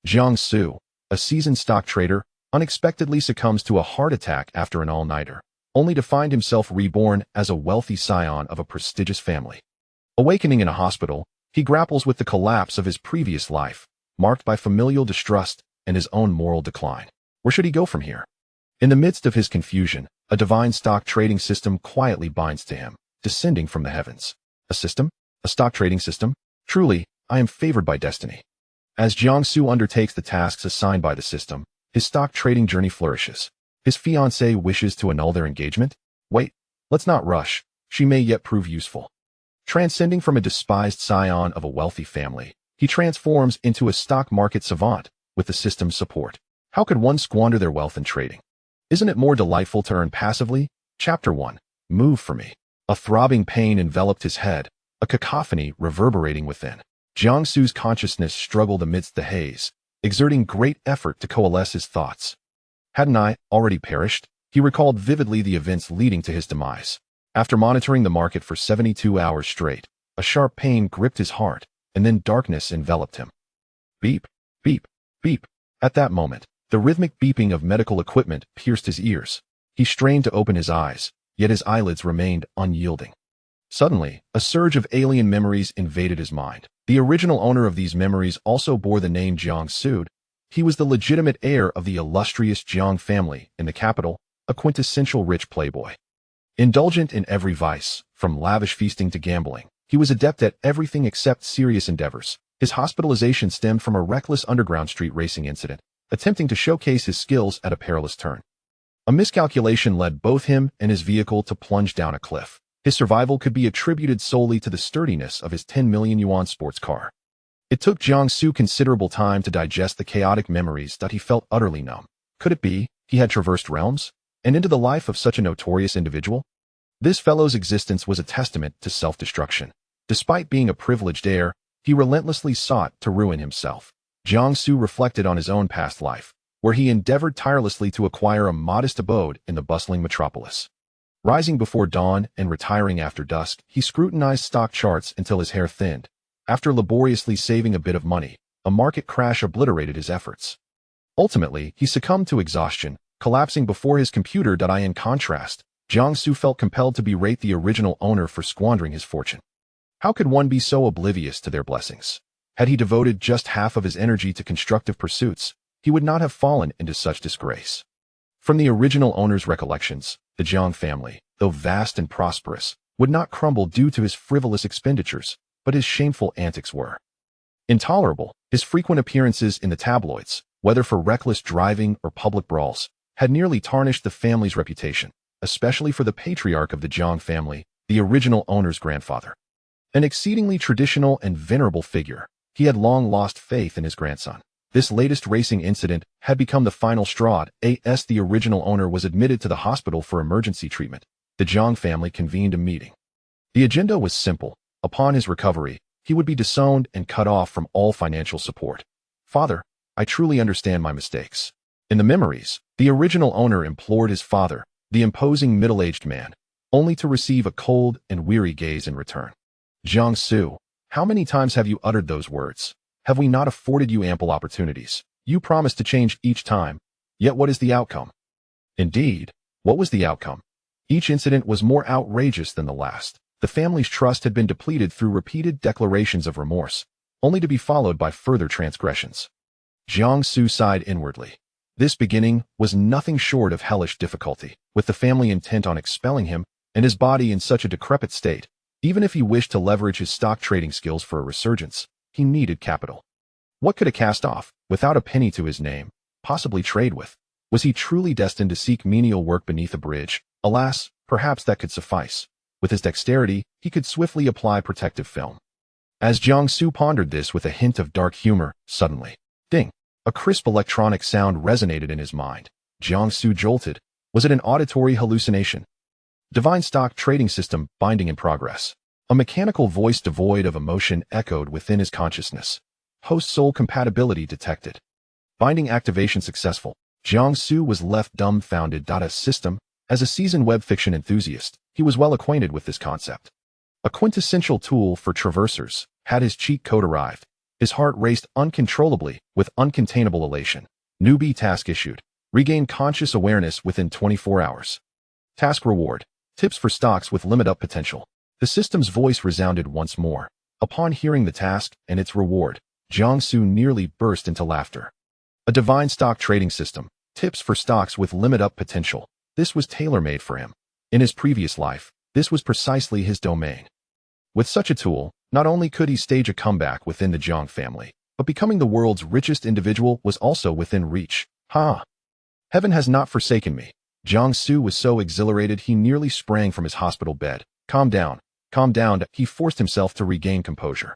Jiang Xu, a seasoned stock trader, unexpectedly succumbs to a heart attack after an all-nighter, only to find himself reborn as a wealthy scion of a prestigious family. Awakening in a hospital, he grapples with the collapse of his previous life, marked by familial distrust and his own moral decline. Where should he go from here? In the midst of his confusion, a divine stock trading system quietly binds to him, descending from the heavens. A system? A stock trading system? Truly, I am favored by destiny. As Jiang Xu undertakes the tasks assigned by the system, his stock trading journey flourishes. His fiancée wishes to annul their engagement? Wait, let's not rush. She may yet prove useful. Transcending from a despised scion of a wealthy family, he transforms into a stock market savant with the system's support. How could one squander their wealth in trading? Isn't it more delightful to earn passively? Chapter 1. Move for me. A throbbing pain enveloped his head, a cacophony reverberating within. Jiang Xu's consciousness struggled amidst the haze, exerting great effort to coalesce his thoughts. Hadn't I already perished? He recalled vividly the events leading to his demise. After monitoring the market for 72 hours straight, a sharp pain gripped his heart, and then darkness enveloped him. Beep, beep, beep. At that moment, the rhythmic beeping of medical equipment pierced his ears. He strained to open his eyes, yet his eyelids remained unyielding. Suddenly, a surge of alien memories invaded his mind. The original owner of these memories also bore the name Jiang Xu. He was the legitimate heir of the illustrious Jiang family in the capital, a quintessential rich playboy. Indulgent in every vice, from lavish feasting to gambling, he was adept at everything except serious endeavors. His hospitalization stemmed from a reckless underground street racing incident, attempting to showcase his skills at a perilous turn. A miscalculation led both him and his vehicle to plunge down a cliff. His survival could be attributed solely to the sturdiness of his 10 million yuan sports car. It took Jiang Xu considerable time to digest the chaotic memories that he felt utterly numb. Could it be he had traversed realms and into the life of such a notorious individual? This fellow's existence was a testament to self-destruction. Despite being a privileged heir, he relentlessly sought to ruin himself. Jiang Xu reflected on his own past life, where he endeavored tirelessly to acquire a modest abode in the bustling metropolis. Rising before dawn and retiring after dusk, he scrutinized stock charts until his hair thinned. After laboriously saving a bit of money, a market crash obliterated his efforts. Ultimately, he succumbed to exhaustion, collapsing before his computer. In contrast, Jiang Xu felt compelled to berate the original owner for squandering his fortune. How could one be so oblivious to their blessings? Had he devoted just half of his energy to constructive pursuits, he would not have fallen into such disgrace. From the original owner's recollections, the Jiang family, though vast and prosperous, would not crumble due to his frivolous expenditures, but his shameful antics were. Intolerable, his frequent appearances in the tabloids, whether for reckless driving or public brawls, had nearly tarnished the family's reputation, especially for the patriarch of the Jiang family, the original owner's grandfather. An exceedingly traditional and venerable figure, he had long lost faith in his grandson. This latest racing incident had become the final straw. As the original owner was admitted to the hospital for emergency treatment, the Jiang family convened a meeting. The agenda was simple. Upon his recovery, he would be disowned and cut off from all financial support. Father, I truly understand my mistakes. In the memories, the original owner implored his father, the imposing middle-aged man, only to receive a cold and weary gaze in return. Jiang Xu, how many times have you uttered those words? Have we not afforded you ample opportunities? You promised to change each time, yet what is the outcome? Indeed, what was the outcome? Each incident was more outrageous than the last. The family's trust had been depleted through repeated declarations of remorse, only to be followed by further transgressions. Jiang Xu sighed inwardly. This beginning was nothing short of hellish difficulty, with the family intent on expelling him and his body in such a decrepit state. Even if he wished to leverage his stock trading skills for a resurgence, he needed capital. What could a cast-off, without a penny to his name, possibly trade with? Was he truly destined to seek menial work beneath a bridge? Alas, perhaps that could suffice. With his dexterity, he could swiftly apply protective film. As Jiang Xu pondered this with a hint of dark humor, suddenly, ding! A crisp electronic sound resonated in his mind. Jiang Xu jolted. Was it an auditory hallucination? Divine stock trading system binding in progress. A mechanical voice devoid of emotion echoed within his consciousness. Host-soul compatibility detected. Binding activation successful. Jiang Xu was left dumbfounded. A system. As a seasoned web fiction enthusiast, he was well acquainted with this concept. A quintessential tool for traversers. Had his cheat code arrived? His heart raced uncontrollably with uncontainable elation. Newbie task issued. Regain conscious awareness within 24 hours. Task reward. Tips for stocks with limit-up potential. The system's voice resounded once more. Upon hearing the task and its reward, Jiang Xu nearly burst into laughter. A divine stock trading system. Tips for stocks with limit-up potential. This was tailor-made for him. In his previous life, this was precisely his domain. With such a tool, not only could he stage a comeback within the Jiang family, but becoming the world's richest individual was also within reach. Heaven has not forsaken me. Jiang Xu was so exhilarated he nearly sprang from his hospital bed. Calm down. He forced himself to regain composure.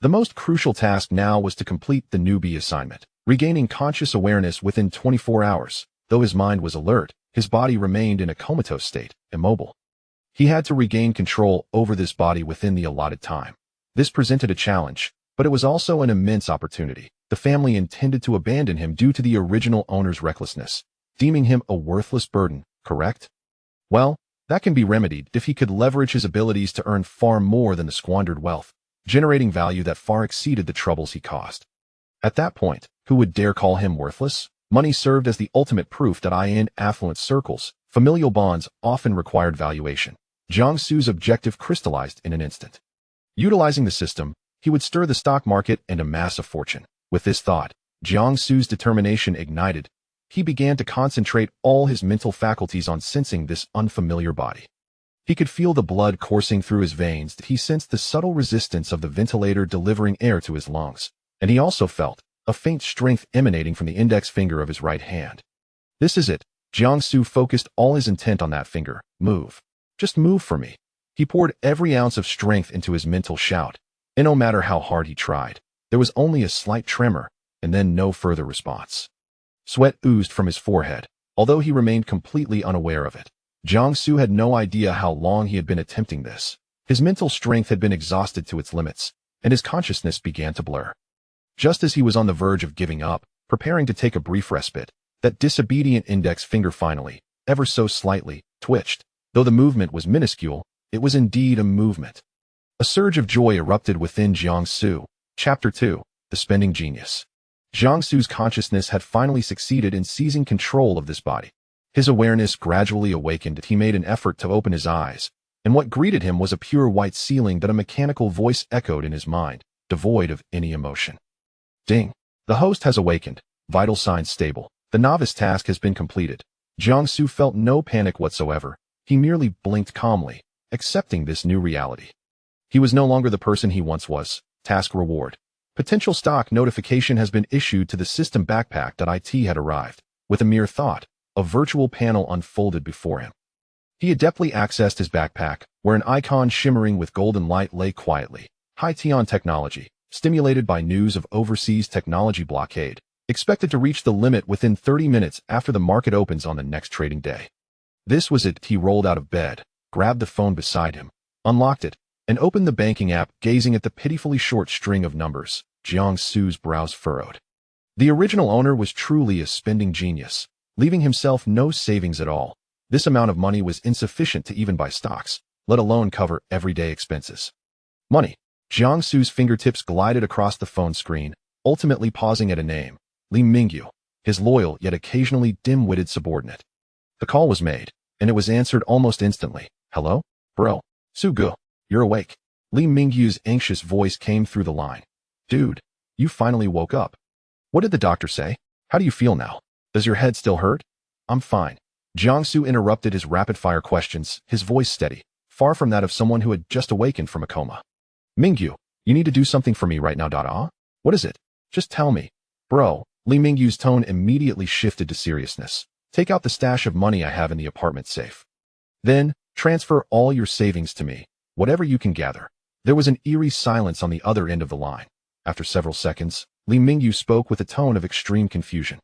The most crucial task now was to complete the newbie assignment. Regaining conscious awareness within 24 hours. Though his mind was alert, his body remained in a comatose state, immobile. He had to regain control over this body within the allotted time. This presented a challenge, but it was also an immense opportunity. The family intended to abandon him due to the original owner's recklessness, deeming him a worthless burden, correct? Well, that can be remedied if he could leverage his abilities to earn far more than the squandered wealth, generating value that far exceeded the troubles he caused. At that point, who would dare call him worthless? Money served as the ultimate proof that in affluent circles, familial bonds often required valuation. Jiang Xu's objective crystallized in an instant. Utilizing the system, he would stir the stock market and amass a fortune. With this thought, Jiang Xu's determination ignited. He began to concentrate all his mental faculties on sensing this unfamiliar body. He could feel the blood coursing through his veins. He sensed the subtle resistance of the ventilator delivering air to his lungs. And he also felt a faint strength emanating from the index finger of his right hand. This is it. Jiang Xu focused all his intent on that finger. Move. Just move for me. He poured every ounce of strength into his mental shout, and no matter how hard he tried, there was only a slight tremor, and then no further response. Sweat oozed from his forehead, although he remained completely unaware of it. Jiang Xu had no idea how long he had been attempting this. His mental strength had been exhausted to its limits, and his consciousness began to blur. Just as he was on the verge of giving up, preparing to take a brief respite, that disobedient index finger finally, ever so slightly, twitched. Though the movement was minuscule, it was indeed a movement. A surge of joy erupted within Jiang Xu. Chapter 2. The Spending Genius. Jiang Xu's consciousness had finally succeeded in seizing control of this body. His awareness gradually awakened. He made an effort to open his eyes, and what greeted him was a pure white ceiling that a mechanical voice echoed in his mind, devoid of any emotion. Ding. The host has awakened. Vital signs stable. The novice task has been completed. Jiang Xu felt no panic whatsoever. He merely blinked calmly, accepting this new reality. He was no longer the person he once was. Task reward. Potential stock notification has been issued to the system backpack.it had arrived. With a mere thought, a virtual panel unfolded before him. He adeptly accessed his backpack, where an icon shimmering with golden light lay quietly. High-Tion technology, stimulated by news of overseas technology blockade, expected to reach the limit within 30 minutes after the market opens on the next trading day. This was it. He rolled out of bed, grabbed the phone beside him, unlocked it, and opened the banking app. Gazing at the pitifully short string of numbers, Jiang Xu's brows furrowed. The original owner was truly a spending genius, leaving himself no savings at all. This amount of money was insufficient to even buy stocks, let alone cover everyday expenses. Money. Jiang Xu's fingertips glided across the phone screen, ultimately pausing at a name, Li Mingyu, his loyal yet occasionally dim-witted subordinate. The call was made, and it was answered almost instantly. Hello? Bro. Sugu. You're awake. Li Mingyu's anxious voice came through the line. Dude, you finally woke up. What did the doctor say? How do you feel now? Does your head still hurt? I'm fine. Jiang Xu interrupted his rapid-fire questions, his voice steady, far from that of someone who had just awakened from a coma. Mingyu, you need to do something for me right now. What is it? Just tell me. Bro. Li Mingyu's tone immediately shifted to seriousness. Take out the stash of money I have in the apartment safe. Then, transfer all your savings to me, whatever you can gather. There was an eerie silence on the other end of the line. After several seconds, Li Mingyu spoke with a tone of extreme confusion.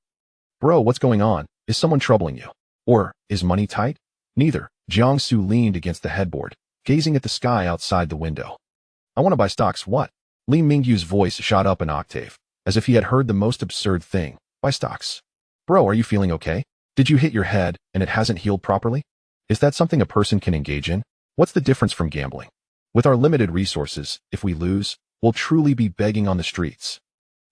Bro, what's going on? Is someone troubling you? Or, is money tight? Neither. Jiang Xu leaned against the headboard, gazing at the sky outside the window. I want to buy stocks. What? Li Mingyu's voice shot up an octave, as if he had heard the most absurd thing. Buy stocks. Bro, are you feeling okay? Did you hit your head and it hasn't healed properly? Is that something a person can engage in? What's the difference from gambling? With our limited resources, if we lose, will truly be begging on the streets.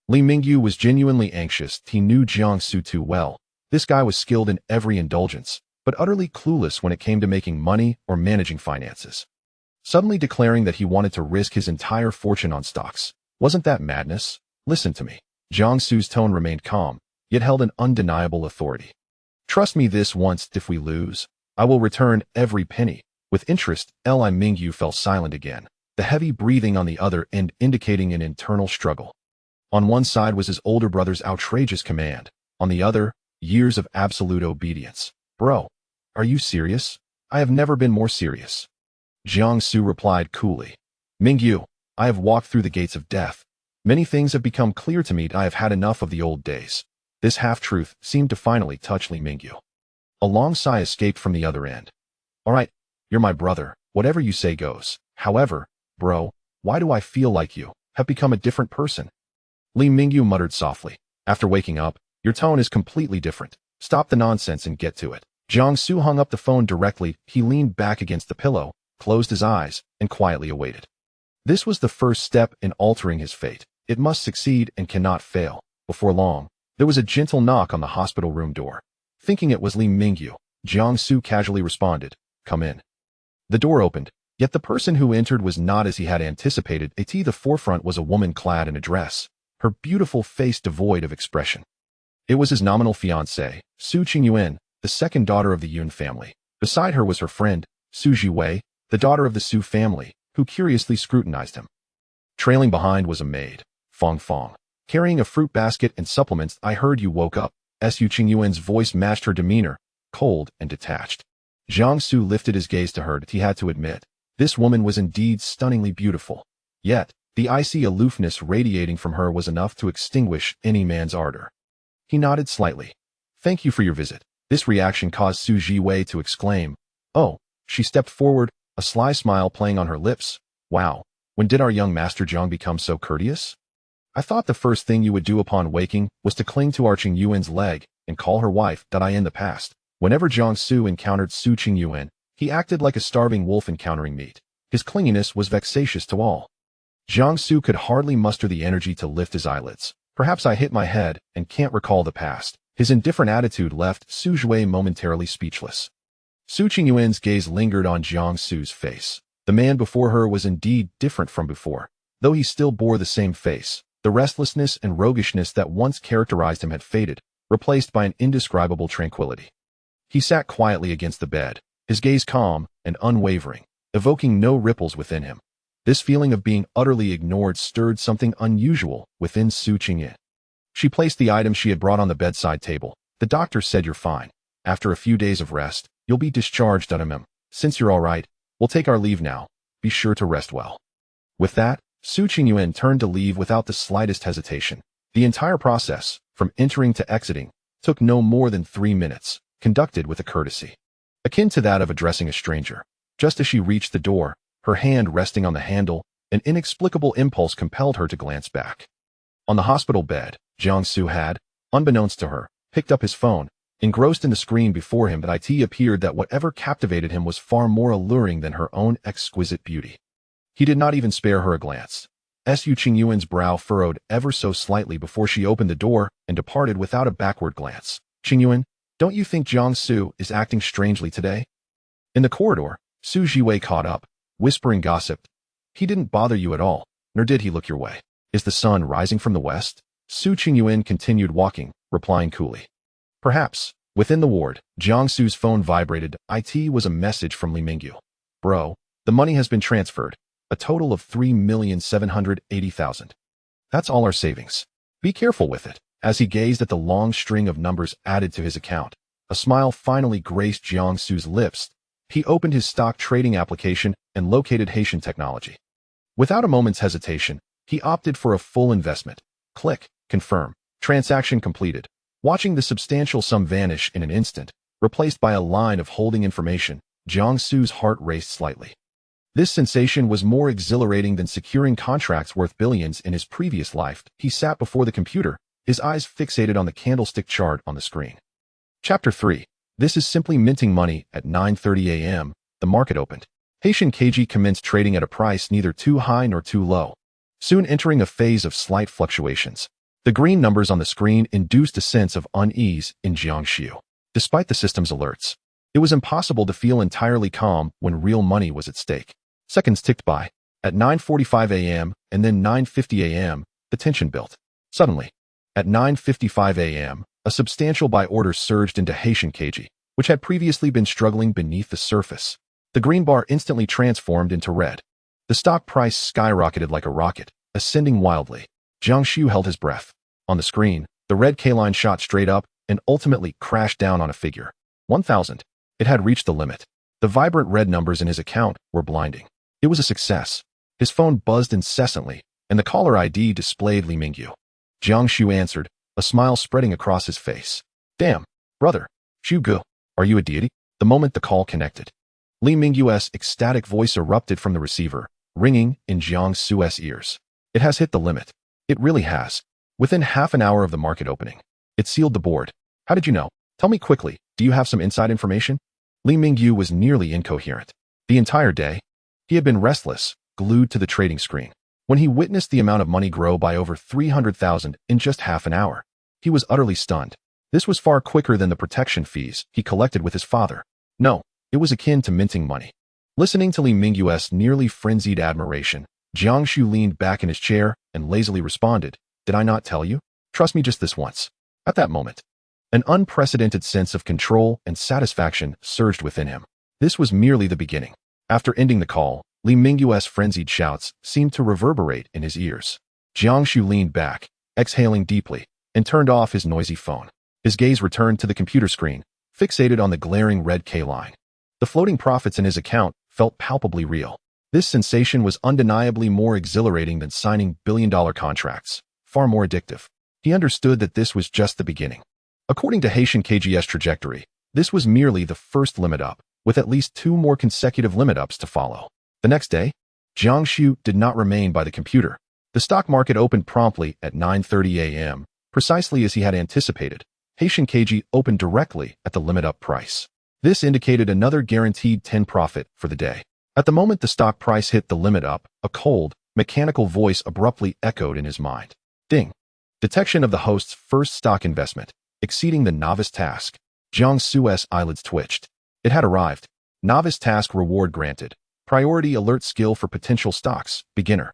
Li Mingyu was genuinely anxious. He knew Jiang Xu too well. This guy was skilled in every indulgence, but utterly clueless when it came to making money or managing finances. Suddenly declaring that he wanted to risk his entire fortune on stocks. Wasn't that madness? Listen to me. Jiang Xu's tone remained calm, yet held an undeniable authority. Trust me this once. If we lose, I will return every penny. With interest, Li Mingyu fell silent again, the heavy breathing on the other end indicating an internal struggle. On one side was his older brother's outrageous command, on the other, years of absolute obedience. Bro, are you serious? I have never been more serious. Jiang Xu replied coolly. Mingyu, I have walked through the gates of death. Many things have become clear to me. I have had enough of the old days. This half-truth seemed to finally touch Li Mingyu. A long sigh escaped from the other end. All right, you're my brother. Whatever you say goes. However, bro, why do I feel like you have become a different person? Li Mingyu muttered softly. After waking up, your tone is completely different. Stop the nonsense and get to it. Jiang Xu hung up the phone directly. He leaned back against the pillow, closed his eyes, and quietly awaited. This was the first step in altering his fate. It must succeed and cannot fail. Before long, there was a gentle knock on the hospital room door. Thinking it was Li Mingyu, Jiang Xu casually responded, "Come in." The door opened, yet the person who entered was not as he had anticipated. At the forefront was a woman clad in a dress, her beautiful face devoid of expression. It was his nominal fiancée, Su Qingyuan, the second daughter of the Yun family. Beside her was her friend, Su Jiwei, the daughter of the Su family, who curiously scrutinized him. Trailing behind was a maid, Fong Fong, carrying a fruit basket and supplements. I heard you woke up. Su Qingyuan's voice matched her demeanor, cold and detached. Jiang Xu lifted his gaze to her. He had to admit, this woman was indeed stunningly beautiful. Yet, the icy aloofness radiating from her was enough to extinguish any man's ardor. He nodded slightly. Thank you for your visit. This reaction caused Su Jiwei to exclaim, "Oh." She stepped forward, a sly smile playing on her lips. Wow, when did our young master Jiang become so courteous? I thought the first thing you would do upon waking was to cling to our Qingyuan's leg and call her wife. In the past, whenever Jiang Xu encountered Su Qingyuan, he acted like a starving wolf encountering meat. His clinginess was vexatious to all. Jiang Xu could hardly muster the energy to lift his eyelids. Perhaps I hit my head and can't recall the past. His indifferent attitude left Su Jiwei momentarily speechless. Su Qingyuan's gaze lingered on Jiang Xu's face. The man before her was indeed different from before, though he still bore the same face. The restlessness and roguishness that once characterized him had faded, replaced by an indescribable tranquility. He sat quietly against the bed, his gaze calm and unwavering, evoking no ripples within him. This feeling of being utterly ignored stirred something unusual within Su Qingyuan. She placed the item she had brought on the bedside table. The doctor said you're fine. After a few days of rest, you'll be discharged. Since you're all right, we'll take our leave now. Be sure to rest well. With that, Su Qingyuan turned to leave without the slightest hesitation. The entire process, from entering to exiting, took no more than 3 minutes, conducted with a courtesy akin to that of addressing a stranger. Just as she reached the door, her hand resting on the handle, an inexplicable impulse compelled her to glance back. On the hospital bed, Jiang Xu had, unbeknownst to her, picked up his phone. Engrossed in the screen before him, it appeared that whatever captivated him was far more alluring than her own exquisite beauty. He did not even spare her a glance. Su Qingyuan's brow furrowed ever so slightly before she opened the door and departed without a backward glance. Qingyuan, don't you think Jiang Xu is acting strangely today? In the corridor, Su Jiwei caught up, whispering gossip. He didn't bother you at all, nor did he look your way. Is the sun rising from the west? Su Qingyuan continued walking, replying coolly. Perhaps. Within the ward, Jiang Xu's phone vibrated. It was a message from Li Mingyu. Bro, the money has been transferred. A total of 3,780,000. That's all our savings. Be careful with it. As he gazed at the long string of numbers added to his account, a smile finally graced Jiang Xu's lips. He opened his stock trading application and located Haitian Technology. Without a moment's hesitation, he opted for a full investment. Click, confirm, transaction completed. Watching the substantial sum vanish in an instant, replaced by a line of holding information, Jiang Xu's heart raced slightly. This sensation was more exhilarating than securing contracts worth billions in his previous life. He sat before the computer, his eyes fixated on the candlestick chart on the screen. Chapter 3. This is simply minting money. At 9:30 a.m., the market opened. Haitian KG commenced trading at a price neither too high nor too low. soon entering a phase of slight fluctuations. The green numbers on the screen induced a sense of unease in Jiang Xu. Despite the system's alerts, it was impossible to feel entirely calm when real money was at stake. Seconds ticked by. At 9:45 a.m. and then 9:50 a.m., the tension built. Suddenly, at 9:55 a.m., a substantial buy order surged into Haitian KG, which had previously been struggling beneath the surface. The green bar instantly transformed into red. The stock price skyrocketed like a rocket, ascending wildly. Jiang Xu held his breath. On the screen, the red K-line shot straight up and ultimately crashed down on a figure. 1,000. It had reached the limit. The vibrant red numbers in his account were blinding. It was a success. His phone buzzed incessantly, and the caller ID displayed Li Mingyu. Jiang Xu answered, a smile spreading across his face. Damn, brother, Xu Gu, are you a deity? The moment the call connected, Li Mingyu's ecstatic voice erupted from the receiver, ringing in Jiang Xu's ears. It has hit the limit. It really has. Within half an hour of the market opening, it sealed the board. How did you know? Tell me quickly, do you have some inside information? Li Mingyu was nearly incoherent. The entire day, he had been restless, glued to the trading screen. When he witnessed the amount of money grow by over 300,000 in just half an hour, he was utterly stunned. This was far quicker than the protection fees he collected with his father. No, it was akin to minting money. Listening to Li Mingyu's nearly frenzied admiration, Jiang Xu leaned back in his chair and lazily responded, did I not tell you? Trust me just this once. At that moment, an unprecedented sense of control and satisfaction surged within him. This was merely the beginning. After ending the call, Li Mingyu's frenzied shouts seemed to reverberate in his ears. Jiang Xu leaned back, exhaling deeply, and turned off his noisy phone. His gaze returned to the computer screen, fixated on the glaring red K-line. The floating profits in his account felt palpably real. This sensation was undeniably more exhilarating than signing billion-dollar contracts, far more addictive. He understood that this was just the beginning. According to Haitian KG's trajectory, this was merely the first limit up, with at least 2 more consecutive limit ups to follow. The next day, Jiang Xu did not remain by the computer. The stock market opened promptly at 9:30 a.m., precisely as he had anticipated. Haitian KG opened directly at the limit up price. This indicated another guaranteed 10 profit for the day. At the moment the stock price hit the limit up, a cold, mechanical voice abruptly echoed in his mind. Ding. Detection of the host's first stock investment, exceeding the novice task. Jiang Xu's eyelids twitched. It had arrived. Novice task reward granted. Priority alert skill for potential stocks, beginner.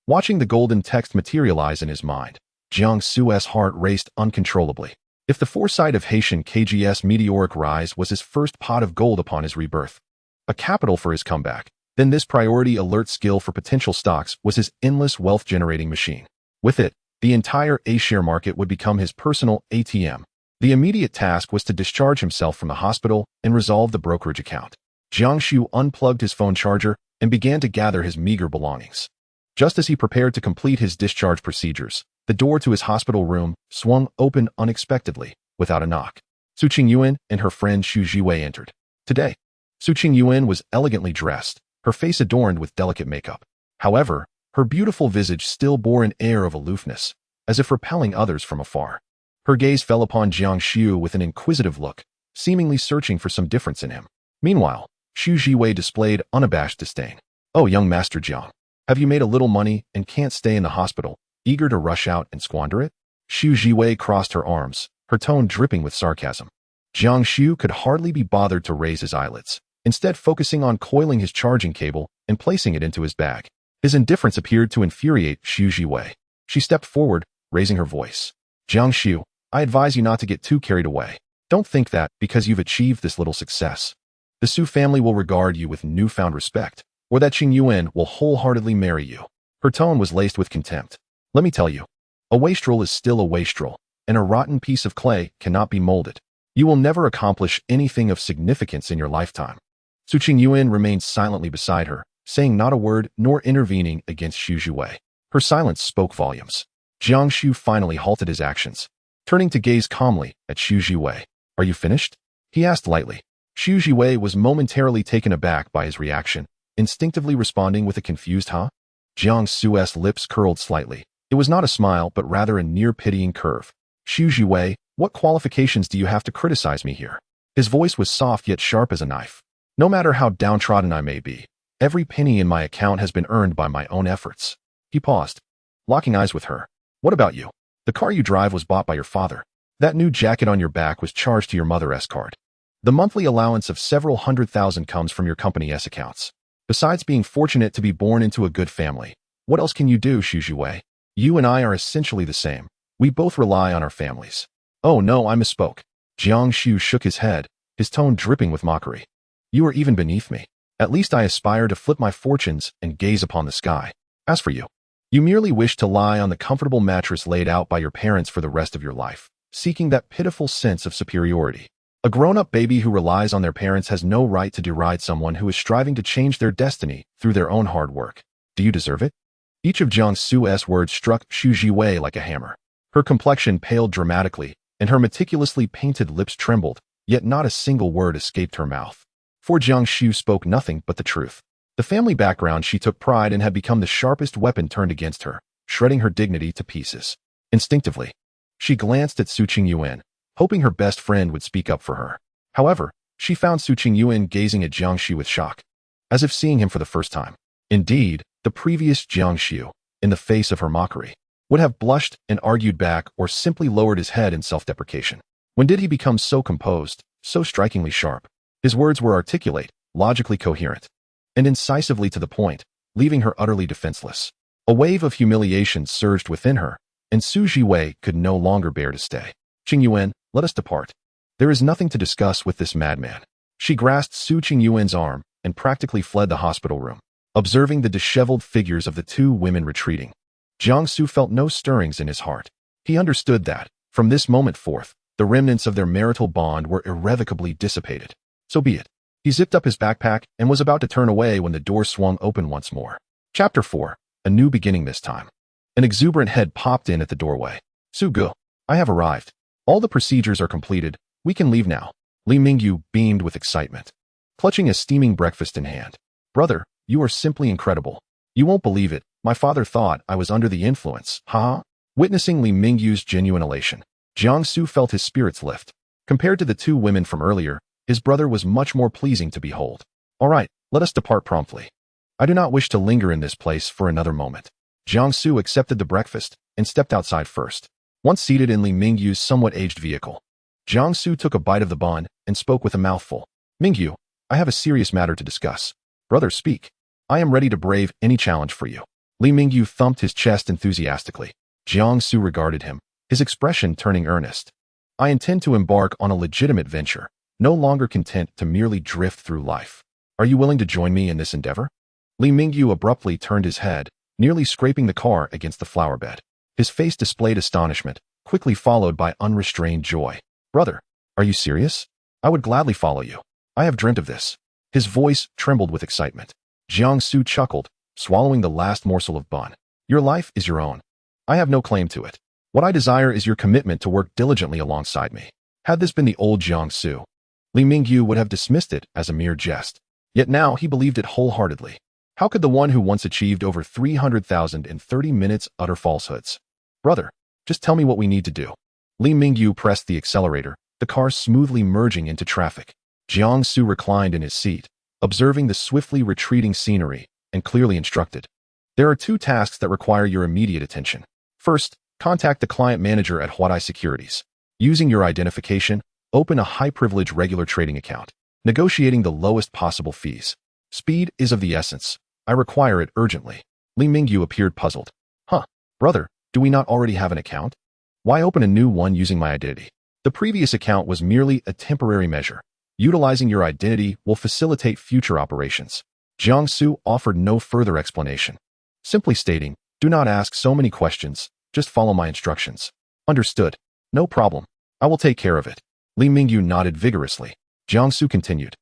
Watching the golden text materialize in his mind, Jiang Xu's heart raced uncontrollably. If the foresight of Haitian KG's meteoric rise was his first pot of gold upon his rebirth, a capital for his comeback, then this priority alert skill for potential stocks was his endless wealth-generating machine. With it, the entire A-share market would become his personal ATM. The immediate task was to discharge himself from the hospital and resolve the brokerage account. Jiang Xu unplugged his phone charger and began to gather his meager belongings. Just as he prepared to complete his discharge procedures, the door to his hospital room swung open unexpectedly, without a knock. Su Qingyuan and her friend Xu Jiwei entered. Today, Su Qingyuan was elegantly dressed, her face adorned with delicate makeup. However, her beautiful visage still bore an air of aloofness, as if repelling others from afar. Her gaze fell upon Jiang Xu with an inquisitive look, seemingly searching for some difference in him. Meanwhile, Xu Jiwei displayed unabashed disdain. Oh, young Master Jiang, have you made a little money and can't stay in the hospital, eager to rush out and squander it? Xu Jiwei crossed her arms, her tone dripping with sarcasm. Jiang Xu could hardly be bothered to raise his eyelids, instead focusing on coiling his charging cable and placing it into his bag. His indifference appeared to infuriate Xu Jiwei. She stepped forward, raising her voice. Jiang Xu, I advise you not to get too carried away. Don't think that, because you've achieved this little success, the Su family will regard you with newfound respect, or that Qingyuan will wholeheartedly marry you. Her tone was laced with contempt. Let me tell you, a wastrel is still a wastrel, and a rotten piece of clay cannot be molded. You will never accomplish anything of significance in your lifetime. Su Qingyuan remained silently beside her, saying not a word nor intervening against Xu Jiwei. Her silence spoke volumes. Jiang Xu finally halted his actions, turning to gaze calmly at Xu Jiwei. Are you finished? He asked lightly. Xu Jiwei was momentarily taken aback by his reaction, instinctively responding with a confused huh? Jiang Xu's lips curled slightly. It was not a smile, but rather a near-pitying curve. Xu Jiwei, what qualifications do you have to criticize me here? His voice was soft yet sharp as a knife. No matter how downtrodden I may be, every penny in my account has been earned by my own efforts. He paused, locking eyes with her. What about you? The car you drive was bought by your father. That new jacket on your back was charged to your mother's card. The monthly allowance of several 100,000 comes from your company's accounts. Besides being fortunate to be born into a good family, what else can you do, Xu? You and I are essentially the same. We both rely on our families. Oh no, I misspoke. Jiang Xu shook his head, his tone dripping with mockery. You are even beneath me. At least I aspire to flip my fortunes and gaze upon the sky. As for you, you merely wish to lie on the comfortable mattress laid out by your parents for the rest of your life, seeking that pitiful sense of superiority. A grown-up baby who relies on their parents has no right to deride someone who is striving to change their destiny through their own hard work. Do you deserve it? Each of Jiang Xu's words struck Xu like a hammer. Her complexion paled dramatically, and her meticulously painted lips trembled, yet not a single word escaped her mouth. For Jiang Xu spoke nothing but the truth. The family background she took pride in had become the sharpest weapon turned against her, shredding her dignity to pieces. Instinctively, she glanced at Su Qingyuan, hoping her best friend would speak up for her. However, she found Su Qingyuan gazing at Jiang Xu with shock, as if seeing him for the first time. Indeed, the previous Jiang Xu, in the face of her mockery, would have blushed and argued back or simply lowered his head in self-deprecation. When did he become so composed, so strikingly sharp? His words were articulate, logically coherent, and incisively to the point, leaving her utterly defenseless. A wave of humiliation surged within her, and Su Jiwei could no longer bear to stay. Qingyuan, let us depart. There is nothing to discuss with this madman. She grasped Su Qingyuan's arm and practically fled the hospital room, observing the disheveled figures of the two women retreating. Jiang Xu felt no stirrings in his heart. He understood that, from this moment forth, the remnants of their marital bond were irrevocably dissipated. So be it. He zipped up his backpack and was about to turn away when the door swung open once more. Chapter 4. A new beginning this time. An exuberant head popped in at the doorway. Su Ge, I have arrived. All the procedures are completed. We can leave now. Li Mingyu beamed with excitement, clutching a steaming breakfast in hand. Brother, you are simply incredible. You won't believe it. My father thought I was under the influence. Haha. Witnessing Li Mingyu's genuine elation, Jiang Xu felt his spirits lift. Compared to the two women from earlier, his brother was much more pleasing to behold. All right, let us depart promptly. I do not wish to linger in this place for another moment. Jiang Xu accepted the breakfast and stepped outside first. Once seated in Li Mingyu's somewhat aged vehicle, Jiang Xu took a bite of the bun and spoke with a mouthful. Mingyu, I have a serious matter to discuss. Brother, speak. I am ready to brave any challenge for you. Li Mingyu thumped his chest enthusiastically. Jiang Xu regarded him, his expression turning earnest. I intend to embark on a legitimate venture, no longer content to merely drift through life. Are you willing to join me in this endeavor? Li Mingyu abruptly turned his head, nearly scraping the car against the flower bed. His face displayed astonishment, quickly followed by unrestrained joy. Brother, are you serious? I would gladly follow you. I have dreamt of this. His voice trembled with excitement. Jiang Xu chuckled, swallowing the last morsel of bun. Your life is your own. I have no claim to it. What I desire is your commitment to work diligently alongside me. Had this been the old Jiang Xu, Li Mingyu would have dismissed it as a mere jest. Yet now he believed it wholeheartedly. How could the one who once achieved over 300,000 in 30 minutes utter falsehoods? Brother, just tell me what we need to do. Li Mingyu pressed the accelerator, the car smoothly merging into traffic. Jiang Xu reclined in his seat, observing the swiftly retreating scenery, and clearly instructed. There are two tasks that require your immediate attention. First, contact the client manager at Huadai Securities. Using your identification, open a high-privilege regular trading account, negotiating the lowest possible fees. Speed is of the essence. I require it urgently. Li Mingyu appeared puzzled. Huh, brother, do we not already have an account? Why open a new one using my identity? The previous account was merely a temporary measure. Utilizing your identity will facilitate future operations. Jiang Xu offered no further explanation, simply stating, do not ask so many questions, just follow my instructions. Understood. No problem. I will take care of it. Li Mingyu nodded vigorously. Jiang Xu continued.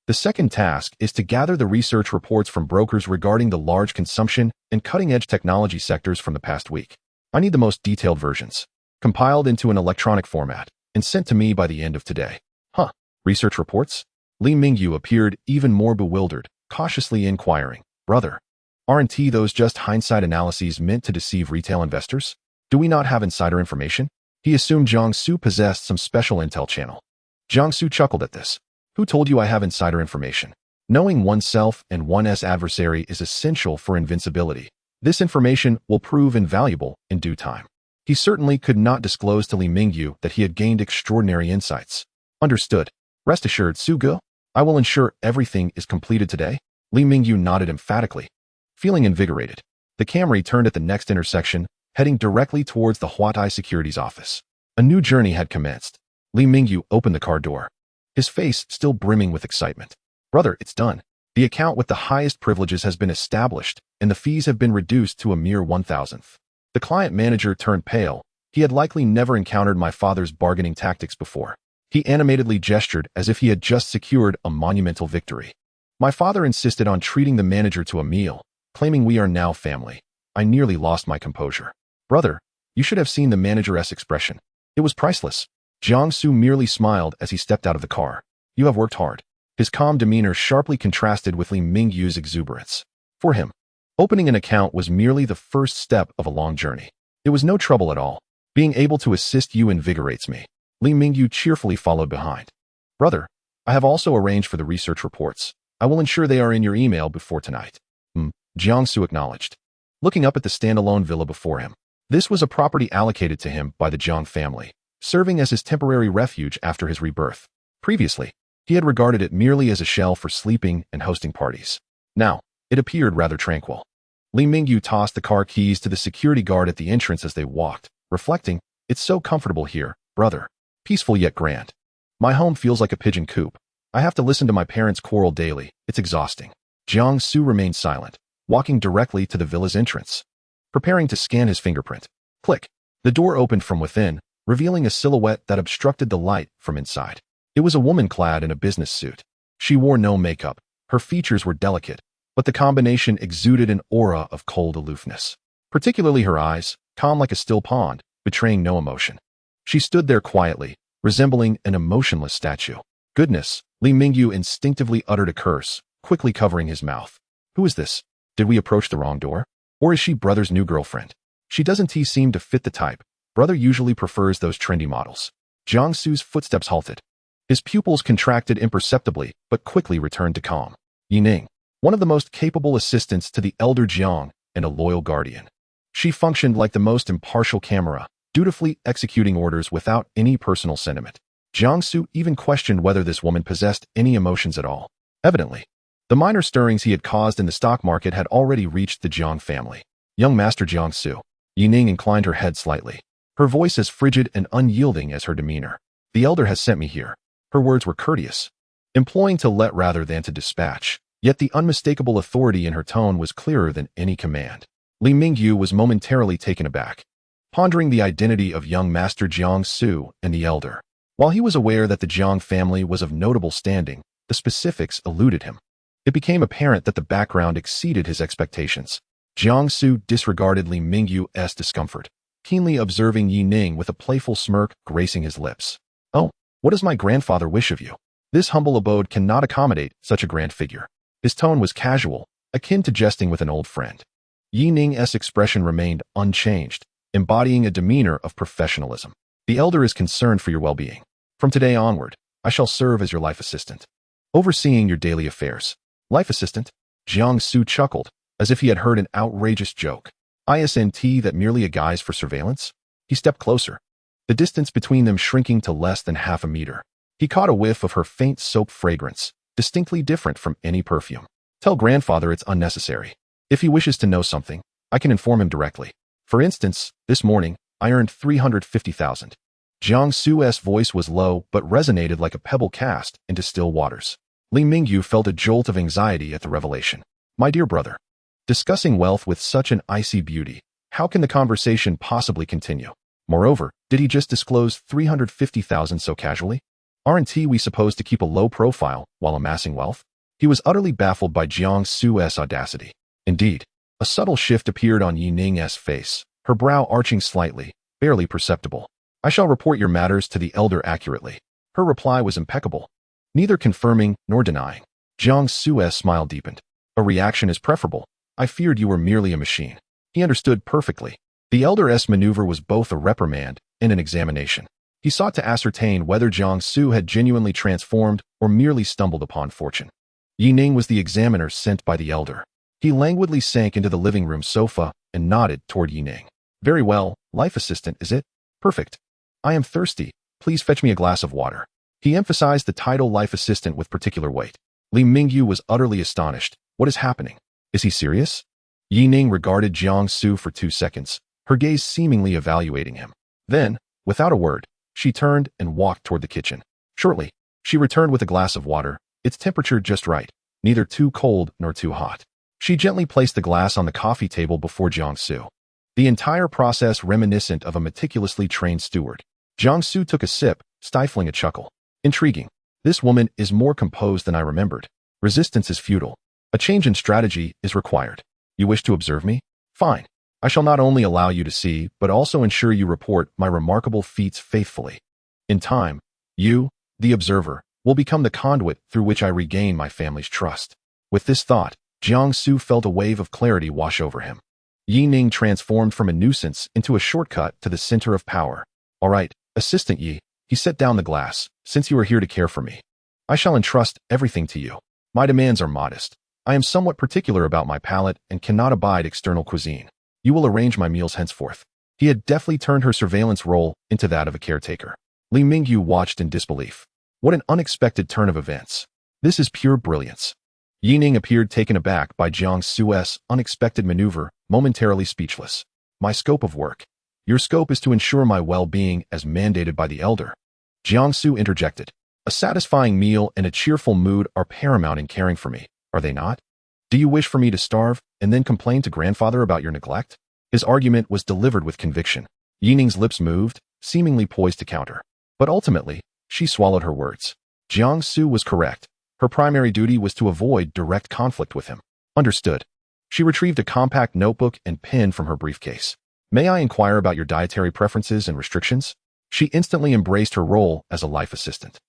The second task is to gather the research reports from brokers regarding the large consumption and cutting-edge technology sectors from the past week. I need the most detailed versions, compiled into an electronic format, and sent to me by the end of today. Huh, research reports? Li Mingyu appeared even more bewildered, cautiously inquiring, brother, aren't those just hindsight analyses meant to deceive retail investors? Do we not have insider information? He assumed Jiang Xu possessed some special intel channel. Jiang Xu chuckled at this. Who told you I have insider information? Knowing oneself and one's adversary is essential for invincibility. This information will prove invaluable in due time. He certainly could not disclose to Li Mingyu that he had gained extraordinary insights. Understood. Rest assured, Suge. I will ensure everything is completed today. Li Mingyu nodded emphatically. Feeling invigorated, the Camry turned at the next intersection, heading directly towards the Huatai Securities office. A new journey had commenced. Li Mingyu opened the car door, his face still brimming with excitement. Brother, it's done. The account with the highest privileges has been established, and the fees have been reduced to a mere 1,000th. The client manager turned pale. He had likely never encountered my father's bargaining tactics before. He animatedly gestured as if he had just secured a monumental victory. My father insisted on treating the manager to a meal, claiming we are now family. I nearly lost my composure. Brother, you should have seen the manager's expression. It was priceless. Jiang Xu merely smiled as he stepped out of the car. You have worked hard. His calm demeanor sharply contrasted with Li Mingyu's exuberance. For him, opening an account was merely the first step of a long journey. It was no trouble at all. Being able to assist you invigorates me. Li Mingyu cheerfully followed behind. Brother, I have also arranged for the research reports. I will ensure they are in your email before tonight. Jiang Xu acknowledged, looking up at the standalone villa before him. This was a property allocated to him by the Jiang family, serving as his temporary refuge after his rebirth. Previously, he had regarded it merely as a shell for sleeping and hosting parties. Now, it appeared rather tranquil. Li Mingyu tossed the car keys to the security guard at the entrance as they walked, reflecting, it's so comfortable here, brother. Peaceful yet grand. My home feels like a pigeon coop. I have to listen to my parents quarrel daily. It's exhausting. Jiang Xu remained silent, walking directly to the villa's entrance, preparing to scan his fingerprint. Click. The door opened from within, revealing a silhouette that obstructed the light from inside. It was a woman clad in a business suit. She wore no makeup. Her features were delicate, but the combination exuded an aura of cold aloofness. Particularly her eyes, calm like a still pond, betraying no emotion. She stood there quietly, resembling an emotionless statue. Goodness, Li Mingyu instinctively uttered a curse, quickly covering his mouth. Who is this? Did we approach the wrong door? Or is she brother's new girlfriend? She doesn't seem to fit the type. Brother usually prefers those trendy models. Jiang Xu's footsteps halted. His pupils contracted imperceptibly, but quickly returned to calm. Yining, one of the most capable assistants to the elder Jiang and a loyal guardian. She functioned like the most impartial camera, dutifully executing orders without any personal sentiment. Jiang Xu even questioned whether this woman possessed any emotions at all. Evidently, the minor stirrings he had caused in the stock market had already reached the Jiang family. Young Master Jiang Xu. Yining inclined her head slightly, her voice as frigid and unyielding as her demeanor. The elder has sent me here. Her words were courteous, employing to let rather than to dispatch, yet the unmistakable authority in her tone was clearer than any command. Li Mingyu was momentarily taken aback, pondering the identity of young Master Jiang Xu and the elder. While he was aware that the Jiang family was of notable standing, the specifics eluded him. It became apparent that the background exceeded his expectations. Jiang Xu disregarded Li Mingyu's discomfort, keenly observing Yining with a playful smirk gracing his lips. Oh, what does my grandfather wish of you? This humble abode cannot accommodate such a grand figure. His tone was casual, akin to jesting with an old friend. Yining's expression remained unchanged, embodying a demeanor of professionalism. The elder is concerned for your well-being. From today onward, I shall serve as your life assistant, overseeing your daily affairs. Life assistant? Jiang Xu chuckled, as if he had heard an outrageous joke. Isn't that merely a guise for surveillance? He stepped closer, the distance between them shrinking to less than half a meter. He caught a whiff of her faint soap fragrance, distinctly different from any perfume. Tell grandfather it's unnecessary. If he wishes to know something, I can inform him directly. For instance, this morning, I earned 350,000. Jiang Xu's voice was low but resonated like a pebble cast into still waters. Li Mingyu felt a jolt of anxiety at the revelation. My dear brother, discussing wealth with such an icy beauty, how can the conversation possibly continue? Moreover, did he just disclose 350,000 so casually? Aren't we supposed to keep a low profile while amassing wealth? He was utterly baffled by Jiang Xu's audacity. Indeed, a subtle shift appeared on Yining's face, her brow arching slightly, barely perceptible. I shall report your matters to the elder accurately. Her reply was impeccable, neither confirming nor denying. Jiang Xu's smile deepened. A reaction is preferable. I feared you were merely a machine. He understood perfectly. The elder's maneuver was both a reprimand and an examination. He sought to ascertain whether Jiang Xu had genuinely transformed or merely stumbled upon fortune. Yining was the examiner sent by the elder. He languidly sank into the living room sofa and nodded toward Yining. Very well, life assistant, is it? Perfect. I am thirsty. Please fetch me a glass of water. He emphasized the title life assistant with particular weight. Li Mingyu was utterly astonished. What is happening? Is he serious? Yining regarded Jiang Xu for 2 seconds, her gaze seemingly evaluating him. Then, without a word, she turned and walked toward the kitchen. Shortly, she returned with a glass of water, its temperature just right, neither too cold nor too hot. She gently placed the glass on the coffee table before Jiang Xu. The entire process reminiscent of a meticulously trained steward. Jiang Xu took a sip, stifling a chuckle. Intriguing. This woman is more composed than I remembered. Resistance is futile. A change in strategy is required. You wish to observe me? Fine. I shall not only allow you to see, but also ensure you report my remarkable feats faithfully. In time, you, the observer, will become the conduit through which I regain my family's trust. With this thought, Jiang Xu felt a wave of clarity wash over him. Yining transformed from a nuisance into a shortcut to the center of power. All right, Assistant Yi, he set down the glass, since you are here to care for me. I shall entrust everything to you. My demands are modest. I am somewhat particular about my palate and cannot abide external cuisine. You will arrange my meals henceforth. He had deftly turned her surveillance role into that of a caretaker. Li Mingyu watched in disbelief. What an unexpected turn of events. This is pure brilliance. Yining appeared taken aback by Jiang Xu's unexpected maneuver, momentarily speechless. My scope of work. Your scope is to ensure my well-being as mandated by the elder. Jiang Xu interjected. A satisfying meal and a cheerful mood are paramount in caring for me, are they not? Do you wish for me to starve and then complain to grandfather about your neglect? His argument was delivered with conviction. Yining's lips moved, seemingly poised to counter. But ultimately, she swallowed her words. Jiang Xu was correct. Her primary duty was to avoid direct conflict with him. Understood. She retrieved a compact notebook and pen from her briefcase. May I inquire about your dietary preferences and restrictions? She instantly embraced her role as a life assistant.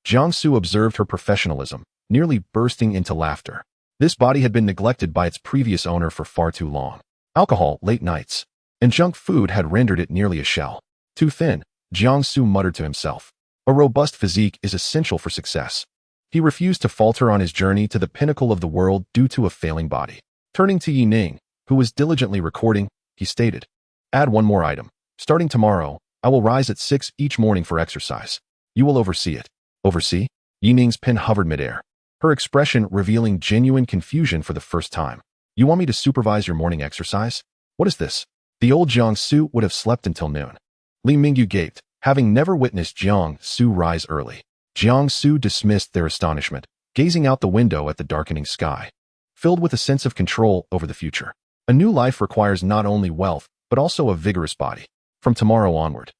Jiang Xu observed her professionalism, nearly bursting into laughter. This body had been neglected by its previous owner for far too long. Alcohol, late nights, and junk food had rendered it nearly a shell. Too thin, Jiang Xu muttered to himself. A robust physique is essential for success. He refused to falter on his journey to the pinnacle of the world due to a failing body. Turning to Yining, who was diligently recording, he stated, Add one more item. Starting tomorrow, I will rise at 6 each morning for exercise. You will oversee it. Oversee? Yining's pen hovered midair, her expression revealing genuine confusion for the first time. You want me to supervise your morning exercise? What is this? The old Jiang Xu would have slept until noon. Li Mingyu gaped, having never witnessed Jiang Xu rise early. Jiang Xu dismissed their astonishment, gazing out the window at the darkening sky, filled with a sense of control over the future. A new life requires not only wealth, but also a vigorous body. From tomorrow onward,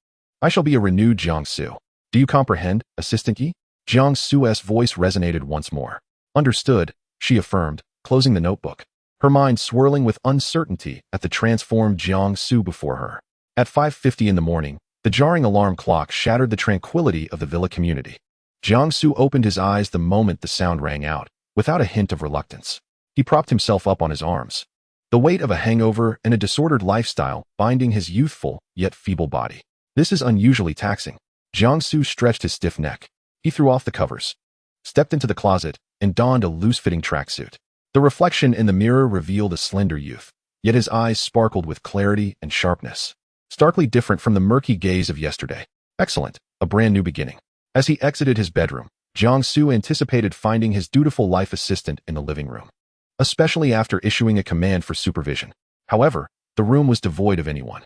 I shall be a renewed Jiang Xu. Do you comprehend, Assistant Yi? Jiang Xu's voice resonated once more. Understood, she affirmed, closing the notebook, her mind swirling with uncertainty at the transformed Jiang Xu before her. At 5:50 in the morning, the jarring alarm clock shattered the tranquility of the villa community. Jiang Xu opened his eyes the moment the sound rang out, without a hint of reluctance. He propped himself up on his arms, the weight of a hangover and a disordered lifestyle binding his youthful yet feeble body. This is unusually taxing. Jiang Xu stretched his stiff neck. He threw off the covers, stepped into the closet, and donned a loose-fitting tracksuit. The reflection in the mirror revealed a slender youth, yet his eyes sparkled with clarity and sharpness, starkly different from the murky gaze of yesterday. Excellent, a brand new beginning. As he exited his bedroom, Jiang Xu anticipated finding his dutiful life assistant in the living room, especially after issuing a command for supervision. However, the room was devoid of anyone.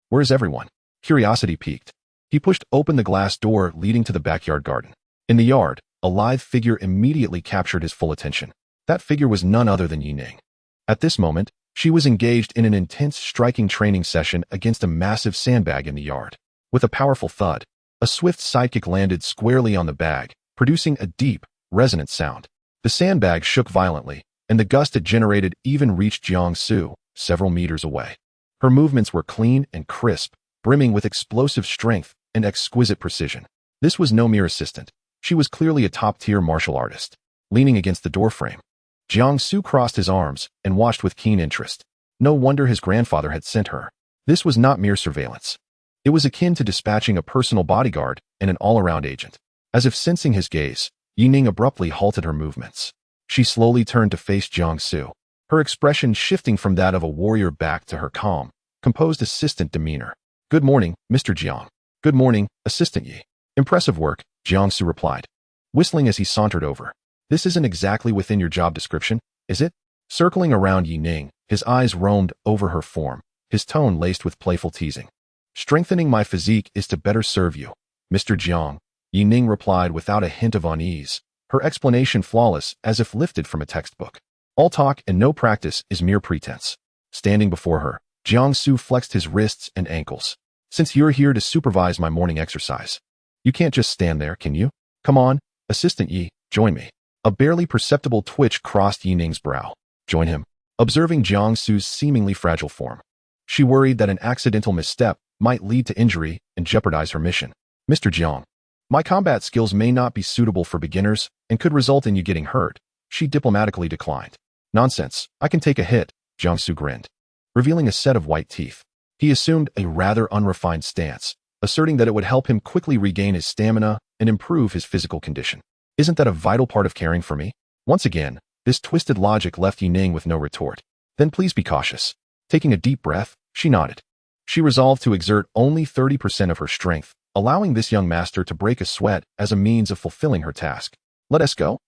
Where is everyone? Curiosity piqued. He pushed open the glass door leading to the backyard garden. In the yard, a lithe figure immediately captured his full attention. That figure was none other than Yining. At this moment, she was engaged in an intense striking training session against a massive sandbag in the yard. With a powerful thud, a swift sidekick landed squarely on the bag, producing a deep, resonant sound. The sandbag shook violently, and the gust it generated even reached Jiang Xu, several meters away. Her movements were clean and crisp, brimming with explosive strength and exquisite precision. This was no mere assistant. She was clearly a top-tier martial artist. Leaning against the doorframe, Jiang Xu crossed his arms and watched with keen interest. No wonder his grandfather had sent her. This was not mere surveillance. It was akin to dispatching a personal bodyguard and an all-around agent. As if sensing his gaze, Yining abruptly halted her movements. She slowly turned to face Jiang Xu, her expression shifting from that of a warrior back to her calm, composed assistant demeanor. "Good morning, Mr. Jiang." "Good morning, Assistant Yi." "Impressive work," Jiang Xu replied, whistling as he sauntered over. "This isn't exactly within your job description, is it?" Circling around Yi Ning, his eyes roamed over her form, his tone laced with playful teasing. "Strengthening my physique is to better serve you, Mr. Jiang," Yi Ning replied without a hint of unease, her explanation flawless as if lifted from a textbook. "All talk and no practice is mere pretense." Standing before her, Jiang Xu flexed his wrists and ankles. "Since you're here to supervise my morning exercise, you can't just stand there, can you? Come on, Assistant Yi, join me." A barely perceptible twitch crossed Yi Ning's brow. "Join him?" Observing Jiang Xu's seemingly fragile form, she worried that an accidental misstep might lead to injury and jeopardize her mission. "Mr. Jiang, my combat skills may not be suitable for beginners and could result in you getting hurt," she diplomatically declined. "Nonsense, I can take a hit," Jiang Xu grinned, revealing a set of white teeth. He assumed a rather unrefined stance, asserting that it would help him quickly regain his stamina and improve his physical condition. "Isn't that a vital part of caring for me?" Once again, this twisted logic left Yi Ning with no retort. "Then please be cautious." Taking a deep breath, she nodded. She resolved to exert only 30% of her strength, allowing this young master to break a sweat as a means of fulfilling her task. "Let us go,"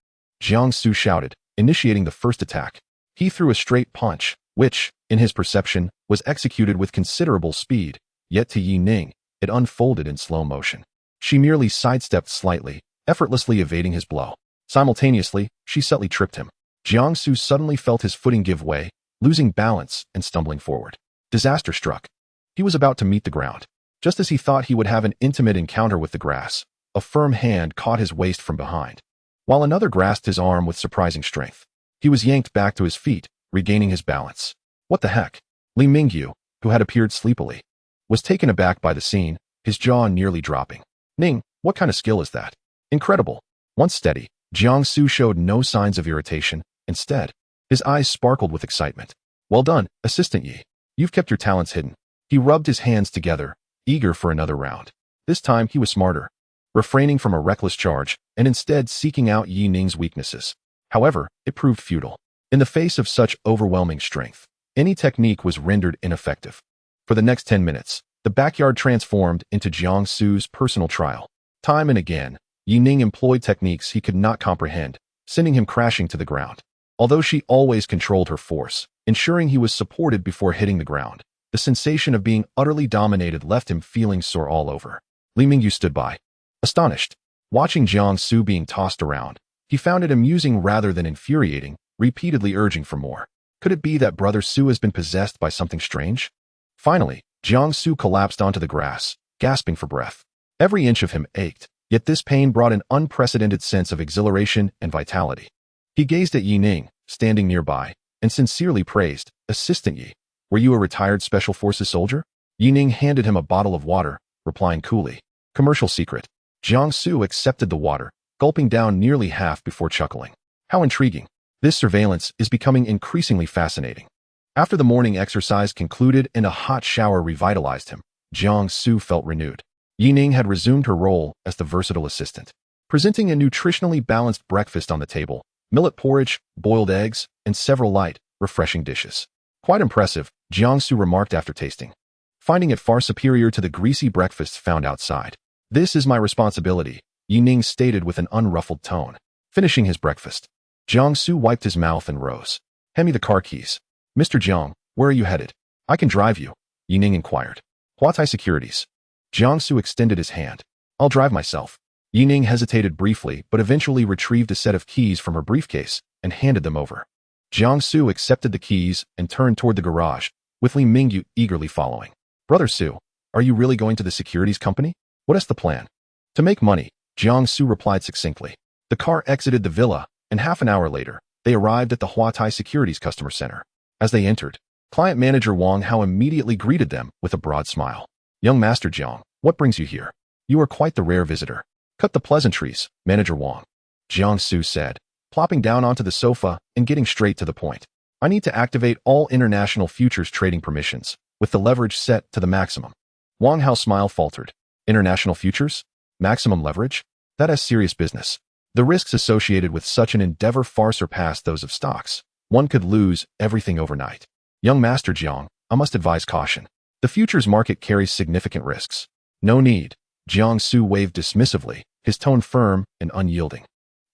Jiang Xu shouted, initiating the first attack. He threw a straight punch, which, in his perception, was executed with considerable speed, yet to Yi Ning, it unfolded in slow motion. She merely sidestepped slightly, effortlessly evading his blow. Simultaneously, she subtly tripped him. Jiang Xu suddenly felt his footing give way, losing balance and stumbling forward. Disaster struck. He was about to meet the ground. Just as he thought he would have an intimate encounter with the grass, a firm hand caught his waist from behind, while another grasped his arm with surprising strength. He was yanked back to his feet, regaining his balance. What the heck? Li Mingyu, who had appeared sleepily, was taken aback by the scene, his jaw nearly dropping. "Ning, what kind of skill is that? Incredible." Once steady, Jiang Xu showed no signs of irritation. Instead, his eyes sparkled with excitement. "Well done, Assistant Yi. You've kept your talents hidden." He rubbed his hands together, eager for another round. This time he was smarter, refraining from a reckless charge and instead seeking out Yi Ning's weaknesses. However, it proved futile. In the face of such overwhelming strength, any technique was rendered ineffective. For the next 10 minutes, the backyard transformed into Jiang Xu's personal trial. Time and again, Yi Ning employed techniques he could not comprehend, sending him crashing to the ground. Although she always controlled her force, ensuring he was supported before hitting the ground, the sensation of being utterly dominated left him feeling sore all over. Li Mingyu stood by, astonished. Watching Jiang Xu being tossed around, he found it amusing rather than infuriating, repeatedly urging for more. Could it be that Brother Xu has been possessed by something strange? Finally, Jiang Xu collapsed onto the grass, gasping for breath. Every inch of him ached, yet this pain brought an unprecedented sense of exhilaration and vitality. He gazed at Yi Ning, standing nearby, and sincerely praised, "Assistant Yi, were you a retired Special Forces soldier?" Yi Ning handed him a bottle of water, replying coolly, "Commercial secret." Jiang Xu accepted the water, gulping down nearly half before chuckling. How intriguing. This surveillance is becoming increasingly fascinating. After the morning exercise concluded and a hot shower revitalized him, Jiang Xu felt renewed. Yi Ning had resumed her role as the versatile assistant, presenting a nutritionally balanced breakfast on the table, millet porridge, boiled eggs, and several light, refreshing dishes. Quite impressive, Jiang Xu remarked after tasting, finding it far superior to the greasy breakfasts found outside. "This is my responsibility," Yi Ning stated with an unruffled tone. Finishing his breakfast, Jiang Xu wiped his mouth and rose. "Hand me the car keys." "Mr. Jiang, where are you headed?" "I can drive you," Yi Ning inquired. "Huatai Securities." Jiang Xu extended his hand. "I'll drive myself." Yi Ning hesitated briefly but eventually retrieved a set of keys from her briefcase and handed them over. Jiang Xu accepted the keys and turned toward the garage, with Li Mingyu eagerly following. "Brother Xu, are you really going to the securities company? What is the plan?" "To make money," Jiang Xu replied succinctly. The car exited the villa, and half an hour later, they arrived at the Huatai Securities Customer Center. As they entered, client manager Wang Hao immediately greeted them with a broad smile. "Young Master Jiang, what brings you here? You are quite the rare visitor." "Cut the pleasantries, Manager Wang," Jiang Xu said, plopping down onto the sofa and getting straight to the point. "I need to activate all international futures trading permissions, with the leverage set to the maximum." Wang Hao's smile faltered. "International futures? Maximum leverage? That is serious business. The risks associated with such an endeavor far surpass those of stocks." One could lose everything overnight. Young Master Jiang, I must advise caution. The futures market carries significant risks. No need. Jiang Xu waved dismissively, his tone firm and unyielding.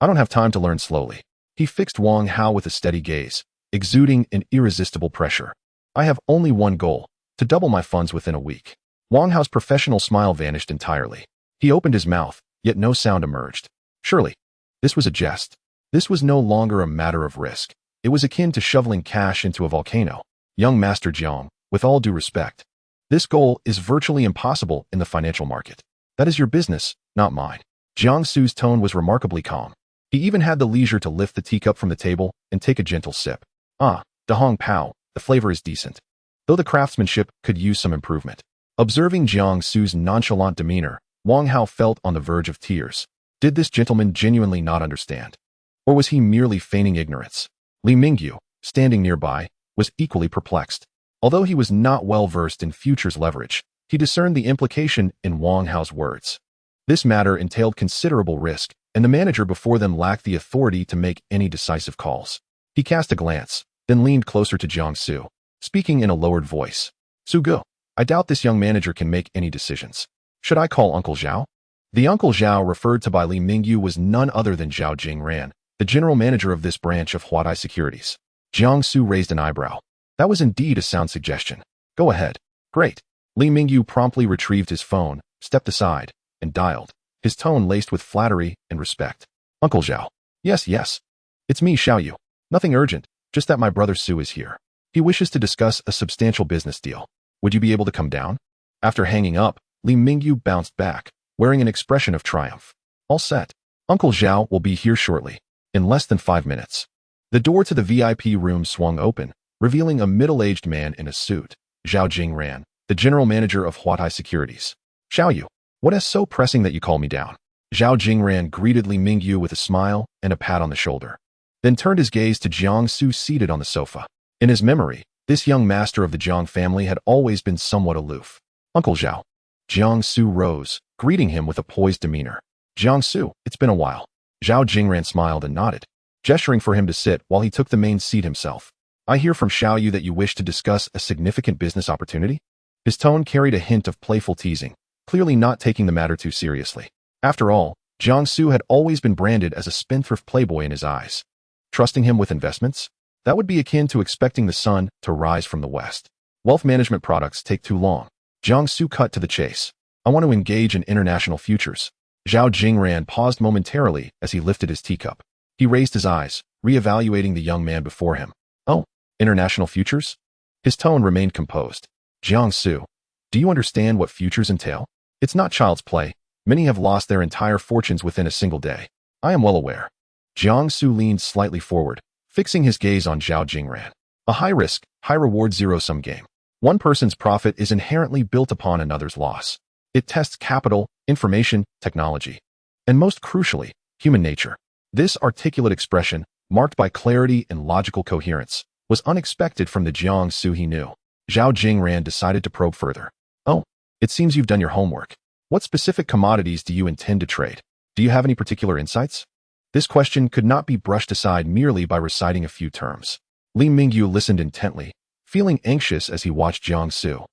I don't have time to learn slowly. He fixed Wang Hao with a steady gaze, exuding an irresistible pressure. I have only one goal, to double my funds within a week. Wang Hao's professional smile vanished entirely. He opened his mouth, yet no sound emerged. Surely, this was a jest. This was no longer a matter of risk. It was akin to shoveling cash into a volcano. Young Master Jiang, with all due respect, this goal is virtually impossible in the financial market. That is your business, not mine. Jiang Xu's tone was remarkably calm. He even had the leisure to lift the teacup from the table and take a gentle sip. Ah, Da Hong Pao, the flavor is decent, though the craftsmanship could use some improvement. Observing Jiang Xu's nonchalant demeanor, Wang Hao felt on the verge of tears. Did this gentleman genuinely not understand? Or was he merely feigning ignorance? Li Mingyu, standing nearby, was equally perplexed. Although he was not well versed in futures leverage, he discerned the implication in Wang Hao's words. This matter entailed considerable risk, and the manager before them lacked the authority to make any decisive calls. He cast a glance, then leaned closer to Jiang Xu, speaking in a lowered voice. Su Gu, I doubt this young manager can make any decisions. Should I call Uncle Zhao? The Uncle Zhao referred to by Li Mingyu was none other than Zhao Jingran, the general manager of this branch of Huatai Securities. Jiang Xu raised an eyebrow. That was indeed a sound suggestion. Go ahead. Great. Li Mingyu promptly retrieved his phone, stepped aside, and dialed, his tone laced with flattery and respect. Uncle Zhao. Yes. It's me, Xiaoyu. Nothing urgent, just that my brother Su is here. He wishes to discuss a substantial business deal. Would you be able to come down? After hanging up, Li Mingyu bounced back, wearing an expression of triumph. All set. Uncle Zhao will be here shortly, in less than 5 minutes. The door to the VIP room swung open, revealing a middle-aged man in a suit, Zhao Jingran, the general manager of Huatai Securities. Xiaoyu, what is so pressing that you call me down? Zhao Jingran greeted Li Mingyu with a smile and a pat on the shoulder, then turned his gaze to Jiang Xu seated on the sofa. In his memory, this young master of the Jiang family had always been somewhat aloof. Uncle Zhao. Jiang Xu rose, greeting him with a poised demeanor. Jiang Xu, it's been a while. Zhao Jingran smiled and nodded, gesturing for him to sit while he took the main seat himself. I hear from Xiaoyu that you wish to discuss a significant business opportunity? His tone carried a hint of playful teasing, clearly not taking the matter too seriously. After all, Jiang Xu had always been branded as a spendthrift playboy in his eyes. Trusting him with investments? That would be akin to expecting the sun to rise from the west. Wealth management products take too long. Jiang Xu cut to the chase. I want to engage in international futures. Zhao Jingran paused momentarily as he lifted his teacup. He raised his eyes, reevaluating the young man before him. Oh, international futures? His tone remained composed. Jiang Xu, do you understand what futures entail? It's not child's play. Many have lost their entire fortunes within a single day. I am well aware. Jiang Xu leaned slightly forward, fixing his gaze on Zhao Jingran. A high-risk, high-reward zero-sum game. One person's profit is inherently built upon another's loss. It tests capital, information, technology, and most crucially, human nature. This articulate expression, marked by clarity and logical coherence, was unexpected from the Jiang Xu he knew. Zhao Jingran decided to probe further. Oh, it seems you've done your homework. What specific commodities do you intend to trade? Do you have any particular insights? This question could not be brushed aside merely by reciting a few terms. Li Mingyu listened intently, feeling anxious as he watched Jiang Xu,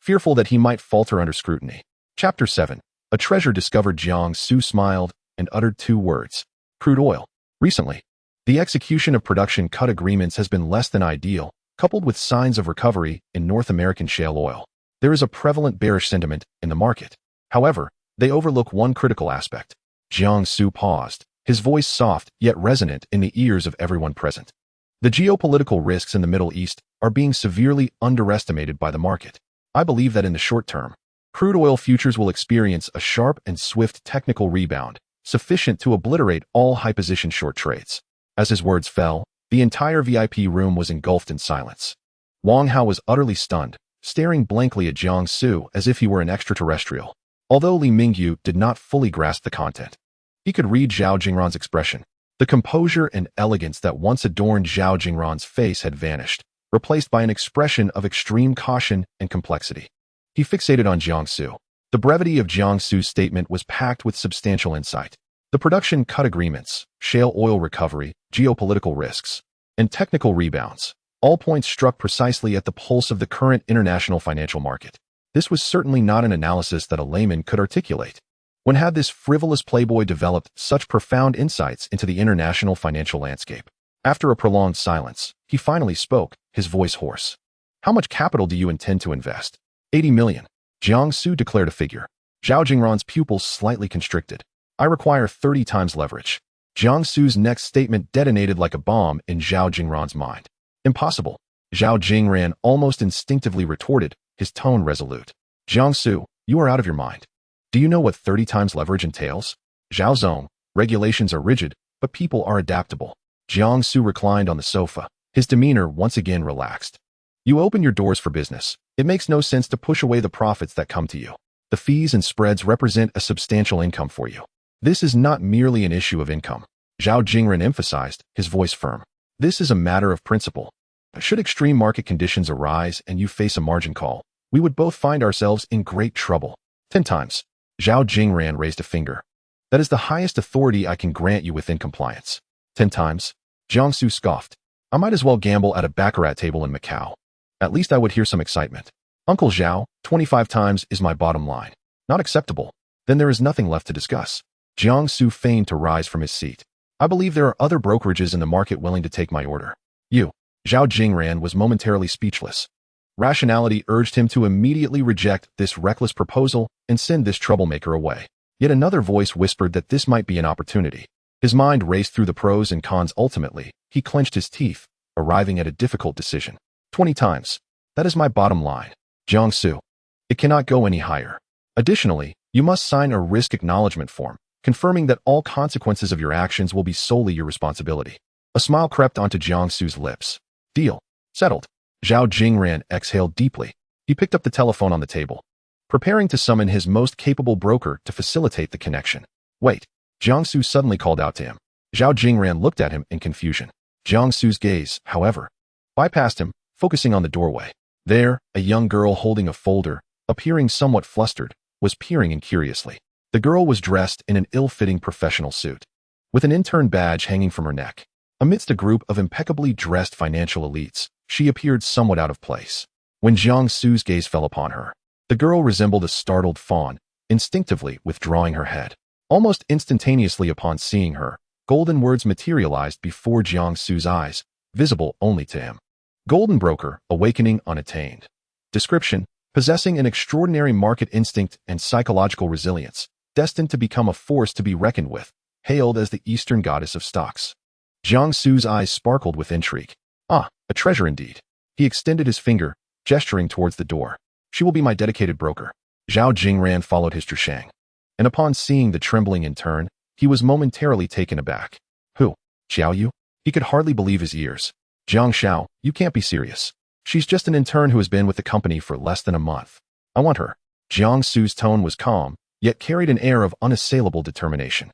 fearful that he might falter under scrutiny. Chapter 7. A treasure discovered. Jiang Xu smiled and uttered 2 words. Crude oil. Recently, the execution of production cut agreements has been less than ideal, coupled with signs of recovery in North American shale oil. There is a prevalent bearish sentiment in the market. However, they overlook one critical aspect. Jiang Xu paused, his voice soft yet resonant in the ears of everyone present. The geopolitical risks in the Middle East are being severely underestimated by the market. I believe that in the short term, crude oil futures will experience a sharp and swift technical rebound, sufficient to obliterate all high-position short trades. As his words fell, the entire VIP room was engulfed in silence. Wang Hao was utterly stunned, staring blankly at Jiang Xu as if he were an extraterrestrial. Although Li Mingyu did not fully grasp the content, he could read Zhao Jingran's expression. The composure and elegance that once adorned Zhao Jingran's face had vanished, replaced by an expression of extreme caution and complexity. He fixated on Jiang Xu. The brevity of Jiang Xu's statement was packed with substantial insight. The production cut agreements, shale oil recovery, geopolitical risks. and technical rebounds. All points struck precisely at the pulse of the current international financial market. This was certainly not an analysis that a layman could articulate. When had this frivolous playboy developed such profound insights into the international financial landscape? After a prolonged silence, he finally spoke, his voice hoarse. How much capital do you intend to invest? 80 million. Jiang Xu declared a figure. Zhao Jingran's pupils slightly constricted. I require 30 times leverage. Jiang Xu's next statement detonated like a bomb in Zhao Jingran's mind. Impossible. Zhao Jingran almost instinctively retorted, his tone resolute. Jiang Xu, you are out of your mind. Do you know what 30 times leverage entails? Zhao Zong, regulations are rigid, but people are adaptable. Jiang Xu reclined on the sofa, his demeanor once again relaxed. You open your doors for business. It makes no sense to push away the profits that come to you. The fees and spreads represent a substantial income for you. This is not merely an issue of income. Zhao Jingran emphasized, his voice firm. This is a matter of principle. Should extreme market conditions arise and you face a margin call, we would both find ourselves in great trouble. 10 times. Zhao Jingran raised a finger. That is the highest authority I can grant you within compliance. 10 times? Jiang Xu scoffed. I might as well gamble at a baccarat table in Macau. At least I would hear some excitement. Uncle Zhao, 25 times is my bottom line. Not acceptable. Then there is nothing left to discuss. Jiang Xu feigned to rise from his seat. I believe there are other brokerages in the market willing to take my order. You. Zhao Jingran was momentarily speechless. Rationality urged him to immediately reject this reckless proposal and send this troublemaker away. Yet another voice whispered that this might be an opportunity. His mind raced through the pros and cons. Ultimately, he clenched his teeth, arriving at a difficult decision. 20 times. That is my bottom line. Jiang Xu. It cannot go any higher. Additionally, you must sign a risk acknowledgement form, confirming that all consequences of your actions will be solely your responsibility. A smile crept onto Jiang Xu's lips. Deal. Settled. Zhao Jingran exhaled deeply. He picked up the telephone on the table, preparing to summon his most capable broker to facilitate the connection. Wait. Jiang Xu suddenly called out to him. Zhao Jingran looked at him in confusion. Jiang Xu's gaze, however, bypassed him, focusing on the doorway. There, a young girl holding a folder, appearing somewhat flustered, was peering in curiously. The girl was dressed in an ill-fitting professional suit, with an intern badge hanging from her neck. Amidst a group of impeccably dressed financial elites, she appeared somewhat out of place. When Jiang Xu's gaze fell upon her, the girl resembled a startled fawn, instinctively withdrawing her head. Almost instantaneously upon seeing her, golden words materialized before Jiang Xu's eyes, visible only to him. Golden broker, awakening unattained. Description: possessing an extraordinary market instinct and psychological resilience, destined to become a force to be reckoned with, hailed as the Eastern goddess of stocks. Jiang Xu's eyes sparkled with intrigue. Ah, a treasure indeed. He extended his finger, gesturing towards the door. She will be my dedicated broker. Zhao Jingran followed his Zhushang. And upon seeing the trembling intern, he was momentarily taken aback. Who? Xiao Yu? He could hardly believe his ears. Jiang Xiao, you can't be serious. She's just an intern who has been with the company for less than a month. I want her. Jiang Xu's tone was calm, yet carried an air of unassailable determination.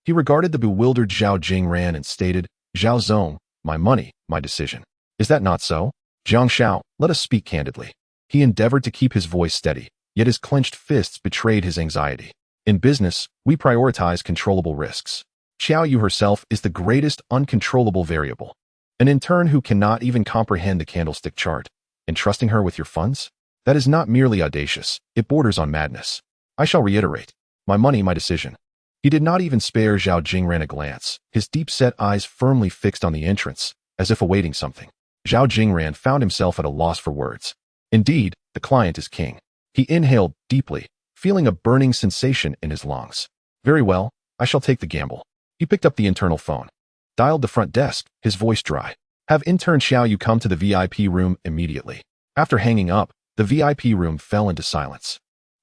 He regarded the bewildered Zhao Jingran and stated, Zhao Zong, my money, my decision. Is that not so? Jiang Xiao, let us speak candidly. He endeavored to keep his voice steady, yet his clenched fists betrayed his anxiety. In business, we prioritize controllable risks. Xiao Yu herself is the greatest uncontrollable variable. An intern who cannot even comprehend the candlestick chart. Entrusting her with your funds? That is not merely audacious, it borders on madness. I shall reiterate. My money, my decision. He did not even spare Zhao Jingran a glance, his deep-set eyes firmly fixed on the entrance, as if awaiting something. Zhao Jingran found himself at a loss for words. Indeed, the client is king. He inhaled deeply, feeling a burning sensation in his lungs. Very well, I shall take the gamble. He picked up the internal phone. Dialed the front desk, his voice dry. Have intern Xiao Yu come to the VIP room immediately. After hanging up, the VIP room fell into silence.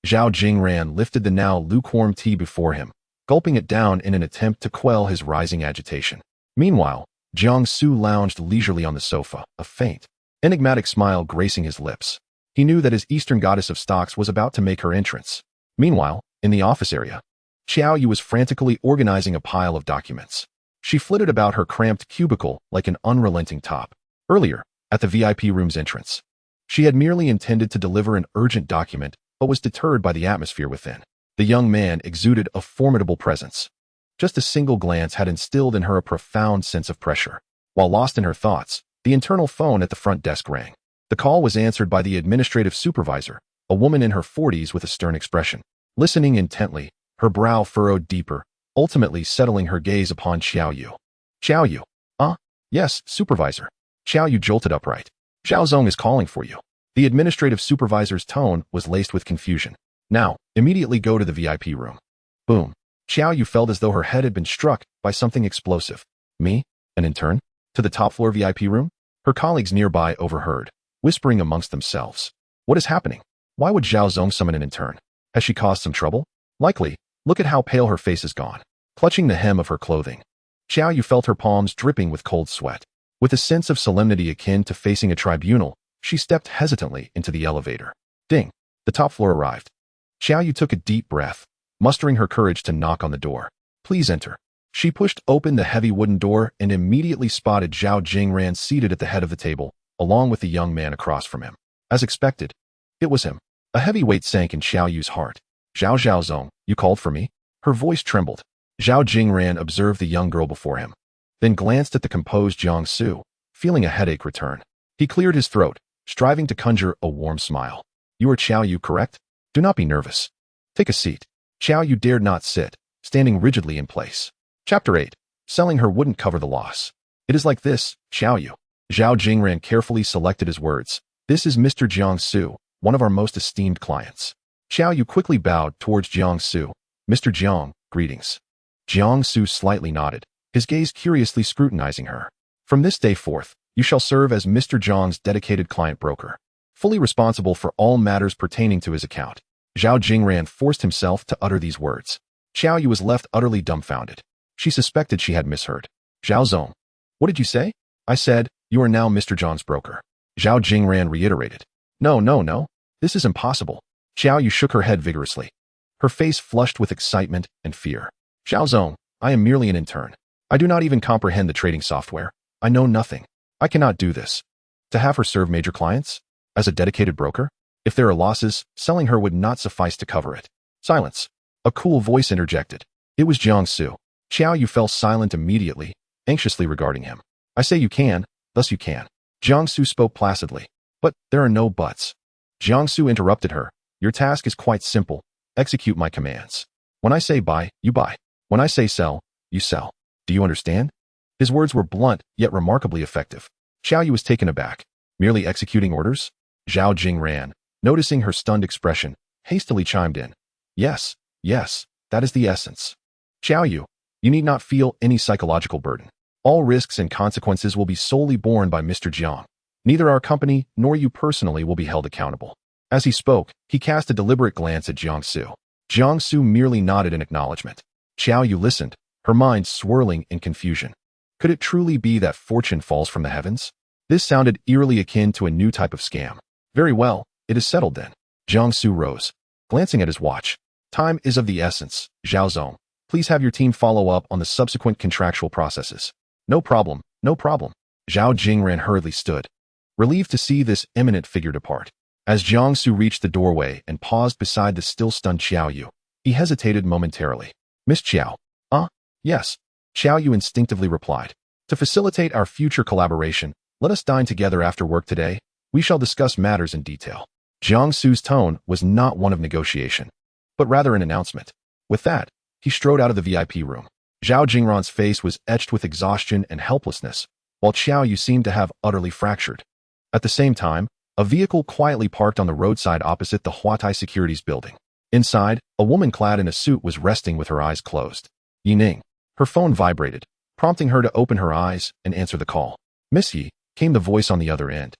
Zhao Jingran lifted the now lukewarm tea before him, gulping it down in an attempt to quell his rising agitation. Meanwhile, Jiang Xu lounged leisurely on the sofa, a faint, enigmatic smile gracing his lips. He knew that his Eastern goddess of stocks was about to make her entrance. Meanwhile, in the office area, Xiao Yu was frantically organizing a pile of documents. She flitted about her cramped cubicle like an unrelenting top. Earlier, at the VIP room's entrance, she had merely intended to deliver an urgent document, but was deterred by the atmosphere within. The young man exuded a formidable presence. Just a single glance had instilled in her a profound sense of pressure. While lost in her thoughts, the internal phone at the front desk rang. The call was answered by the administrative supervisor, a woman in her 40s with a stern expression. Listening intently, her brow furrowed deeper, ultimately settling her gaze upon Xiao Yu. Xiao Yu. Yes, supervisor. Xiao Yu jolted upright. Zhao Zong is calling for you. The administrative supervisor's tone was laced with confusion. Now, immediately go to the VIP room. Boom. Xiao Yu felt as though her head had been struck by something explosive. Me? An intern? To the top floor VIP room? Her colleagues nearby overheard, whispering amongst themselves. What is happening? Why would Zhao Zong summon an intern? Has she caused some trouble? Likely. Look at how pale her face has gone. Clutching the hem of her clothing, Xiao Yu felt her palms dripping with cold sweat. With a sense of solemnity akin to facing a tribunal, she stepped hesitantly into the elevator. Ding! The top floor arrived. Xiao Yu took a deep breath, mustering her courage to knock on the door. Please enter. She pushed open the heavy wooden door and immediately spotted Zhao Jingran seated at the head of the table, along with the young man across from him. As expected, it was him. A heavy weight sank in Xiao Yu's heart. Zhao Zong, you called for me? Her voice trembled. Zhao Jingran observed the young girl before him, then glanced at the composed Jiang Xu, feeling a headache return. He cleared his throat, striving to conjure a warm smile. You are Xiao Yu, correct? Do not be nervous. Take a seat. Xiao Yu dared not sit, standing rigidly in place. Chapter 8. Selling her wouldn't cover the loss. It is like this, Xiao Yu. Zhao Jingran carefully selected his words. This is Mr. Jiang Xu, one of our most esteemed clients. Xiao Yu quickly bowed towards Jiang Xu. Mr. Jiang, greetings. Jiang Xu slightly nodded, his gaze curiously scrutinizing her. From this day forth, you shall serve as Mr. Jiang's dedicated client broker, fully responsible for all matters pertaining to his account. Zhao Jingran forced himself to utter these words. Xiao Yu was left utterly dumbfounded. She suspected she had misheard. Zhao Zong. What did you say? I said, you are now Mr. Jiang's broker. Zhao Jingran reiterated. No. This is impossible. Xiao Yu shook her head vigorously. Her face flushed with excitement and fear. Zhao Zong, I am merely an intern. I do not even comprehend the trading software. I know nothing. I cannot do this. To have her serve major clients? As a dedicated broker? If there are losses, selling her would not suffice to cover it. Silence. A cool voice interjected. It was Jiang Xu. Xiao Yu fell silent immediately, anxiously regarding him. I say you can, thus you can. Jiang Xu spoke placidly. But there are no buts. Jiang Xu interrupted her. Your task is quite simple. Execute my commands. When I say buy, you buy. When I say sell, you sell. Do you understand? His words were blunt, yet remarkably effective. Xiao Yu was taken aback. Merely executing orders? Zhao Jingran, noticing her stunned expression, hastily chimed in. Yes, that is the essence. Xiao Yu, you need not feel any psychological burden. All risks and consequences will be solely borne by Mr. Jiang. Neither our company nor you personally will be held accountable. As he spoke, he cast a deliberate glance at Jiang Xu. Jiang Xu merely nodded in acknowledgement. Xiao Yu listened, her mind swirling in confusion. Could it truly be that fortune falls from the heavens? This sounded eerily akin to a new type of scam. Very well, it is settled then. Jiang Xu rose, glancing at his watch. Time is of the essence, Zhao Zong. Please have your team follow up on the subsequent contractual processes. No problem. Zhao Jingran hurriedly stood, relieved to see this eminent figure depart. As Jiang Xu reached the doorway and paused beside the still stunned Xiao Yu, he hesitated momentarily. Miss Qiao. Yes. Xiao Yu instinctively replied. To facilitate our future collaboration, let us dine together after work today. We shall discuss matters in detail. Jiang Xu's tone was not one of negotiation, but rather an announcement. With that, he strode out of the VIP room. Zhao Jingran's face was etched with exhaustion and helplessness, while Xiao Yu seemed to have utterly fractured. At the same time, a vehicle quietly parked on the roadside opposite the Huatai Securities building. Inside, a woman clad in a suit was resting with her eyes closed. Yining. Her phone vibrated, prompting her to open her eyes and answer the call. Miss Yi, came the voice on the other end,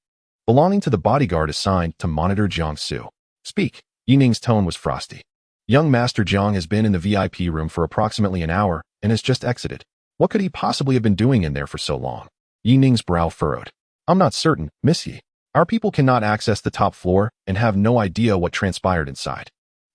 belonging to the bodyguard assigned to monitor Jiang Xu. Speak. Yining's tone was frosty. Young Master Jiang has been in the VIP room for approximately an hour and has just exited. What could he possibly have been doing in there for so long? Yining's brow furrowed. I'm not certain, Miss Yi. Our people cannot access the top floor and have no idea what transpired inside.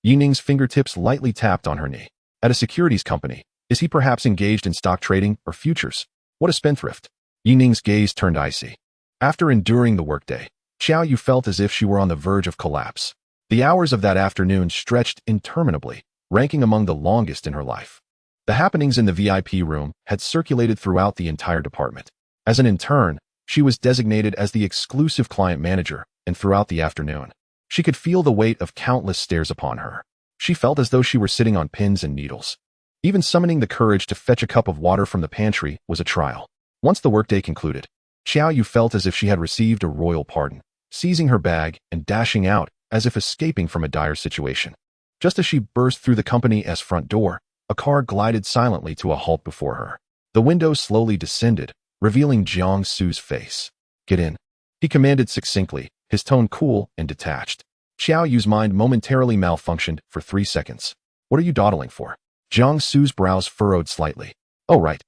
Yining's fingertips lightly tapped on her knee. At a securities company, is he perhaps engaged in stock trading or futures? What a spendthrift. Yining's gaze turned icy. After enduring the workday, Xiao Yu felt as if she were on the verge of collapse. The hours of that afternoon stretched interminably, ranking among the longest in her life. The happenings in the VIP room had circulated throughout the entire department. As an intern, she was designated as the exclusive client manager, and throughout the afternoon, she could feel the weight of countless stares upon her. She felt as though she were sitting on pins and needles. Even summoning the courage to fetch a cup of water from the pantry was a trial. Once the workday concluded, Jiang Xu felt as if she had received a royal pardon, seizing her bag and dashing out as if escaping from a dire situation. Just as she burst through the company's front door, a car glided silently to a halt before her. The window slowly descended, revealing Jiang Xu's face. "Get in," he commanded succinctly, his tone cool and detached. Xiao Yu's mind momentarily malfunctioned for 3 seconds. "What are you dawdling for?" Jiang Xu's brows furrowed slightly. "Oh right,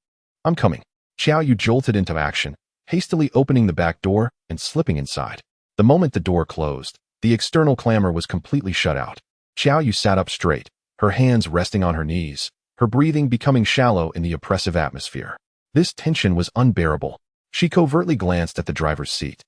I'm coming." Xiao Yu jolted into action, hastily opening the back door and slipping inside. The moment the door closed, the external clamor was completely shut out. Xiao Yu sat up straight, her hands resting on her knees, her breathing becoming shallow in the oppressive atmosphere. This tension was unbearable. She covertly glanced at the driver's seat.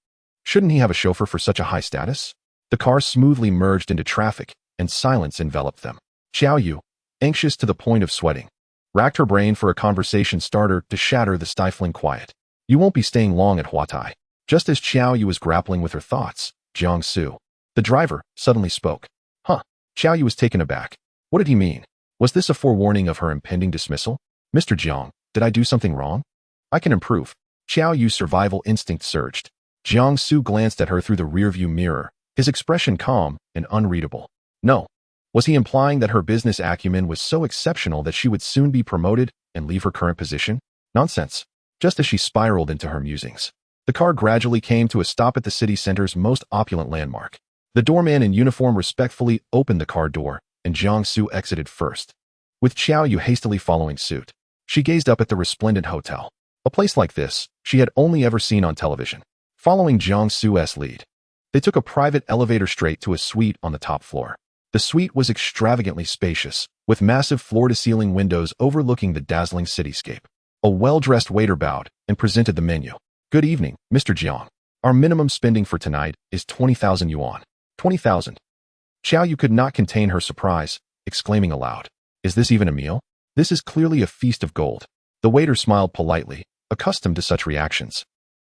Shouldn't he have a chauffeur for such a high status? The car smoothly merged into traffic, and silence enveloped them. Xiao Yu, anxious to the point of sweating, racked her brain for a conversation starter to shatter the stifling quiet. "You won't be staying long at Huatai." Just as Xiao Yu was grappling with her thoughts, Jiang Xu, the driver, suddenly spoke. "Huh." Xiao Yu was taken aback. What did he mean? Was this a forewarning of her impending dismissal? "Mr. Jiang, did I do something wrong? I can improve." Xiao Yu's survival instinct surged. Jiang Xu glanced at her through the rearview mirror, his expression calm and unreadable. No. Was he implying that her business acumen was so exceptional that she would soon be promoted and leave her current position? Nonsense. Just as she spiraled into her musings, the car gradually came to a stop at the city center's most opulent landmark. The doorman in uniform respectfully opened the car door, and Jiang Xu exited first, with Xiao Yu hastily following suit. She gazed up at the resplendent hotel. A place like this, she had only ever seen on television. Following Jiang Xu's lead, they took a private elevator straight to a suite on the top floor. The suite was extravagantly spacious, with massive floor-to-ceiling windows overlooking the dazzling cityscape. A well-dressed waiter bowed and presented the menu. "Good evening, Mr. Jiang. Our minimum spending for tonight is 20,000 yuan. 20,000. Xiao Yu could not contain her surprise, exclaiming aloud. "Is this even a meal? This is clearly a feast of gold." The waiter smiled politely, accustomed to such reactions.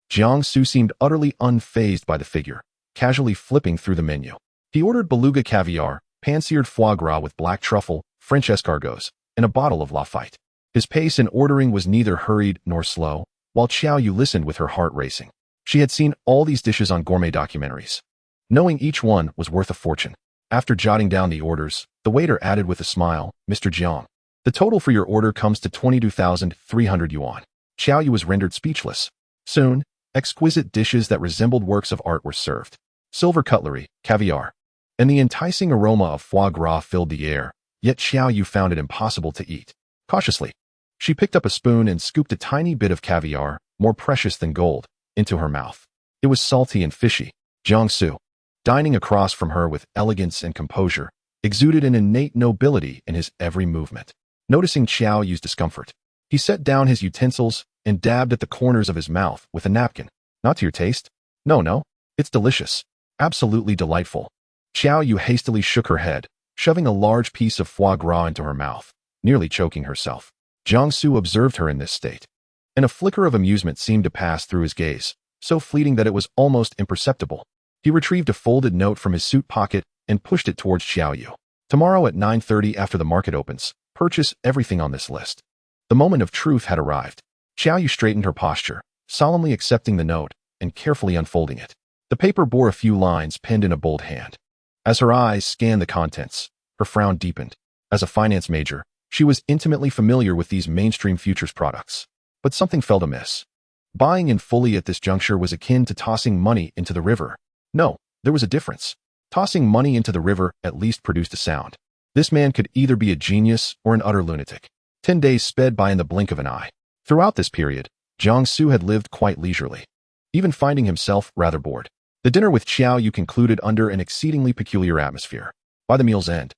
Jiang Xu seemed utterly unfazed by the figure, casually flipping through the menu. He ordered beluga caviar, pan-seared foie gras with black truffle, French escargots, and a bottle of Lafite. His pace in ordering was neither hurried nor slow, while Xiao Yu listened with her heart racing. She had seen all these dishes on gourmet documentaries, knowing each one was worth a fortune. After jotting down the orders, the waiter added with a smile, "Mr. Jiang, the total for your order comes to 22,300 yuan. Xiao Yu was rendered speechless. Soon, exquisite dishes that resembled works of art were served. Silver cutlery, caviar, and the enticing aroma of foie gras filled the air, yet Xiao Yu found it impossible to eat. Cautiously, she picked up a spoon and scooped a tiny bit of caviar, more precious than gold, into her mouth. It was salty and fishy. Jiang Xu, dining across from her with elegance and composure, exuded an innate nobility in his every movement. Noticing Xiao Yu's discomfort, he set down his utensils and dabbed at the corners of his mouth with a napkin. "Not to your taste?" No, it's delicious. Absolutely delightful." Xiao Yu hastily shook her head, shoving a large piece of foie gras into her mouth, nearly choking herself. Jiang Xu observed her in this state, and a flicker of amusement seemed to pass through his gaze, so fleeting that it was almost imperceptible. He retrieved a folded note from his suit pocket and pushed it towards Xiao Yu. "Tomorrow at 9:30 after the market opens, purchase everything on this list." The moment of truth had arrived. Xiao Yu straightened her posture, solemnly accepting the note and carefully unfolding it. The paper bore a few lines penned in a bold hand. As her eyes scanned the contents, her frown deepened. As a finance major, she was intimately familiar with these mainstream futures products. But something felt amiss. Buying in fully at this juncture was akin to tossing money into the river. No, there was a difference. Tossing money into the river at least produced a sound. This man could either be a genius or an utter lunatic. 10 days sped by in the blink of an eye. Throughout this period, Jiang Xu had lived quite leisurely, even finding himself rather bored. The dinner with Xiao Yu concluded under an exceedingly peculiar atmosphere. By the meal's end,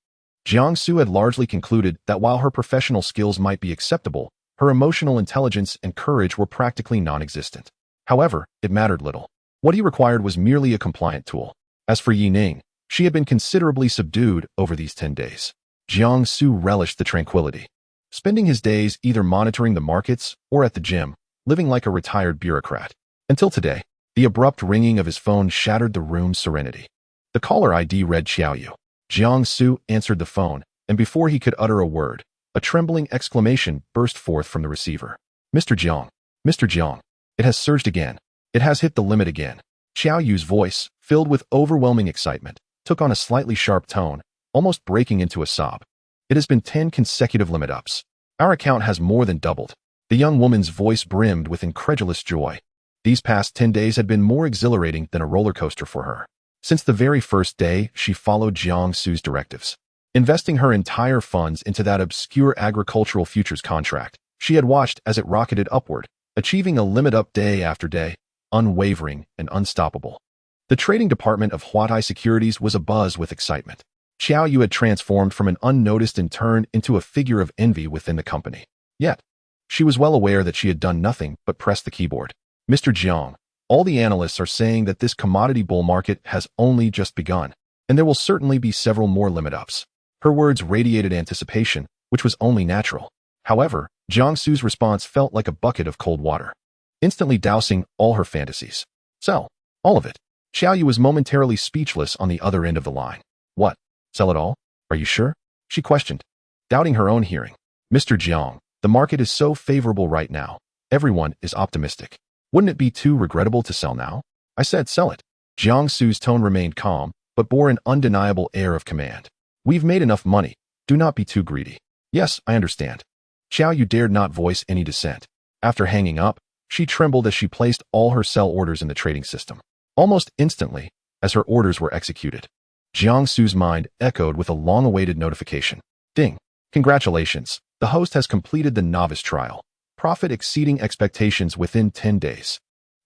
Jiang Xu had largely concluded that while her professional skills might be acceptable, her emotional intelligence and courage were practically non-existent. However, it mattered little. What he required was merely a compliant tool. As for Yi Ning, she had been considerably subdued over these 10 days. Jiang Xu relished the tranquility, spending his days either monitoring the markets or at the gym, living like a retired bureaucrat. Until today, the abrupt ringing of his phone shattered the room's serenity. The caller ID read Xiao Yu. Jiang Xu answered the phone, and before he could utter a word, a trembling exclamation burst forth from the receiver. Mr. Jiang. Mr. Jiang. It has surged again. It has hit the limit again. Xiao Yu's voice, filled with overwhelming excitement, took on a slightly sharp tone, almost breaking into a sob. It has been 10 consecutive limit ups. Our account has more than doubled. The young woman's voice brimmed with incredulous joy. These past 10 days had been more exhilarating than a roller coaster for her. Since the very first day, she followed Jiang Xu's directives. Investing her entire funds into that obscure agricultural futures contract, she had watched as it rocketed upward, achieving a limit up day after day, unwavering and unstoppable. The trading department of Huatai Securities was abuzz with excitement. Xiao Yu had transformed from an unnoticed intern into a figure of envy within the company. Yet, she was well aware that she had done nothing but press the keyboard. Mr. Jiang, all the analysts are saying that this commodity bull market has only just begun, and there will certainly be several more limit ups. Her words radiated anticipation, which was only natural. However, Jiang Xu's response felt like a bucket of cold water, instantly dousing all her fantasies. Sell. All of it. Xiao Yu was momentarily speechless on the other end of the line. What? Sell it all? Are you sure? She questioned, doubting her own hearing. Mr. Jiang, the market is so favorable right now. Everyone is optimistic. Wouldn't it be too regrettable to sell now? I said sell it. Jiang Xu's tone remained calm, but bore an undeniable air of command. We've made enough money. Do not be too greedy. Yes, I understand. Xiao Yu dared not voice any dissent. After hanging up, she trembled as she placed all her sell orders in the trading system. Almost instantly, as her orders were executed, Jiang Xu's mind echoed with a long-awaited notification. Ding! Congratulations, the host has completed the novice trial. Profit exceeding expectations within 10 days.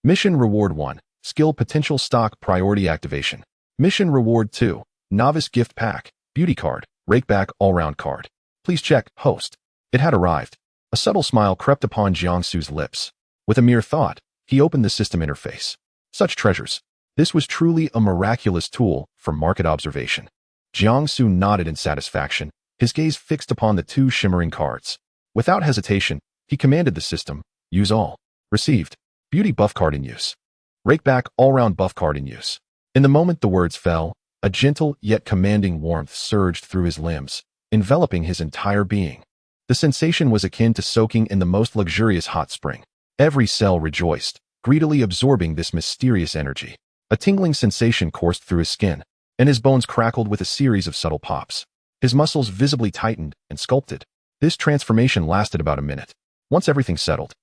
Mission Reward 1, Skill Potential Stock Priority Activation. Mission Reward 2, Novice Gift Pack, Beauty Card, Rakeback All-Round Card. Please check, host. It had arrived. A subtle smile crept upon Jiang Xu's lips. With a mere thought, he opened the system interface. Such treasures. This was truly a miraculous tool for market observation. Jiang Xu nodded in satisfaction, his gaze fixed upon the two shimmering cards. Without hesitation, he commanded the system, use all. Received. Beauty buff card in use. Rakeback all-round buff card in use. In the moment the words fell, a gentle yet commanding warmth surged through his limbs, enveloping his entire being. The sensation was akin to soaking in the most luxurious hot spring. Every cell rejoiced, greedily absorbing this mysterious energy. A tingling sensation coursed through his skin, and his bones crackled with a series of subtle pops. His muscles visibly tightened and sculpted. This transformation lasted about a minute. Once everything settled,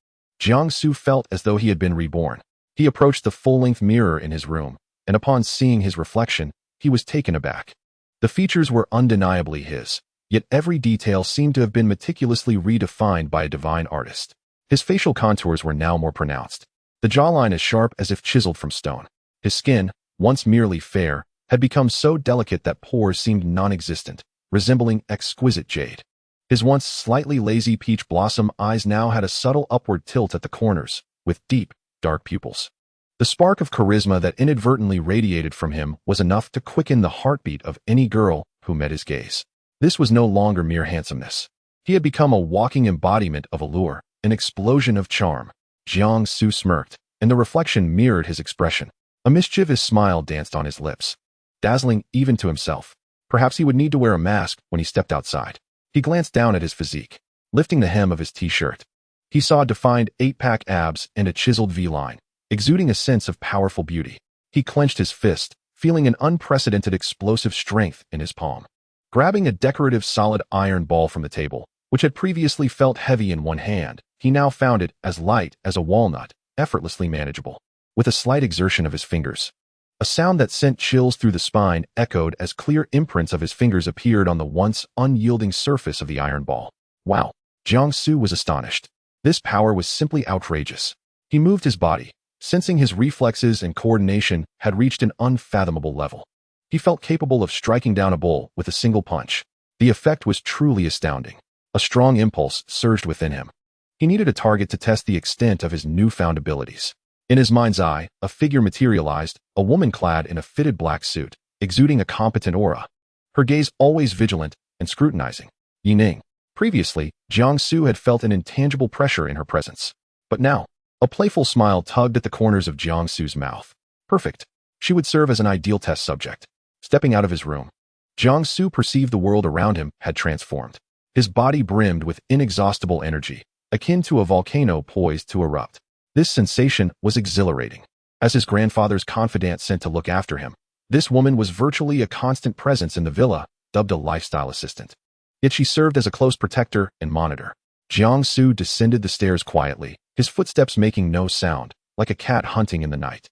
Jiang Xu felt as though he had been reborn. He approached the full-length mirror in his room, and upon seeing his reflection, he was taken aback. The features were undeniably his, yet every detail seemed to have been meticulously redefined by a divine artist. His facial contours were now more pronounced, the jawline as sharp as if chiseled from stone. His skin, once merely fair, had become so delicate that pores seemed non-existent, resembling exquisite jade. His once slightly lazy peach blossom eyes now had a subtle upward tilt at the corners, with deep, dark pupils. The spark of charisma that inadvertently radiated from him was enough to quicken the heartbeat of any girl who met his gaze. This was no longer mere handsomeness. He had become a walking embodiment of allure, an explosion of charm. Jiang Xu smirked, and the reflection mirrored his expression. A mischievous smile danced on his lips, dazzling even to himself. Perhaps he would need to wear a mask when he stepped outside. He glanced down at his physique, lifting the hem of his t-shirt. He saw defined 8-pack abs and a chiseled V-line, exuding a sense of powerful beauty. He clenched his fist, feeling an unprecedented explosive strength in his palm. Grabbing a decorative solid iron ball from the table, which had previously felt heavy in one hand, he now found it as light as a walnut, effortlessly manageable. With a slight exertion of his fingers, a sound that sent chills through the spine echoed as clear imprints of his fingers appeared on the once unyielding surface of the iron ball. Wow! Jiang Xu was astonished. This power was simply outrageous. He moved his body, sensing his reflexes and coordination had reached an unfathomable level. He felt capable of striking down a bull with a single punch. The effect was truly astounding. A strong impulse surged within him. He needed a target to test the extent of his newfound abilities. In his mind's eye, a figure materialized, a woman clad in a fitted black suit, exuding a competent aura. Her gaze always vigilant and scrutinizing. Yining. Previously, Jiang Xu had felt an intangible pressure in her presence. But now, A playful smile tugged at the corners of Jiang Xu's mouth. Perfect. She would serve as an ideal test subject. Stepping out of his room, Jiang Xu perceived the world around him had transformed. His body brimmed with inexhaustible energy, akin to a volcano poised to erupt. This sensation was exhilarating. As his grandfather's confidant sent to look after him, this woman was virtually a constant presence in the villa, dubbed a lifestyle assistant. Yet she served as a close protector and monitor. Jiang Xu descended the stairs quietly, his footsteps making no sound, like a cat hunting in the night.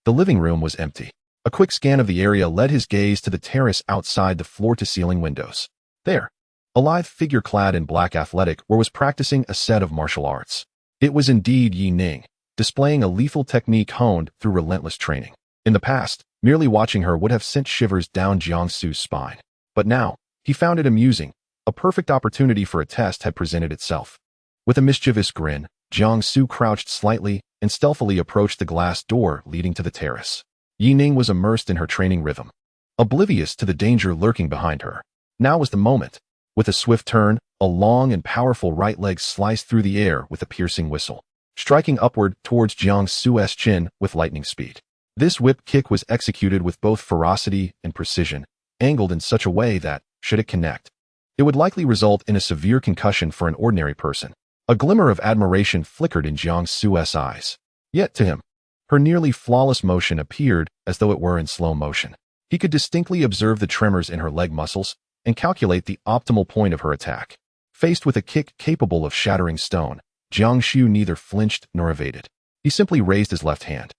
The living room was empty. A quick scan of the area led his gaze to the terrace outside the floor-to-ceiling windows. There, a lithe figure clad in black athletic wear was practicing a set of martial arts. It was indeed Yi Ning, displaying a lethal technique honed through relentless training. In the past, merely watching her would have sent shivers down Jiang Xu's spine. But now, he found it amusing. A perfect opportunity for a test had presented itself. With a mischievous grin, Jiang Xu crouched slightly and stealthily approached the glass door leading to the terrace. Yi Ning was immersed in her training rhythm, oblivious to the danger lurking behind her. Now was the moment. With a swift turn, a long and powerful right leg sliced through the air with a piercing whistle, striking upward towards Jiang Xu's chin with lightning speed. This whip kick was executed with both ferocity and precision, angled in such a way that, should it connect, it would likely result in a severe concussion for an ordinary person. A glimmer of admiration flickered in Jiang Xu's eyes. Yet to him, her nearly flawless motion appeared as though it were in slow motion. He could distinctly observe the tremors in her leg muscles and calculate the optimal point of her attack. Faced with a kick capable of shattering stone, Jiang Xu neither flinched nor evaded. He simply raised his left hand.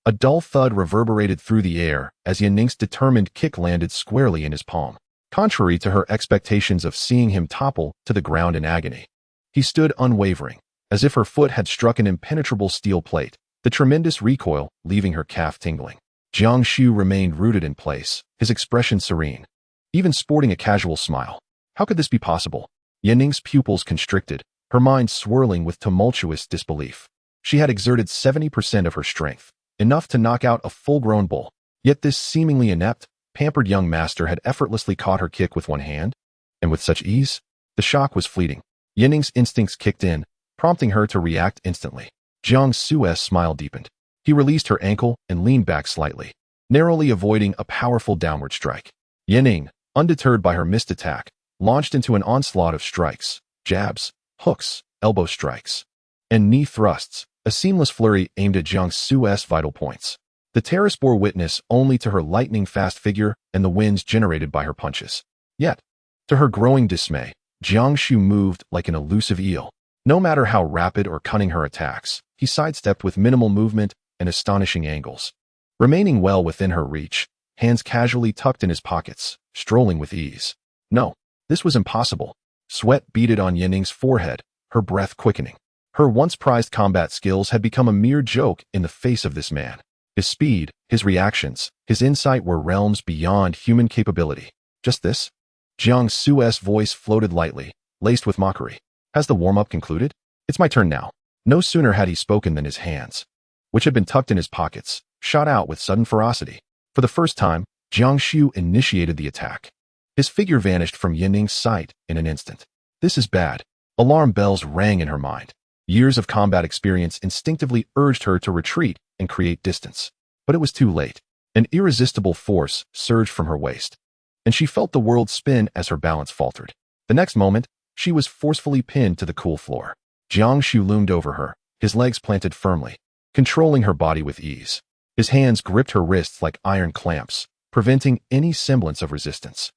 A dull thud reverberated through the air as Yi Ning's determined kick landed squarely in his palm. Contrary to her expectations of seeing him topple to the ground in agony, he stood unwavering, as if her foot had struck an impenetrable steel plate, the tremendous recoil leaving her calf tingling. Jiang Xu remained rooted in place, his expression serene, even sporting a casual smile. How could this be possible? Yi Ning's pupils constricted, her mind swirling with tumultuous disbelief. She had exerted 70% of her strength, enough to knock out a full-grown bull. Yet this seemingly inept, pampered young master had effortlessly caught her kick with one hand, and with such ease. The shock was fleeting. Yi Ning's instincts kicked in, prompting her to react instantly. Jiang Xu's smile deepened. He released her ankle and leaned back slightly, narrowly avoiding a powerful downward strike. Yi Ning, undeterred by her missed attack, launched into an onslaught of strikes, jabs, hooks, elbow strikes, and knee thrusts, a seamless flurry aimed at Jiang Xu's vital points. The terrace bore witness only to her lightning-fast figure and the winds generated by her punches. Yet, to her growing dismay, Jiang Xu moved like an elusive eel. No matter how rapid or cunning her attacks, he sidestepped with minimal movement and astonishing angles. Remaining well within her reach, hands casually tucked in his pockets, strolling with ease. No, this was impossible. Sweat beaded on Yi Ning's forehead, her breath quickening. Her once prized combat skills had become a mere joke in the face of this man. His speed, his reactions, his insight were realms beyond human capability. Just this? Jiang Xu's voice floated lightly, laced with mockery. Has the warm-up concluded? It's my turn now. No sooner had he spoken than his hands, which had been tucked in his pockets, shot out with sudden ferocity. For the first time, Jiang Xu initiated the attack. His figure vanished from Yi Ning's sight in an instant. This is bad. Alarm bells rang in her mind. Years of combat experience instinctively urged her to retreat and create distance. But it was too late. An irresistible force surged from her waist, and she felt the world spin as her balance faltered. The next moment, she was forcefully pinned to the cool floor. Jiang Xu loomed over her, his legs planted firmly, controlling her body with ease. His hands gripped her wrists like iron clamps, preventing any semblance of resistance.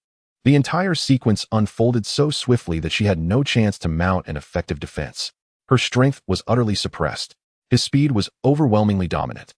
The entire sequence unfolded so swiftly that she had no chance to mount an effective defense. Her strength was utterly suppressed. His speed was overwhelmingly dominant.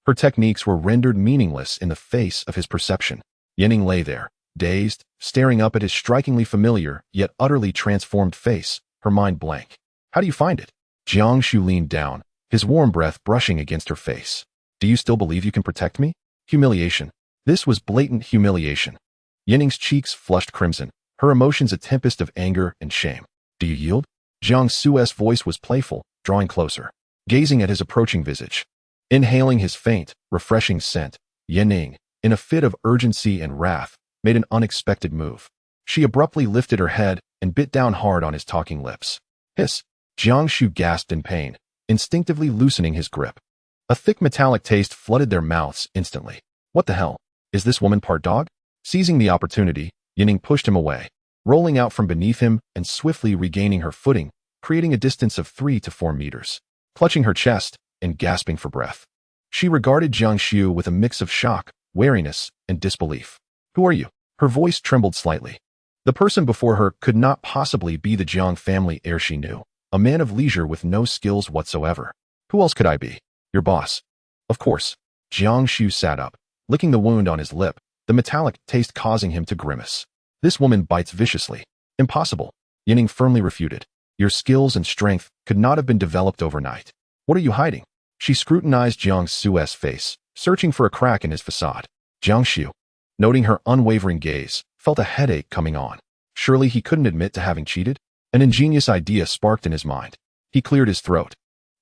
Her techniques were rendered meaningless in the face of his perception. Yi Ning lay there, dazed, staring up at his strikingly familiar yet utterly transformed face, her mind blank. How do you find it? Jiang Xu leaned down, his warm breath brushing against her face. Do you still believe you can protect me? Humiliation. This was blatant humiliation. Yi Ning's cheeks flushed crimson, her emotions a tempest of anger and shame. Do you yield? Jiang Xu's voice was playful, drawing closer. Gazing at his approaching visage, inhaling his faint, refreshing scent, Yi Ning, in a fit of urgency and wrath, made an unexpected move. She abruptly lifted her head and bit down hard on his talking lips. Hiss! Jiang Xu gasped in pain, instinctively loosening his grip. A thick metallic taste flooded their mouths instantly. What the hell? Is this woman part dog? Seizing the opportunity, Yining pushed him away, rolling out from beneath him and swiftly regaining her footing, creating a distance of 3 to 4 meters. Clutching her chest and gasping for breath, she regarded Jiang Xu with a mix of shock, wariness, and disbelief. Who are you? Her voice trembled slightly. The person before her could not possibly be the Jiang family heir she knew, a man of leisure with no skills whatsoever. Who else could I be? Your boss. Of course. Jiang Xu sat up, licking the wound on his lip, the metallic taste causing him to grimace. This woman bites viciously. Impossible. Yining firmly refuted. Your skills and strength could not have been developed overnight. What are you hiding? She scrutinized Jiang Xu's face, searching for a crack in his facade. Jiang Xu, noting her unwavering gaze, felt a headache coming on. Surely he couldn't admit to having cheated? An ingenious idea sparked in his mind. He cleared his throat,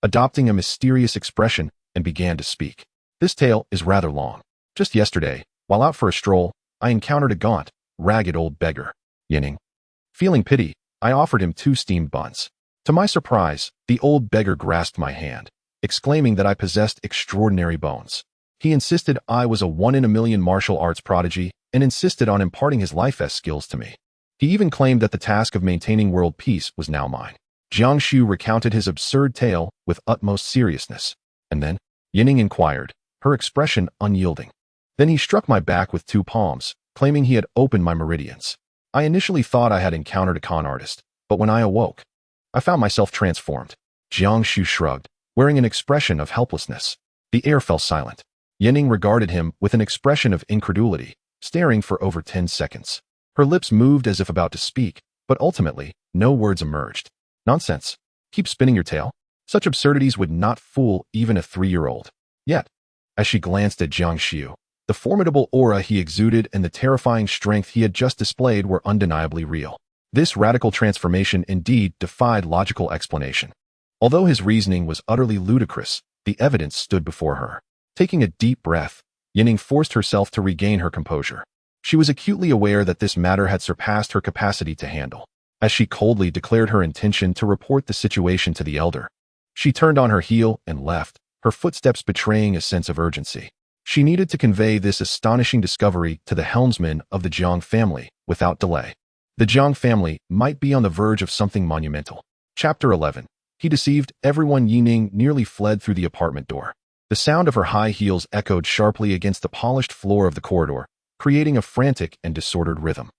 adopting a mysterious expression, and began to speak. This tale is rather long. Just yesterday, while out for a stroll, I encountered a gaunt, ragged old beggar. Yining. Feeling pity, I offered him 2 steamed buns. To my surprise, the old beggar grasped my hand, exclaiming that I possessed extraordinary bones. He insisted I was a 1-in-a-million martial arts prodigy and insisted on imparting his life skills to me. He even claimed that the task of maintaining world peace was now mine. Jiang Xu recounted his absurd tale with utmost seriousness. And then, Yining inquired, her expression unyielding. Then he struck my back with 2 palms, claiming he had opened my meridians. I initially thought I had encountered a con artist, but when I awoke, I found myself transformed. Jiang Xu shrugged, wearing an expression of helplessness. The air fell silent. Yining regarded him with an expression of incredulity, staring for over 10 seconds. Her lips moved as if about to speak, but ultimately, no words emerged. Nonsense. Keep spinning your tale. Such absurdities would not fool even a 3-year-old. Yet, as she glanced at Jiang Xu, the formidable aura he exuded and the terrifying strength he had just displayed were undeniably real. This radical transformation indeed defied logical explanation. Although his reasoning was utterly ludicrous, the evidence stood before her. Taking a deep breath, Yining forced herself to regain her composure. She was acutely aware that this matter had surpassed her capacity to handle. As she coldly declared her intention to report the situation to the elder, she turned on her heel and left, her footsteps betraying a sense of urgency. She needed to convey this astonishing discovery to the helmsman of the Jiang family without delay. The Jiang family might be on the verge of something monumental. Chapter 11. He deceived everyone. Yining nearly fled through the apartment door. The sound of her high heels echoed sharply against the polished floor of the corridor, creating a frantic and disordered rhythm.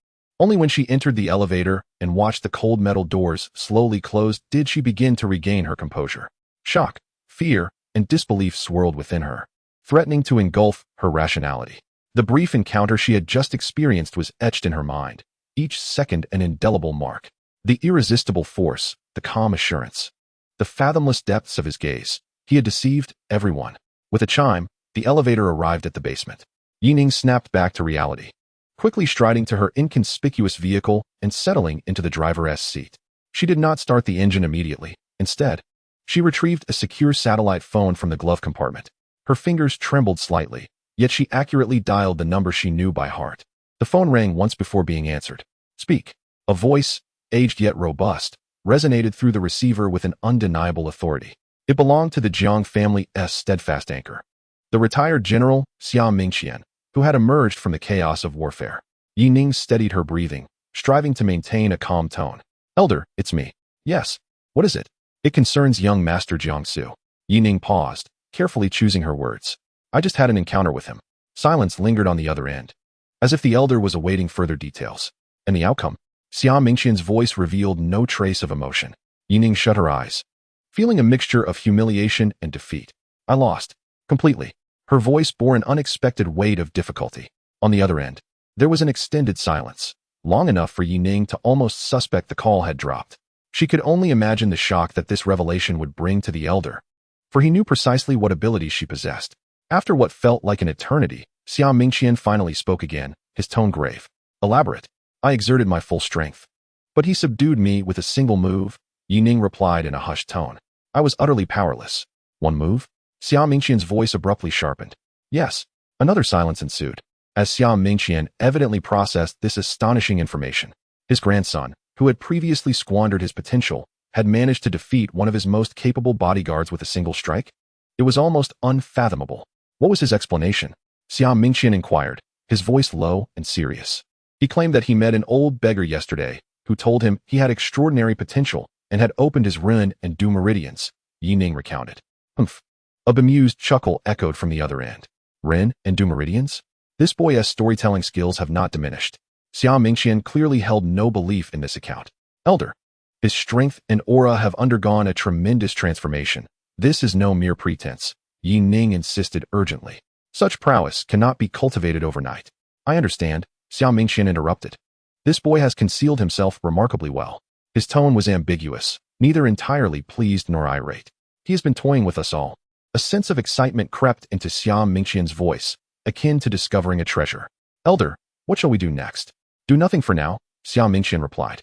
Only when she entered the elevator and watched the cold metal doors slowly close did she begin to regain her composure. Shock, fear, and disbelief swirled within her, threatening to engulf her rationality. The brief encounter she had just experienced was etched in her mind, each second an indelible mark. The irresistible force, the calm assurance, the fathomless depths of his gaze. He had deceived everyone. With a chime, the elevator arrived at the basement. Yining snapped back to reality, quickly striding to her inconspicuous vehicle and settling into the driver's seat. She did not start the engine immediately. Instead, she retrieved a secure satellite phone from the glove compartment. Her fingers trembled slightly, yet she accurately dialed the number she knew by heart. The phone rang once before being answered. Speak. A voice, aged yet robust, resonated through the receiver with an undeniable authority. It belonged to the Jiang family's steadfast anchor, the retired general, Xia Mingqian, who had emerged from the chaos of warfare. Yining steadied her breathing, striving to maintain a calm tone. Elder, it's me. Yes. What is it? It concerns young Master Jiang Xu. Yining paused, carefully choosing her words. I just had an encounter with him. Silence lingered on the other end, as if the elder was awaiting further details. And the outcome? Xia Mingqian's voice revealed no trace of emotion. Yining shut her eyes, feeling a mixture of humiliation and defeat. I lost. Completely. Her voice bore an unexpected weight of difficulty. On the other end, there was an extended silence, long enough for Yining to almost suspect the call had dropped. She could only imagine the shock that this revelation would bring to the elder, for he knew precisely what abilities she possessed. After what felt like an eternity, Xia Mingqian finally spoke again, his tone grave. Elaborate. I exerted my full strength, but he subdued me with a single move, Yining replied in a hushed tone. I was utterly powerless. One move? Xia Mingqian's voice abruptly sharpened. Yes. Another silence ensued, as Xia Mingqian evidently processed this astonishing information. His grandson, who had previously squandered his potential, had managed to defeat one of his most capable bodyguards with a single strike? It was almost unfathomable. What was his explanation? Xiao Mingqian inquired, his voice low and serious. He claimed that he met an old beggar yesterday who told him he had extraordinary potential and had opened his Ren and Du meridians, Yi Ning recounted. Humph. A bemused chuckle echoed from the other end. Ren and Du meridians? This boy's storytelling skills have not diminished. Xiao Mingqian clearly held no belief in this account. Elder. His strength and aura have undergone a tremendous transformation. This is no mere pretense, Yi Ning insisted urgently. Such prowess cannot be cultivated overnight. I understand, Xiao Mingqian interrupted. This boy has concealed himself remarkably well. His tone was ambiguous, neither entirely pleased nor irate. He has been toying with us all. A sense of excitement crept into Xiao Mingqian's voice, akin to discovering a treasure. Elder, what shall we do next? Do nothing for now, Xiao Mingqian replied,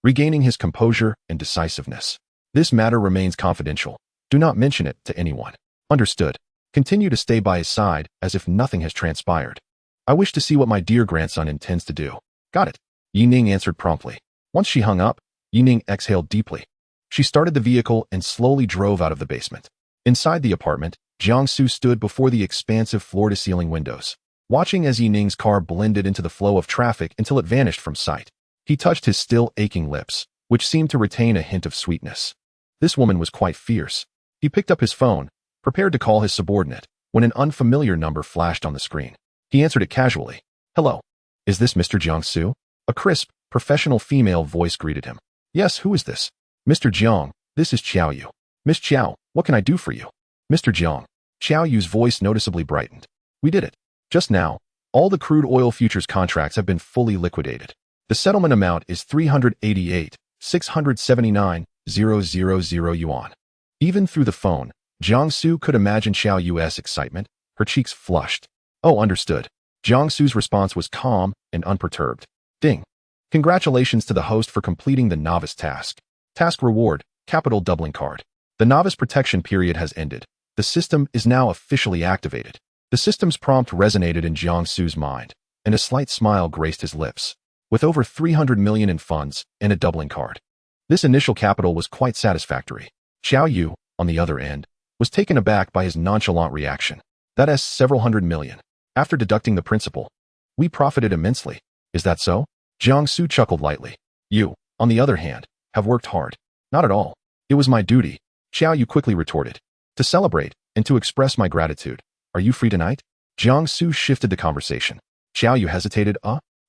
regaining his composure and decisiveness. This matter remains confidential. Do not mention it to anyone. Understood. Continue to stay by his side as if nothing has transpired. I wish to see what my dear grandson intends to do. Got it. Yi Ning answered promptly. Once she hung up, Yi Ning exhaled deeply. She started the vehicle and slowly drove out of the basement. Inside the apartment, Jiang Xu stood before the expansive floor-to-ceiling windows, watching as Yi Ning's car blended into the flow of traffic until it vanished from sight. He touched his still aching lips, which seemed to retain a hint of sweetness. This woman was quite fierce. He picked up his phone, prepared to call his subordinate, when an unfamiliar number flashed on the screen. He answered it casually. Hello. Is this Mr. Jiang Xu? A crisp, professional female voice greeted him. Yes, who is this? Mr. Jiang, this is Qiao Yu. Miss Qiao, what can I do for you? Mr. Jiang. Qiao Yu's voice noticeably brightened. We did it. Just now, all the crude oil futures contracts have been fully liquidated. The settlement amount is 388,679,000 yuan. Even through the phone, Jiang Xu could imagine Qiao Yu's excitement. Her cheeks flushed. Oh, understood. Jiang Xu's response was calm and unperturbed. Ding. Congratulations to the host for completing the novice task. Task reward, capital doubling card. The novice protection period has ended. The system is now officially activated. The system's prompt resonated in Jiang Xu's mind, and a slight smile graced his lips. With over 300 million in funds and a doubling card, this initial capital was quite satisfactory. Qiao Yu, on the other end, was taken aback by his nonchalant reaction. That is several hundred million. After deducting the principal, we profited immensely. Is that so? Jiang Xu chuckled lightly. You, on the other hand, have worked hard. Not at all. It was my duty, Qiao Yu quickly retorted. To celebrate and to express my gratitude. Are you free tonight? Jiang Xu shifted the conversation. Qiao Yu hesitated.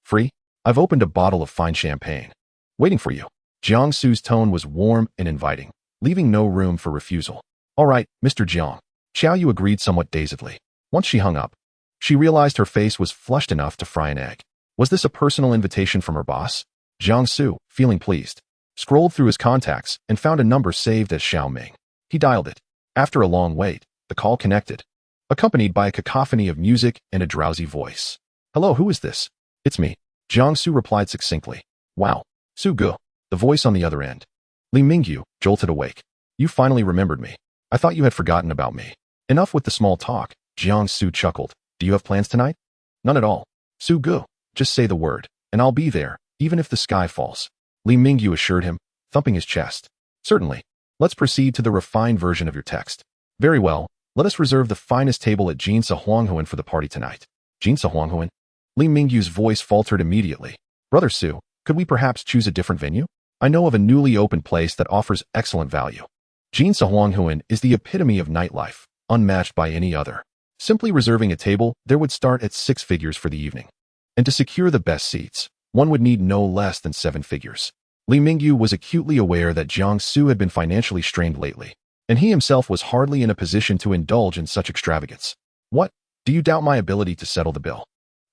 Free? I've opened a bottle of fine champagne. Waiting for you. Jiang Xu's tone was warm and inviting, leaving no room for refusal. All right, Mr. Jiang. Qiao Yu agreed somewhat dazedly. Once she hung up, she realized her face was flushed enough to fry an egg. Was this a personal invitation from her boss? Jiang Xu, feeling pleased, scrolled through his contacts and found a number saved as Xiao Ming. He dialed it. After a long wait, the call connected, accompanied by a cacophony of music and a drowsy voice. Hello, who is this? It's me. Jiang Xu replied succinctly. Wow. Su Gu, the voice on the other end. Li Mingyu, jolted awake. You finally remembered me. I thought you had forgotten about me. Enough with the small talk, Jiang Xu chuckled. Do you have plans tonight? None at all. Su Gu, just say the word, and I'll be there, even if the sky falls. Li Mingyu assured him, thumping his chest. Certainly. Let's proceed to the refined version of your text. Very well, let us reserve the finest table at Jiang Xu for the party tonight. Jiang Xu? Li Mingyu's voice faltered immediately. Brother Su, could we perhaps choose a different venue? I know of a newly opened place that offers excellent value. Jiang Xu is the epitome of nightlife, unmatched by any other. Simply reserving a table, there would start at 6 figures for the evening. And to secure the best seats, one would need no less than 7 figures. Li Mingyu was acutely aware that Jiang Xu had been financially strained lately, and he himself was hardly in a position to indulge in such extravagance. What? Do you doubt my ability to settle the bill?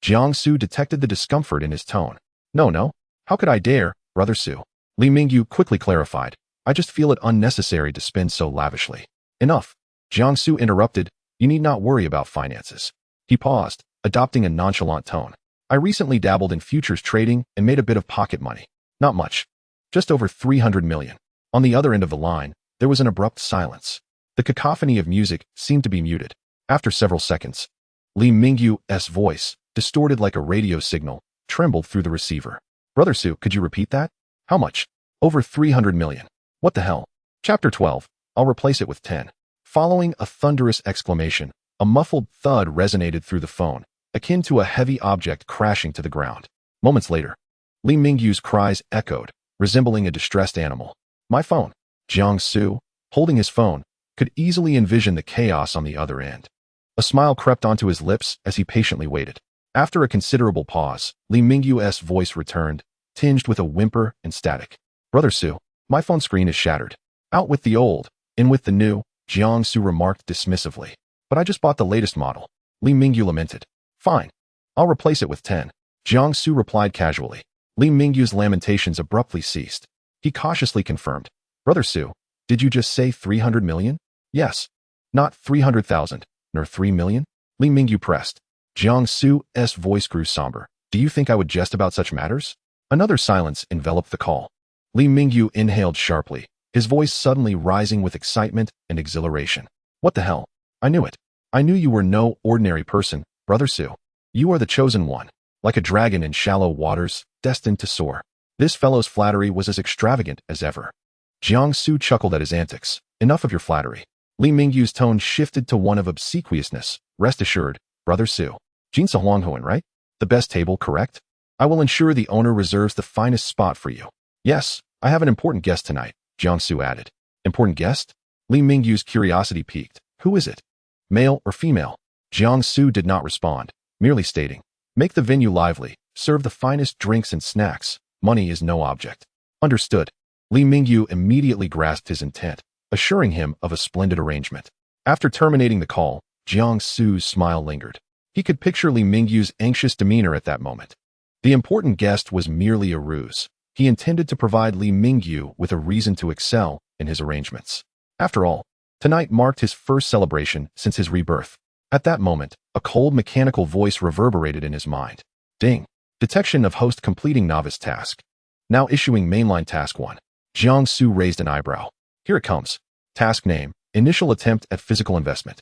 Jiang Xu detected the discomfort in his tone. No. How could I dare, Brother Su? Li Mingyu quickly clarified. I just feel it unnecessary to spend so lavishly. Enough. Jiang Xu interrupted. You need not worry about finances. He paused, adopting a nonchalant tone. I recently dabbled in futures trading and made a bit of pocket money. Not much. Just over 300 million. On the other end of the line, there was an abrupt silence. The cacophony of music seemed to be muted. After several seconds, Li Mingyu's voice, distorted like a radio signal, trembled through the receiver. Brother Su, could you repeat that? How much? Over 300 million. What the hell? Chapter 12. I'll replace it with 10. Following a thunderous exclamation, a muffled thud resonated through the phone, akin to a heavy object crashing to the ground. Moments later, Li Mingyu's cries echoed, resembling a distressed animal. My phone. Jiang Xu, holding his phone, could easily envision the chaos on the other end. A smile crept onto his lips as he patiently waited. After a considerable pause, Li Mingyu's voice returned, tinged with a whimper and static. Brother Su, my phone screen is shattered. Out with the old, in with the new, Jiang Xu remarked dismissively. But I just bought the latest model. Li Mingyu lamented. Fine. I'll replace it with 10. Jiang Xu replied casually. Li Mingyu's lamentations abruptly ceased. He cautiously confirmed. Brother Su, did you just say 300 million? Yes. Not 300,000, nor 3 million? Li Mingyu pressed. Jiang Xu's voice grew somber. Do you think I would jest about such matters? Another silence enveloped the call. Li Mingyu inhaled sharply, his voice suddenly rising with excitement and exhilaration. What the hell? I knew it. I knew you were no ordinary person, Brother Su. You are the chosen one, like a dragon in shallow waters, destined to soar. This fellow's flattery was as extravagant as ever. Jiang Xu chuckled at his antics. Enough of your flattery. Li Mingyu's tone shifted to one of obsequiousness. Rest assured, Brother Su. Jinsa Huanghuan, right? The best table, correct? I will ensure the owner reserves the finest spot for you. Yes, I have an important guest tonight, Jiang Xu added. Important guest? Li Mingyu's curiosity piqued. Who is it? Male or female? Jiang Xu did not respond, merely stating, make the venue lively, serve the finest drinks and snacks. Money is no object. Understood. Li Mingyu immediately grasped his intent, assuring him of a splendid arrangement. After terminating the call, Jiang Xu's smile lingered. He could picture Li Mingyu's anxious demeanor at that moment. The important guest was merely a ruse. He intended to provide Li Mingyu with a reason to excel in his arrangements. After all, tonight marked his first celebration since his rebirth. At that moment, a cold mechanical voice reverberated in his mind. Ding. Detection of host completing novice task. Now issuing mainline task 1. Jiang Xu raised an eyebrow. Here it comes. Task name, initial attempt at physical investment.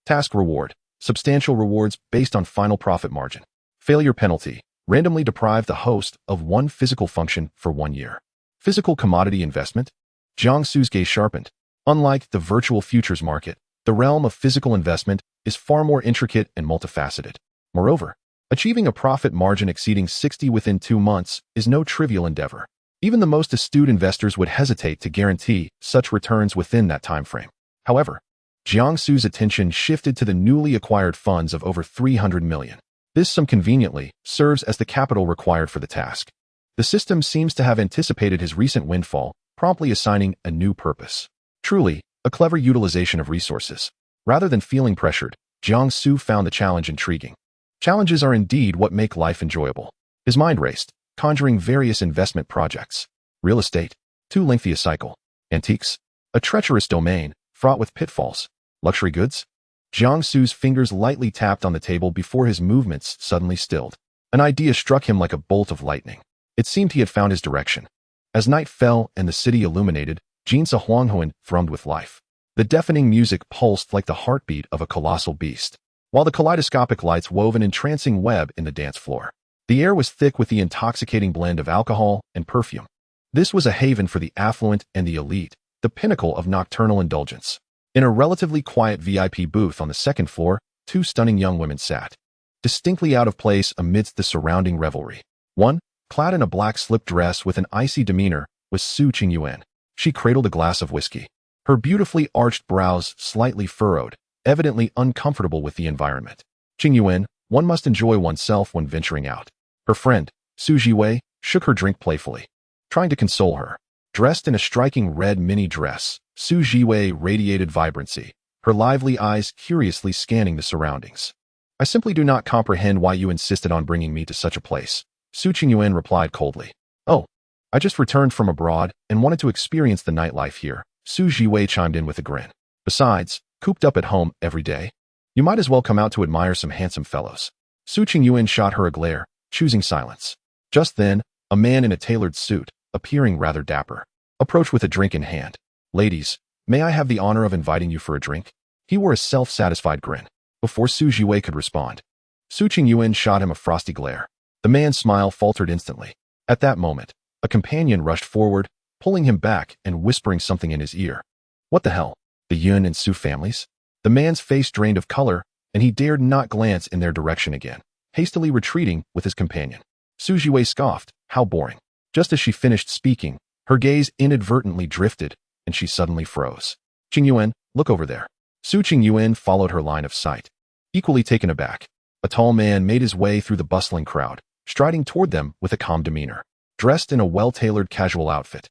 Task reward, substantial rewards based on final profit margin. Failure penalty, randomly deprive the host of one physical function for 1 year. Physical commodity investment? Jiang Xu's gaze sharpened. Unlike the virtual futures market, the realm of physical investment is far more intricate and multifaceted. Moreover, achieving a profit margin exceeding 60 within 2 months is no trivial endeavor. Even the most astute investors would hesitate to guarantee such returns within that time frame. However, Jiang Xu's attention shifted to the newly acquired funds of over 300 million. This sum conveniently serves as the capital required for the task. The system seems to have anticipated his recent windfall, promptly assigning a new purpose. Truly, a clever utilization of resources. Rather than feeling pressured, Jiang Xu found the challenge intriguing. Challenges are indeed what make life enjoyable. His mind raced, conjuring various investment projects. Real estate, too lengthy a cycle. Antiques, a treacherous domain, fraught with pitfalls. Luxury goods? Jiang Xu's fingers lightly tapped on the table before his movements suddenly stilled. An idea struck him like a bolt of lightning. It seemed he had found his direction. As night fell and the city illuminated, Jinsa Huanghuan thrummed with life. The deafening music pulsed like the heartbeat of a colossal beast, while the kaleidoscopic lights wove an entrancing web in the dance floor. The air was thick with the intoxicating blend of alcohol and perfume. This was a haven for the affluent and the elite, the pinnacle of nocturnal indulgence. In a relatively quiet VIP booth on the second floor, 2 stunning young women sat, distinctly out of place amidst the surrounding revelry. One, clad in a black slip dress with an icy demeanor, was Su Qingyuan. She cradled a glass of whiskey. Her beautifully arched brows slightly furrowed, evidently uncomfortable with the environment. Qingyuan, one must enjoy oneself when venturing out. Her friend, Su Jiwei, shook her drink playfully, trying to console her. Dressed in a striking red mini dress, Su Jiwei radiated vibrancy, her lively eyes curiously scanning the surroundings. I simply do not comprehend why you insisted on bringing me to such a place, Su Qingyuan replied coldly. Oh, I just returned from abroad and wanted to experience the nightlife here, Su Jiwei chimed in with a grin. Besides, cooped up at home every day, you might as well come out to admire some handsome fellows. Su Qingyuan shot her a glare, choosing silence. Just then, a man in a tailored suit, appearing rather dapper, approached with a drink in hand. Ladies, may I have the honor of inviting you for a drink? He wore a self-satisfied grin. Before Su Jiwei could respond, Su Qingyuan shot him a frosty glare. The man's smile faltered instantly. At that moment, a companion rushed forward, pulling him back and whispering something in his ear. What the hell? The Yun and Su families? The man's face drained of color, and he dared not glance in their direction again, hastily retreating with his companion. Su Jiwei scoffed, how boring. Just as she finished speaking, her gaze inadvertently drifted, and she suddenly froze. Qingyuan, look over there. Su Qingyuan followed her line of sight. Equally taken aback, a tall man made his way through the bustling crowd, striding toward them with a calm demeanor, dressed in a well-tailored casual outfit.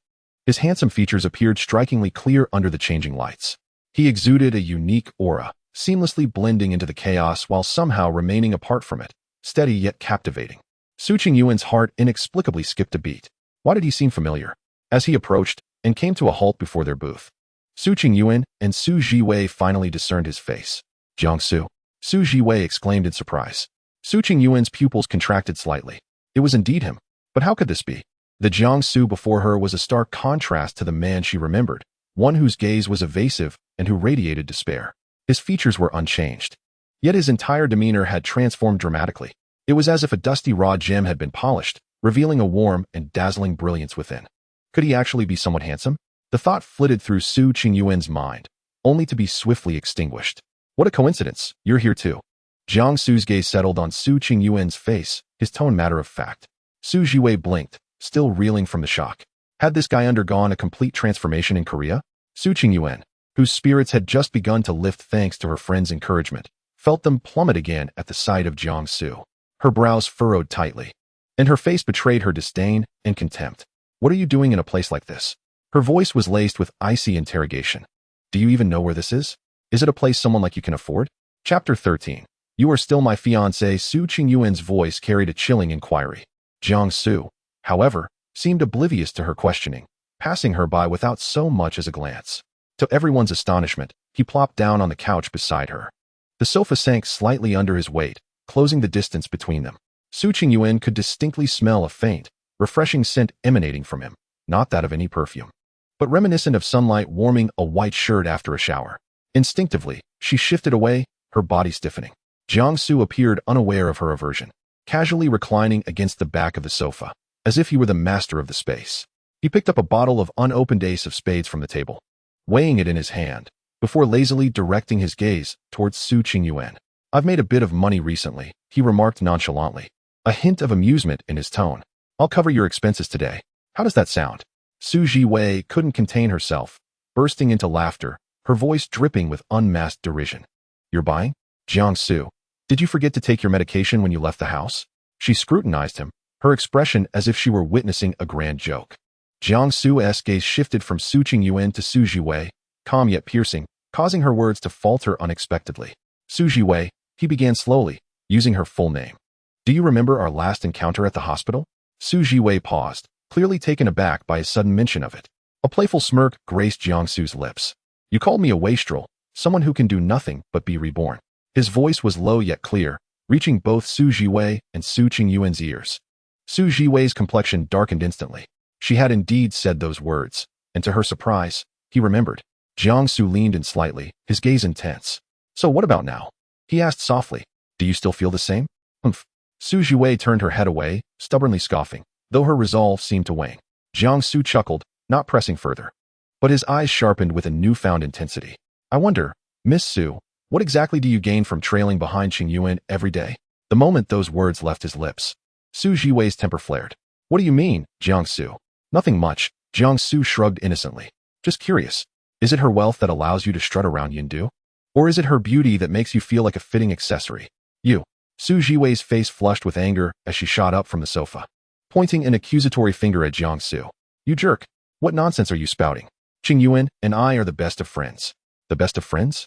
His handsome features appeared strikingly clear under the changing lights. He exuded a unique aura, seamlessly blending into the chaos while somehow remaining apart from it, steady yet captivating. Su Qingyuan's heart inexplicably skipped a beat. Why did he seem familiar? As he approached and came to a halt before their booth, Su Qingyuan and Su Jiwei finally discerned his face. Jiang Xu. Su Jiwei exclaimed in surprise. Su Qingyuan's pupils contracted slightly. It was indeed him. But how could this be? The Jiang Xu before her was a stark contrast to the man she remembered, one whose gaze was evasive and who radiated despair. His features were unchanged. Yet his entire demeanor had transformed dramatically. It was as if a dusty raw gem had been polished, revealing a warm and dazzling brilliance within. Could he actually be somewhat handsome? The thought flitted through Su Qingyuan's mind, only to be swiftly extinguished. What a coincidence, you're here too. Jiang Xu's gaze settled on Su Qingyuan's face, his tone matter of fact. Su Jiwei blinked, still reeling from the shock. Had this guy undergone a complete transformation in Korea? Su Qingyuan, whose spirits had just begun to lift thanks to her friend's encouragement, felt them plummet again at the sight of Jiang Xu. Her brows furrowed tightly, and her face betrayed her disdain and contempt. What are you doing in a place like this? Her voice was laced with icy interrogation. Do you even know where this is? Is it a place someone like you can afford? Chapter 13. You are still my fiancé. Su Qingyuan's voice carried a chilling inquiry. Jiang Xu, however, seemed oblivious to her questioning, passing her by without so much as a glance. To everyone's astonishment, he plopped down on the couch beside her. The sofa sank slightly under his weight, closing the distance between them. Su Qingyuan could distinctly smell a faint, refreshing scent emanating from him, not that of any perfume, but reminiscent of sunlight warming a white shirt after a shower. Instinctively, she shifted away, her body stiffening. Jiang Xu appeared unaware of her aversion, casually reclining against the back of the sofa, as if he were the master of the space. He picked up a bottle of unopened ace of spades from the table, weighing it in his hand, before lazily directing his gaze towards Su Qingyuan. I've made a bit of money recently, he remarked nonchalantly, a hint of amusement in his tone. I'll cover your expenses today. How does that sound? Su Jiwei couldn't contain herself, bursting into laughter, her voice dripping with unmasked derision. You're buying? Jiang Xu, did you forget to take your medication when you left the house? She scrutinized him, her expression as if she were witnessing a grand joke. Jiang Xu's gaze shifted from Su Qingyuan to Su Jiwei, calm yet piercing, causing her words to falter unexpectedly. Su Jiwei, he began slowly, using her full name. Do you remember our last encounter at the hospital? Su Jiwei paused, clearly taken aback by his sudden mention of it. A playful smirk graced Jiang Xu's lips. You called me a wastrel, someone who can do nothing but be reborn. His voice was low yet clear, reaching both Su Jiwei and Su Qingyuan's ears. Su Jiwei's complexion darkened instantly. She had indeed said those words, and to her surprise, he remembered. Jiang Xu leaned in slightly, his gaze intense. So what about now? He asked softly. Do you still feel the same? Humph. Su Jiwei turned her head away, stubbornly scoffing, though her resolve seemed to wane. Jiang Xu chuckled, not pressing further. But his eyes sharpened with a newfound intensity. I wonder, Miss Su, what exactly do you gain from trailing behind Qingyuan every day? The moment those words left his lips, Su Jiwei's temper flared. What do you mean, Jiang Xu? Nothing much, Jiang Xu shrugged innocently. Just curious. Is it her wealth that allows you to strut around Yindu? Or is it her beauty that makes you feel like a fitting accessory? You. Su Jiwei's face flushed with anger as she shot up from the sofa, pointing an accusatory finger at Jiang Xu. You jerk. What nonsense are you spouting? Qingyuan and I are the best of friends. The best of friends?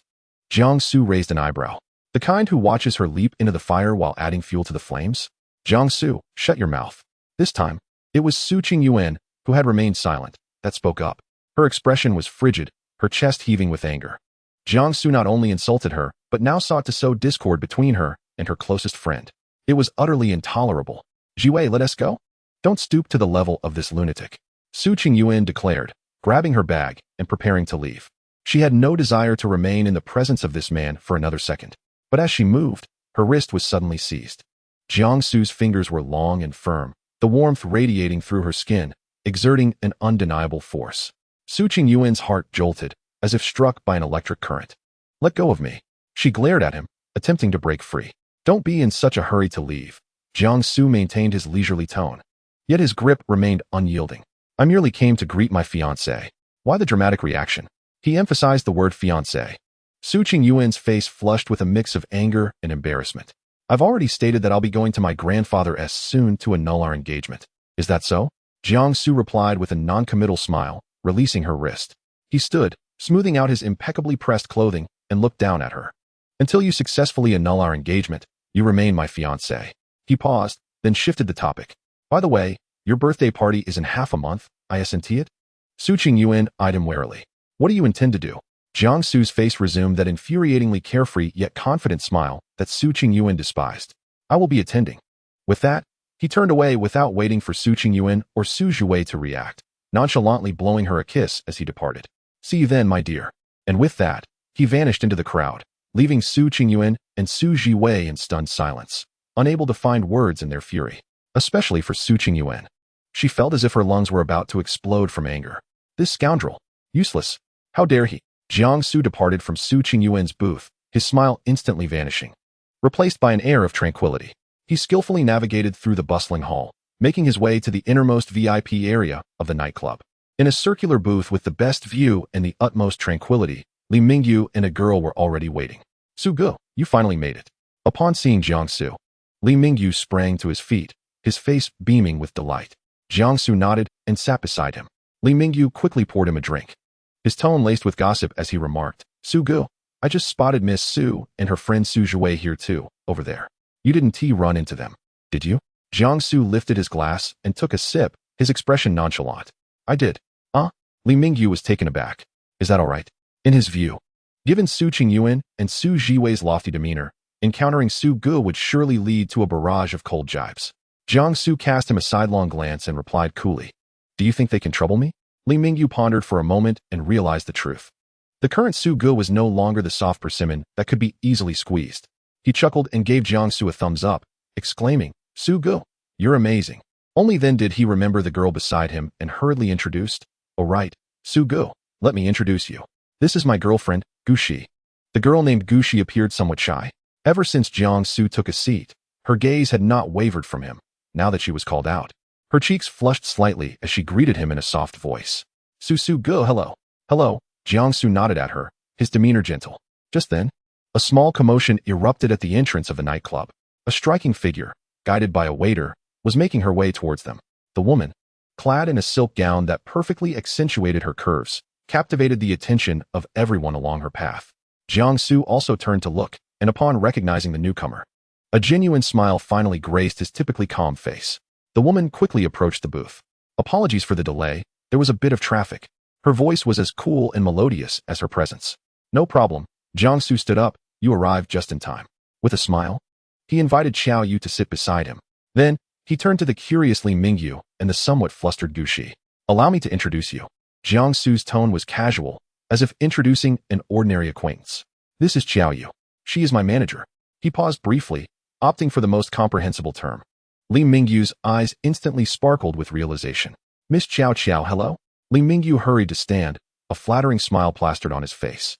Jiang Xu raised an eyebrow. The kind who watches her leap into the fire while adding fuel to the flames? Jiang Xu, shut your mouth. This time, it was Su Qingyuan, who had remained silent, that spoke up. Her expression was frigid, her chest heaving with anger. Jiang Xu not only insulted her, but now sought to sow discord between her and her closest friend. It was utterly intolerable. Jiwei, let us go? Don't stoop to the level of this lunatic, Su Qingyuan declared, grabbing her bag and preparing to leave. She had no desire to remain in the presence of this man for another second. But as she moved, her wrist was suddenly seized. Jiang Xu's fingers were long and firm, the warmth radiating through her skin, exerting an undeniable force. Su Qingyuan's heart jolted, as if struck by an electric current. "Let go of me." She glared at him, attempting to break free. "Don't be in such a hurry to leave." Jiang Xu maintained his leisurely tone. Yet his grip remained unyielding. "I merely came to greet my fiancée." Why the dramatic reaction? He emphasized the word fiancé. Su Qingyuan's face flushed with a mix of anger and embarrassment. "I've already stated that I'll be going to my grandfather's soon to annul our engagement. Is that so?" Jiang Xu replied with a non-committal smile, releasing her wrist. He stood, smoothing out his impeccably pressed clothing, and looked down at her. "Until you successfully annul our engagement, you remain my fiancé." He paused, then shifted the topic. "By the way, your birthday party is in half a month, I assent it?" Su Qingyuan eyed him warily. "What do you intend to do?" Jiang Xu's face resumed that infuriatingly carefree yet confident smile that Su Qingyuan despised. "I will be attending." With that, he turned away without waiting for Su Qingyuan or Su Zhuwei to react, nonchalantly blowing her a kiss as he departed. "See you then, my dear." And with that, he vanished into the crowd, leaving Su Qingyuan and Su Zhuwei in stunned silence, unable to find words in their fury, especially for Su Qingyuan. She felt as if her lungs were about to explode from anger. This scoundrel. Useless. How dare he? Jiang Xu departed from Su Qingyuan's booth, his smile instantly vanishing, replaced by an air of tranquility. He skillfully navigated through the bustling hall, making his way to the innermost VIP area of the nightclub. In a circular booth with the best view and the utmost tranquility, Li Mingyu and a girl were already waiting. "Su Gu, you finally made it." Upon seeing Jiang Xu, Li Mingyu sprang to his feet, his face beaming with delight. Jiang Xu nodded and sat beside him. Li Mingyu quickly poured him a drink, his tone laced with gossip as he remarked, "Su Gu, I just spotted Miss Su and her friend Su Zhuwei here too, over there. You didn't run into them, did you?" Jiang Xu lifted his glass and took a sip, his expression nonchalant. "I did." Li Mingyu was taken aback. "Is that all right?" In his view, given Su Qingyuan and Su Zhiwei's lofty demeanor, encountering Su Gu would surely lead to a barrage of cold jibes. Jiang Xu cast him a sidelong glance and replied coolly, "Do you think they can trouble me?" Li Mingyu pondered for a moment and realized the truth. The current Su Gu was no longer the soft persimmon that could be easily squeezed. He chuckled and gave Jiang Xu a thumbs up, exclaiming, "Su Gu, you're amazing." Only then did he remember the girl beside him and hurriedly introduced, "Oh right, Su Gu, let me introduce you. This is my girlfriend, Gu Shi." The girl named Gu Shi appeared somewhat shy. Ever since Jiang Xu took a seat, her gaze had not wavered from him. Now that she was called out, her cheeks flushed slightly as she greeted him in a soft voice. Su Gu, hello." "Hello." Jiang Xu nodded at her, his demeanor gentle. Just then, a small commotion erupted at the entrance of the nightclub. A striking figure, guided by a waiter, was making her way towards them. The woman, clad in a silk gown that perfectly accentuated her curves, captivated the attention of everyone along her path. Jiang Xu also turned to look, and upon recognizing the newcomer, a genuine smile finally graced his typically calm face. The woman quickly approached the booth. "Apologies for the delay, there was a bit of traffic." Her voice was as cool and melodious as her presence. "No problem." Jiang Xu stood up. "You arrived just in time." With a smile, he invited Xiao Yu to sit beside him. Then, he turned to the curious Li Mingyu and the somewhat flustered Gu Shi. "Allow me to introduce you." Jiang Xu's tone was casual, as if introducing an ordinary acquaintance. "This is Xiao Yu. She is my manager." He paused briefly, opting for the most comprehensible term. Li Mingyu's eyes instantly sparkled with realization. "Miss Xiao Xiao, hello?" Li Mingyu hurried to stand, a flattering smile plastered on his face,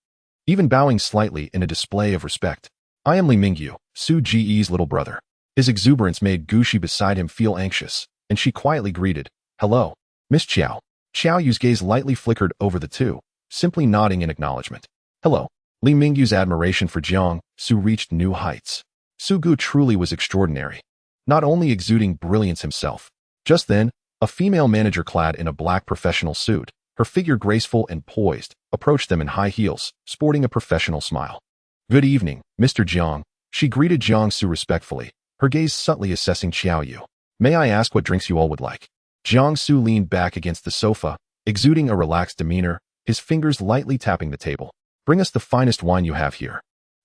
even bowing slightly in a display of respect. "I am Li Mingyu, Su Ji's little brother." His exuberance made Gu Shi beside him feel anxious, and she quietly greeted, "Hello, Miss Xiao." Xiao Yu's gaze lightly flickered over the two, simply nodding in acknowledgement. "Hello." Li Mingyu's admiration for Jiang Xu reached new heights. Su Gu truly was extraordinary, not only exuding brilliance himself. Just then, a female manager clad in a black professional suit, her figure graceful and poised, approached them in high heels, sporting a professional smile. "Good evening, Mr. Jiang." She greeted Jiang Xu respectfully, her gaze subtly assessing Xiao Yu. "May I ask what drinks you all would like?" Jiang Xu leaned back against the sofa, exuding a relaxed demeanor, his fingers lightly tapping the table. "Bring us the finest wine you have here."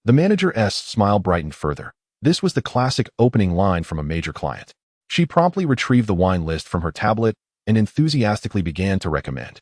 The manager's smile brightened further. This was the classic opening line from a major client. She promptly retrieved the wine list from her tablet and enthusiastically began to recommend.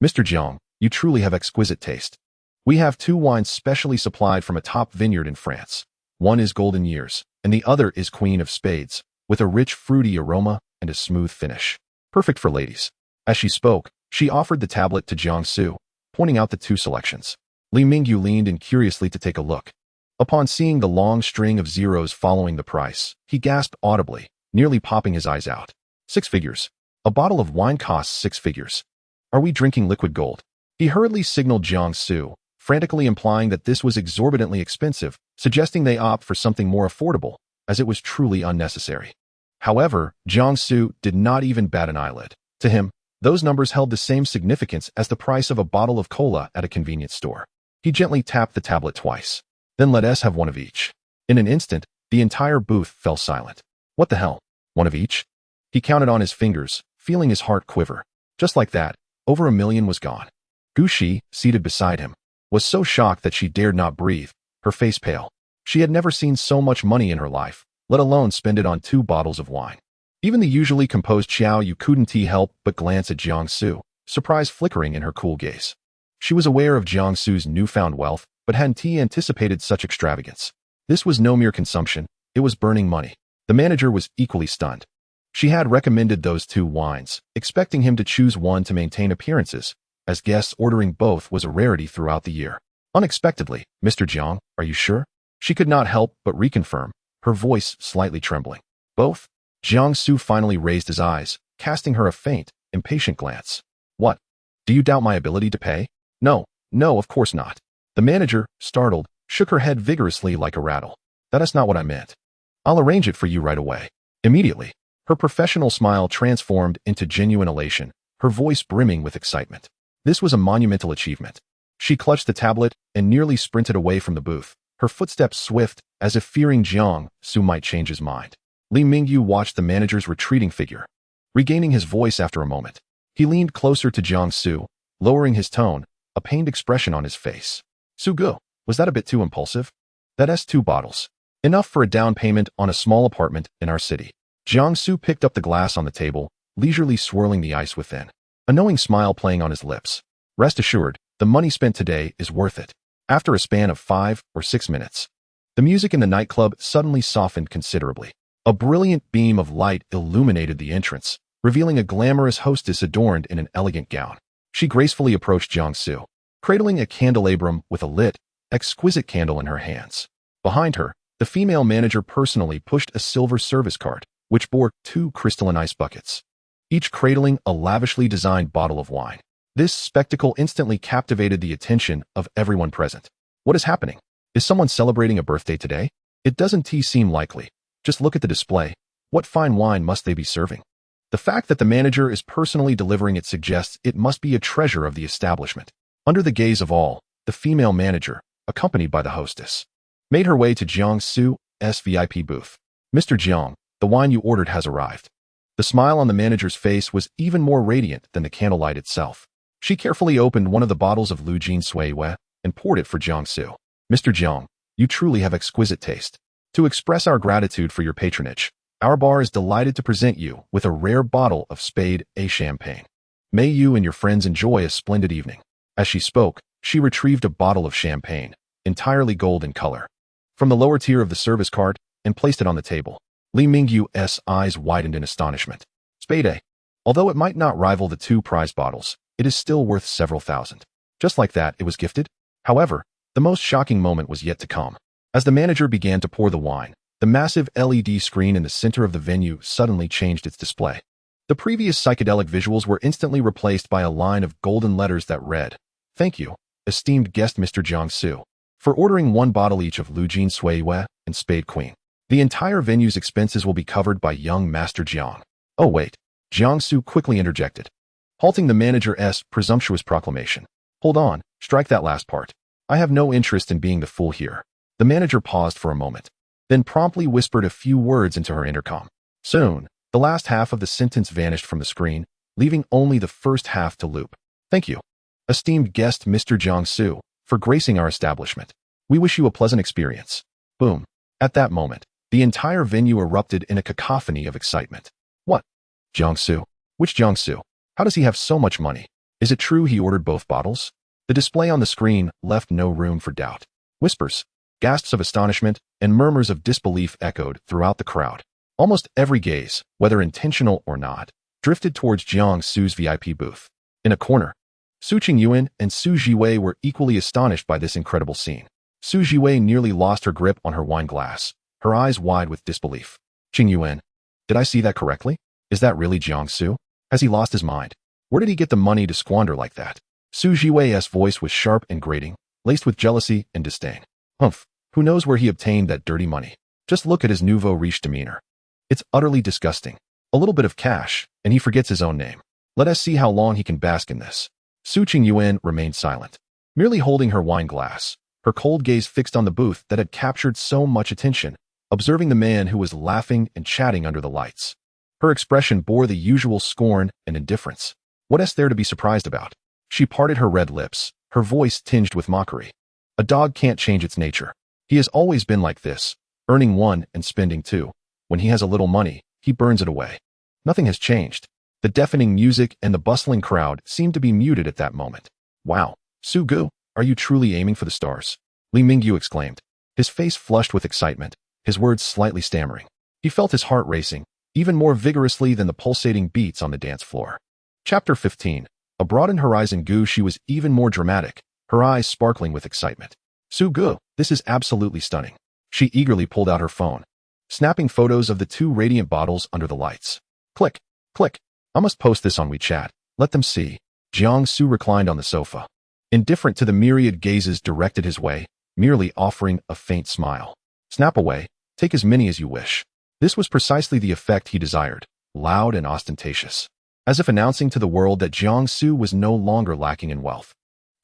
"Mr. Jiang, you truly have exquisite taste. We have two wines specially supplied from a top vineyard in France. One is Golden Years, and the other is Queen of Spades, with a rich fruity aroma and a smooth finish. Perfect for ladies. As she spoke, she offered the tablet to Jiang Xu, pointing out the two selections. Li Mingyu leaned in curiously to take a look. Upon seeing the long string of zeros following the price, he gasped audibly, nearly popping his eyes out. 6 figures. A bottle of wine costs 6 figures. Are we drinking liquid gold? He hurriedly signaled Jiang Xu, frantically implying that this was exorbitantly expensive, suggesting they opt for something more affordable, as it was truly unnecessary. However, Jiang Xu did not even bat an eyelid. To him, those numbers held the same significance as the price of a bottle of cola at a convenience store. He gently tapped the tablet twice. Then let us have one of each. In an instant, the entire booth fell silent. What the hell? One of each? He counted on his fingers, feeling his heart quiver. Just like that, over $1 million was gone. Gu Shi, seated beside him, was so shocked that she dared not breathe, her face pale. She had never seen so much money in her life, let alone spend it on 2 bottles of wine. Even the usually composed Xiao Yu couldn't help but glance at Jiang Xu, surprise flickering in her cool gaze. She was aware of Jiang Xu's newfound wealth, but hadn't anticipated such extravagance. This was no mere consumption, it was burning money. The manager was equally stunned. She had recommended those 2 wines, expecting him to choose one to maintain appearances, as guests ordering both was a rarity throughout the year. Unexpectedly, Mr. Jiang, are you sure? She could not help but reconfirm, her voice slightly trembling. Both? Jiang Xu finally raised his eyes, casting her a faint, impatient glance. What? Do you doubt my ability to pay? No, of course not. The manager, startled, shook her head vigorously like a rattle. That is not what I meant. I'll arrange it for you right away. Immediately. Her professional smile transformed into genuine elation, her voice brimming with excitement. This was a monumental achievement. She clutched the tablet and nearly sprinted away from the booth, her footsteps swift, as if fearing Jiang Xu might change his mind. Li Mingyu watched the manager's retreating figure. Regaining his voice after a moment, he leaned closer to Jiang Xu, lowering his tone, a pained expression on his face. Sugu, was that a bit too impulsive? That's 2 bottles. Enough for a down payment on a small apartment in our city. Jiang Xu picked up the glass on the table, leisurely swirling the ice within. A knowing smile playing on his lips. Rest assured, the money spent today is worth it. After a span of 5 or 6 minutes, the music in the nightclub suddenly softened considerably. A brilliant beam of light illuminated the entrance, revealing a glamorous hostess adorned in an elegant gown. She gracefully approached Jiang Xu, cradling a candelabrum with a lit, exquisite candle in her hands. Behind her, the female manager personally pushed a silver service cart, which bore 2 crystalline ice buckets, each cradling a lavishly designed bottle of wine. This spectacle instantly captivated the attention of everyone present. What is happening? Is someone celebrating a birthday today? It doesn't seem likely. Just look at the display. What fine wine must they be serving? The fact that the manager is personally delivering it suggests it must be a treasure of the establishment. Under the gaze of all, the female manager, accompanied by the hostess, made her way to Jiang Xu's VIP booth. Mr. Jiang, the wine you ordered has arrived. The smile on the manager's face was even more radiant than the candlelight itself. She carefully opened one of the bottles of Lu Jin Sui and poured it for Jiang Xu. Mr. Jiang, you truly have exquisite taste. To express our gratitude for your patronage, our bar is delighted to present you with a rare bottle of Spade A champagne. May you and your friends enjoy a splendid evening. As she spoke, she retrieved a bottle of champagne, entirely gold in color, from the lower tier of the service cart and placed it on the table. Li Mingyu's eyes widened in astonishment. Spade A. Although it might not rival the 2 prize bottles, it is still worth several thousand. Just like that, it was gifted. However, the most shocking moment was yet to come. As the manager began to pour the wine, the massive LED screen in the center of the venue suddenly changed its display. The previous psychedelic visuals were instantly replaced by a line of golden letters that read, "Thank you, esteemed guest Mr. Jiang Xu, for ordering 1 bottle each of Lu Jin Sui and Spade Queen. The entire venue's expenses will be covered by young Master Jiang." Oh wait, Jiang Xu quickly interjected, halting the manager's presumptuous proclamation. Hold on, strike that last part. I have no interest in being the fool here. The manager paused for a moment, then promptly whispered a few words into her intercom. Soon, the last half of the sentence vanished from the screen, leaving only the first half to loop. Thank you, esteemed guest Mr. Jiang Xu, for gracing our establishment. We wish you a pleasant experience. Boom. At that moment, the entire venue erupted in a cacophony of excitement. What? Jiang Xu? Which Jiang Xu? How does he have so much money? Is it true he ordered both bottles? The display on the screen left no room for doubt. Whispers, gasps of astonishment, and murmurs of disbelief echoed throughout the crowd. Almost every gaze, whether intentional or not, drifted towards Jiang Xu's VIP booth. In a corner, Su Qingyuan and Su Jiwei were equally astonished by this incredible scene. Su Jiwei nearly lost her grip on her wine glass, her eyes wide with disbelief. Qingyuan, did I see that correctly? Is that really Jiang Xu? Has he lost his mind? Where did he get the money to squander like that? Su Jiwei's voice was sharp and grating, laced with jealousy and disdain. Humph, who knows where he obtained that dirty money? Just look at his nouveau riche demeanor. It's utterly disgusting. A little bit of cash, and he forgets his own name. Let us see how long he can bask in this. Su Qingyuan remained silent, merely holding her wine glass, her cold gaze fixed on the booth that had captured so much attention, observing the man who was laughing and chatting under the lights. Her expression bore the usual scorn and indifference. What is there to be surprised about? She parted her red lips, her voice tinged with mockery. A dog can't change its nature. He has always been like this, earning one and spending two. When he has a little money, he burns it away. Nothing has changed. The deafening music and the bustling crowd seemed to be muted at that moment. Wow, Su Gu, are you truly aiming for the stars? Li Mingyu exclaimed, his face flushed with excitement, his words slightly stammering. He felt his heart racing, even more vigorously than the pulsating beats on the dance floor. Chapter 15. A broadened horizon. Gu, she was even more dramatic, her eyes sparkling with excitement. Su Gu, this is absolutely stunning. She eagerly pulled out her phone, snapping photos of the two radiant bottles under the lights. Click, click. I must post this on WeChat. Let them see. Jiang Xu reclined on the sofa, indifferent to the myriad gazes directed his way, merely offering a faint smile. Snap away, take as many as you wish. This was precisely the effect he desired, loud and ostentatious, as if announcing to the world that Jiang Xu was no longer lacking in wealth.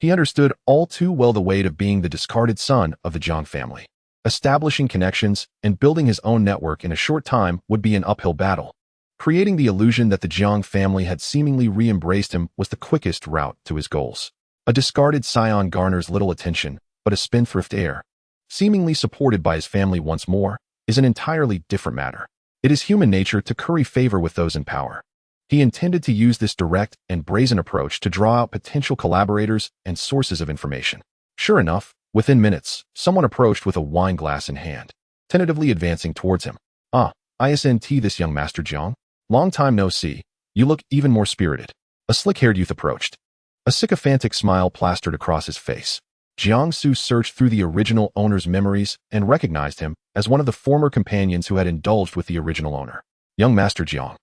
He understood all too well the weight of being the discarded son of the Jiang family. Establishing connections and building his own network in a short time would be an uphill battle. Creating the illusion that the Jiang family had seemingly re-embraced him was the quickest route to his goals. A discarded scion garners little attention, but a spendthrift heir, seemingly supported by his family once more, is an entirely different matter. It is human nature to curry favor with those in power. He intended to use this direct and brazen approach to draw out potential collaborators and sources of information. Sure enough, within minutes, someone approached with a wine glass in hand, tentatively advancing towards him. Isn't this young Master Jiang? Long time no see. You look even more spirited. A slick-haired youth approached. A sycophantic smile plastered across his face. Jiang Xu searched through the original owner's memories and recognized him as one of the former companions who had indulged with the original owner. Young Master Jiang,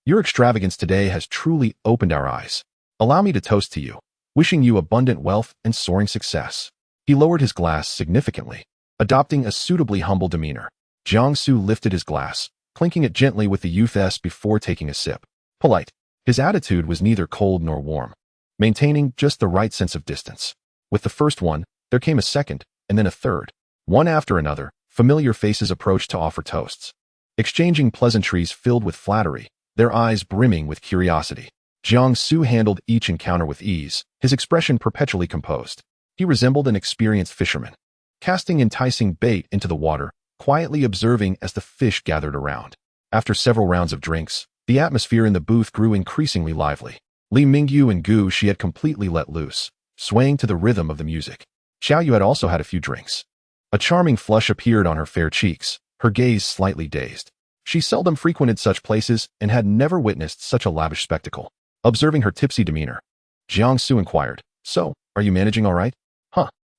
your extravagance today has truly opened our eyes. Allow me to toast to you, wishing you abundant wealth and soaring success. He lowered his glass significantly, adopting a suitably humble demeanor. Jiang Xu lifted his glass, clinking it gently with the youth's before taking a sip. Polite. His attitude was neither cold nor warm, maintaining just the right sense of distance. With the first one, there came a second, and then a third. One after another, familiar faces approached to offer toasts, exchanging pleasantries filled with flattery, their eyes brimming with curiosity. Jiang Xu handled each encounter with ease, his expression perpetually composed. He resembled an experienced fisherman, casting enticing bait into the water, quietly observing as the fish gathered around. After several rounds of drinks, the atmosphere in the booth grew increasingly lively. Li Mingyu and Gu she had completely let loose, swaying to the rhythm of the music. Xiao Yu had also had a few drinks. A charming flush appeared on her fair cheeks, her gaze slightly dazed. She seldom frequented such places and had never witnessed such a lavish spectacle. Observing her tipsy demeanor, Jiang Xu inquired, "So, are you managing all right?"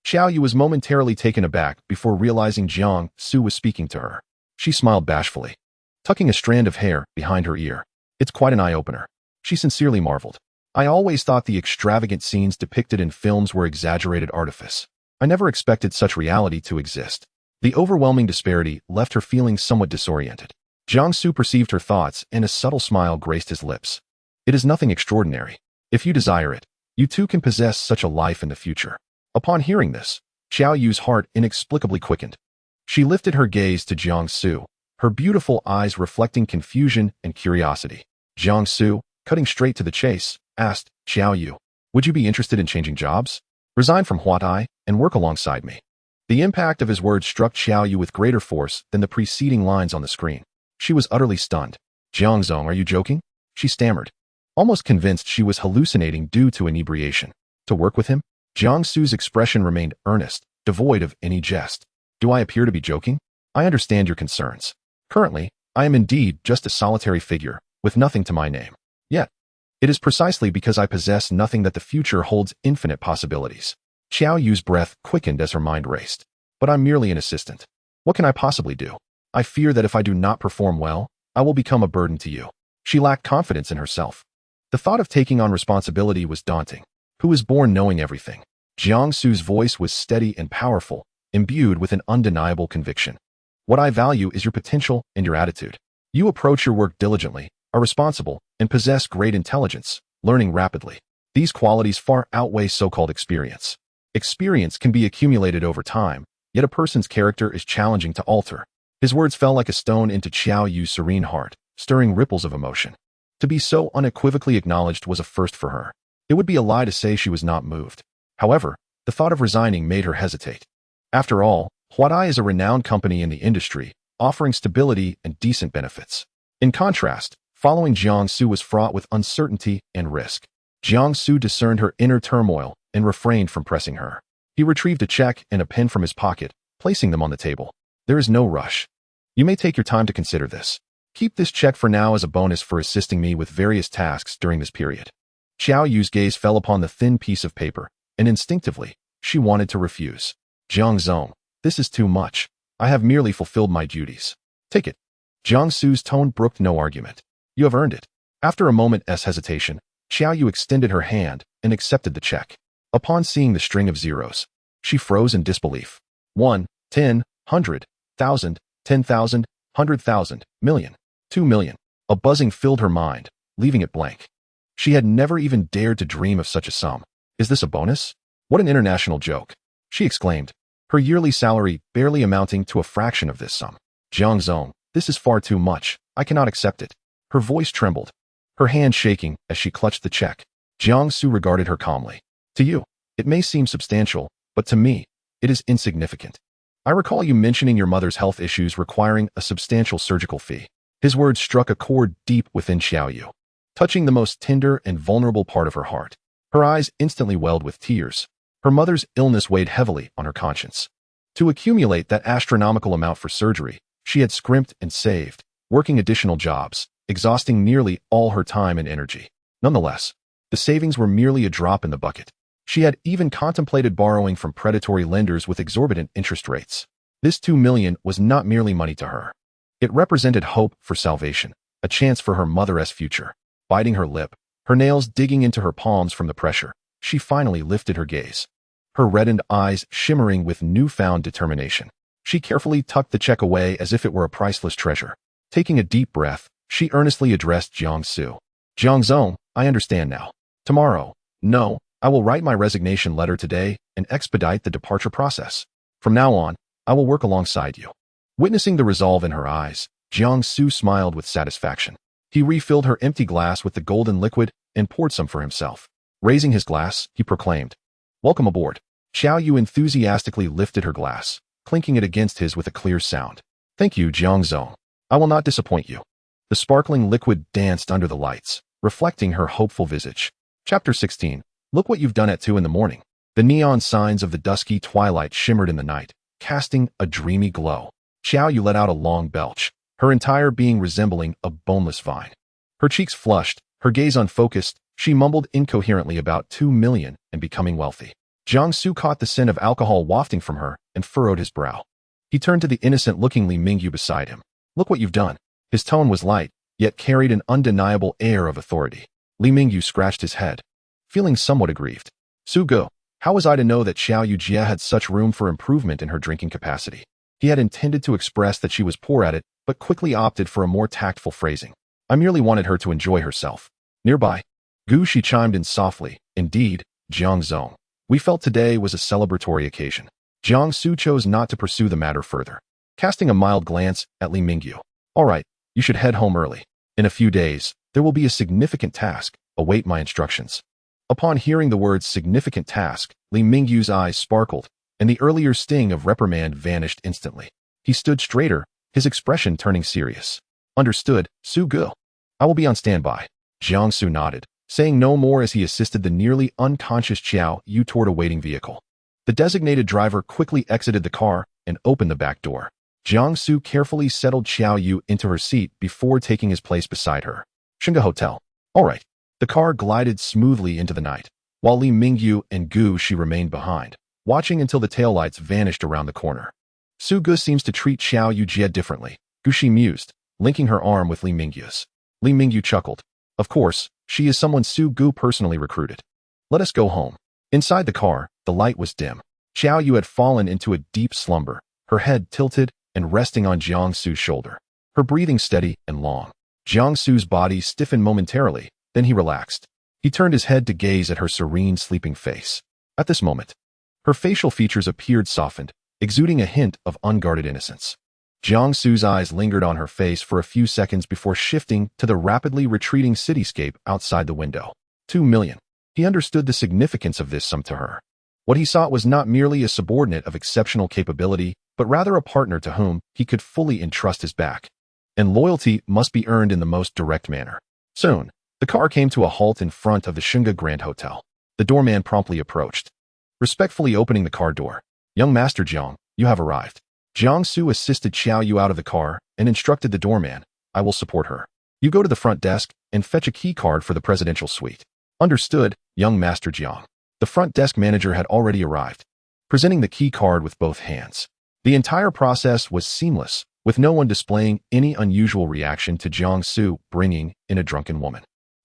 Xiao Yu was momentarily taken aback before realizing Jiang Xu was speaking to her. She smiled bashfully, tucking a strand of hair behind her ear. It's quite an eye-opener. She sincerely marveled. I always thought the extravagant scenes depicted in films were exaggerated artifice. I never expected such reality to exist. The overwhelming disparity left her feeling somewhat disoriented. Jiang Xu perceived her thoughts and a subtle smile graced his lips. It is nothing extraordinary. If you desire it, you too can possess such a life in the future. Upon hearing this, Xiao Yu's heart inexplicably quickened. She lifted her gaze to Jiang Xu, her beautiful eyes reflecting confusion and curiosity. Jiang Xu, cutting straight to the chase, asked, Xiao Yu, would you be interested in changing jobs? Resign from Huatai and work alongside me. The impact of his words struck Xiao Yu with greater force than the preceding lines on the screen. She was utterly stunned. Jiang Zong, are you joking? She stammered, almost convinced she was hallucinating due to inebriation. To work with him? Jiang Xu's expression remained earnest, devoid of any jest. Do I appear to be joking? I understand your concerns. Currently, I am indeed just a solitary figure, with nothing to my name. It is precisely because I possess nothing that the future holds infinite possibilities. Xiao Yu's breath quickened as her mind raced. But I'm merely an assistant. What can I possibly do? I fear that if I do not perform well, I will become a burden to you. She lacked confidence in herself. The thought of taking on responsibility was daunting. Who was born knowing everything? Jiang Xu's voice was steady and powerful, imbued with an undeniable conviction. What I value is your potential and your attitude. You approach your work diligently, are responsible, and possess great intelligence, learning rapidly. These qualities far outweigh so-called experience. Experience can be accumulated over time, yet a person's character is challenging to alter. His words fell like a stone into Xiao Yu's serene heart, stirring ripples of emotion. To be so unequivocally acknowledged was a first for her. It would be a lie to say she was not moved. However, the thought of resigning made her hesitate. After all, Huadai is a renowned company in the industry, offering stability and decent benefits. In contrast, following Jiang Xu was fraught with uncertainty and risk. Jiang Xu discerned her inner turmoil and refrained from pressing her. He retrieved a check and a pen from his pocket, placing them on the table. There is no rush. You may take your time to consider this. Keep this check for now as a bonus for assisting me with various tasks during this period. Xiao Yu's gaze fell upon the thin piece of paper, and instinctively, she wanted to refuse. Jiang Zong, this is too much. I have merely fulfilled my duties. Take it. Jiang Xu's tone brooked no argument. You have earned it. After a moment's hesitation, Xiao Yu extended her hand and accepted the check. Upon seeing the string of zeros, she froze in disbelief. 1, 10, 100, 1,000, 10,000, 100,000, million, 2 million. A buzzing filled her mind, leaving it blank. She had never even dared to dream of such a sum. Is this a bonus? What an international joke, she exclaimed, her yearly salary barely amounting to a fraction of this sum. Jiang Zong, this is far too much. I cannot accept it. Her voice trembled, her hand shaking as she clutched the check. Jiang Xu regarded her calmly. To you, it may seem substantial, but to me, it is insignificant. I recall you mentioning your mother's health issues requiring a substantial surgical fee. His words struck a chord deep within Xiao Yu, touching the most tender and vulnerable part of her heart. Her eyes instantly welled with tears. Her mother's illness weighed heavily on her conscience. To accumulate that astronomical amount for surgery, she had scrimped and saved, working additional jobs, exhausting nearly all her time and energy. Nonetheless, the savings were merely a drop in the bucket. She had even contemplated borrowing from predatory lenders with exorbitant interest rates. This 2 million was not merely money to her. It represented hope for salvation, a chance for her mother's future. Biting her lip, her nails digging into her palms from the pressure, she finally lifted her gaze, her reddened eyes shimmering with newfound determination. She carefully tucked the check away as if it were a priceless treasure. Taking a deep breath, she earnestly addressed Jiang Xu. Jiang Zong, I understand now. Tomorrow, no, I will write my resignation letter today and expedite the departure process. From now on, I will work alongside you. Witnessing the resolve in her eyes, Jiang Xu smiled with satisfaction. He refilled her empty glass with the golden liquid and poured some for himself. Raising his glass, he proclaimed, Welcome aboard. Xiao Yu enthusiastically lifted her glass, clinking it against his with a clear sound. Thank you, Jiang Zong. I will not disappoint you. The sparkling liquid danced under the lights, reflecting her hopeful visage. Chapter 16. Look what you've done at 2 in the morning. The neon signs of the dusky twilight shimmered in the night, casting a dreamy glow. Xiao Yu let out a long belch, her entire being resembling a boneless vine. Her cheeks flushed, her gaze unfocused, she mumbled incoherently about 2 million and becoming wealthy. Jiang Xu caught the scent of alcohol wafting from her and furrowed his brow. He turned to the innocent-looking Li Mingyu beside him. Look what you've done. His tone was light, yet carried an undeniable air of authority. Li Mingyu scratched his head, feeling somewhat aggrieved. Su Ge, how was I to know that Xiao Yu Jia had such room for improvement in her drinking capacity? He had intended to express that she was poor at it, but quickly opted for a more tactful phrasing. I merely wanted her to enjoy herself. Nearby, Gu Shi chimed in softly. Indeed, Jiang Zong. We felt today was a celebratory occasion. Jiang Xu chose not to pursue the matter further, casting a mild glance at Li Mingyu. All right, you should head home early. In a few days, there will be a significant task. Await my instructions. Upon hearing the words significant task, Li Mingyu's eyes sparkled, and the earlier sting of reprimand vanished instantly. He stood straighter, his expression turning serious. Understood, Su Ge. I will be on standby. Jiang Xu nodded, saying no more as he assisted the nearly unconscious Xiao Yu toward a waiting vehicle. The designated driver quickly exited the car and opened the back door. Jiang Xu carefully settled Xiao Yu into her seat before taking his place beside her. Shinga Hotel. All right. The car glided smoothly into the night, while Li Mingyu and Gu Shi remained behind, watching until the taillights vanished around the corner. Su Gu seems to treat Xiao Yujie differently, Gu Shi mused, linking her arm with Li Mingyu's. Li Mingyu chuckled. Of course, she is someone Su Gu personally recruited. Let us go home. Inside the car, the light was dim. Xiao Yu had fallen into a deep slumber, her head tilted and resting on Jiang Xu's shoulder. Her breathing steady and long. Jiang Xu's body stiffened momentarily, then he relaxed. He turned his head to gaze at her serene, sleeping face. At this moment, her facial features appeared softened, exuding a hint of unguarded innocence. Jiang Xu's eyes lingered on her face for a few seconds before shifting to the rapidly retreating cityscape outside the window. 2 million. He understood the significance of this sum to her. What he sought was not merely a subordinate of exceptional capability, but rather a partner to whom he could fully entrust his back. And loyalty must be earned in the most direct manner. Soon, the car came to a halt in front of the Shunga Grand Hotel. The doorman promptly approached, respectfully opening the car door. Young Master Jiang, you have arrived. Jiang Xu assisted Xiao Yu out of the car and instructed the doorman, I will support her. You go to the front desk and fetch a key card for the presidential suite. Understood, young Master Jiang. The front desk manager had already arrived, presenting the key card with both hands. The entire process was seamless, with no one displaying any unusual reaction to Jiang Xu bringing in a drunken woman.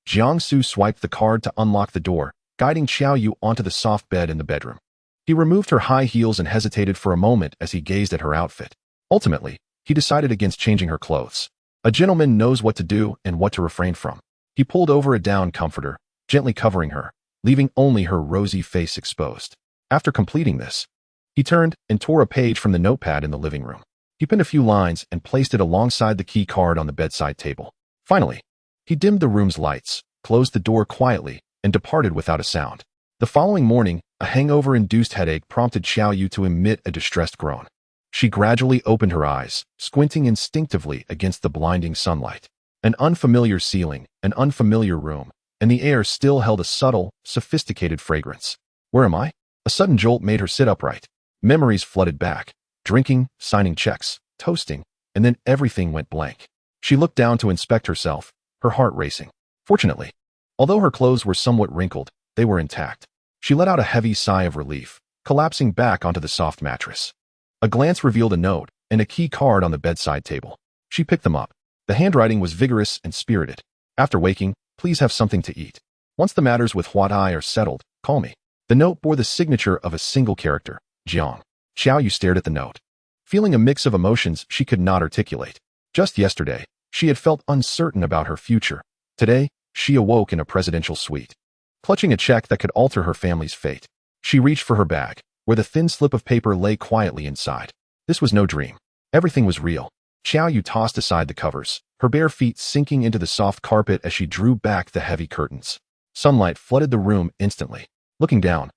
Jiang Xu swiped the card to unlock the door, guiding Xiao Yu onto the soft bed in the bedroom. He removed her high heels and hesitated for a moment as he gazed at her outfit. Ultimately, he decided against changing her clothes. A gentleman knows what to do and what to refrain from. He pulled over a down comforter, gently covering her, leaving only her rosy face exposed. After completing this, he turned and tore a page from the notepad in the living room. He pinned a few lines and placed it alongside the key card on the bedside table. Finally, he dimmed the room's lights, closed the door quietly, and departed without a sound. The following morning, a hangover-induced headache prompted Xiao Yu to emit a distressed groan. She gradually opened her eyes, squinting instinctively against the blinding sunlight. An unfamiliar ceiling, an unfamiliar room, and the air still held a subtle, sophisticated fragrance. Where am I? A sudden jolt made her sit upright. Memories flooded back. Drinking, signing checks, toasting, and then everything went blank. She looked down to inspect herself, her heart racing. Fortunately, although her clothes were somewhat wrinkled, they were intact. She let out a heavy sigh of relief, collapsing back onto the soft mattress. A glance revealed a note and a key card on the bedside table. She picked them up. The handwriting was vigorous and spirited. After waking, please have something to eat. Once the matters with Huat I are settled, call me. The note bore the signature of a single character, Jiang. Xiao Yu stared at the note, feeling a mix of emotions she could not articulate. Just yesterday, she had felt uncertain about her future. Today, she awoke in a presidential suite. Clutching a check that could alter her family's fate, she reached for her bag, where the thin slip of paper lay quietly inside. This was no dream. Everything was real. Xiao Yu tossed aside the covers, her bare feet sinking into the soft carpet as she drew back the heavy curtains. Sunlight flooded the room instantly. Looking down,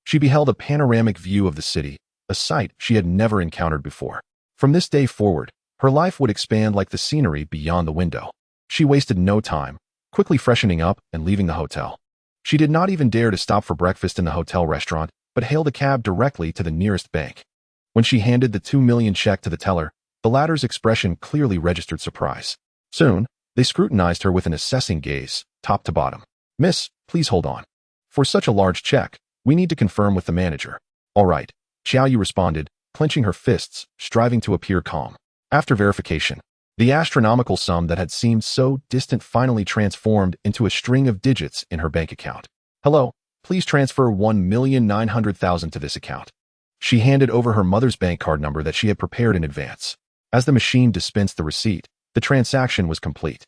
she beheld a panoramic view of the city, a sight she had never encountered before. From this day forward, her life would expand like the scenery beyond the window. She wasted no time, quickly freshening up and leaving the hotel. She did not even dare to stop for breakfast in the hotel restaurant, but hailed a cab directly to the nearest bank. When she handed the 2 million check to the teller, the latter's expression clearly registered surprise. Soon, they scrutinized her with an assessing gaze, top to bottom. Miss, please hold on. For such a large check, we need to confirm with the manager. All right. Xiao Yu responded, clenching her fists, striving to appear calm. After verification, the astronomical sum that had seemed so distant finally transformed into a string of digits in her bank account. Hello, please transfer 1,900,000 to this account. She handed over her mother's bank card number that she had prepared in advance. As the machine dispensed the receipt, the transaction was complete.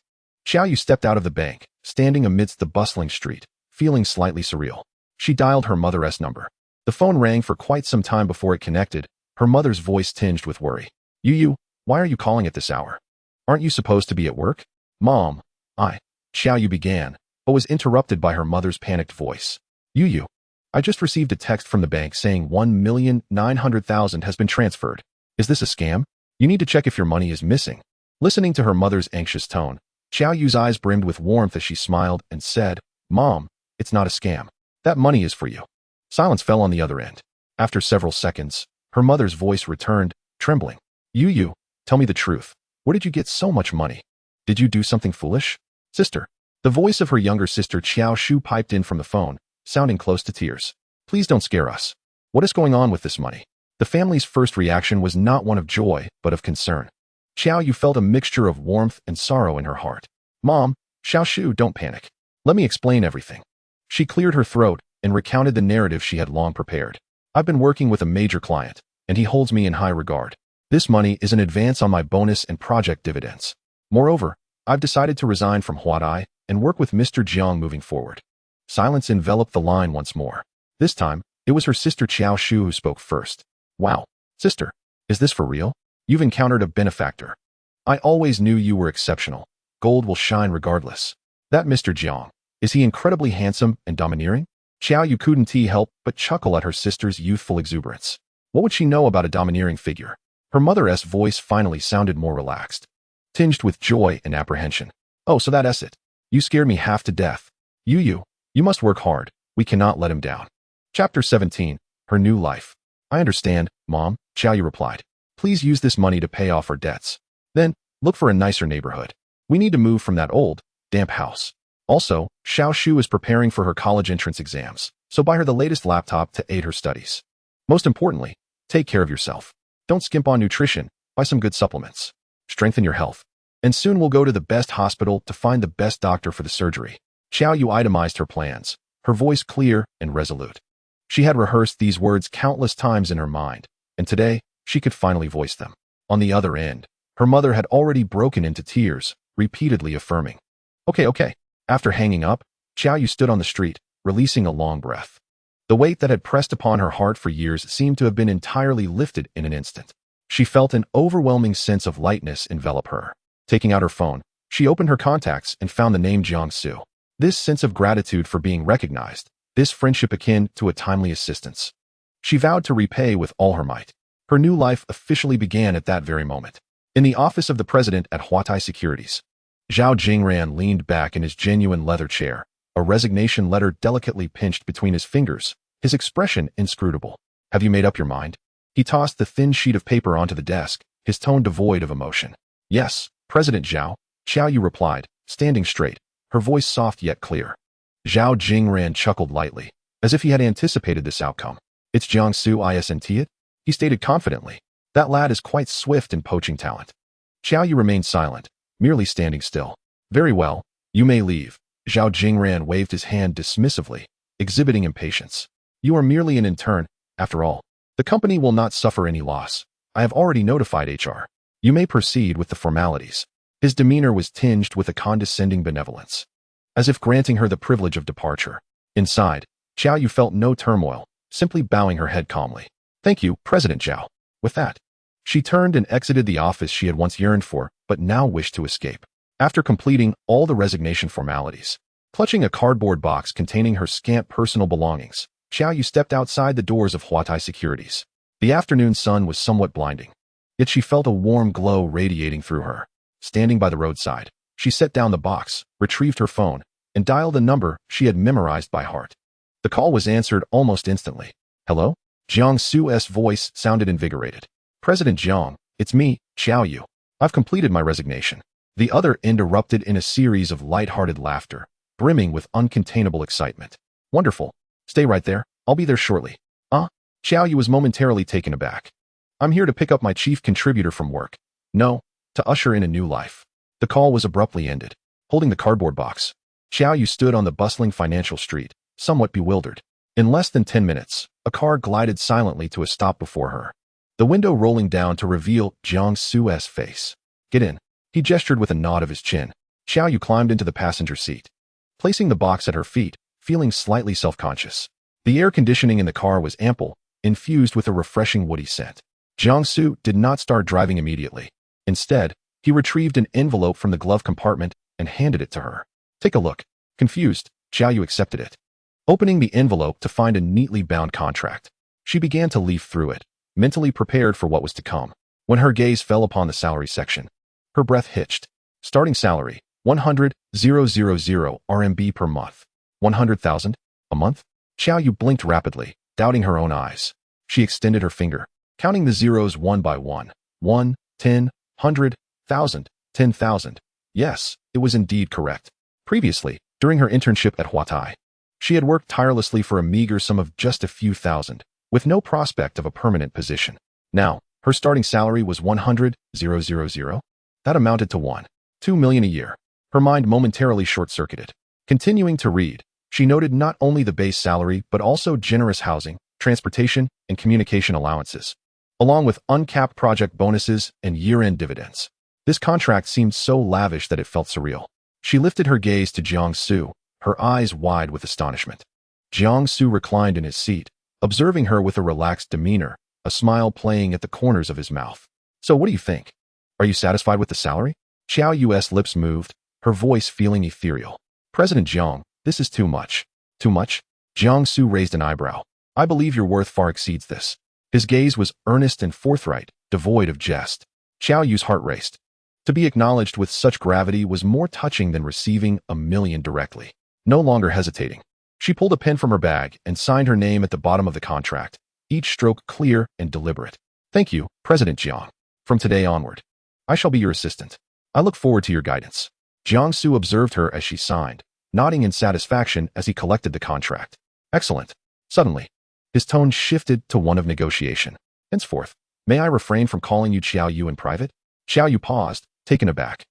Xiao Yu stepped out of the bank, standing amidst the bustling street, feeling slightly surreal. She dialed her mother's number. The phone rang for quite some time before it connected, her mother's voice tinged with worry. Yu, why are you calling at this hour? Aren't you supposed to be at work? Mom, Xiao Yu began, but was interrupted by her mother's panicked voice. Yu, I just received a text from the bank saying 1,900,000 has been transferred. Is this a scam? You need to check if your money is missing. Listening to her mother's anxious tone, Xiao Yu's eyes brimmed with warmth as she smiled and said, Mom, it's not a scam. That money is for you. Silence fell on the other end. After several seconds, her mother's voice returned, trembling. Yu, tell me the truth. Where did you get so much money? Did you do something foolish? Sister, The voice of her younger sister Jiang Xu piped in from the phone, sounding close to tears. Please don't scare us. What is going on with this money? The family's first reaction was not one of joy, but of concern. Jiang Xu felt a mixture of warmth and sorrow in her heart. Mom, Jiang Xu, don't panic. Let me explain everything. She cleared her throat and recounted the narrative she had long prepared. I've been working with a major client, and he holds me in high regard. This money is an advance on my bonus and project dividends. Moreover, I've decided to resign from Huatai and work with Mr. Jiang moving forward. Silence enveloped the line once more. This time, it was her sister Jiang Xu who spoke first. Wow, sister, is this for real? You've encountered a benefactor. I always knew you were exceptional. Gold will shine regardless. That Mr. Jiang, is he incredibly handsome and domineering? Xiao Yu couldn't help but chuckle at her sister's youthful exuberance. What would she know about a domineering figure? Her mother's voice finally sounded more relaxed, tinged with joy and apprehension. Oh, so that's it. You scared me half to death. You must work hard. We cannot let him down. Chapter 17, Her New Life. I understand, Mom, Xiao Yu replied. Please use this money to pay off our debts. Then, look for a nicer neighborhood. We need to move from that old, damp house. Also, Xiao Xu is preparing for her college entrance exams, so buy her the latest laptop to aid her studies. Most importantly, take care of yourself. Don't skimp on nutrition, buy some good supplements. Strengthen your health. And soon we'll go to the best hospital to find the best doctor for the surgery. Xiao Yu itemized her plans, her voice clear and resolute. She had rehearsed these words countless times in her mind, and today, she could finally voice them. On the other end, her mother had already broken into tears, repeatedly affirming. Okay. After hanging up, Xiao Yu stood on the street, releasing a long breath. The weight that had pressed upon her heart for years seemed to have been entirely lifted in an instant. She felt an overwhelming sense of lightness envelop her. Taking out her phone, she opened her contacts and found the name Jiang Xu. This sense of gratitude for being recognized, this friendship akin to a timely assistance. She vowed to repay with all her might. Her new life officially began at that very moment. In the office of the president at Huatai Securities, Zhao Jingran leaned back in his genuine leather chair, a resignation letter delicately pinched between his fingers, his expression inscrutable. Have you made up your mind? He tossed the thin sheet of paper onto the desk, his tone devoid of emotion. Yes, President Zhao, Xiao Yu replied, standing straight, her voice soft yet clear. Zhao Jingran chuckled lightly, as if he had anticipated this outcome. It's Jiang Xu isn't it? He stated confidently. That lad is quite swift in poaching talent. Xiao Yu remained silent, merely standing still. Very well, you may leave. Zhao Jingran waved his hand dismissively, exhibiting impatience. You are merely an intern, after all. The company will not suffer any loss. I have already notified HR. You may proceed with the formalities. His demeanor was tinged with a condescending benevolence, as if granting her the privilege of departure. Inside, Xiao Yu felt no turmoil, simply bowing her head calmly. Thank you, President Zhao. With that, she turned and exited the office she had once yearned for, but now wished to escape. After completing all the resignation formalities, clutching a cardboard box containing her scant personal belongings, Xiao Yu stepped outside the doors of Huatai Securities. The afternoon sun was somewhat blinding, yet she felt a warm glow radiating through her. Standing by the roadside, she set down the box, retrieved her phone, and dialed a number she had memorized by heart. The call was answered almost instantly. Hello? Jiang Xu's voice sounded invigorated. President Jiang, it's me, Xiao Yu. I've completed my resignation. The other end erupted in a series of light-hearted laughter, brimming with uncontainable excitement. Wonderful. Stay right there. I'll be there shortly. Xiao Yu was momentarily taken aback. I'm here to pick up my chief contributor from work. No, to usher in a new life. The call was abruptly ended. Holding the cardboard box, Xiao Yu stood on the bustling financial street, somewhat bewildered. In less than 10 minutes, a car glided silently to a stop before her, the window rolling down to reveal Jiang Xu's face. Get in. He gestured with a nod of his chin. Xiao Yu climbed into the passenger seat, placing the box at her feet, feeling slightly self-conscious. The air conditioning in the car was ample, infused with a refreshing woody scent. Jiang Xu did not start driving immediately. Instead, he retrieved an envelope from the glove compartment and handed it to her. Take a look. Confused, Xiao Yu accepted it. Opening the envelope to find a neatly bound contract, she began to leaf through it, mentally prepared for what was to come. When her gaze fell upon the salary section, her breath hitched. Starting salary, 100,000 RMB per month. 100,000? A month? Xiao Yu blinked rapidly, doubting her own eyes. She extended her finger, counting the zeros one by one. 1, 10, 100, 1,000, 10,000. Yes, it was indeed correct. Previously, during her internship at Huatai, she had worked tirelessly for a meager sum of just a few thousand, with no prospect of a permanent position. Now, her starting salary was 100,000. That amounted to 1.2 million a year. Her mind momentarily short-circuited. Continuing to read, she noted not only the base salary but also generous housing, transportation, and communication allowances, along with uncapped project bonuses and year-end dividends. This contract seemed so lavish that it felt surreal. She lifted her gaze to Jiang Xu, her eyes wide with astonishment. Jiang Xu reclined in his seat, observing her with a relaxed demeanor, a smile playing at the corners of his mouth. So what do you think? Are you satisfied with the salary? Xiao Yu's lips moved, her voice feeling ethereal. President Jiang, this is too much. Too much? Jiang Xu raised an eyebrow. I believe your worth far exceeds this. His gaze was earnest and forthright, devoid of jest. Xiao Yu's heart raced. To be acknowledged with such gravity was more touching than receiving a million directly. No longer hesitating, she pulled a pen from her bag and signed her name at the bottom of the contract, each stroke clear and deliberate. Thank you, President Jiang. From today onward, I shall be your assistant. I look forward to your guidance. Jiang Xu observed her as she signed, nodding in satisfaction as he collected the contract. Excellent. Suddenly, his tone shifted to one of negotiation. Henceforth, may I refrain from calling you Xiao Yu in private? Xiao Yu paused, taken aback.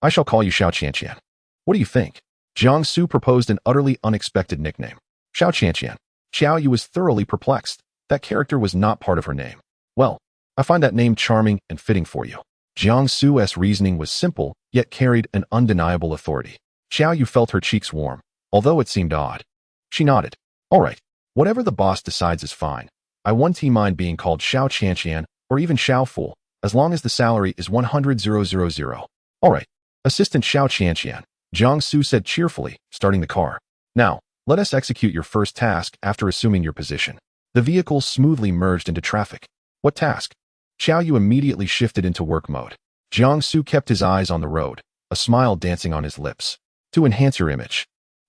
I shall call you Xiao Qianqian. What do you think? Jiang Xu proposed an utterly unexpected nickname. Xiao Qianqian. Xiao Yu was thoroughly perplexed. That character was not part of her name. Well, I find that name charming and fitting for you. Jiang Xu's reasoning was simple, yet carried an undeniable authority. Xiao Yu felt her cheeks warm, although it seemed odd. She nodded. All right, whatever the boss decides is fine. I won't mind being called Xiao Qianqian or even Xiao Fu, as long as the salary is 100,000. All right, Assistant Xiao Qianqian, Jiang Xu said cheerfully, starting the car. Now, let us execute your first task after assuming your position. The vehicle smoothly merged into traffic. What task? Xiao Yu immediately shifted into work mode. Jiang Xu kept his eyes on the road, a smile dancing on his lips. To enhance your image.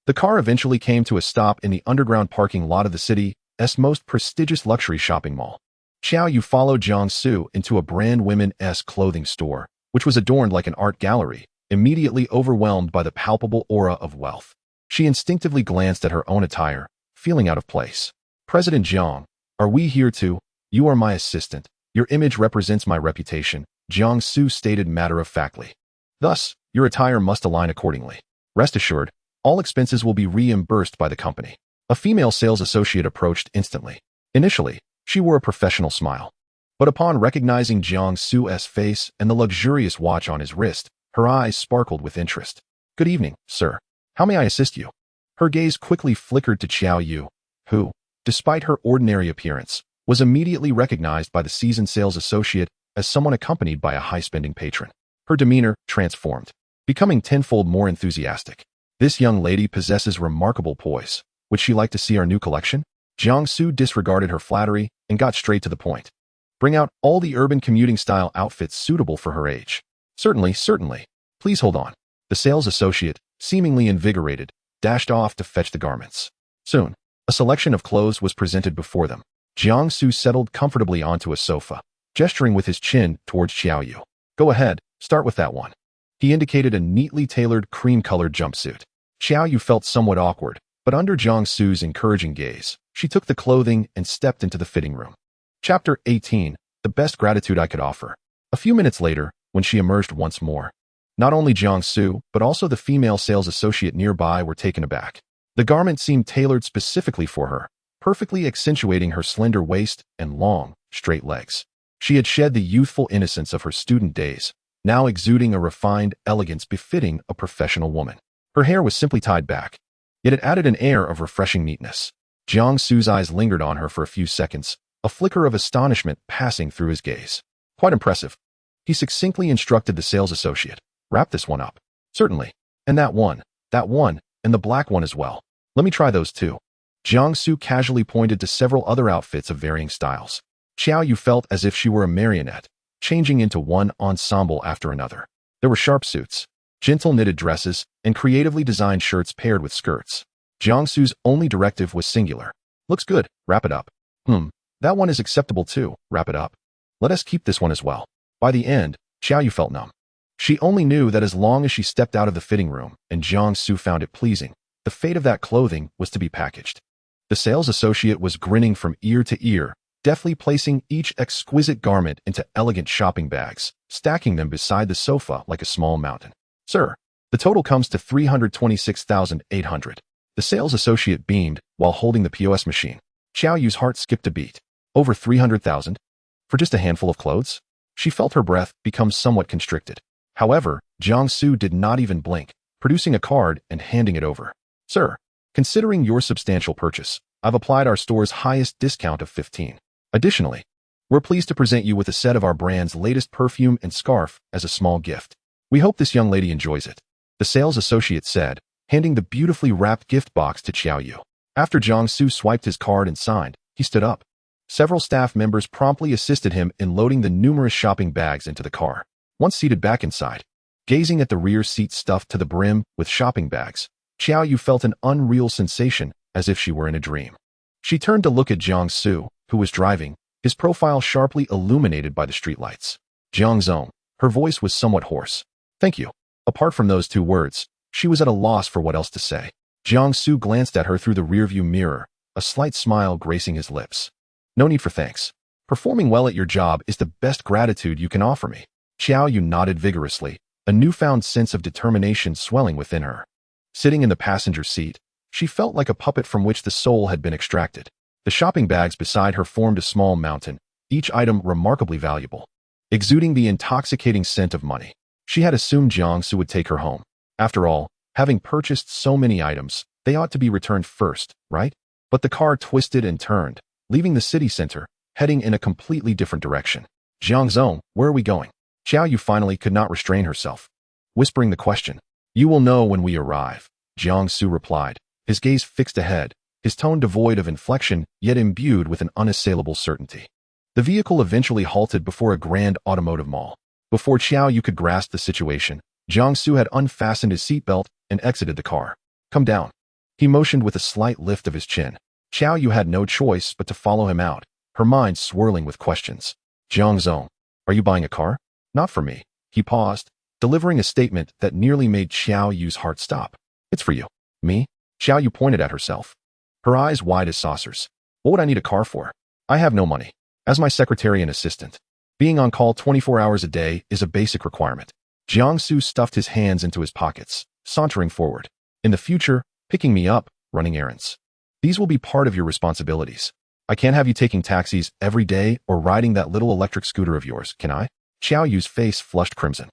The car eventually came to a stop in the underground parking lot of the city's most prestigious luxury shopping mall. Xiao Yu followed Jiang Xu into a brand women's clothing store, which was adorned like an art gallery, immediately overwhelmed by the palpable aura of wealth. She instinctively glanced at her own attire, feeling out of place. President Jiang, are we here to? You are my assistant. Your image represents my reputation, Jiang Xu stated matter-of-factly. Thus, your attire must align accordingly. Rest assured, all expenses will be reimbursed by the company. A female sales associate approached instantly. Initially, she wore a professional smile. But upon recognizing Jiang Xu's face and the luxurious watch on his wrist, her eyes sparkled with interest. Good evening, sir. How may I assist you? Her gaze quickly flickered to Xiao Yu, who, despite her ordinary appearance, was immediately recognized by the seasoned sales associate as someone accompanied by a high-spending patron. Her demeanor transformed, becoming tenfold more enthusiastic. This young lady possesses remarkable poise. Would she like to see our new collection? Jiang Xu disregarded her flattery and got straight to the point. Bring out all the urban commuting-style outfits suitable for her age. Certainly, certainly. Please hold on. The sales associate, seemingly invigorated, dashed off to fetch the garments. Soon, a selection of clothes was presented before them. Jiang Xu settled comfortably onto a sofa, gesturing with his chin towards Xiao Yu. Go ahead, start with that one. He indicated a neatly tailored cream-colored jumpsuit. Xiao Yu felt somewhat awkward, but under Jiang Xu's encouraging gaze, she took the clothing and stepped into the fitting room. Chapter 18, The Best Gratitude I Could Offer. A few minutes later, when she emerged once more, not only Jiang Xu, but also the female sales associate nearby were taken aback. The garment seemed tailored specifically for her, perfectly accentuating her slender waist and long, straight legs. She had shed the youthful innocence of her student days, now exuding a refined elegance befitting a professional woman. Her hair was simply tied back, yet it added an air of refreshing neatness. Jiang Xu's eyes lingered on her for a few seconds, a flicker of astonishment passing through his gaze. Quite impressive. He succinctly instructed the sales associate. Wrap this one up. Certainly. And that one, and the black one as well. Let me try those too. Jiang Xu casually pointed to several other outfits of varying styles. Xiao Yu felt as if she were a marionette, changing into one ensemble after another. There were sharp suits, gentle knitted dresses, and creatively designed shirts paired with skirts. Jiang Xu's only directive was singular. Looks good, wrap it up. That one is acceptable too, wrap it up. Let us keep this one as well. By the end, Xiao Yu felt numb. She only knew that as long as she stepped out of the fitting room and Jiang Xu found it pleasing, the fate of that clothing was to be packaged. The sales associate was grinning from ear to ear, deftly placing each exquisite garment into elegant shopping bags, stacking them beside the sofa like a small mountain. Sir, the total comes to 326,800. The sales associate beamed while holding the POS machine. Xiao Yu's heart skipped a beat. Over 300,000? For just a handful of clothes? She felt her breath become somewhat constricted. However, Jiang Xu did not even blink, producing a card and handing it over. Sir, considering your substantial purchase, I've applied our store's highest discount of 15. Additionally, we're pleased to present you with a set of our brand's latest perfume and scarf as a small gift. We hope this young lady enjoys it, the sales associate said, handing the beautifully wrapped gift box to Xiao Yu. After Jiang Xu swiped his card and signed, he stood up. Several staff members promptly assisted him in loading the numerous shopping bags into the car. Once seated back inside, gazing at the rear seat stuffed to the brim with shopping bags, Xiao Yu felt an unreal sensation as if she were in a dream. She turned to look at Jiang Xu, who was driving, his profile sharply illuminated by the streetlights. Jiang Zong, her voice was somewhat hoarse. Thank you. Apart from those two words, she was at a loss for what else to say. Jiang Xu glanced at her through the rearview mirror, a slight smile gracing his lips. No need for thanks. Performing well at your job is the best gratitude you can offer me. Xiao Yu nodded vigorously, a newfound sense of determination swelling within her. Sitting in the passenger seat, she felt like a puppet from which the soul had been extracted. The shopping bags beside her formed a small mountain, each item remarkably valuable, exuding the intoxicating scent of money. She had assumed Jiang Xu would take her home. After all, having purchased so many items, they ought to be returned first, right? But the car twisted and turned, leaving the city center, heading in a completely different direction. Jiang Zong, where are we going? Xiao Yu finally could not restrain herself, whispering the question. You will know when we arrive, Jiang Xu replied, his gaze fixed ahead, his tone devoid of inflection yet imbued with an unassailable certainty. The vehicle eventually halted before a grand automotive mall. Before Xiao Yu could grasp the situation, Jiang Xu had unfastened his seatbelt and exited the car. Come down. He motioned with a slight lift of his chin. Xiao Yu had no choice but to follow him out, her mind swirling with questions. Jiang Zong, are you buying a car? Not for me. He paused, delivering a statement that nearly made Xiao Yu's heart stop. It's for you. Me? Xiao Yu pointed at herself, her eyes wide as saucers. What would I need a car for? I have no money. As my secretary and assistant, being on call 24 hours a day is a basic requirement. Jiang Xu stuffed his hands into his pockets, sauntering forward. In the future, picking me up, running errands. These will be part of your responsibilities. I can't have you taking taxis every day or riding that little electric scooter of yours, can I? Xiao Yu's face flushed crimson.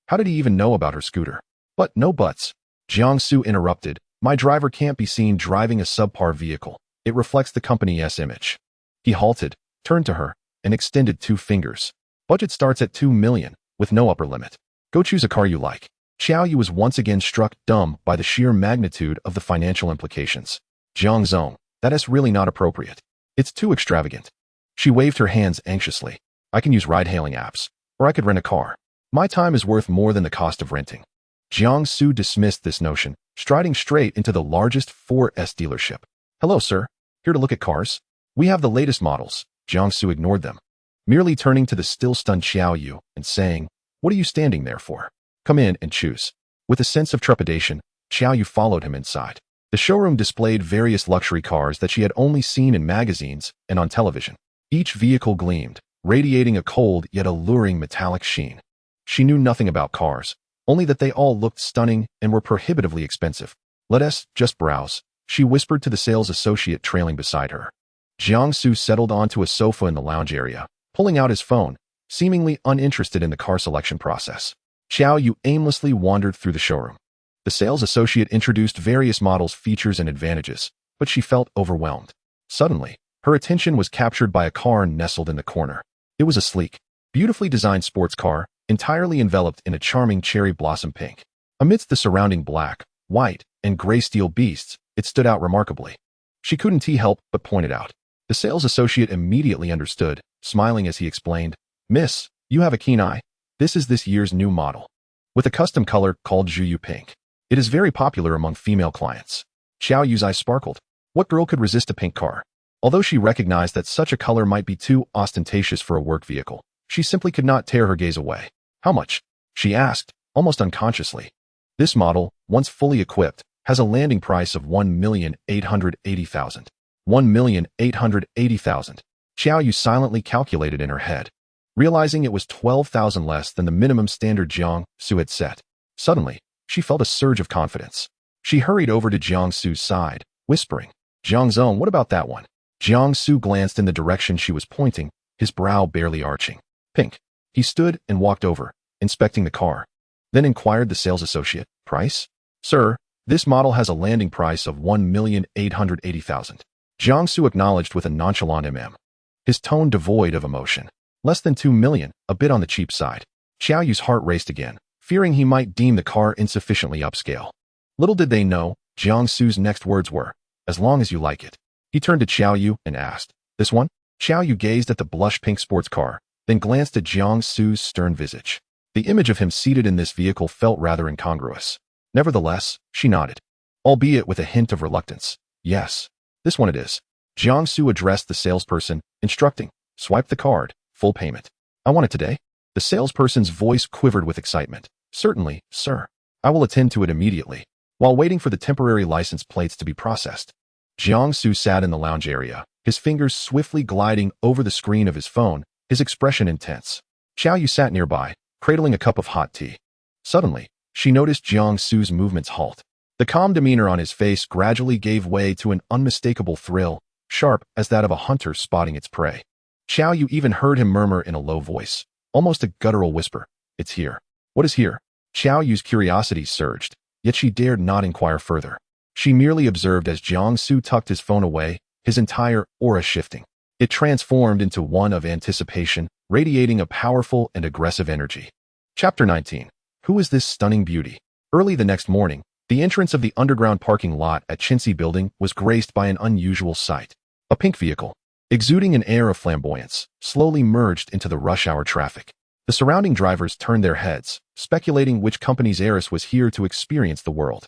How did he even know about her scooter? But no buts. Jiang Xu interrupted. My driver can't be seen driving a subpar vehicle. It reflects the company's image. He halted, turned to her, and extended 2 fingers. Budget starts at 2 million, with no upper limit. Go choose a car you like. Xiao Yu was once again struck dumb by the sheer magnitude of the financial implications. Jiang Zong, that is really not appropriate. It's too extravagant. She waved her hands anxiously. I can use ride-hailing apps, or I could rent a car. My time is worth more than the cost of renting. Jiang Xu dismissed this notion, striding straight into the largest 4S dealership. Hello, sir. Here to look at cars? We have the latest models. Jiang Xu ignored them, merely turning to the still-stunned Xiao Yu and saying, what are you standing there for? Come in and choose. With a sense of trepidation, Xiao Yu followed him inside. The showroom displayed various luxury cars that she had only seen in magazines and on television. Each vehicle gleamed, radiating a cold yet alluring metallic sheen. She knew nothing about cars, only that they all looked stunning and were prohibitively expensive. Let us just browse, she whispered to the sales associate trailing beside her. Jiang Xu settled onto a sofa in the lounge area, pulling out his phone, seemingly uninterested in the car selection process. Xiao Yu aimlessly wandered through the showroom. The sales associate introduced various models' features and advantages, but she felt overwhelmed. Suddenly, her attention was captured by a car nestled in the corner. It was a sleek, beautifully designed sports car, entirely enveloped in a charming cherry blossom pink. Amidst the surrounding black, white, and gray steel beasts, it stood out remarkably. She couldn't help but point it out. The sales associate immediately understood, smiling as he explained, Miss, you have a keen eye. This is this year's new model, with a custom color called Zhuyu Pink. It is very popular among female clients. Xiao Yu's eyes sparkled. What girl could resist a pink car? Although she recognized that such a color might be too ostentatious for a work vehicle, she simply could not tear her gaze away. How much? She asked, almost unconsciously. This model, once fully equipped, has a landing price of 1,880,000. 1,880,000. Xiao Yu silently calculated in her head, realizing it was 12,000 less than the minimum standard Jiang Xu had set. Suddenly, she felt a surge of confidence. She hurried over to Jiang Xu's side, whispering, "Jiang Zong, what about that one?" Jiang Xu glanced in the direction she was pointing, his brow barely arching. "Pink." He stood and walked over, inspecting the car. Then inquired the sales associate, "Price?" "Sir, this model has a landing price of 1,880,000. Jiang Xu acknowledged with a nonchalant his tone devoid of emotion. "Less than 2 million, a bit on the cheap side." Xiao Yu's heart raced again, fearing he might deem the car insufficiently upscale. Little did they know, Jiang Xu's next words were, "As long as you like it." He turned to Xiao Yu and asked, "This one?" Xiao Yu gazed at the blush pink sports car, then glanced at Jiang Xu's stern visage. The image of him seated in this vehicle felt rather incongruous. Nevertheless, she nodded, albeit with a hint of reluctance. "Yes, this one it is." Jiang Xu addressed the salesperson, instructing, "Swipe the card, full payment." "I want it today." The salesperson's voice quivered with excitement. "Certainly, sir. I will attend to it immediately." While waiting for the temporary license plates to be processed, Jiang Xu sat in the lounge area, his fingers swiftly gliding over the screen of his phone, his expression intense. Xiao Yu sat nearby, cradling a cup of hot tea. Suddenly, she noticed Jiang Xu's movements halt. The calm demeanor on his face gradually gave way to an unmistakable thrill, sharp as that of a hunter spotting its prey. Xiao Yu even heard him murmur in a low voice, almost a guttural whisper, "It's here." "What is here?" Xiao Yu's curiosity surged, yet she dared not inquire further. She merely observed as Jiang Xu tucked his phone away, his entire aura shifting. It transformed into one of anticipation, radiating a powerful and aggressive energy. Chapter 19. Who is this stunning beauty? Early the next morning, the entrance of the underground parking lot at Chincy Building was graced by an unusual sight. A pink vehicle, exuding an air of flamboyance, slowly merged into the rush-hour traffic. The surrounding drivers turned their heads, speculating which company's heiress was here to experience the world.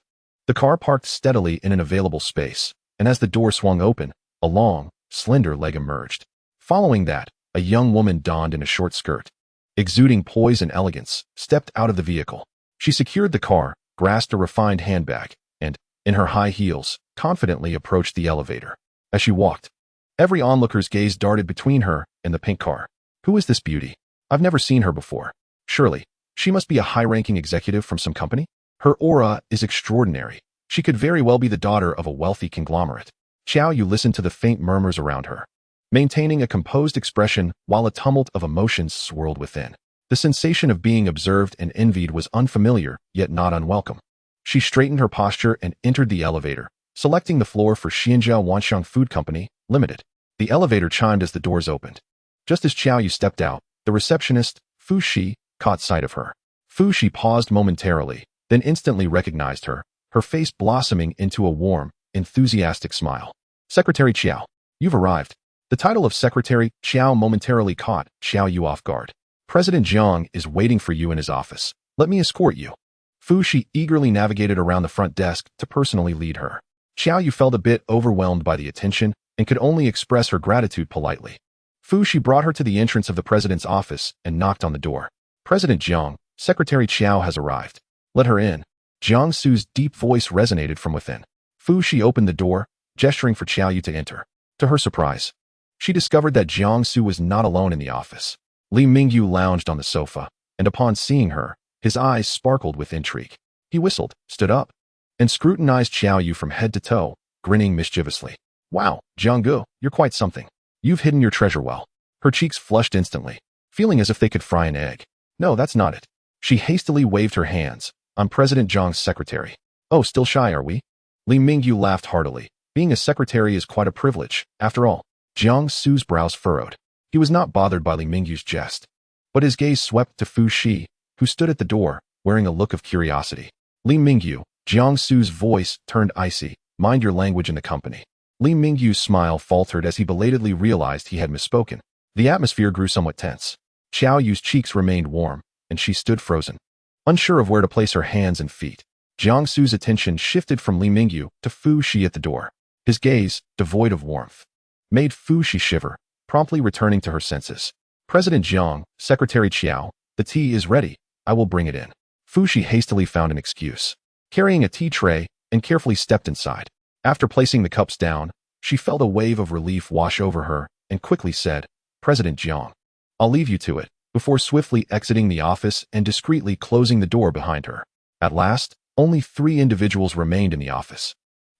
The car parked steadily in an available space, and as the door swung open, a long, slender leg emerged. Following that, a young woman donned in a short skirt, exuding poise and elegance, stepped out of the vehicle. She secured the car, grasped a refined handbag, and, in her high heels, confidently approached the elevator. As she walked, every onlooker's gaze darted between her and the pink car. Who is this beauty? I've never seen her before. Surely, she must be a high-ranking executive from some company? Her aura is extraordinary. She could very well be the daughter of a wealthy conglomerate. Xiao Yu listened to the faint murmurs around her, maintaining a composed expression while a tumult of emotions swirled within. The sensation of being observed and envied was unfamiliar, yet not unwelcome. She straightened her posture and entered the elevator, selecting the floor for Xianjia Wanxiang Food Company, Limited. The elevator chimed as the doors opened. Just as Xiao Yu stepped out, the receptionist, Fu Shi, caught sight of her. Fu Shi paused momentarily, then instantly recognized her, her face blossoming into a warm, enthusiastic smile. "Secretary Qiao, you've arrived." The title of Secretary Qiao momentarily caught Xiao Yu off guard. "President Jiang is waiting for you in his office. Let me escort you." Fu Shi eagerly navigated around the front desk to personally lead her. Xiao Yu felt a bit overwhelmed by the attention and could only express her gratitude politely. Fu Shi brought her to the entrance of the president's office and knocked on the door. "President Jiang, Secretary Qiao has arrived. Let her in." Jiang Xu's deep voice resonated from within. Fu Shi opened the door, gesturing for Xiao Yu to enter. To her surprise, she discovered that Jiang Xu was not alone in the office. Li Mingyu lounged on the sofa, and upon seeing her, his eyes sparkled with intrigue. He whistled, stood up, and scrutinized Xiao Yu from head to toe, grinning mischievously. "Wow, Jiang, you're quite something. You've hidden your treasure well." Her cheeks flushed instantly, feeling as if they could fry an egg. "No, that's not it." She hastily waved her hands. "I'm President Jiang's secretary." "Oh, still shy, are we?" Li Mingyu laughed heartily. Being a secretary is quite a privilege, after all. Jiang Xu's brows furrowed. He was not bothered by Li Mingyu's jest, but his gaze swept to Fu Shi, who stood at the door, wearing a look of curiosity. "Li Mingyu," Jiang Xu's voice turned icy. "Mind your language in the company." Li Mingyu's smile faltered as he belatedly realized he had misspoken. The atmosphere grew somewhat tense. Xiao Yu's cheeks remained warm, and she stood frozen, unsure of where to place her hands and feet. Jiang Xu's attention shifted from Li Mingyu to Fu Shi at the door. His gaze, devoid of warmth, made Fu Shi shiver, promptly returning to her senses. "President Jiang, Secretary Qiao, the tea is ready. I will bring it in." Fushi hastily found an excuse, carrying a tea tray, and carefully stepped inside. After placing the cups down, she felt a wave of relief wash over her and quickly said, "President Jiang, I'll leave you to it," before swiftly exiting the office and discreetly closing the door behind her. At last, only 3 individuals remained in the office.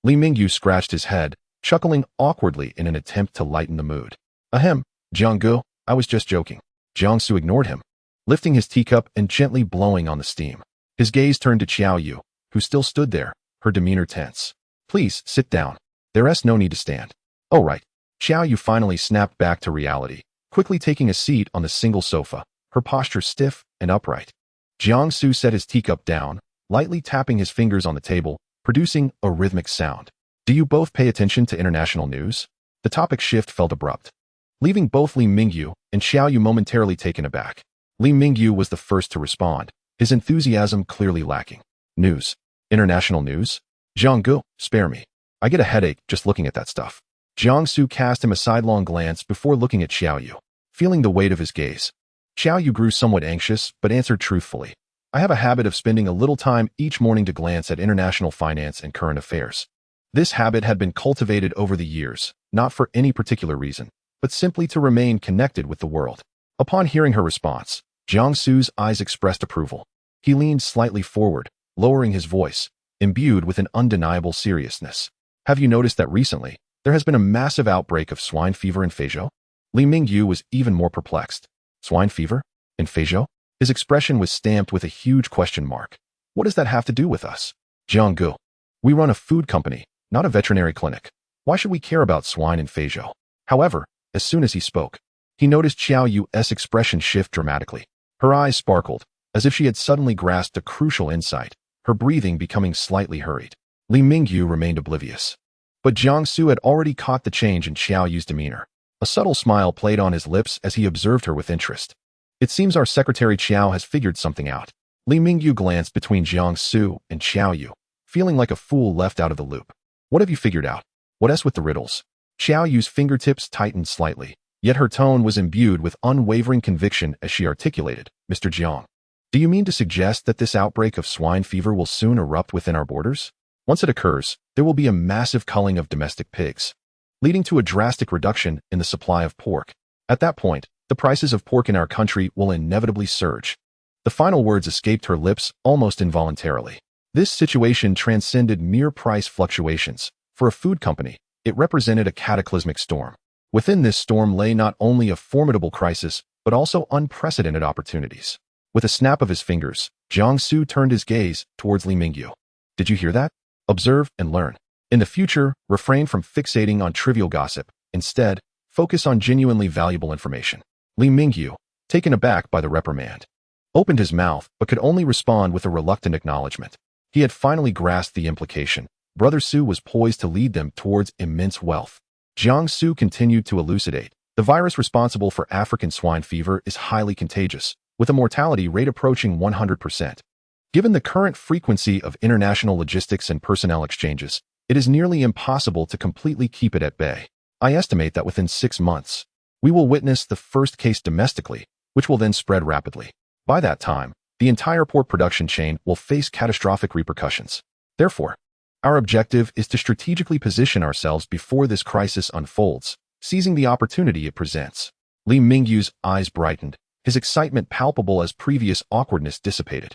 Li Mingyu scratched his head, chuckling awkwardly in an attempt to lighten the mood. "Ahem, Jiang, I was just joking." Jiang Xu ignored him, lifting his teacup and gently blowing on the steam. His gaze turned to Xiaoyu, who still stood there, her demeanor tense. "Please, sit down. There's no need to stand." "Oh right." Xiaoyu finally snapped back to reality, quickly taking a seat on the single sofa, her posture stiff and upright. Jiang Xu set his teacup down, lightly tapping his fingers on the table, producing a rhythmic sound. "Do you both pay attention to international news?" The topic shift felt abrupt, leaving both Li Mingyu and Xiaoyu momentarily taken aback. Li Mingyu was the first to respond, his enthusiasm clearly lacking. "News? International news? Jiang, spare me. I get a headache just looking at that stuff." Jiang Xu cast him a sidelong glance before looking at Xiaoyu, feeling the weight of his gaze. Xiaoyu grew somewhat anxious, but answered truthfully, "I have a habit of spending a little time each morning to glance at international finance and current affairs." This habit had been cultivated over the years, not for any particular reason, but simply to remain connected with the world. Upon hearing her response, Jiang Xu's eyes expressed approval. He leaned slightly forward, lowering his voice, imbued with an undeniable seriousness. "Have you noticed that recently, there has been a massive outbreak of swine fever in Feizhou?" Li Mingyu was even more perplexed. "Swine fever? In Feizhou?" His expression was stamped with a huge question mark. "What does that have to do with us?" "Jiang, we run a food company, not a veterinary clinic. Why should we care about swine in Feizhou?" However, as soon as he spoke, he noticed Xiaoyu's expression shift dramatically. Her eyes sparkled, as if she had suddenly grasped a crucial insight, her breathing becoming slightly hurried. Li Mingyu remained oblivious. But Jiang Xu had already caught the change in Xiaoyu's demeanor. A subtle smile played on his lips as he observed her with interest. "It seems our secretary Qiao has figured something out." Li Mingyu glanced between Jiang Xu and Xiaoyu, feeling like a fool left out of the loop. "What have you figured out? What's with the riddles?" Xiaoyu's fingertips tightened slightly, yet her tone was imbued with unwavering conviction as she articulated, "Mr. Jiang, do you mean to suggest that this outbreak of swine fever will soon erupt within our borders? Once it occurs, there will be a massive culling of domestic pigs, leading to a drastic reduction in the supply of pork. At that point, the prices of pork in our country will inevitably surge." The final words escaped her lips almost involuntarily. This situation transcended mere price fluctuations. For a food company, it represented a cataclysmic storm. Within this storm lay not only a formidable crisis, but also unprecedented opportunities. With a snap of his fingers, Jiang Xu turned his gaze towards Li Mingyu. "Did you hear that? Observe and learn. In the future, refrain from fixating on trivial gossip. Instead, focus on genuinely valuable information." Li Mingyu, taken aback by the reprimand, opened his mouth but could only respond with a reluctant acknowledgement. He had finally grasped the implication. Brother Su was poised to lead them towards immense wealth. Jiang Xu continued to elucidate. "The virus responsible for African swine fever is highly contagious, with a mortality rate approaching 100%. Given the current frequency of international logistics and personnel exchanges, it is nearly impossible to completely keep it at bay. I estimate that within 6 months, we will witness the first case domestically, which will then spread rapidly. By that time, the entire pork production chain will face catastrophic repercussions. Therefore, our objective is to strategically position ourselves before this crisis unfolds, seizing the opportunity it presents." Li Mingyu's eyes brightened, his excitement palpable as previous awkwardness dissipated.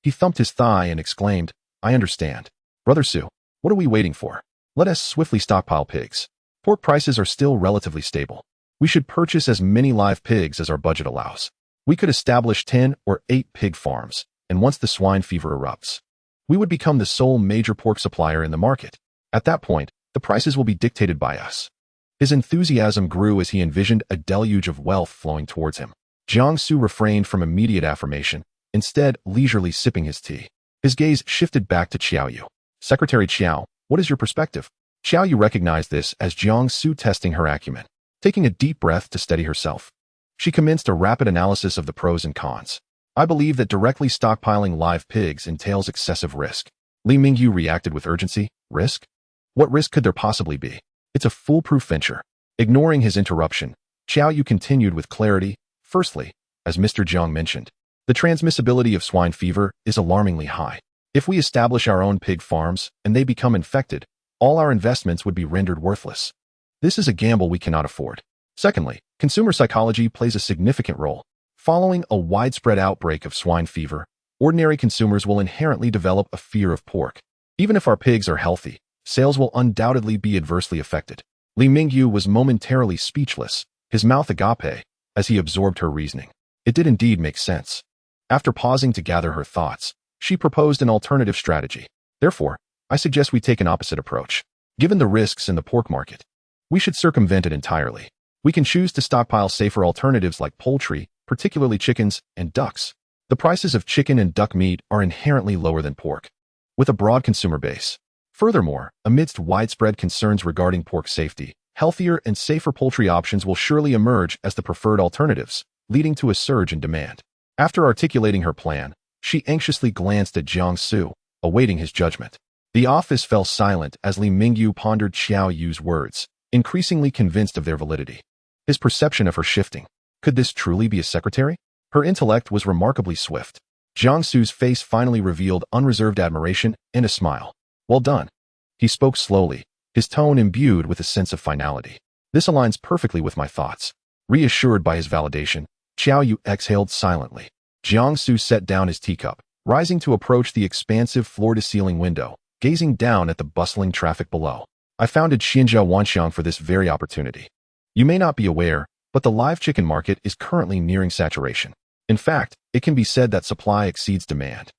He thumped his thigh and exclaimed, "I understand. Brother Su, what are we waiting for? Let us swiftly stockpile pigs. Pork prices are still relatively stable. We should purchase as many live pigs as our budget allows. We could establish 10 or 8 pig farms, and once the swine fever erupts, we would become the sole major pork supplier in the market. At that point, the prices will be dictated by us." His enthusiasm grew as he envisioned a deluge of wealth flowing towards him. Jiang Xu refrained from immediate affirmation, instead leisurely sipping his tea. His gaze shifted back to Xiaoyu. "Secretary Qiao, what is your perspective?" Xiaoyu recognized this as Jiang Xu testing her acumen. Taking a deep breath to steady herself, she commenced a rapid analysis of the pros and cons. "I believe that directly stockpiling live pigs entails excessive risk." Li Mingyu reacted with urgency. "Risk? What risk could there possibly be? It's a foolproof venture." Ignoring his interruption, Xiaoyu continued with clarity. "Firstly, as Mr. Jiang mentioned, The transmissibility of swine fever is alarmingly high. If we establish our own pig farms and they become infected, all our investments would be rendered worthless. This is a gamble we cannot afford. Secondly, consumer psychology plays a significant role. Following a widespread outbreak of swine fever, ordinary consumers will inherently develop a fear of pork. Even if our pigs are healthy, sales will undoubtedly be adversely affected. Li Mingyu was momentarily speechless, his mouth agape, as he absorbed her reasoning. It did indeed make sense. After pausing to gather her thoughts, she proposed an alternative strategy. Therefore, I suggest we take an opposite approach. Given the risks in the pork market, we should circumvent it entirely. We can choose to stockpile safer alternatives like poultry, particularly chickens and ducks. The prices of chicken and duck meat are inherently lower than pork, with a broad consumer base. Furthermore, amidst widespread concerns regarding pork safety, healthier and safer poultry options will surely emerge as the preferred alternatives, leading to a surge in demand. After articulating her plan, she anxiously glanced at Jiang Xu, awaiting his judgment. The office fell silent as Li Mingyu pondered Xiao Yu's words, increasingly convinced of their validity. His perception of her shifting. Could this truly be a secretary? Her intellect was remarkably swift. Jiang Xu's face finally revealed unreserved admiration and a smile. Well done. He spoke slowly, his tone imbued with a sense of finality. This aligns perfectly with my thoughts. Reassured by his validation, Xiao Yu exhaled silently. Jiang Xu set down his teacup, rising to approach the expansive floor-to-ceiling window, gazing down at the bustling traffic below. I founded Xinjiao Wanxiang for this very opportunity. You may not be aware, but the live chicken market is currently nearing saturation. In fact, it can be said that supply exceeds demand,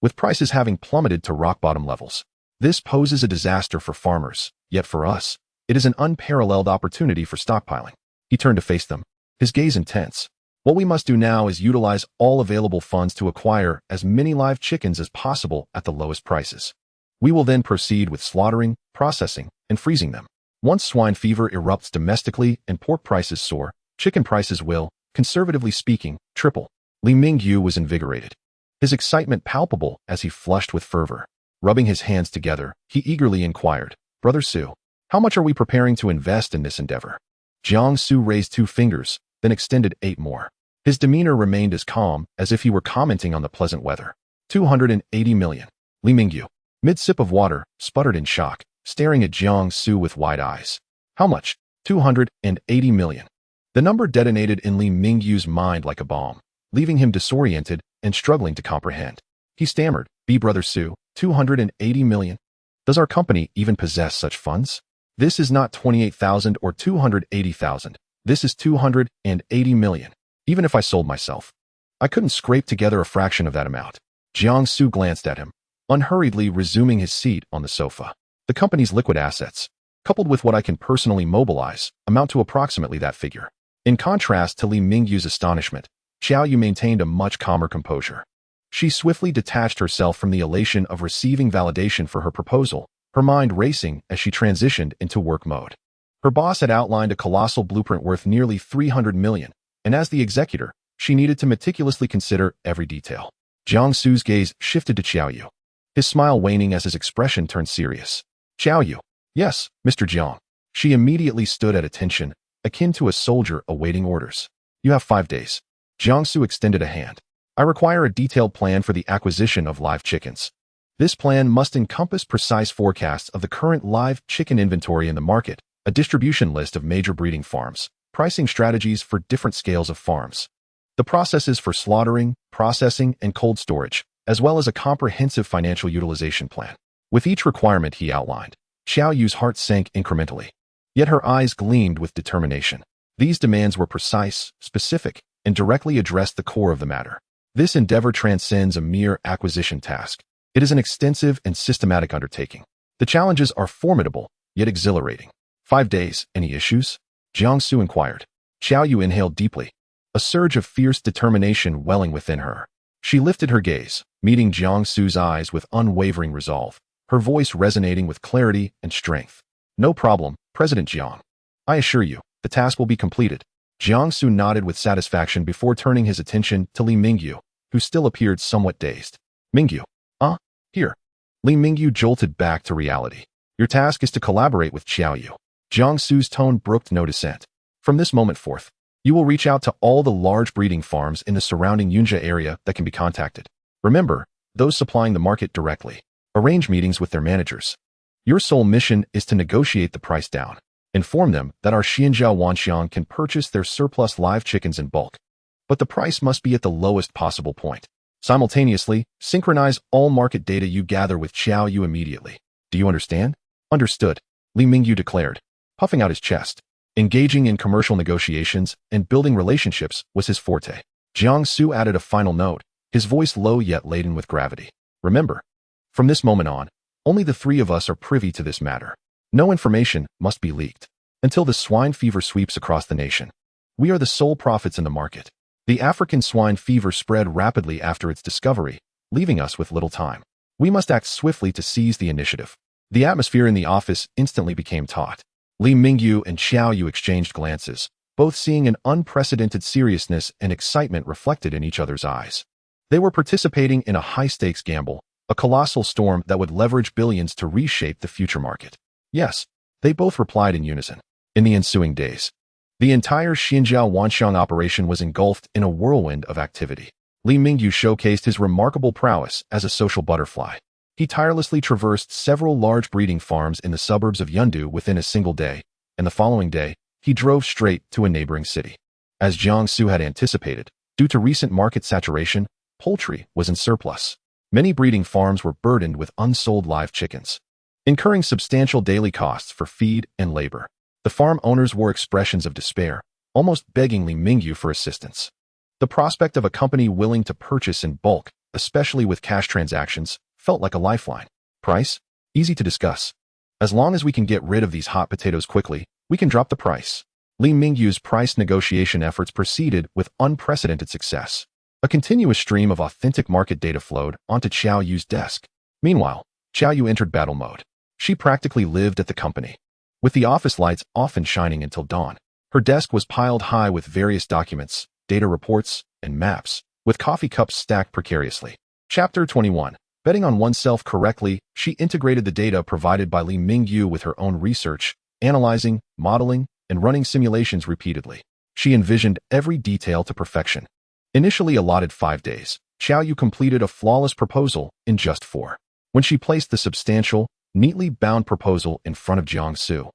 with prices having plummeted to rock-bottom levels. This poses a disaster for farmers, yet for us, it is an unparalleled opportunity for stockpiling. He turned to face them, his gaze intense. What we must do now is utilize all available funds to acquire as many live chickens as possible at the lowest prices. We will then proceed with slaughtering, processing, and freezing them. Once swine fever erupts domestically and pork prices soar, chicken prices will, conservatively speaking, triple. Li Mingyu was invigorated, his excitement palpable as he flushed with fervor. Rubbing his hands together, he eagerly inquired, Brother Su, how much are we preparing to invest in this endeavor? Jiang Xu raised 2 fingers, then extended 8 more. His demeanor remained as calm as if he were commenting on the pleasant weather. 280 million. Li Mingyu, mid-sip of water, sputtered in shock, staring at Jiang Xu with wide eyes. How much? 280 million. The number detonated in Li Mingyu's mind like a bomb, leaving him disoriented and struggling to comprehend. He stammered, Brother Su, 280 million? Does our company even possess such funds? This is not 28,000 or 280,000. This is 280 million. Even if I sold myself, I couldn't scrape together a fraction of that amount. Jiang Xu glanced at him, unhurriedly resuming his seat on the sofa. The company's liquid assets, coupled with what I can personally mobilize, amount to approximately that figure. In contrast to Li Mingyu's astonishment, Xiao Yu maintained a much calmer composure. She swiftly detached herself from the elation of receiving validation for her proposal, her mind racing as she transitioned into work mode. Her boss had outlined a colossal blueprint worth nearly 300 million, and as the executor, she needed to meticulously consider every detail. Jiang Xu's gaze shifted to Xiao Yu, his smile waning as his expression turned serious. Xiao Yu. Yes, Mr. Jiang. She immediately stood at attention, akin to a soldier awaiting orders. You have 5 days. Jiang Xu extended a hand. I require a detailed plan for the acquisition of live chickens. This plan must encompass precise forecasts of the current live chicken inventory in the market, a distribution list of major breeding farms, pricing strategies for different scales of farms, the processes for slaughtering, processing, and cold storage, as well as a comprehensive financial utilization plan. With each requirement he outlined, Xiao Yu's heart sank incrementally, yet her eyes gleamed with determination. These demands were precise, specific, and directly addressed the core of the matter. This endeavor transcends a mere acquisition task. It is an extensive and systematic undertaking. The challenges are formidable, yet exhilarating. 5 days, any issues? Jiang Xu inquired. Xiao Yu inhaled deeply, a surge of fierce determination welling within her. She lifted her gaze, meeting Jiang Xu's eyes with unwavering resolve, her voice resonating with clarity and strength. No problem, President Jiang. I assure you, the task will be completed. Jiang Xu nodded with satisfaction before turning his attention to Li Mingyu, who still appeared somewhat dazed. Mingyu. Here. Li Mingyu jolted back to reality. Your task is to collaborate with Xiao Yu. Jiang Xu's tone brooked no dissent. From this moment forth, You will reach out to all the large breeding farms in the surrounding Yunjia area that can be contacted. Remember, those supplying the market directly. Arrange meetings with their managers. Your sole mission is to negotiate the price down. Inform them that our Xianjiao Wanxiang can purchase their surplus live chickens in bulk, but the price must be at the lowest possible point. Simultaneously, synchronize all market data you gather with Xiao Yu immediately. Do you understand? Understood, Li Mingyu declared, puffing out his chest. Engaging in commercial negotiations and building relationships was his forte. Jiang Xu added a final note, his voice low yet laden with gravity. Remember, from this moment on, only the three of us are privy to this matter. No information must be leaked until the swine fever sweeps across the nation. We are the sole prophets in the market. The African swine fever spread rapidly after its discovery, leaving us with little time. We must act swiftly to seize the initiative. The atmosphere in the office instantly became taut. Li Mingyu and Xiao Yu exchanged glances, both seeing an unprecedented seriousness and excitement reflected in each other's eyes. They were participating in a high-stakes gamble, a colossal storm that would leverage billions to reshape the future market. Yes, they both replied in unison. In the ensuing days, the entire Xinjiao Wanxiang operation was engulfed in a whirlwind of activity. Li Mingyu showcased his remarkable prowess as a social butterfly. He tirelessly traversed several large breeding farms in the suburbs of Yundu within a single day, and the following day, he drove straight to a neighboring city. As Jiang Xu had anticipated, due to recent market saturation, poultry was in surplus. Many breeding farms were burdened with unsold live chickens, incurring substantial daily costs for feed and labor. The farm owners wore expressions of despair, almost begging Li Mingyu for assistance. The prospect of a company willing to purchase in bulk, especially with cash transactions, felt like a lifeline. Price? Easy to discuss. As long as we can get rid of these hot potatoes quickly, we can drop the price. Li Mingyu's price negotiation efforts proceeded with unprecedented success. A continuous stream of authentic market data flowed onto Xiao Yu's desk. Meanwhile, Xiao Yu entered battle mode. She practically lived at the company, with the office lights often shining until dawn. Her desk was piled high with various documents, data reports, and maps, with coffee cups stacked precariously. Chapter 21. Betting on oneself correctly, she integrated the data provided by Li Mingyu with her own research, analyzing, modeling, and running simulations repeatedly. She envisioned every detail to perfection. Initially allotted 5 days, Xiao Yu completed a flawless proposal in just 4. When she placed the substantial, neatly bound proposal in front of Jiang Xu,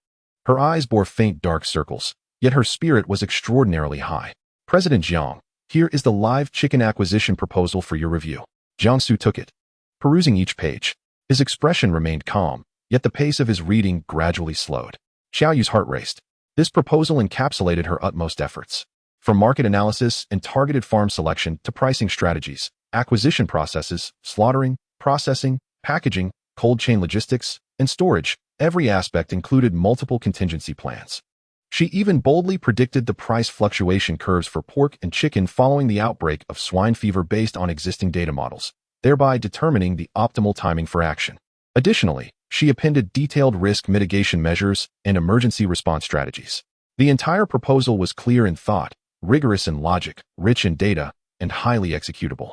her eyes bore faint dark circles, yet her spirit was extraordinarily high. President Jiang, here is the live chicken acquisition proposal for your review. Jiang Xu took it. Perusing each page, his expression remained calm, yet the pace of his reading gradually slowed. Xiao Yu's heart raced. This proposal encapsulated her utmost efforts. From market analysis and targeted farm selection to pricing strategies, acquisition processes, slaughtering, processing, packaging, cold chain logistics, and storage, every aspect included multiple contingency plans. She even boldly predicted the price fluctuation curves for pork and chicken following the outbreak of swine fever based on existing data models, thereby determining the optimal timing for action. Additionally, she appended detailed risk mitigation measures and emergency response strategies. The entire proposal was clear in thought, rigorous in logic, rich in data, and highly executable.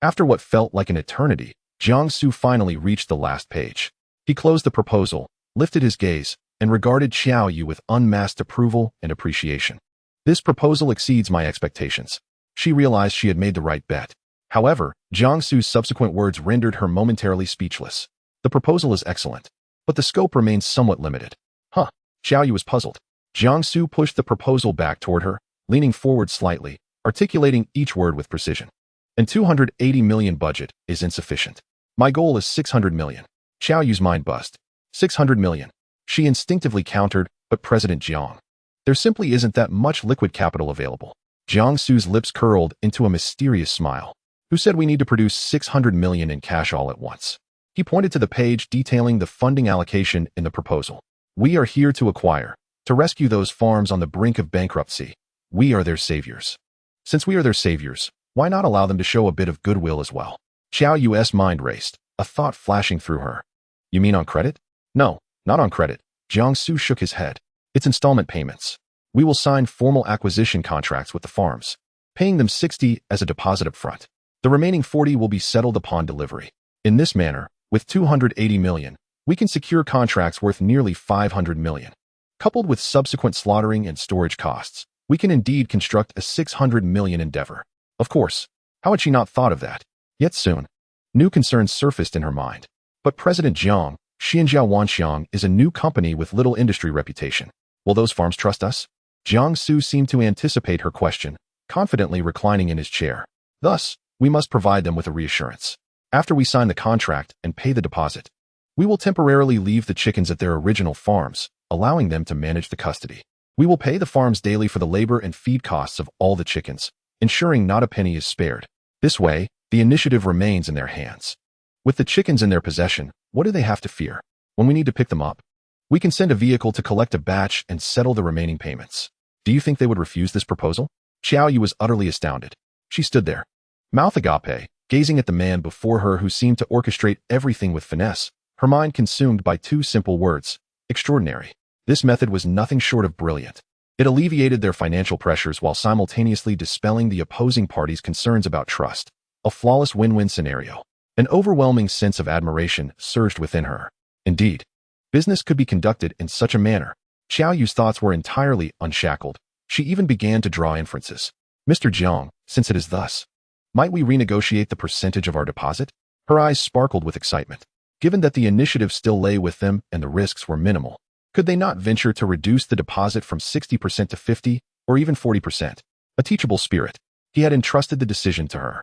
After what felt like an eternity, Jiang Xu finally reached the last page. He closed the proposal, lifted his gaze, and regarded Xiao Yu with unmasked approval and appreciation. This proposal exceeds my expectations. She realized she had made the right bet. However, Jiang Xu's subsequent words rendered her momentarily speechless. The proposal is excellent, but the scope remains somewhat limited. Huh? Xiao Yu was puzzled. Jiang Xu pushed the proposal back toward her, leaning forward slightly, articulating each word with precision. An 280 million budget is insufficient. My goal is 600 million. Xiao Yu's mind buzzed. 600 million. She instinctively countered, but President Jiang, there simply isn't that much liquid capital available. Jiang Xu's lips curled into a mysterious smile. Who said we need to produce 600 million in cash all at once? He pointed to the page detailing the funding allocation in the proposal. We are here to acquire, to rescue those farms on the brink of bankruptcy. We are their saviors. Since we are their saviors, why not allow them to show a bit of goodwill as well? Xiao Yu's mind raced, a thought flashing through her. You mean on credit? No, not on credit. Jiang Xu shook his head. It's installment payments. We will sign formal acquisition contracts with the farms, paying them 60 as a deposit up front. The remaining 40 will be settled upon delivery. In this manner, with 280 million, we can secure contracts worth nearly 500 million. Coupled with subsequent slaughtering and storage costs, We can indeed construct a 600 million endeavor. Of course, how had she not thought of that? Yet soon, new concerns surfaced in her mind. But President Jiang Xu is a new company with little industry reputation. Will those farms trust us? Jiang Xu seemed to anticipate her question, confidently reclining in his chair. Thus, we must provide them with a reassurance. After we sign the contract and pay the deposit, we will temporarily leave the chickens at their original farms, allowing them to manage the custody. We will pay the farms daily for the labor and feed costs of all the chickens, ensuring not a penny is spared. This way, the initiative remains in their hands. With the chickens in their possession, what do they have to fear? When we need to pick them up, we can send a vehicle to collect a batch and settle the remaining payments. Do you think they would refuse this proposal? Xiao Yu was utterly astounded. She stood there, mouth agape, gazing at the man before her who seemed to orchestrate everything with finesse, her mind consumed by two simple words: extraordinary. This method was nothing short of brilliant. It alleviated their financial pressures while simultaneously dispelling the opposing parties' concerns about trust. A flawless win-win scenario. An overwhelming sense of admiration surged within her. Indeed, business could be conducted in such a manner. Xiao Yu's thoughts were entirely unshackled. She even began to draw inferences. Mr. Jiang, since it is thus, might we renegotiate the percentage of our deposit? Her eyes sparkled with excitement. Given that the initiative still lay with them and the risks were minimal, could they not venture to reduce the deposit from 60% to 50% or even 40%? A teachable spirit, he had entrusted the decision to her.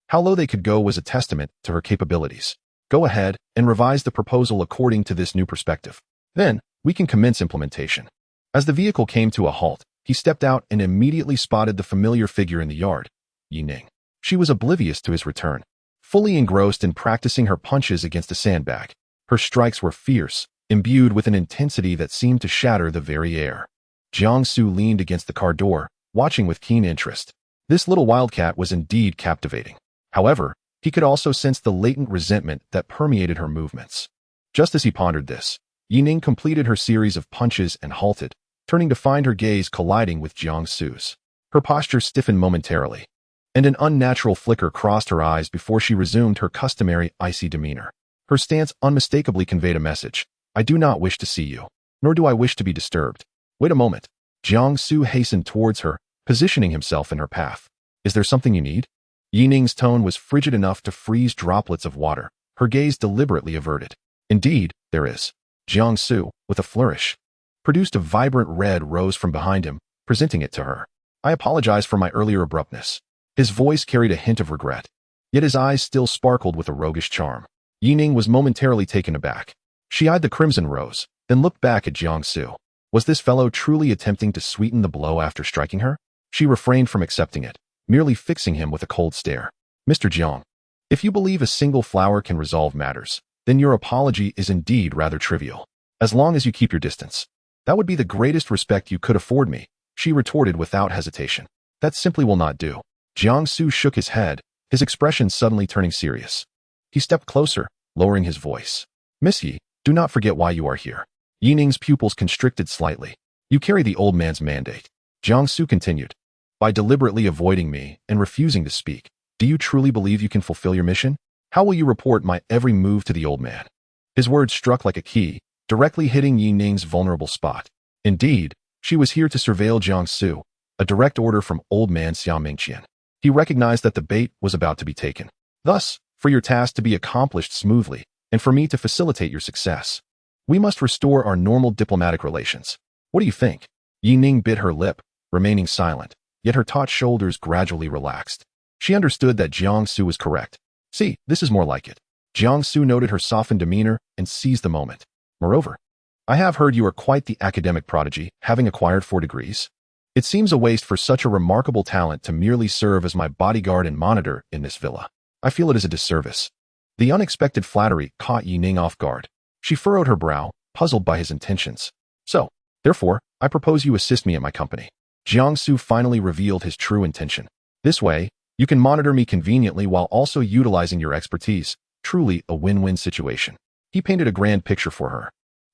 How low they could go was a testament to her capabilities. Go ahead and revise the proposal according to this new perspective. Then, we can commence implementation. As the vehicle came to a halt, he stepped out and immediately spotted the familiar figure in the yard, Yining. She was oblivious to his return, fully engrossed in practicing her punches against a sandbag. Her strikes were fierce, imbued with an intensity that seemed to shatter the very air. Jiang Xu leaned against the car door, watching with keen interest. This little wildcat was indeed captivating. However, he could also sense the latent resentment that permeated her movements. Just as he pondered this, Yining completed her series of punches and halted, turning to find her gaze colliding with Jiang Xu's. Her posture stiffened momentarily, and an unnatural flicker crossed her eyes before she resumed her customary icy demeanor. Her stance unmistakably conveyed a message. I do not wish to see you, nor do I wish to be disturbed. Wait a moment. Jiang Xu hastened towards her, positioning himself in her path. Is there something you need? Yining's tone was frigid enough to freeze droplets of water, her gaze deliberately averted. Indeed, there is. Jiang Xu, with a flourish, produced a vibrant red rose from behind him, presenting it to her. I apologize for my earlier abruptness. His voice carried a hint of regret, yet his eyes still sparkled with a roguish charm. Yining was momentarily taken aback. She eyed the crimson rose, then looked back at Jiang Xu. Was this fellow truly attempting to sweeten the blow after striking her? She refrained from accepting it, merely fixing him with a cold stare. Mr. Jiang, if you believe a single flower can resolve matters, then your apology is indeed rather trivial. As long as you keep your distance. That would be the greatest respect you could afford me, she retorted without hesitation. That simply will not do. Jiang Xu shook his head, his expression suddenly turning serious. He stepped closer, lowering his voice. Miss Yi, do not forget why you are here. Yining's pupils constricted slightly. You carry the old man's mandate. Jiang Xu continued. By deliberately avoiding me and refusing to speak, do you truly believe you can fulfill your mission? How will you report my every move to the old man? His words struck like a key, directly hitting Yining's vulnerable spot. Indeed, she was here to surveil Jiang Xu, a direct order from old man Xiao Mingqian. He recognized that the bait was about to be taken. Thus, for your task to be accomplished smoothly, and for me to facilitate your success, we must restore our normal diplomatic relations. What do you think? Yining bit her lip, remaining silent, yet her taut shoulders gradually relaxed. She understood that Jiang Xu was correct. See, this is more like it. Jiang Xu noted her softened demeanor and seized the moment. Moreover, I have heard you are quite the academic prodigy, having acquired 4 degrees. It seems a waste for such a remarkable talent to merely serve as my bodyguard and monitor in this villa. I feel it is a disservice. The unexpected flattery caught Yining off guard. She furrowed her brow, puzzled by his intentions. So, therefore, I propose you assist me at my company. Jiang Xu finally revealed his true intention. This way, you can monitor me conveniently while also utilizing your expertise. Truly a win-win situation. He painted a grand picture for her.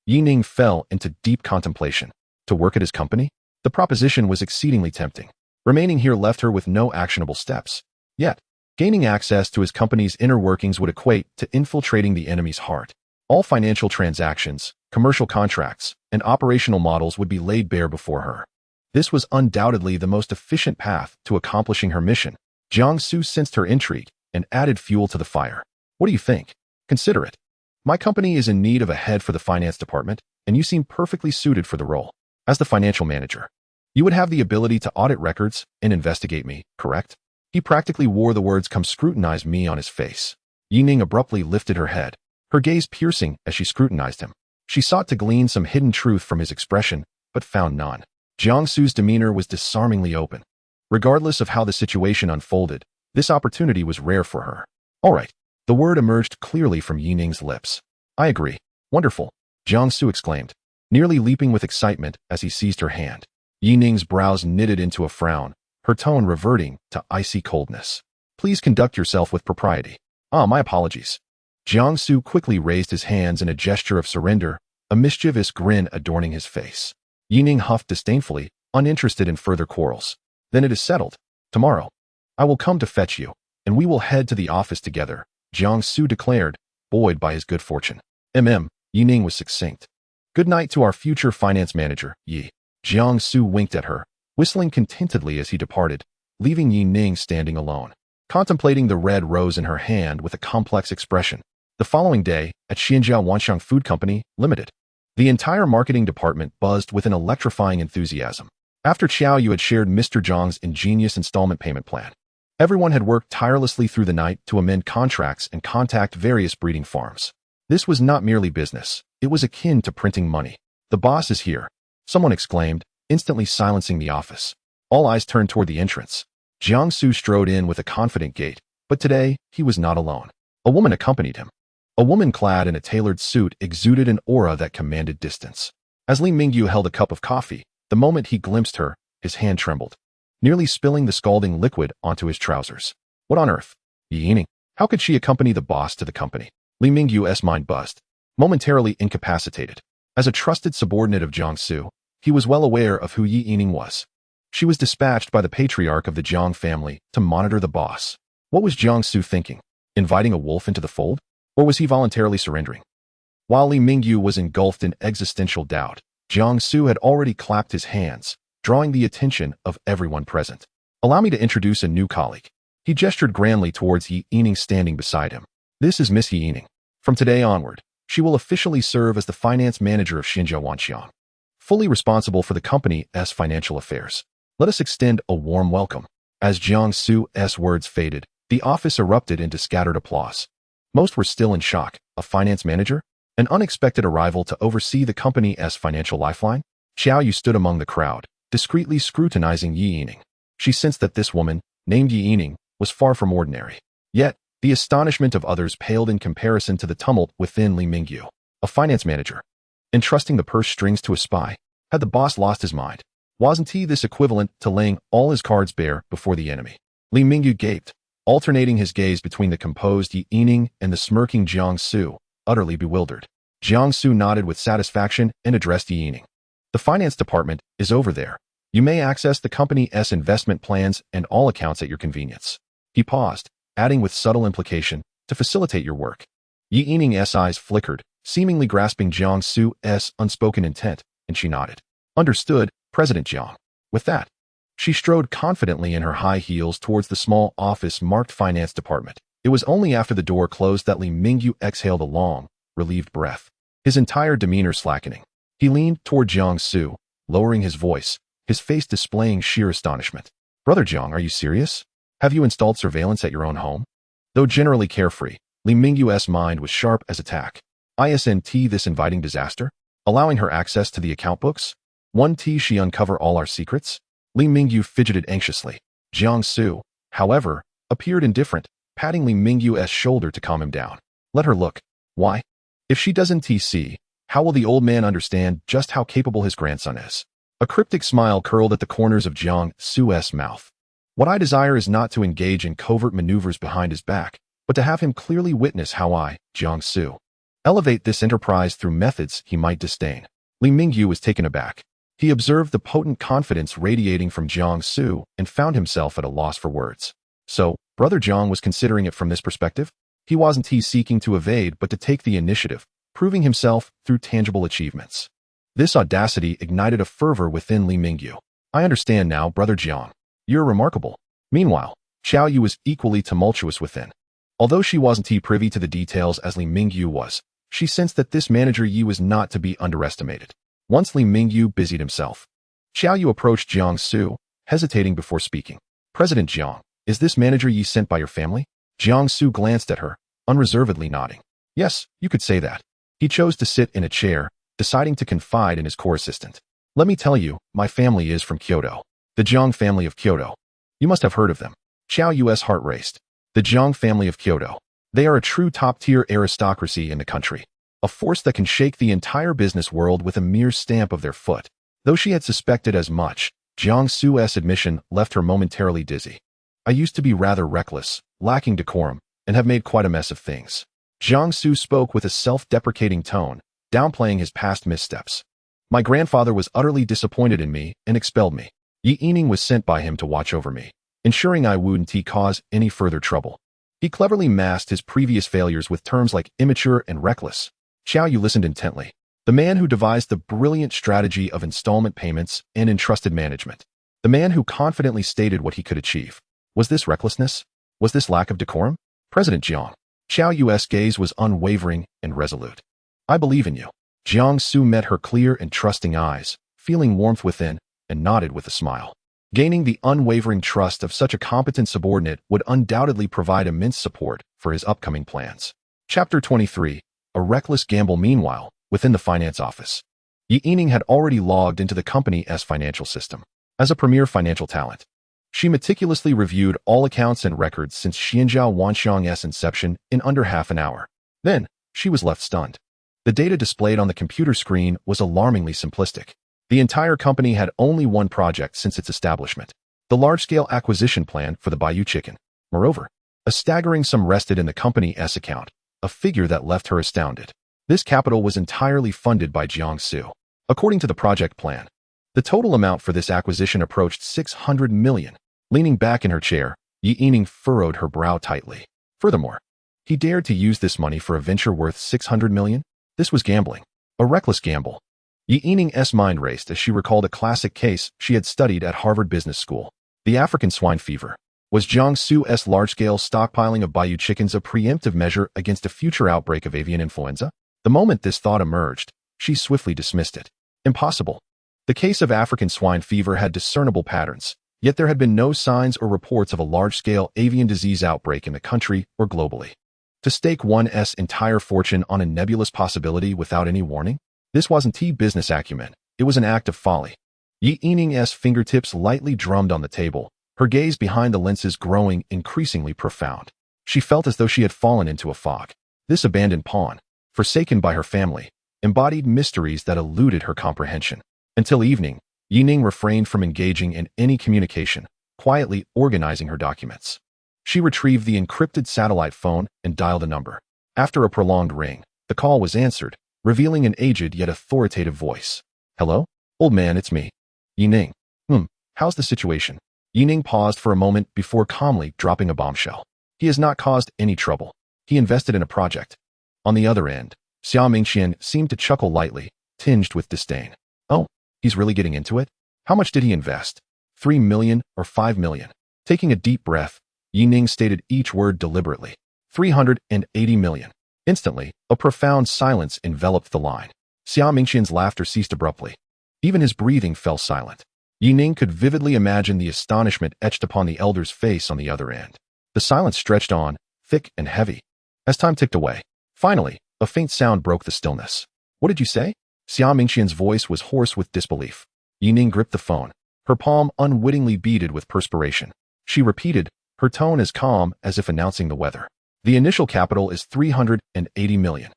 Yining fell into deep contemplation. To work at his company? The proposition was exceedingly tempting. Remaining here left her with no actionable steps. Yet, gaining access to his company's inner workings would equate to infiltrating the enemy's heart. All financial transactions, commercial contracts, and operational models would be laid bare before her. This was undoubtedly the most efficient path to accomplishing her mission. Jiang Xu sensed her intrigue and added fuel to the fire. What do you think? Consider it. My company is in need of a head for the finance department, and you seem perfectly suited for the role. As the financial manager, you would have the ability to audit records and investigate me, correct? He practically wore the words "come scrutinize me" on his face. Yining abruptly lifted her head, her gaze piercing as she scrutinized him. She sought to glean some hidden truth from his expression, but found none. Jiang Xu's demeanor was disarmingly open. Regardless of how the situation unfolded, this opportunity was rare for her. All right. The word emerged clearly from Yining's lips. I agree. Wonderful, Jiang Xu exclaimed, nearly leaping with excitement as he seized her hand. Yining's brows knitted into a frown, her tone reverting to icy coldness. Please conduct yourself with propriety. My apologies. Jiang Xu quickly raised his hands in a gesture of surrender, a mischievous grin adorning his face. Yining huffed disdainfully, uninterested in further quarrels. Then it is settled. Tomorrow, I will come to fetch you, and we will head to the office together, Jiang Xu declared, buoyed by his good fortune. Yining was succinct. Good night to our future finance manager, Yi. Jiang Xu winked at her, whistling contentedly as he departed, leaving Yining standing alone, contemplating the red rose in her hand with a complex expression. The following day, at Xinjiao Wanxiang Food Company, Limited, the entire marketing department buzzed with an electrifying enthusiasm. After Xiao Yu had shared Mr. Zhang's ingenious installment payment plan, everyone had worked tirelessly through the night to amend contracts and contact various breeding farms. This was not merely business. It was akin to printing money. The boss is here, someone exclaimed, instantly silencing the office. All eyes turned toward the entrance. Jiang Xu strode in with a confident gait, but today he was not alone. A woman accompanied him. A woman clad in a tailored suit exuded an aura that commanded distance. As Li Mingyu held a cup of coffee, the moment he glimpsed her, his hand trembled, nearly spilling the scalding liquid onto his trousers. What on earth? Yining. How could she accompany the boss to the company? Li Mingyu's mind buzzed, momentarily incapacitated. As a trusted subordinate of Jiang Xu, he was well aware of who Yining was. She was dispatched by the patriarch of the Jiang family to monitor the boss. What was Jiang Xu thinking? Inviting a wolf into the fold? Or was he voluntarily surrendering? While Li Mingyu was engulfed in existential doubt, Jiang Xu had already clapped his hands, drawing the attention of everyone present. Allow me to introduce a new colleague. He gestured grandly towards Yining standing beside him. This is Miss Yining. From today onward, she will officially serve as the finance manager of Xinjiao Wanxiang, fully responsible for the company's financial affairs. Let us extend a warm welcome. As Jiang Xu's words faded, the office erupted into scattered applause. Most were still in shock. A finance manager? An unexpected arrival to oversee the company's financial lifeline? Xiao Yu stood among the crowd, discreetly scrutinizing Yining. She sensed that this woman, named Yining, was far from ordinary. Yet, the astonishment of others paled in comparison to the tumult within Li Mingyu. A finance manager, entrusting the purse strings to a spy. Had the boss lost his mind? Wasn't he this equivalent to laying all his cards bare before the enemy? Li Mingyu gaped, alternating his gaze between the composed Yining and the smirking Jiang Xu, utterly bewildered. Jiang Xu nodded with satisfaction and addressed Yining. The finance department is over there. You may access the company's investment plans and all accounts at your convenience. He paused, adding with subtle implication, to facilitate your work. Yining's eyes flickered, seemingly grasping Jiang Xu's unspoken intent, and she nodded. Understood, President Jiang. With that, she strode confidently in her high heels towards the small office marked finance department. It was only after the door closed that Li Mingyu exhaled a long, relieved breath, his entire demeanor slackening. He leaned toward Jiang Xu, lowering his voice, his face displaying sheer astonishment. Brother Jiang, are you serious? Have you installed surveillance at your own home? Though generally carefree, Li Mingyu's mind was sharp as a tack. Isn't this inviting disaster? Allowing her access to the account books? Won't she uncover all our secrets? Li Mingyu fidgeted anxiously. Jiang Xu, however, appeared indifferent, patting Li Mingyu's shoulder to calm him down. Let her look. Why? If she doesn't see, how will the old man understand just how capable his grandson is? A cryptic smile curled at the corners of Jiang Xu's mouth. What I desire is not to engage in covert maneuvers behind his back, but to have him clearly witness how I, Jiang Xu, elevate this enterprise through methods he might disdain. Li Mingyu was taken aback. He observed the potent confidence radiating from Jiang Xu and found himself at a loss for words. So, Brother Jiang was considering it from this perspective? He wasn't seeking to evade but to take the initiative, proving himself through tangible achievements. This audacity ignited a fervor within Li Mingyu. I understand now, Brother Jiang. You're remarkable. Meanwhile, Xiao Yu was equally tumultuous within. Although she wasn't privy to the details as Li Mingyu was, she sensed that this manager Yi was not to be underestimated. Once Li Mingyu busied himself, Xiao Yu approached Jiang Xu, hesitating before speaking. President Jiang, is this manager Yi sent by your family? Jiang Xu glanced at her, unreservedly nodding. Yes, you could say that. He chose to sit in a chair, deciding to confide in his core assistant. Let me tell you, my family is from Kyoto. The Jiang family of Kyoto. You must have heard of them. Xiao Yu's heart raced. The Jiang family of Kyoto. They are a true top-tier aristocracy in the country. A force that can shake the entire business world with a mere stamp of their foot. Though she had suspected as much, Jiang Xu's admission left her momentarily dizzy. I used to be rather reckless, lacking decorum, and have made quite a mess of things. Jiang Xu spoke with a self-deprecating tone, downplaying his past missteps. My grandfather was utterly disappointed in me and expelled me. Yi Yining was sent by him to watch over me, ensuring I wouldn't cause any further trouble. He cleverly masked his previous failures with terms like immature and reckless. Xiao Yu listened intently. The man who devised the brilliant strategy of installment payments and entrusted management. The man who confidently stated what he could achieve. Was this recklessness? Was this lack of decorum? President Jiang. Xiao Yu's gaze was unwavering and resolute. I believe in you. Jiang Xu met her clear and trusting eyes, feeling warmth within, and nodded with a smile. Gaining the unwavering trust of such a competent subordinate would undoubtedly provide immense support for his upcoming plans. Chapter 23. A reckless gamble. Meanwhile, within the finance office, Yi Yining had already logged into the company's financial system. As a premier financial talent, she meticulously reviewed all accounts and records since Xianzhao Wanxiang's inception in under half an hour. Then, she was left stunned. The data displayed on the computer screen was alarmingly simplistic. The entire company had only one project since its establishment, the large-scale acquisition plan for the Baiyu chicken. Moreover, a staggering sum rested in the company's account, a figure that left her astounded. This capital was entirely funded by Jiang Xu. According to the project plan, the total amount for this acquisition approached 600 million. Leaning back in her chair, Yi Yining furrowed her brow tightly. Furthermore, he dared to use this money for a venture worth 600 million? This was gambling. A reckless gamble. Yi Yining's mind raced as she recalled a classic case she had studied at Harvard Business School. The African swine fever. Was Jiang Xu's large-scale stockpiling of Baiyu chickens a preemptive measure against a future outbreak of avian influenza? The moment this thought emerged, she swiftly dismissed it. Impossible. The case of African swine fever had discernible patterns, yet there had been no signs or reports of a large-scale avian disease outbreak in the country or globally. To stake one's entire fortune on a nebulous possibility without any warning? This wasn't business acumen, it was an act of folly. Yi Yining's fingertips lightly drummed on the table, her gaze behind the lenses growing increasingly profound. She felt as though she had fallen into a fog. This abandoned pawn, forsaken by her family, embodied mysteries that eluded her comprehension. Until evening, Yining refrained from engaging in any communication, quietly organizing her documents. She retrieved the encrypted satellite phone and dialed a number. After a prolonged ring, the call was answered, revealing an aged yet authoritative voice. Hello? Old man, it's me. Yining. How's the situation? Yining paused for a moment before calmly dropping a bombshell. He has not caused any trouble. He invested in a project. On the other end, Xia Mingxian seemed to chuckle lightly, tinged with disdain. Oh, he's really getting into it? How much did he invest? 3 million or 5 million? Taking a deep breath, Yining stated each word deliberately. 380 million. Instantly, a profound silence enveloped the line. Xia Mingxian's laughter ceased abruptly. Even his breathing fell silent. Yining could vividly imagine the astonishment etched upon the elder's face on the other end. The silence stretched on, thick and heavy. As time ticked away, finally, a faint sound broke the stillness. What did you say? Xia Mingxian's voice was hoarse with disbelief. Yining gripped the phone, her palm unwittingly beaded with perspiration. She repeated, her tone as calm as if announcing the weather. The initial capital is 380 million.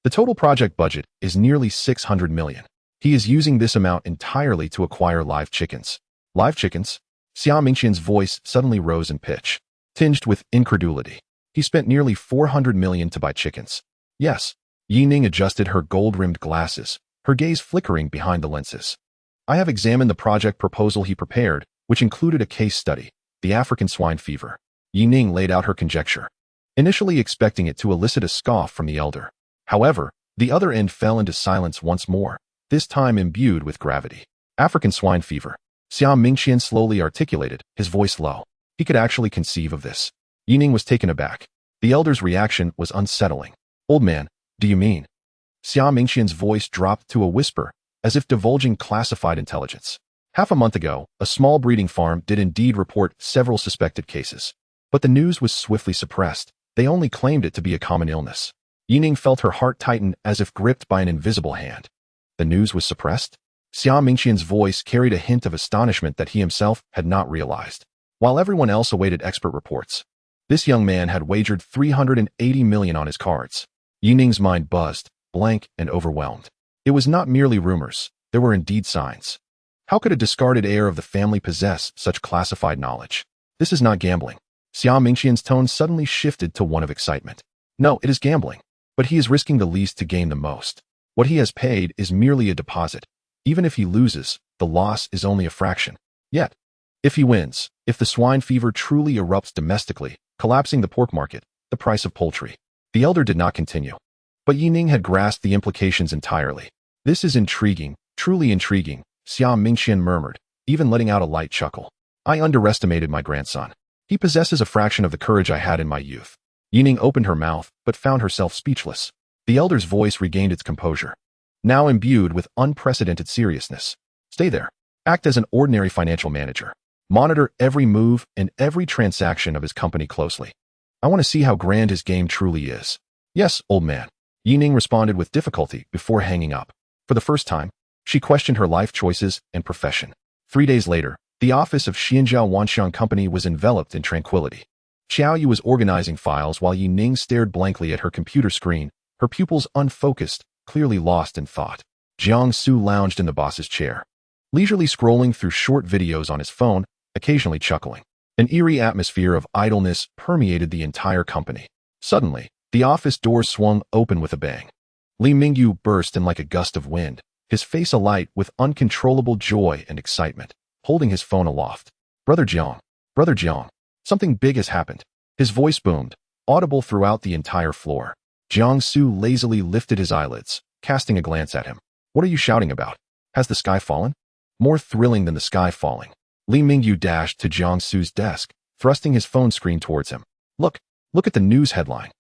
The total project budget is nearly 600 million. He is using this amount entirely to acquire live chickens. Live chickens? Xia Mingxian's voice suddenly rose in pitch, tinged with incredulity. He spent nearly 400 million to buy chickens. Yes. Yining adjusted her gold-rimmed glasses, her gaze flickering behind the lenses. I have examined the project proposal he prepared, which included a case study, the African swine fever. Yining laid out her conjecture, initially expecting it to elicit a scoff from the elder. However, the other end fell into silence once more, this time imbued with gravity. African swine fever. Xia Mingqian slowly articulated, his voice low. He could actually conceive of this. Yining was taken aback. The elder's reaction was unsettling. Old man, do you mean? Xia Mingqian's voice dropped to a whisper, as if divulging classified intelligence. Half a month ago, a small breeding farm did indeed report several suspected cases. But the news was swiftly suppressed. They only claimed it to be a common illness. Yining felt her heart tighten as if gripped by an invisible hand. The news was suppressed? Xia Mingqian's voice carried a hint of astonishment that he himself had not realized. While everyone else awaited expert reports, this young man had wagered 380 million on his cards. Yining's mind buzzed, blank and overwhelmed. It was not merely rumors. There were indeed signs. How could a discarded heir of the family possess such classified knowledge? This is not gambling. Xia Mingqian's tone suddenly shifted to one of excitement. No, it is gambling. But he is risking the least to gain the most. What he has paid is merely a deposit. Even if he loses, the loss is only a fraction. Yet, if he wins, if the swine fever truly erupts domestically, collapsing the pork market, the price of poultry. The elder did not continue. But Yining had grasped the implications entirely. This is intriguing, truly intriguing, Xia Mingqian murmured, even letting out a light chuckle. I underestimated my grandson. He possesses a fraction of the courage I had in my youth. Yining opened her mouth, but found herself speechless. The elder's voice regained its composure, now imbued with unprecedented seriousness. Stay there. Act as an ordinary financial manager. Monitor every move and every transaction of his company closely. I want to see how grand his game truly is. Yes, old man. Yining responded with difficulty before hanging up. For the first time, she questioned her life choices and profession. 3 days later, the office of Xianjiao Wanxiang Company was enveloped in tranquility. Xiao Yu was organizing files while Yining stared blankly at her computer screen, her pupils unfocused, clearly lost in thought. Jiang Xu lounged in the boss's chair, leisurely scrolling through short videos on his phone, occasionally chuckling. An eerie atmosphere of idleness permeated the entire company. Suddenly, the office doors swung open with a bang. Li Mingyu burst in like a gust of wind, his face alight with uncontrollable joy and excitement, holding his phone aloft. Brother Jiang, something big has happened. His voice boomed, audible throughout the entire floor. Jiang Xu lazily lifted his eyelids, casting a glance at him. What are you shouting about? Has the sky fallen? More thrilling than the sky falling. Li Mingyu dashed to Jiang Xu's desk, thrusting his phone screen towards him. Look at the news headline.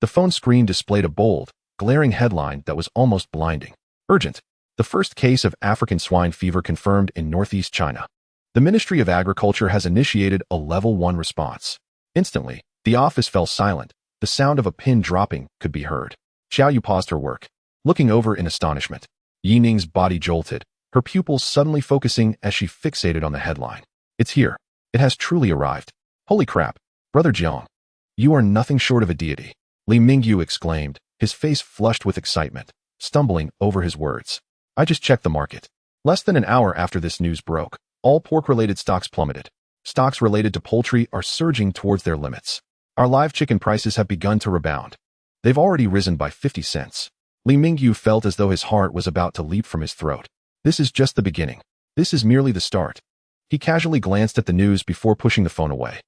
The phone screen displayed a bold, glaring headline that was almost blinding. Urgent. The first case of African swine fever confirmed in northeast China. The Ministry of Agriculture has initiated a level 1 response. Instantly, the office fell silent. The sound of a pin dropping could be heard. Xiao Yu paused her work, looking over in astonishment. Yining's body jolted, her pupils suddenly focusing as she fixated on the headline. It's here. It has truly arrived. Holy crap. Brother Jiang. You are nothing short of a deity. Li Mingyu exclaimed, his face flushed with excitement, stumbling over his words. I just checked the market. Less than an hour after this news broke, all pork-related stocks plummeted. Stocks related to poultry are surging towards their limits. Our live chicken prices have begun to rebound. They've already risen by 50 cents. Li Mingyu felt as though his heart was about to leap from his throat. This is just the beginning. This is merely the start. He casually glanced at the news before pushing the phone away.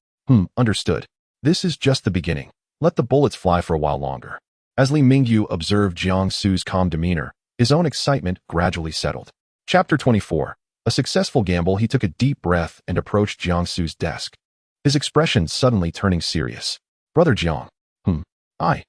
Understood. This is just the beginning. Let the bullets fly for a while longer. As Li Mingyu observed Jiang Xu's calm demeanor, his own excitement gradually settled. Chapter 24. A successful gamble. He took a deep breath and approached Jiang Xu's desk, his expression suddenly turning serious. Brother Jiang. I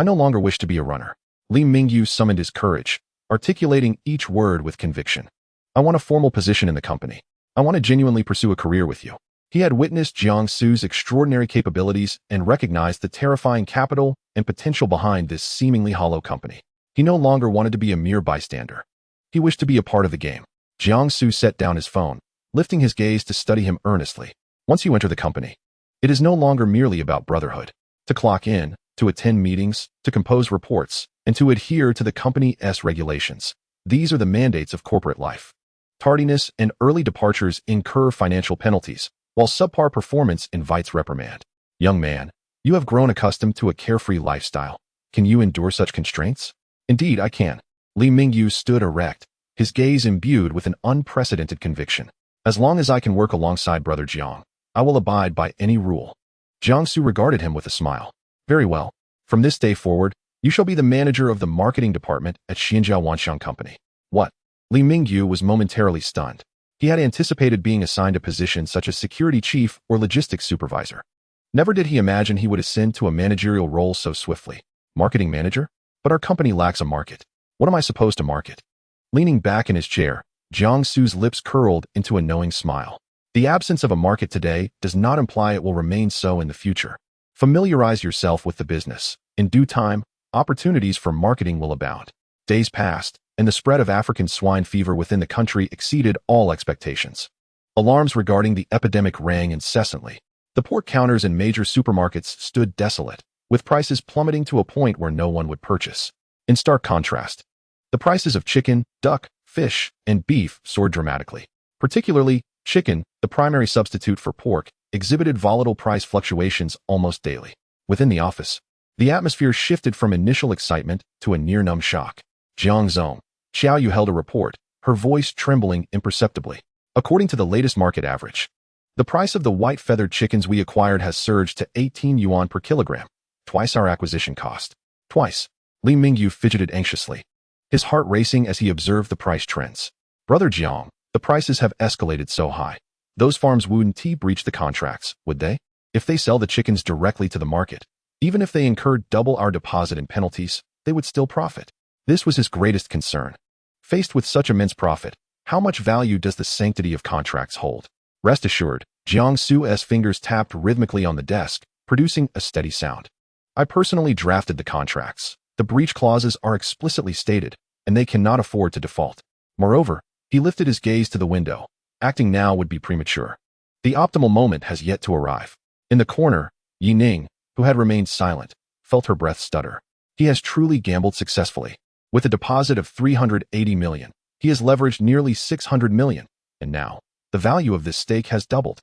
no longer wish to be a runner. Li Mingyu summoned his courage, articulating each word with conviction. I want a formal position in the company. I want to genuinely pursue a career with you. He had witnessed Jiang Xu's extraordinary capabilities and recognized the terrifying capital and potential behind this seemingly hollow company. He no longer wanted to be a mere bystander. He wished to be a part of the game. Jiang Xu set down his phone, lifting his gaze to study him earnestly. Once you enter the company, it is no longer merely about brotherhood. To clock in, to attend meetings, to compose reports, and to adhere to the company's regulations. These are the mandates of corporate life. Tardiness and early departures incur financial penalties, while subpar performance invites reprimand. Young man, you have grown accustomed to a carefree lifestyle. Can you endure such constraints? Indeed, I can. Li Mingyu stood erect, his gaze imbued with an unprecedented conviction. As long as I can work alongside Brother Jiang, I will abide by any rule. Jiang Xu regarded him with a smile. Very well. From this day forward, you shall be the manager of the marketing department at Xianjiao Wanxiang Company. What? Li Mingyu was momentarily stunned. He had anticipated being assigned a position such as security chief or logistics supervisor. Never did he imagine he would ascend to a managerial role so swiftly. Marketing manager? But our company lacks a market. What am I supposed to market? Leaning back in his chair, Jiang Xu's lips curled into a knowing smile. The absence of a market today does not imply it will remain so in the future. Familiarize yourself with the business. In due time, opportunities for marketing will abound. Days passed, and the spread of African swine fever within the country exceeded all expectations. Alarms regarding the epidemic rang incessantly. The pork counters in major supermarkets stood desolate, with prices plummeting to a point where no one would purchase. In stark contrast, the prices of chicken, duck, fish, and beef soared dramatically. Particularly, chicken, the primary substitute for pork, exhibited volatile price fluctuations almost daily. Within the office, the atmosphere shifted from initial excitement to a near-numb shock. Jiang Xu, Xiao Yu held a report, her voice trembling imperceptibly. According to the latest market average, the price of the white-feathered chickens we acquired has surged to 18 yuan per kilogram, twice our acquisition cost. Twice. Li Mingyu fidgeted anxiously, his heart racing as he observed the price trends. Brother Jiang, the prices have escalated so high. Those farms wouldn't breach the contracts, would they? If they sell the chickens directly to the market, even if they incurred double our deposit and penalties, they would still profit. This was his greatest concern. Faced with such immense profit, how much value does the sanctity of contracts hold? Rest assured, Jiang Xu's fingers tapped rhythmically on the desk, producing a steady sound. I personally drafted the contracts. The breach clauses are explicitly stated, and they cannot afford to default. Moreover, he lifted his gaze to the window. Acting now would be premature. The optimal moment has yet to arrive. In the corner, Yi Ning, who had remained silent, felt her breath stutter. He has truly gambled successfully. With a deposit of 380 million, he has leveraged nearly 600 million, and now, the value of this stake has doubled.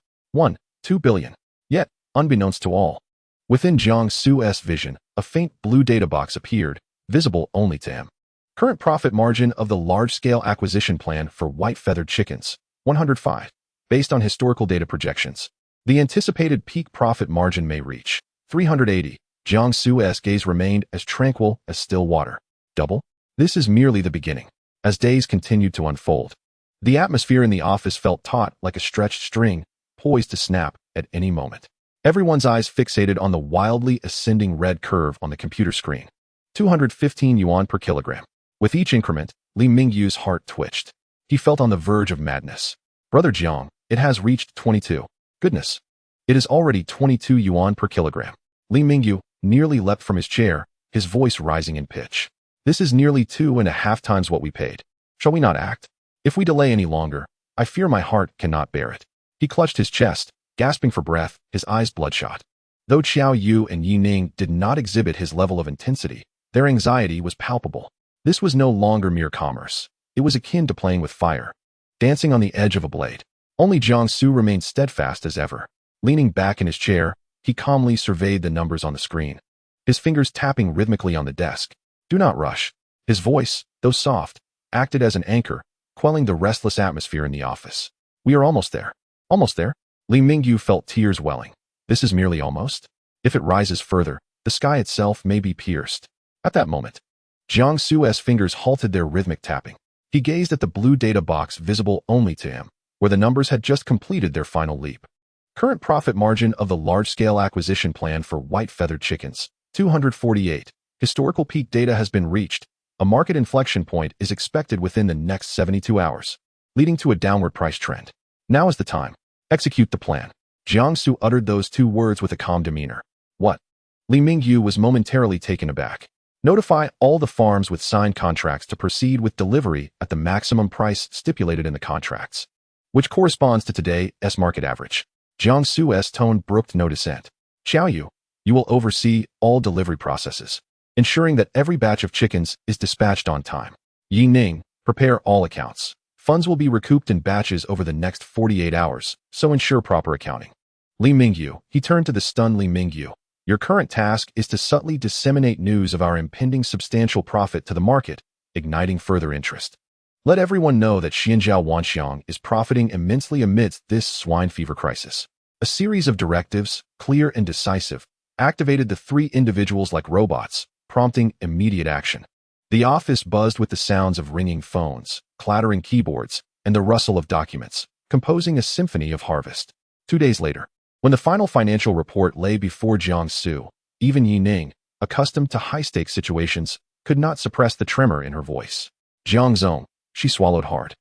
2 billion. Yet, unbeknownst to all, within Jiang Xu's vision, a faint blue data box appeared, visible only to him. Current profit margin of the large-scale acquisition plan for white-feathered chickens, 105. Based on historical data projections, the anticipated peak profit margin may reach 380. Jiang Xu's gaze remained as tranquil as still water. Double? This is merely the beginning. As days continued to unfold, the atmosphere in the office felt taut like a stretched string, poised to snap at any moment. Everyone's eyes fixated on the wildly ascending red curve on the computer screen. 215 yuan per kilogram. With each increment, Li Mingyu's heart twitched. He felt on the verge of madness. Brother Jiang, it has reached 22. Goodness. It is already 22 yuan per kilogram. Li Mingyu nearly leapt from his chair, his voice rising in pitch. This is nearly 2.5 times what we paid. Shall we not act? If we delay any longer, I fear my heart cannot bear it. He clutched his chest, gasping for breath, his eyes bloodshot. Though Xiao Yu and Yi Ning did not exhibit his level of intensity, their anxiety was palpable. This was no longer mere commerce. It was akin to playing with fire, dancing on the edge of a blade. Only Jiang Xu remained steadfast as ever. Leaning back in his chair, he calmly surveyed the numbers on the screen, his fingers tapping rhythmically on the desk. Do not rush. His voice, though soft, acted as an anchor, quelling the restless atmosphere in the office. We are almost there. Almost there? Li Mingyu felt tears welling. This is merely almost. If it rises further, the sky itself may be pierced. At that moment, Jiang Xu's fingers halted their rhythmic tapping. He gazed at the blue data box visible only to him, where the numbers had just completed their final leap. Current profit margin of the large-scale acquisition plan for white-feathered chickens, 248. Historical peak data has been reached. A market inflection point is expected within the next 72 hours, leading to a downward price trend. Now is the time. Execute the plan. Jiang Xu uttered those two words with a calm demeanor. What? Li Mingyu was momentarily taken aback. Notify all the farms with signed contracts to proceed with delivery at the maximum price stipulated in the contracts, which corresponds to today's market average. Jiang Xu's tone brooked no dissent. Xiao Yu, you will oversee all delivery processes, ensuring that every batch of chickens is dispatched on time. Yi Ning, prepare all accounts. Funds will be recouped in batches over the next 48 hours, so ensure proper accounting. Li Mingyu, he turned to the stunned Li Mingyu. Your current task is to subtly disseminate news of our impending substantial profit to the market, igniting further interest. Let everyone know that Xianjiao Wanxiang is profiting immensely amidst this swine fever crisis. A series of directives, clear and decisive, activated the three individuals like robots, prompting immediate action. The office buzzed with the sounds of ringing phones, clattering keyboards, and the rustle of documents, composing a symphony of harvest. 2 days later, when the final financial report lay before Jiang Xu, even Yi Ning, accustomed to high-stakes situations, could not suppress the tremor in her voice. Jiang Zong, she swallowed hard,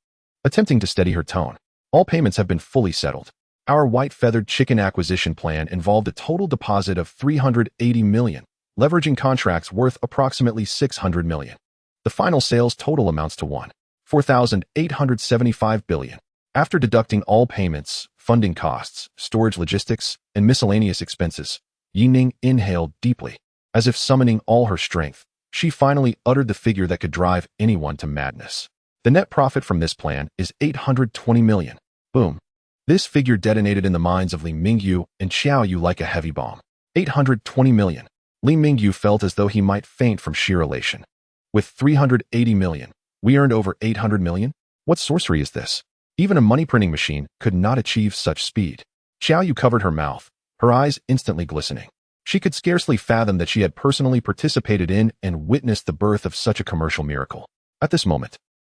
attempting to steady her tone. All payments have been fully settled. Our white-feathered chicken acquisition plan involved a total deposit of 380 million, leveraging contracts worth approximately 600 million. The final sales total amounts to 4,875 billion. After deducting all payments, funding costs, storage logistics, and miscellaneous expenses, Yi Ning inhaled deeply. As if summoning all her strength, she finally uttered the figure that could drive anyone to madness. The net profit from this plan is 820 million. Boom. This figure detonated in the minds of Li Mingyu and Xiao Yu like a heavy bomb. 820 million. Li Mingyu felt as though he might faint from sheer elation. With 380 million, we earned over 800 million? What sorcery is this? Even a money-printing machine could not achieve such speed. Xiao Yu covered her mouth, her eyes instantly glistening. She could scarcely fathom that she had personally participated in and witnessed the birth of such a commercial miracle. At this moment,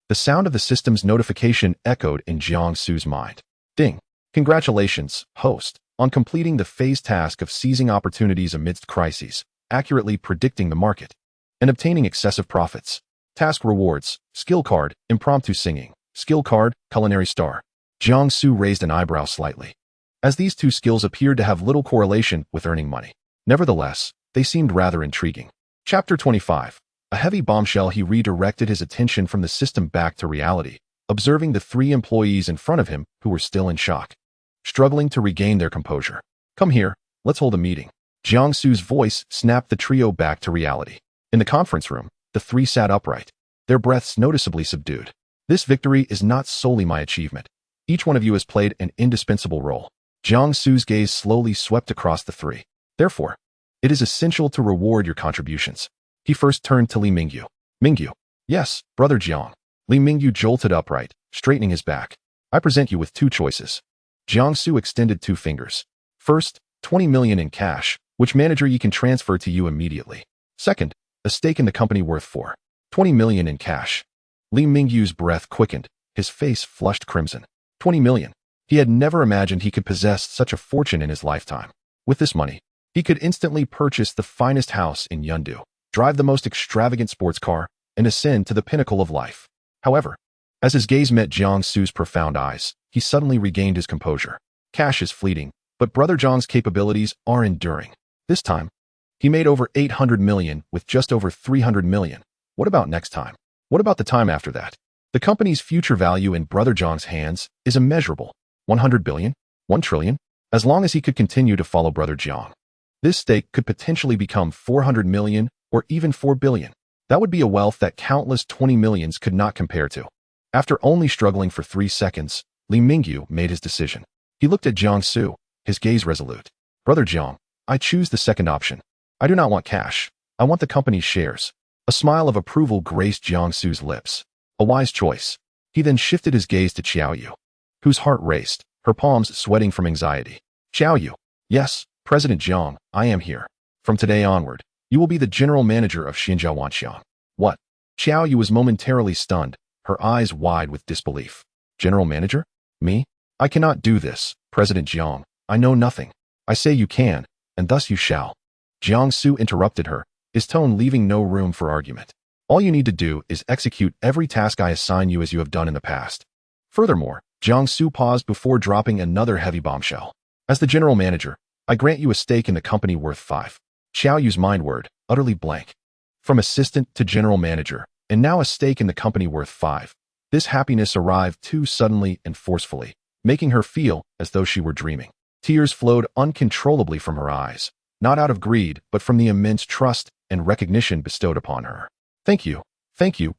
the sound of the system's notification echoed in Jiang Xu's mind. Ding. Congratulations, host, on completing the phase task of seizing opportunities amidst crises, accurately predicting the market, and obtaining excessive profits. Task rewards, skill card, impromptu singing, skill card, culinary star. Jiang Xu raised an eyebrow slightly, as these two skills appeared to have little correlation with earning money. Nevertheless, they seemed rather intriguing. Chapter 25. A heavy bombshell. He redirected his attention from the system back to reality, observing the 3 employees in front of him who were still in shock, struggling to regain their composure. Come here, let's hold a meeting. Jiang Xu's voice snapped the trio back to reality. In the conference room, the 3 sat upright, their breaths noticeably subdued. This victory is not solely my achievement. Each one of you has played an indispensable role. Jiang Xu's gaze slowly swept across the 3. Therefore, it is essential to reward your contributions. He first turned to Li Mingyu. Mingyu. Yes, brother Jiang. Li Mingyu jolted upright, straightening his back. I present you with 2 choices. Jiang Xu extended 2 fingers. First, 20 million in cash, which manager you can transfer to you immediately. Second, a stake in the company worth 20 million in cash. Li Mingyu's breath quickened, his face flushed crimson. 20 million. He had never imagined he could possess such a fortune in his lifetime. With this money, he could instantly purchase the finest house in Yundu, drive the most extravagant sports car, and ascend to the pinnacle of life. However, as his gaze met Jiang Xu's profound eyes, he suddenly regained his composure. Cash is fleeting, but Brother Jiang's capabilities are enduring. This time, he made over 800 million with just over 300 million. What about next time? What about the time after that? The company's future value in Brother Jiang's hands is immeasurable. 100 billion? 1 trillion? As long as he could continue to follow Brother Jiang, this stake could potentially become 400 million or even 4 billion. That would be a wealth that countless 20 millions could not compare to. After only struggling for 3 seconds, Li Mingyu made his decision. He looked at Jiang Xu, his gaze resolute. Brother Jiang, I choose the second option. I do not want cash. I want the company's shares. A smile of approval graced Jiang Xu's lips. A wise choice. He then shifted his gaze to Xiao Yu, whose heart raced, her palms sweating from anxiety. Xiao Yu. Yes, President Jiang, I am here. From today onward, you will be the general manager of Xinjiang Wanxiang. What? Xiao Yu was momentarily stunned, her eyes wide with disbelief. General manager? Me? I cannot do this, President Jiang. I know nothing. I say you can, and thus you shall. Jiang Xu interrupted her, his tone leaving no room for argument. All you need to do is execute every task I assign you as you have done in the past. Furthermore, Jiang Xu paused before dropping another heavy bombshell. As the general manager, I grant you a stake in the company worth 5. Xiao Yu's mind word, utterly blank. From assistant to general manager, and now a stake in the company worth 5. This happiness arrived too suddenly and forcefully, making her feel as though she were dreaming. Tears flowed uncontrollably from her eyes, not out of greed, but from the immense trust and recognition bestowed upon her. Thank you,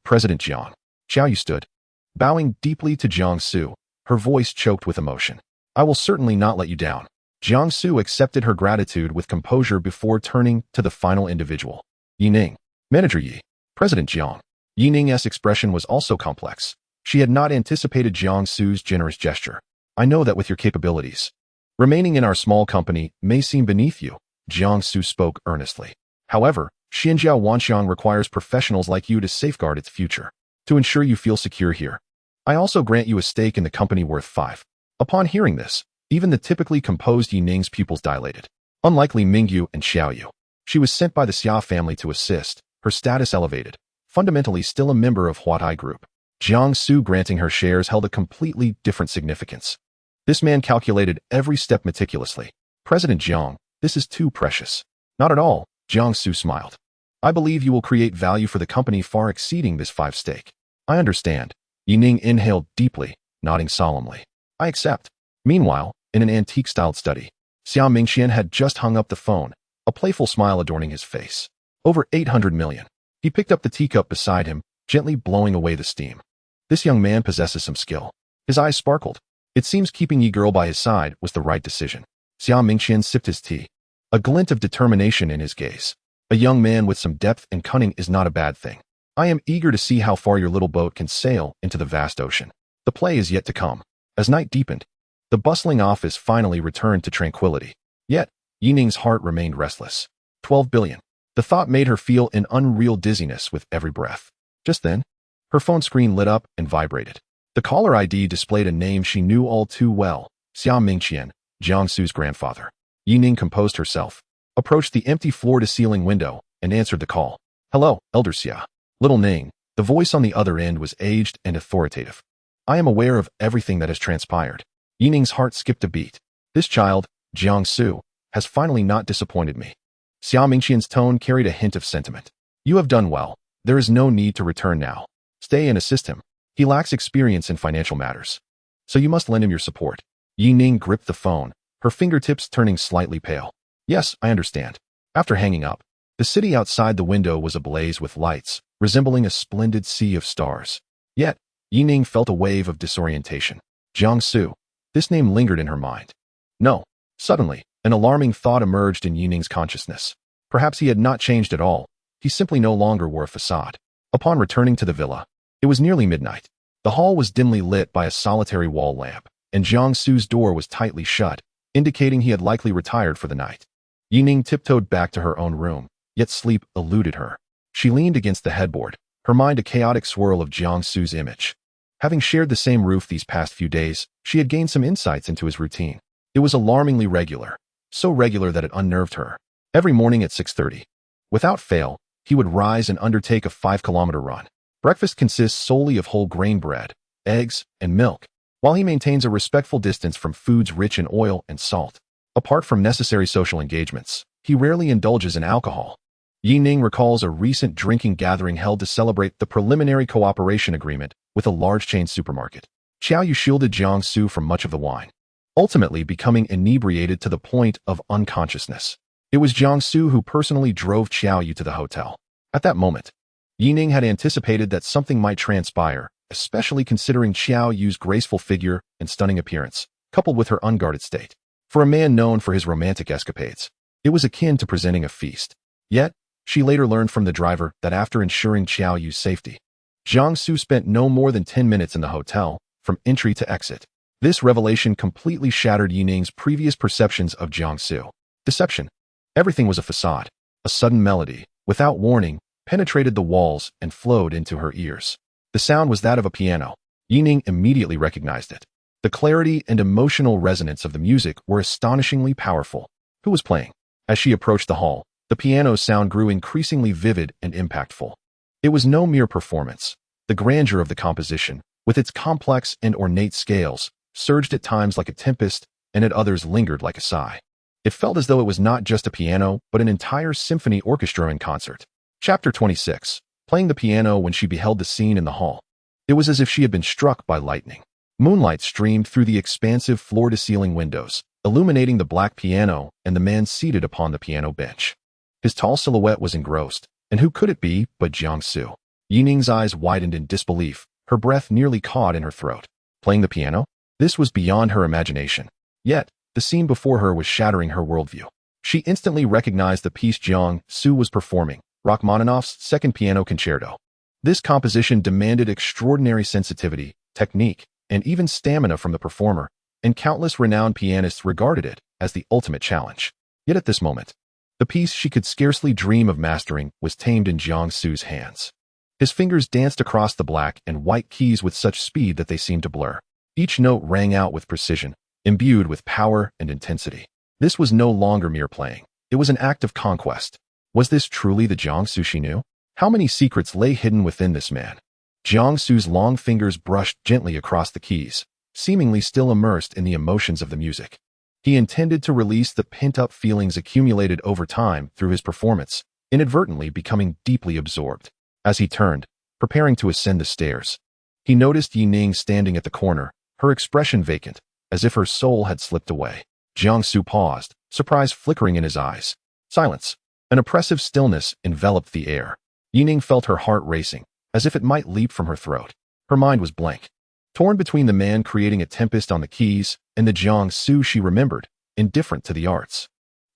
President Jiang. Xiao Yu stood, bowing deeply to Jiang Xu, her voice choked with emotion. I will certainly not let you down. Jiang Xu accepted her gratitude with composure before turning to the final individual. Yi Ning. Manager Yi. President Jiang. Yi Ning's expression was also complex. She had not anticipated Jiang Xu's generous gesture. I know that with your capabilities, remaining in our small company may seem beneath you, Jiang Xu spoke earnestly. However, Xinjiang Wanxiang requires professionals like you to safeguard its future. To ensure you feel secure here, I also grant you a stake in the company worth 5. Upon hearing this, even the typically composed Yi Ning's pupils dilated. Unlikely Mingyu and Xiaoyu. She was sent by the Xia family to assist, her status elevated, fundamentally still a member of Huatai Group. Jiang Xu granting her shares held a completely different significance. This man calculated every step meticulously. President Jiang, this is too precious. Not at all, Jiang Xu smiled. I believe you will create value for the company far exceeding this 5 stake. I understand. Yi Ning inhaled deeply, nodding solemnly. I accept. Meanwhile, in an antique-styled study, Xia Mingxian had just hung up the phone, a playful smile adorning his face. Over 800 million. He picked up the teacup beside him, gently blowing away the steam. This young man possesses some skill. His eyes sparkled. It seems keeping Yi girl by his side was the right decision. Xia Mingxian sipped his tea, a glint of determination in his gaze. A young man with some depth and cunning is not a bad thing. I am eager to see how far your little boat can sail into the vast ocean. The play is yet to come. As night deepened, the bustling office finally returned to tranquility. Yet, Yi Ning's heart remained restless. 12 billion. The thought made her feel an unreal dizziness with every breath. Just then, her phone screen lit up and vibrated. The caller ID displayed a name she knew all too well, Xia Mingxian, Jiang Xu's grandfather. Yi Ning composed herself, approached the empty floor-to-ceiling window, and answered the call. Hello, Elder Xia. Little Ning. The voice on the other end was aged and authoritative. I am aware of everything that has transpired. Yi Ning's heart skipped a beat. This child, Jiang Xu, has finally not disappointed me. Xia Mingxian's tone carried a hint of sentiment. You have done well. There is no need to return now. Stay and assist him. He lacks experience in financial matters. So you must lend him your support. Yi Ning gripped the phone, her fingertips turning slightly pale. Yes, I understand. After hanging up, the city outside the window was ablaze with lights, resembling a splendid sea of stars. Yet, Yi Ning felt a wave of disorientation. Jiang Xu. This name lingered in her mind. No. Suddenly, an alarming thought emerged in Yi Ning's consciousness. Perhaps he had not changed at all. He simply no longer wore a facade. Upon returning to the villa, it was nearly midnight. The hall was dimly lit by a solitary wall lamp, and Jiang Xu's door was tightly shut, indicating he had likely retired for the night. Yi Ning tiptoed back to her own room, yet sleep eluded her. She leaned against the headboard, her mind a chaotic swirl of Jiang Xu's image. Having shared the same roof these past few days, she had gained some insights into his routine. It was alarmingly regular, so regular that it unnerved her. Every morning at 6:30, without fail, he would rise and undertake a 5-kilometer run. Breakfast consists solely of whole grain bread, eggs, and milk, while he maintains a respectful distance from foods rich in oil and salt. Apart from necessary social engagements, he rarely indulges in alcohol. Yi Ning recalls a recent drinking gathering held to celebrate the preliminary cooperation agreement with a large chain supermarket. Xiaoyu shielded Jiang Xu from much of the wine, ultimately becoming inebriated to the point of unconsciousness. It was Jiang Xu who personally drove Xiaoyu to the hotel. At that moment, Yi Ning had anticipated that something might transpire, especially considering Xiaoyu's graceful figure and stunning appearance, coupled with her unguarded state. For a man known for his romantic escapades, it was akin to presenting a feast. Yet, she later learned from the driver that after ensuring Xiaoyu's safety, Jiang Xu spent no more than 10 minutes in the hotel, from entry to exit. This revelation completely shattered Yi Ning's previous perceptions of Jiang Xu. Deception. Everything was a facade. A sudden melody, without warning, penetrated the walls and flowed into her ears. The sound was that of a piano. Yi Ning immediately recognized it. The clarity and emotional resonance of the music were astonishingly powerful. Who was playing? As she approached the hall, the piano's sound grew increasingly vivid and impactful. It was no mere performance. The grandeur of the composition, with its complex and ornate scales, surged at times like a tempest, and at others lingered like a sigh. It felt as though it was not just a piano, but an entire symphony orchestra in concert. Chapter 26. Playing the piano when she beheld the scene in the hall. It was as if she had been struck by lightning. Moonlight streamed through the expansive floor-to-ceiling windows, illuminating the black piano and the man seated upon the piano bench. His tall silhouette was engrossed, and who could it be but Jiang Xu? Yi Ning's eyes widened in disbelief, her breath nearly caught in her throat. Playing the piano? This was beyond her imagination. Yet, the scene before her was shattering her worldview. She instantly recognized the piece Jiang Xu was performing, Rachmaninoff's Second Piano Concerto. This composition demanded extraordinary sensitivity, technique, and even stamina from the performer, and countless renowned pianists regarded it as the ultimate challenge. Yet at this moment, the piece she could scarcely dream of mastering was tamed in Jiang Xu's hands. His fingers danced across the black and white keys with such speed that they seemed to blur. Each note rang out with precision, imbued with power and intensity. This was no longer mere playing. It was an act of conquest. Was this truly the Jiang Xu she knew? How many secrets lay hidden within this man? Jiang Xu's long fingers brushed gently across the keys, seemingly still immersed in the emotions of the music. He intended to release the pent-up feelings accumulated over time through his performance, inadvertently becoming deeply absorbed. As he turned, preparing to ascend the stairs, he noticed Yining standing at the corner, her expression vacant, as if her soul had slipped away. Jiang Xu paused, surprise flickering in his eyes. Silence. An oppressive stillness enveloped the air. Yining felt her heart racing, as if it might leap from her throat. Her mind was blank, torn between the man creating a tempest on the keys and the Jiang Xu she remembered, indifferent to the arts.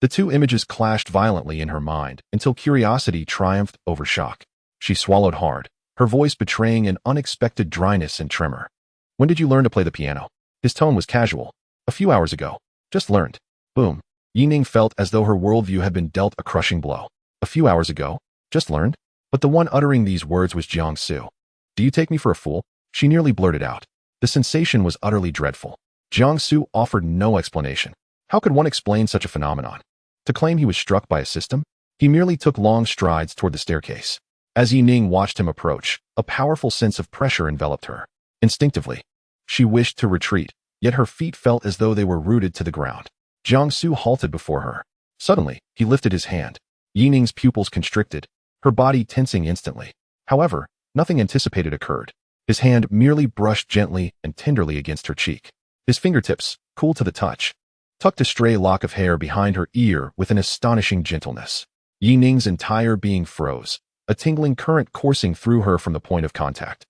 The two images clashed violently in her mind until curiosity triumphed over shock. She swallowed hard, her voice betraying an unexpected dryness and tremor. When did you learn to play the piano? His tone was casual. A few hours ago. Just learned. Boom. Yining felt as though her worldview had been dealt a crushing blow. A few hours ago. Just learned? But the one uttering these words was Jiang Xu. Do you take me for a fool? She nearly blurted out. The sensation was utterly dreadful. Jiang Xu offered no explanation. How could one explain such a phenomenon? To claim he was struck by a system? He merely took long strides toward the staircase. As Yining watched him approach, a powerful sense of pressure enveloped her. Instinctively, she wished to retreat, yet her feet felt as though they were rooted to the ground. Jiang Xu halted before her. Suddenly, he lifted his hand. Yining's pupils constricted, her body tensing instantly. However, nothing anticipated occurred. His hand merely brushed gently and tenderly against her cheek. His fingertips, cool to the touch, tucked a stray lock of hair behind her ear with an astonishing gentleness. Yining's entire being froze, a tingling current coursing through her from the point of contact.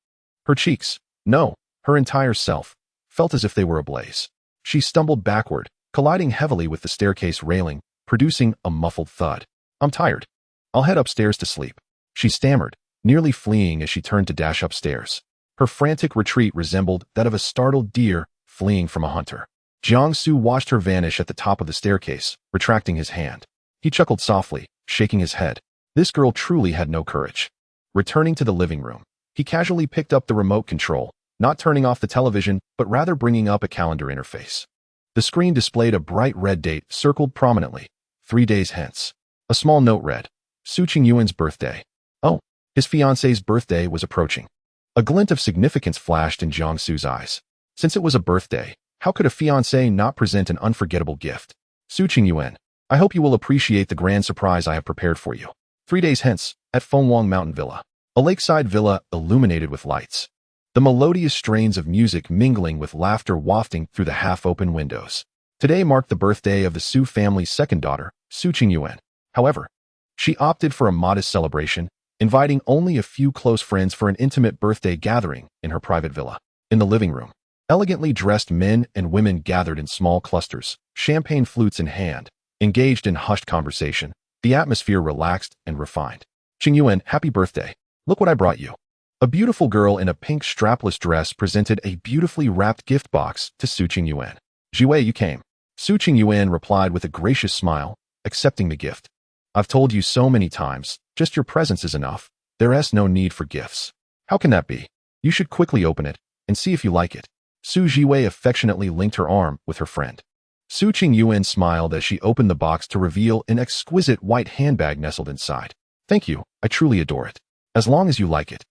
Her cheeks, no, her entire self, felt as if they were ablaze. She stumbled backward, colliding heavily with the staircase railing, producing a muffled thud. I'm tired. I'll head upstairs to sleep. She stammered, nearly fleeing as she turned to dash upstairs. Her frantic retreat resembled that of a startled deer fleeing from a hunter. Jiang Xu watched her vanish at the top of the staircase, retracting his hand. He chuckled softly, shaking his head. This girl truly had no courage. Returning to the living room, he casually picked up the remote control, not turning off the television, but rather bringing up a calendar interface. The screen displayed a bright red date circled prominently, 3 days hence. A small note read, Su Qingyuan's birthday. Oh, his fiancée's birthday was approaching. A glint of significance flashed in Jiang Xu's eyes. Since it was a birthday, how could a fiancé not present an unforgettable gift? Su Qingyuan, I hope you will appreciate the grand surprise I have prepared for you. 3 days hence, at Fengwang Mountain Villa. A lakeside villa illuminated with lights. The melodious strains of music mingling with laughter wafting through the half-open windows. Today marked the birthday of the Su family's second daughter, Su Qingyuan. However, she opted for a modest celebration, inviting only a few close friends for an intimate birthday gathering in her private villa. In the living room, elegantly dressed men and women gathered in small clusters, champagne flutes in hand, engaged in hushed conversation, the atmosphere relaxed and refined. Qingyuan, happy birthday. Look what I brought you. A beautiful girl in a pink strapless dress presented a beautifully wrapped gift box to Su Qingyuan. Jiwei, you came. Su Qingyuan replied with a gracious smile, accepting the gift. I've told you so many times, just your presence is enough. There's no need for gifts. How can that be? You should quickly open it and see if you like it. Su Jiwei affectionately linked her arm with her friend. Su Qingyuan smiled as she opened the box to reveal an exquisite white handbag nestled inside. Thank you, I truly adore it. As long as you like it.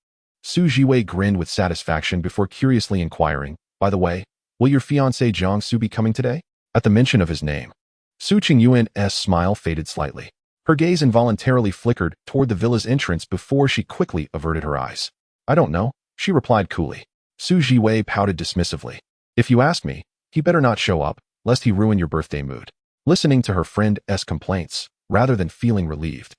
Su Jiwei grinned with satisfaction before curiously inquiring, by the way, will your fiancé Jiang Xu be coming today? At the mention of his name, Su Qingyuan's smile faded slightly. Her gaze involuntarily flickered toward the villa's entrance before she quickly averted her eyes. I don't know, she replied coolly. Su Jiwei pouted dismissively. If you ask me, he better not show up, lest he ruin your birthday mood. Listening to her friend's complaints, rather than feeling relieved,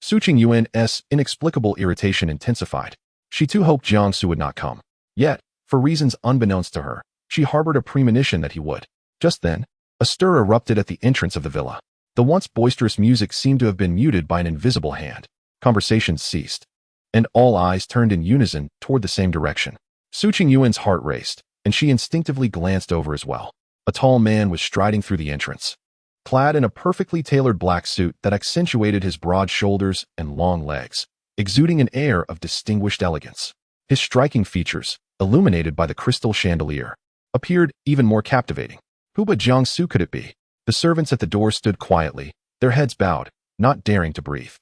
Su Qingyuan's inexplicable irritation intensified. She too hoped Jiang Xu would not come. Yet, for reasons unbeknownst to her, she harbored a premonition that he would. Just then, a stir erupted at the entrance of the villa. The once boisterous music seemed to have been muted by an invisible hand. Conversations ceased, and all eyes turned in unison toward the same direction. Su Qingyuan's heart raced, and she instinctively glanced over as well. A tall man was striding through the entrance, clad in a perfectly tailored black suit that accentuated his broad shoulders and long legs. exuding an air of distinguished elegance. His striking features, illuminated by the crystal chandelier, appeared even more captivating. Who but Jiang Xu could it be? The servants at the door stood quietly, their heads bowed, not daring to breathe.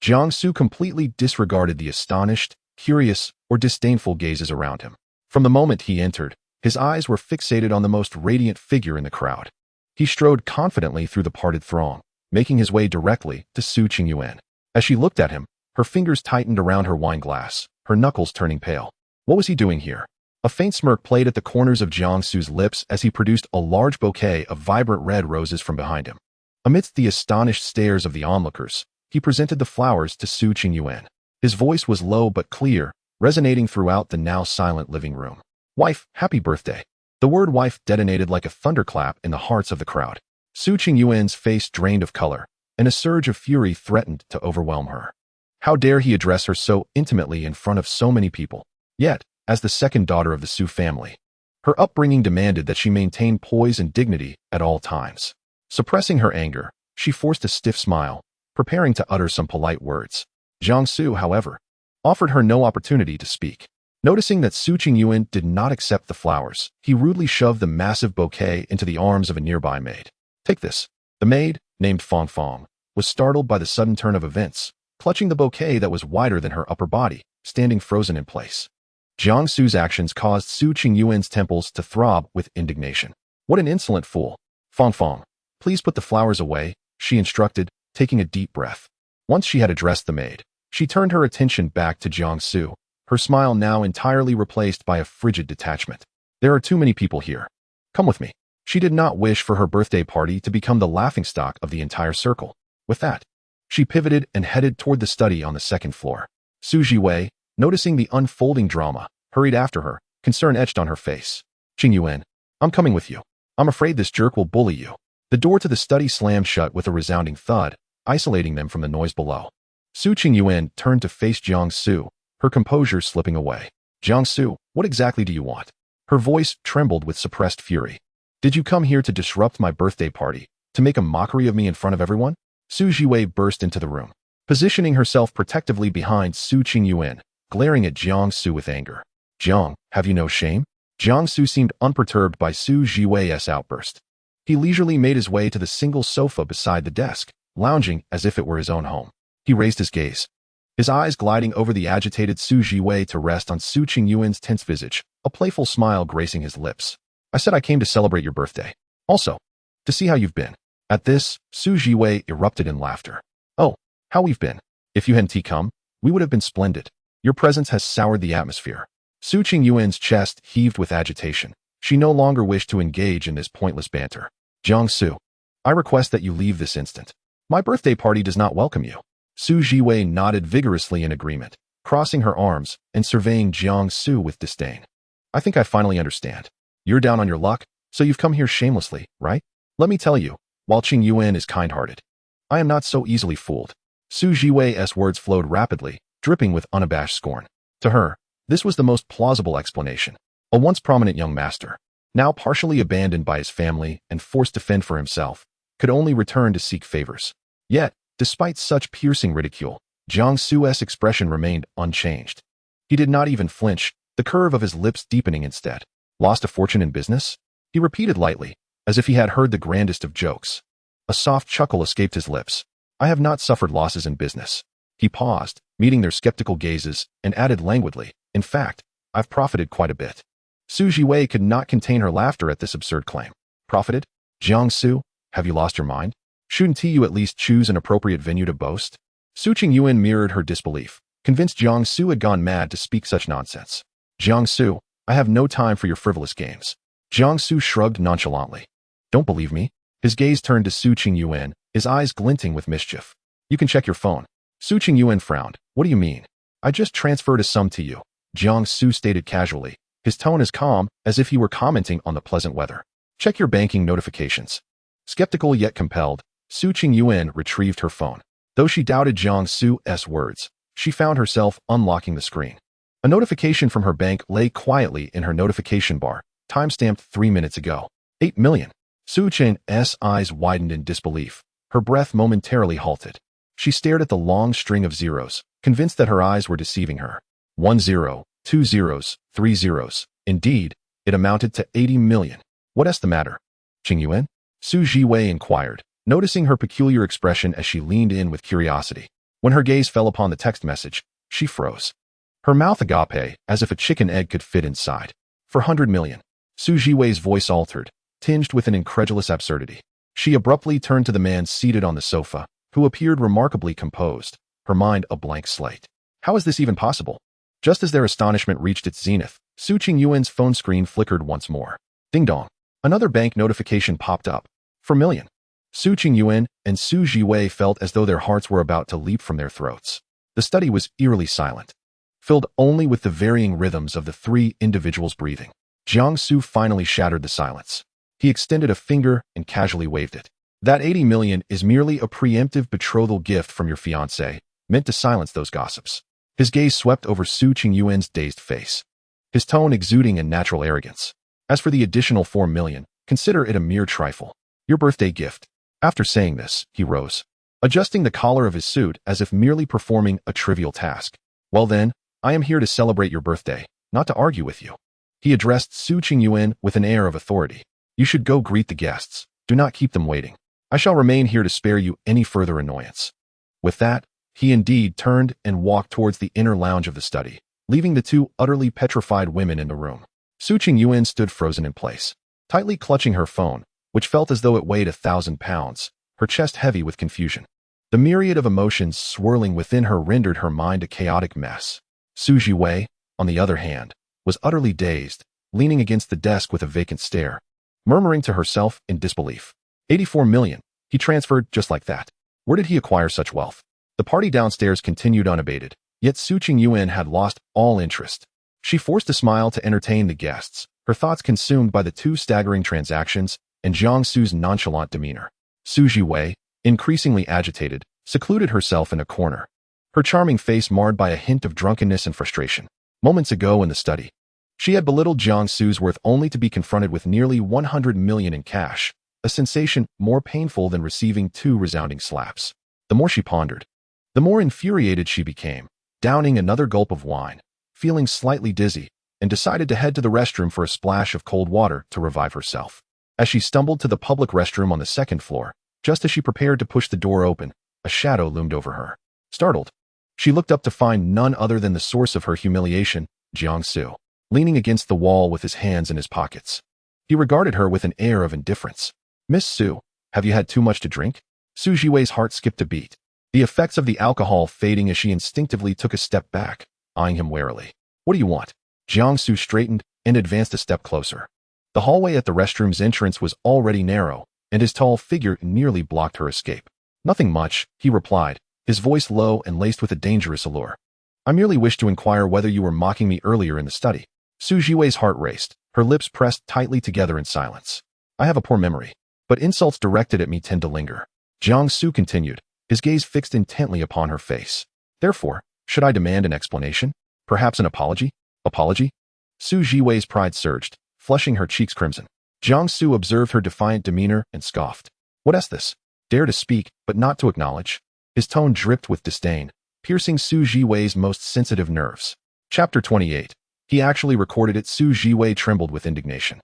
Jiang Xu completely disregarded the astonished, curious, or disdainful gazes around him. From the moment he entered, his eyes were fixated on the most radiant figure in the crowd. He strode confidently through the parted throng, making his way directly to Su Qingyuan. As she looked at him, her fingers tightened around her wine glass, her knuckles turning pale. What was he doing here? A faint smirk played at the corners of Jiang Xu's lips as he produced a large bouquet of vibrant red roses from behind him. Amidst the astonished stares of the onlookers, he presented the flowers to Su Qingyuan. His voice was low but clear, resonating throughout the now silent living room. "Wife, happy birthday." The word wife detonated like a thunderclap in the hearts of the crowd. Su Qingyuan's face drained of color, and a surge of fury threatened to overwhelm her. How dare he address her so intimately in front of so many people? Yet, as the second daughter of the Su family, her upbringing demanded that she maintain poise and dignity at all times. Suppressing her anger, she forced a stiff smile, preparing to utter some polite words. Jiang Xu, however, offered her no opportunity to speak. Noticing that Su Qingyuan did not accept the flowers, he rudely shoved the massive bouquet into the arms of a nearby maid. "Take this." The maid, named Fong Fong, was startled by the sudden turn of events, clutching the bouquet that was wider than her upper body, standing frozen in place. Jiang Xu's actions caused Su Qingyuan's temples to throb with indignation. "What an insolent fool." "Fong Fong, please put the flowers away," she instructed, taking a deep breath. Once she had addressed the maid, she turned her attention back to Jiang Xu, her smile now entirely replaced by a frigid detachment. "There are too many people here. Come with me." She did not wish for her birthday party to become the laughingstock of the entire circle. With that, she pivoted and headed toward the study on the second floor. Su Jiwei, noticing the unfolding drama, hurried after her, concern etched on her face. "Qingyuan, I'm coming with you. I'm afraid this jerk will bully you." The door to the study slammed shut with a resounding thud, isolating them from the noise below. Su Qingyuan turned to face Jiang Xu, her composure slipping away. "Jiang Xu, what exactly do you want?" Her voice trembled with suppressed fury. "Did you come here to disrupt my birthday party, to make a mockery of me in front of everyone?" Su Jiwei burst into the room, positioning herself protectively behind Su Qingyuan, glaring at Jiang Xu with anger. "Jiang, have you no shame?" Jiang Xu seemed unperturbed by Su Jiwei's outburst. He leisurely made his way to the single sofa beside the desk, lounging as if it were his own home. He raised his gaze, his eyes gliding over the agitated Su Jiwei to rest on Su Qingyuan's tense visage, a playful smile gracing his lips. "I said I came to celebrate your birthday. Also, to see how you've been." At this, Su Jiwei erupted in laughter. "Oh, how we've been. If you hadn't come, we would have been splendid. Your presence has soured the atmosphere." Su Qingyuan's chest heaved with agitation. She no longer wished to engage in this pointless banter. "Jiang Xu, I request that you leave this instant. My birthday party does not welcome you." Su Jiwei nodded vigorously in agreement, crossing her arms and surveying Jiang Xu with disdain. "I think I finally understand. You're down on your luck, so you've come here shamelessly, right? Let me tell you, while Qingyuan is kind-hearted, I am not so easily fooled." Su Jiwei's words flowed rapidly, dripping with unabashed scorn. To her, this was the most plausible explanation. A once prominent young master, now partially abandoned by his family and forced to fend for himself, could only return to seek favors. Yet, despite such piercing ridicule, Jiang Xu's expression remained unchanged. He did not even flinch, the curve of his lips deepening instead. "Lost a fortune in business?" he repeated lightly, as if he had heard the grandest of jokes. A soft chuckle escaped his lips. "I have not suffered losses in business." He paused, meeting their skeptical gazes, and added languidly, "In fact, I've profited quite a bit." Su Jiwei could not contain her laughter at this absurd claim. "Profited? Jiang Xu, have you lost your mind? Shouldn't you at least choose an appropriate venue to boast?" Su Qingyuan mirrored her disbelief, convinced Jiang Xu had gone mad to speak such nonsense. "Jiang Xu, I have no time for your frivolous games." Jiang Xu shrugged nonchalantly. "Don't believe me?" His gaze turned to Su Qingyuan, his eyes glinting with mischief. "You can check your phone." Su Qingyuan frowned. "What do you mean?" "I just transferred a sum to you," Jiang Xu stated casually, his tone as calm as if he were commenting on the pleasant weather. "Check your banking notifications." Skeptical yet compelled, Su Qingyuan retrieved her phone. Though she doubted Jiang Xu's words, she found herself unlocking the screen. A notification from her bank lay quietly in her notification bar, timestamped 3 minutes ago. 8 million. Su Qin's eyes widened in disbelief. Her breath momentarily halted. She stared at the long string of zeros, convinced that her eyes were deceiving her. 1 0, 2 zeros, 3 zeros. Indeed, it amounted to 80 million. What's the matter? Qingyuan? Su Jiwei inquired, noticing her peculiar expression as she leaned in with curiosity. When her gaze fell upon the text message, she froze. Her mouth agape, as if a chicken egg could fit inside. For 100 million. Su Jiwei's voice altered, tinged with an incredulous absurdity. She abruptly turned to the man seated on the sofa, who appeared remarkably composed, her mind a blank slate. How is this even possible? Just as their astonishment reached its zenith, Su Qingyuan's phone screen flickered once more. Ding dong. Another bank notification popped up. For million. Su Qingyuan and Su Jiwei felt as though their hearts were about to leap from their throats. The study was eerily silent, filled only with the varying rhythms of the three individuals breathing. Jiang Xu finally shattered the silence. He extended a finger and casually waved it. That 80 million is merely a preemptive betrothal gift from your fiancé, meant to silence those gossips. His gaze swept over Su Qingyuan's dazed face, his tone exuding a natural arrogance. As for the additional 4 million, consider it a mere trifle. Your birthday gift. After saying this, he rose, adjusting the collar of his suit as if merely performing a trivial task. Well then, I am here to celebrate your birthday, not to argue with you. He addressed Su Qingyuan with an air of authority. You should go greet the guests. Do not keep them waiting. I shall remain here to spare you any further annoyance. With that, he indeed turned and walked towards the inner lounge of the study, leaving the two utterly petrified women in the room. Su Qingyuan stood frozen in place, tightly clutching her phone, which felt as though it weighed 1,000 pounds, her chest heavy with confusion. The myriad of emotions swirling within her rendered her mind a chaotic mess. Su Jiwei, on the other hand, was utterly dazed, leaning against the desk with a vacant stare, murmuring to herself in disbelief. 84 million, he transferred just like that. Where did he acquire such wealth? The party downstairs continued unabated, yet Su Qingyuan had lost all interest. She forced a smile to entertain the guests, her thoughts consumed by the two staggering transactions and Jiang Xu's nonchalant demeanor. Su Jiwei, increasingly agitated, secluded herself in a corner, her charming face marred by a hint of drunkenness and frustration. Moments ago in the study, she had belittled Jiang Xu's worth only to be confronted with nearly 100 million in cash, a sensation more painful than receiving 2 resounding slaps. The more she pondered, the more infuriated she became, downing another gulp of wine, feeling slightly dizzy, and decided to head to the restroom for a splash of cold water to revive herself. As she stumbled to the public restroom on the 2nd floor, just as she prepared to push the door open, a shadow loomed over her. Startled, she looked up to find none other than the source of her humiliation, Jiang Xu, leaning against the wall with his hands in his pockets. He regarded her with an air of indifference. Miss Su, have you had too much to drink? Su Jiwei's heart skipped a beat, the effects of the alcohol fading as she instinctively took a step back, eyeing him warily. What do you want? Jiang Xu straightened and advanced a step closer. The hallway at the restroom's entrance was already narrow, and his tall figure nearly blocked her escape. Nothing much, he replied, his voice low and laced with a dangerous allure. I merely wished to inquire whether you were mocking me earlier in the study. Su Jiwei's heart raced, her lips pressed tightly together in silence. I have a poor memory, but insults directed at me tend to linger. Jiang Xu continued, his gaze fixed intently upon her face. Therefore, should I demand an explanation? Perhaps an apology? Apology? Su Jiwei's pride surged, flushing her cheeks crimson. Jiang Xu observed her defiant demeanor and scoffed. What's this? Dare to speak, but not to acknowledge? His tone dripped with disdain, piercing Su Jiwei's most sensitive nerves. Chapter 28. He actually recorded it. Su Jiwei trembled with indignation.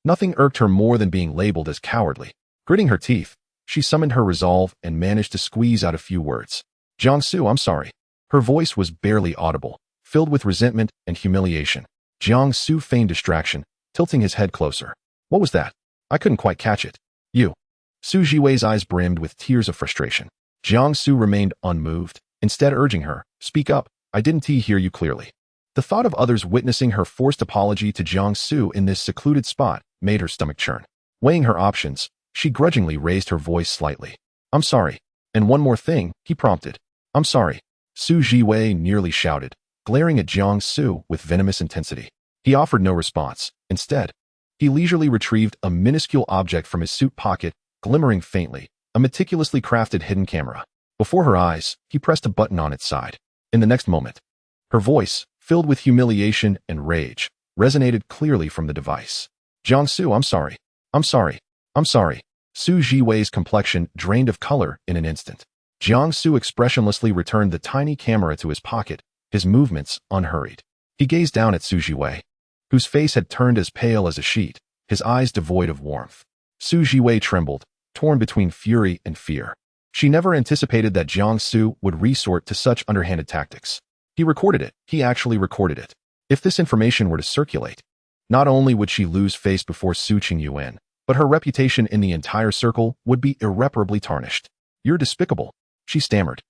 Nothing irked her more than being labeled as cowardly. Gritting her teeth, she summoned her resolve and managed to squeeze out a few words. Jiang Xu, I'm sorry. Her voice was barely audible, filled with resentment and humiliation. Jiang Xu feigned distraction, tilting his head closer. What was that? I couldn't quite catch it. You. Su Jiwei's eyes brimmed with tears of frustration. Jiang Xu remained unmoved, instead urging her, speak up, I didn't hear you clearly. The thought of others witnessing her forced apology to Jiang Xu in this secluded spot made her stomach churn. Weighing her options, she grudgingly raised her voice slightly. I'm sorry. And one more thing, he prompted. I'm sorry. Su Jiwei nearly shouted, glaring at Jiang Xu with venomous intensity. He offered no response. Instead, he leisurely retrieved a minuscule object from his suit pocket, glimmering faintly, a meticulously crafted hidden camera. Before her eyes, he pressed a button on its side. In the next moment, her voice, filled with humiliation and rage, resonated clearly from the device. Jiang Xu, I'm sorry. I'm sorry. I'm sorry. Su Jiwei's complexion drained of color in an instant. Jiang Xu expressionlessly returned the tiny camera to his pocket, his movements unhurried. He gazed down at Su Jiwei, whose face had turned as pale as a sheet, his eyes devoid of warmth. Su Jiwei trembled, torn between fury and fear. She never anticipated that Jiang Xu would resort to such underhanded tactics. He recorded it. He actually recorded it. If this information were to circulate, not only would she lose face before Su Qingyuan, but her reputation in the entire circle would be irreparably tarnished. "You're despicable," she stammered,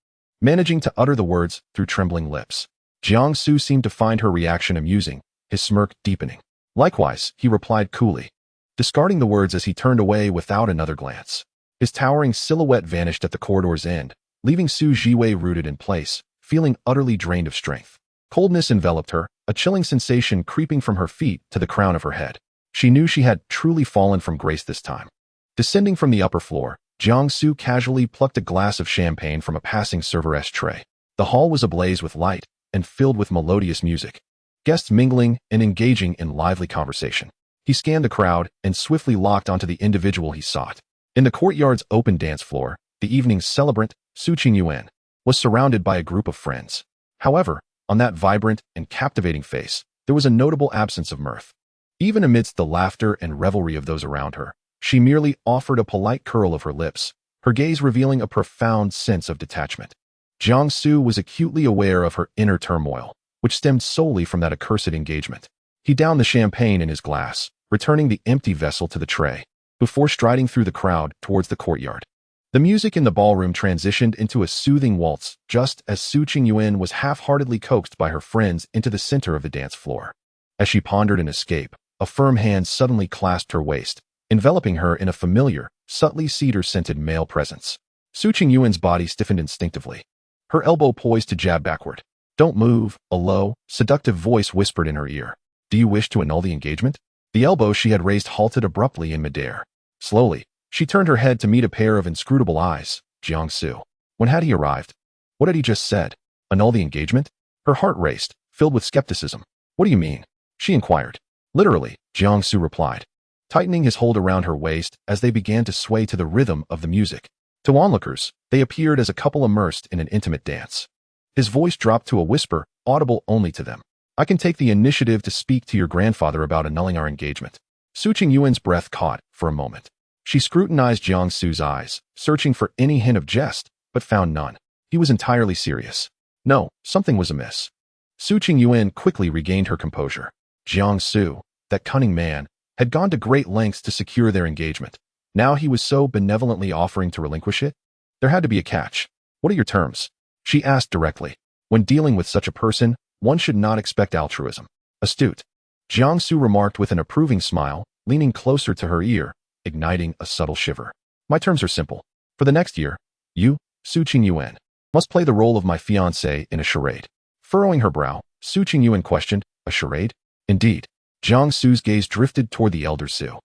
managing to utter the words through trembling lips. Jiang Xu seemed to find her reaction amusing, his smirk deepening. "Likewise," he replied coolly, discarding the words as he turned away without another glance. His towering silhouette vanished at the corridor's end, leaving Su Jiwei rooted in place, feeling utterly drained of strength. Coldness enveloped her, a chilling sensation creeping from her feet to the crown of her head. She knew she had truly fallen from grace this time. Descending from the upper floor, Jiang Xu casually plucked a glass of champagne from a passing server's tray. The hall was ablaze with light and filled with melodious music, guests mingling and engaging in lively conversation. He scanned the crowd and swiftly locked onto the individual he sought. In the courtyard's open dance floor, the evening's celebrant, Su Qingyuan, was surrounded by a group of friends. However, on that vibrant and captivating face, there was a notable absence of mirth. Even amidst the laughter and revelry of those around her, she merely offered a polite curl of her lips, her gaze revealing a profound sense of detachment. Jiang Xu was acutely aware of her inner turmoil, which stemmed solely from that accursed engagement. He downed the champagne in his glass, returning the empty vessel to the tray, before striding through the crowd towards the courtyard. The music in the ballroom transitioned into a soothing waltz just as Su Qingyuan was half-heartedly coaxed by her friends into the center of the dance floor. As she pondered an escape, a firm hand suddenly clasped her waist, enveloping her in a familiar, subtly cedar-scented male presence. Su Qingyuan's body stiffened instinctively, her elbow poised to jab backward. "Don't move," a low, seductive voice whispered in her ear. "Do you wish to annul the engagement?" The elbow she had raised halted abruptly in midair. Slowly, she turned her head to meet a pair of inscrutable eyes. Jiang Xu. When had he arrived? What had he just said? Annul the engagement? Her heart raced, filled with skepticism. "What do you mean?" she inquired. "Literally," Jiang Xu replied, tightening his hold around her waist as they began to sway to the rhythm of the music. To onlookers, they appeared as a couple immersed in an intimate dance. His voice dropped to a whisper, audible only to them. "I can take the initiative to speak to your grandfather about annulling our engagement." Su Qingyuan's breath caught for a moment. She scrutinized Jiang Xu's eyes, searching for any hint of jest, but found none. He was entirely serious. No, something was amiss. Su Qingyuan quickly regained her composure. Jiang Xu, that cunning man, had gone to great lengths to secure their engagement. Now he was so benevolently offering to relinquish it? There had to be a catch. "What are your terms?" she asked directly. When dealing with such a person, one should not expect altruism. "Astute," Jiang Xu remarked with an approving smile, leaning closer to her ear, igniting a subtle shiver. "My terms are simple. For the next year, you, Su Qingyuan, must play the role of my fiancé in a charade." Furrowing her brow, Su Qingyuan questioned, "A charade?" "Indeed." Jiang Xu's gaze drifted toward the elder Su,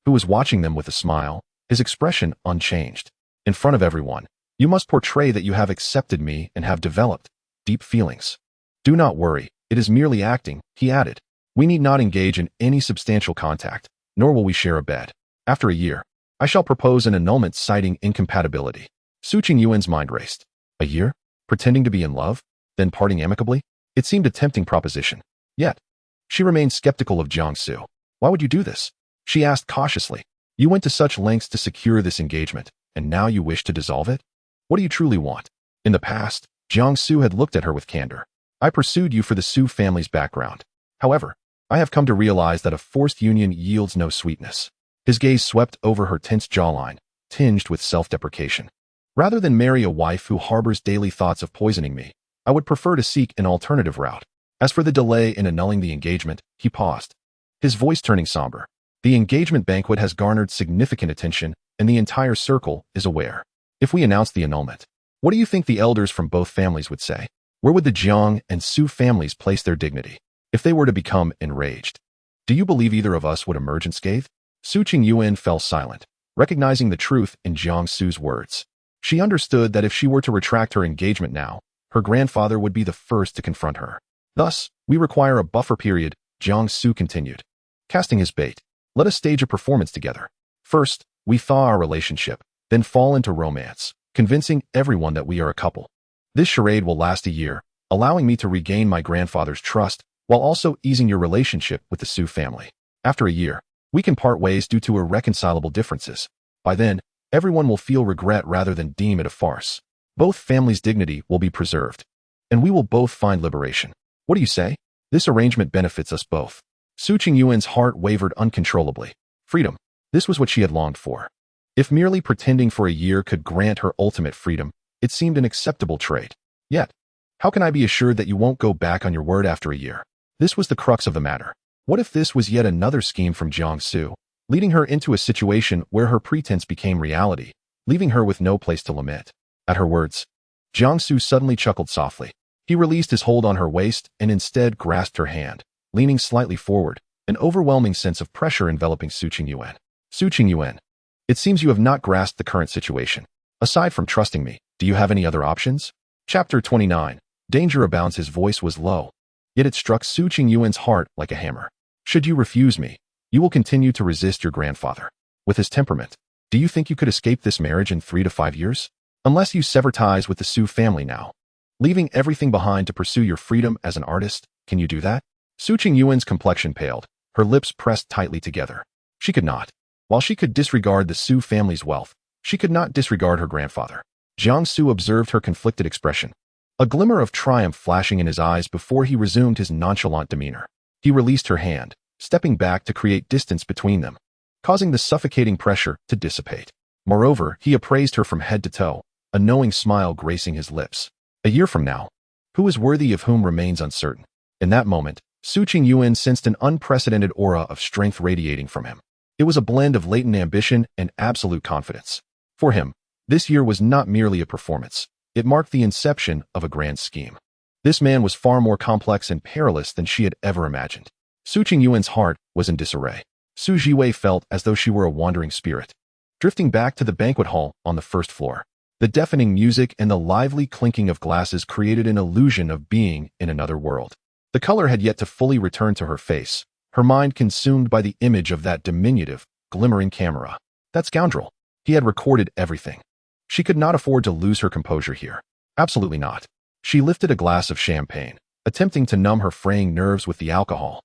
who was watching them with a smile, his expression unchanged. "In front of everyone, you must portray that you have accepted me and have developed deep feelings. Do not worry, it is merely acting," he added. "We need not engage in any substantial contact, nor will we share a bed. After a year, I shall propose an annulment citing incompatibility." Su Qingyuan's mind raced. A year? Pretending to be in love? Then parting amicably? It seemed a tempting proposition. Yet, she remained skeptical of Jiang Xu. "Why would you do this?" she asked cautiously. "You went to such lengths to secure this engagement, and now you wish to dissolve it? What do you truly want?" In the past, Jiang Xu had looked at her with candor. "I pursued you for the Su family's background. However, I have come to realize that a forced union yields no sweetness." His gaze swept over her tense jawline, tinged with self-deprecation. "Rather than marry a wife who harbors daily thoughts of poisoning me, I would prefer to seek an alternative route. As for the delay in annulling the engagement," he paused, his voice turning somber. "The engagement banquet has garnered significant attention, and the entire circle is aware. If we announce the annulment, what do you think the elders from both families would say? Where would the Jiang and Su families place their dignity if they were to become enraged? Do you believe either of us would emerge unscathed?" Su Qingyuan fell silent, recognizing the truth in Jiang Xu's words. She understood that if she were to retract her engagement now, her grandfather would be the first to confront her. "Thus, we require a buffer period," Jiang Xu continued, casting his bait. "Let us stage a performance together. First, we thaw our relationship, then fall into romance. convincing everyone that we are a couple. This charade will last a year, allowing me to regain my grandfather's trust while also easing your relationship with the Xu family. After a year, we can part ways due to irreconcilable differences. By then, everyone will feel regret rather than deem it a farce. Both families' dignity will be preserved, and we will both find liberation. What do you say? This arrangement benefits us both. Su Qingyuan's heart wavered uncontrollably. Freedom. This was what she had longed for. If merely pretending for a year could grant her ultimate freedom, it seemed an acceptable trade. Yet, how can I be assured that you won't go back on your word after a year? This was the crux of the matter. What if this was yet another scheme from Jiang Xu, leading her into a situation where her pretense became reality, leaving her with no place to lament? At her words, Jiang Xu suddenly chuckled softly. He released his hold on her waist and instead grasped her hand, leaning slightly forward, an overwhelming sense of pressure enveloping Su Qingyuan. Su Qingyuan, it seems you have not grasped the current situation. Aside from trusting me, do you have any other options? Chapter 29. Danger abounds. His voice was low, yet it struck Su Qingyuan's heart like a hammer. Should you refuse me, you will continue to resist your grandfather. With his temperament, do you think you could escape this marriage in 3 to 5 years? Unless you sever ties with the Xu family now, leaving everything behind to pursue your freedom as an artist, can you do that? Su Qingyuan's complexion paled, her lips pressed tightly together. She could not. While she could disregard the Xu family's wealth, she could not disregard her grandfather. Jiang Xu observed her conflicted expression, a glimmer of triumph flashing in his eyes before he resumed his nonchalant demeanor. He released her hand, stepping back to create distance between them, causing the suffocating pressure to dissipate. Moreover, he appraised her from head to toe, a knowing smile gracing his lips. A year from now, who is worthy of whom remains uncertain. In that moment, Su Qingyuan sensed an unprecedented aura of strength radiating from him. It was a blend of latent ambition and absolute confidence. For him, this year was not merely a performance. It marked the inception of a grand scheme. This man was far more complex and perilous than she had ever imagined. Su Qingyuan's heart was in disarray. Su Jiwei felt as though she were a wandering spirit, drifting back to the banquet hall on the first floor. The deafening music and the lively clinking of glasses created an illusion of being in another world. The color had yet to fully return to her face, her mind consumed by the image of that diminutive, glimmering camera. That scoundrel. He had recorded everything. She could not afford to lose her composure here. Absolutely not. She lifted a glass of champagne, attempting to numb her fraying nerves with the alcohol.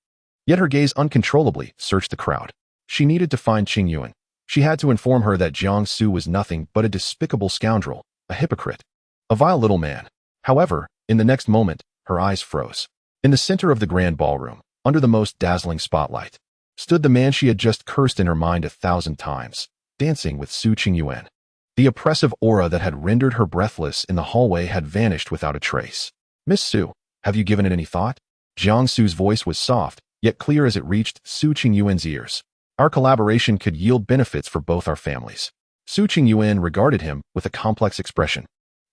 Yet her gaze uncontrollably searched the crowd. She needed to find Qingyuan. She had to inform her that Jiang Xu was nothing but a despicable scoundrel, a hypocrite, a vile little man. However, in the next moment, her eyes froze. In the center of the grand ballroom, under the most dazzling spotlight, stood the man she had just cursed in her mind 1,000 times, dancing with Su Qingyuan. The oppressive aura that had rendered her breathless in the hallway had vanished without a trace. Miss Su, have you given it any thought? Jiang Xu's voice was soft, yet clear as it reached Su Qingyuan's ears. Our collaboration could yield benefits for both our families. Su Qingyuan regarded him with a complex expression.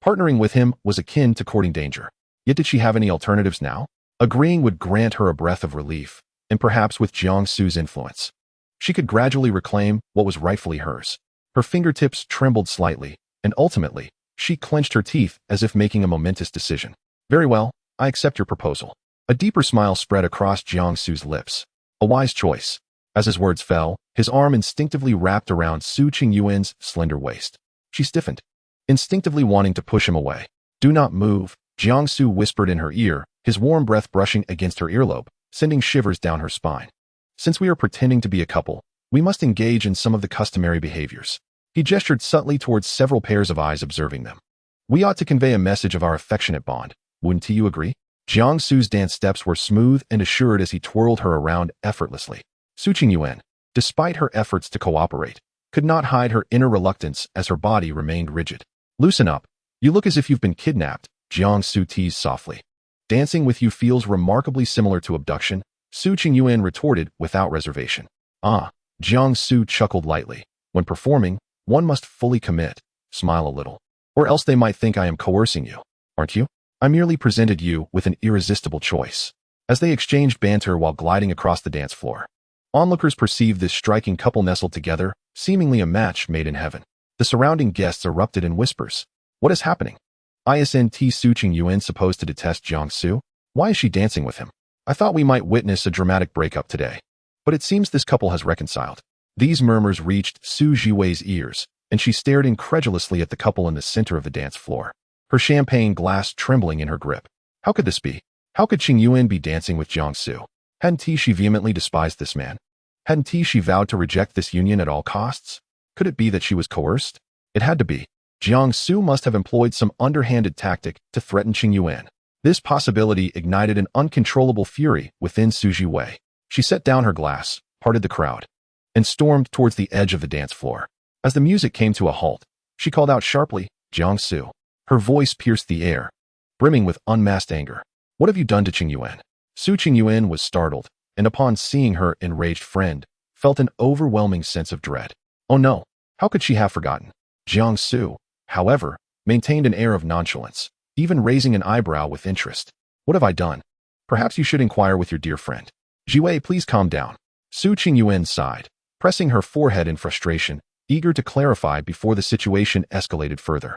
Partnering with him was akin to courting danger. Yet did she have any alternatives now? Agreeing would grant her a breath of relief, and perhaps with Jiang Xu's influence, she could gradually reclaim what was rightfully hers. Her fingertips trembled slightly, and ultimately, she clenched her teeth as if making a momentous decision. Very well, I accept your proposal. A deeper smile spread across Jiang Xu's lips. A wise choice. As his words fell, his arm instinctively wrapped around Su Qingyuan's slender waist. She stiffened, instinctively wanting to push him away. Do not move, Jiang Xu whispered in her ear, his warm breath brushing against her earlobe, sending shivers down her spine. Since we are pretending to be a couple, we must engage in some of the customary behaviors. He gestured subtly towards several pairs of eyes observing them. We ought to convey a message of our affectionate bond. Wouldn't you agree? Jiang Xu's dance steps were smooth and assured as he twirled her around effortlessly. Su Qingyuan, despite her efforts to cooperate, could not hide her inner reluctance as her body remained rigid. Loosen up. You look as if you've been kidnapped, Jiang Xu teased softly. Dancing with you feels remarkably similar to abduction, Su Qingyuan retorted without reservation. Ah, Jiang Xu chuckled lightly. When performing, one must fully commit, smile a little, or else they might think I am coercing you, aren't you? I merely presented you with an irresistible choice. As they exchanged banter while gliding across the dance floor, onlookers perceived this striking couple nestled together, seemingly a match made in heaven. The surrounding guests erupted in whispers. What is happening? Isn't Su Qingyuan supposed to detest Jiang Xu? Why is she dancing with him? I thought we might witness a dramatic breakup today. But it seems this couple has reconciled. These murmurs reached Su Jiwei's ears, and she stared incredulously at the couple in the center of the dance floor, her champagne glass trembling in her grip. How could this be? How could Qing Yuan be dancing with Jiang Xu? Hadn't she vehemently despised this man? Hadn't she vowed to reject this union at all costs? Could it be that she was coerced? It had to be. Jiang Xu must have employed some underhanded tactic to threaten Qing Yuan. This possibility ignited an uncontrollable fury within Su Jiwei. She set down her glass, parted the crowd, and stormed towards the edge of the dance floor. As the music came to a halt, she called out sharply, "Jiang Xu." Her voice pierced the air, brimming with unmasked anger. "What have you done to Qing Yuan?" Qing Yuan was startled, and upon seeing her enraged friend, felt an overwhelming sense of dread. Oh no, how could she have forgotten? Jiang Xu, however, maintained an air of nonchalance, even raising an eyebrow with interest. "What have I done? Perhaps you should inquire with your dear friend." "Jiwei, please calm down." Qing Yuan sighed, pressing her forehead in frustration, eager to clarify before the situation escalated further.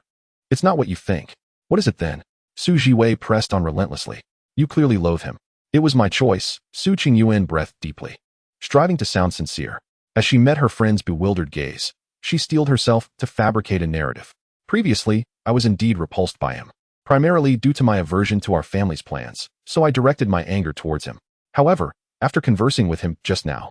"It's not what you think." "What is it then?" Su Jiwei pressed on relentlessly. "You clearly loathe him." "It was my choice." Qing Yuan breathed deeply, striving to sound sincere. As she met her friend's bewildered gaze, she steeled herself to fabricate a narrative. "Previously, I was indeed repulsed by him, primarily due to my aversion to our family's plans, so I directed my anger towards him. However, after conversing with him just now,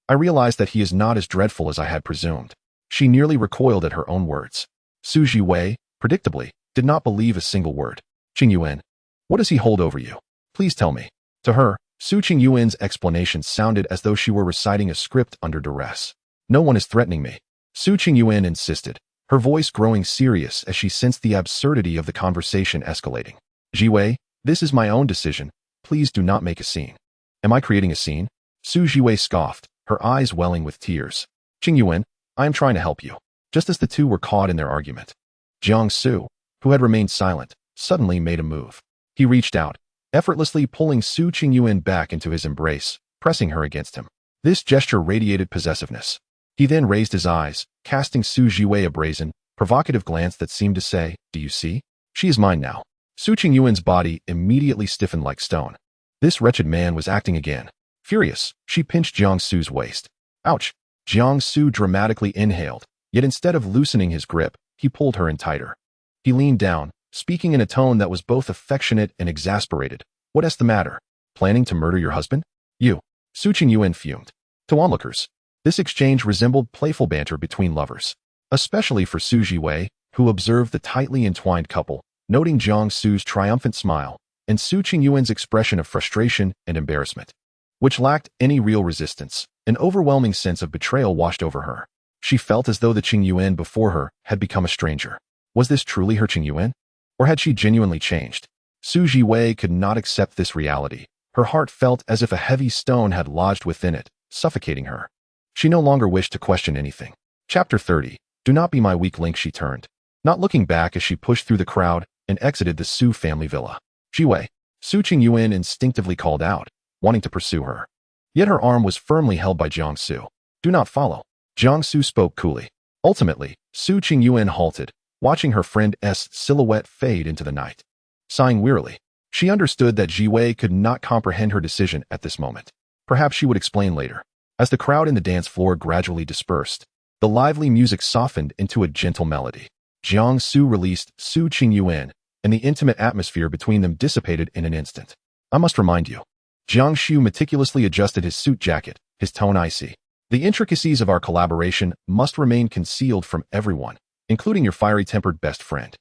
I realized that he is not as dreadful as I had presumed." She nearly recoiled at her own words. Su Jiwei, predictably, did not believe a single word. "Qing Yuan, what does he hold over you? Please tell me." To her, Qing Yuan's explanation sounded as though she were reciting a script under duress. "No one is threatening me," Qing Yuan insisted, her voice growing serious as she sensed the absurdity of the conversation escalating. "Jiwei, this is my own decision. Please do not make a scene." "Am I creating a scene?" Su Jiwei scoffed, her eyes welling with tears. "Qing Yuan, I am trying to help you." Just as the two were caught in their argument, Jiang Xu, who had remained silent, suddenly made a move. He reached out, effortlessly pulling Qing Yuan back into his embrace, pressing her against him. This gesture radiated possessiveness. He then raised his eyes, casting Su Jiwei a brazen, provocative glance that seemed to say, "Do you see? She is mine now." Qing Yuan's body immediately stiffened like stone. This wretched man was acting again. Furious, she pinched Jiang Xu's waist. "Ouch!" Jiang Xu dramatically inhaled, yet instead of loosening his grip, he pulled her in tighter. He leaned down, speaking in a tone that was both affectionate and exasperated. "What's the matter? Planning to murder your husband? You?" Qing Yuan fumed. To onlookers, this exchange resembled playful banter between lovers, especially for Su Jiwei, who observed the tightly entwined couple, noting Jiang Xu's triumphant smile and Qing Yuan's expression of frustration and embarrassment, which lacked any real resistance. An overwhelming sense of betrayal washed over her. She felt as though the Qing Yuan before her had become a stranger. Was this truly her Qing Yuan? Or had she genuinely changed? Su Jiwei could not accept this reality. Her heart felt as if a heavy stone had lodged within it, suffocating her. She no longer wished to question anything. Chapter 30. Do not be my weak link. She turned, not looking back as she pushed through the crowd and exited the Su family villa. "Jiwei," Qing Yuan instinctively called out, wanting to pursue her. Yet her arm was firmly held by Jiang Xu. "Do not follow." Jiang Xu spoke coolly. Ultimately, Qing Yuan halted, watching her friend's silhouette fade into the night. Sighing wearily, she understood that Jiwei could not comprehend her decision at this moment. Perhaps she would explain later. As the crowd in the dance floor gradually dispersed, the lively music softened into a gentle melody. Jiang Xu released Qing Yuan, and the intimate atmosphere between them dissipated in an instant. "I must remind you." Jiang Xu meticulously adjusted his suit jacket, his tone icy. "The intricacies of our collaboration must remain concealed from everyone, including your fiery-tempered best friend."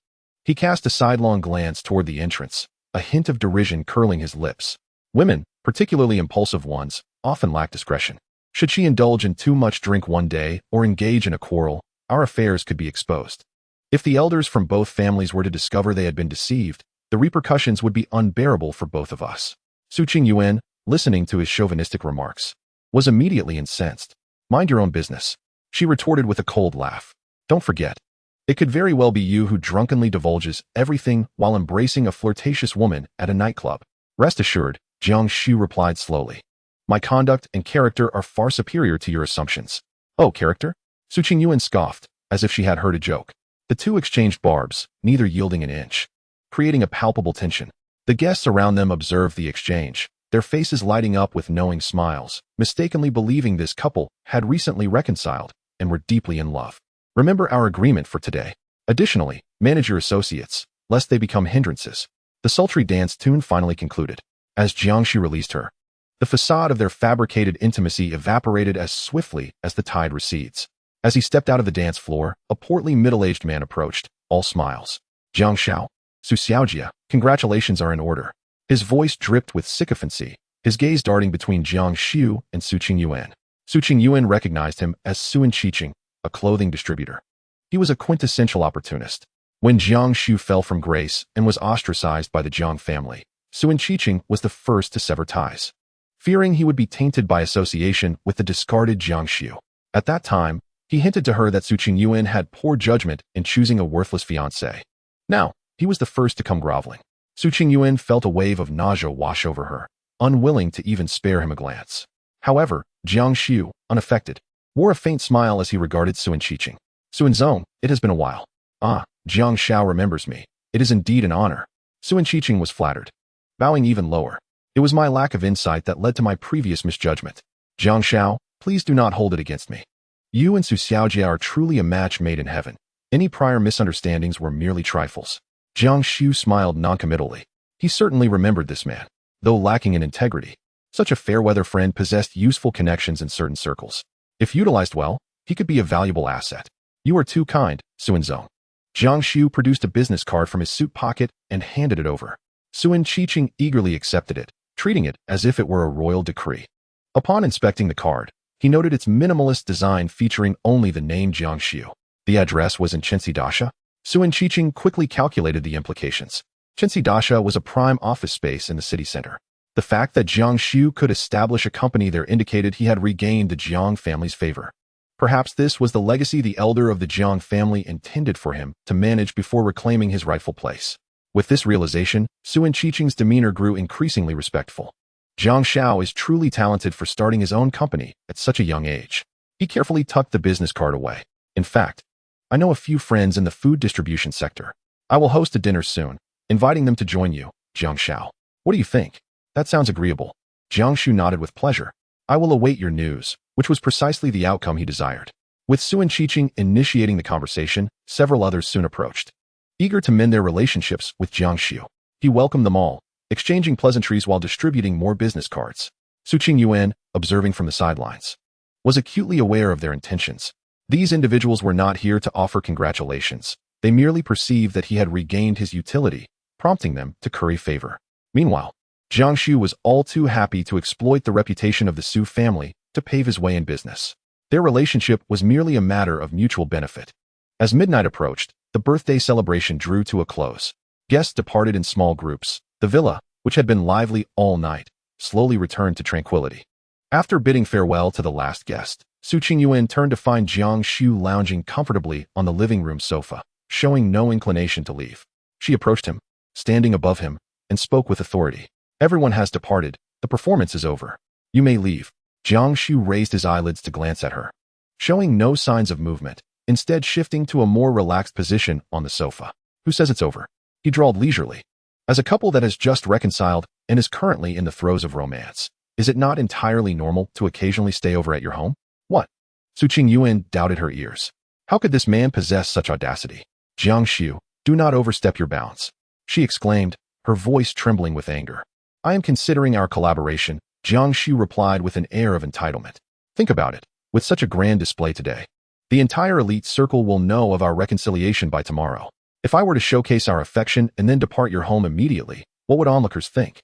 He cast a sidelong glance toward the entrance, a hint of derision curling his lips. Women, particularly impulsive ones, often lack discretion. Should she indulge in too much drink one day or engage in a quarrel, our affairs could be exposed. If the elders from both families were to discover they had been deceived, the repercussions would be unbearable for both of us. Qing Yuan, listening to his chauvinistic remarks, was immediately incensed. "Mind your own business," she retorted with a cold laugh. "Don't forget, it could very well be you who drunkenly divulges everything while embracing a flirtatious woman at a nightclub." "Rest assured," Jiang Xu replied slowly. "My conduct and character are far superior to your assumptions." "Oh, character?" Qing Yuan scoffed, as if she had heard a joke. The two exchanged barbs, neither yielding an inch, creating a palpable tension. The guests around them observed the exchange, their faces lighting up with knowing smiles, mistakenly believing this couple had recently reconciled and were deeply in love. Remember our agreement for today. Additionally, manage your associates, lest they become hindrances. The sultry dance tune finally concluded. As Jiang Xu released her, the facade of their fabricated intimacy evaporated as swiftly as the tide recedes. As he stepped out of the dance floor, a portly middle-aged man approached, all smiles. Jiang Xiao, Su Xiaojia, congratulations are in order. His voice dripped with sycophancy, his gaze darting between Jiang Xu and Su Qingyuan. Su Qingyuan recognized him as Su Qiqing, a clothing distributor. He was a quintessential opportunist. When Jiang Xu fell from grace and was ostracized by the Jiang family, Su Qiqing was the first to sever ties, fearing he would be tainted by association with the discarded Jiang Xu. At that time, he hinted to her that Su Qingyuan had poor judgment in choosing a worthless fiancé. Now, he was the first to come groveling. Su Qingyuan felt a wave of nausea wash over her, unwilling to even spare him a glance. However, Jiang Xu, unaffected, wore a faint smile as he regarded Su Qiqing. Suinzong, it has been a while. Ah, Jiang Xiao remembers me. It is indeed an honor. Su Qiqing was flattered, bowing even lower. It was my lack of insight that led to my previous misjudgment. Jiang Xiao, please do not hold it against me. You and Su Xiaojia are truly a match made in heaven. Any prior misunderstandings were merely trifles. Jiang Xu smiled noncommittally. He certainly remembered this man, though lacking in integrity. Such a fair-weather friend possessed useful connections in certain circles. If utilized well, he could be a valuable asset. You are too kind, Suinzong. Jiang Xu produced a business card from his suit pocket and handed it over. Su Qiqing eagerly accepted it, treating it as if it were a royal decree. Upon inspecting the card, he noted its minimalist design featuring only the name Jiang Xu. The address was in Dasha. Su Qiqing quickly calculated the implications. Dasha was a prime office space in the city center. The fact that Jiang Xu could establish a company there indicated he had regained the Jiang family's favor. Perhaps this was the legacy the elder of the Jiang family intended for him to manage before reclaiming his rightful place. With this realization, Su Qiqing's demeanor grew increasingly respectful. Jiang Xiao is truly talented for starting his own company at such a young age. He carefully tucked the business card away. In fact, I know a few friends in the food distribution sector. I will host a dinner soon, inviting them to join you, Jiang Xiao. What do you think? That sounds agreeable. Jiang Xu nodded with pleasure. I will await your news, which was precisely the outcome he desired. With Su Qiqing initiating the conversation, several others soon approached. Eager to mend their relationships with Jiang Xu, he welcomed them all, exchanging pleasantries while distributing more business cards. Su Qingyuan, observing from the sidelines, was acutely aware of their intentions. These individuals were not here to offer congratulations. They merely perceived that he had regained his utility, prompting them to curry favor. Meanwhile, Jiang Xu was all too happy to exploit the reputation of the Su family to pave his way in business. Their relationship was merely a matter of mutual benefit. As midnight approached, the birthday celebration drew to a close. Guests departed in small groups. The villa, which had been lively all night, slowly returned to tranquility. After bidding farewell to the last guest, Su Qingyuan turned to find Jiang Xu lounging comfortably on the living room sofa, showing no inclination to leave. She approached him, standing above him, and spoke with authority. Everyone has departed. The performance is over. You may leave. Jiang Xu raised his eyelids to glance at her, showing no signs of movement, instead shifting to a more relaxed position on the sofa. Who says it's over? He drawled leisurely. As a couple that has just reconciled and is currently in the throes of romance, is it not entirely normal to occasionally stay over at your home? What? Su Qingyuan doubted her ears. How could this man possess such audacity? Jiang Xu, do not overstep your bounds, she exclaimed, her voice trembling with anger. I am considering our collaboration, Jiang Xu replied with an air of entitlement. Think about it. With such a grand display today, the entire elite circle will know of our reconciliation by tomorrow. If I were to showcase our affection and then depart your home immediately, what would onlookers think?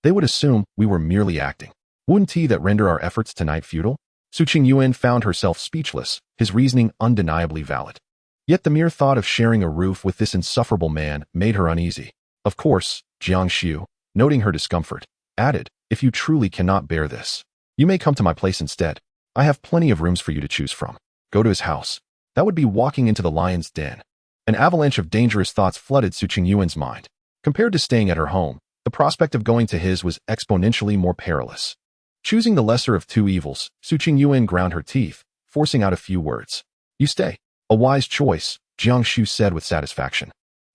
They would assume we were merely acting. Wouldn't he that render our efforts tonight futile? Su Qingyuan found herself speechless, his reasoning undeniably valid. Yet the mere thought of sharing a roof with this insufferable man made her uneasy. Of course, Jiang Xu, noting her discomfort, added, if you truly cannot bear this, you may come to my place instead. I have plenty of rooms for you to choose from. Go to his house. That would be walking into the lion's den. An avalanche of dangerous thoughts flooded Su Qingyuan's mind. Compared to staying at her home, the prospect of going to his was exponentially more perilous. Choosing the lesser of two evils, Su Qingyuan ground her teeth, forcing out a few words. You stay. A wise choice, Jiang Xu said with satisfaction,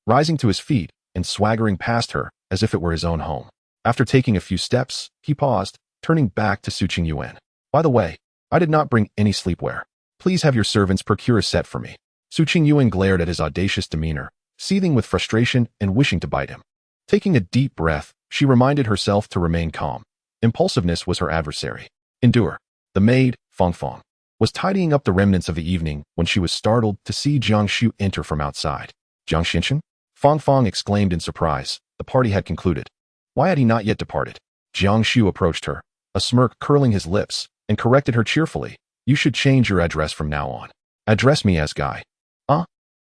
rising to his feet and swaggering past her as if it were his own home. After taking a few steps, he paused, turning back to Su Qingyuan. By the way, I did not bring any sleepwear. Please have your servants procure a set for me. Su Qingyuan glared at his audacious demeanor, seething with frustration and wishing to bite him. Taking a deep breath, she reminded herself to remain calm. Impulsiveness was her adversary. Endure. The maid, Fang Fang, was tidying up the remnants of the evening when she was startled to see Jiang Xu enter from outside. Jiang Xinchen? Fang Fang exclaimed in surprise. The party had concluded. Why had he not yet departed? Jiang Xu approached her, a smirk curling his lips, and corrected her cheerfully. You should change your address from now on. Address me as Guy.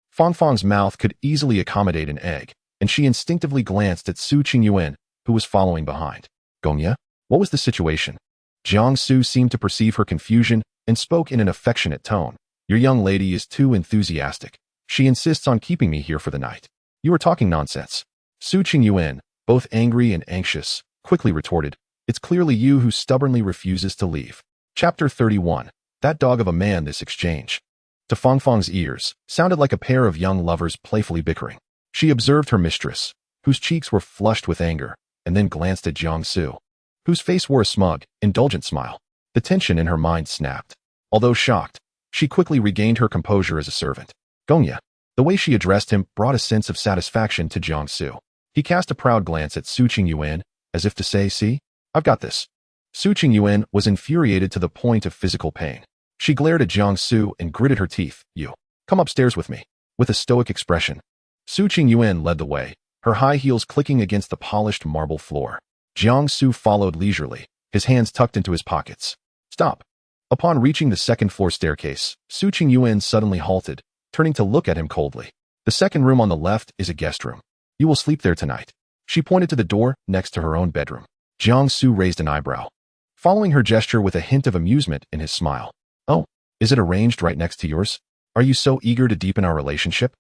Fang Fang's mouth could easily accommodate an egg, and she instinctively glanced at Su Qingyuan, who was following behind. Gongya? What was the situation? Jiang Xu seemed to perceive her confusion and spoke in an affectionate tone. Your young lady is too enthusiastic. She insists on keeping me here for the night. You are talking nonsense. Su Qingyuan, both angry and anxious, quickly retorted. It's clearly you who stubbornly refuses to leave. Chapter 31. That dog of a man. This exchange, to Fang Fang's ears, sounded like a pair of young lovers playfully bickering. She observed her mistress, whose cheeks were flushed with anger, and then glanced at Jiang Xu, whose face wore a smug, indulgent smile. The tension in her mind snapped. Although shocked, she quickly regained her composure as a servant. Gongya. The way she addressed him brought a sense of satisfaction to Jiang Xu. He cast a proud glance at Su Qingyuan, as if to say, see? I've got this. Su Qingyuan was infuriated to the point of physical pain. She glared at Jiang Xu and gritted her teeth. You. Come upstairs with me. With a stoic expression. Su Qingyuan led the way, her high heels clicking against the polished marble floor. Jiang Xu followed leisurely, his hands tucked into his pockets. Stop. Upon reaching the second-floor staircase, Su Qingyuan suddenly halted, turning to look at him coldly. The second room on the left is a guest room. You will sleep there tonight. She pointed to the door next to her own bedroom. Jiang Xu raised an eyebrow, following her gesture with a hint of amusement in his smile. Oh, is it arranged right next to yours? Are you so eager to deepen our relationship?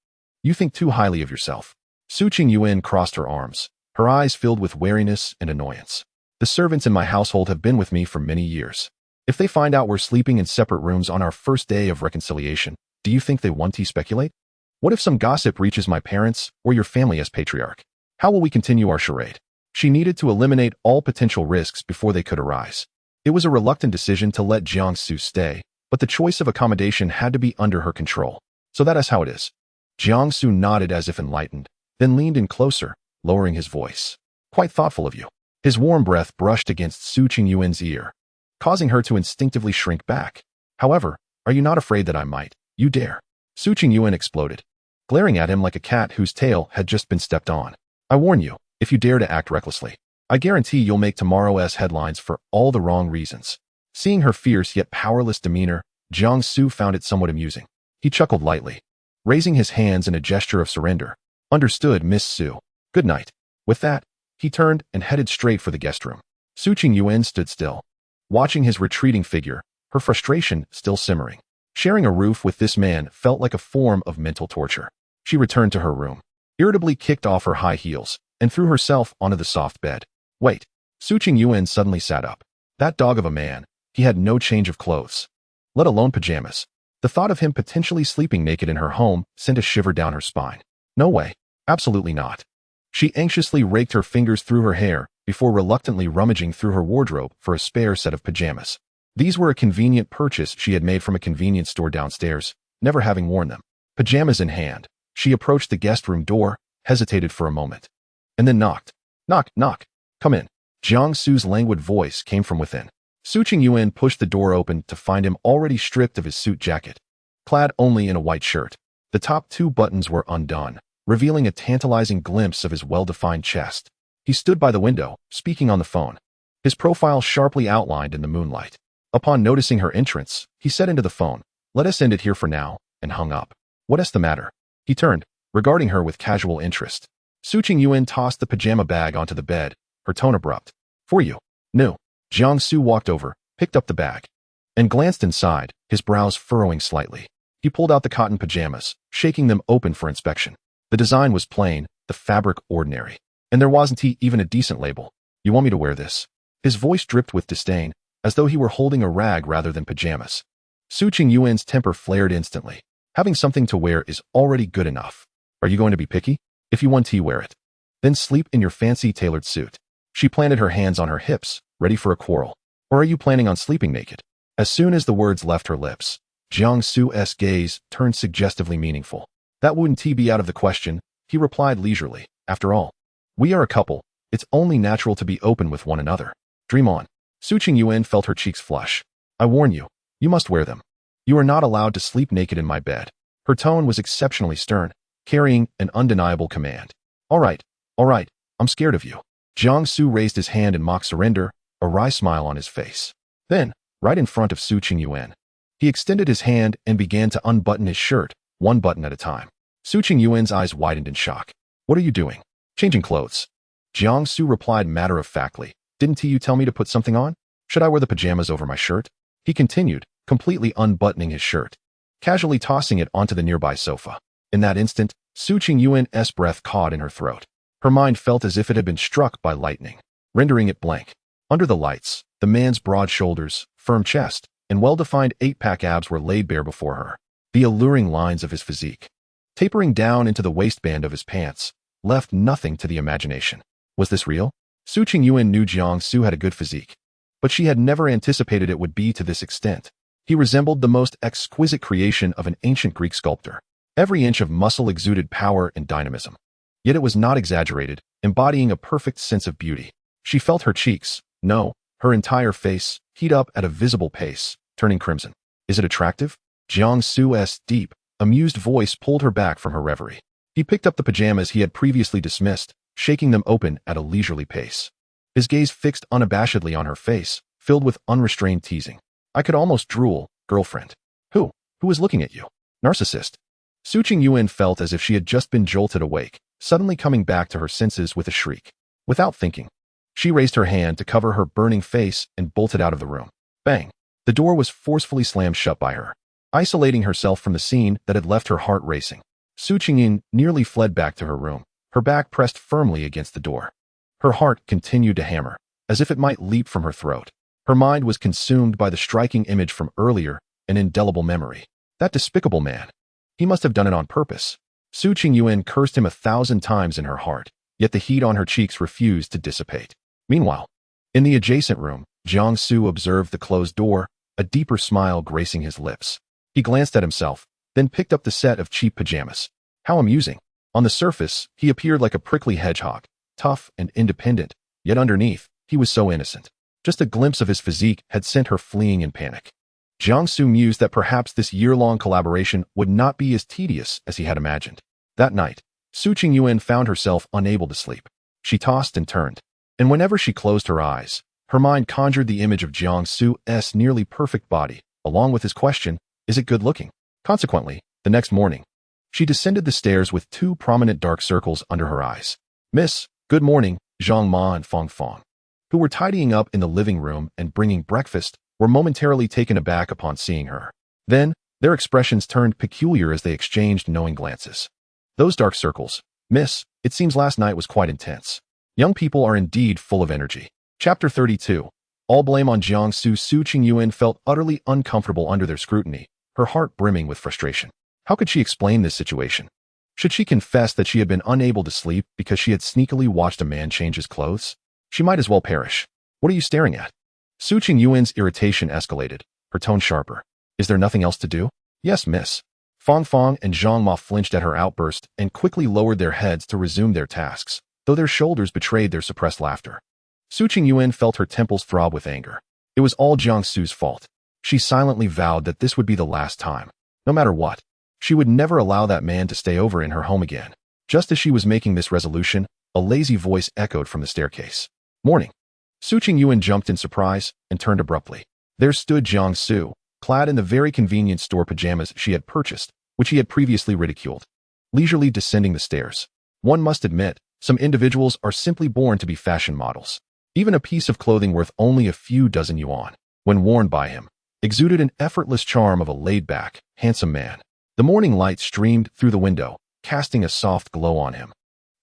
You think too highly of yourself. Su Qingyuan crossed her arms, her eyes filled with wariness and annoyance. The servants in my household have been with me for many years. If they find out we're sleeping in separate rooms on our first day of reconciliation, do you think they want to speculate? What if some gossip reaches my parents or your family as patriarch? How will we continue our charade? She needed to eliminate all potential risks before they could arise. It was a reluctant decision to let Jiang Xu stay, but the choice of accommodation had to be under her control. So that is how it is. Jiang Xu nodded as if enlightened, then leaned in closer, lowering his voice. Quite thoughtful of you. His warm breath brushed against Su Qingyuan's ear, causing her to instinctively shrink back. However, are you not afraid that I might? You dare. Su Qingyuan exploded, glaring at him like a cat whose tail had just been stepped on. I warn you, if you dare to act recklessly, I guarantee you'll make tomorrow's headlines for all the wrong reasons. Seeing her fierce yet powerless demeanor, Jiang Xu found it somewhat amusing. He chuckled lightly, raising his hands in a gesture of surrender. Understood, Miss Su. Good night. With that, he turned and headed straight for the guest room. Su Qingyuan stood still, watching his retreating figure, her frustration still simmering. Sharing a roof with this man felt like a form of mental torture. She returned to her room, irritably kicked off her high heels, and threw herself onto the soft bed. Wait. Su Qingyuan suddenly sat up. That dog of a man. He had no change of clothes, let alone pajamas. The thought of him potentially sleeping naked in her home sent a shiver down her spine. No way. Absolutely not. She anxiously raked her fingers through her hair before reluctantly rummaging through her wardrobe for a spare set of pajamas. These were a convenient purchase she had made from a convenience store downstairs, never having worn them. Pajamas in hand, she approached the guest room door, hesitated for a moment, and then knocked. Knock, knock. Come in. Jiang Xu's languid voice came from within. Su Qingyuan pushed the door open to find him already stripped of his suit jacket, clad only in a white shirt. The top two buttons were undone, revealing a tantalizing glimpse of his well-defined chest. He stood by the window, speaking on the phone, his profile sharply outlined in the moonlight. Upon noticing her entrance, he said into the phone, "Let us end it here for now," and hung up. "What is the matter?" He turned, regarding her with casual interest. Su Qingyuan tossed the pajama bag onto the bed, her tone abrupt. "For you." "No." Jiang Xu walked over, picked up the bag, and glanced inside, his brows furrowing slightly. He pulled out the cotton pajamas, shaking them open for inspection. The design was plain, the fabric ordinary, and there wasn't even a decent label. "You want me to wear this?" His voice dripped with disdain, as though he were holding a rag rather than pajamas. Su Qingyuan's temper flared instantly. Having something to wear is already good enough. Are you going to be picky? If you want to, wear it. Then sleep in your fancy tailored suit. She planted her hands on her hips, ready for a quarrel. Or are you planning on sleeping naked? As soon as the words left her lips, Jiang Xu's gaze turned suggestively meaningful. That wouldn't be out of the question, he replied leisurely. After all, we are a couple. It's only natural to be open with one another. Dream on. Su Qingyuan felt her cheeks flush. I warn you, you must wear them. You are not allowed to sleep naked in my bed. Her tone was exceptionally stern, carrying an undeniable command. All right, I'm scared of you. Jiang Xu raised his hand in mock surrender, a wry smile on his face. Then, right in front of Su Qingyuan, he extended his hand and began to unbutton his shirt, one button at a time. Su Qingyuan's eyes widened in shock. What are you doing? Changing clothes. Jiang Xu replied matter-of-factly. Didn't you tell me to put something on? Should I wear the pajamas over my shirt? He continued, completely unbuttoning his shirt, casually tossing it onto the nearby sofa. In that instant, Su Qingyuan's breath caught in her throat. Her mind felt as if it had been struck by lightning, rendering it blank. Under the lights, the man's broad shoulders, firm chest, and well-defined eight-pack abs were laid bare before her. The alluring lines of his physique, tapering down into the waistband of his pants, left nothing to the imagination. Was this real? Su Qingyuan knew Jiang Xu had a good physique, but she had never anticipated it would be to this extent. He resembled the most exquisite creation of an ancient Greek sculptor. Every inch of muscle exuded power and dynamism. Yet it was not exaggerated, embodying a perfect sense of beauty. She felt her cheeks, no, her entire face, heat up at a visible pace, turning crimson. Is it attractive? Jiang Xu's deep, amused voice pulled her back from her reverie. He picked up the pajamas he had previously dismissed, shaking them open at a leisurely pace. His gaze fixed unabashedly on her face, filled with unrestrained teasing. I could almost drool, girlfriend. Who was looking at you? Narcissist. Su Qingyuan felt as if she had just been jolted awake, suddenly coming back to her senses with a shriek. Without thinking, she raised her hand to cover her burning face and bolted out of the room. Bang! The door was forcefully slammed shut by her, isolating herself from the scene that had left her heart racing. Su Qingyuan nearly fled back to her room, her back pressed firmly against the door. Her heart continued to hammer, as if it might leap from her throat. Her mind was consumed by the striking image from earlier, an indelible memory. That despicable man. He must have done it on purpose. Su Qingyuan cursed him 1,000 times in her heart, yet the heat on her cheeks refused to dissipate. Meanwhile, in the adjacent room, Jiang Xu observed the closed door, a deeper smile gracing his lips. He glanced at himself, then picked up the set of cheap pajamas. How amusing. On the surface, he appeared like a prickly hedgehog, tough and independent, yet underneath, he was so innocent. Just a glimpse of his physique had sent her fleeing in panic. Jiang Xu mused that perhaps this year-long collaboration would not be as tedious as he had imagined. That night, Su Qingyuan found herself unable to sleep. She tossed and turned, and whenever she closed her eyes, her mind conjured the image of Jiang Xu's nearly perfect body, along with his question, is it good-looking? Consequently, the next morning, she descended the stairs with 2 prominent dark circles under her eyes. Miss, good morning, Zhang Ma and Fong Fong, who were tidying up in the living room and bringing breakfast, were momentarily taken aback upon seeing her. Then, their expressions turned peculiar as they exchanged knowing glances. Those dark circles. Miss, it seems last night was quite intense. Young people are indeed full of energy. Chapter 32. All blame on Jiang Xu. Su Qingyuan felt utterly uncomfortable under their scrutiny, her heart brimming with frustration. How could she explain this situation? Should she confess that she had been unable to sleep because she had sneakily watched a man change his clothes? She might as well perish. What are you staring at? Su Qingyuan's irritation escalated, her tone sharper. Is there nothing else to do? Yes, miss. Fong Fong and Zhang Ma flinched at her outburst and quickly lowered their heads to resume their tasks, though their shoulders betrayed their suppressed laughter. Su Qingyuan felt her temples throb with anger. It was all Jiang Xu's fault. She silently vowed that this would be the last time. No matter what, she would never allow that man to stay over in her home again. Just as she was making this resolution, a lazy voice echoed from the staircase. Morning. Su Qingyuan jumped in surprise and turned abruptly. There stood Jiang Xu, clad in the very convenient store pajamas she had purchased, which he had previously ridiculed, leisurely descending the stairs. One must admit, some individuals are simply born to be fashion models. Even a piece of clothing worth only a few dozen yuan, when worn by him, exuded an effortless charm of a laid-back, handsome man. The morning light streamed through the window, casting a soft glow on him.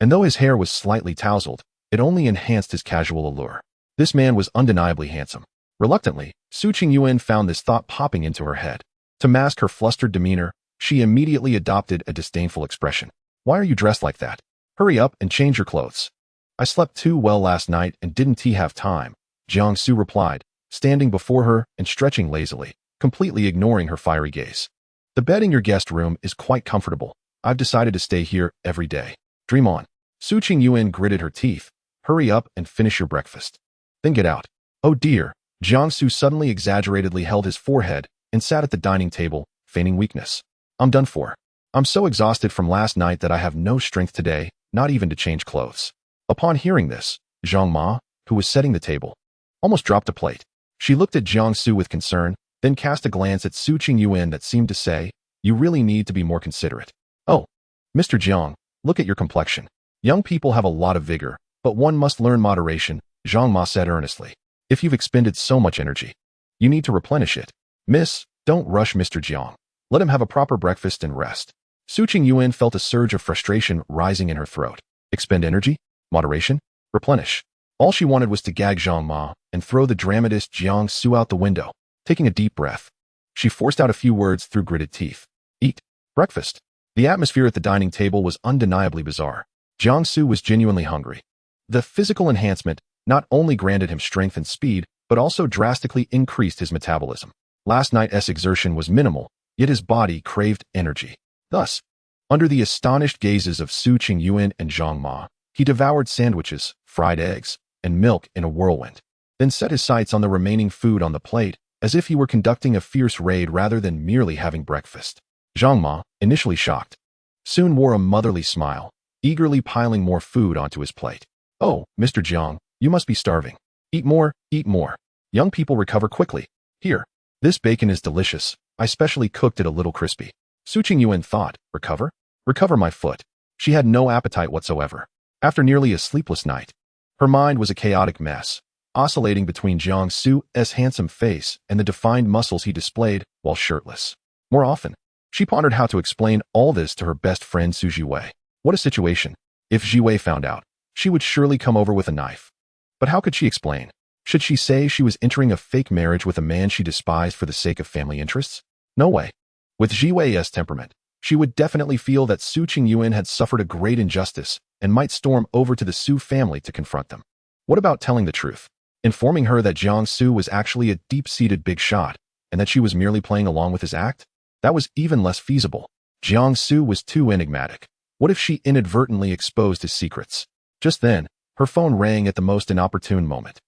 And though his hair was slightly tousled, it only enhanced his casual allure. This man was undeniably handsome. Reluctantly, Su Qingyuan found this thought popping into her head. To mask her flustered demeanor, she immediately adopted a disdainful expression. Why are you dressed like that? Hurry up and change your clothes. I slept too well last night and didn't have time, Jiang Xu replied, standing before her and stretching lazily. completely ignoring her fiery gaze. The bed in your guest room is quite comfortable. I've decided to stay here every day. Dream on. Su Qingyuan gritted her teeth. Hurry up and finish your breakfast. Then get out. Oh dear. Jiang Xu suddenly exaggeratedly held his forehead and sat at the dining table, feigning weakness. I'm done for. I'm so exhausted from last night that I have no strength today, not even to change clothes. Upon hearing this, Zhang Ma, who was setting the table, almost dropped a plate. She looked at Jiang Xu with concern, then cast a glance at Su Qingyuan that seemed to say, you really need to be more considerate. Oh, Mr. Jiang, look at your complexion. Young people have a lot of vigor, but one must learn moderation, Zhang Ma said earnestly. If you've expended so much energy, you need to replenish it. Miss, don't rush Mr. Jiang. Let him have a proper breakfast and rest. Su Qingyuan felt a surge of frustration rising in her throat. Expend energy? Moderation? Replenish. All she wanted was to gag Zhang Ma and throw the dramatist Jiang Xu out the window. Taking a deep breath, she forced out a few words through gritted teeth. Eat. Breakfast. The atmosphere at the dining table was undeniably bizarre. Jiang Xu was genuinely hungry. The physical enhancement not only granted him strength and speed, but also drastically increased his metabolism. Last night's exertion was minimal, yet his body craved energy. Thus, under the astonished gazes of Su Qingyuan and Zhang Ma, he devoured sandwiches, fried eggs, and milk in a whirlwind, then set his sights on the remaining food on the plate, as if he were conducting a fierce raid rather than merely having breakfast. Zhang Ma, initially shocked, soon wore a motherly smile, eagerly piling more food onto his plate. Oh, Mr. Jiang, you must be starving. Eat more, eat more. Young people recover quickly. Here, this bacon is delicious. I specially cooked it a little crispy. Su Qingyuan thought, recover? Recover my foot. She had no appetite whatsoever. After nearly a sleepless night, her mind was a chaotic mess, oscillating between Jiang Xu's handsome face and the defined muscles he displayed while shirtless. More often, she pondered how to explain all this to her best friend Su Jiwei. What a situation. If Jiwei found out, she would surely come over with a knife. But how could she explain? Should she say she was entering a fake marriage with a man she despised for the sake of family interests? No way. With Jiwei's temperament, she would definitely feel that Su Qingyuan had suffered a great injustice and might storm over to the Su family to confront them. What about telling the truth? Informing her that Jiang Xu was actually a deep-seated big shot and that she was merely playing along with his act? That was even less feasible. Jiang Xu was too enigmatic. What if she inadvertently exposed his secrets? Just then, her phone rang at the most inopportune moment.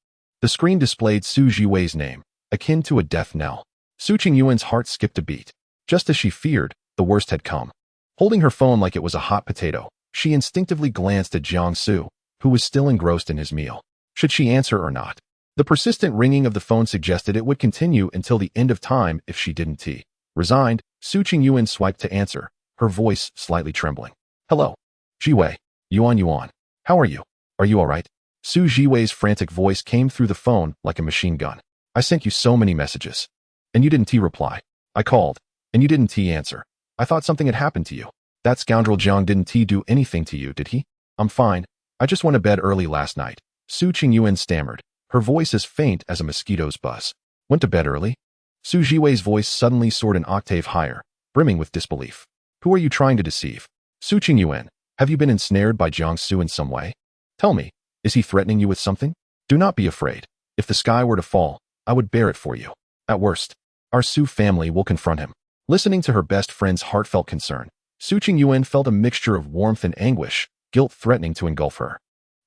The screen displayed Su Jiwei's name, akin to a death knell. Su Qingyuan's heart skipped a beat. Just as she feared, the worst had come. Holding her phone like it was a hot potato, she instinctively glanced at Jiang Xu, who was still engrossed in his meal. Should she answer or not? The persistent ringing of the phone suggested it would continue until the end of time if she didn't tea. Resigned, Su Qingyuan swiped to answer, her voice slightly trembling. Hello. Jiwei. Yuan. How are you? Are you all right? Su Jiwei's frantic voice came through the phone like a machine gun. I sent you so many messages. And you didn't reply. I called. And you didn't answer. I thought something had happened to you. That scoundrel Jiang didn't do anything to you, did he? I'm fine. I just went to bed early last night. Su Qingyuan stammered, her voice as faint as a mosquito's buzz. Went to bed early? Su Jiwei's voice suddenly soared an octave higher, brimming with disbelief. Who are you trying to deceive? Su Qingyuan, have you been ensnared by Jiang Xu in some way? Tell me, is he threatening you with something? Do not be afraid. If the sky were to fall, I would bear it for you. At worst, our Su family will confront him. Listening to her best friend's heartfelt concern, Su Qingyuan felt a mixture of warmth and anguish, guilt threatening to engulf her.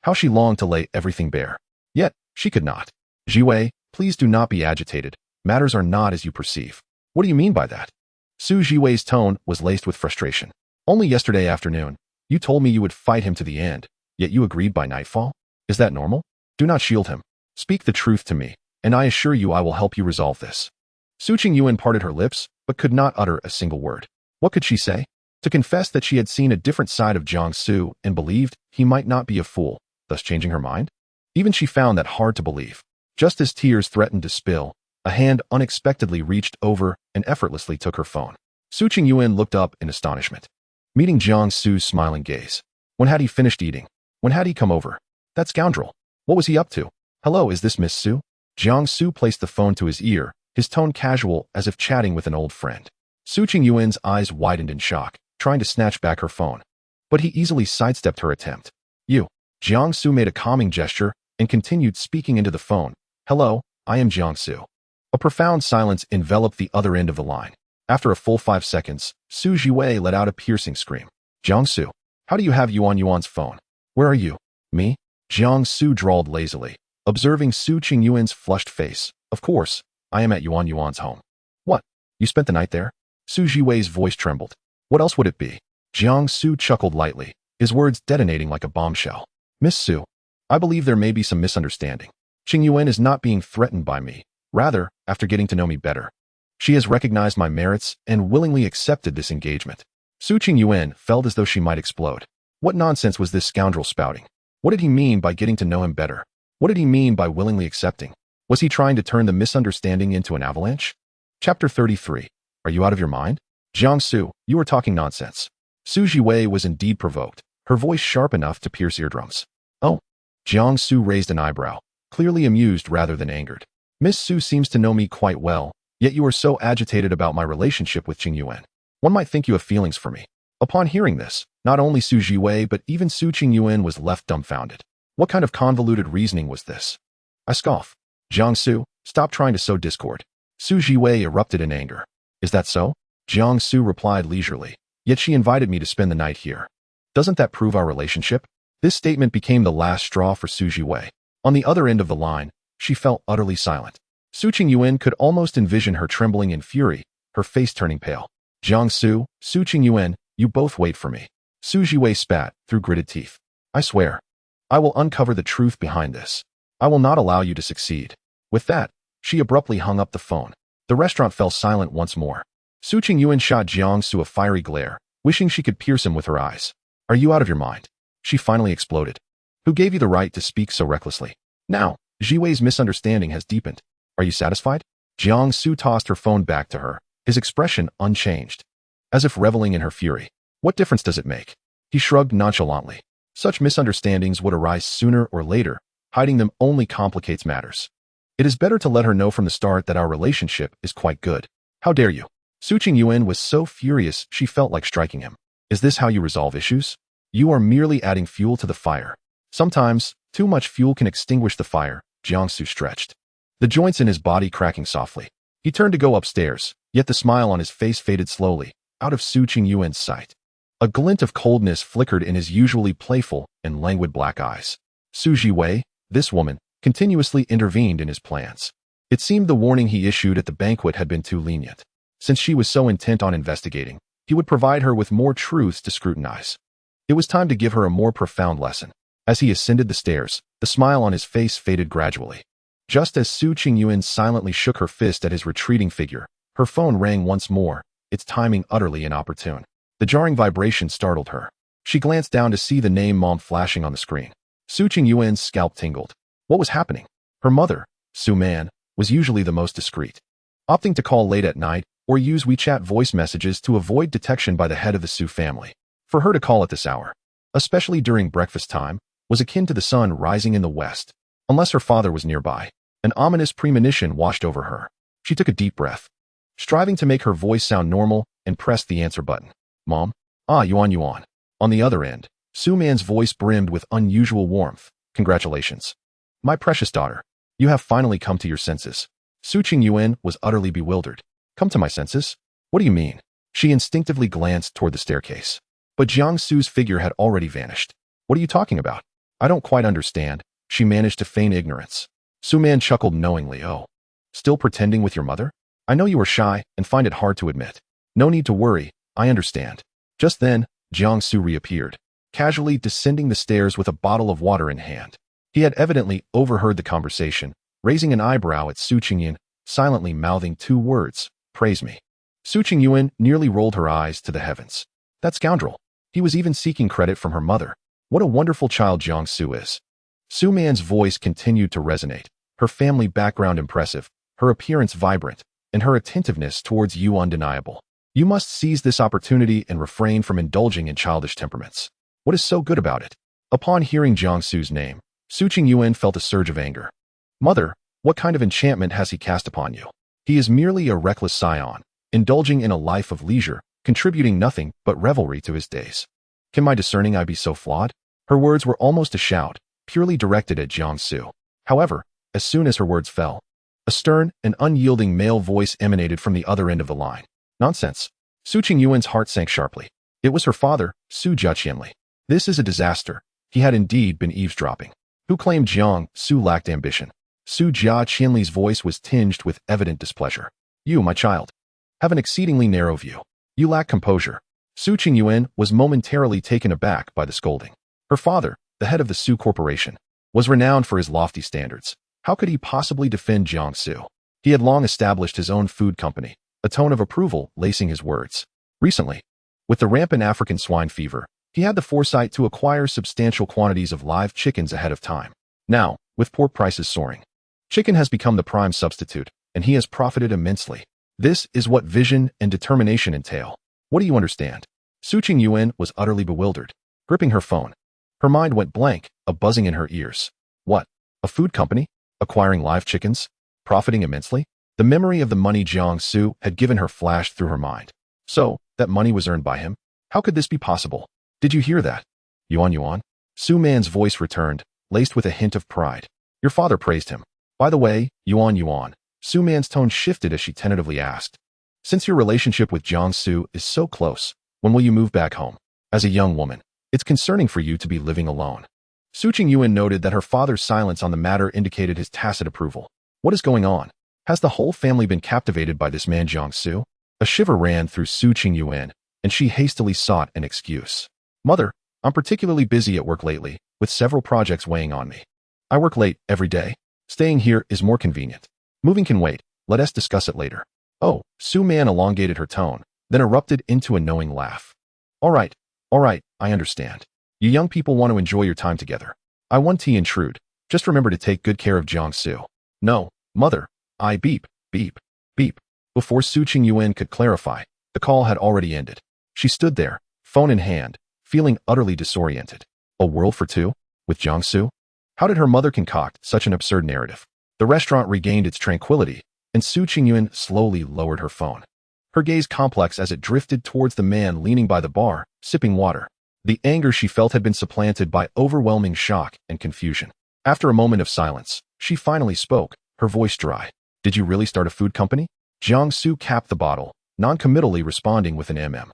How she longed to lay everything bare. Yet, she could not. Jiwei, please do not be agitated. Matters are not as you perceive. What do you mean by that? Su Jiwei's tone was laced with frustration. Only yesterday afternoon, you told me you would fight him to the end, yet you agreed by nightfall? Is that normal? Do not shield him. Speak the truth to me, and I assure you I will help you resolve this. Su Qingyuan parted her lips, but could not utter a single word. What could she say? To confess that she had seen a different side of Jiang Xu and believed he might not be a fool, thus changing her mind? Even she found that hard to believe. Just as tears threatened to spill, a hand unexpectedly reached over and effortlessly took her phone. Su Qingyuan looked up in astonishment, meeting Jiang Xu's smiling gaze. When had he finished eating? When had he come over? That scoundrel. What was he up to? Hello, is this Miss Su? Jiang Xu placed the phone to his ear, his tone casual as if chatting with an old friend. Su Qingyuan's eyes widened in shock, trying to snatch back her phone. But he easily sidestepped her attempt. You. Jiang Xu made a calming gesture and continued speaking into the phone. Hello, I am Jiang Xu. A profound silence enveloped the other end of the line. After a full 5 seconds, Su Jiwei let out a piercing scream. Jiang Xu, how do you have Yuan's phone? Where are you? Me? Jiang Xu drawled lazily, observing Su Qingyuan's flushed face. Of course, I am at Yuan's home. What? You spent the night there? Su Jiwei's voice trembled. What else would it be? Jiang Xu chuckled lightly, his words detonating like a bombshell. Miss Su, I believe there may be some misunderstanding. Qingyuan is not being threatened by me. Rather, after getting to know me better, she has recognized my merits and willingly accepted this engagement. Su Qingyuan felt as though she might explode. What nonsense was this scoundrel spouting? What did he mean by getting to know him better? What did he mean by willingly accepting? Was he trying to turn the misunderstanding into an avalanche? Chapter 33. Are you out of your mind? Jiang Xu, you are talking nonsense. Su Jiwei was indeed provoked, her voice sharp enough to pierce eardrums. Oh. Jiang Xu raised an eyebrow, clearly amused rather than angered. Miss Su seems to know me quite well, yet you are so agitated about my relationship with Qingyuan. One might think you have feelings for me. Upon hearing this, not only Su Jiwei but even Su Qingyuan was left dumbfounded. What kind of convoluted reasoning was this? I scoff. Jiang Xu, stop trying to sow discord. Su Jiwei erupted in anger. Is that so? Jiang Xu replied leisurely. Yet she invited me to spend the night here. Doesn't that prove our relationship? This statement became the last straw for Su Jiwei. On the other end of the line, she fell utterly silent. Su Qingyuan could almost envision her trembling in fury, her face turning pale. Jiang Xu, Su Qingyuan, you both wait for me. Su Jiwei spat through gritted teeth. I swear. I will uncover the truth behind this. I will not allow you to succeed. With that, she abruptly hung up the phone. The restaurant fell silent once more. Su Qingyuan shot Jiang Xu a fiery glare, wishing she could pierce him with her eyes. Are you out of your mind? She finally exploded. Who gave you the right to speak so recklessly? Now, Jiwei's misunderstanding has deepened. Are you satisfied? Jiang Xu tossed her phone back to her, his expression unchanged, as if reveling in her fury. What difference does it make? He shrugged nonchalantly. Such misunderstandings would arise sooner or later. Hiding them only complicates matters. It is better to let her know from the start that our relationship is quite good. How dare you? Su Qingyuan was so furious she felt like striking him. Is this how you resolve issues? You are merely adding fuel to the fire. Sometimes, too much fuel can extinguish the fire. Jiang Xu stretched, the joints in his body cracking softly. He turned to go upstairs, yet the smile on his face faded slowly, out of Su Qingyuan's sight. A glint of coldness flickered in his usually playful and languid black eyes. Su Jiwei, this woman, continuously intervened in his plans. It seemed the warning he issued at the banquet had been too lenient. Since she was so intent on investigating, he would provide her with more truths to scrutinize. It was time to give her a more profound lesson. As he ascended the stairs, the smile on his face faded gradually. Just as Su Qingyuan silently shook her fist at his retreating figure, her phone rang once more, its timing utterly inopportune. The jarring vibration startled her. She glanced down to see the name Mom flashing on the screen. Su Qingyuan's scalp tingled. What was happening? Her mother, Su Man, was usually the most discreet, opting to call late at night or use WeChat voice messages to avoid detection by the head of the Su family. For her to call at this hour, especially during breakfast time, was akin to the sun rising in the west. Unless her father was nearby, an ominous premonition washed over her. She took a deep breath, striving to make her voice sound normal, and pressed the answer button. Mom? Ah, Yuan. On the other end, Su Man's voice brimmed with unusual warmth. Congratulations. My precious daughter, you have finally come to your senses. Su Qingyuan was utterly bewildered. Come to my senses? What do you mean? She instinctively glanced toward the staircase. But Jiang Xu's figure had already vanished. What are you talking about? I don't quite understand. She managed to feign ignorance. Su Man chuckled knowingly. Oh, still pretending with your mother? I know you are shy and find it hard to admit. No need to worry, I understand. Just then, Jiang Xu reappeared, casually descending the stairs with a bottle of water in hand. He had evidently overheard the conversation, raising an eyebrow at Su Qingyuan, silently mouthing 2 words, praise me. Su Qingyuan nearly rolled her eyes to the heavens. That scoundrel. He was even seeking credit from her mother. What a wonderful child Jiang Xu is. Su Man's voice continued to resonate, her family background impressive, her appearance vibrant, and her attentiveness towards you undeniable. You must seize this opportunity and refrain from indulging in childish temperaments. What is so good about it? Upon hearing Jiang Xu's name, Su Qingyuan felt a surge of anger. Mother, what kind of enchantment has he cast upon you? He is merely a reckless scion, indulging in a life of leisure, contributing nothing but revelry to his days. Can my discerning eye be so flawed? Her words were almost a shout, purely directed at Jiang Xu. However, as soon as her words fell, A stern and unyielding male voice emanated from the other end of the line. Nonsense. Su Qingyuan's heart sank sharply. It was her father, Su Jiaqianli. This is a disaster. He had indeed been eavesdropping. Who claimed Jiang Xu lacked ambition? Su Jiaqianli's voice was tinged with evident displeasure. You, my child, have an exceedingly narrow view. You lack composure. Su Qingyuan was momentarily taken aback by the scolding. Her father, the head of the Su Corporation, was renowned for his lofty standards. How could he possibly defend Jiang Xu? He had long established his own food company, a tone of approval lacing his words. Recently, with the rampant African swine fever, he had the foresight to acquire substantial quantities of live chickens ahead of time. Now, with pork prices soaring, chicken has become the prime substitute, and he has profited immensely. This is what vision and determination entail. What do you understand? Su Qingyuan was utterly bewildered. Gripping her phone, her mind went blank, a buzzing in her ears. What? A food company? Acquiring live chickens? Profiting immensely? The memory of the money Jiang Xu had given her flashed through her mind. So, that money was earned by him? How could this be possible? Did you hear that? Yuan? Su Man's voice returned, laced with a hint of pride. Your father praised him. By the way, Yuan. Su Man's tone shifted as she tentatively asked. Since your relationship with Jiang Xu is so close, when will you move back home? As a young woman, it's concerning for you to be living alone. Su Qingyuan noted that her father's silence on the matter indicated his tacit approval. What is going on? Has the whole family been captivated by this man Jiang Xu? A shiver ran through Su Qingyuan, and she hastily sought an excuse. Mother, I'm particularly busy at work lately, with several projects weighing on me. I work late every day. Staying here is more convenient. Moving can wait. Let us discuss it later. Oh, Su Man elongated her tone, then erupted into a knowing laugh. All right, I understand. You young people want to enjoy your time together. I won't intrude. Just remember to take good care of Jiang Xu. No, mother, I beep. Before Su Qingyuan could clarify, the call had already ended. She stood there, phone in hand, feeling utterly disoriented. A world for two? With Jiang Xu? How did her mother concoct such an absurd narrative? The restaurant regained its tranquility, and Su Qingyuan slowly lowered her phone. Her gaze complex as it drifted towards the man leaning by the bar, sipping water. The anger she felt had been supplanted by overwhelming shock and confusion. After a moment of silence, she finally spoke, her voice dry. Did you really start a food company? Jiang Xu capped the bottle, non-committally responding with an mm.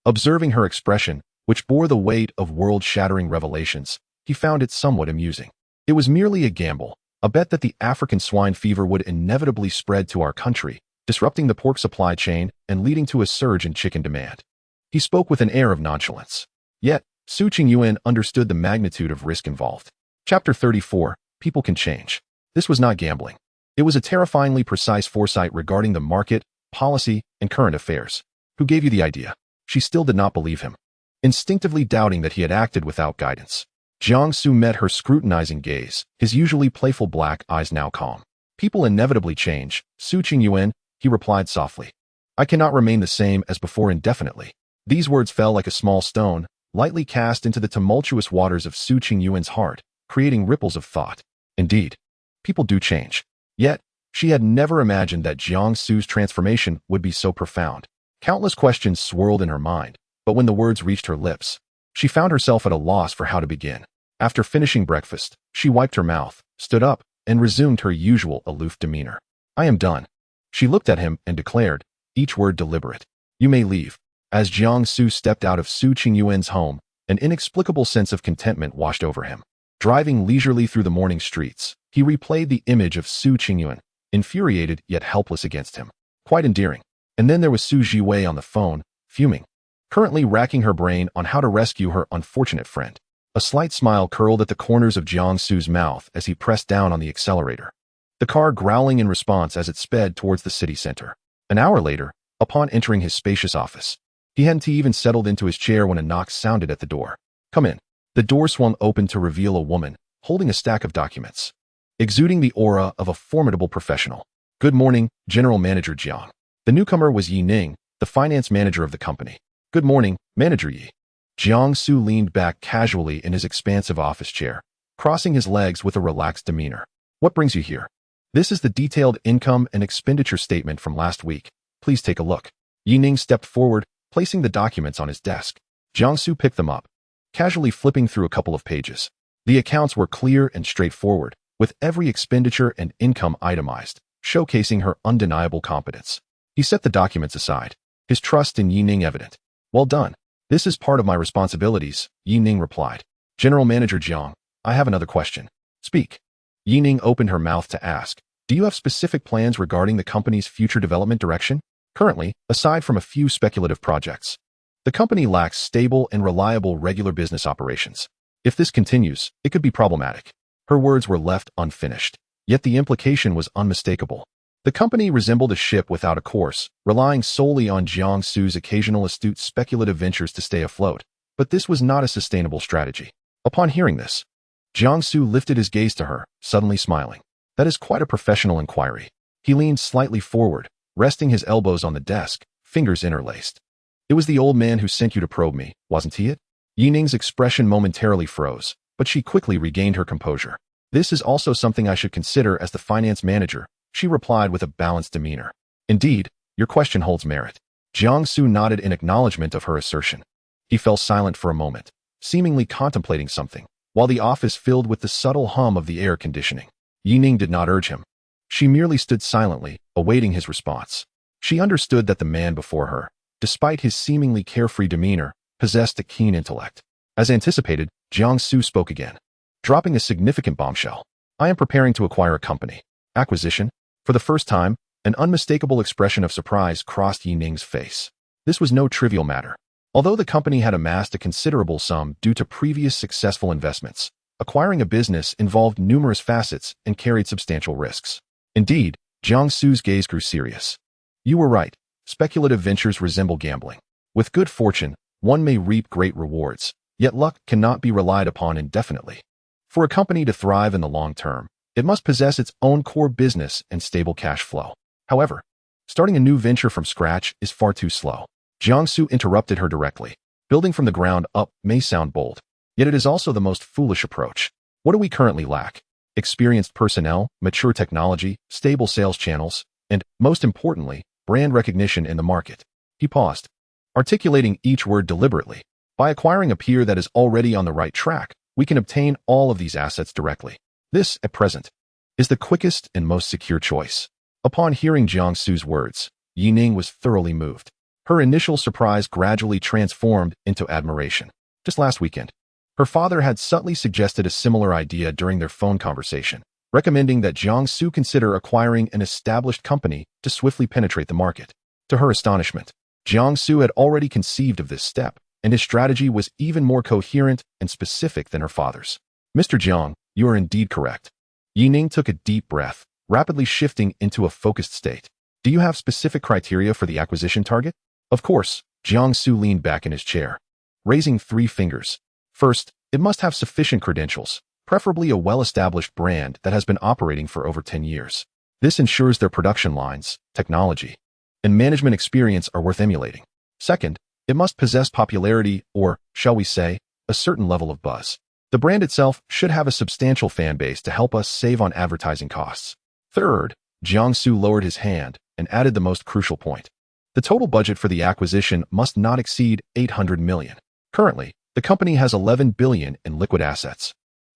Observing her expression, which bore the weight of world-shattering revelations, he found it somewhat amusing. It was merely a gamble, a bet that the African swine fever would inevitably spread to our country, disrupting the pork supply chain and leading to a surge in chicken demand. He spoke with an air of nonchalance. Yet, Su Qingyuan understood the magnitude of risk involved. Chapter 34, People Can Change. This was not gambling. It was a terrifyingly precise foresight regarding the market, policy, and current affairs. Who gave you the idea? She still did not believe him, instinctively doubting that he had acted without guidance. Jiang Xu met her scrutinizing gaze, his usually playful black eyes now calm. People inevitably change, Su Qingyuan, he replied softly. I cannot remain the same as before indefinitely. These words fell like a small stone, lightly cast into the tumultuous waters of Su Qingyuan's heart, creating ripples of thought. Indeed, people do change. Yet, she had never imagined that Jiang Xu's transformation would be so profound. Countless questions swirled in her mind, but when the words reached her lips, she found herself at a loss for how to begin. After finishing breakfast, she wiped her mouth, stood up, and resumed her usual aloof demeanor. I am done. She looked at him and declared, each word deliberate. You may leave. As Jiang Xu stepped out of Su Qingyuan's home, an inexplicable sense of contentment washed over him. Driving leisurely through the morning streets, he replayed the image of Su Qingyuan, infuriated yet helpless against him. Quite endearing. And then there was Su Jiwei on the phone, fuming, currently racking her brain on how to rescue her unfortunate friend. A slight smile curled at the corners of Jiang Xu's mouth as he pressed down on the accelerator, the car growling in response as it sped towards the city center. An hour later, upon entering his spacious office, he hadn't even settled into his chair when a knock sounded at the door. Come in. The door swung open to reveal a woman, holding a stack of documents, exuding the aura of a formidable professional. Good morning, General Manager Jiang. The newcomer was Yi Ning, the finance manager of the company. Good morning, Manager Yi. Jiang Xu leaned back casually in his expansive office chair, crossing his legs with a relaxed demeanor. What brings you here? This is the detailed income and expenditure statement from last week. Please take a look. Yi Ning stepped forward, placing the documents on his desk. Jiang Xu picked them up, casually flipping through a couple of pages. The accounts were clear and straightforward, with every expenditure and income itemized, showcasing her undeniable competence. He set the documents aside, his trust in Yining evident. Well done. This is part of my responsibilities, Yining replied. General Manager Jiang, I have another question. Speak. Yining opened her mouth to ask, do you have specific plans regarding the company's future development direction? Currently, aside from a few speculative projects, the company lacks stable and reliable regular business operations. If this continues, it could be problematic. Her words were left unfinished, yet the implication was unmistakable. The company resembled a ship without a course, relying solely on Jiang Xu's occasional astute speculative ventures to stay afloat. But this was not a sustainable strategy. Upon hearing this, Jiang Xu lifted his gaze to her, suddenly smiling. That is quite a professional inquiry. He leaned slightly forward, resting his elbows on the desk, fingers interlaced. It was the old man who sent you to probe me, wasn't he it? Yining's expression momentarily froze, but she quickly regained her composure. This is also something I should consider as the finance manager, she replied with a balanced demeanor. Indeed, your question holds merit. Jiang Xu nodded in acknowledgement of her assertion. He fell silent for a moment, seemingly contemplating something, while the office filled with the subtle hum of the air conditioning. Yining did not urge him. She merely stood silently, awaiting his response. She understood that the man before her, despite his seemingly carefree demeanor, possessed a keen intellect. As anticipated, Jiang Xu spoke again, dropping a significant bombshell. I am preparing to acquire a company. Acquisition? For the first time, an unmistakable expression of surprise crossed Yining's face. This was no trivial matter. Although the company had amassed a considerable sum due to previous successful investments, acquiring a business involved numerous facets and carried substantial risks. Indeed, Jiang Xu's gaze grew serious. You were right. Speculative ventures resemble gambling. With good fortune, one may reap great rewards, yet luck cannot be relied upon indefinitely. For a company to thrive in the long term, it must possess its own core business and stable cash flow. However, starting a new venture from scratch is far too slow. Jiang Xu interrupted her directly. Building from the ground up may sound bold, yet it is also the most foolish approach. What do we currently lack? Experienced personnel, mature technology, stable sales channels, and, most importantly, brand recognition in the market. He paused, articulating each word deliberately. By acquiring a peer that is already on the right track, we can obtain all of these assets directly. This, at present, is the quickest and most secure choice. Upon hearing Jiang Xu's words, Yining was thoroughly moved. Her initial surprise gradually transformed into admiration. Just last weekend, her father had subtly suggested a similar idea during their phone conversation, recommending that Jiang Xu consider acquiring an established company to swiftly penetrate the market. To her astonishment, Jiang Xu had already conceived of this step, and his strategy was even more coherent and specific than her father's. Mr. Jiang, you are indeed correct. Yining took a deep breath, rapidly shifting into a focused state. Do you have specific criteria for the acquisition target? Of course, Jiang Xu leaned back in his chair, raising 3 fingers. First, it must have sufficient credentials, preferably a well-established brand that has been operating for over 10 years. This ensures their production lines, technology, and management experience are worth emulating. Second, it must possess popularity or, shall we say, a certain level of buzz. The brand itself should have a substantial fan base to help us save on advertising costs. Third, Jiang Xu lowered his hand and added the most crucial point. The total budget for the acquisition must not exceed 800 million. Currently, the company has 11 billion in liquid assets,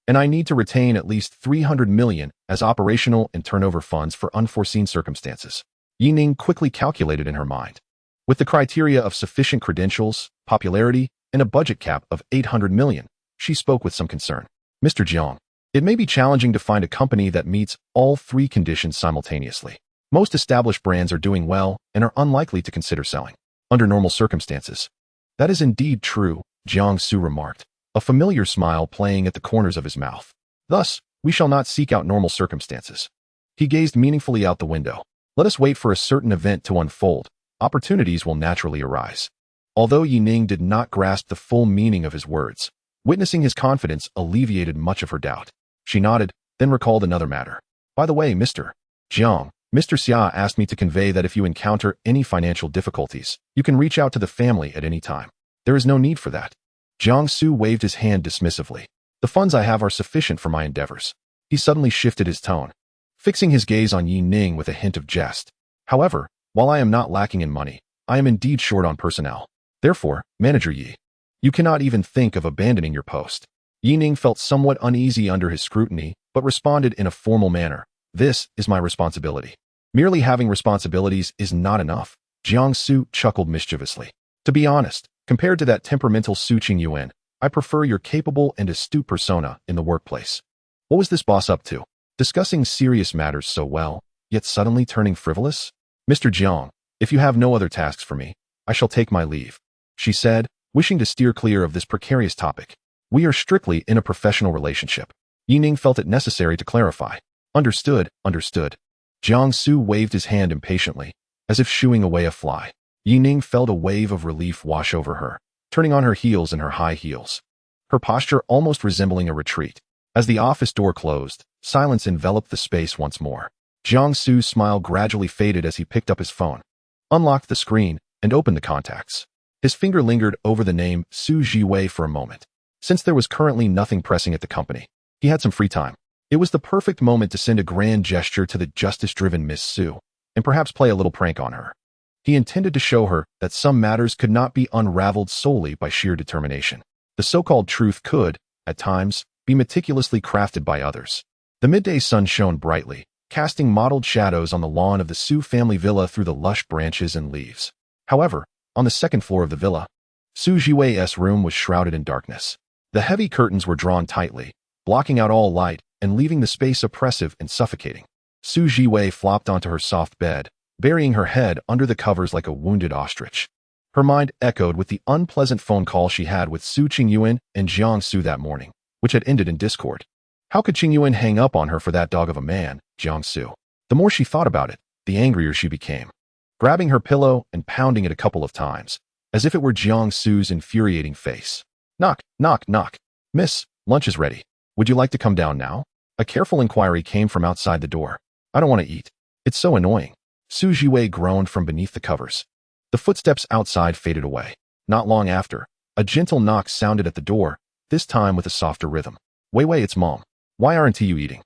and I need to retain at least 300 million as operational and turnover funds for unforeseen circumstances. Yining quickly calculated in her mind. With the criteria of sufficient credentials, popularity, and a budget cap of 800 million, she spoke with some concern. Mr. Jiang, it may be challenging to find a company that meets all 3 conditions simultaneously. Most established brands are doing well and are unlikely to consider selling under normal circumstances. That is indeed true, Jiang Xu remarked, a familiar smile playing at the corners of his mouth. Thus, we shall not seek out normal circumstances. He gazed meaningfully out the window. Let us wait for a certain event to unfold. Opportunities will naturally arise. Although Yining did not grasp the full meaning of his words, witnessing his confidence alleviated much of her doubt. She nodded, then recalled another matter. By the way, Mr. Jiang, Mr. Xia asked me to convey that if you encounter any financial difficulties, you can reach out to the family at any time. There is no need for that. Jiang Xu waved his hand dismissively. The funds I have are sufficient for my endeavors. He suddenly shifted his tone, fixing his gaze on Yining with a hint of jest. However, while I am not lacking in money, I am indeed short on personnel. Therefore, Manager Yi, you cannot even think of abandoning your post. Yining felt somewhat uneasy under his scrutiny, but responded in a formal manner. This is my responsibility. Merely having responsibilities is not enough. Jiang Xu chuckled mischievously. To be honest, compared to that temperamental Su Qingyuan, I prefer your capable and astute persona in the workplace. What was this boss up to? Discussing serious matters so well, yet suddenly turning frivolous? Mr. Jiang, if you have no other tasks for me, I shall take my leave, she said, wishing to steer clear of this precarious topic. We are strictly in a professional relationship. Yining felt it necessary to clarify. Understood, understood. Jiang Xu waved his hand impatiently, as if shooing away a fly. Yining felt a wave of relief wash over her, turning on her heels and her high heels, her posture almost resembling a retreat. As the office door closed, silence enveloped the space once more. Jiang Xu's smile gradually faded as he picked up his phone, unlocked the screen, and opened the contacts. His finger lingered over the name Su Jiwei for a moment. Since there was currently nothing pressing at the company, he had some free time. It was the perfect moment to send a grand gesture to the justice-driven Miss Su, and perhaps play a little prank on her. He intended to show her that some matters could not be unraveled solely by sheer determination. The so-called truth could, at times, be meticulously crafted by others. The midday sun shone brightly, casting mottled shadows on the lawn of the Su family villa through the lush branches and leaves. However, on the second floor of the villa, Su Jiwei's room was shrouded in darkness. The heavy curtains were drawn tightly, blocking out all light and leaving the space oppressive and suffocating. Su Jiwei flopped onto her soft bed, burying her head under the covers like a wounded ostrich. Her mind echoed with the unpleasant phone call she had with Su Qingyuan and Jiang Xu that morning, which had ended in discord. How could Qingyuan hang up on her for that dog of a man, Jiang Xu? The more she thought about it, the angrier she became. Grabbing her pillow and pounding it a couple of times, as if it were Jiang Xu's infuriating face. Knock, knock, knock. Miss, lunch is ready. Would you like to come down now? A careful inquiry came from outside the door. I don't want to eat. It's so annoying. Su Jiwei groaned from beneath the covers. The footsteps outside faded away. Not long after, a gentle knock sounded at the door, this time with a softer rhythm. Wei Wei, it's Mom. Why aren't you eating?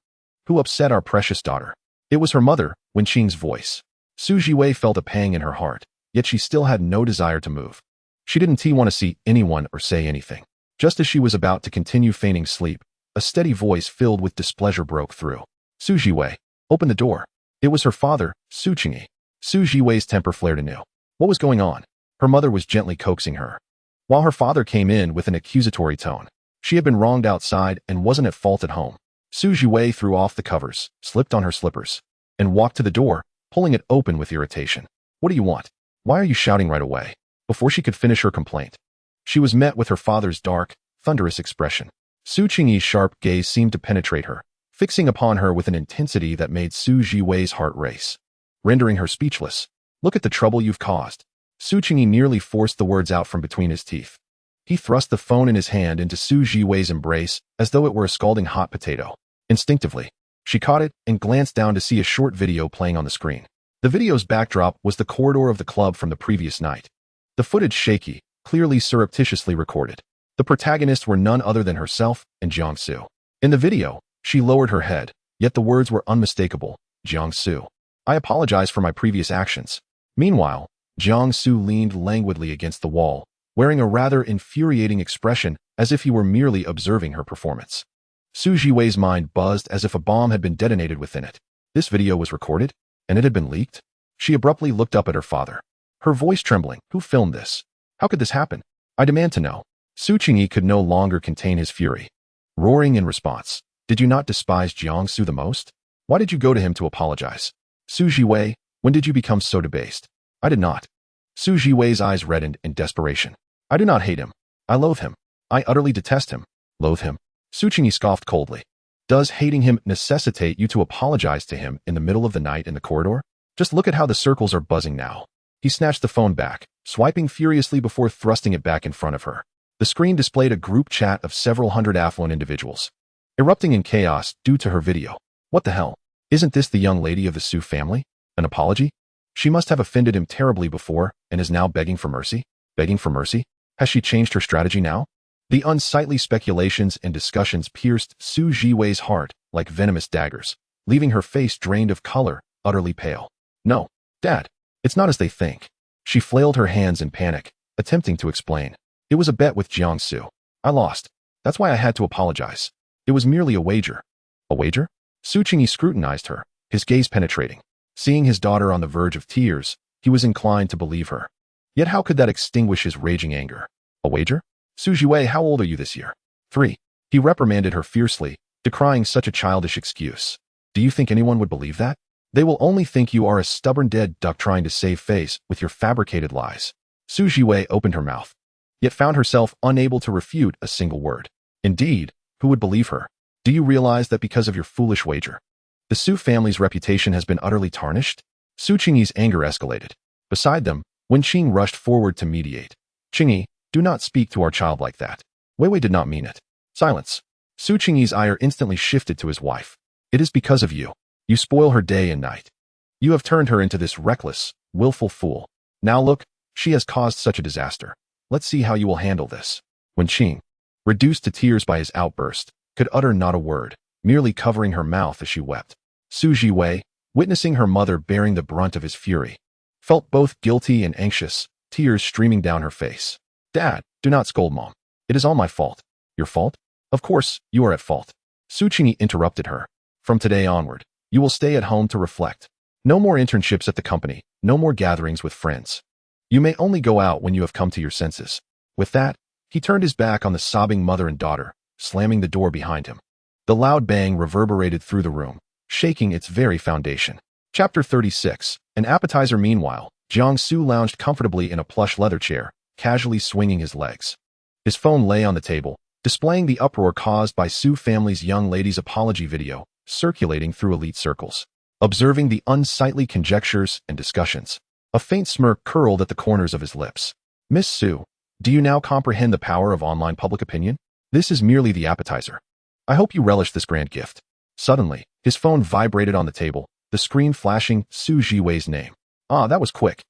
Who upset our precious daughter? It was her mother, Wenqing's voice. Su Jiwei felt a pang in her heart, yet she still had no desire to move. She didn't want to see anyone or say anything. Just as she was about to continue feigning sleep, a steady voice filled with displeasure broke through. Su Jiwei, open the door. It was her father, Su Qingyi. Su Jiwei's temper flared anew. What was going on? Her mother was gently coaxing her, while her father came in with an accusatory tone. She had been wronged outside and wasn't at fault at home. Su Jiwei threw off the covers, slipped on her slippers, and walked to the door, pulling it open with irritation. What do you want? Why are you shouting right away? Before she could finish her complaint, she was met with her father's dark, thunderous expression. Su Qingyi's sharp gaze seemed to penetrate her, fixing upon her with an intensity that made Su Jiwei's heart race, rendering her speechless. Look at the trouble you've caused. Su Qingyi nearly forced the words out from between his teeth. He thrust the phone in his hand into Su Jiwei's embrace as though it were a scalding hot potato. Instinctively, she caught it and glanced down to see a short video playing on the screen. The video's backdrop was the corridor of the club from the previous night. The footage shaky, clearly surreptitiously recorded. The protagonists were none other than herself and Jiang Xu. In the video, she lowered her head, yet the words were unmistakable. Jiang Xu. I apologize for my previous actions. Meanwhile, Jiang Xu leaned languidly against the wall, wearing a rather infuriating expression as if he were merely observing her performance. Su Jiwei's mind buzzed as if a bomb had been detonated within it. This video was recorded, and it had been leaked? She abruptly looked up at her father, her voice trembling. Who filmed this? How could this happen? I demand to know. Su Qingyi could no longer contain his fury, roaring in response. Did you not despise Jiang Xu the most? Why did you go to him to apologize? Su Jiwei, when did you become so debased? I did not. Su Jiwei's eyes reddened in desperation. I do not hate him. I loathe him. I utterly detest him. Loathe him? Su Qingyi scoffed coldly. Does hating him necessitate you to apologize to him in the middle of the night in the corridor? Just look at how the circles are buzzing now. He snatched the phone back, swiping furiously before thrusting it back in front of her. The screen displayed a group chat of several hundred affluent individuals, erupting in chaos due to her video. What the hell? Isn't this the young lady of the Su family? An apology? She must have offended him terribly before and is now begging for mercy? Begging for mercy? Has she changed her strategy now? The unsightly speculations and discussions pierced Su Jiwei's heart like venomous daggers, leaving her face drained of color, utterly pale. No, Dad, it's not as they think. She flailed her hands in panic, attempting to explain. It was a bet with Jiang Xu. I lost. That's why I had to apologize. It was merely a wager. A wager? Su Qingyi scrutinized her, his gaze penetrating. Seeing his daughter on the verge of tears, he was inclined to believe her. Yet how could that extinguish his raging anger? A wager? Su Jiwei, how old are you this year? 3. He reprimanded her fiercely, decrying such a childish excuse. Do you think anyone would believe that? They will only think you are a stubborn dead duck trying to save face with your fabricated lies. Su Jiwei opened her mouth, yet found herself unable to refute a single word. Indeed, who would believe her? Do you realize that because of your foolish wager, the Su family's reputation has been utterly tarnished? Su Qingyi's anger escalated. Beside them, Wen Qing rushed forward to mediate. Qingyi, do not speak to our child like that. Weiwei did not mean it. Silence. Su Qingyi's ire instantly shifted to his wife. It is because of you. You spoil her day and night. You have turned her into this reckless, willful fool. Now look, she has caused such a disaster. Let's see how you will handle this. Wen Qing, reduced to tears by his outburst, could utter not a word, merely covering her mouth as she wept. Su Jiwei, witnessing her mother bearing the brunt of his fury, felt both guilty and anxious, tears streaming down her face. Dad, do not scold Mom. It is all my fault. Your fault? Of course, you are at fault. Su Qingyi interrupted her. From today onward, you will stay at home to reflect. No more internships at the company, no more gatherings with friends. You may only go out when you have come to your senses. With that, he turned his back on the sobbing mother and daughter, slamming the door behind him. The loud bang reverberated through the room, shaking its very foundation. Chapter 36. An appetizer. Meanwhile, Jiang Xu lounged comfortably in a plush leather chair, casually swinging his legs. His phone lay on the table, displaying the uproar caused by Su family's young lady's apology video, circulating through elite circles. Observing the unsightly conjectures and discussions, a faint smirk curled at the corners of his lips. Miss Su, do you now comprehend the power of online public opinion? This is merely the appetizer. I hope you relish this grand gift. Suddenly, his phone vibrated on the table, the screen flashing Su Jiwei's name. Ah, that was quick.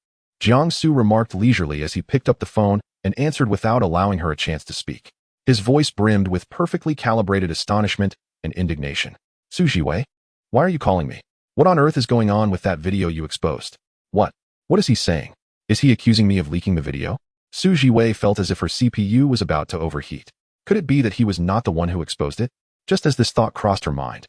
Jiang Xu remarked leisurely as he picked up the phone and answered without allowing her a chance to speak. His voice brimmed with perfectly calibrated astonishment and indignation. Su Jiwei? Why are you calling me? What on earth is going on with that video you exposed? What? What is he saying? Is he accusing me of leaking the video? Su Jiwei felt as if her CPU was about to overheat. Could it be that he was not the one who exposed it? Just as this thought crossed her mind,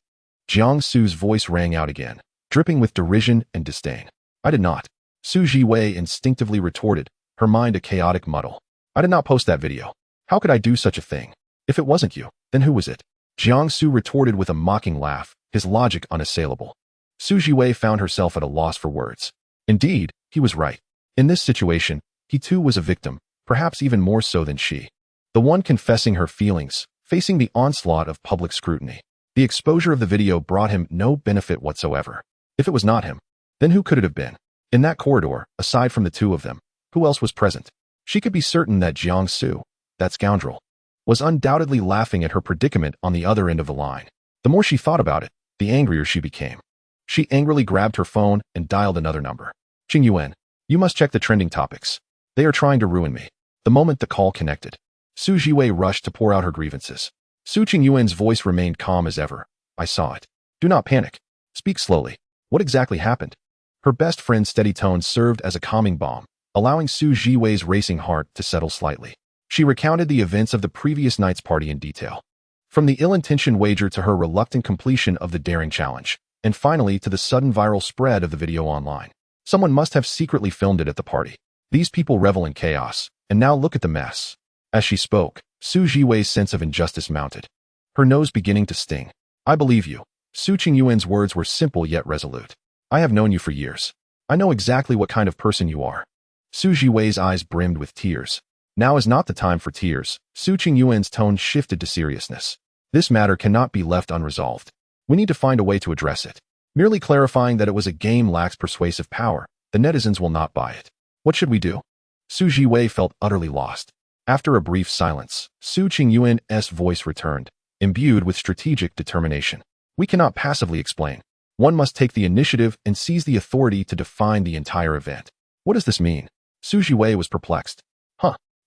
Jiang Xu's voice rang out again, dripping with derision and disdain. I did not. Su Jiwei instinctively retorted, her mind a chaotic muddle. I did not post that video. How could I do such a thing? If it wasn't you, then who was it? Jiang Xu retorted with a mocking laugh, his logic unassailable. Su Jiwei found herself at a loss for words. Indeed, he was right. In this situation, he too was a victim, perhaps even more so than she. The one confessing her feelings, facing the onslaught of public scrutiny. The exposure of the video brought him no benefit whatsoever. If it was not him, then who could it have been? In that corridor, aside from the two of them, who else was present? She could be certain that Jiang Xu, that scoundrel, was undoubtedly laughing at her predicament on the other end of the line. The more she thought about it, the angrier she became. She angrily grabbed her phone and dialed another number. Qingyuan, you must check the trending topics. They are trying to ruin me. The moment the call connected, Su Jiwei rushed to pour out her grievances. Su Qingyuan's voice remained calm as ever. I saw it. Do not panic. Speak slowly. What exactly happened? Her best friend's steady tone served as a calming balm, allowing Su Jiwei's racing heart to settle slightly. She recounted the events of the previous night's party in detail. From the ill-intentioned wager to her reluctant completion of the daring challenge, and finally to the sudden viral spread of the video online. Someone must have secretly filmed it at the party. These people revel in chaos, and now look at the mess. As she spoke, Su Jiwei's sense of injustice mounted, her nose beginning to sting. I believe you. Su Qingyuan's words were simple yet resolute. I have known you for years. I know exactly what kind of person you are. Su Jiwei's eyes brimmed with tears. Now is not the time for tears. Su Qingyuan's tone shifted to seriousness. This matter cannot be left unresolved. We need to find a way to address it. Merely clarifying that it was a game lacks persuasive power. The netizens will not buy it. What should we do? Su Jiwei felt utterly lost. After a brief silence, Su Qingyuan's voice returned, imbued with strategic determination. We cannot passively explain. One must take the initiative and seize the authority to define the entire event. What does this mean? Su Jiwei was perplexed.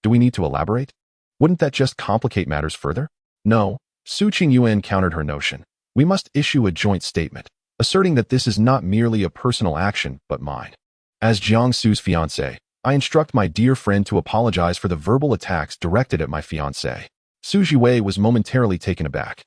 Do we need to elaborate? Wouldn't that just complicate matters further? No, Su Qingyuan countered her notion. We must issue a joint statement, asserting that this is not merely a personal action, but mine. As Jiang Xu's fiancé, I instruct my dear friend to apologize for the verbal attacks directed at my fiancé. Su Jiwei was momentarily taken aback,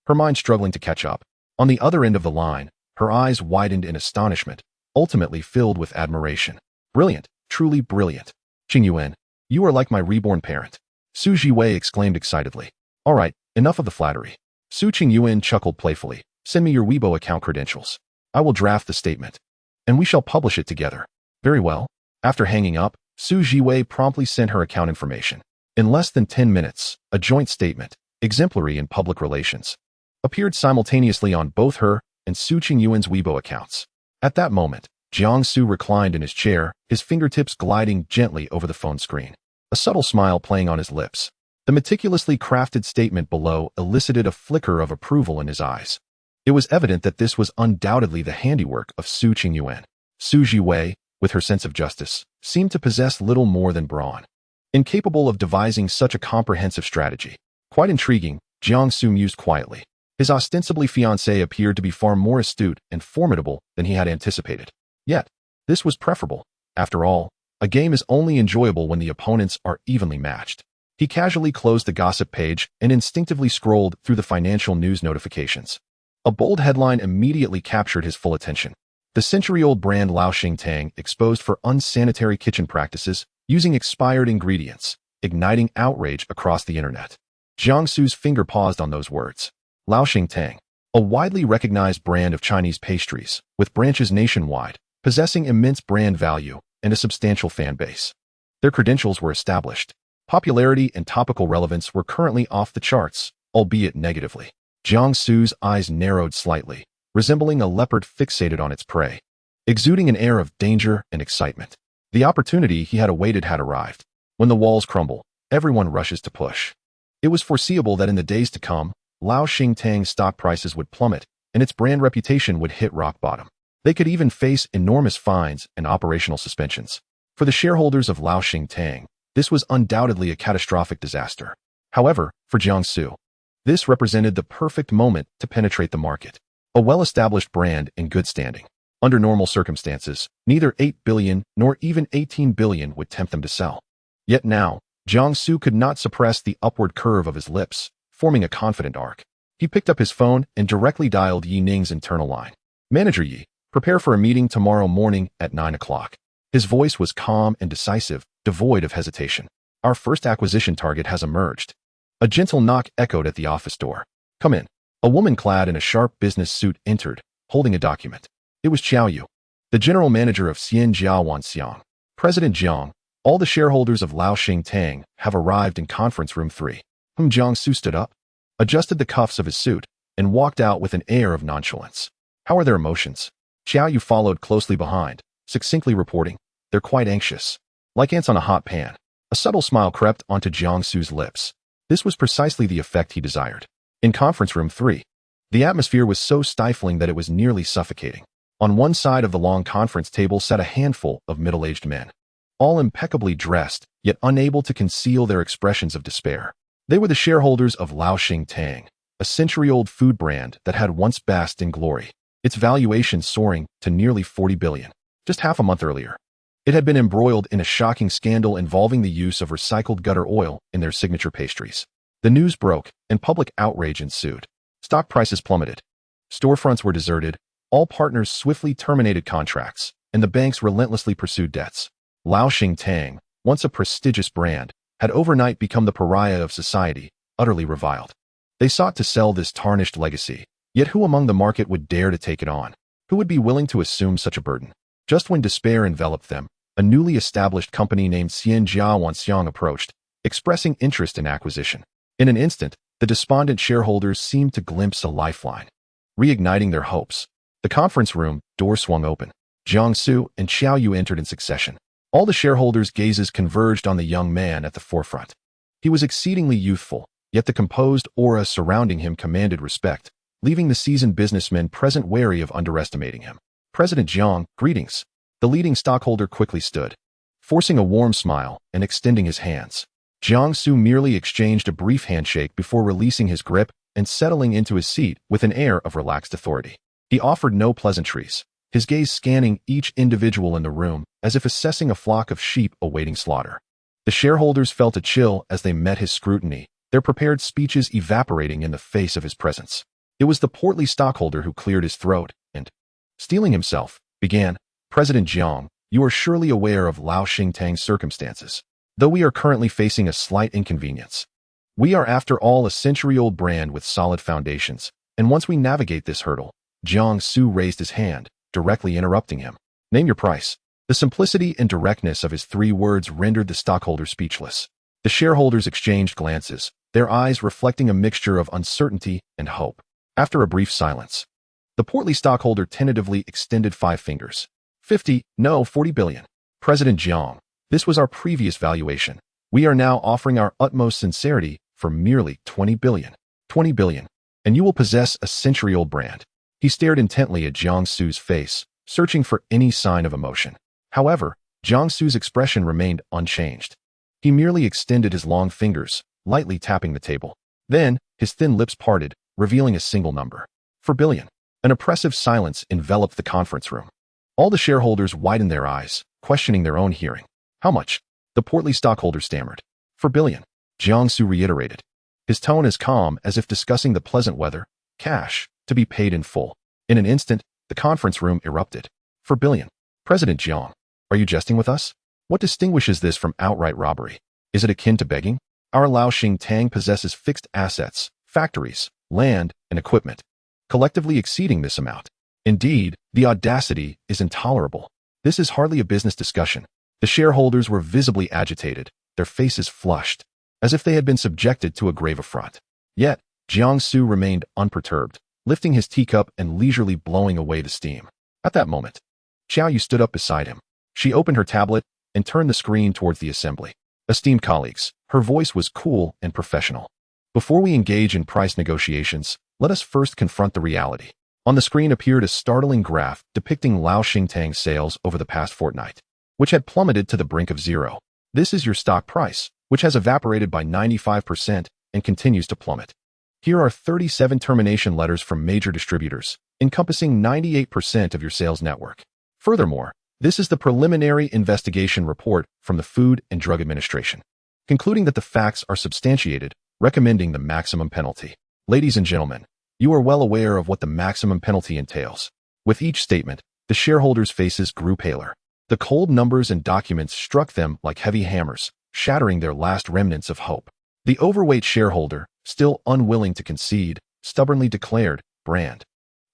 her mind struggling to catch up. On the other end of the line, her eyes widened in astonishment, ultimately filled with admiration. Brilliant, truly brilliant. Qing Yuan, you are like my reborn parent. Su Jiwei exclaimed excitedly. All right, enough of the flattery. Su Qingyuan chuckled playfully. Send me your Weibo account credentials. I will draft the statement. And we shall publish it together. Very well. After hanging up, Su Jiwei promptly sent her account information. In less than 10 minutes, a joint statement, exemplary in public relations, appeared simultaneously on both her and Su Qingyuan's Weibo accounts. At that moment, Jiang Xu reclined in his chair, his fingertips gliding gently over the phone screen, a subtle smile playing on his lips. The meticulously crafted statement below elicited a flicker of approval in his eyes. It was evident that this was undoubtedly the handiwork of Su Qingyuan. Su Jiwei, with her sense of justice, seemed to possess little more than brawn. Incapable of devising such a comprehensive strategy. Quite intriguing, Jiang Xu mused quietly. His ostensibly fiancée appeared to be far more astute and formidable than he had anticipated. Yet, this was preferable. After all, a game is only enjoyable when the opponents are evenly matched. He casually closed the gossip page and instinctively scrolled through the financial news notifications. A bold headline immediately captured his full attention. The century-old brand Lao Xingtang exposed for unsanitary kitchen practices using expired ingredients, igniting outrage across the internet. Jiang Xu's finger paused on those words. Lao Xingtang, a widely recognized brand of Chinese pastries, with branches nationwide, possessing immense brand value and a substantial fan base. Their credentials were established. Popularity and topical relevance were currently off the charts, albeit negatively. Jiang Xu's eyes narrowed slightly, resembling a leopard fixated on its prey, exuding an air of danger and excitement. The opportunity he had awaited had arrived. When the walls crumble, everyone rushes to push. It was foreseeable that in the days to come, Lao Xingtang's stock prices would plummet and its brand reputation would hit rock bottom. They could even face enormous fines and operational suspensions. For the shareholders of Lao Xingtang, this was undoubtedly a catastrophic disaster. However, for Jiang Xu, this represented the perfect moment to penetrate the market. A well-established brand in good standing. Under normal circumstances, neither 8 billion nor even 18 billion would tempt them to sell. Yet now, Jiang Xu could not suppress the upward curve of his lips, forming a confident arc. He picked up his phone and directly dialed Yi Ning's internal line. Manager Yi, prepare for a meeting tomorrow morning at 9 o'clock. His voice was calm and decisive, devoid of hesitation. Our first acquisition target has emerged. A gentle knock echoed at the office door. Come in. A woman clad in a sharp business suit entered, holding a document. It was Qiao Yu, the general manager of Xian. President Jiang, all the shareholders of Lao Xingtang have arrived in conference room 3. Jiang Xu stood up, adjusted the cuffs of his suit, and walked out with an air of nonchalance. How are their emotions? Qiao Yu followed closely behind, succinctly reporting, they're quite anxious. Like ants on a hot pan. A subtle smile crept onto Jiang Xu's lips. This was precisely the effect he desired. In conference room 3, the atmosphere was so stifling that it was nearly suffocating. On one side of the long conference table sat a handful of middle-aged men, all impeccably dressed, yet unable to conceal their expressions of despair. They were the shareholders of Lao Xingtang, a century-old food brand that had once basked in glory, its valuation soaring to nearly 40 billion, just half a month earlier. It had been embroiled in a shocking scandal involving the use of recycled gutter oil in their signature pastries. The news broke, and public outrage ensued. Stock prices plummeted. Storefronts were deserted, all partners swiftly terminated contracts, and the banks relentlessly pursued debts. Lao Xingtang, once a prestigious brand, had overnight become the pariah of society, utterly reviled. They sought to sell this tarnished legacy, yet who among the market would dare to take it on? Who would be willing to assume such a burden? Just when despair enveloped them, a newly established company named Xian approached, expressing interest in acquisition. In an instant, the despondent shareholders seemed to glimpse a lifeline. Reigniting their hopes, the conference room door swung open. Jiang Xu and Qiao Yu entered in succession. All the shareholders' gazes converged on the young man at the forefront. He was exceedingly youthful, yet the composed aura surrounding him commanded respect, leaving the seasoned businessmen present wary of underestimating him. President Jiang, greetings. The leading stockholder quickly stood, forcing a warm smile and extending his hands. Jiang Xu merely exchanged a brief handshake before releasing his grip and settling into his seat with an air of relaxed authority. He offered no pleasantries, his gaze scanning each individual in the room as if assessing a flock of sheep awaiting slaughter. The shareholders felt a chill as they met his scrutiny, their prepared speeches evaporating in the face of his presence. It was the portly stockholder who cleared his throat and, steeling himself, began, President Jiang, you are surely aware of Lao Xingtang's circumstances. Though we are currently facing a slight inconvenience, we are after all a century-old brand with solid foundations, and once we navigate this hurdle, Jiang Xu raised his hand, directly interrupting him. Name your price. The simplicity and directness of his 3 words rendered the stockholder speechless. The shareholders exchanged glances, their eyes reflecting a mixture of uncertainty and hope. After a brief silence, the portly stockholder tentatively extended 5 fingers. 50, no, 40 billion. President Jiang, this was our previous valuation. We are now offering our utmost sincerity for merely 20 billion. 20 billion. And you will possess a century-old brand. He stared intently at Jiang Xu's face, searching for any sign of emotion. However, Jiang Xu's expression remained unchanged. He merely extended his long fingers, lightly tapping the table. Then, his thin lips parted, revealing a single number. 4 billion. An oppressive silence enveloped the conference room. All the shareholders widened their eyes, questioning their own hearing. How much? The portly stockholder stammered. 4 billion. Jiang Xu reiterated, his tone as calm as if discussing the pleasant weather. Cash, to be paid in full. In an instant, the conference room erupted. 4 billion. President Jiang, are you jesting with us? What distinguishes this from outright robbery? Is it akin to begging? Our Lao Xingtang possesses fixed assets, factories, land, and equipment, collectively exceeding this amount. Indeed, the audacity is intolerable. This is hardly a business discussion. The shareholders were visibly agitated, their faces flushed, as if they had been subjected to a grave affront. Yet, Jiang Xu remained unperturbed, lifting his teacup and leisurely blowing away the steam. At that moment, Xiao Yu stood up beside him. She opened her tablet and turned the screen towards the assembly. Esteemed colleagues, her voice was cool and professional. Before we engage in price negotiations, let us first confront the reality. On the screen appeared a startling graph depicting Lao Xingtang's sales over the past fortnight, which had plummeted to the brink of zero. This is your stock price, which has evaporated by 95% and continues to plummet. Here are 37 termination letters from major distributors, encompassing 98% of your sales network. Furthermore, this is the preliminary investigation report from the Food and Drug Administration, concluding that the facts are substantiated, recommending the maximum penalty. Ladies and gentlemen, you are well aware of what the maximum penalty entails. With each statement, the shareholders' faces grew paler. The cold numbers and documents struck them like heavy hammers, shattering their last remnants of hope. The overweight shareholder, still unwilling to concede, stubbornly declared, brand.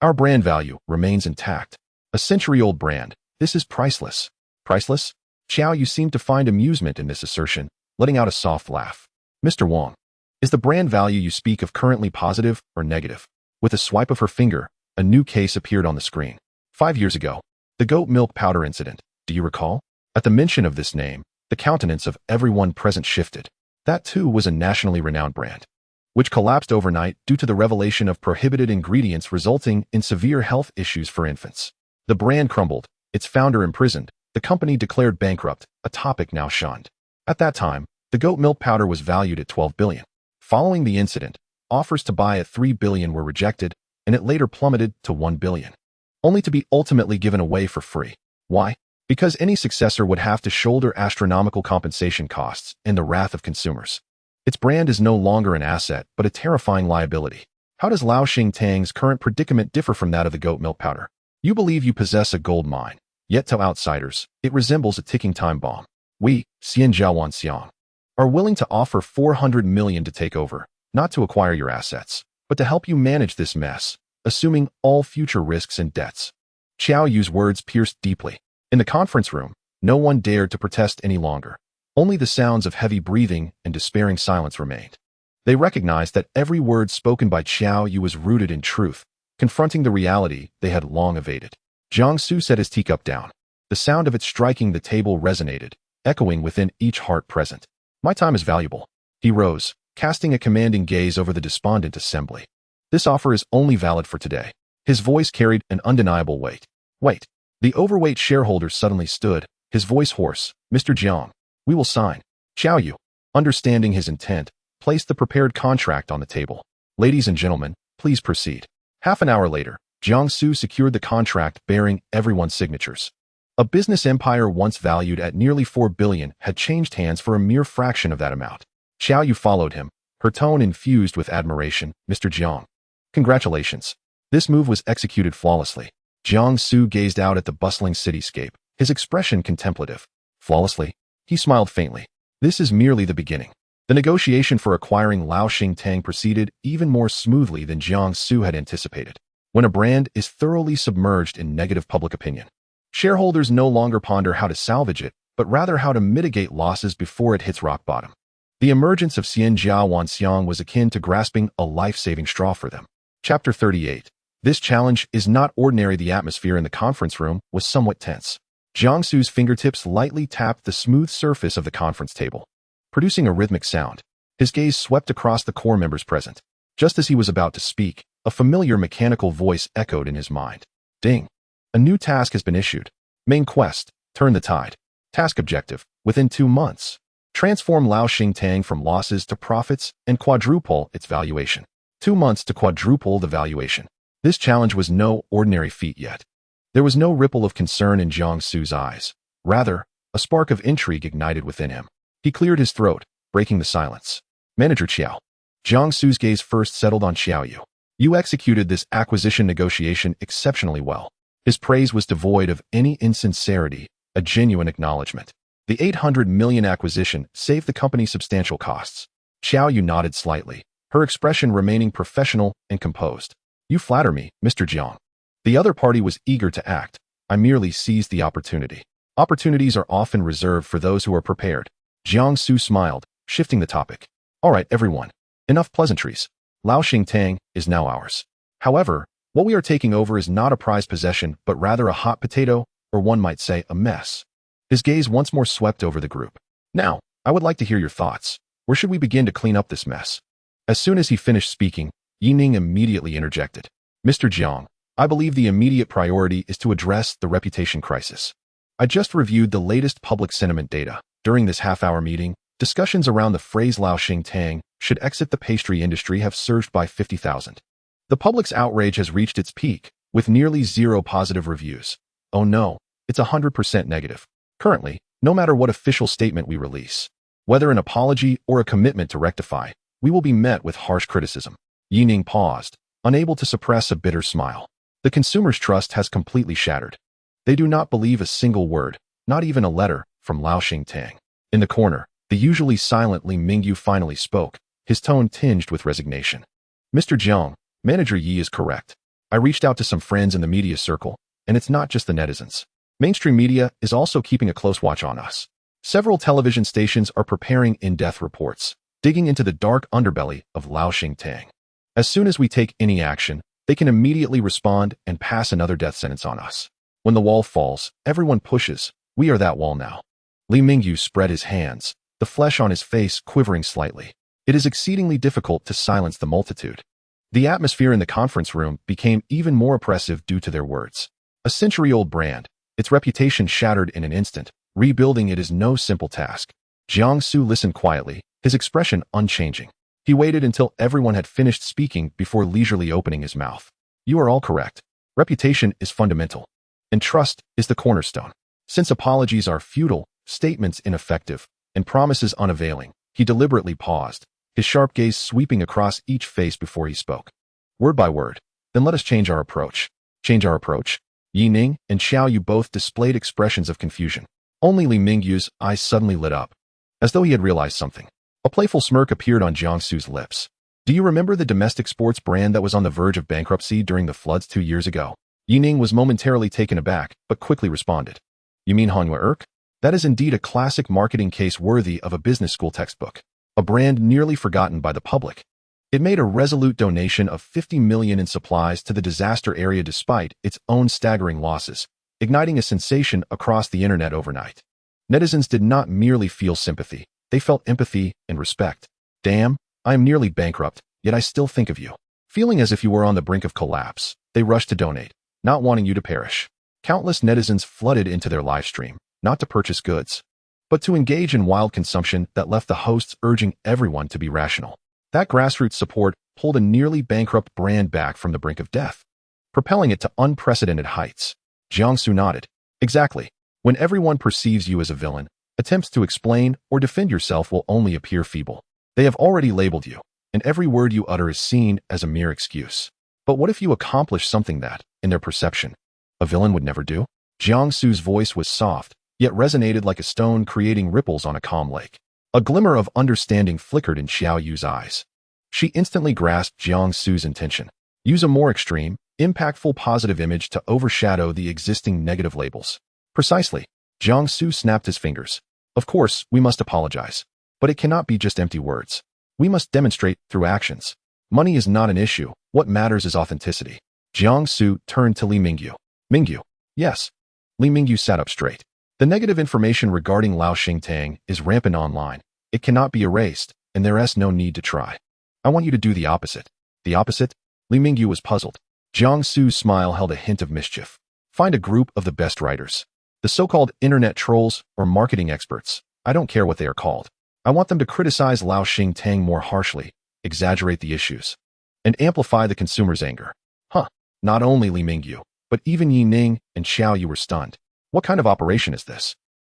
Our brand value remains intact. A century-old brand. This is priceless. Priceless? Xiao Yu seemed to find amusement in this assertion, letting out a soft laugh. Mr. Wang, is the brand value you speak of currently positive or negative? With a swipe of her finger, a new case appeared on the screen. 5 years ago, the goat milk powder incident. Do you recall? At the mention of this name, the countenance of everyone present shifted. That too was a nationally renowned brand, which collapsed overnight due to the revelation of prohibited ingredients resulting in severe health issues for infants. The brand crumbled, its founder imprisoned, the company declared bankrupt, a topic now shunned. At that time, the goat milk powder was valued at 12 billion. Following the incident, offers to buy at 3 billion were rejected, and it later plummeted to 1 billion, only to be ultimately given away for free. Why? Because any successor would have to shoulder astronomical compensation costs and the wrath of consumers. Its brand is no longer an asset, but a terrifying liability. How does Lao Xingtang's current predicament differ from that of the goat milk powder? You believe you possess a gold mine, yet to outsiders, it resembles a ticking time bomb. We, Xian, are willing to offer 400 million to take over, not to acquire your assets, but to help you manage this mess, assuming all future risks and debts. Xiao Yu's words pierced deeply. In the conference room, no one dared to protest any longer. Only the sounds of heavy breathing and despairing silence remained. They recognized that every word spoken by Xiao Yu was rooted in truth, confronting the reality they had long evaded. Jiang Xu set his teacup down. The sound of it striking the table resonated, echoing within each heart present. My time is valuable. He rose, casting a commanding gaze over the despondent assembly. This offer is only valid for today. His voice carried an undeniable weight. Wait. The overweight shareholder suddenly stood, his voice hoarse. Mr. Jiang, we will sign. Xiao Yu, understanding his intent, placed the prepared contract on the table. Ladies and gentlemen, please proceed. Half an hour later, Jiang Xu secured the contract bearing everyone's signatures. A business empire once valued at nearly 4 billion had changed hands for a mere fraction of that amount. Xiao Yu followed him, her tone infused with admiration. Mr. Jiang, congratulations. This move was executed flawlessly. Jiang Xu gazed out at the bustling cityscape, his expression contemplative. Flawlessly, he smiled faintly. This is merely the beginning. The negotiation for acquiring Lao Xingtang proceeded even more smoothly than Jiang Xu had anticipated. When a brand is thoroughly submerged in negative public opinion, shareholders no longer ponder how to salvage it, but rather how to mitigate losses before it hits rock bottom. The emergence of Xianjia Wanxiang was akin to grasping a life-saving straw for them. Chapter 38. This challenge is not ordinary. The atmosphere in the conference room was somewhat tense. Jiang Xu's fingertips lightly tapped the smooth surface of the conference table, producing a rhythmic sound. His gaze swept across the core members present. Just as he was about to speak, a familiar mechanical voice echoed in his mind. Ding! A new task has been issued. Main quest, turn the tide. Task objective, within 2 months. Transform Lao Xingtang from losses to profits and quadruple its valuation. 2 months to quadruple the valuation. This challenge was no ordinary feat yet. There was no ripple of concern in Jiang Xu's eyes. Rather, a spark of intrigue ignited within him. He cleared his throat, breaking the silence. Manager Qiao. Jiang Xu's gaze first settled on Xiaoyu. You executed this acquisition negotiation exceptionally well. His praise was devoid of any insincerity, a genuine acknowledgement. The 800 million acquisition saved the company substantial costs. Xiaoyu nodded slightly, her expression remaining professional and composed. You flatter me, Mr. Jiang. The other party was eager to act. I merely seized the opportunity. Opportunities are often reserved for those who are prepared. Jiang Xu smiled, shifting the topic. All right, everyone. Enough pleasantries. Lao Xingtang is now ours. However, what we are taking over is not a prized possession, but rather a hot potato, or one might say a mess. His gaze once more swept over the group. Now, I would like to hear your thoughts. Where should we begin to clean up this mess? As soon as he finished speaking, Yi Ning immediately interjected. Mr. Jiang, I believe the immediate priority is to address the reputation crisis. I just reviewed the latest public sentiment data. During this half-hour meeting, discussions around the phrase Lao Xingtang should exit the pastry industry have surged by 50,000. The public's outrage has reached its peak, with nearly 0 positive reviews. Oh no, it's 100% negative. Currently, no matter what official statement we release, whether an apology or a commitment to rectify, we will be met with harsh criticism. Yi Ning paused, unable to suppress a bitter smile. The consumer's trust has completely shattered. They do not believe a single word, not even a letter, from Lao Xingtang. In the corner, the usually silent Li Mingyu finally spoke, his tone tinged with resignation. Mr. Jiang, Manager Yi is correct. I reached out to some friends in the media circle, and it's not just the netizens. Mainstream media is also keeping a close watch on us. Several television stations are preparing in-depth reports, digging into the dark underbelly of Lao Xingtang. As soon as we take any action, they can immediately respond and pass another death sentence on us. When the wall falls, everyone pushes. We are that wall now. Li Mingyu spread his hands, the flesh on his face quivering slightly. It is exceedingly difficult to silence the multitude. The atmosphere in the conference room became even more oppressive due to their words. A century-old brand, its reputation shattered in an instant. Rebuilding it is no simple task. Jiang Xu listened quietly, his expression unchanging. He waited until everyone had finished speaking before leisurely opening his mouth. You are all correct. Reputation is fundamental, and trust is the cornerstone. Since apologies are futile, statements ineffective, and promises unavailing, he deliberately paused, his sharp gaze sweeping across each face before he spoke. Word by word. Then let us change our approach. Change our approach? Yi Ning and Xiaoyu both displayed expressions of confusion. Only Li Mingyu's eyes suddenly lit up, as though he had realized something. A playful smirk appeared on Jiang Xu's lips. Do you remember the domestic sports brand that was on the verge of bankruptcy during the floods 2 years ago? Yi Ning was momentarily taken aback, but quickly responded. You mean Hanwha Erk? That is indeed a classic marketing case worthy of a business school textbook. A brand nearly forgotten by the public. It made a resolute donation of 50 million in supplies to the disaster area despite its own staggering losses, igniting a sensation across the internet overnight. Netizens did not merely feel sympathy, they felt empathy and respect. Damn, I am nearly bankrupt, yet I still think of you. Feeling as if you were on the brink of collapse, they rushed to donate, not wanting you to perish. Countless netizens flooded into their live stream, not to purchase goods, but to engage in wild consumption that left the hosts urging everyone to be rational. That grassroots support pulled a nearly bankrupt brand back from the brink of death, propelling it to unprecedented heights. Jiang Xu nodded. Exactly. When everyone perceives you as a villain, attempts to explain or defend yourself will only appear feeble. They have already labeled you, and every word you utter is seen as a mere excuse. But what if you accomplish something that, in their perception, A villain would never do? Jiang Xu's voice was soft, yet resonated like a stone creating ripples on a calm lake. A glimmer of understanding flickered in Xiao Yu's eyes. She instantly grasped Jiang Xu's intention. Use a more extreme, impactful positive image to overshadow the existing negative labels. Precisely. Jiang Xu snapped his fingers. Of course, we must apologize. But it cannot be just empty words. We must demonstrate through actions. Money is not an issue. What matters is authenticity. Jiang Xu turned to Li Mingyu. Mingyu. Yes. Li Mingyu sat up straight. The negative information regarding Lao Xingtang is rampant online. It cannot be erased, and there is no need to try. I want you to do the opposite. The opposite? Li Mingyu was puzzled. Jiang Xu's smile held a hint of mischief. Find a group of the best writers. The so-called internet trolls or marketing experts. I don't care what they are called. I want them to criticize Lao Xingtang more harshly, exaggerate the issues, and amplify the consumer's anger. Huh. Not only Li Mingyu, but even Yi Ning and Xiao Yu were stunned. What kind of operation is this?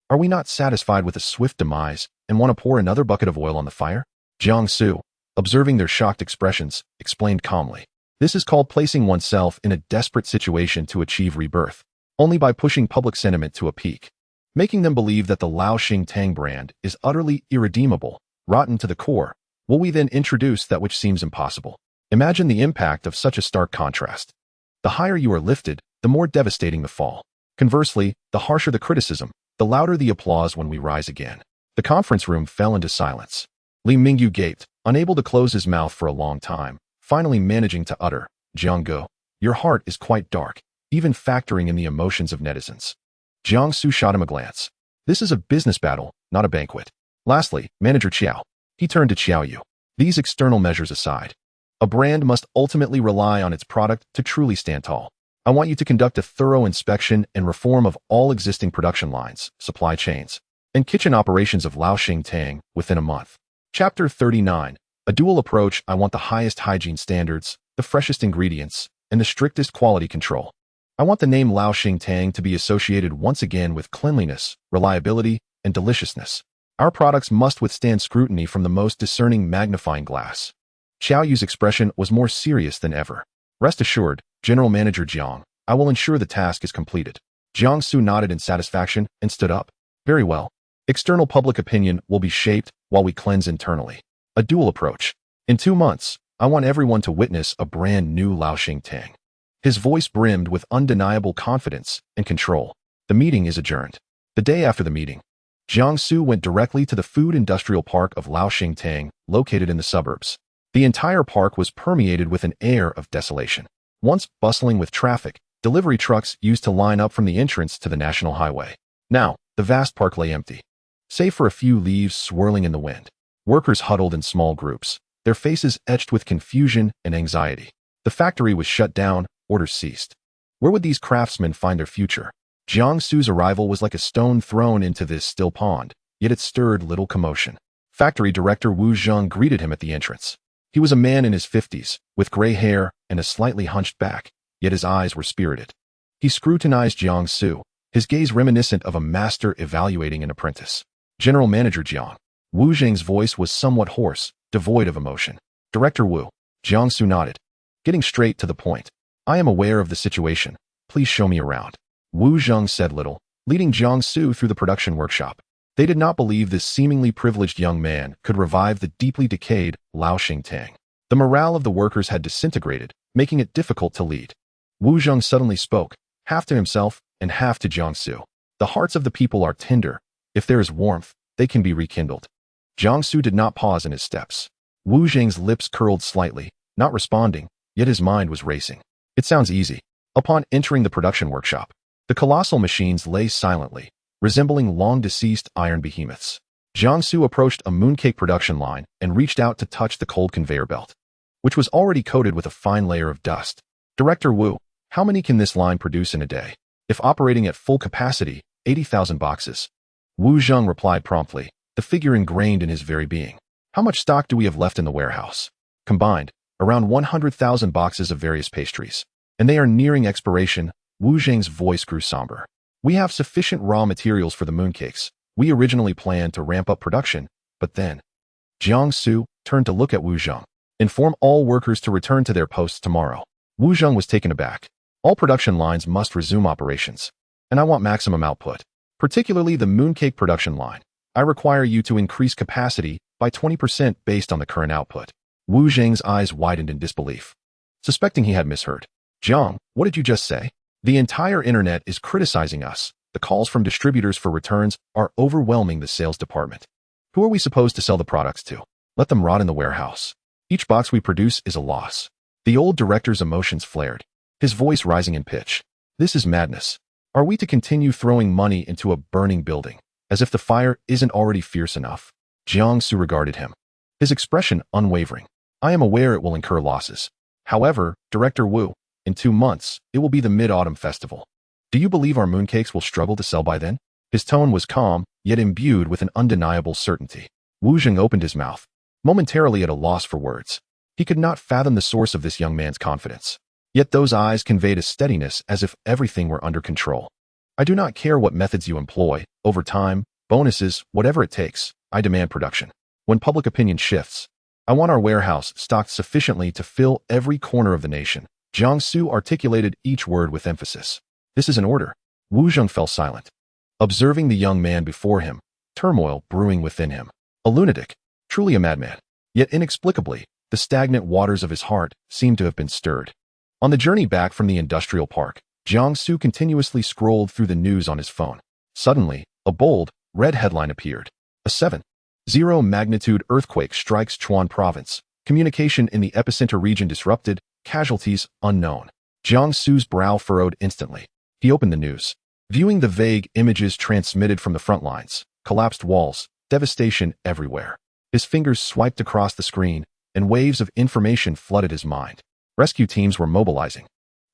Are we not satisfied with a swift demise and want to pour another bucket of oil on the fire? Jiang Xu, observing their shocked expressions, explained calmly. This is called placing oneself in a desperate situation to achieve rebirth, only by pushing public sentiment to a peak, making them believe that the Lao Xingtang brand is utterly irredeemable, rotten to the core. Will we then introduce that which seems impossible? Imagine the impact of such a stark contrast. The higher you are lifted, the more devastating the fall. Conversely, the harsher the criticism, the louder the applause when we rise again. The conference room fell into silence. Li Mingyu gaped, unable to close his mouth for a long time, finally managing to utter, Jiang Ge, your heart is quite dark, even factoring in the emotions of netizens. Jiang Xu shot him a glance. This is a business battle, not a banquet. Lastly, Manager Qiao. He turned to Xiao Yu. These external measures aside, a brand must ultimately rely on its product to truly stand tall. I want you to conduct a thorough inspection and reform of all existing production lines, supply chains, and kitchen operations of Lao Xingtang within a month. Chapter 39. A dual approach. I want the highest hygiene standards, the freshest ingredients, and the strictest quality control. I want the name Lao Xingtang to be associated once again with cleanliness, reliability, and deliciousness. Our products must withstand scrutiny from the most discerning magnifying glass. Xiao Yu's expression was more serious than ever. Rest assured, General Manager Jiang, I will ensure the task is completed. Jiang Xu nodded in satisfaction and stood up. Very well. External public opinion will be shaped while we cleanse internally. A dual approach. In 2 months, I want everyone to witness a brand new Lao Xingtang. His voice brimmed with undeniable confidence and control. The meeting is adjourned. The day after the meeting, Jiang Xu went directly to the food industrial park of Lao Xingtang, located in the suburbs. The entire park was permeated with an air of desolation. Once bustling with traffic, delivery trucks used to line up from the entrance to the national highway. Now, the vast park lay empty, save for a few leaves swirling in the wind. Workers huddled in small groups, their faces etched with confusion and anxiety. The factory was shut down, orders ceased. Where would these craftsmen find their future? Jiang Xu's arrival was like a stone thrown into this still pond, yet it stirred little commotion. Factory director Wu Zheng greeted him at the entrance. He was a man in his 50s, with gray hair and a slightly hunched back, yet his eyes were spirited. He scrutinized Jiang Xu, his gaze reminiscent of a master evaluating an apprentice. General Manager Jiang. Wu Zheng's voice was somewhat hoarse, devoid of emotion. Director Wu. Jiang Xu nodded. Getting straight to the point. I am aware of the situation. Please show me around. Wu Zheng said little, leading Jiang Xu through the production workshop. They did not believe this seemingly privileged young man could revive the deeply decayed Lao Xingtang. The morale of the workers had disintegrated, making it difficult to lead. Wu Zheng suddenly spoke, half to himself and half to Jiang Xu. The hearts of the people are tender. If there is warmth, they can be rekindled. Jiang Xu did not pause in his steps. Wu Zheng's lips curled slightly, not responding, yet his mind was racing. It sounds easy. Upon entering the production workshop, the colossal machines lay silently, resembling long-deceased iron behemoths. Jiang Xu approached a mooncake production line and reached out to touch the cold conveyor belt, which was already coated with a fine layer of dust. Director Wu, how many can this line produce in a day? If operating at full capacity, 80,000 boxes. Wu Zheng replied promptly, the figure ingrained in his very being. How much stock do we have left in the warehouse? Combined, around 100,000 boxes of various pastries. And they are nearing expiration. Wu Zheng's voice grew somber. We have sufficient raw materials for the mooncakes. We originally planned to ramp up production, but then... Jiang Xu turned to look at Wu Zheng. Inform all workers to return to their posts tomorrow. Wu Zheng was taken aback. All production lines must resume operations. And I want maximum output. Particularly the mooncake production line. I require you to increase capacity by 20% based on the current output. Wu Zheng's eyes widened in disbelief. Suspecting he had misheard. Jiang, what did you just say? The entire internet is criticizing us. The calls from distributors for returns are overwhelming the sales department. Who are we supposed to sell the products to? Let them rot in the warehouse. Each box we produce is a loss. The old director's emotions flared, his voice rising in pitch. This is madness. Are we to continue throwing money into a burning building, as if the fire isn't already fierce enough? Jiang Xu regarded him, his expression unwavering. I am aware it will incur losses. However, Director Wu, in 2 months, it will be the Mid-Autumn Festival. Do you believe our mooncakes will struggle to sell by then? His tone was calm, yet imbued with an undeniable certainty. Wu Zheng opened his mouth, momentarily at a loss for words. He could not fathom the source of this young man's confidence. Yet those eyes conveyed a steadiness as if everything were under control. I do not care what methods you employ, overtime, bonuses, whatever it takes. I demand production. When public opinion shifts, I want our warehouse stocked sufficiently to fill every corner of the nation. Jiang Xu articulated each word with emphasis. This is an order. Wu Zheng fell silent, observing the young man before him, turmoil brewing within him. A lunatic, truly a madman. Yet inexplicably, the stagnant waters of his heart seemed to have been stirred. On the journey back from the industrial park, Jiang Xu continuously scrolled through the news on his phone. Suddenly, a bold, red headline appeared. A 7.0 magnitude earthquake strikes Chuan province. Communication in the epicenter region disrupted. Casualties unknown. Jiang Xu's brow furrowed instantly. He opened the news, viewing the vague images transmitted from the front lines. Collapsed walls, devastation everywhere. His fingers swiped across the screen, and waves of information flooded his mind. Rescue teams were mobilizing.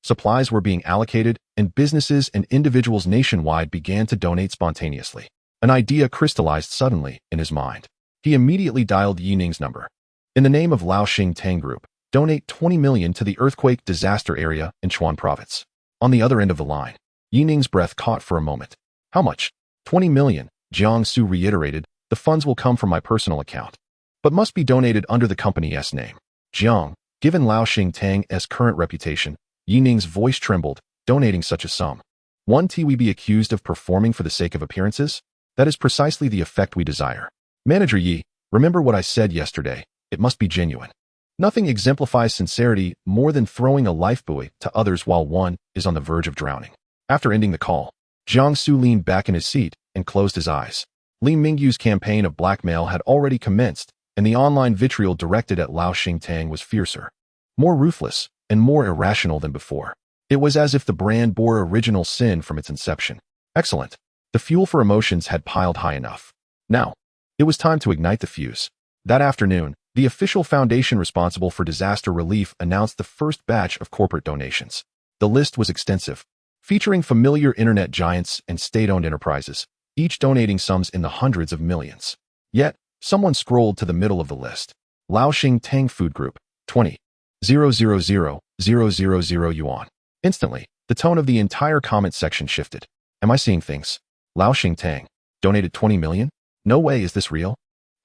Supplies were being allocated, and businesses and individuals nationwide began to donate spontaneously. An idea crystallized suddenly in his mind. He immediately dialed Yining's number. In the name of Laoxing Tang Group, donate 20 million to the earthquake disaster area in Chuan province. On the other end of the line, Yining's breath caught for a moment. How much? 20 million, Jiang Xu reiterated. The funds will come from my personal account, but must be donated under the company's name. Jiang, given Laoxing Tang's current reputation, Yining's voice trembled. Donating such a sum. Won't we be accused of performing for the sake of appearances? That is precisely the effect we desire. Manager Yi, remember what I said yesterday. It must be genuine. Nothing exemplifies sincerity more than throwing a lifebuoy to others while one is on the verge of drowning. After ending the call, Jiang Xu leaned back in his seat and closed his eyes. Li Mingyu's campaign of blackmail had already commenced, and the online vitriol directed at Laoxing Tang was fiercer, more ruthless, and more irrational than before. It was as if the brand bore original sin from its inception. Excellent. The fuel for emotions had piled high enough. Now, it was time to ignite the fuse. That afternoon, the official foundation responsible for disaster relief announced the first batch of corporate donations. The list was extensive, featuring familiar internet giants and state-owned enterprises, each donating sums in the hundreds of millions. Yet, someone scrolled to the middle of the list. Laoxing Tang Food Group, 20,000,000 yuan. Instantly, the tone of the entire comment section shifted. Am I seeing things? Laoxing Tang donated 20 million? No way, is this real?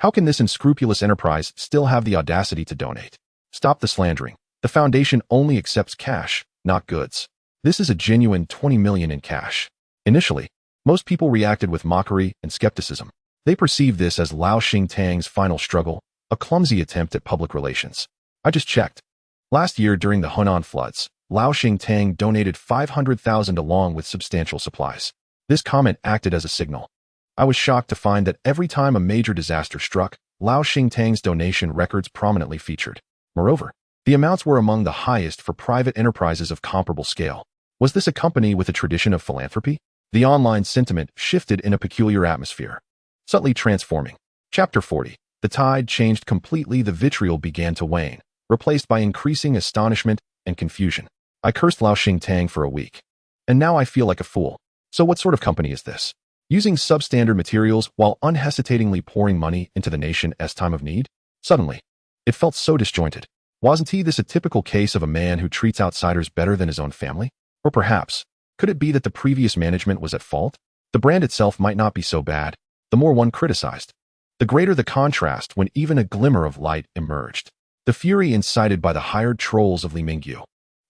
How can this unscrupulous enterprise still have the audacity to donate? Stop the slandering. The foundation only accepts cash, not goods. This is a genuine 20 million in cash. Initially, most people reacted with mockery and skepticism. They perceived this as Laoxing Tang's final struggle, a clumsy attempt at public relations. I just checked. Last year during the Hunan floods, Laoxing Tang donated 500,000 along with substantial supplies. This comment acted as a signal. I was shocked to find that every time a major disaster struck, Laoxing Tang's donation records prominently featured. Moreover, the amounts were among the highest for private enterprises of comparable scale. Was this a company with a tradition of philanthropy? The online sentiment shifted in a peculiar atmosphere, subtly transforming. Chapter 40. The tide changed completely. The vitriol began to wane, replaced by increasing astonishment and confusion. I cursed Laoxing Tang for a week, and now I feel like a fool. So what sort of company is this? Using substandard materials while unhesitatingly pouring money into the nation's time of need? Suddenly, it felt so disjointed. Wasn't this a typical case of a man who treats outsiders better than his own family? Or perhaps, could it be that the previous management was at fault? The brand itself might not be so bad. The more one criticized, the greater the contrast when even a glimmer of light emerged. The fury incited by the hired trolls of Li Mingyu.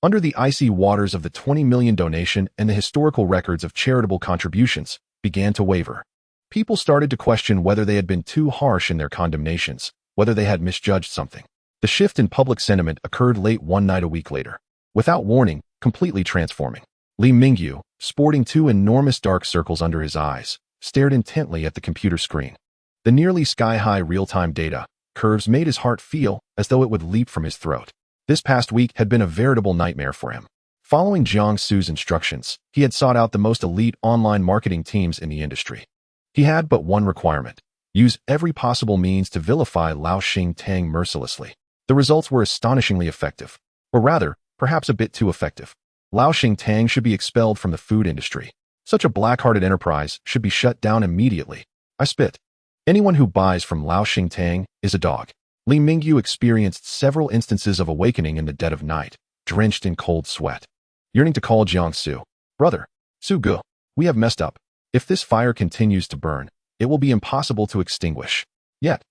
Under the icy waters of the 20 million donation and the historical records of charitable contributions began to waver. People started to question whether they had been too harsh in their condemnations, whether they had misjudged something. The shift in public sentiment occurred late one night a week later. Without warning, completely transforming. Li Mingyu, sporting two enormous dark circles under his eyes, stared intently at the computer screen. The nearly sky-high real-time data curves made his heart feel as though it would leap from his throat. This past week had been a veritable nightmare for him. Following Jiang Xu's instructions, he had sought out the most elite online marketing teams in the industry. He had but one requirement: use every possible means to vilify Lao Xingtang mercilessly. The results were astonishingly effective. Or rather, perhaps a bit too effective. Lao Xingtang should be expelled from the food industry. Such a black-hearted enterprise should be shut down immediately. I spit. Anyone who buys from Lao Xingtang is a dog. Li Mingyu experienced several instances of awakening in the dead of night, drenched in cold sweat. Yearning to call Jiang Xu. Brother, Su Gu, we have messed up. If this fire continues to burn, it will be impossible to extinguish. Yet,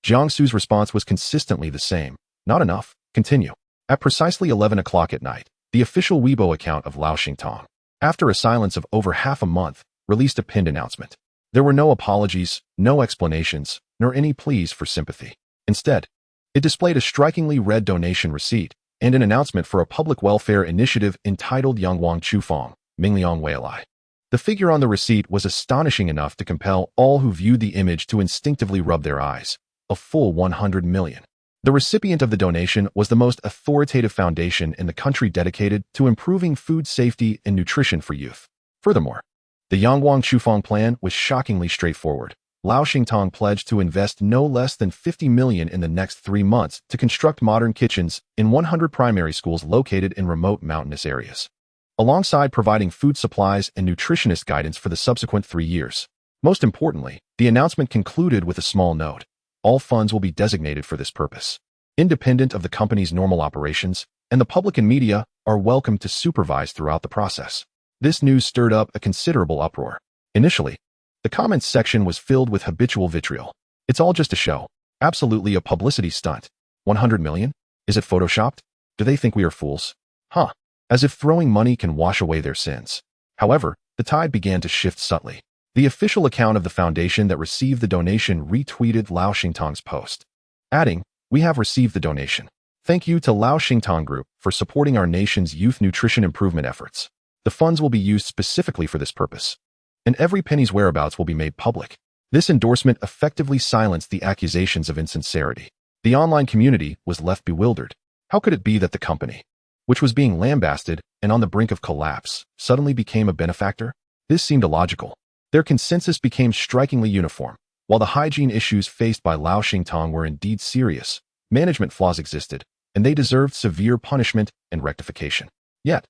Jiang Xu's response was consistently the same. Not enough. Continue. At precisely 11 o'clock at night, the official Weibo account of Lao Xingtang, after a silence of over half a month, released a pinned announcement. There were no apologies, no explanations, nor any pleas for sympathy. Instead, it displayed a strikingly red donation receipt and an announcement for a public welfare initiative entitled Yangwang Chufang, Mingliang Weilai. The figure on the receipt was astonishing enough to compel all who viewed the image to instinctively rub their eyes. A full 100 million. The recipient of the donation was the most authoritative foundation in the country dedicated to improving food safety and nutrition for youth. Furthermore, the Yangwang Chufang plan was shockingly straightforward. Lao Xingtang pledged to invest no less than 50 million in the next 3 months to construct modern kitchens in 100 primary schools located in remote mountainous areas, alongside providing food supplies and nutritionist guidance for the subsequent 3 years. Most importantly, the announcement concluded with a small note. All funds will be designated for this purpose. Independent of the company's normal operations, and the public and media are welcome to supervise throughout the process. This news stirred up a considerable uproar. Initially, the comments section was filled with habitual vitriol. It's all just a show. Absolutely a publicity stunt. 100 million? Is it photoshopped? Do they think we are fools? Huh. As if throwing money can wash away their sins. However, the tide began to shift subtly. The official account of the foundation that received the donation retweeted Lao Xingtang's post, adding, "We have received the donation. Thank you to Lao Xingtang Group for supporting our nation's youth nutrition improvement efforts. The funds will be used specifically for this purpose, and every penny's whereabouts will be made public." This endorsement effectively silenced the accusations of insincerity. The online community was left bewildered. How could it be that the company, which was being lambasted and on the brink of collapse, suddenly became a benefactor? This seemed illogical. Their consensus became strikingly uniform. While the hygiene issues faced by Lao Xingtang were indeed serious, management flaws existed, and they deserved severe punishment and rectification. Yet,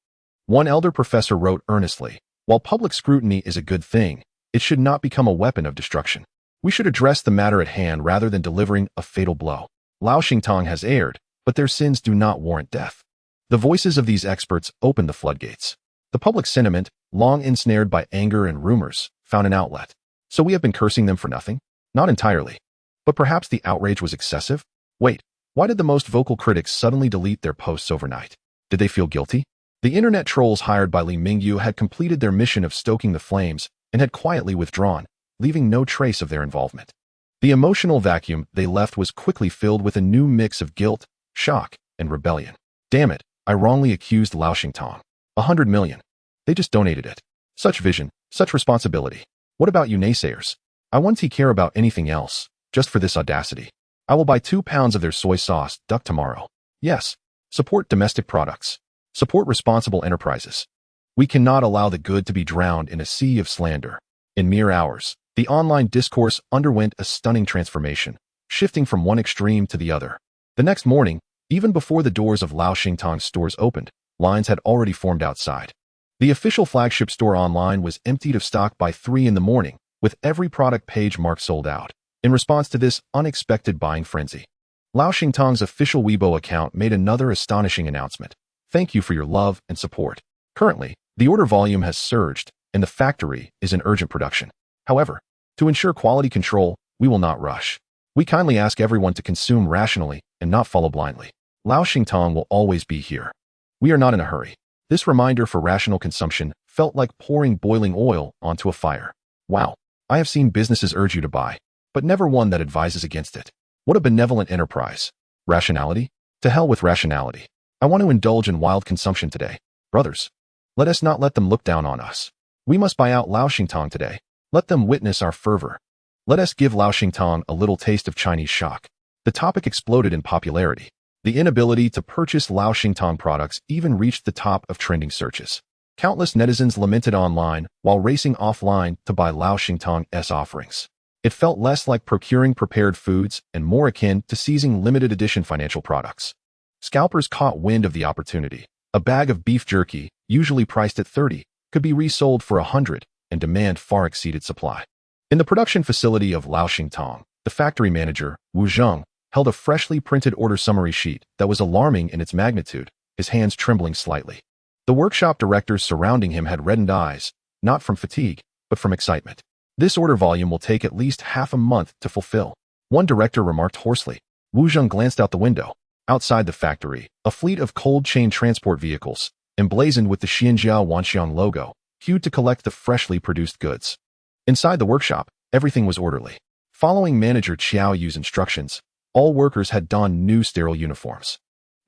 one elder professor wrote earnestly, "While public scrutiny is a good thing, it should not become a weapon of destruction. We should address the matter at hand rather than delivering a fatal blow. Lao Xingtang has erred, but their sins do not warrant death." The voices of these experts opened the floodgates. The public sentiment, long ensnared by anger and rumors, found an outlet. So we have been cursing them for nothing? Not entirely. But perhaps the outrage was excessive? Wait, why did the most vocal critics suddenly delete their posts overnight? Did they feel guilty? The internet trolls hired by Li Mingyu had completed their mission of stoking the flames and had quietly withdrawn, leaving no trace of their involvement. The emotional vacuum they left was quickly filled with a new mix of guilt, shock, and rebellion. Damn it, I wrongly accused Lao Xingtang. 100 million. They just donated it. Such vision, such responsibility. What about you naysayers? I won't care about anything else, just for this audacity. I will buy 2 pounds of their soy sauce duck tomorrow. Yes, support domestic products. Support responsible enterprises. We cannot allow the good to be drowned in a sea of slander. In mere hours, the online discourse underwent a stunning transformation, shifting from one extreme to the other. The next morning, even before the doors of Lao Xingtang's stores opened, lines had already formed outside. The official flagship store online was emptied of stock by 3 in the morning, with every product page marked sold out. In response to this unexpected buying frenzy, Lao Xingtang's official Weibo account made another astonishing announcement. "Thank you for your love and support. Currently, the order volume has surged, and the factory is in urgent production. However, to ensure quality control, we will not rush. We kindly ask everyone to consume rationally and not follow blindly. Lao Xingtang will always be here." We are not in a hurry. This reminder for rational consumption felt like pouring boiling oil onto a fire. Wow, I have seen businesses urge you to buy, but never one that advises against it. What a benevolent enterprise. Rationality? To hell with rationality. I want to indulge in wild consumption today. Brothers, let us not let them look down on us. We must buy out Lao Xingtong today. Let them witness our fervor. Let us give Lao Xingtong a little taste of Chinese shock. The topic exploded in popularity. The inability to purchase Lao Xingtong products even reached the top of trending searches. Countless netizens lamented online while racing offline to buy Lao Xingtong's offerings. It felt less like procuring prepared foods and more akin to seizing limited edition financial products. Scalpers caught wind of the opportunity. A bag of beef jerky, usually priced at 30, could be resold for 100, and demand far exceeded supply. In the production facility of Lao Xingtong, the factory manager, Wu Zheng, held a freshly printed order summary sheet that was alarming in its magnitude, his hands trembling slightly. The workshop directors surrounding him had reddened eyes, not from fatigue, but from excitement. This order volume will take at least half a month to fulfill, one director remarked hoarsely. Wu Zheng glanced out the window. Outside the factory, a fleet of cold chain transport vehicles, emblazoned with the Xianjiao Wanxiang logo, queued to collect the freshly produced goods. Inside the workshop, everything was orderly. Following manager Qiao Yu's instructions, all workers had donned new sterile uniforms.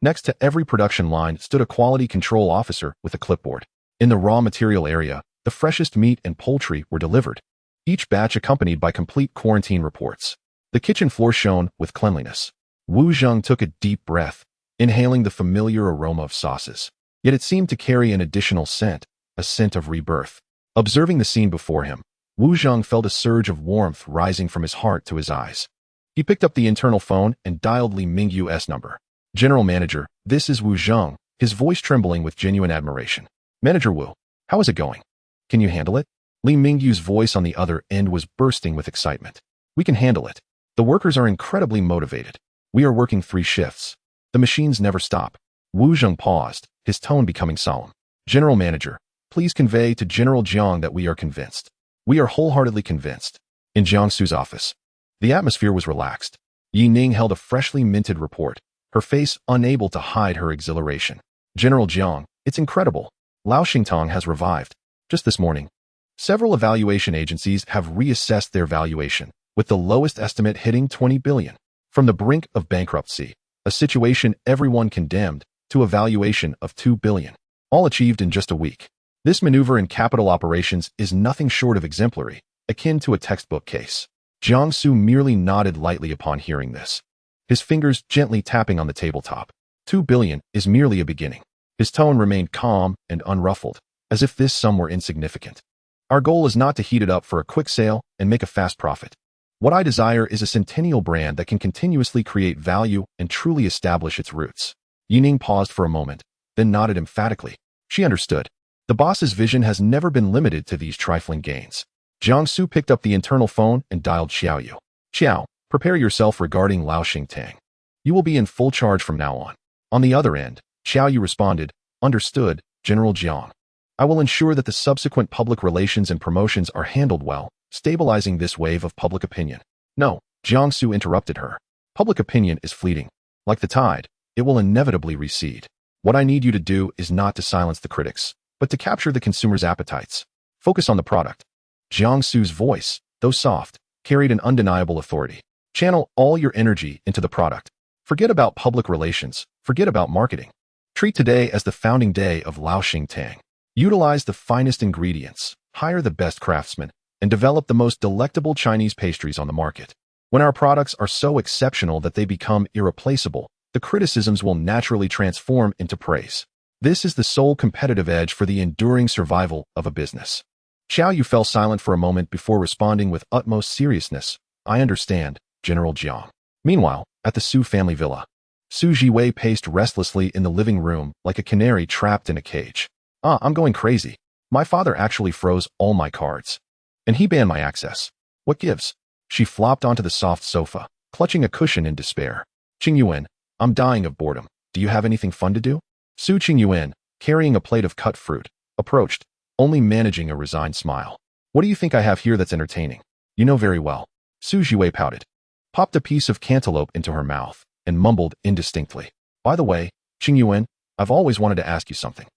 Next to every production line stood a quality control officer with a clipboard. In the raw material area, the freshest meat and poultry were delivered, each batch accompanied by complete quarantine reports. The kitchen floor shone with cleanliness. Wu Zheng took a deep breath, inhaling the familiar aroma of sauces. Yet it seemed to carry an additional scent, a scent of rebirth. Observing the scene before him, Wu Zheng felt a surge of warmth rising from his heart to his eyes. He picked up the internal phone and dialed Li Mingyu's number. General Manager, this is Wu Zheng, his voice trembling with genuine admiration. Manager Wu, how is it going? Can you handle it? Li Mingyu's voice on the other end was bursting with excitement. We can handle it. The workers are incredibly motivated. We are working 3 shifts. The machines never stop. Wu Zheng paused, his tone becoming solemn. General Manager, please convey to General Jiang that we are convinced. We are wholeheartedly convinced. In Jiang Xu's office, the atmosphere was relaxed. Yi Ning held a freshly minted report, her face unable to hide her exhilaration. General Jiang, it's incredible. Lao Xingtong has revived. Just this morning, several evaluation agencies have reassessed their valuation, with the lowest estimate hitting 20 billion. From the brink of bankruptcy, a situation everyone condemned, to a valuation of 2 billion, all achieved in just a week. This maneuver in capital operations is nothing short of exemplary, akin to a textbook case. Jiang Xu merely nodded lightly upon hearing this, his fingers gently tapping on the tabletop. 2 billion is merely a beginning. His tone remained calm and unruffled, as if this sum were insignificant. Our goal is not to heat it up for a quick sale and make a fast profit. What I desire is a centennial brand that can continuously create value and truly establish its roots. Yining paused for a moment, then nodded emphatically. She understood. The boss's vision has never been limited to these trifling gains. Jiang Xu picked up the internal phone and dialed Xiao Yu. Xiao, prepare yourself regarding Lao Xingtang. You will be in full charge from now on. On the other end, Xiao Yu responded, understood, General Jiang. I will ensure that the subsequent public relations and promotions are handled well, stabilizing this wave of public opinion. No, Jiang Xu interrupted her. Public opinion is fleeting. Like the tide, it will inevitably recede. What I need you to do is not to silence the critics, but to capture the consumer's appetites. Focus on the product. Jiang Xu's voice, though soft, carried an undeniable authority. Channel all your energy into the product. Forget about public relations. Forget about marketing. Treat today as the founding day of Lao Xingtang. Utilize the finest ingredients, hire the best craftsmen, and develop the most delectable Chinese pastries on the market. When our products are so exceptional that they become irreplaceable, the criticisms will naturally transform into praise. This is the sole competitive edge for the enduring survival of a business. Xiao Yu fell silent for a moment before responding with utmost seriousness. I understand, General Jiang. Meanwhile, at the Su family villa, Su Jiwei paced restlessly in the living room like a canary trapped in a cage. I'm going crazy. My father actually froze all my cards. And he banned my access. What gives? She flopped onto the soft sofa, clutching a cushion in despair. Qingyuan, I'm dying of boredom. Do you have anything fun to do? Su Qingyuan, carrying a plate of cut fruit, approached, only managing a resigned smile. What do you think I have here that's entertaining? You know very well. Su Jiwei pouted, popped a piece of cantaloupe into her mouth, and mumbled indistinctly. By the way, Qingyuan, I've always wanted to ask you something.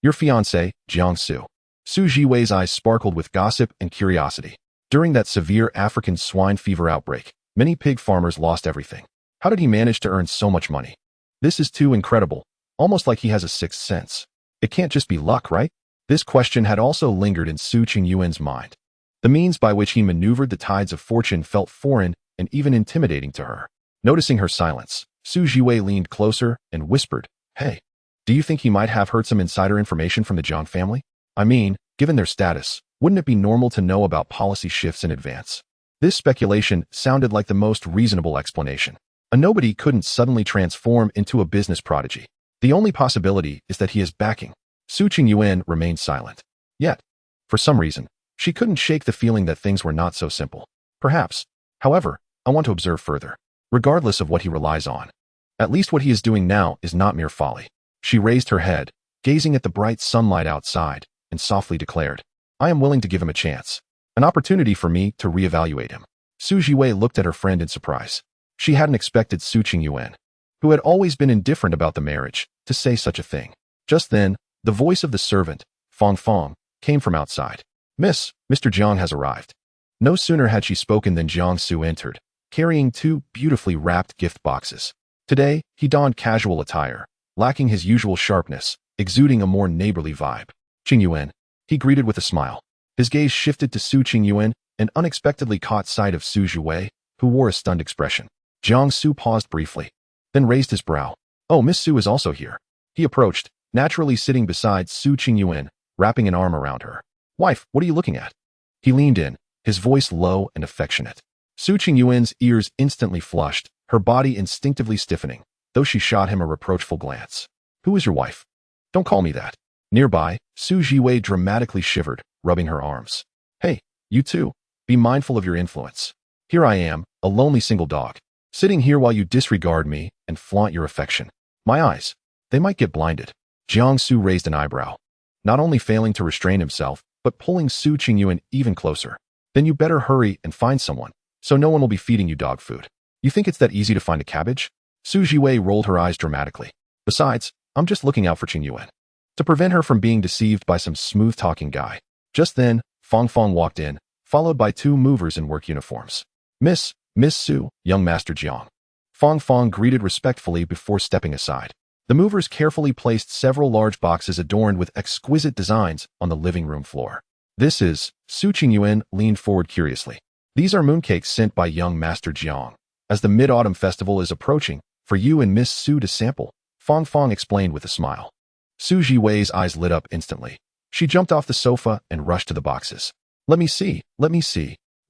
Your fiancé, Jiang Xu. Su Jiwei's eyes sparkled with gossip and curiosity. During that severe African swine fever outbreak, many pig farmers lost everything. How did he manage to earn so much money? This is too incredible, almost like he has a sixth sense. It can't just be luck, right? This question had also lingered in Su Qingyuan's mind. The means by which he maneuvered the tides of fortune felt foreign and even intimidating to her. Noticing her silence, Su Jiwei leaned closer and whispered, "Hey, do you think he might have heard some insider information from the Jiang family? I mean, given their status, wouldn't it be normal to know about policy shifts in advance?" This speculation sounded like the most reasonable explanation. A nobody couldn't suddenly transform into a business prodigy. The only possibility is that he is backing. Su Qingyuan remained silent. Yet, for some reason, she couldn't shake the feeling that things were not so simple. Perhaps, however, I want to observe further. Regardless of what he relies on, at least what he is doing now is not mere folly. She raised her head, gazing at the bright sunlight outside, and softly declared, "I am willing to give him a chance. An opportunity for me to reevaluate him." Su Jiwei looked at her friend in surprise. She hadn't expected Su Qingyuan, who had always been indifferent about the marriage, to say such a thing. Just then, the voice of the servant, Fong Fong, came from outside. Mr. Jiang has arrived." No sooner had she spoken than Jiang Xu entered, carrying 2 beautifully wrapped gift boxes. Today, he donned casual attire, lacking his usual sharpness, exuding a more neighborly vibe. "Qingyuan," he greeted with a smile. His gaze shifted to Su Qingyuan and unexpectedly caught sight of Su Jiwei, who wore a stunned expression. Jiang Xu paused briefly, then raised his brow. "Oh, Miss Su is also here." He approached, naturally sitting beside Su Qingyuan, wrapping an arm around her. "Wife, what are you looking at?" He leaned in, his voice low and affectionate. Su Qingyuan's ears instantly flushed, her body instinctively stiffening, though she shot him a reproachful glance. "Who is your wife?" "Don't call me that." Nearby, Su Jiwei dramatically shivered, rubbing her arms. "Hey, you too, be mindful of your influence. Here I am, a lonely single dog, sitting here while you disregard me and flaunt your affection. My eyes, they might get blinded." Jiang Xu raised an eyebrow, not only failing to restrain himself, but pulling Su Qingyuan even closer. "Then you better hurry and find someone, so no one will be feeding you dog food. You think it's that easy to find a cabbage?" Su Jiwei rolled her eyes dramatically. "Besides, I'm just looking out for Qingyuan, to prevent her from being deceived by some smooth-talking guy." Just then, Fong Fong walked in, followed by 2 movers in work uniforms. Miss Su, young Master Jiang." Fong Fong greeted respectfully before stepping aside. The movers carefully placed several large boxes adorned with exquisite designs on the living room floor. "This is," Su Qingyuan leaned forward curiously. "These are mooncakes sent by young Master Jiang, as the Mid-Autumn Festival is approaching, for you and Miss Su to sample," Fong Fong explained with a smile. Su Jiwei's eyes lit up instantly. She jumped off the sofa and rushed to the boxes. Let me see.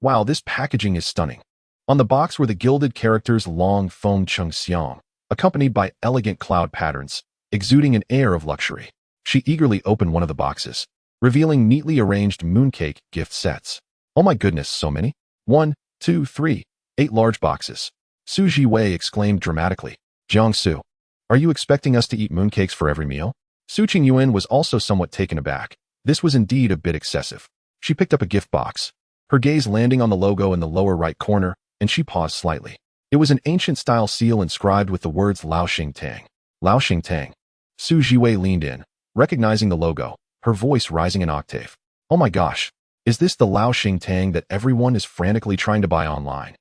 Wow, this packaging is stunning." On the box were the gilded characters Long Feng Chung Xiang, accompanied by elegant cloud patterns, exuding an air of luxury. She eagerly opened one of the boxes, revealing neatly arranged mooncake gift sets. "Oh my goodness, so many. 1, 2, 3, 8 large boxes." Su Jiwei exclaimed dramatically. "Jiang Xu, are you expecting us to eat mooncakes for every meal?" Su Qingyuan was also somewhat taken aback. This was indeed a bit excessive. She picked up a gift box, her gaze landing on the logo in the lower right corner, and she paused slightly. It was an ancient-style seal inscribed with the words Lao Xing Tang. Lao Xing Tang. Su Jiwei leaned in, recognizing the logo, her voice rising an octave. "Oh my gosh, is this the Lao Xing Tang that everyone is frantically trying to buy online?"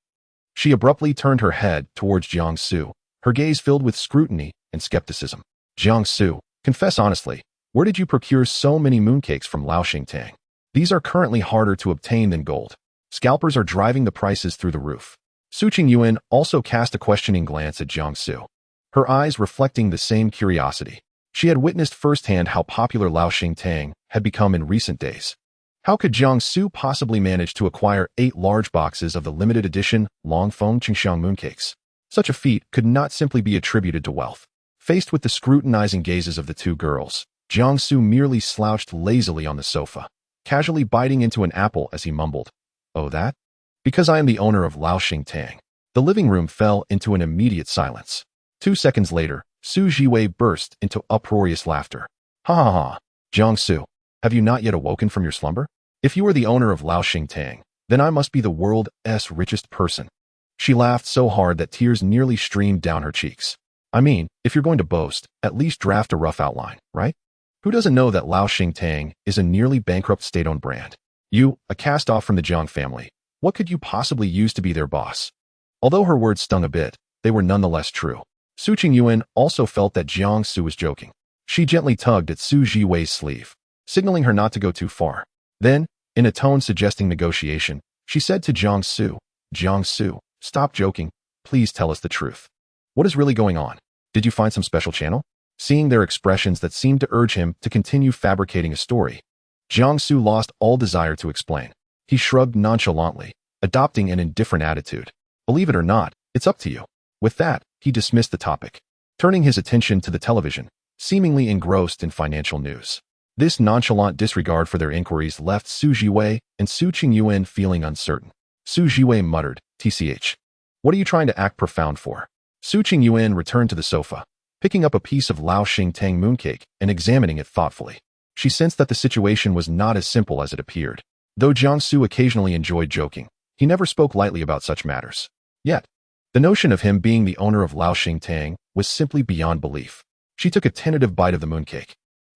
She abruptly turned her head towards Jiang Xu, her gaze filled with scrutiny and skepticism. "Jiang Xu, confess honestly, where did you procure so many mooncakes from Lao Xing Tang? These are currently harder to obtain than gold. Scalpers are driving the prices through the roof." Su Qingyuan also cast a questioning glance at Jiang Xu, her eyes reflecting the same curiosity. She had witnessed firsthand how popular Lao Xing Tang had become in recent days. How could Jiang Xu possibly manage to acquire 8 large boxes of the limited edition Long Feng Qingxiang mooncakes? Such a feat could not simply be attributed to wealth. Faced with the scrutinizing gazes of the 2 girls, Jiang Xu merely slouched lazily on the sofa, casually biting into an apple as he mumbled, "Oh that? Because I am the owner of Lao Xing Tang." The living room fell into an immediate silence. 2 seconds later, Su Jiwei burst into uproarious laughter. "Ha ha ha! Jiang Xu, have you not yet awoken from your slumber? If you are the owner of Lao Xing Tang, then I must be the world's richest person." She laughed so hard that tears nearly streamed down her cheeks. I mean, if you're going to boast, at least draft a rough outline, right? Who doesn't know that Lao Xingtang is a nearly bankrupt state-owned brand? You, a cast-off from the Jiang family, what could you possibly use to be their boss? Although her words stung a bit, they were nonetheless true. Su Qingyuan also felt that Jiang Xu was joking. She gently tugged at Su Jiwei's sleeve, signaling her not to go too far. Then, in a tone suggesting negotiation, she said to Jiang Xu, stop joking, please tell us the truth. What is really going on? Did you find some special channel? Seeing their expressions that seemed to urge him to continue fabricating a story, Jiang Xu lost all desire to explain. He shrugged nonchalantly, adopting an indifferent attitude. Believe it or not, it's up to you. With that, he dismissed the topic, turning his attention to the television, seemingly engrossed in financial news. This nonchalant disregard for their inquiries left Su Jiwei and Su Qingyuan feeling uncertain. Su Jiwei muttered, "TCH. What are you trying to act profound for?" Su Qingyuan returned to the sofa, picking up a piece of Lao Xingtang mooncake and examining it thoughtfully. She sensed that the situation was not as simple as it appeared. Though Jiang Xu occasionally enjoyed joking, he never spoke lightly about such matters. Yet, the notion of him being the owner of Lao Xingtang was simply beyond belief. She took a tentative bite of the mooncake.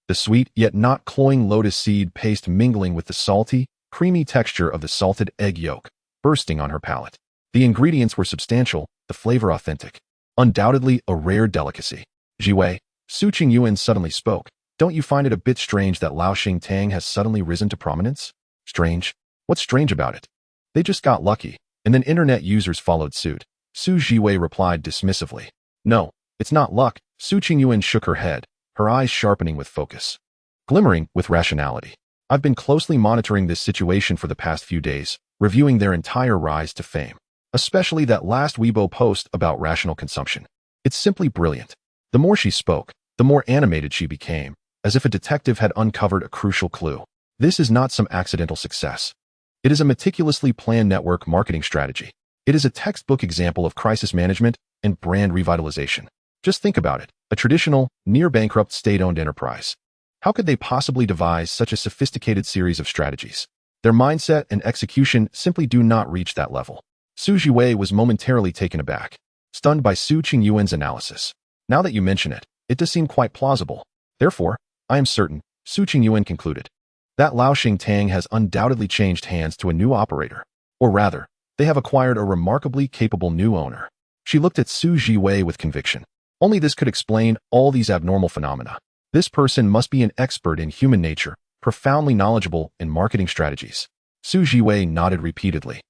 The sweet yet not cloying lotus seed paste mingling with the salty, creamy texture of the salted egg yolk, bursting on her palate. The ingredients were substantial, the flavor authentic. Undoubtedly a rare delicacy. Jiwei, Su Qingyuan suddenly spoke. Don't you find it a bit strange that Lao Xingtang has suddenly risen to prominence? Strange? What's strange about it? They just got lucky, and then internet users followed suit. Su Jiwei replied dismissively. No, it's not luck. Su Qingyuan shook her head, her eyes sharpening with focus, glimmering with rationality. I've been closely monitoring this situation for the past few days, reviewing their entire rise to fame, especially that last Weibo post about rational consumption. It's simply brilliant. The more she spoke, the more animated she became, as if a detective had uncovered a crucial clue. This is not some accidental success. It is a meticulously planned network marketing strategy. It is a textbook example of crisis management and brand revitalization. Just think about it, a traditional, near-bankrupt state-owned enterprise. How could they possibly devise such a sophisticated series of strategies? Their mindset and execution simply do not reach that level. Su Jiwei was momentarily taken aback, stunned by Su Qingyuan's analysis. Now that you mention it, it does seem quite plausible. Therefore, I am certain, Su Qingyuan concluded, that Lao Xingtang has undoubtedly changed hands to a new operator. Or rather, they have acquired a remarkably capable new owner. She looked at Su Jiwei with conviction. Only this could explain all these abnormal phenomena. This person must be an expert in human nature, profoundly knowledgeable in marketing strategies. Su Jiwei nodded repeatedly,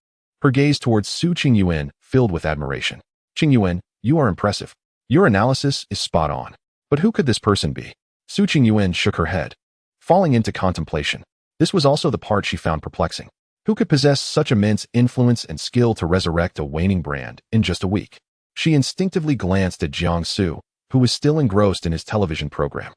her gaze towards Su Qingyuan filled with admiration. Qingyuan, you are impressive. Your analysis is spot on. But who could this person be? Su Qingyuan shook her head, falling into contemplation. This was also the part she found perplexing. Who could possess such immense influence and skill to resurrect a waning brand in just a week? She instinctively glanced at Jiang Xu, who was still engrossed in his television program.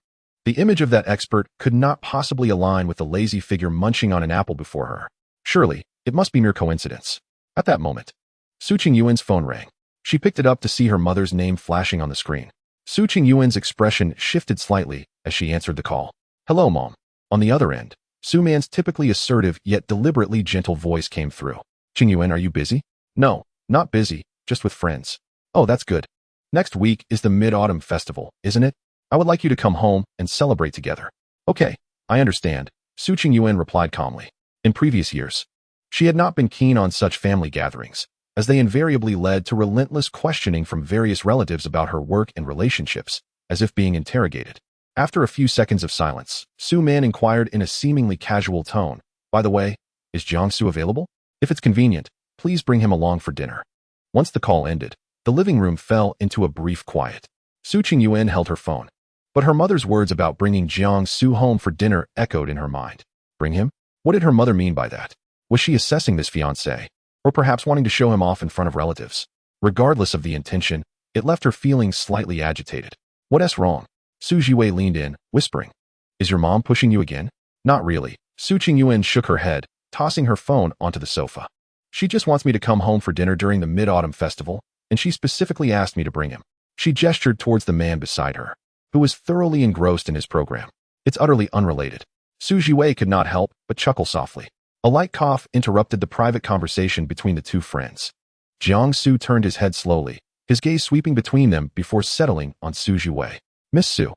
The image of that expert could not possibly align with the lazy figure munching on an apple before her. Surely, it must be mere coincidence. At that moment, Su Qingyuan's phone rang. She picked it up to see her mother's name flashing on the screen. Su Qingyuan's expression shifted slightly as she answered the call. Hello, Mom. On the other end, Su Man's typically assertive yet deliberately gentle voice came through. Qingyuan, are you busy? No, not busy, just with friends. Oh, that's good. Next week is the Mid-Autumn Festival, isn't it? I would like you to come home and celebrate together. Okay, I understand, Su Qingyuan replied calmly. In previous years, she had not been keen on such family gatherings, as they invariably led to relentless questioning from various relatives about her work and relationships, as if being interrogated. After a few seconds of silence, Su Man inquired in a seemingly casual tone, by the way, is Jiang Xu available? If it's convenient, please bring him along for dinner. Once the call ended, the living room fell into a brief quiet. Su Qingyuan held her phone, but her mother's words about bringing Jiang Xu home for dinner echoed in her mind. Bring him? What did her mother mean by that? Was she assessing this fiancé, or perhaps wanting to show him off in front of relatives? Regardless of the intention, it left her feeling slightly agitated. What's wrong? Su Jiwei leaned in, whispering. Is your mom pushing you again? Not really. Su Qingyuan shook her head, tossing her phone onto the sofa. She just wants me to come home for dinner during the Mid-Autumn Festival, and she specifically asked me to bring him. She gestured towards the man beside her, who was thoroughly engrossed in his program. It's utterly unrelated. Su Jiwei could not help but chuckle softly. A light cough interrupted the private conversation between the two friends. Jiang Xu turned his head slowly, his gaze sweeping between them before settling on Su Jiwei. Miss Su.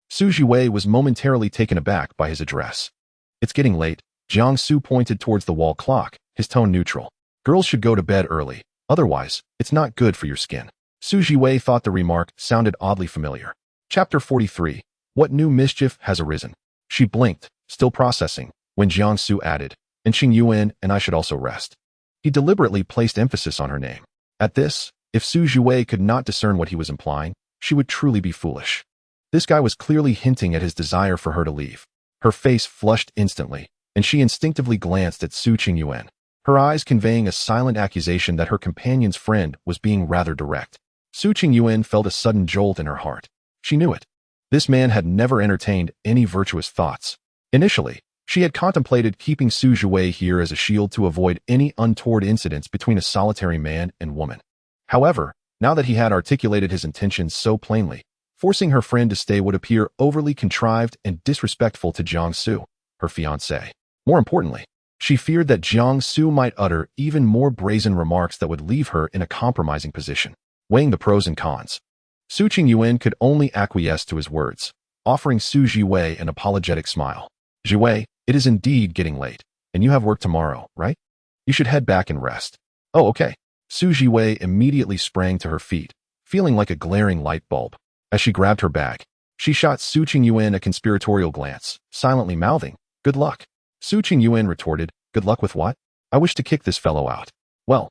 Su Jiwei was momentarily taken aback by his address. It's getting late. Jiang Xu pointed towards the wall clock, his tone neutral. Girls should go to bed early, otherwise, it's not good for your skin. Su Jiwei thought the remark sounded oddly familiar. Chapter 43. What new mischief has arisen? She blinked, still processing, when Jiang Xu added, and Qing Yuan and I should also rest. He deliberately placed emphasis on her name. At this, if Su Jiwei could not discern what he was implying, she would truly be foolish. This guy was clearly hinting at his desire for her to leave. Her face flushed instantly, and she instinctively glanced at Su Qingyuan, her eyes conveying a silent accusation that her companion's friend was being rather direct. Su Qingyuan felt a sudden jolt in her heart. She knew it. This man had never entertained any virtuous thoughts. Initially, she had contemplated keeping Su Jiwei here as a shield to avoid any untoward incidents between a solitary man and woman. However, now that he had articulated his intentions so plainly, forcing her friend to stay would appear overly contrived and disrespectful to Jiang Xu, her fiancé. More importantly, she feared that Jiang Xu might utter even more brazen remarks that would leave her in a compromising position. Weighing the pros and cons, Su Qingyuan could only acquiesce to his words, offering Su Jiwei an apologetic smile. Jiwei, it is indeed getting late, and you have work tomorrow, right? You should head back and rest. Oh, okay. Su Jiwei immediately sprang to her feet, feeling like a glaring light bulb. As she grabbed her bag, she shot Su Qingyuan a conspiratorial glance, silently mouthing, "Good luck." Su Qingyuan retorted, "Good luck with what? I wish to kick this fellow out." "Well,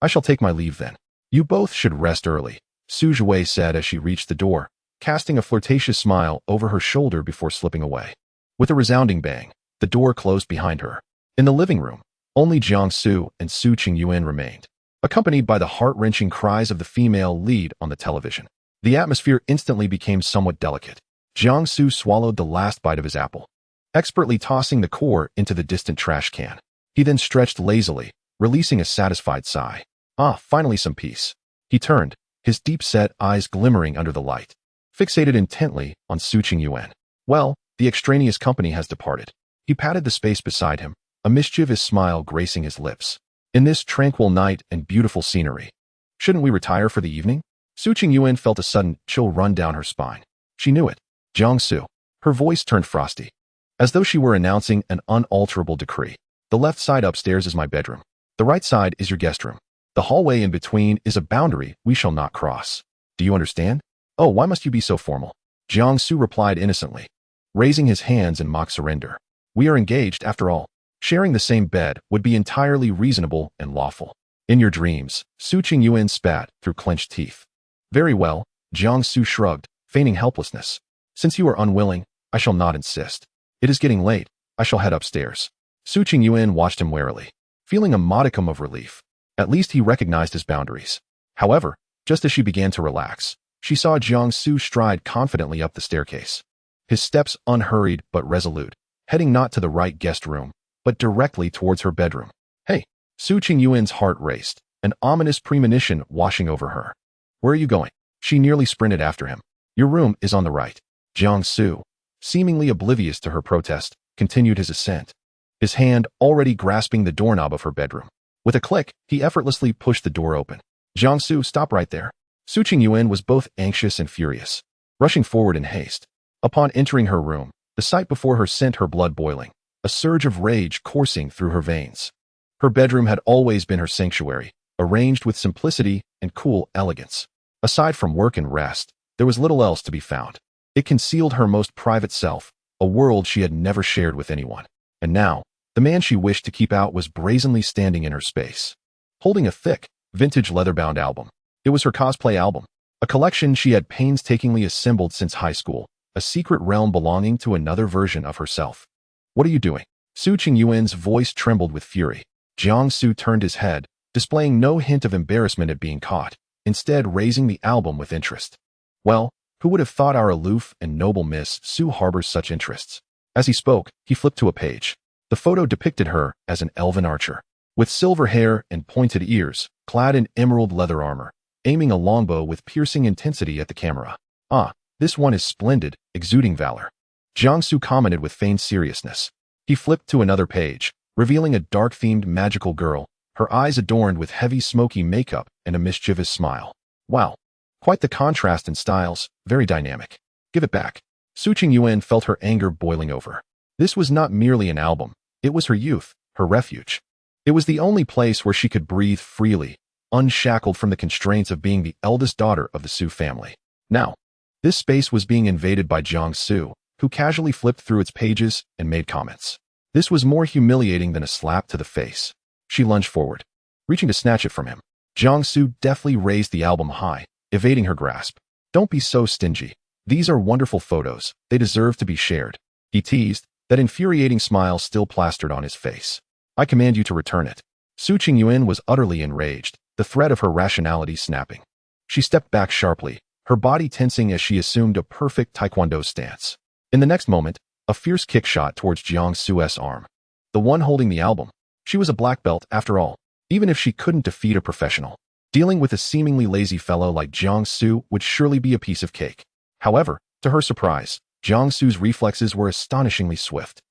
I shall take my leave then. You both should rest early," Su Jiwei said as she reached the door, casting a flirtatious smile over her shoulder before slipping away. With a resounding bang, the door closed behind her. In the living room, only Jiang Xu and Su Qingyuan remained, accompanied by the heart-wrenching cries of the female lead on the television. The atmosphere instantly became somewhat delicate. Jiang Xu swallowed the last bite of his apple, expertly tossing the core into the distant trash can. He then stretched lazily, releasing a satisfied sigh. Finally some peace. He turned, his deep-set eyes glimmering under the light, fixated intently on Su Qingyuan. Well, the extraneous company has departed. He patted the space beside him, a mischievous smile gracing his lips. In this tranquil night and beautiful scenery, shouldn't we retire for the evening? Su Qingyuan felt a sudden chill run down her spine. She knew it. Jiang Xu. Her voice turned frosty, as though she were announcing an unalterable decree. The left side upstairs is my bedroom. The right side is your guest room. The hallway in between is a boundary we shall not cross. Do you understand? Oh, why must you be so formal? Jiang Xu replied innocently, raising his hands in mock surrender. We are engaged, after all. Sharing the same bed would be entirely reasonable and lawful. In your dreams, Su Qingyuan spat through clenched teeth. Very well, Jiang Xu shrugged, feigning helplessness. Since you are unwilling, I shall not insist. It is getting late. I shall head upstairs. Su Qingyuan watched him warily, feeling a modicum of relief. At least he recognized his boundaries. However, just as she began to relax, she saw Jiang Xu stride confidently up the staircase. His steps unhurried but resolute, heading not to the right guest room, but directly towards her bedroom. Hey! Su Qingyuan's heart raced, an ominous premonition washing over her. Where are you going? She nearly sprinted after him. Your room is on the right. Jiang Xu, seemingly oblivious to her protest, continued his ascent, his hand already grasping the doorknob of her bedroom. With a click, he effortlessly pushed the door open. Jiang Xu, stop right there. Su Qingyuan was both anxious and furious, rushing forward in haste. Upon entering her room, the sight before her sent her blood boiling, a surge of rage coursing through her veins. Her bedroom had always been her sanctuary, arranged with simplicity and cool elegance. Aside from work and rest, there was little else to be found. It concealed her most private self, a world she had never shared with anyone. And now, the man she wished to keep out was brazenly standing in her space, holding a thick, vintage leather-bound album. It was her cosplay album, a collection she had painstakingly assembled since high school, a secret realm belonging to another version of herself. What are you doing? Su Qingyuan's voice trembled with fury. Jiang Xu turned his head, displaying no hint of embarrassment at being caught, instead raising the album with interest. Well, who would have thought our aloof and noble Miss Su harbors such interests? As he spoke, he flipped to a page. The photo depicted her as an elven archer, with silver hair and pointed ears, clad in emerald leather armor, aiming a longbow with piercing intensity at the camera. This one is splendid, exuding valor. Jiang Xu commented with feigned seriousness. He flipped to another page, revealing a dark-themed magical girl, her eyes adorned with heavy smoky makeup and a mischievous smile. Wow. Quite the contrast in styles, very dynamic. Give it back. Su Qingyuan felt her anger boiling over. This was not merely an album. It was her youth, her refuge. It was the only place where she could breathe freely, unshackled from the constraints of being the eldest daughter of the Xu family. Now, this space was being invaded by Jiang Xu, who casually flipped through its pages and made comments. This was more humiliating than a slap to the face. She lunged forward, reaching to snatch it from him. Jiang Xu deftly raised the album high, evading her grasp. Don't be so stingy. These are wonderful photos. They deserve to be shared. He teased, that infuriating smile still plastered on his face. I command you to return it. Su Qingyuan was utterly enraged, the thread of her rationality snapping. She stepped back sharply, her body tensing as she assumed a perfect taekwondo stance. In the next moment, a fierce kick shot towards Jiang Xu's arm. The one holding the album. She was a black belt, after all. Even if she couldn't defeat a professional, dealing with a seemingly lazy fellow like Jiang Xu would surely be a piece of cake. However, to her surprise, Jiang Xu's reflexes were astonishingly swift.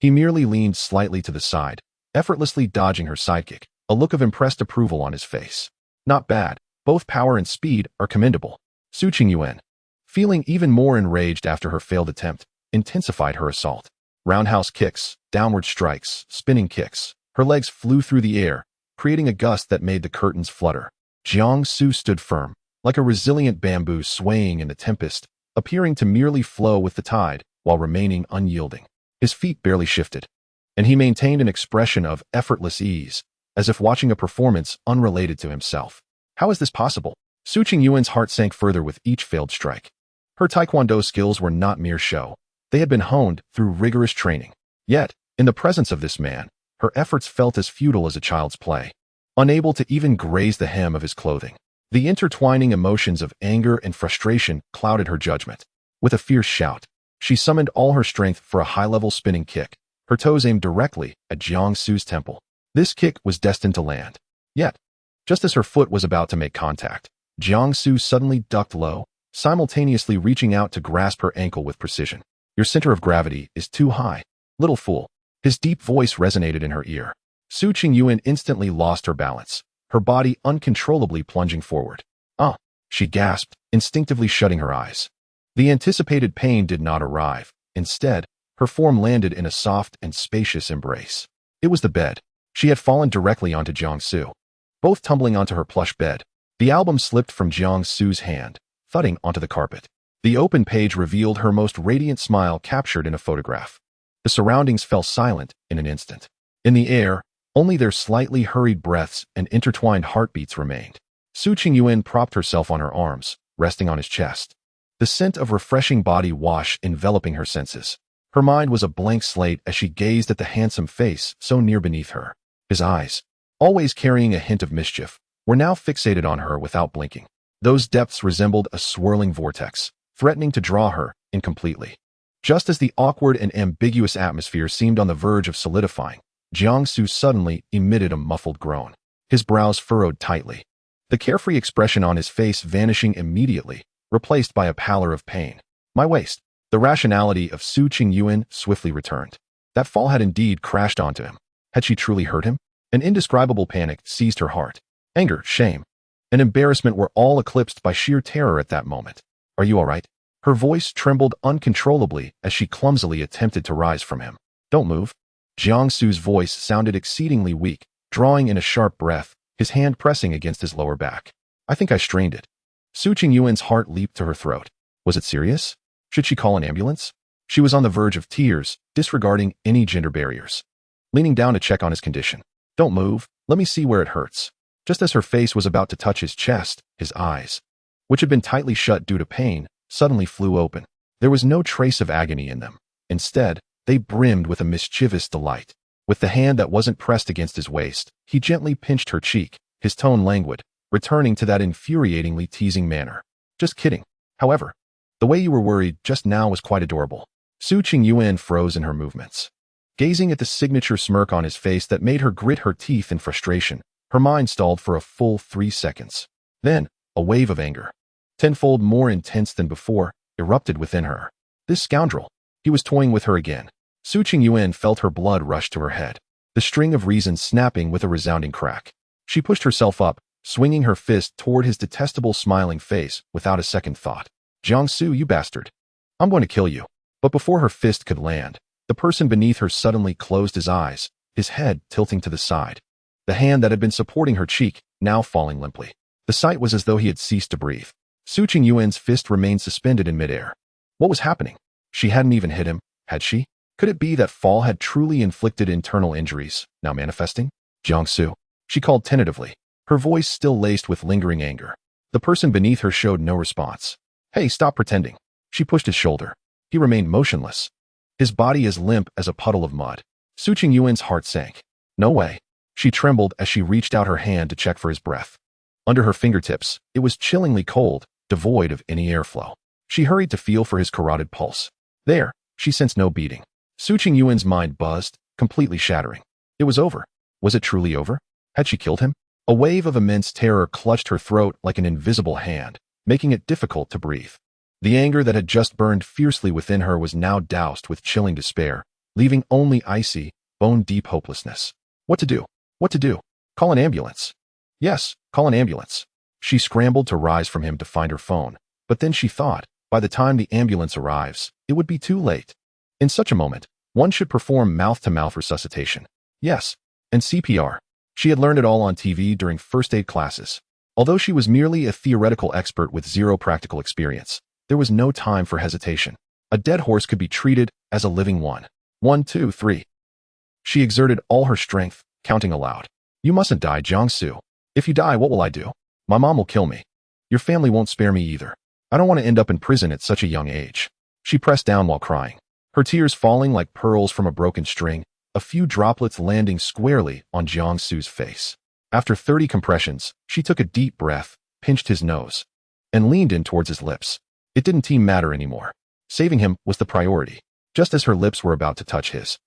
He merely leaned slightly to the side, effortlessly dodging her sidekick, a look of impressed approval on his face. Not bad. Both power and speed are commendable. Su Qingyuan, feeling even more enraged after her failed attempt, intensified her assault. Roundhouse kicks, downward strikes, spinning kicks. Her legs flew through the air, creating a gust that made the curtains flutter. Jiang Xu stood firm, like a resilient bamboo swaying in the tempest, appearing to merely flow with the tide while remaining unyielding. His feet barely shifted, and he maintained an expression of effortless ease, as if watching a performance unrelated to himself. How is this possible? Su Qingyuan's heart sank further with each failed strike. Her taekwondo skills were not mere show. They had been honed through rigorous training. Yet, in the presence of this man, her efforts felt as futile as a child's play, unable to even graze the hem of his clothing. The intertwining emotions of anger and frustration clouded her judgment. With a fierce shout, she summoned all her strength for a high-level spinning kick, her toes aimed directly at Jiang Xu's temple. This kick was destined to land. Yet, just as her foot was about to make contact, Jiang Xu suddenly ducked low, simultaneously reaching out to grasp her ankle with precision. Your center of gravity is too high. Little fool. His deep voice resonated in her ear. Su Qingyuan instantly lost her balance, her body uncontrollably plunging forward. Ah! She gasped, instinctively shutting her eyes. The anticipated pain did not arrive. Instead, her form landed in a soft and spacious embrace. It was the bed. She had fallen directly onto Jiang Xu. Both tumbling onto her plush bed, the album slipped from Jiang Xu's hand, thudding onto the carpet. The open page revealed her most radiant smile captured in a photograph. The surroundings fell silent in an instant. In the air, only their slightly hurried breaths and intertwined heartbeats remained. Su Qingyuan propped herself on her arms, resting on his chest. The scent of refreshing body wash enveloping her senses. Her mind was a blank slate as she gazed at the handsome face so near beneath her. His eyes, always carrying a hint of mischief, were now fixated on her without blinking. Those depths resembled a swirling vortex, threatening to draw her in completely. Just as the awkward and ambiguous atmosphere seemed on the verge of solidifying, Jiang Xu suddenly emitted a muffled groan. His brows furrowed tightly, the carefree expression on his face vanishing immediately, replaced by a pallor of pain. My waist. The rationality of Su Qingyuan swiftly returned. That fall had indeed crashed onto him. Had she truly hurt him? An indescribable panic seized her heart. Anger, shame, and embarrassment were all eclipsed by sheer terror at that moment. Are you all right? Her voice trembled uncontrollably as she clumsily attempted to rise from him. Don't move. Jiang Xu's voice sounded exceedingly weak, drawing in a sharp breath, his hand pressing against his lower back. I think I strained it. Su Qingyuan's heart leaped to her throat. Was it serious? Should she call an ambulance? She was on the verge of tears, disregarding any gender barriers. Leaning down to check on his condition. Don't move. Let me see where it hurts. Just as her face was about to touch his chest, his eyes, which had been tightly shut due to pain, suddenly flew open. There was no trace of agony in them. Instead, they brimmed with a mischievous delight. With the hand that wasn't pressed against his waist, he gently pinched her cheek, his tone languid, returning to that infuriatingly teasing manner. Just kidding. However, the way you were worried just now was quite adorable. Su Qingyuan froze in her movements. Gazing at the signature smirk on his face that made her grit her teeth in frustration, her mind stalled for a full 3 seconds. Then, a wave of anger, tenfold more intense than before, erupted within her. This scoundrel. He was toying with her again. Su Qingyuan felt her blood rush to her head, the string of reason snapping with a resounding crack. She pushed herself up, swinging her fist toward his detestable smiling face without a second thought. Jiang Xu, you bastard. I'm going to kill you. But before her fist could land, the person beneath her suddenly closed his eyes, his head tilting to the side. The hand that had been supporting her cheek, now falling limply. The sight was as though he had ceased to breathe. Su Qingyuan's fist remained suspended in midair. What was happening? She hadn't even hit him, had she? Could it be that fall had truly inflicted internal injuries, now manifesting? Jiang Xu. She called tentatively, her voice still laced with lingering anger. The person beneath her showed no response. Hey, stop pretending. She pushed his shoulder. He remained motionless, his body as limp as a puddle of mud. Su Qingyuan's heart sank. No way. She trembled as she reached out her hand to check for his breath. Under her fingertips, it was chillingly cold, devoid of any airflow. She hurried to feel for his carotid pulse. There, she sensed no beating. Su Qingyuan's mind buzzed, completely shattering. It was over. Was it truly over? Had she killed him? A wave of immense terror clutched her throat like an invisible hand, making it difficult to breathe. The anger that had just burned fiercely within her was now doused with chilling despair, leaving only icy, bone-deep hopelessness. What to do? What to do? Call an ambulance. Yes, call an ambulance. She scrambled to rise from him to find her phone, but then she thought, by the time the ambulance arrives, it would be too late. In such a moment, one should perform mouth-to-mouth resuscitation. Yes, and CPR. She had learned it all on TV during first aid classes. Although she was merely a theoretical expert with zero practical experience, there was no time for hesitation. A dead horse could be treated as a living one. 1, 2, 3. She exerted all her strength, counting aloud. You mustn't die, Jiang Xu. If you die, what will I do? My mom will kill me. Your family won't spare me either. I don't want to end up in prison at such a young age. She pressed down while crying, her tears falling like pearls from a broken string, a few droplets landing squarely on Jiang Xu's face. After 30 compressions, she took a deep breath, pinched his nose, and leaned in towards his lips. It didn't matter anymore. Saving him was the priority. Just as her lips were about to touch his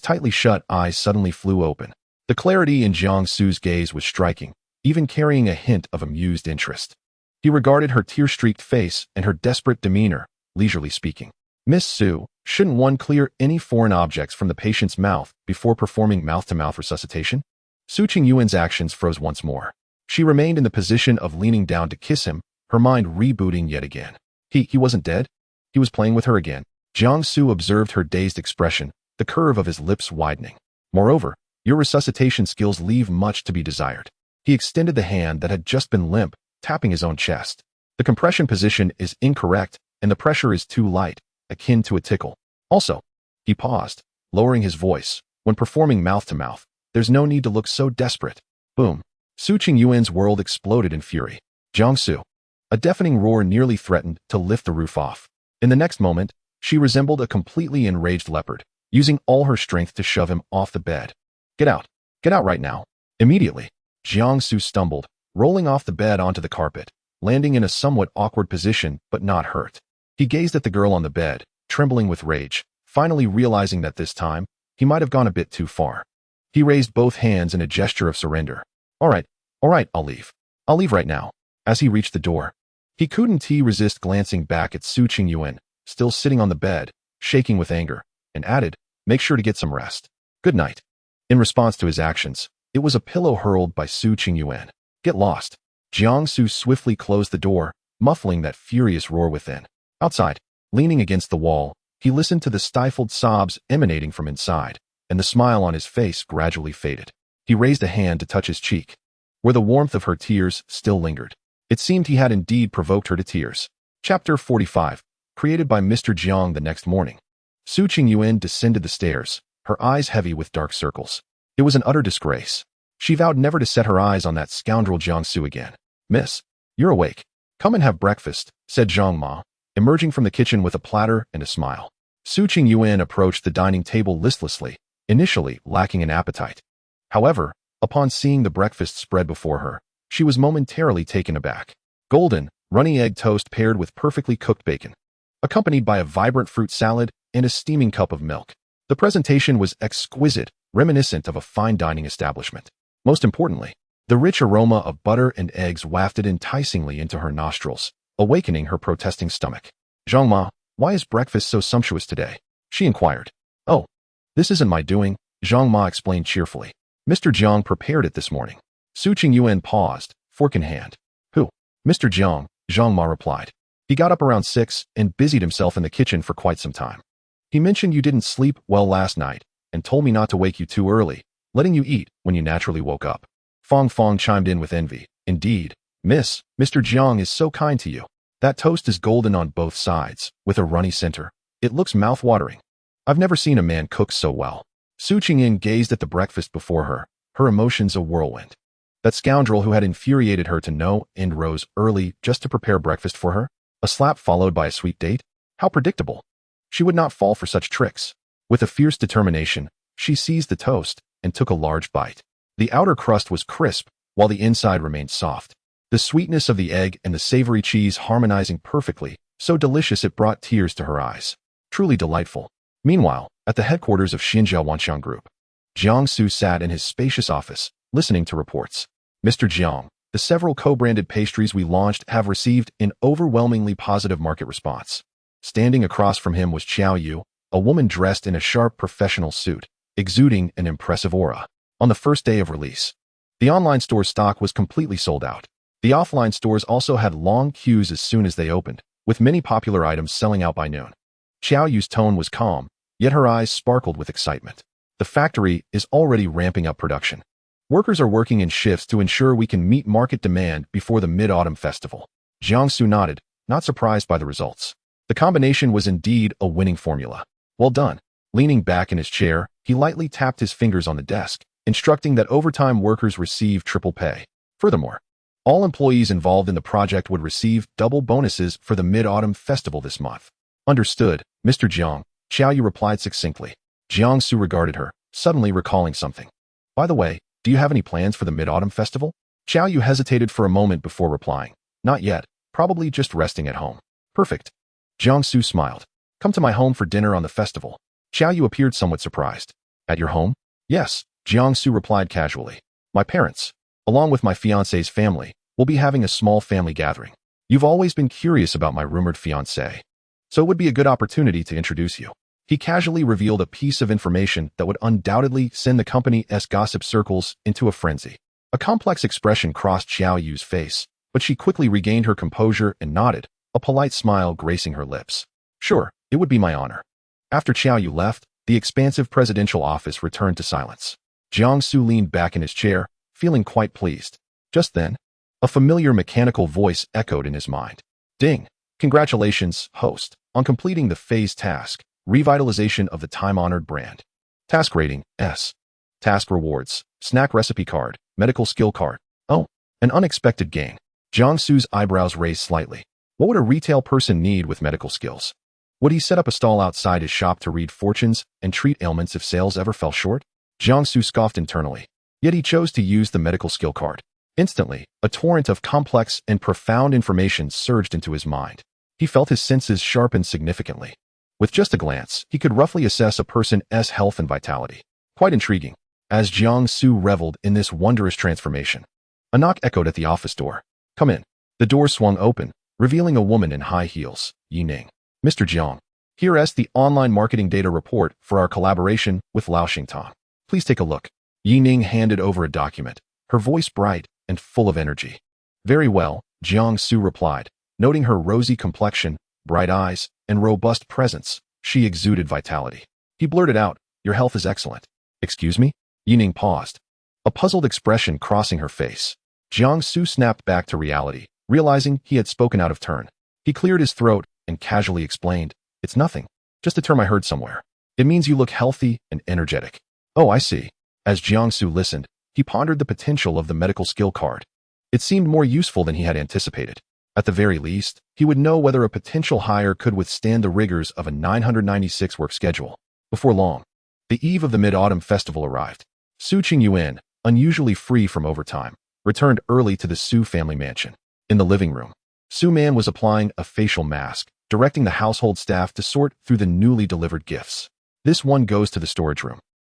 tightly shut eyes suddenly flew open. The clarity in Jiang Xu's gaze was striking, even carrying a hint of amused interest. He regarded her tear-streaked face and her desperate demeanor, leisurely speaking. Miss Su, shouldn't one clear any foreign objects from the patient's mouth before performing mouth-to-mouth resuscitation? Su Qingyuan's actions froze once more. She remained in the position of leaning down to kiss him, her mind rebooting yet again. He wasn't dead. He was playing with her again. Jiang Xu observed her dazed expression, the curve of his lips widening. Moreover, your resuscitation skills leave much to be desired. He extended the hand that had just been limp, tapping his own chest. The compression position is incorrect, and the pressure is too light, akin to a tickle. Also, he paused, lowering his voice. When performing mouth-to-mouth, there's no need to look so desperate. Boom. Su Qingyuan's world exploded in fury. Jiang Xu. A deafening roar nearly threatened to lift the roof off. In the next moment, she resembled a completely enraged leopard, using all her strength to shove him off the bed. Get out. Get out right now. Immediately. Jiang Xu stumbled, rolling off the bed onto the carpet, landing in a somewhat awkward position but not hurt. He gazed at the girl on the bed, trembling with rage, finally realizing that this time, he might have gone a bit too far. He raised both hands in a gesture of surrender. All right, I'll leave. I'll leave right now. As he reached the door, he couldn't resist glancing back at Su Qingyuan, still sitting on the bed, shaking with anger, and added, make sure to get some rest. Good night. In response to his actions, it was a pillow hurled by Su Qingyuan. Get lost. Jiang Xu swiftly closed the door, muffling that furious roar within. Outside, leaning against the wall, he listened to the stifled sobs emanating from inside, and the smile on his face gradually faded. He raised a hand to touch his cheek, where the warmth of her tears still lingered. It seemed he had indeed provoked her to tears. Chapter 45, created by Mr. Jiang the next morning. Su Qingyuan descended the stairs, her eyes heavy with dark circles. It was an utter disgrace. She vowed never to set her eyes on that scoundrel Jiang Xu again. Miss, you're awake. Come and have breakfast, said Zhang Ma, emerging from the kitchen with a platter and a smile. Su Qingyuan approached the dining table listlessly, initially lacking an appetite. However, upon seeing the breakfast spread before her, she was momentarily taken aback. Golden, runny egg toast paired with perfectly cooked bacon, accompanied by a vibrant fruit salad and a steaming cup of milk. The presentation was exquisite, reminiscent of a fine dining establishment. Most importantly, the rich aroma of butter and eggs wafted enticingly into her nostrils, awakening her protesting stomach. Zhang Ma, why is breakfast so sumptuous today? She inquired. Oh, this isn't my doing, Zhang Ma explained cheerfully. Mr. Jiang prepared it this morning. Su Qingyuan paused, fork in hand. Who? Mr. Jiang, Zhang Ma replied. He got up around 6 and busied himself in the kitchen for quite some time. He mentioned you didn't sleep well last night and told me not to wake you too early, letting you eat when you naturally woke up. Fong Fong chimed in with envy. Indeed, Miss, Mr. Jiang is so kind to you. That toast is golden on both sides, with a runny center. It looks mouth-watering. I've never seen a man cook so well. Su Qingyin gazed at the breakfast before her, her emotions a whirlwind. That scoundrel who had infuriated her to no end rose early just to prepare breakfast for her, a slap followed by a sweet date? How predictable. She would not fall for such tricks. With a fierce determination, she seized the toast and took a large bite. The outer crust was crisp, while the inside remained soft. The sweetness of the egg and the savory cheese harmonizing perfectly, so delicious it brought tears to her eyes. Truly delightful. Meanwhile, at the headquarters of Xinjiao Wanxiang Group, Jiang Xu sat in his spacious office, listening to reports. Mr. Jiang, the several co-branded pastries we launched have received an overwhelmingly positive market response. Standing across from him was Xiao Yu, a woman dressed in a sharp professional suit, exuding an impressive aura. On the first day of release, the online store's stock was completely sold out. The offline stores also had long queues as soon as they opened, with many popular items selling out by noon. Xiao Yu's tone was calm, yet her eyes sparkled with excitement. The factory is already ramping up production. Workers are working in shifts to ensure we can meet market demand before the Mid-Autumn Festival. Jiang Xu nodded, not surprised by the results. The combination was indeed a winning formula. Well done. Leaning back in his chair, he lightly tapped his fingers on the desk, instructing that overtime workers receive triple pay. Furthermore, all employees involved in the project would receive double bonuses for the Mid-Autumn Festival this month. Understood, Mr. Jiang, Xiao Yu replied succinctly. Jiang Xu regarded her, suddenly recalling something. By the way, do you have any plans for the Mid-Autumn Festival? Xiao Yu hesitated for a moment before replying. Not yet, probably just resting at home. Perfect. Jiang Xu smiled. Come to my home for dinner on the festival. Xiao Yu appeared somewhat surprised. At your home? Yes, Jiang Xu replied casually. My parents, along with my fiancé's family, will be having a small family gathering. You've always been curious about my rumored fiancé, so it would be a good opportunity to introduce you. He casually revealed a piece of information that would undoubtedly send the company's gossip circles into a frenzy. A complex expression crossed Xiao Yu's face, but she quickly regained her composure and nodded, a polite smile gracing her lips. Sure, it would be my honor. After Xiao Yu left, the expansive presidential office returned to silence. Jiang Xu leaned back in his chair, feeling quite pleased. Just then, a familiar mechanical voice echoed in his mind. Ding! Congratulations, host, on completing the phase task, revitalization of the time-honored brand. Task rating, S. Task rewards, snack recipe card, medical skill card. Oh, an unexpected gain. Jiang Xu's eyebrows raised slightly. What would a retail person need with medical skills? Would he set up a stall outside his shop to read fortunes and treat ailments if sales ever fell short? Jiang Xu scoffed internally. Yet he chose to use the medical skill card. Instantly, a torrent of complex and profound information surged into his mind. He felt his senses sharpen significantly. With just a glance, he could roughly assess a person's health and vitality. Quite intriguing. As Jiang Xu reveled in this wondrous transformation, a knock echoed at the office door. Come in. The door swung open, revealing a woman in high heels, Yi Ning. Mr. Jiang, here's the online marketing data report for our collaboration with Lao Xingtong. Please take a look. Yi Ning handed over a document, her voice bright and full of energy. Very well, Jiang Xu replied, noting her rosy complexion, bright eyes, and robust presence. She exuded vitality. He blurted out, your health is excellent. Excuse me? Yi Ning paused, a puzzled expression crossing her face. Jiang Xu snapped back to reality, realizing he had spoken out of turn. He cleared his throat and casually explained, it's nothing, just a term I heard somewhere. It means you look healthy and energetic. Oh, I see. As Jiang Xu listened, he pondered the potential of the medical skill card. It seemed more useful than he had anticipated. At the very least, he would know whether a potential hire could withstand the rigors of a 996-work schedule. Before long, the eve of the Mid-Autumn Festival arrived. Su Qingyuan, unusually free from overtime, returned early to the Su family mansion. In the living room, Su Man was applying a facial mask, directing the household staff to sort through the newly delivered gifts. This one goes to the storage room.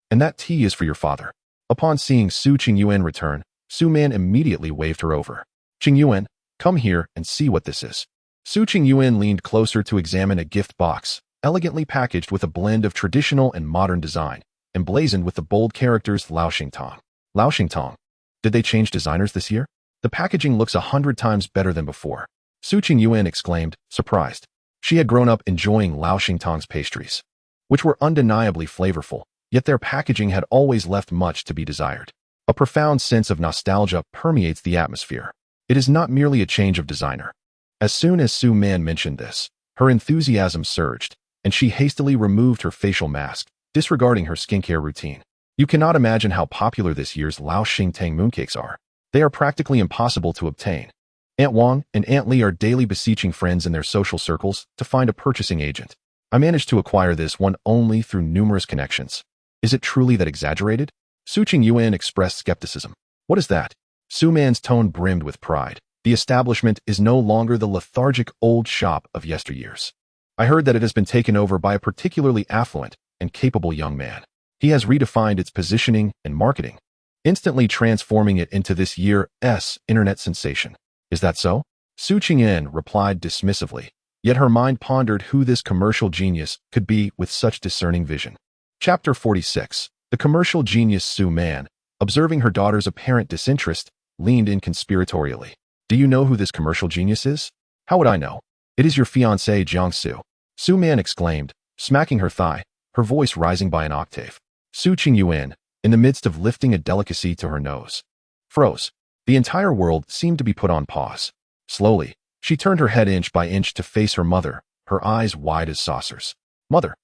And that tea is for your father. Upon seeing Su Qingyuan return, Su Man immediately waved her over. Qingyuan, come here and see what this is. Su Qingyuan leaned closer to examine a gift box, elegantly packaged with a blend of traditional and modern design, emblazoned with the bold characters Lao Xingtong. Lao Xingtong. Did they change designers this year? The packaging looks 100 times better than before. Su Qingyuan exclaimed, surprised. She had grown up enjoying Lao Xingtang's pastries, which were undeniably flavorful, yet their packaging had always left much to be desired. A profound sense of nostalgia permeates the atmosphere. It is not merely a change of designer. As soon as Su Man mentioned this, her enthusiasm surged, and she hastily removed her facial mask, disregarding her skincare routine. You cannot imagine how popular this year's Lao Xingtang mooncakes are. They are practically impossible to obtain. Aunt Wang and Aunt Li are daily beseeching friends in their social circles to find a purchasing agent. I managed to acquire this one only through numerous connections. Is it truly that exaggerated? Su Qingyuan expressed skepticism. What is that? Su Man's tone brimmed with pride. The establishment is no longer the lethargic old shop of yesteryears. I heard that it has been taken over by a particularly affluent and capable young man. He has redefined its positioning and marketing, instantly transforming it into this year's internet sensation. Is that so? Su Qingyan replied dismissively, yet her mind pondered who this commercial genius could be with such discerning vision. Chapter 46. The commercial genius Su Man, observing her daughter's apparent disinterest, leaned in conspiratorially. Do you know who this commercial genius is? How would I know? It is your fiancé Jiang Xu. Su Man exclaimed, smacking her thigh, her voice rising by an octave. Su Qingyuan, in the midst of lifting a delicacy to her nose, froze. The entire world seemed to be put on pause. Slowly, she turned her head inch by inch to face her mother, her eyes wide as saucers. Mother,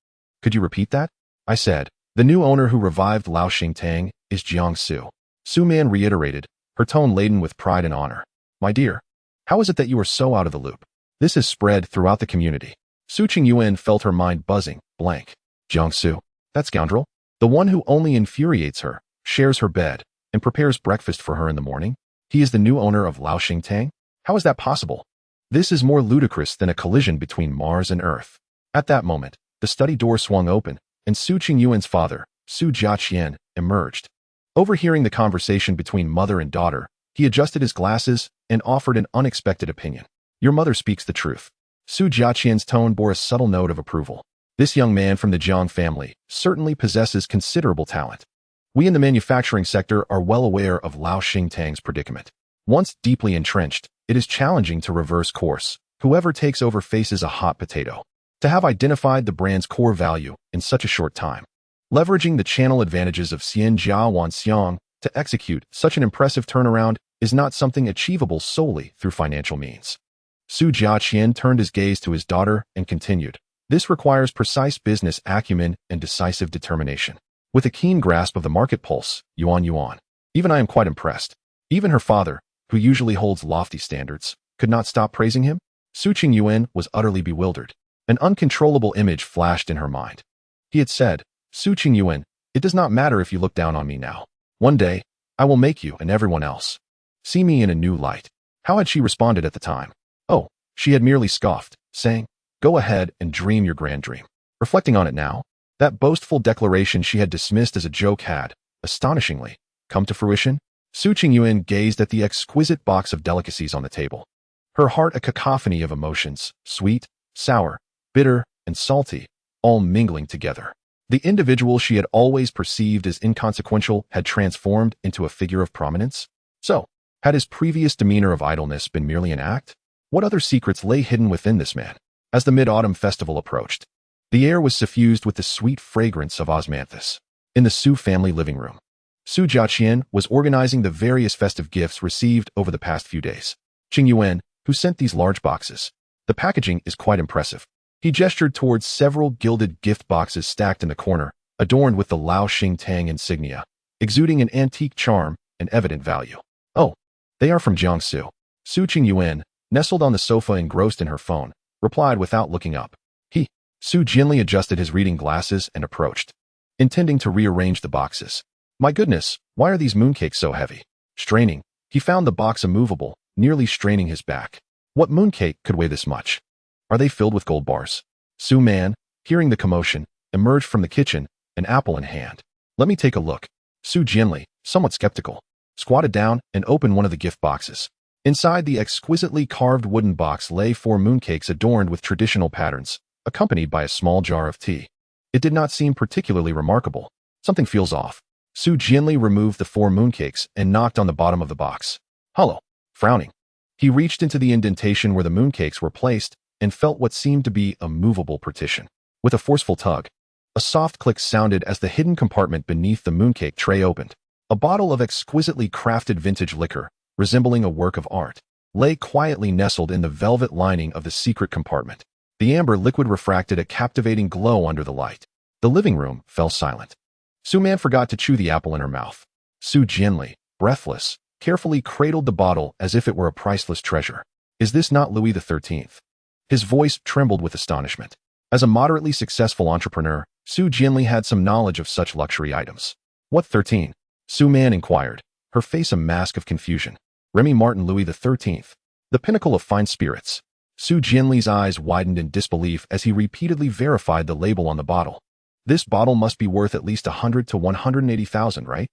could you repeat that? I said. The new owner who revived Lao Xingtang is Jiang Xu. Su Man reiterated, her tone laden with pride and honor. My dear, how is it that you are so out of the loop? This has spread throughout the community. Su Qingyuan felt her mind buzzing, blank. Jiang Xu, that scoundrel? The one who only infuriates her, shares her bed, and prepares breakfast for her in the morning? He is the new owner of Lao Xingtang? How is that possible? This is more ludicrous than a collision between Mars and Earth. At that moment, the study door swung open, and Su Qingyuan's father, Su Jiaqian, emerged. Overhearing the conversation between mother and daughter, he adjusted his glasses and offered an unexpected opinion. Your mother speaks the truth. Su Jiaqian's tone bore a subtle note of approval. This young man from the Jiang family certainly possesses considerable talent. We in the manufacturing sector are well aware of Lao Xingtang's predicament. Once deeply entrenched, it is challenging to reverse course. Whoever takes over faces a hot potato. To have identified the brand's core value in such a short time, leveraging the channel advantages of Xianjia Wanxiang to execute such an impressive turnaround is not something achievable solely through financial means. Su Jiaqian turned his gaze to his daughter and continued. This requires precise business acumen and decisive determination. With a keen grasp of the market pulse, yuan. Even I am quite impressed. Even her father, who usually holds lofty standards, could not stop praising him? Su Qingyuan was utterly bewildered. An uncontrollable image flashed in her mind. He had said, Su Qingyuan, it does not matter if you look down on me now. One day, I will make you and everyone else see me in a new light. How had she responded at the time? Oh, she had merely scoffed, saying, go ahead and dream your grand dream. Reflecting on it now, that boastful declaration she had dismissed as a joke had, astonishingly, come to fruition. Su Qingyuan gazed at the exquisite box of delicacies on the table. Her heart a cacophony of emotions, sweet, sour, bitter, and salty, all mingling together. The individual she had always perceived as inconsequential had transformed into a figure of prominence. So, had his previous demeanor of idleness been merely an act? What other secrets lay hidden within this man? As the mid-autumn festival approached, the air was suffused with the sweet fragrance of osmanthus. In the Su family living room, Su Jiaqian was organizing the various festive gifts received over the past few days. Qingyuan, who sent these large boxes. The packaging is quite impressive. He gestured towards several gilded gift boxes stacked in the corner, adorned with the Lao Xingtang insignia, exuding an antique charm and evident value. Oh, they are from Jiang Xu. Su Qingyuan, nestled on the sofa engrossed in her phone, replied without looking up. Su gently adjusted his reading glasses and approached, intending to rearrange the boxes. My goodness, why are these mooncakes so heavy? Straining, he found the box immovable, nearly straining his back. What mooncake could weigh this much? Are they filled with gold bars? Su Man, hearing the commotion, emerged from the kitchen, an apple in hand. Let me take a look. Su gently, somewhat skeptical, squatted down and opened one of the gift boxes. Inside the exquisitely carved wooden box lay 4 mooncakes adorned with traditional patterns, accompanied by a small jar of tea. It did not seem particularly remarkable. Something feels off. Su gently removed the 4 mooncakes and knocked on the bottom of the box. Hollow. Frowning, he reached into the indentation where the mooncakes were placed and felt what seemed to be a movable partition. With a forceful tug, a soft click sounded as the hidden compartment beneath the mooncake tray opened. A bottle of exquisitely crafted vintage liquor, resembling a work of art, lay quietly nestled in the velvet lining of the secret compartment. The amber liquid refracted a captivating glow under the light. The living room fell silent. Su Man forgot to chew the apple in her mouth. Su gently, breathless, carefully cradled the bottle as if it were a priceless treasure. Is this not Louis XIII? His voice trembled with astonishment. As a moderately successful entrepreneur, Su Jianli had some knowledge of such luxury items. What 13? Su Man inquired, her face a mask of confusion. Remy Martin Louis XIII, the pinnacle of fine spirits. Su Jianli's eyes widened in disbelief as he repeatedly verified the label on the bottle. This bottle must be worth at least 100 to 180,000, right?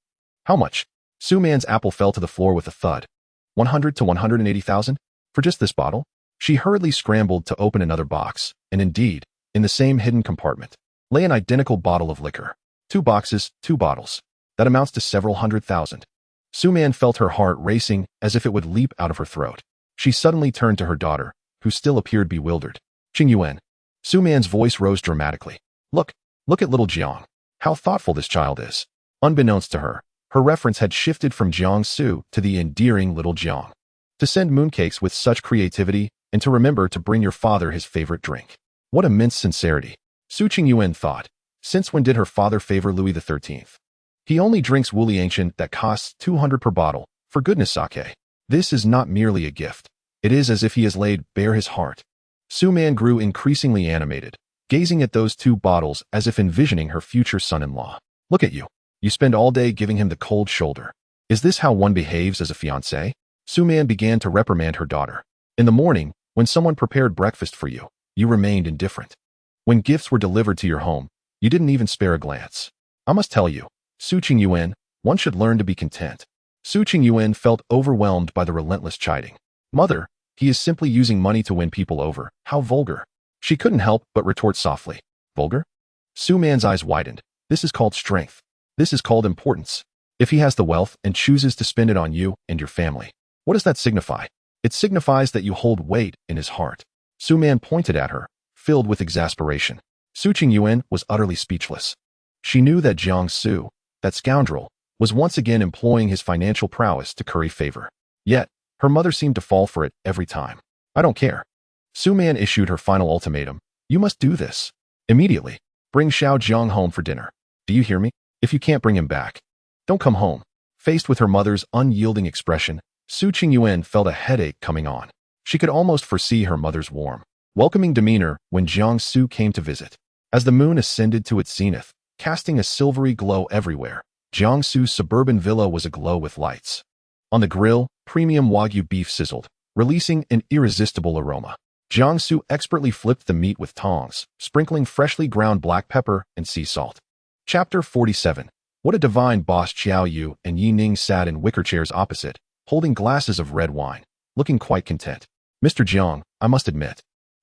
How much? Su Man's apple fell to the floor with a thud. 100 to 180,000? For just this bottle? She hurriedly scrambled to open another box, and indeed, in the same hidden compartment, lay an identical bottle of liquor. 2 boxes, 2 bottles. That amounts to several hundred thousand. Su Man felt her heart racing as if it would leap out of her throat. She suddenly turned to her daughter, who still appeared bewildered. Qing Yuan. Su Man's voice rose dramatically. Look at little Jiang. How thoughtful this child is. Unbeknownst to her, her reference had shifted from Jiang Xu to the endearing little Jiang. To send mooncakes with such creativity, and to remember to bring your father his favorite drink. What immense sincerity. Su Qingyuan thought. Since when did her father favor Louis XIII? He only drinks Wuli Ancient that costs 200 per bottle. For goodness sake. This is not merely a gift. It is as if he has laid bare his heart. Su Man grew increasingly animated, gazing at those 2 bottles as if envisioning her future son-in-law. Look at you. You spend all day giving him the cold shoulder. Is this how one behaves as a fiancé? Su Man began to reprimand her daughter. In the morning, when someone prepared breakfast for you, you remained indifferent. When gifts were delivered to your home, you didn't even spare a glance. I must tell you, Su Qingyuan, one should learn to be content. Su Qingyuan felt overwhelmed by the relentless chiding. Mother, he is simply using money to win people over. How vulgar. She couldn't help but retort softly. Vulgar? Su Man's eyes widened. This is called strength. This is called importance. If he has the wealth and chooses to spend it on you and your family, what does that signify? It signifies that you hold weight in his heart. Su Man pointed at her, filled with exasperation. Su Qingyuan was utterly speechless. She knew that Jiang Xu, that scoundrel, was once again employing his financial prowess to curry favor. Yet, her mother seemed to fall for it every time. I don't care. Su Man issued her final ultimatum. You must do this. Immediately. Bring Xiao Jiang home for dinner. Do you hear me? If you can't bring him back, don't come home. Faced with her mother's unyielding expression, Su Qingyuan felt a headache coming on. She could almost foresee her mother's warm, welcoming demeanor when Jiang Xu came to visit. As the moon ascended to its zenith, casting a silvery glow everywhere, Jiang Xu's suburban villa was aglow with lights. On the grill, premium Wagyu beef sizzled, releasing an irresistible aroma. Jiang Xu expertly flipped the meat with tongs, sprinkling freshly ground black pepper and sea salt. Chapter 47. What a divine boss. Xiao Yu and Yi Ning sat in wicker chairs opposite, holding glasses of red wine, looking quite content. Mr. Jiang, I must admit,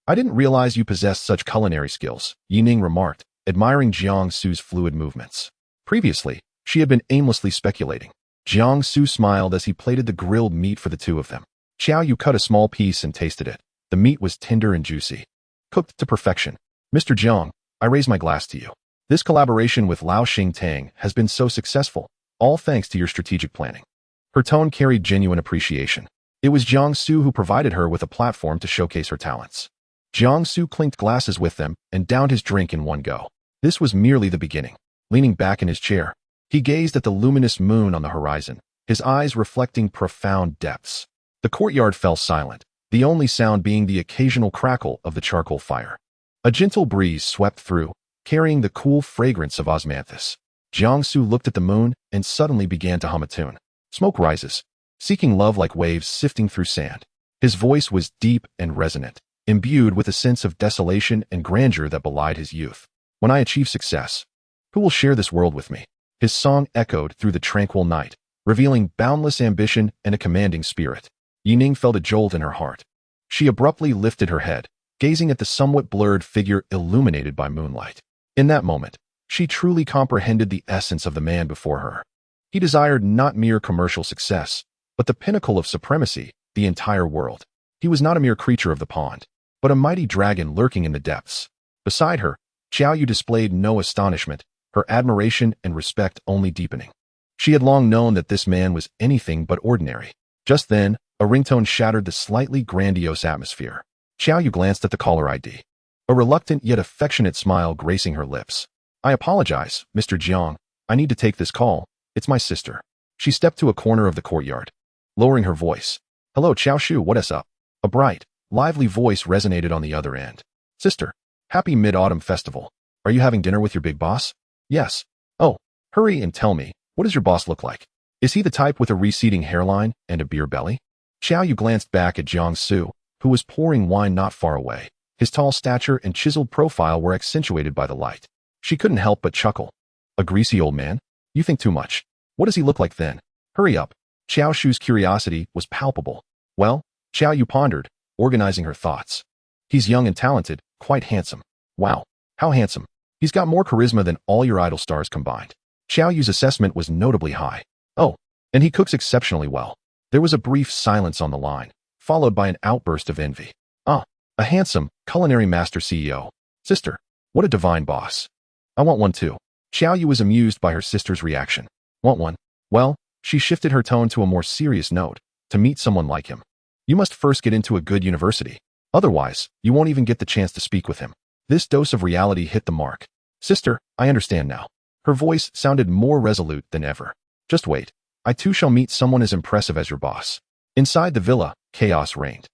I didn't realize you possessed such culinary skills, Yi Ning remarked, admiring Jiang Xu's fluid movements. Previously, she had been aimlessly speculating. Jiang Xu smiled as he plated the grilled meat for the 2 of them. Xiao Yu cut a small piece and tasted it. The meat was tender and juicy, cooked to perfection. Mr. Jiang, I raise my glass to you. This collaboration with Lao Xingtang has been so successful, all thanks to your strategic planning. Her tone carried genuine appreciation. It was Jiang Xu who provided her with a platform to showcase her talents. Jiang Xu clinked glasses with them and downed his drink in one go. This was merely the beginning. Leaning back in his chair, he gazed at the luminous moon on the horizon, his eyes reflecting profound depths. The courtyard fell silent, the only sound being the occasional crackle of the charcoal fire. A gentle breeze swept through, carrying the cool fragrance of osmanthus. Jiang Xu looked at the moon and suddenly began to hum a tune. Smoke rises, seeking love like waves sifting through sand. His voice was deep and resonant, imbued with a sense of desolation and grandeur that belied his youth. When I achieve success, who will share this world with me? His song echoed through the tranquil night, revealing boundless ambition and a commanding spirit. Yi Ning felt a jolt in her heart. She abruptly lifted her head, gazing at the somewhat blurred figure illuminated by moonlight. In that moment, she truly comprehended the essence of the man before her. He desired not mere commercial success, but the pinnacle of supremacy, the entire world. He was not a mere creature of the pond, but a mighty dragon lurking in the depths. Beside her, Xiao Yu displayed no astonishment, her admiration and respect only deepening. She had long known that this man was anything but ordinary. Just then, a ringtone shattered the slightly grandiose atmosphere. Xiao Yu glanced at the caller ID, a reluctant yet affectionate smile gracing her lips. "I apologize, Mr. Jiang. I need to take this call. It's my sister." She stepped to a corner of the courtyard, lowering her voice. "Hello, Xiao Xu, what is up?" A bright, lively voice resonated on the other end. "Sister, happy Mid-Autumn Festival. Are you having dinner with your big boss?" "Yes." "Oh, hurry and tell me, what does your boss look like? Is he the type with a receding hairline and a beer belly?" Xiao Yu glanced back at Jiang Xu, who was pouring wine not far away. His tall stature and chiseled profile were accentuated by the light. She couldn't help but chuckle. "A greasy old man? You think too much. What does he look like then? Hurry up." Xiao Xu's curiosity was palpable. "Well," Xiao Yu pondered, organizing her thoughts. "He's young and talented, quite handsome." "Wow, how handsome. He's got more charisma than all your idol stars combined." Xiao Yu's assessment was notably high. "Oh, and he cooks exceptionally well." There was a brief silence on the line, followed by an outburst of envy. "Ah, a handsome, culinary master CEO. Sister, what a divine boss. I want one too." Xiao Yu was amused by her sister's reaction. "Want one? Well," she shifted her tone to a more serious note, "to meet someone like him, you must first get into a good university. Otherwise, you won't even get the chance to speak with him." This dose of reality hit the mark. "Sister, I understand now." Her voice sounded more resolute than ever. "Just wait. I too shall meet someone as impressive as your boss." Inside the villa, chaos reigned.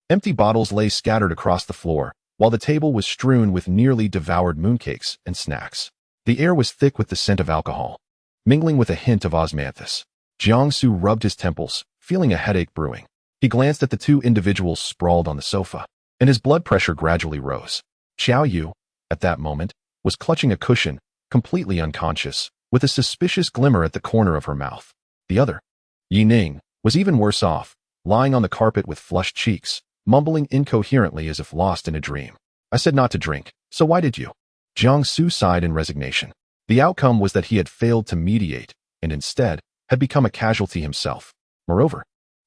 Empty bottles lay scattered across the floor, while the table was strewn with nearly devoured mooncakes and snacks. The air was thick with the scent of alcohol, mingling with a hint of osmanthus. Jiang Xu rubbed his temples, feeling a headache brewing. He glanced at the two individuals sprawled on the sofa, and his blood pressure gradually rose. Xiao Yu, at that moment, was clutching a cushion, completely unconscious, with a suspicious glimmer at the corner of her mouth. The other, Yi Ning, was even worse off, lying on the carpet with flushed cheeks, mumbling incoherently as if lost in a dream. "I said not to drink, so why did you?" Jiang Xu sighed in resignation. The outcome was that he had failed to mediate, and instead, had become a casualty himself. Moreover,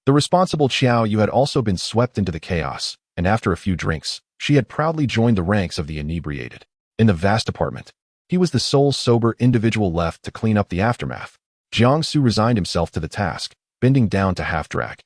the responsible Xiao Yu had also been swept into the chaos, and after a few drinks, she had proudly joined the ranks of the inebriated. In the vast apartment, he was the sole sober individual left to clean up the aftermath. Jiang Xu resigned himself to the task, bending down to half-drag,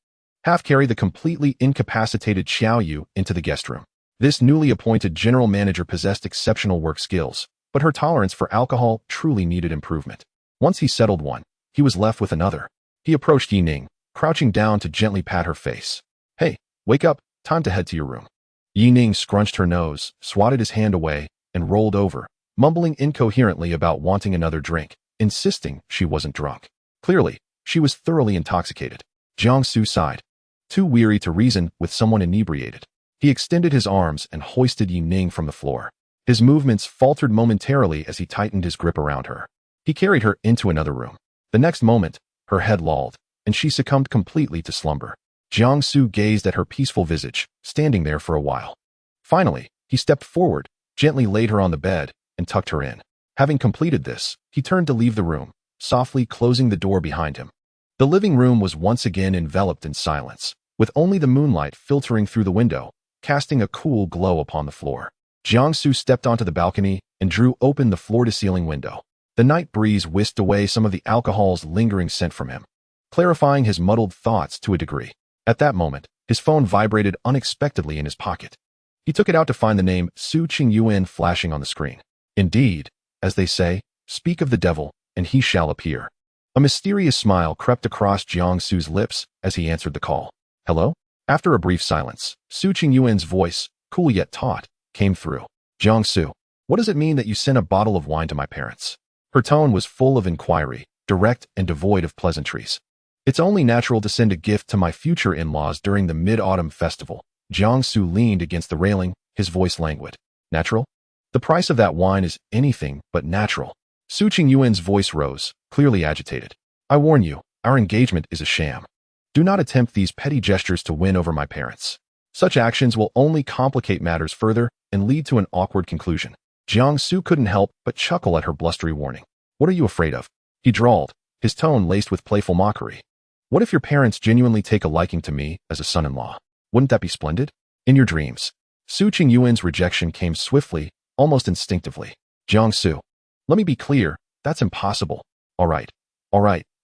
half-carry the completely incapacitated Xiao Yu into the guest room. This newly appointed general manager possessed exceptional work skills, but her tolerance for alcohol truly needed improvement. Once he settled one, he was left with another. He approached Yi Ning, crouching down to gently pat her face. "Hey, wake up, time to head to your room." Yi Ning scrunched her nose, swatted his hand away, and rolled over, mumbling incoherently about wanting another drink, insisting she wasn't drunk. Clearly, she was thoroughly intoxicated. Jiang Xu sighed. Too weary to reason with someone inebriated, he extended his arms and hoisted Yi Ning from the floor. His movements faltered momentarily as he tightened his grip around her. He carried her into another room. The next moment, her head lolled, and she succumbed completely to slumber. Jiang Xu gazed at her peaceful visage, standing there for a while. Finally, he stepped forward, gently laid her on the bed, and tucked her in. Having completed this, he turned to leave the room, softly closing the door behind him. The living room was once again enveloped in silence, with only the moonlight filtering through the window, casting a cool glow upon the floor. Jiang Xu stepped onto the balcony and drew open the floor-to-ceiling window. The night breeze whisked away some of the alcohol's lingering scent from him, clarifying his muddled thoughts to a degree. At that moment, his phone vibrated unexpectedly in his pocket. He took it out to find the name Su Qingyuan flashing on the screen. Indeed, as they say, speak of the devil, and he shall appear. A mysterious smile crept across Jiang Xu's lips as he answered the call. "Hello?" After a brief silence, Su Qingyuan's voice, cool yet taut, came through. "Jiang Xu, what does it mean that you sent a bottle of wine to my parents?" Her tone was full of inquiry, direct and devoid of pleasantries. "It's only natural to send a gift to my future in-laws during the Mid-Autumn Festival." Jiang Xu leaned against the railing, his voice languid. "Natural? The price of that wine is anything but natural." Su Qingyuan's voice rose, clearly agitated. "I warn you, our engagement is a sham. Do not attempt these petty gestures to win over my parents. Such actions will only complicate matters further and lead to an awkward conclusion." Jiang Xu couldn't help but chuckle at her blustery warning. "What are you afraid of?" he drawled, his tone laced with playful mockery. What if your parents genuinely take a liking to me as a son-in-law? Wouldn't that be splendid? In your dreams. Su Qingyuan's rejection came swiftly, almost instinctively. Jiang Xu. Let me be clear, that's impossible. All right,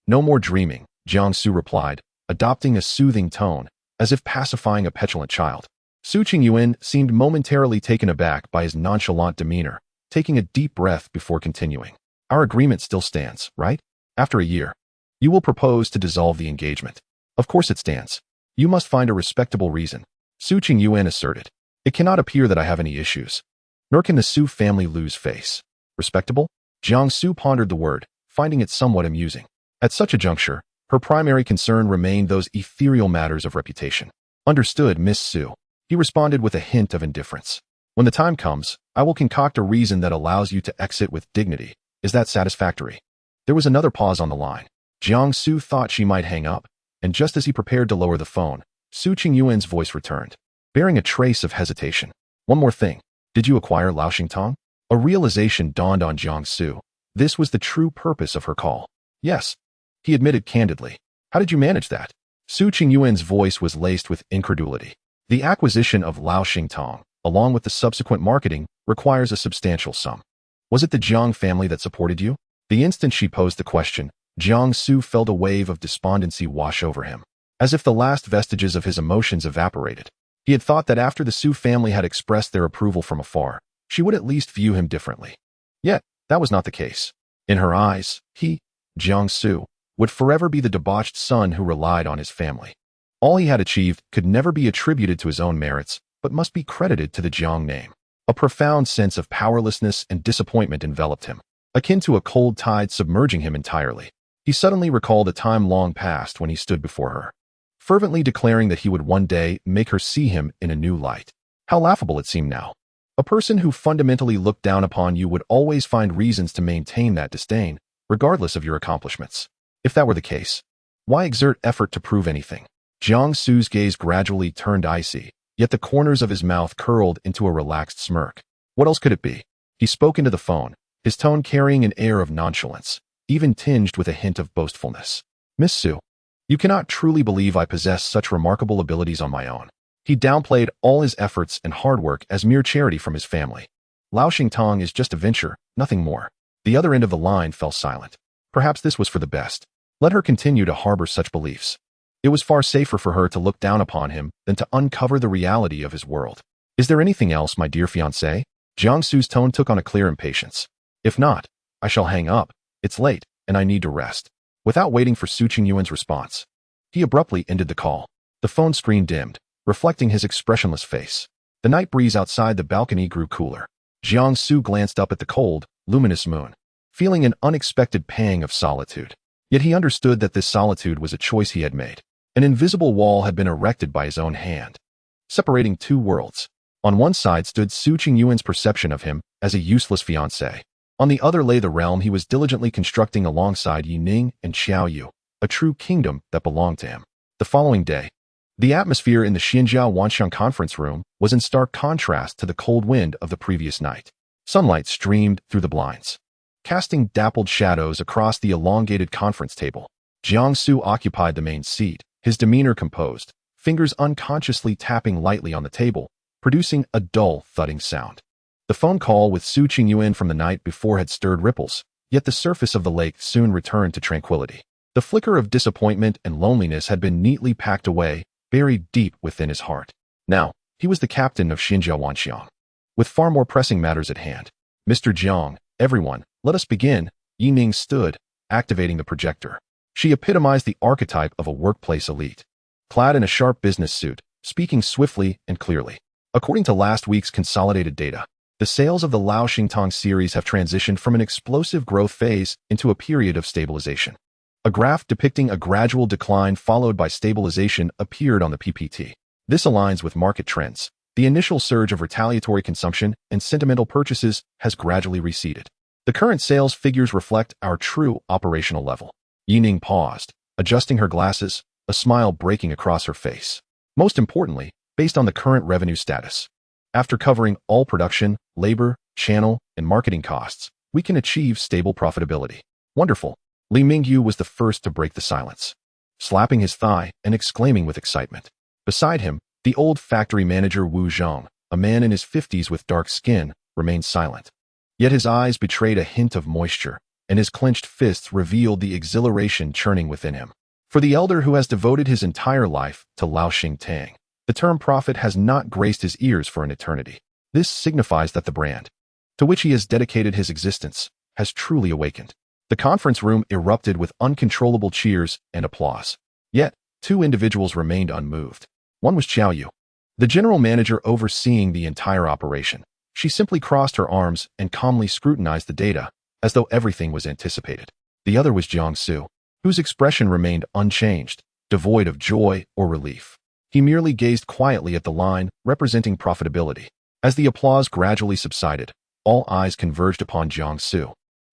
no more dreaming, Jiang Xu replied, adopting a soothing tone, as if pacifying a petulant child. Su Qingyuan seemed momentarily taken aback by his nonchalant demeanor, taking a deep breath before continuing. Our agreement still stands, right? After a year, you will propose to dissolve the engagement. Of course it stands. You must find a respectable reason, Su Qingyuan asserted. It cannot appear that I have any issues. Nor can the Su family lose face. Respectable? Jiang Xu pondered the word, finding it somewhat amusing. At such a juncture, her primary concern remained those ethereal matters of reputation. Understood, Miss Su. He responded with a hint of indifference. When the time comes, I will concoct a reason that allows you to exit with dignity. Is that satisfactory? There was another pause on the line. Jiang Xu thought she might hang up, and just as he prepared to lower the phone, Su Qingyuan's voice returned, bearing a trace of hesitation. One more thing. Did you acquire Lao Xingtong? A realization dawned on Jiang Xu. This was the true purpose of her call. Yes, he admitted candidly. How did you manage that? Su Qingyuan's voice was laced with incredulity. The acquisition of Lao Xingtong, along with the subsequent marketing, requires a substantial sum. Was it the Jiang family that supported you? The instant she posed the question, Jiang Xu felt a wave of despondency wash over him, as if the last vestiges of his emotions evaporated. He had thought that after the Su family had expressed their approval from afar, she would at least view him differently. Yet, that was not the case. In her eyes, he, Jiang Xu, would forever be the debauched son who relied on his family. All he had achieved could never be attributed to his own merits, but must be credited to the Jiang name. A profound sense of powerlessness and disappointment enveloped him, akin to a cold tide submerging him entirely. He suddenly recalled a time long past when he stood before her, fervently declaring that he would one day make her see him in a new light. How laughable it seemed now. A person who fundamentally looked down upon you would always find reasons to maintain that disdain, regardless of your accomplishments. If that were the case, why exert effort to prove anything? Jiang Xu's gaze gradually turned icy, yet the corners of his mouth curled into a relaxed smirk. What else could it be? He spoke into the phone, his tone carrying an air of nonchalance, even tinged with a hint of boastfulness. Miss Su, you cannot truly believe I possess such remarkable abilities on my own. He downplayed all his efforts and hard work as mere charity from his family. Lao Xingtong is just a venture, nothing more. The other end of the line fell silent. Perhaps this was for the best. Let her continue to harbor such beliefs. It was far safer for her to look down upon him than to uncover the reality of his world. Is there anything else, my dear fiancé? Jiang Xu's tone took on a clear impatience. If not, I shall hang up. It's late, and I need to rest. Without waiting for Su Qingyuan's response, he abruptly ended the call. The phone screen dimmed, reflecting his expressionless face. The night breeze outside the balcony grew cooler. Jiang Xu glanced up at the cold, luminous moon, feeling an unexpected pang of solitude. Yet he understood that this solitude was a choice he had made. An invisible wall had been erected by his own hand, separating two worlds. On one side stood Su Qingyuan's perception of him as a useless fiancé. On the other lay the realm he was diligently constructing alongside Yi Ning and Xiao Yu, a true kingdom that belonged to him. The following day, the atmosphere in the Xinjiao Wanxiang conference room was in stark contrast to the cold wind of the previous night. Sunlight streamed through the blinds, casting dappled shadows across the elongated conference table. Jiang Xu occupied the main seat, his demeanor composed, fingers unconsciously tapping lightly on the table, producing a dull, thudding sound. The phone call with Su Qingyuan from the night before had stirred ripples, yet the surface of the lake soon returned to tranquility. The flicker of disappointment and loneliness had been neatly packed away, buried deep within his heart. Now, he was the captain of Xinjiao Wanxiang, with far more pressing matters at hand. Mr. Jiang, everyone, let us begin. Yi Ning stood, activating the projector. She epitomized the archetype of a workplace elite, clad in a sharp business suit, speaking swiftly and clearly. According to last week's consolidated data, the sales of the Lao Xingtong series have transitioned from an explosive growth phase into a period of stabilization. A graph depicting a gradual decline followed by stabilization appeared on the PPT. This aligns with market trends. The initial surge of retaliatory consumption and sentimental purchases has gradually receded. The current sales figures reflect our true operational level. Yi Ning paused, adjusting her glasses, a smile breaking across her face. Most importantly, based on the current revenue status, after covering all production, labor, channel, and marketing costs, we can achieve stable profitability. Wonderful. Li Mingyu was the first to break the silence. slapping his thigh and exclaiming with excitement. Beside him, the old factory manager Wu Zhang, a man in his 50s with dark skin, remained silent. Yet his eyes betrayed a hint of moisture, and his clenched fists revealed the exhilaration churning within him. For the elder who has devoted his entire life to Lao Tang, the term profit has not graced his ears for an eternity. This signifies that the brand, to which he has dedicated his existence, has truly awakened. The conference room erupted with uncontrollable cheers and applause. Yet, two individuals remained unmoved. One was Xiao Yu, the general manager overseeing the entire operation. She simply crossed her arms and calmly scrutinized the data, as though everything was anticipated. The other was Jiang Xu, whose expression remained unchanged, devoid of joy or relief. He merely gazed quietly at the line representing profitability. As the applause gradually subsided, all eyes converged upon Jiang Xu,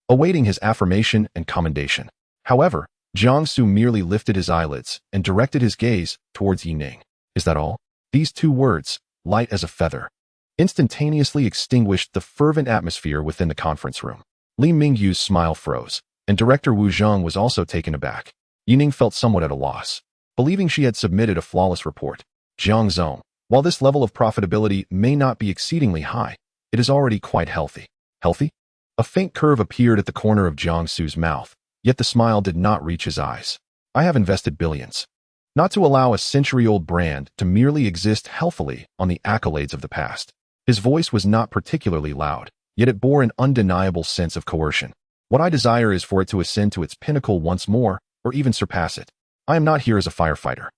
awaiting his affirmation and commendation. However, Jiang Xu merely lifted his eyelids and directed his gaze towards Yining. Is that all? These two words, light as a feather, instantaneously extinguished the fervent atmosphere within the conference room. Li Mingyu's smile froze, and Director Wu Zhang was also taken aback. Yining felt somewhat at a loss, believing she had submitted a flawless report. Jiang Zhong, while this level of profitability may not be exceedingly high, it is already quite healthy. Healthy? A faint curve appeared at the corner of Jiang Xu's mouth, yet the smile did not reach his eyes. I have invested billions. Not to allow a century-old brand to merely exist healthily on the accolades of the past. His voice was not particularly loud, yet it bore an undeniable sense of coercion. What I desire is for it to ascend to its pinnacle once more, or even surpass it. I am not here as a firefighter.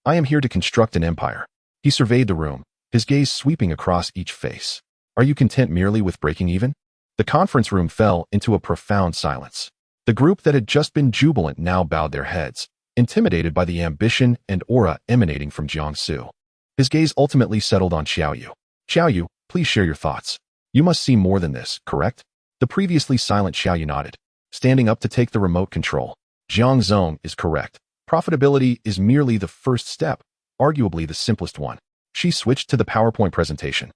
I am here to construct an empire. He surveyed the room, his gaze sweeping across each face. Are you content merely with breaking even? The conference room fell into a profound silence. The group that had just been jubilant now bowed their heads, intimidated by the ambition and aura emanating from Jiang Xu. His gaze ultimately settled on Xiao Yu. Xiao Yu, please share your thoughts. You must see more than this, correct? The previously silent Xiao Yu nodded, standing up to take the remote control. Jiang Zhong is correct. Profitability is merely the first step, arguably the simplest one. She switched to the PowerPoint presentation,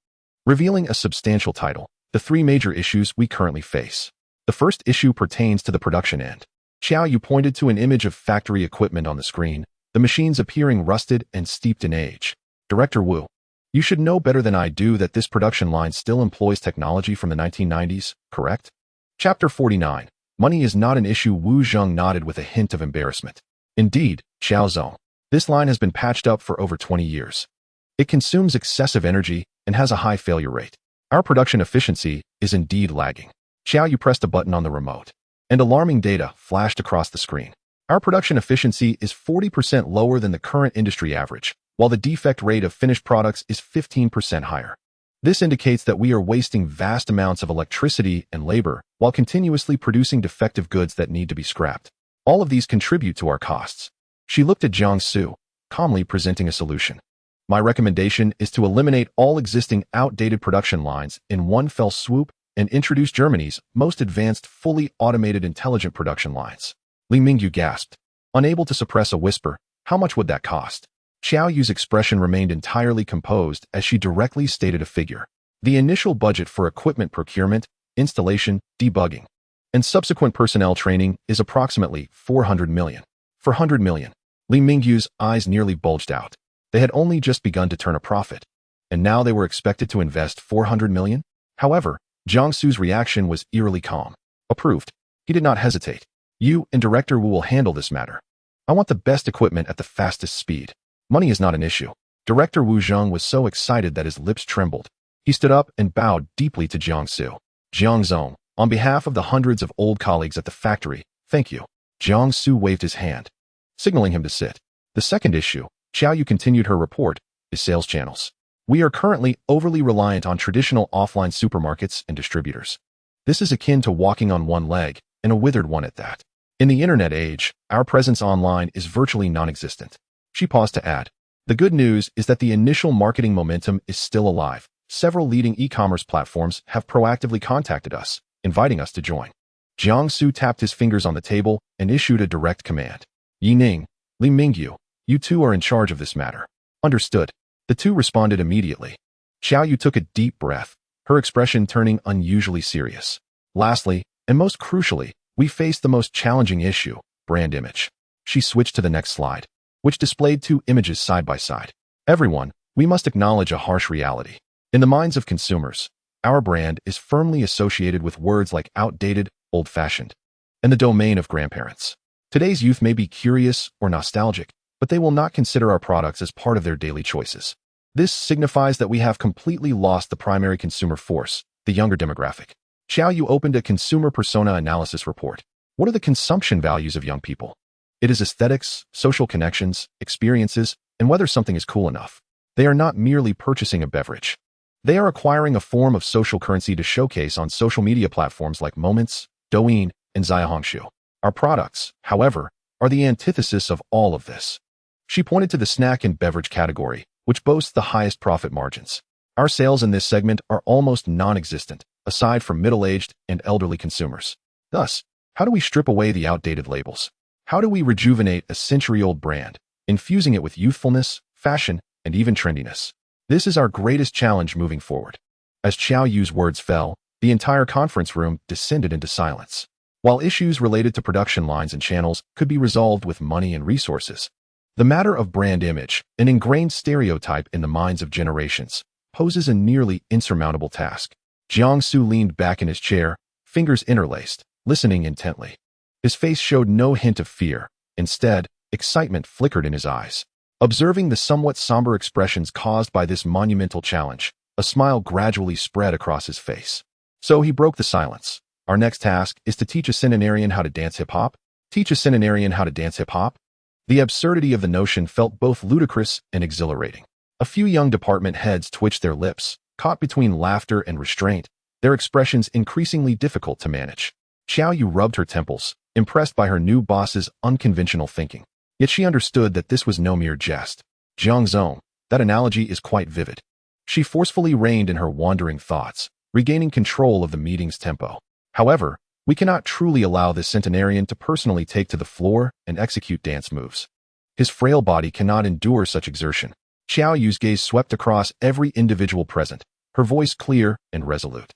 revealing a substantial title, the three major issues we currently face. The first issue pertains to the production end. Xiao Yu pointed to an image of factory equipment on the screen, the machines appearing rusted and steeped in age. Director Wu, you should know better than I do that this production line still employs technology from the 1990s, correct? Chapter 49. Money is not an issue. Wu Zhang nodded with a hint of embarrassment. Indeed, Xiao Zhong, this line has been patched up for over 20 years. It consumes excessive energy and has a high failure rate. Our production efficiency is indeed lagging. Xiao Yu pressed a button on the remote, and alarming data flashed across the screen. Our production efficiency is 40% lower than the current industry average, while the defect rate of finished products is 15% higher. This indicates that we are wasting vast amounts of electricity and labor while continuously producing defective goods that need to be scrapped. All of these contribute to our costs. She looked at Jiang Xu, calmly presenting a solution. My recommendation is to eliminate all existing outdated production lines in one fell swoop and introduce Germany's most advanced fully automated intelligent production lines. Li Mingyu gasped, unable to suppress a whisper. How much would that cost? Xiao Yu's expression remained entirely composed as she directly stated a figure. The initial budget for equipment procurement, installation, debugging, and subsequent personnel training is approximately 400 million. 400 million. Li Mingyu's eyes nearly bulged out. They had only just begun to turn a profit, and now they were expected to invest 400 million? However, Jiang Xu's reaction was eerily calm. Approved. He did not hesitate. You and Director Wu will handle this matter. I want the best equipment at the fastest speed. Money is not an issue. Director Wu Zhang was so excited that his lips trembled. He stood up and bowed deeply to Jiang Xu. Jiang Zhong, on behalf of the hundreds of old colleagues at the factory, thank you. Jiang Xu waved his hand, signaling him to sit. The second issue, Xiao Yu continued her report, is sales channels. We are currently overly reliant on traditional offline supermarkets and distributors. This is akin to walking on one leg, and a withered one at that. In the internet age, our presence online is virtually non-existent. She paused to add, the good news is that the initial marketing momentum is still alive. Several leading e-commerce platforms have proactively contacted us, inviting us to join. Jiang Xu tapped his fingers on the table and issued a direct command. Yining, Li Mingyu, you two are in charge of this matter. Understood. The two responded immediately. Xiao Yu took a deep breath, her expression turning unusually serious. Lastly, and most crucially, we face the most challenging issue, brand image. She switched to the next slide, which displayed two images side by side. Everyone, we must acknowledge a harsh reality. In the minds of consumers, our brand is firmly associated with words like outdated, old-fashioned, and the domain of grandparents. Today's youth may be curious or nostalgic, but they will not consider our products as part of their daily choices. This signifies that we have completely lost the primary consumer force, the younger demographic. Xiao Yu opened a consumer persona analysis report. What are the consumption values of young people? It is aesthetics, social connections, experiences, and whether something is cool enough. They are not merely purchasing a beverage. They are acquiring a form of social currency to showcase on social media platforms like Moments, Douyin, and Jiang Xu. Our products, however, are the antithesis of all of this. She pointed to the snack and beverage category, which boasts the highest profit margins. Our sales in this segment are almost non-existent, aside from middle-aged and elderly consumers. Thus, how do we strip away the outdated labels? How do we rejuvenate a century-old brand, infusing it with youthfulness, fashion, and even trendiness? This is our greatest challenge moving forward. As Xiao Yu's words fell, the entire conference room descended into silence. While issues related to production lines and channels could be resolved with money and resources, the matter of brand image, an ingrained stereotype in the minds of generations, poses a nearly insurmountable task. Jiang Xu leaned back in his chair, fingers interlaced, listening intently. His face showed no hint of fear. Instead, excitement flickered in his eyes. Observing the somewhat somber expressions caused by this monumental challenge, a smile gradually spread across his face. So he broke the silence. Our next task is to teach a centenarian how to dance hip-hop? Teach a centenarian how to dance hip-hop? The absurdity of the notion felt both ludicrous and exhilarating. A few young department heads twitched their lips, caught between laughter and restraint, their expressions increasingly difficult to manage. Xiao Yu rubbed her temples, impressed by her new boss's unconventional thinking. Yet she understood that this was no mere jest. Jiang Zong, that analogy is quite vivid. She forcefully reined in her wandering thoughts, regaining control of the meeting's tempo. However, we cannot truly allow this centenarian to personally take to the floor and execute dance moves. His frail body cannot endure such exertion. Xiao Yu's gaze swept across every individual present, her voice clear and resolute.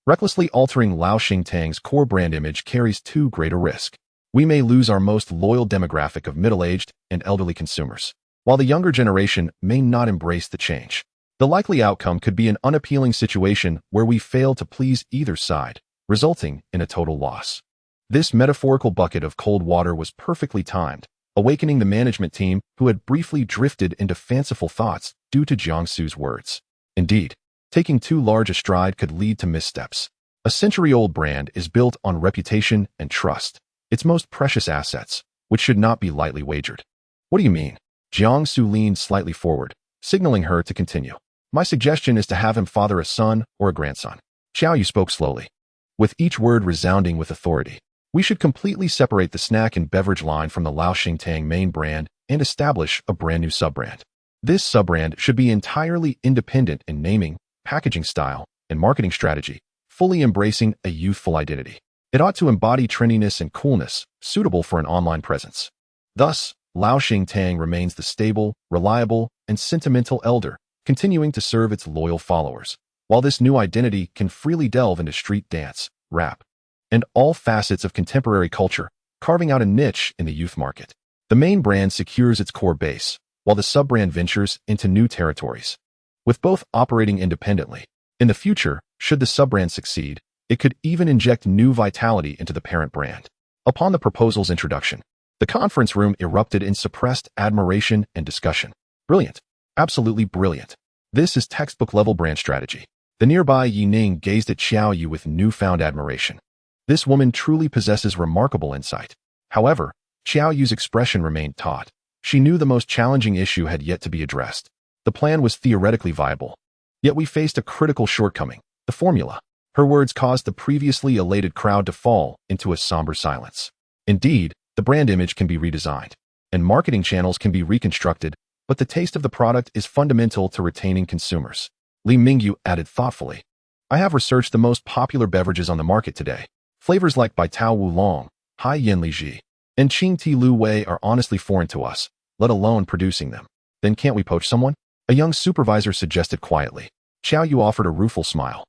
Recklessly altering Lao Xingtang's core brand image carries too great a risk. We may lose our most loyal demographic of middle-aged and elderly consumers, while the younger generation may not embrace the change. The likely outcome could be an unappealing situation where we fail to please either side, resulting in a total loss. This metaphorical bucket of cold water was perfectly timed, awakening the management team who had briefly drifted into fanciful thoughts due to Jiang Xu's words. Indeed, taking too large a stride could lead to missteps. A century-old brand is built on reputation and trust, its most precious assets, which should not be lightly wagered. What do you mean? Jiang Xu leaned slightly forward, signaling her to continue. My suggestion is to have him father a son or a grandson. Xiao Yu spoke slowly, with each word resounding with authority. We should completely separate the snack and beverage line from the Lao Xingtang main brand and establish a brand new sub-brand. This sub-brand should be entirely independent in naming, packaging style, and marketing strategy, fully embracing a youthful identity. It ought to embody trendiness and coolness, suitable for an online presence. Thus, Lao Xingtang remains the stable, reliable, and sentimental elder, continuing to serve its loyal followers, while this new identity can freely delve into street dance, rap, and all facets of contemporary culture, carving out a niche in the youth market. The main brand secures its core base, while the sub-brand ventures into new territories. With both operating independently, in the future, should the sub-brand succeed, it could even inject new vitality into the parent brand. Upon the proposal's introduction, the conference room erupted in suppressed admiration and discussion. Brilliant. Absolutely brilliant. This is textbook-level brand strategy. The nearby Yi Ning gazed at Xiao Yu with newfound admiration. This woman truly possesses remarkable insight. However, Xiao Yu's expression remained taut. She knew the most challenging issue had yet to be addressed. The plan was theoretically viable. Yet we faced a critical shortcoming, the formula. Her words caused the previously elated crowd to fall into a somber silence. Indeed, the brand image can be redesigned, and marketing channels can be reconstructed, but the taste of the product is fundamental to retaining consumers. Li Mingyu added thoughtfully. I have researched the most popular beverages on the market today. Flavors like Bai Tao Wulong, Hai Yin Li Ji, and Qing Ti Lu Wei are honestly foreign to us, let alone producing them. Then can't we poach someone? A young supervisor suggested quietly. Xiao Yu offered a rueful smile.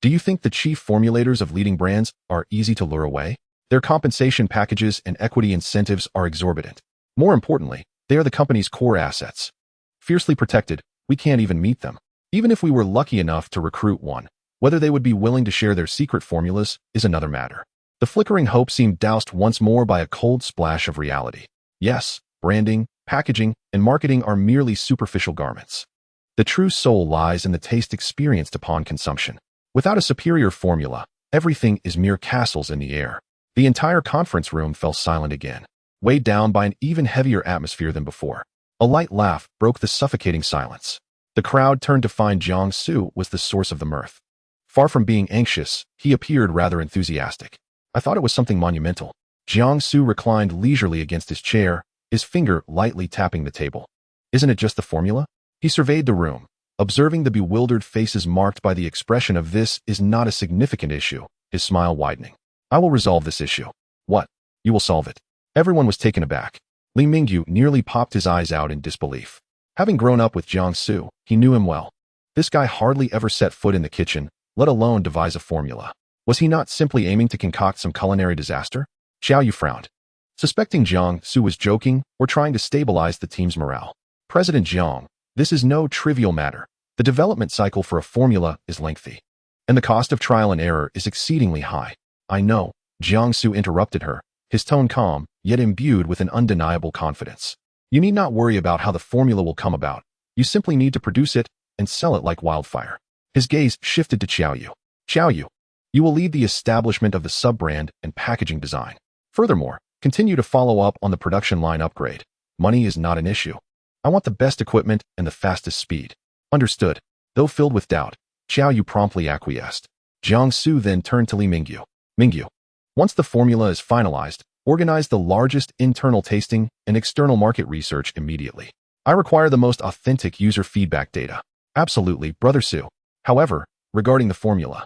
Do you think the chief formulators of leading brands are easy to lure away? Their compensation packages and equity incentives are exorbitant. More importantly, they are the company's core assets. Fiercely protected, we can't even meet them. Even if we were lucky enough to recruit one, whether they would be willing to share their secret formulas is another matter. The flickering hope seemed doused once more by a cold splash of reality. Yes, branding, packaging, and marketing are merely superficial garments. The true soul lies in the taste experienced upon consumption. Without a superior formula, everything is mere castles in the air. The entire conference room fell silent again, weighed down by an even heavier atmosphere than before. A light laugh broke the suffocating silence. The crowd turned to find Jiang Xu was the source of the mirth. Far from being anxious, he appeared rather enthusiastic. I thought it was something monumental. Jiang Xu reclined leisurely against his chair, his finger lightly tapping the table. Isn't it just the formula? He surveyed the room, observing the bewildered faces marked by the expression of "this is not a significant issue," his smile widening. I will resolve this issue. What? You will solve it? Everyone was taken aback. Li Mingyu nearly popped his eyes out in disbelief. Having grown up with Jiang Xu, he knew him well. This guy hardly ever set foot in the kitchen, let alone devise a formula. Was he not simply aiming to concoct some culinary disaster? Xiao Yu frowned, suspecting Jiang Xu was joking or trying to stabilize the team's morale. President Jiang, this is no trivial matter. The development cycle for a formula is lengthy, and the cost of trial and error is exceedingly high. I know, Jiang Xu interrupted her, his tone calm, yet imbued with an undeniable confidence. You need not worry about how the formula will come about. You simply need to produce it and sell it like wildfire. His gaze shifted to Xiao Yu. Xiao Yu, you will lead the establishment of the sub-brand and packaging design. Furthermore, continue to follow up on the production line upgrade. Money is not an issue. I want the best equipment and the fastest speed. Understood. Though filled with doubt, Xiao Yu promptly acquiesced. Jiang Xu then turned to Li Mingyu. Mingyu, once the formula is finalized, organize the largest internal tasting and external market research immediately. I require the most authentic user feedback data. Absolutely, Brother Su. However, regarding the formula,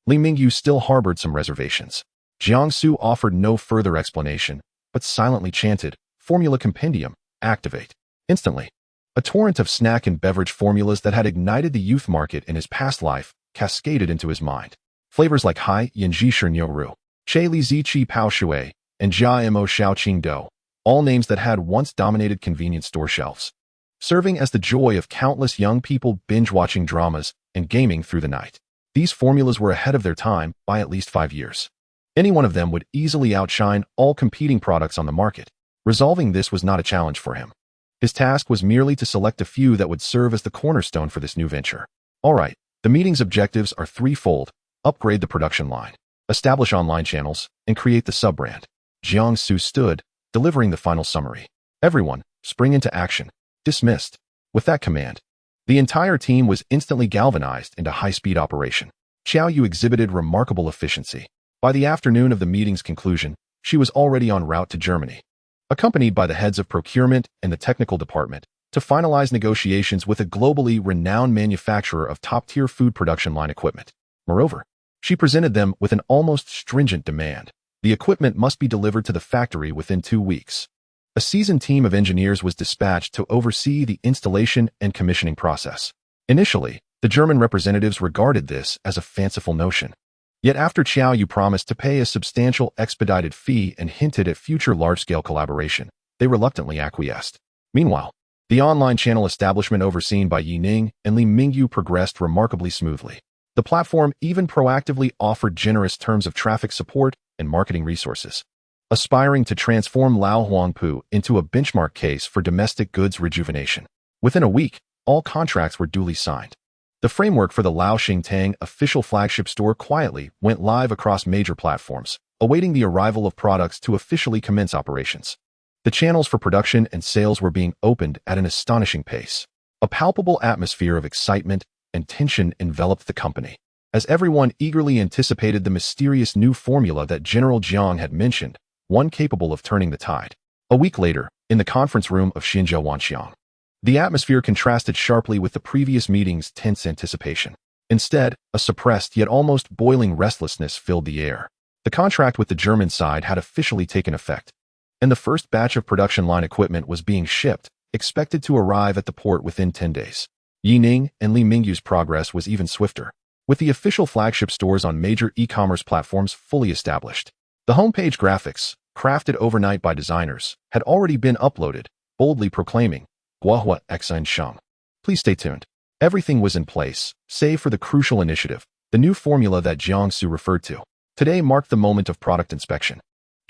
Li Mingyu still harbored some reservations. Jiang Xu offered no further explanation, but silently chanted, "Formula Compendium, activate." Instantly, a torrent of snack and beverage formulas that had ignited the youth market in his past life cascaded into his mind. Flavors like Hai Yanji Shernyo Ru, Che Li Zi Chi Pao Shui, and Jia Mo Xiao Qing Do, all names that had once dominated convenience store shelves, serving as the joy of countless young people binge-watching dramas and gaming through the night. These formulas were ahead of their time by at least 5 years. Any one of them would easily outshine all competing products on the market. Resolving this was not a challenge for him. His task was merely to select a few that would serve as the cornerstone for this new venture. All right, the meeting's objectives are threefold: upgrade the production line, establish online channels, and create the sub-brand. Jiang Xu stood, delivering the final summary. Everyone, spring into action. Dismissed. With that command, the entire team was instantly galvanized into high-speed operation. Xiao Yu exhibited remarkable efficiency. By the afternoon of the meeting's conclusion, she was already en route to Germany, accompanied by the heads of procurement and the technical department, to finalize negotiations with a globally renowned manufacturer of top-tier food production line equipment. Moreover, she presented them with an almost stringent demand. The equipment must be delivered to the factory within 2 weeks. A seasoned team of engineers was dispatched to oversee the installation and commissioning process. Initially, the German representatives regarded this as a fanciful notion. Yet after Xiao Yu promised to pay a substantial expedited fee and hinted at future large-scale collaboration, they reluctantly acquiesced. Meanwhile, the online channel establishment overseen by Yi Ning and Li Mingyu progressed remarkably smoothly. The platform even proactively offered generous terms of traffic support and marketing resources, aspiring to transform Lao Huangpu into a benchmark case for domestic goods rejuvenation. Within a week, all contracts were duly signed. The framework for the Lao Xingtang official flagship store quietly went live across major platforms, awaiting the arrival of products to officially commence operations. The channels for production and sales were being opened at an astonishing pace. A palpable atmosphere of excitement and tension enveloped the company, as everyone eagerly anticipated the mysterious new formula that General Jiang had mentioned, one capable of turning the tide. A week later, in the conference room of Xinzhou Wanxiang, the atmosphere contrasted sharply with the previous meeting's tense anticipation. Instead, a suppressed yet almost boiling restlessness filled the air. The contract with the German side had officially taken effect, and the first batch of production line equipment was being shipped, expected to arrive at the port within 10 days. Yi Ning and Li Mingyu's progress was even swifter, with the official flagship stores on major e-commerce platforms fully established. The homepage graphics, crafted overnight by designers, had already been uploaded, boldly proclaiming, "Guohua Xin Sheng." Please stay tuned. Everything was in place, save for the crucial initiative, the new formula that Jiang Xu referred to. Today marked the moment of product inspection.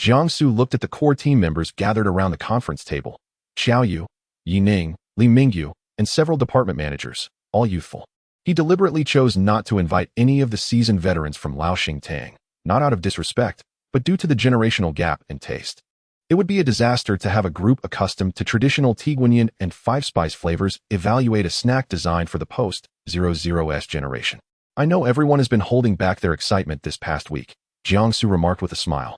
Jiang Xu looked at the core team members gathered around the conference table. Xiao Yu, Yi Ning, Li Mingyu, and several department managers, all youthful. He deliberately chose not to invite any of the seasoned veterans from Laoxing Tang, not out of disrespect, but due to the generational gap in taste. It would be a disaster to have a group accustomed to traditional Tiguanyin and five-spice flavors evaluate a snack designed for the post-00s generation. I know everyone has been holding back their excitement this past week, Jiang Xu remarked with a smile,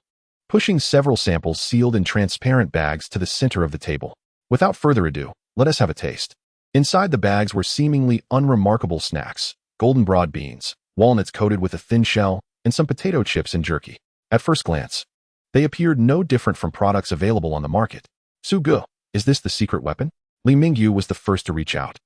pushing several samples sealed in transparent bags to the center of the table. Without further ado, let us have a taste. Inside the bags were seemingly unremarkable snacks, golden broad beans, walnuts coated with a thin shell, and some potato chips and jerky. At first glance, they appeared no different from products available on the market. Su Ge, is this the secret weapon? Li Mingyu was the first to reach out,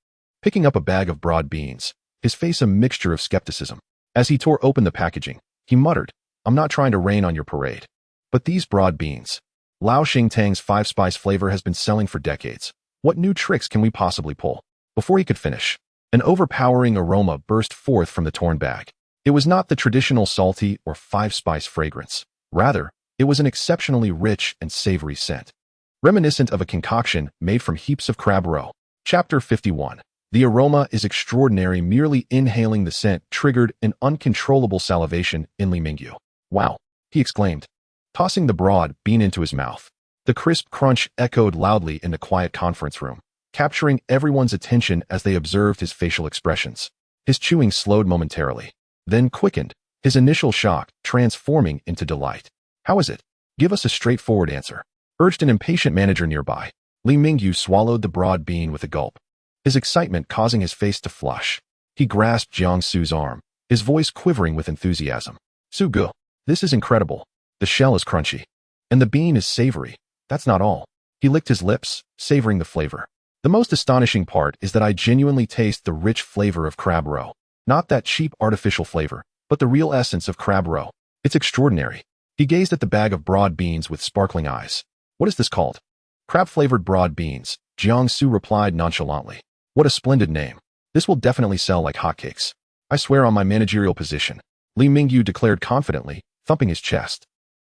picking up a bag of broad beans, his face a mixture of skepticism. As he tore open the packaging, he muttered, "I'm not trying to rain on your parade. But these broad beans. Laoxing Tang's five-spice flavor has been selling for decades. What new tricks can we possibly pull?" Before he could finish, an overpowering aroma burst forth from the torn bag. It was not the traditional salty or five-spice fragrance. Rather, it was an exceptionally rich and savory scent, reminiscent of a concoction made from heaps of crab roe. Chapter 51. The aroma is extraordinary. Merely inhaling the scent triggered an uncontrollable salivation in Li Mingyu. "Wow," he exclaimed, tossing the broad bean into his mouth. The crisp crunch echoed loudly in the quiet conference room, capturing everyone's attention as they observed his facial expressions. His chewing slowed momentarily, then quickened, his initial shock transforming into delight. "How is it? Give us a straightforward answer," urged an impatient manager nearby. Li Mingyu swallowed the broad bean with a gulp, his excitement causing his face to flush. He grasped Jiang Xu's arm, his voice quivering with enthusiasm. "Su Ge, this is incredible. The shell is crunchy, and the bean is savory. That's not all." He licked his lips, savoring the flavor. "The most astonishing part is that I genuinely taste the rich flavor of crab roe. Not that cheap artificial flavor, but the real essence of crab roe. It's extraordinary." He gazed at the bag of broad beans with sparkling eyes. "What is this called?" "Crab-flavored broad beans," Jiang Xu replied nonchalantly. "What a splendid name. This will definitely sell like hotcakes. I swear on my managerial position," Li Mingyu declared confidently, thumping his chest.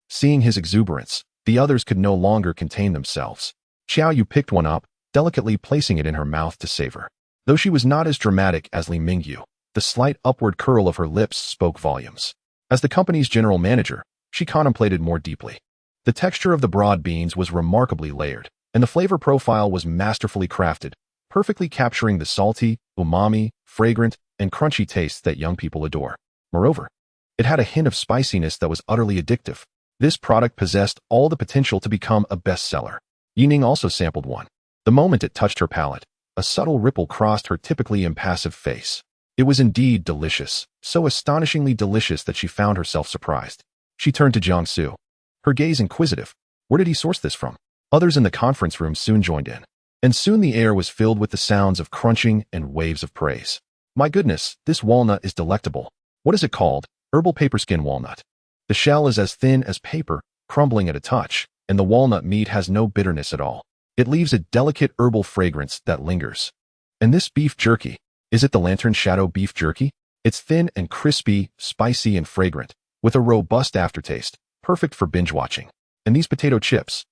Seeing his exuberance, the others could no longer contain themselves. Xiao Yu picked one up, delicately placing it in her mouth to savor. Though she was not as dramatic as Li Mingyu, the slight upward curl of her lips spoke volumes. As the company's general manager, she contemplated more deeply. The texture of the broad beans was remarkably layered, and the flavor profile was masterfully crafted, perfectly capturing the salty, umami, fragrant, and crunchy tastes that young people adore. Moreover, it had a hint of spiciness that was utterly addictive. This product possessed all the potential to become a bestseller. Yi Ning also sampled one. The moment it touched her palate, a subtle ripple crossed her typically impassive face. It was indeed delicious, so astonishingly delicious that she found herself surprised. She turned to Jiang Xu, her gaze inquisitive. Where did he source this from? Others in the conference room soon joined in, and soon the air was filled with the sounds of crunching and waves of praise. "My goodness, this walnut is delectable. What is it called?" "Herbal paperskin walnut. The shell is as thin as paper, crumbling at a touch, and the walnut meat has no bitterness at all. It leaves a delicate herbal fragrance that lingers." "And this beef jerky, is it the lantern shadow beef jerky? It's thin and crispy, spicy and fragrant, with a robust aftertaste, perfect for binge watching. And these potato chips,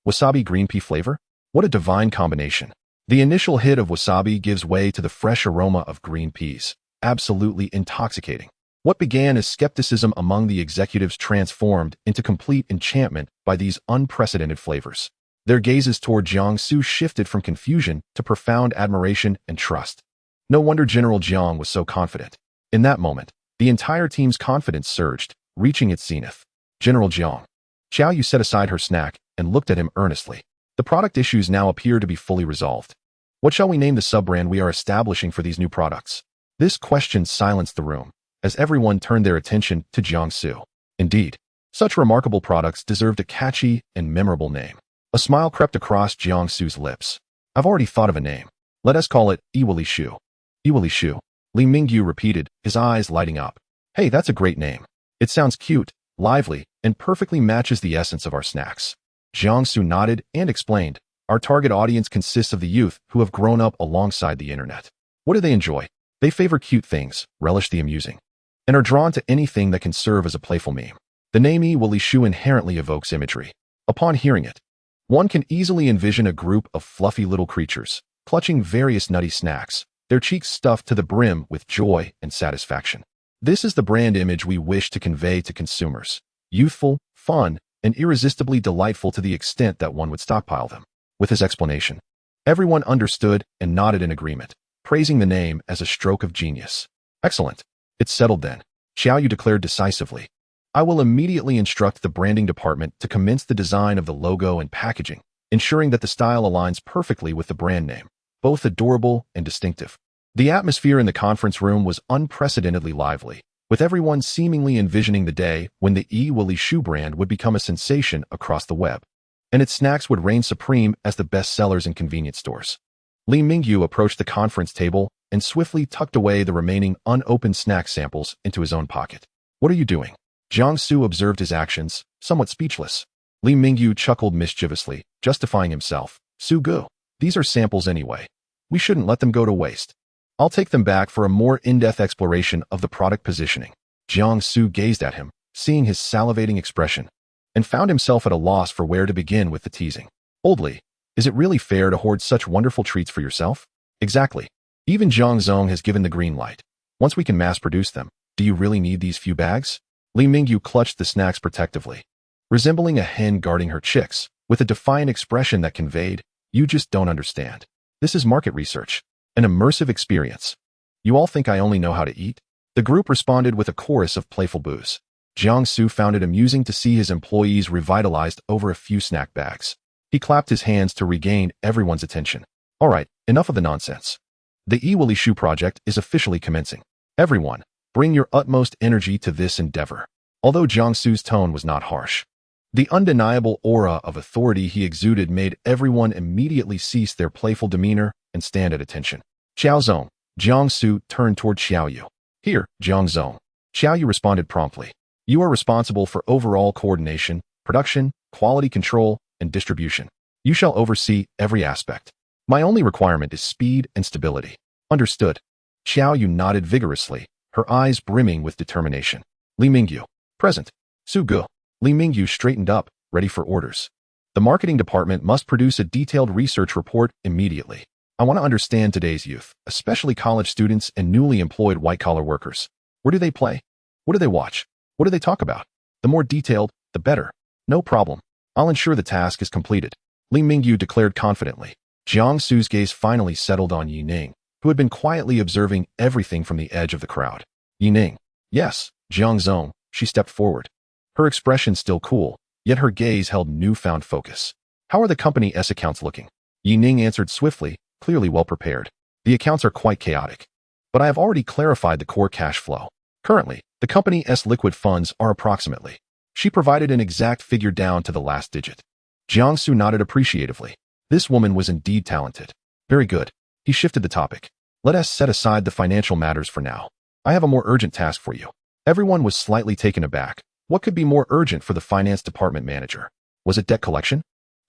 wasabi green pea flavor? What a divine combination." The initial hit of wasabi gives way to the fresh aroma of green peas, absolutely intoxicating. What began as skepticism among the executives transformed into complete enchantment by these unprecedented flavors. Their gazes toward Jiang Xu shifted from confusion to profound admiration and trust. No wonder General Jiang was so confident. In that moment, the entire team's confidence surged, reaching its zenith. "General Jiang." Xiao Yu set aside her snack and looked at him earnestly. "The product issues now appear to be fully resolved. What shall we name the sub-brand we are establishing for these new products?" This question silenced the room, as everyone turned their attention to Jiang Xu. Indeed, such remarkable products deserved a catchy and memorable name. A smile crept across Jiang Xu's lips. "I've already thought of a name. Let us call it Iwali Shu." "Iwali Shu," Li Mingyu repeated, his eyes lighting up. "Hey, that's a great name. It sounds cute, lively, and perfectly matches the essence of our snacks. Jiang Xu nodded and explained, our target audience consists of the youth who have grown up alongside the internet. What do they enjoy? They favor cute things, relish the amusing, and are drawn to anything that can serve as a playful meme. The name Shu inherently evokes imagery. Upon hearing it, one can easily envision a group of fluffy little creatures, clutching various nutty snacks, their cheeks stuffed to the brim with joy and satisfaction. This is the brand image we wish to convey to consumers. Youthful, fun, and irresistibly delightful to the extent that one would stockpile them. With his explanation, everyone understood and nodded in agreement, praising the name as a stroke of genius. Excellent. It's settled then, Xiaoyu declared decisively. I will immediately instruct the branding department to commence the design of the logo and packaging, ensuring that the style aligns perfectly with the brand name, both adorable and distinctive. The atmosphere in the conference room was unprecedentedly lively, with everyone seemingly envisioning the day when the Shu brand would become a sensation across the web, and its snacks would reign supreme as the best sellers in convenience stores. Li Mingyu approached the conference table and swiftly tucked away the remaining unopened snack samples into his own pocket. What are you doing? Jiang Xu observed his actions, somewhat speechless. Li Mingyu chuckled mischievously, justifying himself. Su Gu, these are samples anyway. We shouldn't let them go to waste. I'll take them back for a more in-depth exploration of the product positioning. Jiang Xu gazed at him, seeing his salivating expression, and found himself at a loss for where to begin with the teasing. Old Li, is it really fair to hoard such wonderful treats for yourself? Exactly. Even Zhang Zong has given the green light. Once we can mass-produce them, do you really need these few bags? Li Mingyu clutched the snacks protectively, resembling a hen guarding her chicks, with a defiant expression that conveyed, you just don't understand. This is market research, an immersive experience. You all think I only know how to eat? The group responded with a chorus of playful boos. Jiang Xu found it amusing to see his employees revitalized over a few snack bags. He clapped his hands to regain everyone's attention. All right, enough of the nonsense. The Shu project is officially commencing. Everyone, bring your utmost energy to this endeavor. Although Jiang Xu's tone was not harsh, the undeniable aura of authority he exuded made everyone immediately cease their playful demeanor and stand at attention. Xiaozong, Jiang Xu turned toward Xiaoyu. Here, Jiang Zong. Xiaoyu responded promptly. You are responsible for overall coordination, production, quality control, and distribution. You shall oversee every aspect. My only requirement is speed and stability. Understood. Xiaoyu nodded vigorously, her eyes brimming with determination. Li Mingyu. Present. Su Gu. Li Mingyu straightened up, ready for orders. The marketing department must produce a detailed research report immediately. I want to understand today's youth, especially college students and newly employed white-collar workers. Where do they play? What do they watch? What do they talk about? The more detailed, the better. No problem. I'll ensure the task is completed. Li Mingyu declared confidently. Jiang Xu's gaze finally settled on Yining, who had been quietly observing everything from the edge of the crowd. Yining. Yes, Jiang Zong. She stepped forward. Her expression still cool, yet her gaze held newfound focus. How are the Company S accounts looking? Yining answered swiftly, clearly well prepared. The accounts are quite chaotic, but I have already clarified the core cash flow. Currently, the Company S liquid funds are approximately. She provided an exact figure down to the last digit. Jiang Xu nodded appreciatively. This woman was indeed talented. Very good. He shifted the topic. Let us set aside the financial matters for now. I have a more urgent task for you. Everyone was slightly taken aback. What could be more urgent for the finance department manager? Was it debt collection?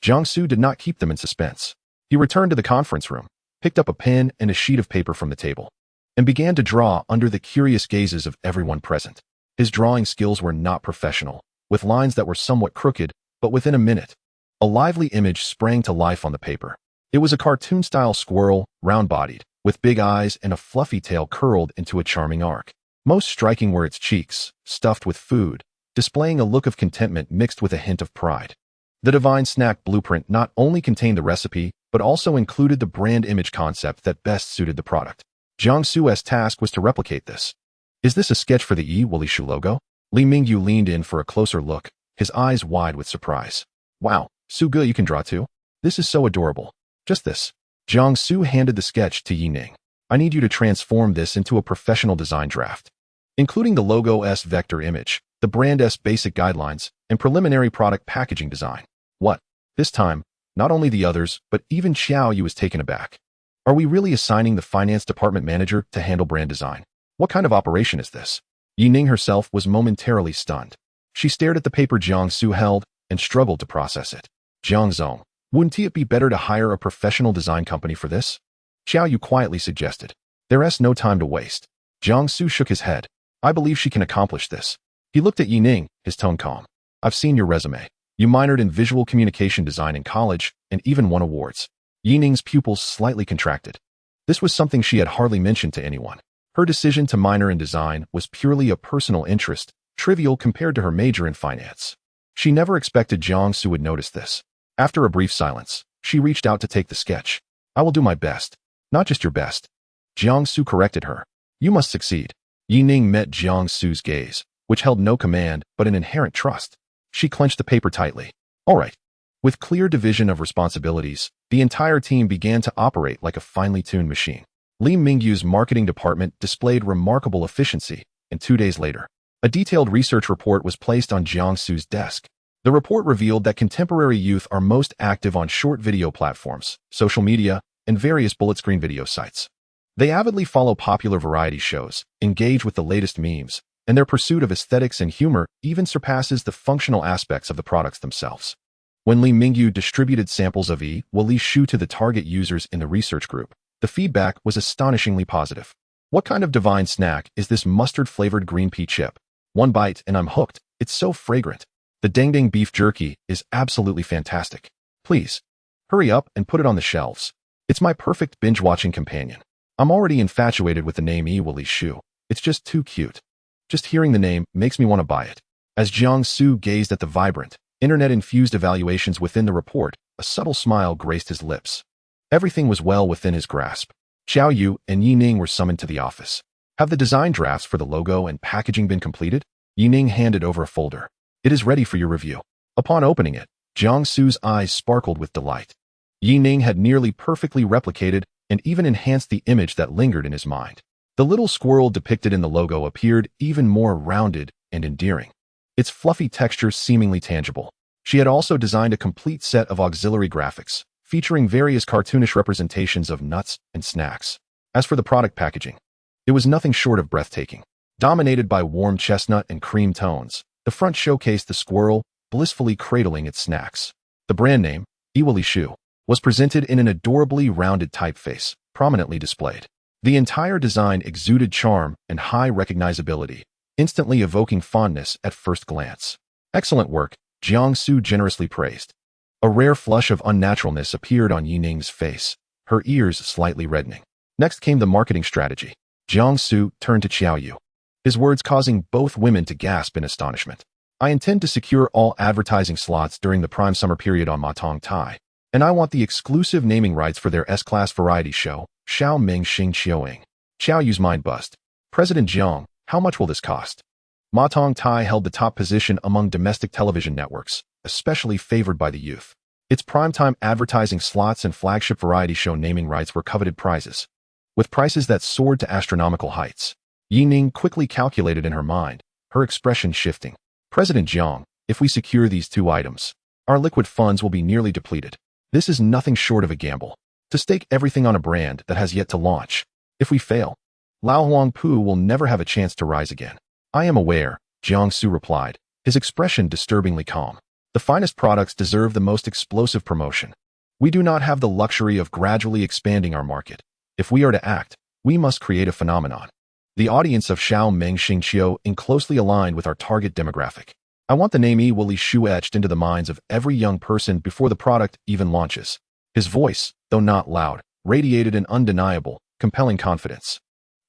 Jiang Xu did not keep them in suspense. He returned to the conference room, picked up a pen and a sheet of paper from the table, and began to draw under the curious gazes of everyone present. His drawing skills were not professional, with lines that were somewhat crooked, but within a minute, a lively image sprang to life on the paper. It was a cartoon-style squirrel, round-bodied, with big eyes and a fluffy tail curled into a charming arc. Most striking were its cheeks, stuffed with food, displaying a look of contentment mixed with a hint of pride. The divine snack blueprint not only contained the recipe, but also included the brand image concept that best suited the product. Jiang Xu's task was to replicate this. Is this a sketch for the Shu logo? Li Mingyu leaned in for a closer look, his eyes wide with surprise. Wow, Su Gu, you can draw too? This is so adorable. Just this. Jiang Xu handed the sketch to Yining. I need you to transform this into a professional design draft, including the logo's vector image, the brand's basic guidelines, and preliminary product packaging design. What? This time, not only the others, but even Xiaoyu was taken aback. Are we really assigning the finance department manager to handle brand design? What kind of operation is this? Yining herself was momentarily stunned. She stared at the paper Jiang Xu held and struggled to process it. Jiang Zong, wouldn't it be better to hire a professional design company for this? Xiao Yu quietly suggested. There's no time to waste. Jiang Xu shook his head. I believe she can accomplish this. He looked at Yi Ning, his tone calm. I've seen your resume. You minored in visual communication design in college and even won awards. Yi Ning's pupils slightly contracted. This was something she had hardly mentioned to anyone. Her decision to minor in design was purely a personal interest, trivial compared to her major in finance. She never expected Jiang Xu would notice this. After a brief silence, she reached out to take the sketch. I will do my best. Not just your best. Jiang Xu corrected her. You must succeed. Yi Ning met Jiang Xu's gaze, which held no command but an inherent trust. She clenched the paper tightly. All right. With clear division of responsibilities, the entire team began to operate like a finely tuned machine. Li Mingyu's marketing department displayed remarkable efficiency, and 2 days later, a detailed research report was placed on Jiang Xu's desk. The report revealed that contemporary youth are most active on short video platforms, social media, and various bullet screen video sites. They avidly follow popular variety shows, engage with the latest memes, and their pursuit of aesthetics and humor even surpasses the functional aspects of the products themselves. When Li Mingyu distributed samples of Li Shu to the target users in the research group, the feedback was astonishingly positive. What kind of divine snack is this mustard-flavored green pea chip? One bite and I'm hooked. It's so fragrant. The dang beef jerky is absolutely fantastic. Please, hurry up and put it on the shelves. It's my perfect binge-watching companion. I'm already infatuated with the name Li Shu. It's just too cute. Just hearing the name makes me want to buy it. As Jiang Xu gazed at the vibrant, internet-infused evaluations within the report, a subtle smile graced his lips. Everything was well within his grasp. Xiao Yu and Yi Ning were summoned to the office. Have the design drafts for the logo and packaging been completed? Yi Ning handed over a folder. It is ready for your review. Upon opening it, Jiang Xu's eyes sparkled with delight. Yi Ning had nearly perfectly replicated and even enhanced the image that lingered in his mind. The little squirrel depicted in the logo appeared even more rounded and endearing, its fluffy texture seemingly tangible. She had also designed a complete set of auxiliary graphics, featuring various cartoonish representations of nuts and snacks. As for the product packaging, it was nothing short of breathtaking. Dominated by warm chestnut and cream tones, the front showcased the squirrel, blissfully cradling its snacks. The brand name, Li Shu, was presented in an adorably rounded typeface, prominently displayed. The entire design exuded charm and high recognizability, instantly evoking fondness at first glance. Excellent work, Jiang Xu generously praised. A rare flush of unnaturalness appeared on Yi Ning's face, her ears slightly reddening. Next came the marketing strategy. Jiang Xu turned to Xiao Yu, his words causing both women to gasp in astonishment. I intend to secure all advertising slots during the prime summer period on Ma Tong Tai, and I want the exclusive naming rights for their S-Class variety show, Xiao Ming Xing Qiuing. Xiao Yu's mind buzzed. President Jiang, how much will this cost? Ma Tong Tai held the top position among domestic television networks, especially favored by the youth. Its primetime advertising slots and flagship variety show naming rights were coveted prizes, with prices that soared to astronomical heights. Yi Ning quickly calculated in her mind, her expression shifting. President Jiang, if we secure these two items, our liquid funds will be nearly depleted. This is nothing short of a gamble. To stake everything on a brand that has yet to launch. If we fail, Lao Huangpu will never have a chance to rise again. I am aware, Jiang Xu replied, his expression disturbingly calm. The finest products deserve the most explosive promotion. We do not have the luxury of gradually expanding our market. If we are to act, we must create a phenomenon. The audience of Xiao Meng Xingqiu is closely aligned with our target demographic. I want the name Li Shu etched into the minds of every young person before the product even launches. His voice, though not loud, radiated an undeniable, compelling confidence.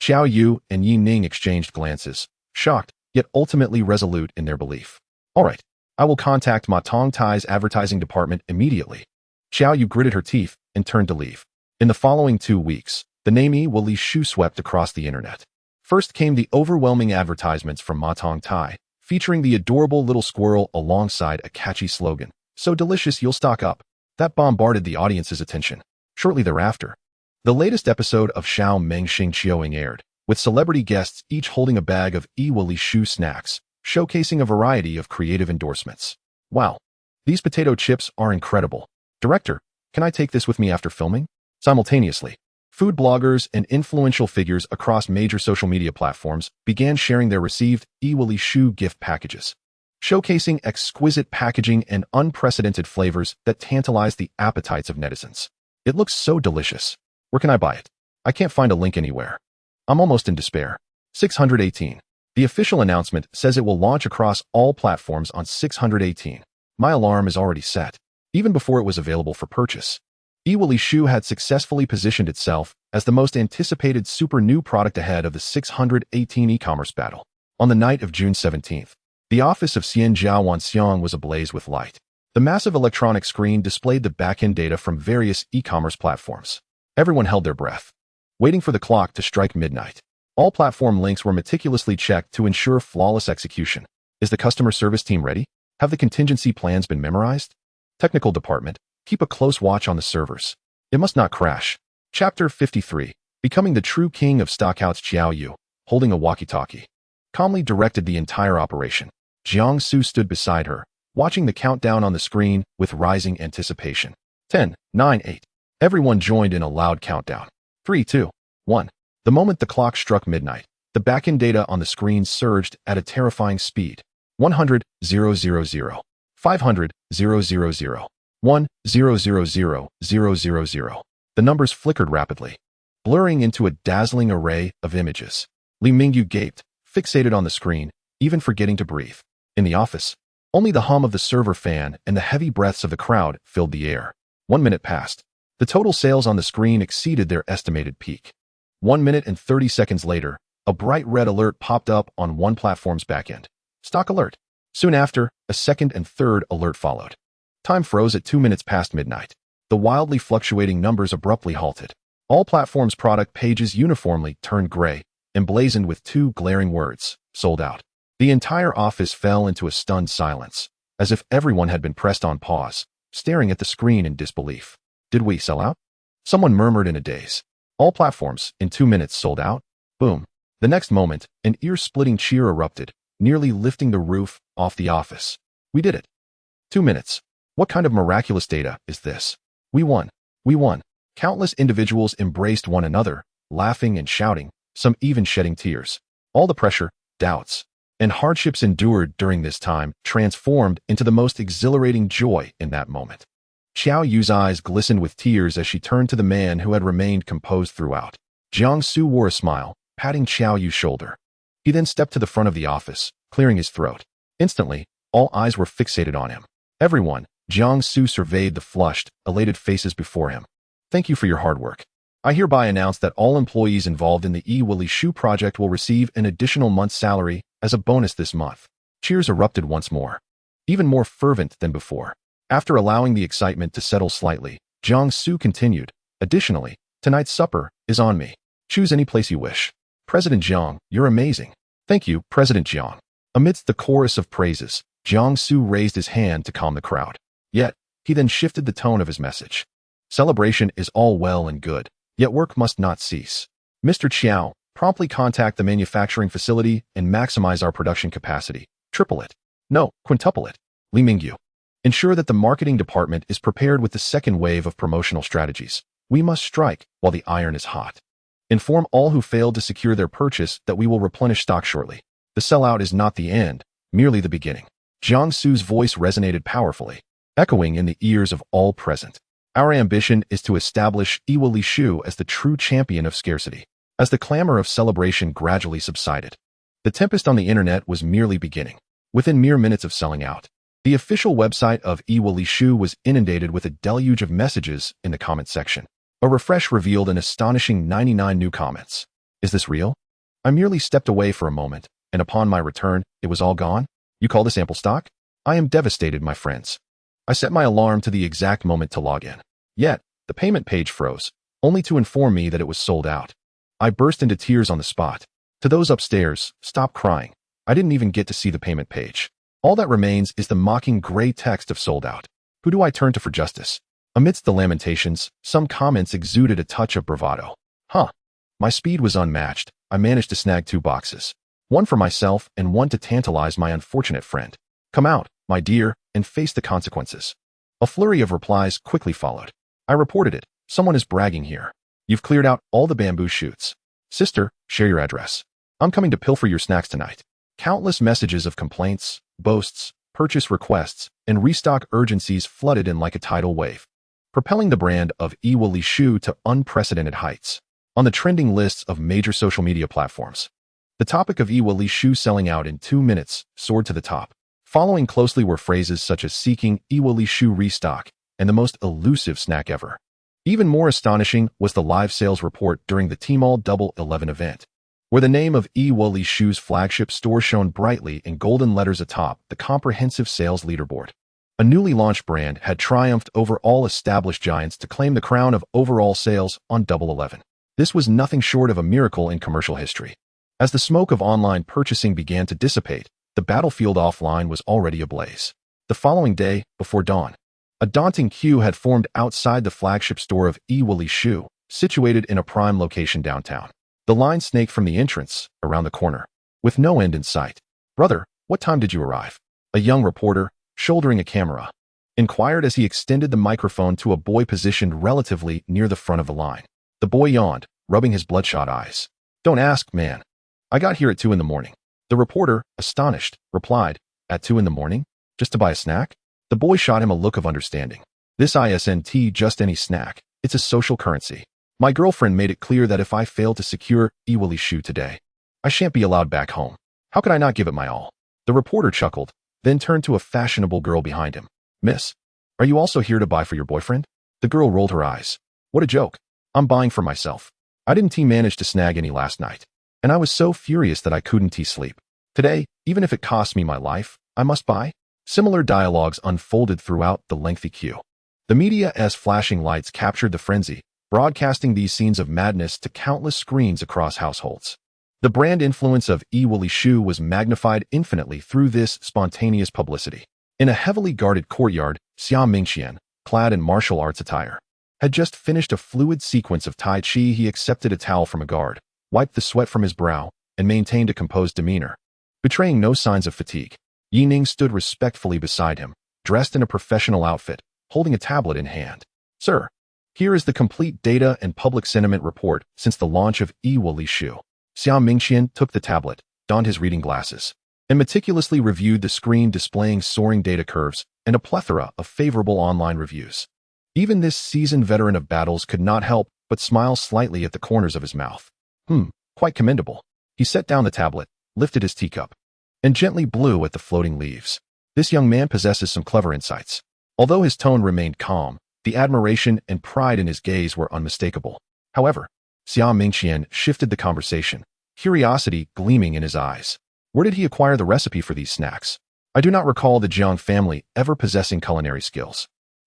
Xiao Yu and Yi Ning exchanged glances, shocked, yet ultimately resolute in their belief. All right, I will contact Ma Tong Tai's advertising department immediately. Xiao Yu gritted her teeth and turned to leave. In the following 2 weeks, the name Li Shu swept across the internet. First came the overwhelming advertisements from Ma Tong Tai, featuring the adorable little squirrel alongside a catchy slogan, "So delicious you'll stock up," that bombarded the audience's attention. Shortly thereafter, the latest episode of Xiao Meng Xing Qiuing aired, with celebrity guests each holding a bag of Li Shu snacks, showcasing a variety of creative endorsements. Wow, these potato chips are incredible. Director, can I take this with me after filming? Simultaneously, food bloggers and influential figures across major social media platforms began sharing their received Li Shu gift packages. showcasing exquisite packaging and unprecedented flavors that tantalize the appetites of netizens. It looks so delicious. Where can I buy it? I can't find a link anywhere. I'm almost in despair. 618. The official announcement says it will launch across all platforms on 618. My alarm is already set, even before it was available for purchase. Shu had successfully positioned itself as the most anticipated super new product ahead of the 618 e-commerce battle. On the night of June 17th, the office of Xianjiao Wanxiang was ablaze with light. The massive electronic screen displayed the back-end data from various e-commerce platforms. Everyone held their breath, waiting for the clock to strike midnight. All platform links were meticulously checked to ensure flawless execution. Is the customer service team ready? Have the contingency plans been memorized? Technical department, keep a close watch on the servers. It must not crash. Chapter 53. Becoming the true king of stockouts. Xiao Yu, holding a walkie-talkie, calmly directed the entire operation. Jiang Xu stood beside her, watching the countdown on the screen with rising anticipation. 10, 9, 8. Everyone joined in a loud countdown. 3, 2, 1. The moment the clock struck midnight, the backend data on the screen surged at a terrifying speed. 100, 000, 500, 000, 1, 000, 000. The numbers flickered rapidly, blurring into a dazzling array of images. Li Mingyu gaped, fixated on the screen, even forgetting to breathe. In the office, only the hum of the server fan and the heavy breaths of the crowd filled the air. 1 minute passed. The total sales on the screen exceeded their estimated peak. 1 minute and 30 seconds later, a bright red alert popped up on one platform's backend. Stock alert. Soon after, a second and third alert followed. Time froze at 2 minutes past midnight. The wildly fluctuating numbers abruptly halted. All platforms' product pages uniformly turned gray, emblazoned with two glaring words: sold out. The entire office fell into a stunned silence, as if everyone had been pressed on pause, staring at the screen in disbelief. Did we sell out? Someone murmured in a daze. All platforms, in 2 minutes, sold out? Boom. The next moment, an ear-splitting cheer erupted, nearly lifting the roof off the office. We did it. 2 minutes. What kind of miraculous data is this? We won. We won. Countless individuals embraced one another, laughing and shouting, some even shedding tears. All the pressure, doubts, and hardships endured during this time transformed into the most exhilarating joy in that moment. Xiao Yu's eyes glistened with tears as she turned to the man who had remained composed throughout. Jiang Xu wore a smile, patting Xiao Yu's shoulder. He then stepped to the front of the office, clearing his throat. Instantly, all eyes were fixated on him. Everyone, Jiang Xu surveyed the flushed, elated faces before him. Thank you for your hard work. I hereby announce that all employees involved in the Shu project will receive an additional month's salary as a bonus this month. Cheers erupted once more, even more fervent than before. After allowing the excitement to settle slightly, Jiang Xu continued, additionally, tonight's supper is on me. Choose any place you wish. President Jiang, you're amazing. Thank you, President Jiang. Amidst the chorus of praises, Jiang Xu raised his hand to calm the crowd. Yet, he then shifted the tone of his message. Celebration is all well and good, yet work must not cease. Mr. Qiao, promptly contact the manufacturing facility and maximize our production capacity. Triple it. No, quintuple it. Li Mingyu. Ensure that the marketing department is prepared with the second wave of promotional strategies. We must strike while the iron is hot. Inform all who failed to secure their purchase that we will replenish stock shortly. The sellout is not the end, merely the beginning. Jiang Xu's voice resonated powerfully, echoing in the ears of all present. Our ambition is to establish Shu as the true champion of scarcity. As the clamor of celebration gradually subsided, the tempest on the internet was merely beginning. Within mere minutes of selling out, the official website of Shu was inundated with a deluge of messages in the comment section. A refresh revealed an astonishing 99 new comments. Is this real? I merely stepped away for a moment, and upon my return, it was all gone? You call this ample stock? I am devastated, my friends. I set my alarm to the exact moment to log in. Yet, the payment page froze, only to inform me that it was sold out. I burst into tears on the spot. To those upstairs, stop crying. I didn't even get to see the payment page. All that remains is the mocking gray text of sold out. Who do I turn to for justice? Amidst the lamentations, some comments exuded a touch of bravado. My speed was unmatched. I managed to snag 2 boxes. One for myself and one to tantalize my unfortunate friend. Come out, my dear, and face the consequences. A flurry of replies quickly followed. I reported it. Someone is bragging here. You've cleared out all the bamboo shoots. Sister, share your address. I'm coming to pilfer your snacks tonight. Countless messages of complaints, boasts, purchase requests, and restock urgencies flooded in like a tidal wave, propelling the brand of Heir to unprecedented heights on the trending lists of major social media platforms. The topic of Heir selling out in 2 minutes soared to the top. Following closely were phrases such as seeking Heir restock and the most elusive snack ever. Even more astonishing was the live sales report during the Tmall Double 11 event, where the name of Heir's flagship store shone brightly in golden letters atop the comprehensive sales leaderboard. A newly launched brand had triumphed over all established giants to claim the crown of overall sales on Double 11. This was nothing short of a miracle in commercial history. As the smoke of online purchasing began to dissipate, the battlefield offline was already ablaze. The following day, before dawn, a daunting queue had formed outside the flagship store of Heir, situated in a prime location downtown. The line snaked from the entrance, around the corner, with no end in sight. "Brother, what time did you arrive?" a young reporter, shouldering a camera, inquired as he extended the microphone to a boy positioned relatively near the front of the line. The boy yawned, rubbing his bloodshot eyes. "Don't ask, man. I got here at 2 in the morning." The reporter, astonished, replied, "At 2 in the morning? Just to buy a snack?" The boy shot him a look of understanding. "This isn't just any snack. It's a social currency. My girlfriend made it clear that if I fail to secure Heir today, I shan't be allowed back home. How could I not give it my all?" The reporter chuckled, then turned to a fashionable girl behind him. "Miss, are you also here to buy for your boyfriend?" The girl rolled her eyes. "What a joke. I'm buying for myself. I didn't manage to snag any last night, and I was so furious that I couldn't sleep. Today, even if it costs me my life, I must buy." Similar dialogues unfolded throughout the lengthy queue. The media's flashing lights captured the frenzy, broadcasting these scenes of madness to countless screens across households. The brand influence of Heir was magnified infinitely through this spontaneous publicity. In a heavily guarded courtyard, Jiang Xu, clad in martial arts attire, had just finished a fluid sequence of Tai Chi. He accepted a towel from a guard, wiped the sweat from his brow, and maintained a composed demeanor, betraying no signs of fatigue. Yining stood respectfully beside him, dressed in a professional outfit, holding a tablet in hand. "Sir, here is the complete data and public sentiment report since the launch of Heir." Jiang Xu took the tablet, donned his reading glasses, and meticulously reviewed the screen displaying soaring data curves and a plethora of favorable online reviews. Even this seasoned veteran of battles could not help but smile slightly at the corners of his mouth. Quite commendable." He set down the tablet, lifted his teacup, and gently blew at the floating leaves. This young man possesses some clever insights. Although his tone remained calm, the admiration and pride in his gaze were unmistakable. However, Jiang Xu shifted the conversation, curiosity gleaming in his eyes. "Where did he acquire the recipe for these snacks? I do not recall the Jiang family ever possessing culinary skills."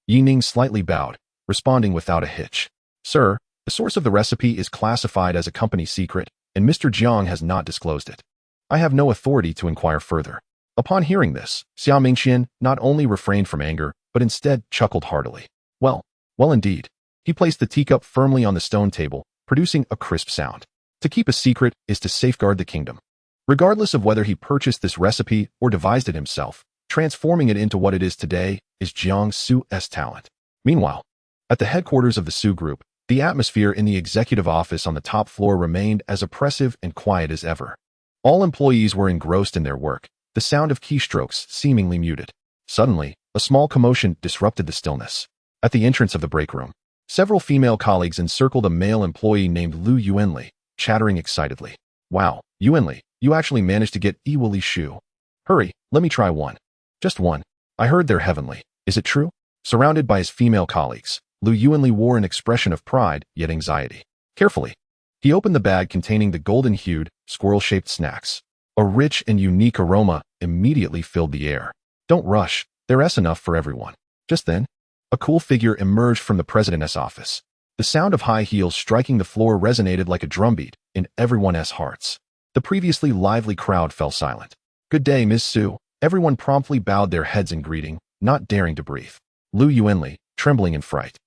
Yining slightly bowed, responding without a hitch. "Sir, the source of the recipe is classified as a company secret, and Mr. Jiang has not disclosed it. I have no authority to inquire further." Upon hearing this, Jiang Xu not only refrained from anger, but instead chuckled heartily. Well indeed. He placed the teacup firmly on the stone table, producing a crisp sound. To keep a secret is to safeguard the kingdom. Regardless of whether he purchased this recipe or devised it himself, transforming it into what it is today is Jiang Xu's talent. Meanwhile, at the headquarters of the Xu Group, the atmosphere in the executive office on the top floor remained as oppressive and quiet as ever. All employees were engrossed in their work, the sound of keystrokes seemingly muted. Suddenly, a small commotion disrupted the stillness. At the entrance of the break room, several female colleagues encircled a male employee named Lu Yuanli, chattering excitedly. "Wow, Yuanli, you actually managed to get Heir. Hurry, let me try one. Just one. I heard they're heavenly. Is it true?" Surrounded by his female colleagues, Lu Yuanli wore an expression of pride, yet anxiety. Carefully, he opened the bag containing the golden-hued, squirrel-shaped snacks. A rich and unique aroma immediately filled the air. "Don't rush, there's enough for everyone." Just then, a cool figure emerged from the president's office. The sound of high heels striking the floor resonated like a drumbeat in everyone's hearts. The previously lively crowd fell silent. "Good day, Ms. Xu." Everyone promptly bowed their heads in greeting, not daring to breathe. Lu Yuanli, trembling in fright,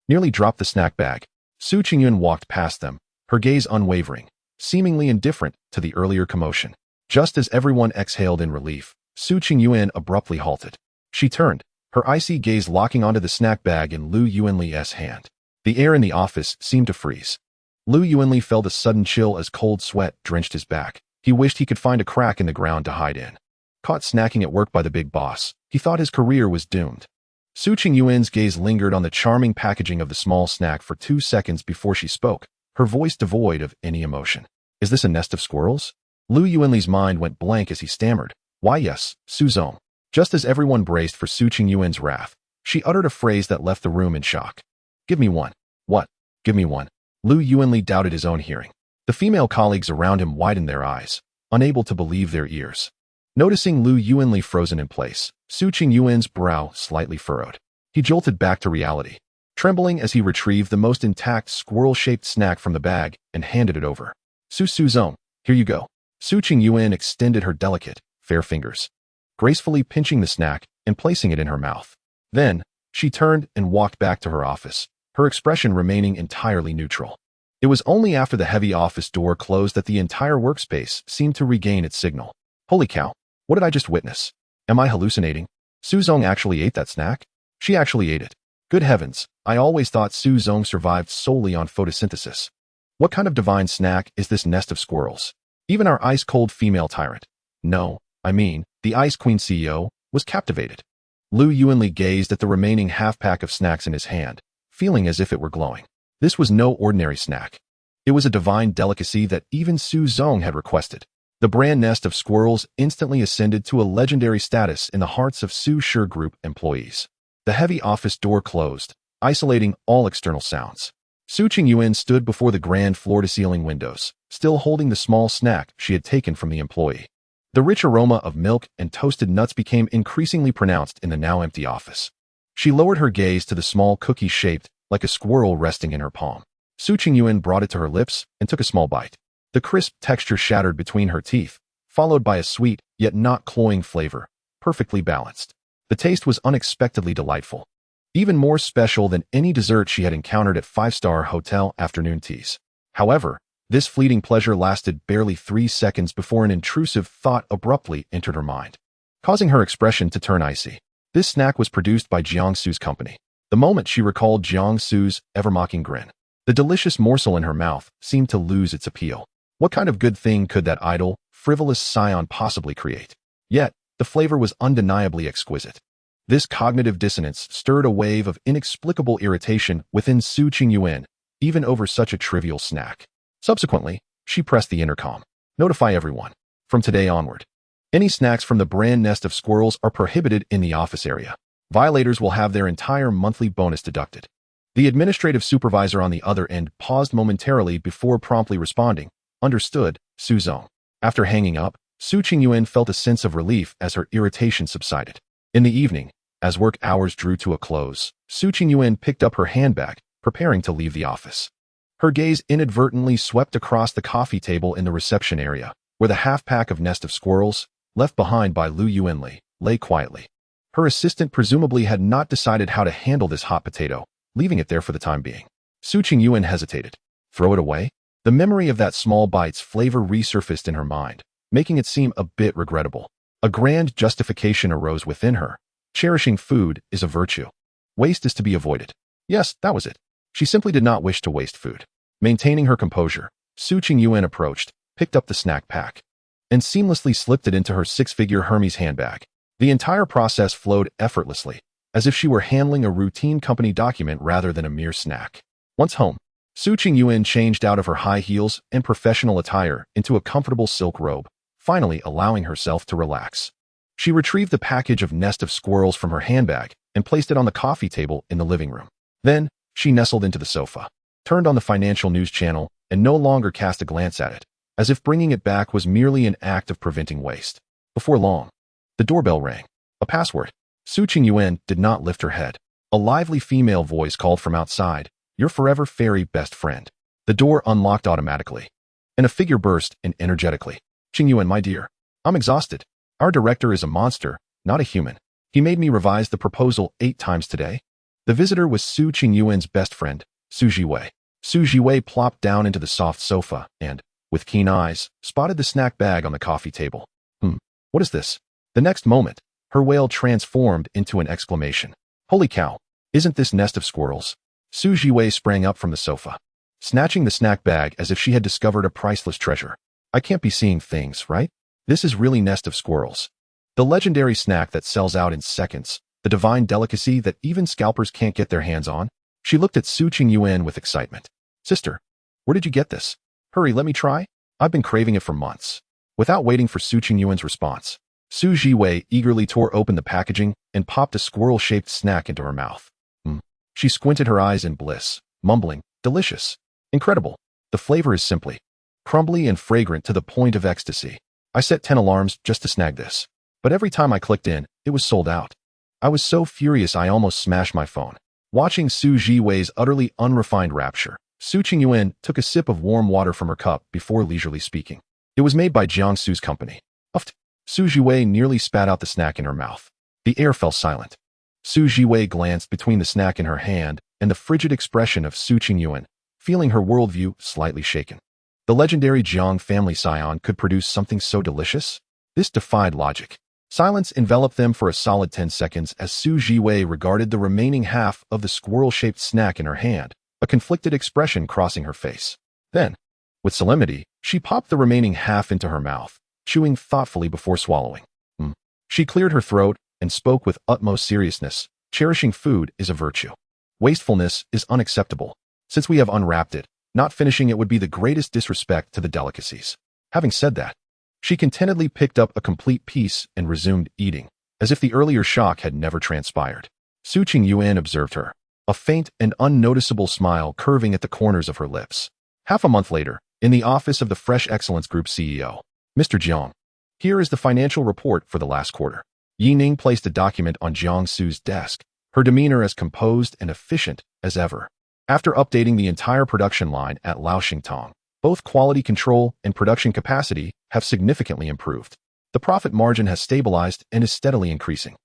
nearly dropped the snack bag. Su Qingyun walked past them, her gaze unwavering, seemingly indifferent to the earlier commotion. Just as everyone exhaled in relief, Su Qingyun abruptly halted. She turned, her icy gaze locking onto the snack bag in Lu Yuanli's hand. The air in the office seemed to freeze. Lu Yuanli felt a sudden chill as cold sweat drenched his back. He wished he could find a crack in the ground to hide in. Caught snacking at work by the big boss, he thought his career was doomed. Su Qingyuan's gaze lingered on the charming packaging of the small snack for 2 seconds before she spoke, her voice devoid of any emotion. Is this a nest of squirrels? Lu Yuanli's mind went blank as he stammered. Why yes, Su Zong. Just as everyone braced for Su Qingyuan's wrath, she uttered a phrase that left the room in shock. Give me one. What? Give me one. Lu Yuanli doubted his own hearing. The female colleagues around him widened their eyes, unable to believe their ears. Noticing Lu Yuanli frozen in place, Su Qingyuan's brow slightly furrowed. He jolted back to reality, trembling as he retrieved the most intact squirrel-shaped snack from the bag and handed it over. Su Zong, here you go. Su Qingyuan extended her delicate, fair fingers, gracefully pinching the snack and placing it in her mouth. Then, she turned and walked back to her office, her expression remaining entirely neutral. It was only after the heavy office door closed that the entire workspace seemed to regain its signal. Holy cow, what did I just witness? Am I hallucinating? Su Zong actually ate that snack? She actually ate it. Good heavens, I always thought Su Zong survived solely on photosynthesis. What kind of divine snack is this nest of squirrels? Even our ice-cold female tyrant, no, I mean, the Ice Queen CEO, was captivated. Lu Yuanli gazed at the remaining half-pack of snacks in his hand, feeling as if it were glowing. This was no ordinary snack. It was a divine delicacy that even Su Zong had requested. The brand nest of squirrels instantly ascended to a legendary status in the hearts of Su Shi Group employees. The heavy office door closed, isolating all external sounds. Su Qingyuan stood before the grand floor-to-ceiling windows, still holding the small snack she had taken from the employee. The rich aroma of milk and toasted nuts became increasingly pronounced in the now empty office. She lowered her gaze to the small cookie shaped like a squirrel resting in her palm. Su Qingyuan brought it to her lips and took a small bite. The crisp texture shattered between her teeth, followed by a sweet, yet not cloying flavor, perfectly balanced. The taste was unexpectedly delightful, even more special than any dessert she had encountered at five-star hotel afternoon teas. However, this fleeting pleasure lasted barely 3 seconds before an intrusive thought abruptly entered her mind, causing her expression to turn icy. This snack was produced by Jiang Xu's company. The moment she recalled Jiang Xu's ever-mocking grin, the delicious morsel in her mouth seemed to lose its appeal. What kind of good thing could that idle, frivolous scion possibly create? Yet, the flavor was undeniably exquisite. This cognitive dissonance stirred a wave of inexplicable irritation within Su Qingyuan, even over such a trivial snack. Subsequently, she pressed the intercom. Notify everyone. From today onward, any snacks from the brand nest of squirrels are prohibited in the office area. Violators will have their entire monthly bonus deducted. The administrative supervisor on the other end paused momentarily before promptly responding. Understood, Su Zong. After hanging up, Su Qingyuan felt a sense of relief as her irritation subsided. In the evening, as work hours drew to a close, Su Qingyuan picked up her handbag, preparing to leave the office. Her gaze inadvertently swept across the coffee table in the reception area, where the half-pack of nest of squirrels, left behind by Lu Yuanli, lay quietly. Her assistant presumably had not decided how to handle this hot potato, leaving it there for the time being. Su Qingyuan hesitated. Throw it away? The memory of that small bite's flavor resurfaced in her mind, making it seem a bit regrettable. A grand justification arose within her. Cherishing food is a virtue. Waste is to be avoided. Yes, that was it. She simply did not wish to waste food. Maintaining her composure, Su Qingyuan approached, picked up the snack pack, and seamlessly slipped it into her 6-figure Hermes handbag. The entire process flowed effortlessly, as if she were handling a routine company document rather than a mere snack. Once home, Su Qingyuan changed out of her high heels and professional attire into a comfortable silk robe, finally allowing herself to relax. She retrieved the package of nest of squirrels from her handbag and placed it on the coffee table in the living room. Then, she nestled into the sofa, turned on the financial news channel, and no longer cast a glance at it, as if bringing it back was merely an act of preventing waste. Before long, the doorbell rang. A password. Su Qingyuan did not lift her head. A lively female voice called from outside, "Your forever fairy best friend." The door unlocked automatically, and a figure burst in energetically. "Qingyuan, my dear, I'm exhausted. Our director is a monster, not a human. He made me revise the proposal 8 times today." The visitor was Su Qingyuan's best friend, Su Jiwei. Su Jiwei plopped down into the soft sofa and, with keen eyes, spotted the snack bag on the coffee table. What is this? The next moment, her wail transformed into an exclamation. Holy cow, isn't this nest of squirrels? Su Jiwei sprang up from the sofa, snatching the snack bag as if she had discovered a priceless treasure. I can't be seeing things, right? This is really nest of squirrels. The legendary snack that sells out in seconds, the divine delicacy that even scalpers can't get their hands on. She looked at Su Qingyuan with excitement. Sister, where did you get this? Hurry, let me try. I've been craving it for months. Without waiting for Su Qingyuan's response, Su Jiwei eagerly tore open the packaging and popped a squirrel-shaped snack into her mouth. She squinted her eyes in bliss, mumbling, delicious. Incredible. The flavor is simply crumbly and fragrant to the point of ecstasy. I set 10 alarms just to snag this. But every time I clicked in, it was sold out. I was so furious I almost smashed my phone. Watching Su Jiwei's utterly unrefined rapture, Su Qingyuan took a sip of warm water from her cup before leisurely speaking. It was made by Jiang Xu's company. Uffed. Su Jiwei nearly spat out the snack in her mouth. The air fell silent. Su Jiwei glanced between the snack in her hand and the frigid expression of Su Qingyuan, feeling her worldview slightly shaken. The legendary Jiang family scion could produce something so delicious? This defied logic. Silence enveloped them for a solid 10 seconds as Su Jiwei regarded the remaining half of the squirrel-shaped snack in her hand, a conflicted expression crossing her face. Then, with solemnity, she popped the remaining half into her mouth, chewing thoughtfully before swallowing. She cleared her throat and spoke with utmost seriousness. Cherishing food is a virtue. Wastefulness is unacceptable. Since we have unwrapped it, not finishing it would be the greatest disrespect to the delicacies. Having said that, she contentedly picked up a complete piece and resumed eating, as if the earlier shock had never transpired. Su Qingyuan observed her, a faint and unnoticeable smile curving at the corners of her lips. Half a month later, in the office of the Fresh Excellence Group CEO, Mr. Jiang, here is the financial report for the last quarter. Yi Ning placed a document on Jiang Xu's desk, her demeanor as composed and efficient as ever. After updating the entire production line at Laoxingtong, both quality control and production capacity have significantly improved. The profit margin has stabilized and is steadily increasing.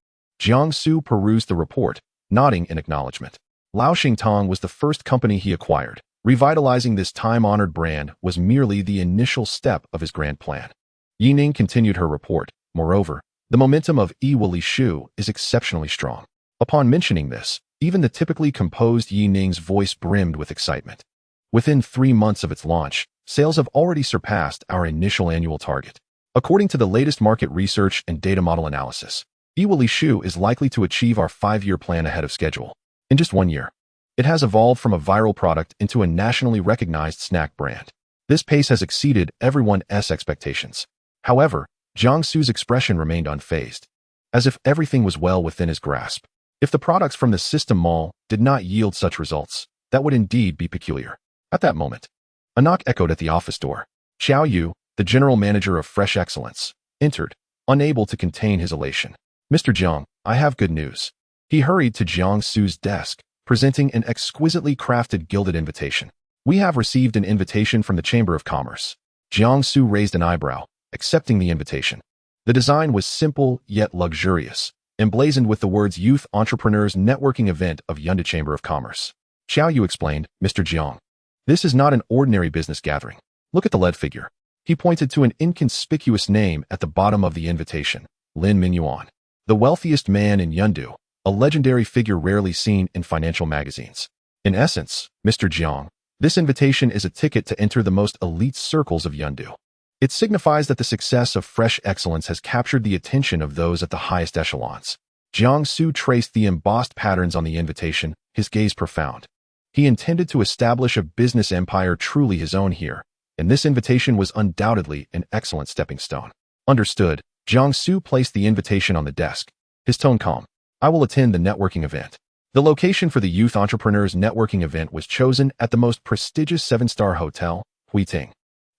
Jiang Xu perused the report, nodding in acknowledgement. Laoxingtong was the first company he acquired. Revitalizing this time-honored brand was merely the initial step of his grand plan. Yi Ning continued her report. Moreover, the momentum of Yi Shu is exceptionally strong. Upon mentioning this, even the typically composed Yi Ning's voice brimmed with excitement. Within 3 months of its launch, sales have already surpassed our initial annual target. According to the latest market research and data model analysis, Yi Shu is likely to achieve our 5-year plan ahead of schedule. In just 1 year, it has evolved from a viral product into a nationally recognized snack brand. This pace has exceeded everyone's expectations. However, Jiang Xu's expression remained unfazed, as if everything was well within his grasp. If the products from the system mall did not yield such results, that would indeed be peculiar. At that moment, a knock echoed at the office door. Xiao Yu, the general manager of Fresh Excellence, entered, unable to contain his elation. Mr. Jiang, I have good news. He hurried to Jiang Xu's desk, presenting an exquisitely crafted gilded invitation. We have received an invitation from the Chamber of Commerce. Jiang Xu raised an eyebrow, accepting the invitation. The design was simple yet luxurious, emblazoned with the words Youth Entrepreneurs Networking Event of Yunde Chamber of Commerce. Xiao Yu explained, Mr. Jiang, this is not an ordinary business gathering. Look at the lead figure. He pointed to an inconspicuous name at the bottom of the invitation, Lin Minyuan, the wealthiest man in Yunde, a legendary figure rarely seen in financial magazines. In essence, Mr. Jiang, this invitation is a ticket to enter the most elite circles of Yunde. It signifies that the success of Fresh Excellence has captured the attention of those at the highest echelons. Jiang Xu traced the embossed patterns on the invitation, his gaze profound. He intended to establish a business empire truly his own here, and this invitation was undoubtedly an excellent stepping stone. Understood, Jiang Xu placed the invitation on the desk, his tone calm. I will attend the networking event. The location for the Youth Entrepreneurs Networking event was chosen at the most prestigious 7-star hotel, Huiting.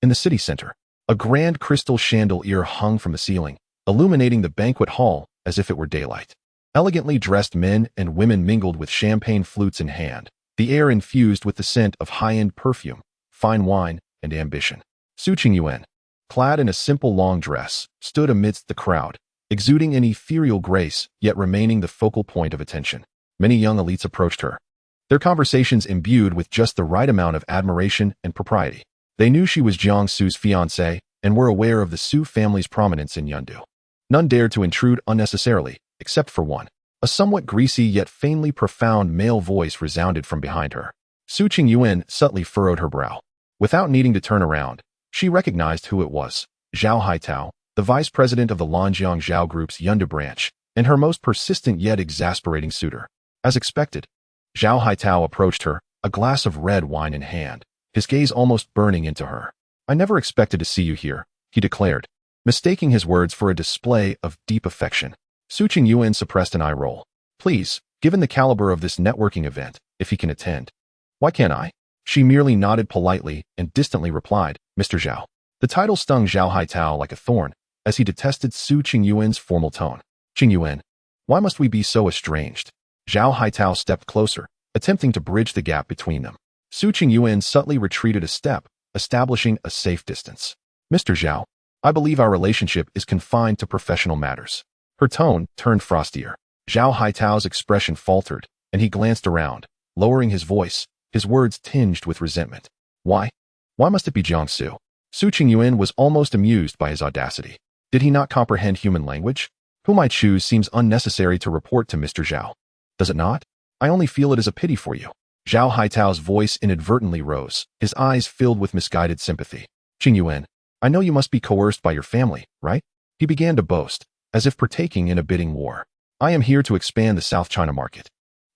In the city center, a grand crystal chandelier hung from the ceiling, illuminating the banquet hall as if it were daylight. Elegantly dressed men and women mingled with champagne flutes in hand, the air infused with the scent of high-end perfume, fine wine, and ambition. Su Qingyuan, clad in a simple long dress, stood amidst the crowd, exuding an ethereal grace yet remaining the focal point of attention. Many young elites approached her, their conversations imbued with just the right amount of admiration and propriety. They knew she was Jiang Xu's fiancée and were aware of the Xu family's prominence in Yunde. None dared to intrude unnecessarily, except for one. A somewhat greasy yet faintly profound male voice resounded from behind her. Su Qingyuan subtly furrowed her brow. Without needing to turn around, she recognized who it was. Zhao Haitao, the vice president of the Jiang Zhao Group's Yunde branch, and her most persistent yet exasperating suitor. As expected, Zhao Haitao approached her, a glass of red wine in hand, his gaze almost burning into her. "I never expected to see you here," he declared, mistaking his words for a display of deep affection. Su Qingyuan suppressed an eye roll. "Please, given the caliber of this networking event, if he can attend." "Why can't I?" She merely nodded politely and distantly replied, "Mr. Zhao." The title stung Zhao Haitao like a thorn, as he detested Su Qingyuan's formal tone. "Qingyuan, why must we be so estranged?" Zhao Haitao stepped closer, attempting to bridge the gap between them. Su Qingyuan subtly retreated a step, establishing a safe distance. "Mr. Zhao, I believe our relationship is confined to professional matters." Her tone turned frostier. Zhao Haitao's expression faltered, and he glanced around, lowering his voice, his words tinged with resentment. "Why? Why must it be Jiang Xu?" Su Qingyuan was almost amused by his audacity. Did he not comprehend human language? "Whom I choose seems unnecessary to report to Mr. Zhao. Does it not? I only feel it is a pity for you." Zhao Haitao's voice inadvertently rose, his eyes filled with misguided sympathy. "Qingyuan, I know you must be coerced by your family, right?" He began to boast, as if partaking in a bidding war. "I am here to expand the South China market.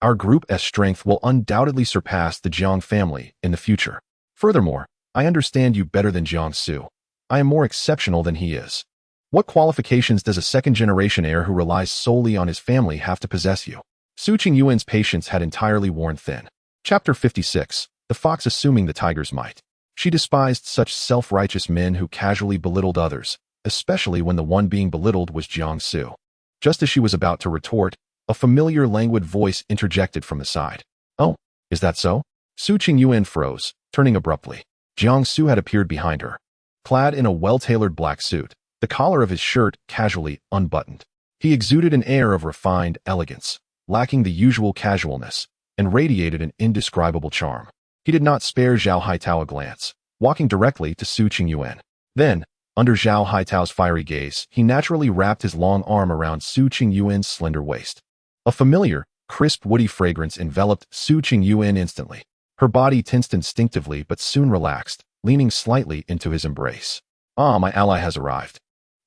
Our group's strength will undoubtedly surpass the Jiang family in the future. Furthermore, I understand you better than Jiang Xu. I am more exceptional than he is. What qualifications does a second-generation heir who relies solely on his family have to possess you?" Su Qingyuan's patience had entirely worn thin. Chapter 56, The Fox Assuming the Tiger's Might. She despised such self-righteous men who casually belittled others, especially when the one being belittled was Jiang Xu. Just as she was about to retort, a familiar languid voice interjected from the side. "Oh, is that so?" Su Qingyuan froze, turning abruptly. Jiang Xu had appeared behind her. Clad in a well-tailored black suit, the collar of his shirt casually unbuttoned. He exuded an air of refined elegance, lacking the usual casualness, and radiated an indescribable charm. He did not spare Zhao Haitao a glance, walking directly to Su Qingyuan. Then, under Zhao Haitao's fiery gaze, he naturally wrapped his long arm around Su Qingyuan's slender waist. A familiar, crisp woody fragrance enveloped Su Qingyuan instantly. Her body tensed instinctively but soon relaxed, leaning slightly into his embrace. "Ah, my ally has arrived.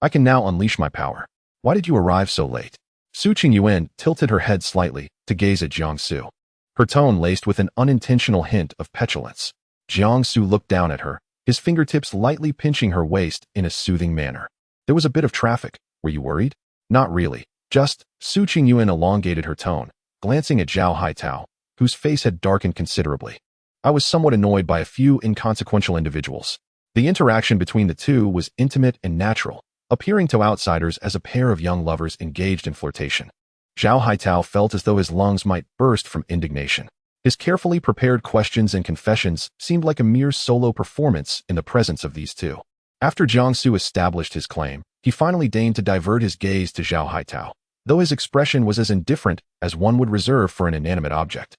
I can now unleash my power. Why did you arrive so late?" Su Qingyuan tilted her head slightly to gaze at Jiang Xu. Her tone laced with an unintentional hint of petulance. Jiang Xu looked down at her, his fingertips lightly pinching her waist in a soothing manner. "There was a bit of traffic. Were you worried?" "Not really. Just," Su Qingyuan elongated her tone, glancing at Zhao Haitao, whose face had darkened considerably. "I was somewhat annoyed by a few inconsequential individuals. The interaction between the two was intimate and natural, appearing to outsiders as a pair of young lovers engaged in flirtation." Zhao Haitao felt as though his lungs might burst from indignation. His carefully prepared questions and confessions seemed like a mere solo performance in the presence of these two. After Jiang Xu established his claim, he finally deigned to divert his gaze to Zhao Haitao, though his expression was as indifferent as one would reserve for an inanimate object.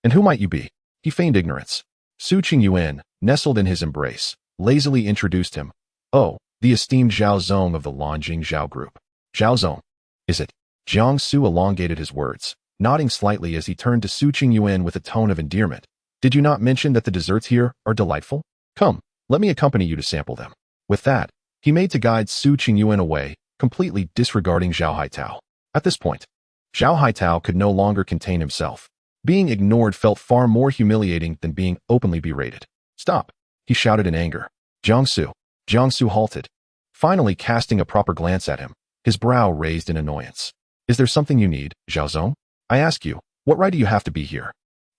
"And who might you be?" He feigned ignorance. Su Qingyuan, nestled in his embrace, lazily introduced him. "Oh, the esteemed Zhao Zong of the Jiang Zhao Group." "Zhao Zong, is it?" Jiang Xu elongated his words, nodding slightly as he turned to Su Qingyuan with a tone of endearment. "Did you not mention that the desserts here are delightful? Come, let me accompany you to sample them." With that, he made to guide Su Qingyuan away, completely disregarding Zhao Haitao. At this point, Zhao Haitao could no longer contain himself. Being ignored felt far more humiliating than being openly berated. "Stop!" he shouted in anger. "Jiang Xu." Jiang Xu halted, finally casting a proper glance at him, his brow raised in annoyance. "Is there something you need, Zhao Zong? I ask you, what right do you have to be here?"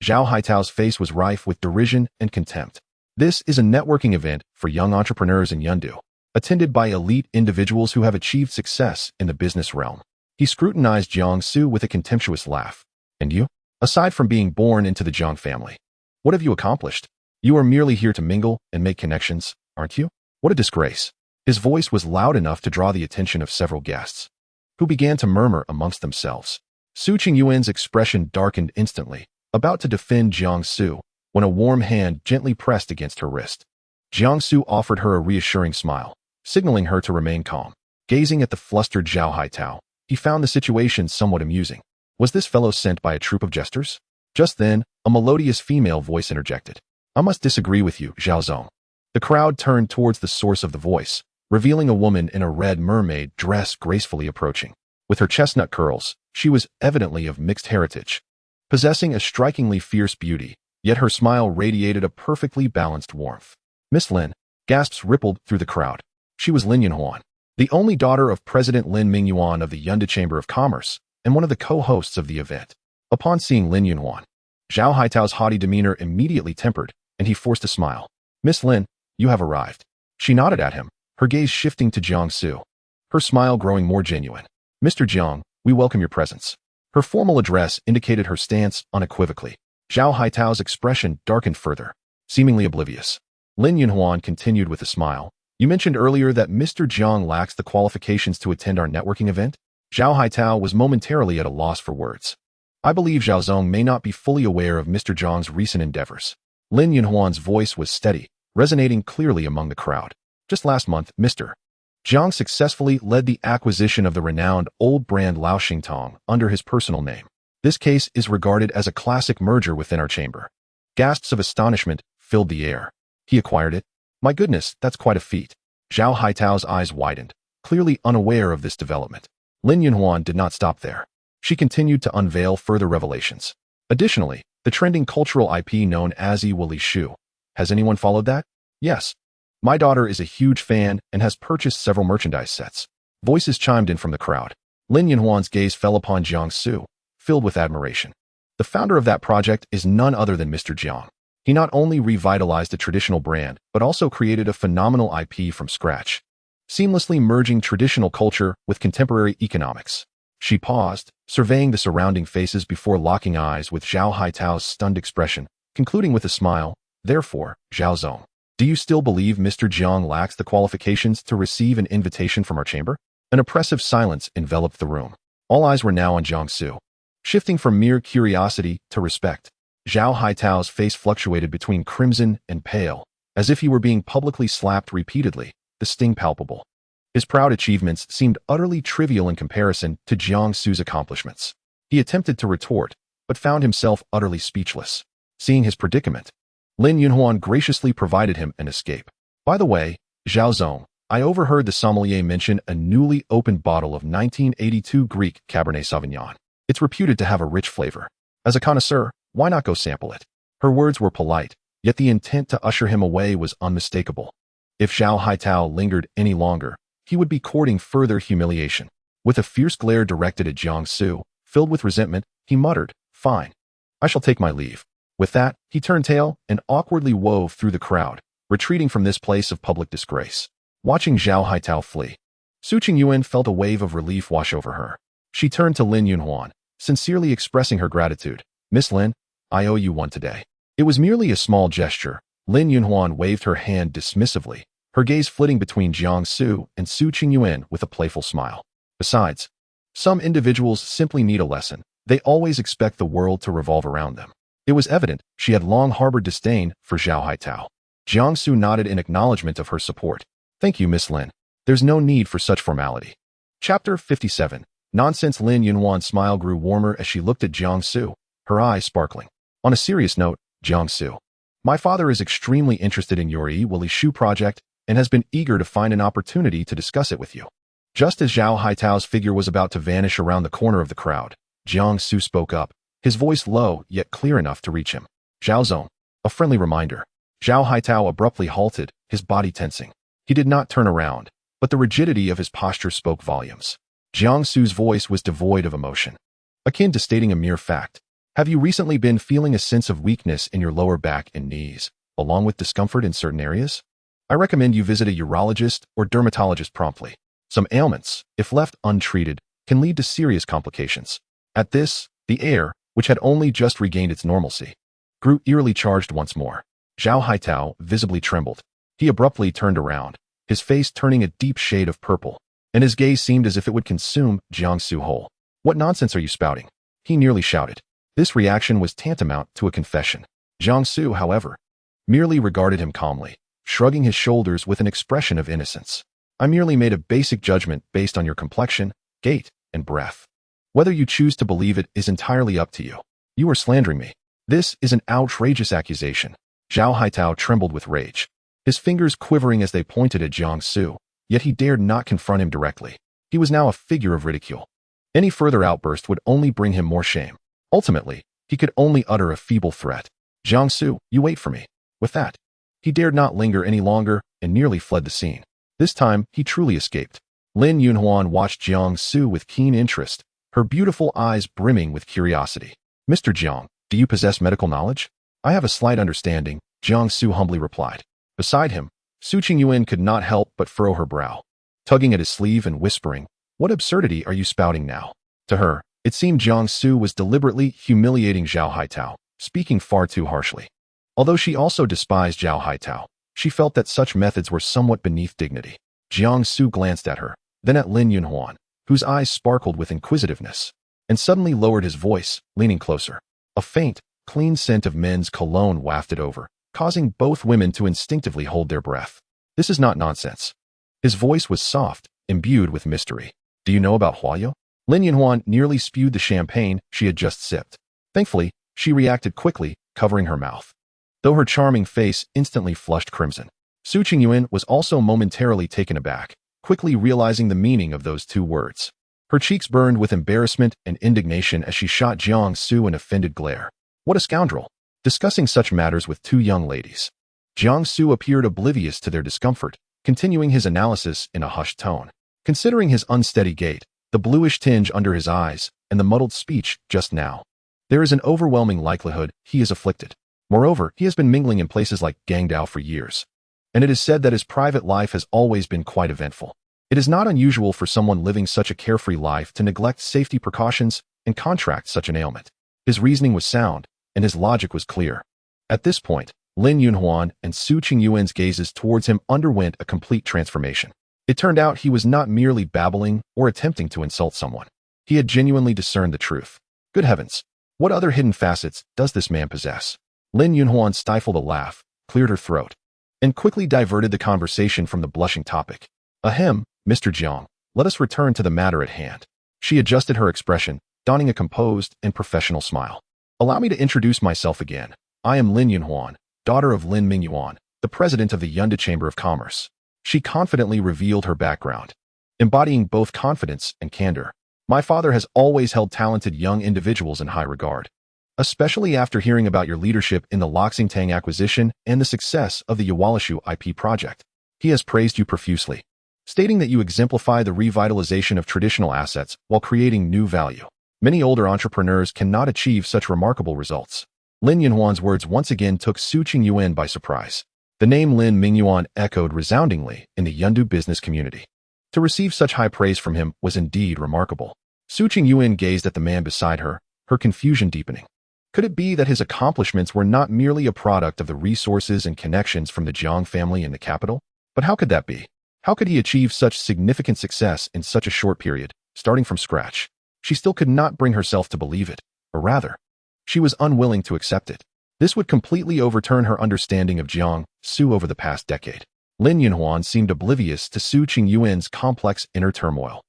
Zhao Haitao's face was rife with derision and contempt. This is a networking event for young entrepreneurs in Yunde, attended by elite individuals who have achieved success in the business realm. He scrutinized Jiang Xu with a contemptuous laugh. "And you? Aside from being born into the Jiang family, what have you accomplished? You are merely here to mingle and make connections, aren't you? What a disgrace." His voice was loud enough to draw the attention of several guests, who began to murmur amongst themselves. Su Qingyuan's expression darkened instantly, about to defend Jiang Xu, when a warm hand gently pressed against her wrist. Jiang Xu offered her a reassuring smile, signaling her to remain calm. Gazing at the flustered Zhao Haitao, he found the situation somewhat amusing. Was this fellow sent by a troupe of jesters? Just then, a melodious female voice interjected. "I must disagree with you, Zhao Zong." The crowd turned towards the source of the voice, revealing a woman in a red mermaid dress gracefully approaching. With her chestnut curls, she was evidently of mixed heritage, possessing a strikingly fierce beauty, yet her smile radiated a perfectly balanced warmth. Miss Lin, gasps rippled through the crowd. She was Lin Yunhuan, the only daughter of President Lin Mingyuan of the Yunda Chamber of Commerce and one of the co-hosts of the event. Upon seeing Lin Yunhuan, Zhao Haitao's haughty demeanor immediately tempered, and he forced a smile. Miss Lin, you have arrived. She nodded at him, her gaze shifting to Jiang Xu, her smile growing more genuine. Mr. Jiang, we welcome your presence. Her formal address indicated her stance unequivocally. Zhao Haitao's expression darkened further, seemingly oblivious. Lin Yunhuan continued with a smile. You mentioned earlier that Mr. Jiang lacks the qualifications to attend our networking event? Zhao Haitao was momentarily at a loss for words. I believe Zhao Zong may not be fully aware of Mr. Jiang's recent endeavors. Lin Yunhuan's voice was steady, resonating clearly among the crowd. Just last month, Mr. Jiang successfully led the acquisition of the renowned old brand Lao Xingtong under his personal name. This case is regarded as a classic merger within our chamber. Gasps of astonishment filled the air. He acquired it? My goodness, that's quite a feat. Zhao Haitao's eyes widened, clearly unaware of this development. Lin Yunhuan did not stop there. She continued to unveil further revelations. Additionally, the trending cultural IP known as Wuli Shu. Has anyone followed that? Yes. My daughter is a huge fan and has purchased several merchandise sets. Voices chimed in from the crowd. Lin Yunhuan's gaze fell upon Jiang Xu, filled with admiration. The founder of that project is none other than Mr. Jiang. He not only revitalized a traditional brand, but also created a phenomenal IP from scratch, seamlessly merging traditional culture with contemporary economics. She paused, surveying the surrounding faces before locking eyes with Zhao Haitao's stunned expression, concluding with a smile. Therefore, Zhao Zong, do you still believe Mr. Jiang lacks the qualifications to receive an invitation from our chamber? An oppressive silence enveloped the room. All eyes were now on Jiang Xu. Shifting from mere curiosity to respect, Zhao Haitao's face fluctuated between crimson and pale, as if he were being publicly slapped repeatedly, the sting palpable. His proud achievements seemed utterly trivial in comparison to Jiang Xu's accomplishments. He attempted to retort, but found himself utterly speechless. Seeing his predicament, Lin Yunhuan graciously provided him an escape. By the way, Zhao Zong, I overheard the sommelier mention a newly opened bottle of 1982 Greek Cabernet Sauvignon. It's reputed to have a rich flavor. As a connoisseur, why not go sample it? Her words were polite, yet the intent to usher him away was unmistakable. If Zhao Haitao lingered any longer, he would be courting further humiliation. With a fierce glare directed at Jiang Xu, filled with resentment, he muttered, "Fine. I shall take my leave." With that, he turned tail and awkwardly wove through the crowd, retreating from this place of public disgrace. Watching Zhao Haitao flee, Su Qingyuan felt a wave of relief wash over her. She turned to Lin Yunhuan, sincerely expressing her gratitude. Miss Lin, I owe you one today. It was merely a small gesture. Lin Yunhuan waved her hand dismissively, her gaze flitting between Jiang Xu and Su Qingyuan with a playful smile. Besides, some individuals simply need a lesson. They always expect the world to revolve around them. It was evident she had long harbored disdain for Zhao Haitao. Jiang Xu nodded in acknowledgement of her support. Thank you, Miss Lin. There's no need for such formality. Chapter 57. Nonsense. Lin Yunhuan's smile grew warmer as she looked at Jiang Xu, her eyes sparkling. On a serious note, Jiang Xu, my father is extremely interested in your Wuli Shu project and has been eager to find an opportunity to discuss it with you. Just as Zhao Haitao's figure was about to vanish around the corner of the crowd, Jiang Xu spoke up, his voice low yet clear enough to reach him. Zhao Zong, a friendly reminder. Zhao Haitao abruptly halted, his body tensing. He did not turn around, but the rigidity of his posture spoke volumes. Jiang Xu's voice was devoid of emotion, akin to stating a mere fact. Have you recently been feeling a sense of weakness in your lower back and knees, along with discomfort in certain areas? I recommend you visit a urologist or dermatologist promptly. Some ailments, if left untreated, can lead to serious complications. At this, the air, which had only just regained its normalcy, grew eerily charged once more. Zhao Haitao visibly trembled. He abruptly turned around, his face turning a deep shade of purple, and his gaze seemed as if it would consume Jiang Xu whole. What nonsense are you spouting? He nearly shouted. This reaction was tantamount to a confession. Jiang Xu, however, merely regarded him calmly, shrugging his shoulders with an expression of innocence. I merely made a basic judgment based on your complexion, gait, and breath. Whether you choose to believe it is entirely up to you. You are slandering me. This is an outrageous accusation. Zhao Haitao trembled with rage, his fingers quivering as they pointed at Jiang Xu, yet he dared not confront him directly. He was now a figure of ridicule. Any further outburst would only bring him more shame. Ultimately, he could only utter a feeble threat. Jiang Xu, you wait for me. With that, he dared not linger any longer and nearly fled the scene. This time, he truly escaped. Lin Yunhuan watched Jiang Xu with keen interest, her beautiful eyes brimming with curiosity. Mr. Jiang, do you possess medical knowledge? I have a slight understanding, Jiang Xu humbly replied. Beside him, Su Qingyuan could not help but furrow her brow, tugging at his sleeve and whispering, "What absurdity are you spouting now?" To her, it seemed Jiang Xu was deliberately humiliating Zhao Haitao, speaking far too harshly. Although she also despised Zhao Haitao, she felt that such methods were somewhat beneath dignity. Jiang Xu glanced at her, then at Lin Yunhuan, whose eyes sparkled with inquisitiveness, and suddenly lowered his voice, leaning closer. A faint, clean scent of men's cologne wafted over, causing both women to instinctively hold their breath. This is not nonsense. His voice was soft, imbued with mystery. Do you know about Huayo? Lin Yunhuan nearly spewed the champagne she had just sipped. Thankfully, she reacted quickly, covering her mouth, though her charming face instantly flushed crimson. Su Qingyuan was also momentarily taken aback, quickly realizing the meaning of those two words. Her cheeks burned with embarrassment and indignation as she shot Jiang Xu an offended glare. What a scoundrel! Discussing such matters with two young ladies. Jiang Xu appeared oblivious to their discomfort, continuing his analysis in a hushed tone. Considering his unsteady gait, the bluish tinge under his eyes, and the muddled speech just now, there is an overwhelming likelihood he is afflicted. Moreover, he has been mingling in places like Gangdao for years, and it is said that his private life has always been quite eventful. It is not unusual for someone living such a carefree life to neglect safety precautions and contract such an ailment. His reasoning was sound, and his logic was clear. At this point, Lin Yunhuan and Su Qingyuan's gazes towards him underwent a complete transformation. It turned out he was not merely babbling or attempting to insult someone. He had genuinely discerned the truth. Good heavens, what other hidden facets does this man possess? Lin Yunhuan stifled a laugh, cleared her throat, and quickly diverted the conversation from the blushing topic. Ahem, Mr. Jiang, let us return to the matter at hand. She adjusted her expression, donning a composed and professional smile. Allow me to introduce myself again. I am Lin Yunhuan, daughter of Lin Mingyuan, the president of the Yunda Chamber of Commerce. She confidently revealed her background, embodying both confidence and candor. My father has always held talented young individuals in high regard, especially after hearing about your leadership in the Loxingtang acquisition and the success of the Yawalishu IP project. He has praised you profusely, stating that you exemplify the revitalization of traditional assets while creating new value. Many older entrepreneurs cannot achieve such remarkable results. Lin Yunhuan's words once again took Su Qingyuan by surprise. The name Lin Mingyuan echoed resoundingly in the Yundu business community. To receive such high praise from him was indeed remarkable. Su Qingyuan gazed at the man beside her, her confusion deepening. Could it be that his accomplishments were not merely a product of the resources and connections from the Jiang family in the capital? But how could that be? How could he achieve such significant success in such a short period, starting from scratch? She still could not bring herself to believe it, or rather, she was unwilling to accept it. This would completely overturn her understanding of Jiang Xu over the past decade. Lin Yunhuan seemed oblivious to Su Qingyuan's complex inner turmoil.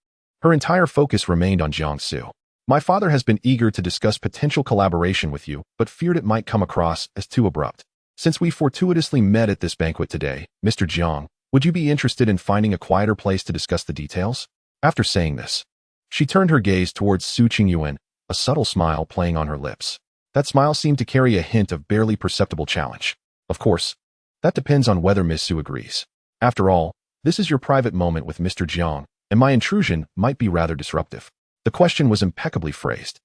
Her entire focus remained on Jiang Xu. My father has been eager to discuss potential collaboration with you, but feared it might come across as too abrupt. Since we fortuitously met at this banquet today, Mr. Jiang, would you be interested in finding a quieter place to discuss the details? After saying this, she turned her gaze towards Su Qingyuan, a subtle smile playing on her lips. That smile seemed to carry a hint of barely perceptible challenge. Of course, that depends on whether Miss Su agrees. After all, this is your private moment with Mr. Jiang, and my intrusion might be rather disruptive. The question was impeccably phrased.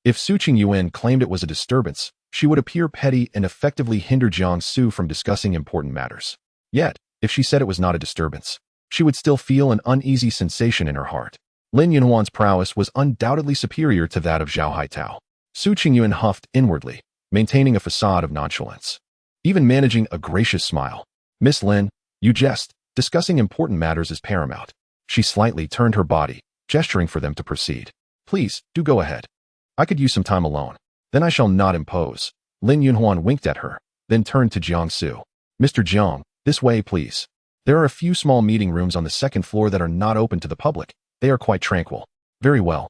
If Su Qingyuan claimed it was a disturbance, she would appear petty and effectively hinder Jiang Xu from discussing important matters. Yet, if she said it was not a disturbance, she would still feel an uneasy sensation in her heart. Lin Yunhuan's prowess was undoubtedly superior to that of Zhao Haitao. Su Qingyuan huffed inwardly, maintaining a facade of nonchalance, even managing a gracious smile. Miss Lin, you jest. Discussing important matters is paramount. She slightly turned her body, gesturing for them to proceed. Please, do go ahead. I could use some time alone. Then I shall not impose. Lin Yunhuan winked at her, then turned to Jiang Xu. Mr. Jiang, this way, please. There are a few small meeting rooms on the second floor that are not open to the public. They are quite tranquil. Very well.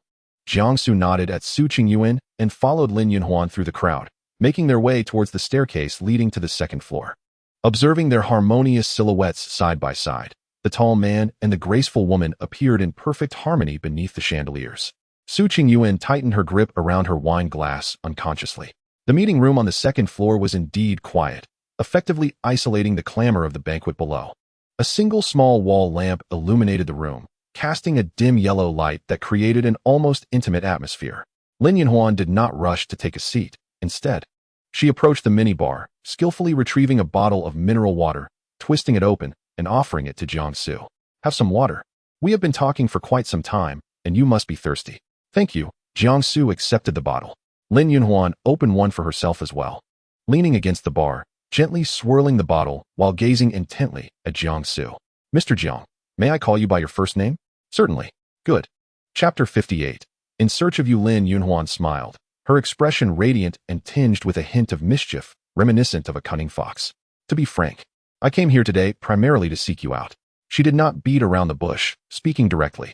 Jiang Xu nodded at Su Qingyuan and followed Lin Yunhuan through the crowd, making their way towards the staircase leading to the second floor. Observing their harmonious silhouettes side by side, The tall man and the graceful woman appeared in perfect harmony beneath the chandeliers. Su Qingyuan tightened her grip around her wine glass unconsciously. The meeting room on the second floor was indeed quiet, effectively isolating the clamor of the banquet below. A single small wall lamp illuminated the room, casting a dim yellow light that created an almost intimate atmosphere. Lin Yunhuan did not rush to take a seat. Instead, she approached the minibar, skillfully retrieving a bottle of mineral water, twisting it open, and offering it to Jiang Xu. Have some water. We have been talking for quite some time, and you must be thirsty. Thank you. Jiang Xu accepted the bottle. Lin Yunhuan opened one for herself as well. Leaning against the bar, gently swirling the bottle while gazing intently at Jiang Xu. Mr. Jiang, may I call you by your first name? Certainly. Good. Chapter 58. In search of you. Lin Yunhuan smiled, her expression radiant and tinged with a hint of mischief, reminiscent of a cunning fox. To be frank, I came here today primarily to seek you out. She did not beat around the bush, speaking directly.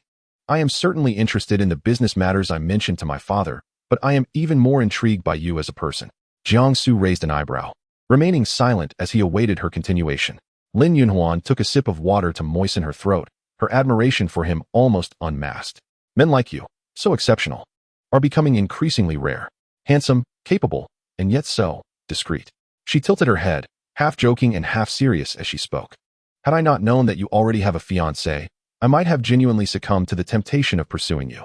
I am certainly interested in the business matters I mentioned to my father, but I am even more intrigued by you as a person. Jiang Xu raised an eyebrow, remaining silent as he awaited her continuation. Lin Yunhuan took a sip of water to moisten her throat, her admiration for him almost unmasked. Men like you, so exceptional, are becoming increasingly rare. Handsome, capable, and yet so discreet. She tilted her head, half joking and half serious as she spoke. Had I not known that you already have a fiancé, I might have genuinely succumbed to the temptation of pursuing you.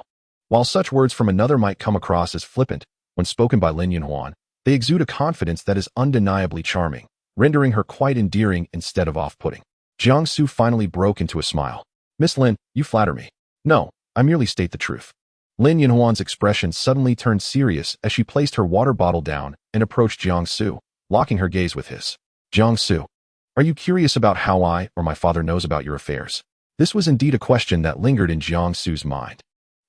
While such words from another might come across as flippant, when spoken by Lin Yunhuan, they exude a confidence that is undeniably charming, rendering her quite endearing instead of off-putting. Jiang Xu finally broke into a smile. Miss Lin, you flatter me. No, I merely state the truth. Lin Yunhuan's expression suddenly turned serious as she placed her water bottle down and approached Jiang Xu, locking her gaze with his. Jiang Xu, are you curious about how I or my father knows about your affairs? This was indeed a question that lingered in Jiang Xu's mind.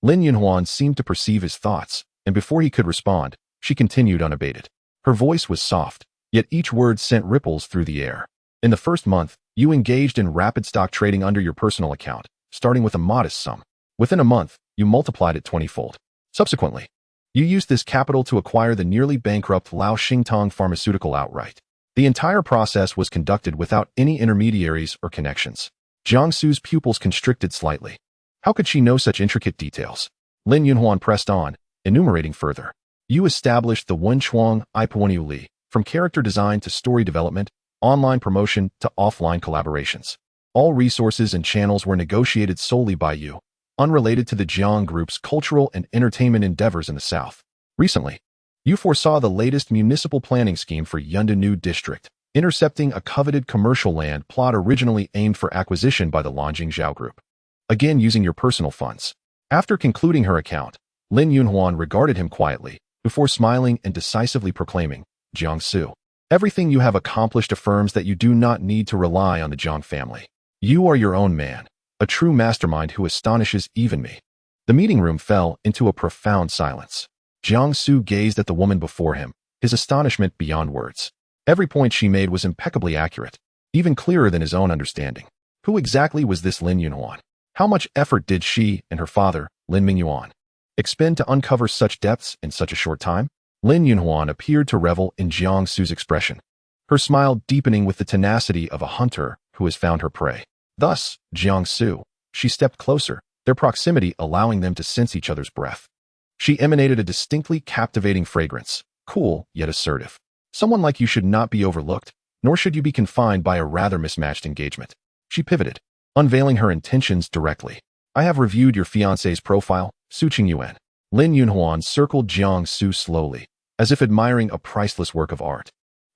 Lin Yunhuan seemed to perceive his thoughts, and before he could respond, she continued unabated. Her voice was soft, yet each word sent ripples through the air. In the first month, you engaged in rapid stock trading under your personal account, starting with a modest sum. Within a month, you multiplied it 20-fold. Subsequently, you used this capital to acquire the nearly bankrupt Lao Xingtong Pharmaceutical outright. The entire process was conducted without any intermediaries or connections. Jiang Xu's pupils constricted slightly. How could she know such intricate details? Lin Yunhuan pressed on, enumerating further. You established the Wenchuang Ipuanyu Li, from character design to story development, online promotion to offline collaborations. All resources and channels were negotiated solely by you, unrelated to the Jiang Group's cultural and entertainment endeavors in the South. Recently, you foresaw the latest municipal planning scheme for Yundanu District, intercepting a coveted commercial land plot originally aimed for acquisition by the Longjing Zhao Group. Again using your personal funds. After concluding her account, Lin Yunhuan regarded him quietly, before smiling and decisively proclaiming, Jiang Xu, everything you have accomplished affirms that you do not need to rely on the Jiang family. You are your own man, a true mastermind who astonishes even me. The meeting room fell into a profound silence. Jiang Xu gazed at the woman before him, his astonishment beyond words. Every point she made was impeccably accurate, even clearer than his own understanding. Who exactly was this Lin Yunhuan? How much effort did she and her father, Lin Mingyuan, expend to uncover such depths in such a short time? Lin Yunhuan appeared to revel in Jiang Xu's expression, her smile deepening with the tenacity of a hunter who has found her prey. Thus, Jiang Xu, she stepped closer, their proximity allowing them to sense each other's breath. She emanated a distinctly captivating fragrance, cool yet assertive. Someone like you should not be overlooked, nor should you be confined by a rather mismatched engagement. She pivoted, unveiling her intentions directly. I have reviewed your fiancé's profile, Su Qingyuan. Lin Yunhuan circled Jiang Xu slowly, as if admiring a priceless work of art.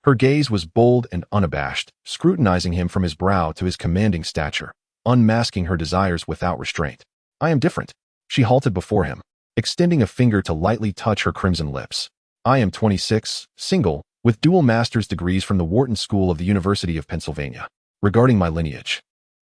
Her gaze was bold and unabashed, scrutinizing him from his brow to his commanding stature, unmasking her desires without restraint. I am different. She halted before him, extending a finger to lightly touch her crimson lips. I am 26, single, with dual master's degrees from the Wharton School of the University of Pennsylvania. Regarding my lineage,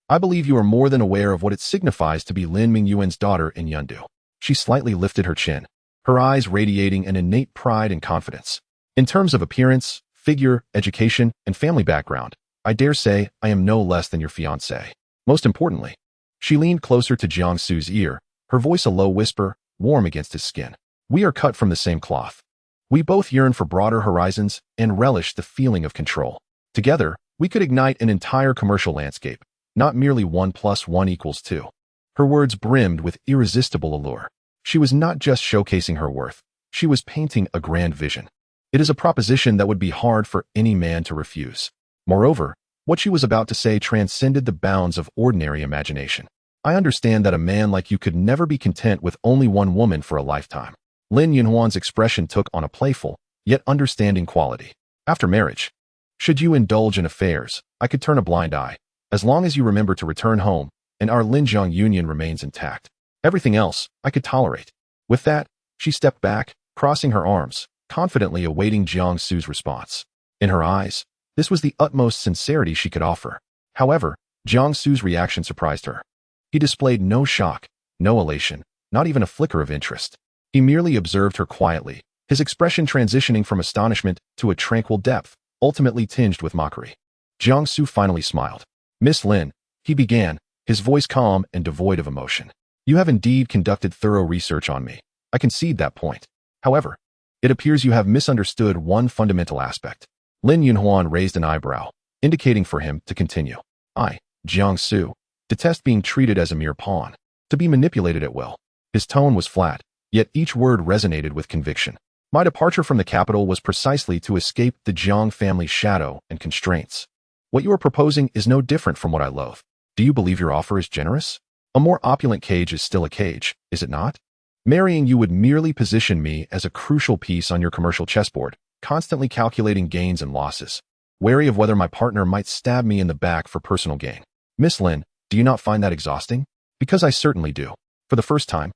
I believe you are more than aware of what it signifies to be Lin Mingyuan's daughter in Yundu. She slightly lifted her chin, her eyes radiating an innate pride and confidence. In terms of appearance, figure, education, and family background, I dare say I am no less than your fiancé. Most importantly, she leaned closer to Jiang Xu's ear, her voice a low whisper, warm against his skin. We are cut from the same cloth. We both yearn for broader horizons and relish the feeling of control. Together, we could ignite an entire commercial landscape, not merely 1 + 1 = 2. Her words brimmed with irresistible allure. She was not just showcasing her worth, she was painting a grand vision. It is a proposition that would be hard for any man to refuse. Moreover, what she was about to say transcended the bounds of ordinary imagination. I understand that a man like you could never be content with only one woman for a lifetime. Lin Yunhuan's expression took on a playful, yet understanding quality. After marriage, should you indulge in affairs, I could turn a blind eye, as long as you remember to return home and our Linjiang union remains intact. Everything else, I could tolerate. With that, she stepped back, crossing her arms, confidently awaiting Jiang Xu's response. In her eyes, this was the utmost sincerity she could offer. However, Jiang Xu's reaction surprised her. He displayed no shock, no elation, not even a flicker of interest. He merely observed her quietly, his expression transitioning from astonishment to a tranquil depth, ultimately tinged with mockery. Jiang Xu finally smiled. Miss Lin, he began, his voice calm and devoid of emotion. You have indeed conducted thorough research on me. I concede that point. However, it appears you have misunderstood one fundamental aspect. Lin Yunhuan raised an eyebrow, indicating for him to continue. I, Jiang Xu, detest being treated as a mere pawn, to be manipulated at will. His tone was flat, yet each word resonated with conviction. My departure from the capital was precisely to escape the Jiang family's shadow and constraints. What you are proposing is no different from what I loathe. Do you believe your offer is generous? A more opulent cage is still a cage, is it not? Marrying you would merely position me as a crucial piece on your commercial chessboard, constantly calculating gains and losses, wary of whether my partner might stab me in the back for personal gain. Miss Lin, do you not find that exhausting? Because I certainly do. For the first time,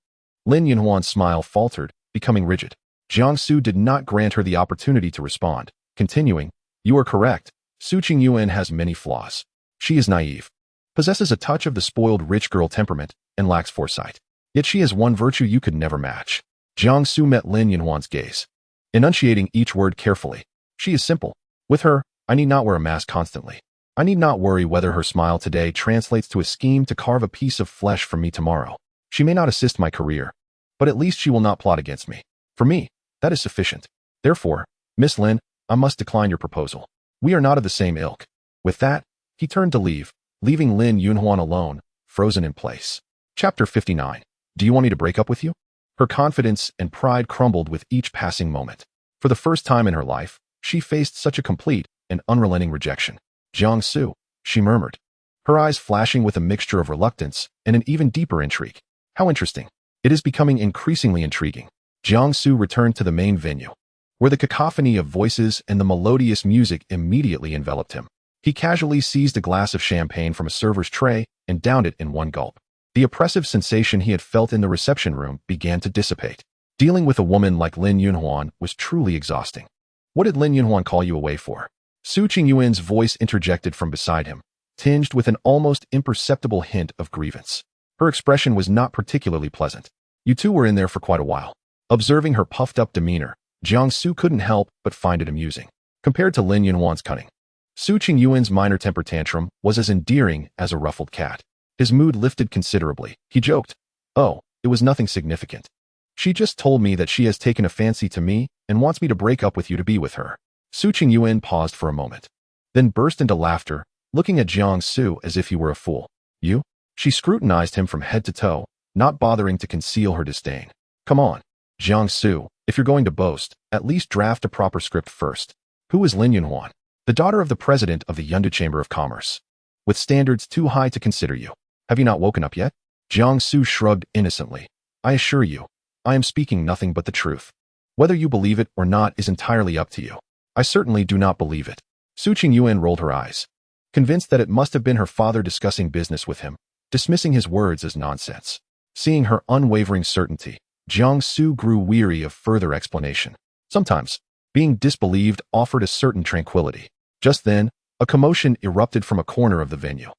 Lin Yunhuan's smile faltered, becoming rigid. Jiang Xu did not grant her the opportunity to respond, continuing, you are correct. Su Qingyuan has many flaws. She is naive, possesses a touch of the spoiled rich girl temperament, and lacks foresight. Yet she has one virtue you could never match. Jiang Xu met Lin Yunhuan's gaze, enunciating each word carefully. She is simple. With her, I need not wear a mask constantly. I need not worry whether her smile today translates to a scheme to carve a piece of flesh from me tomorrow. She may not assist my career, but at least she will not plot against me. For me, that is sufficient. Therefore, Miss Lin, I must decline your proposal. We are not of the same ilk. With that, he turned to leave, leaving Lin Yunhuan alone, frozen in place. Chapter 59. Do you want me to break up with you? Her confidence and pride crumbled with each passing moment. For the first time in her life, she faced such a complete and unrelenting rejection. Jiang Xu, she murmured, her eyes flashing with a mixture of reluctance and an even deeper intrigue. How interesting. It is becoming increasingly intriguing. Jiang Xu returned to the main venue, where the cacophony of voices and the melodious music immediately enveloped him. He casually seized a glass of champagne from a server's tray and downed it in one gulp. The oppressive sensation he had felt in the reception room began to dissipate. Dealing with a woman like Lin Yunhuan was truly exhausting. What did Lin Yunhuan call you away for? Su Qingyuan's voice interjected from beside him, tinged with an almost imperceptible hint of grievance. Her expression was not particularly pleasant. You two were in there for quite a while. Observing her puffed-up demeanor, Jiang Xu couldn't help but find it amusing. Compared to Lin Yunhuan's cunning, Su Qingyuan's minor temper tantrum was as endearing as a ruffled cat. His mood lifted considerably. He joked, oh, it was nothing significant. She just told me that she has taken a fancy to me and wants me to break up with you to be with her. Su Qingyuan paused for a moment, then burst into laughter, looking at Jiang Xu as if he were a fool. You? She scrutinized him from head to toe, not bothering to conceal her disdain. Come on, Jiang Xu, if you're going to boast, at least draft a proper script first. Who is Lin Yunhuan? The daughter of the president of the Yundu Chamber of Commerce. With standards too high to consider you. Have you not woken up yet? Jiang Xu shrugged innocently. I assure you, I am speaking nothing but the truth. Whether you believe it or not is entirely up to you. I certainly do not believe it. Su Qingyuan rolled her eyes, convinced that it must have been her father discussing business with him, dismissing his words as nonsense. Seeing her unwavering certainty, Jiang Xu grew weary of further explanation. Sometimes, being disbelieved offered a certain tranquility. Just then, a commotion erupted from a corner of the venue.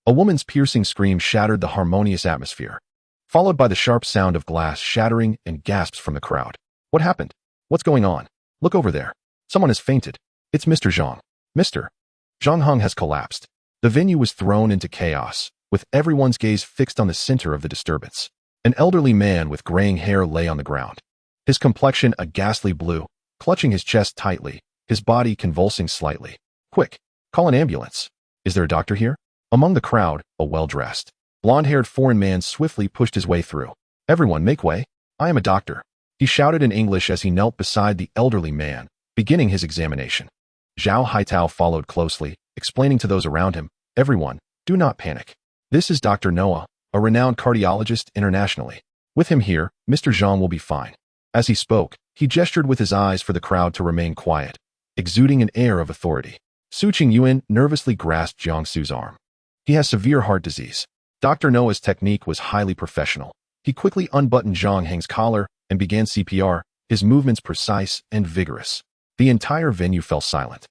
A woman's piercing scream shattered the harmonious atmosphere, followed by the sharp sound of glass shattering and gasps from the crowd. What happened? What's going on? Look over there. Someone has fainted. It's Mr. Zhang. Mr. Zhang Heng has collapsed. The venue was thrown into chaos, with everyone's gaze fixed on the center of the disturbance. An elderly man with graying hair lay on the ground, his complexion a ghastly blue, clutching his chest tightly, his body convulsing slightly. Quick, call an ambulance. Is there a doctor here? Among the crowd, a well-dressed, blonde-haired foreign man swiftly pushed his way through. "Everyone, make way. I am a doctor," he shouted in English as he knelt beside the elderly man, beginning his examination. Zhao Haitao followed closely, explaining to those around him, "Everyone, do not panic. This is Dr. Noah, a renowned cardiologist internationally. With him here, Mr. Zhang will be fine." As he spoke, he gestured with his eyes for the crowd to remain quiet, exuding an air of authority. Su Qingyuan nervously grasped Jiang Xu's arm. "He has severe heart disease." Dr. Noah's technique was highly professional. He quickly unbuttoned Zhang Heng's collar and began CPR, his movements precise and vigorous. The entire venue fell silent,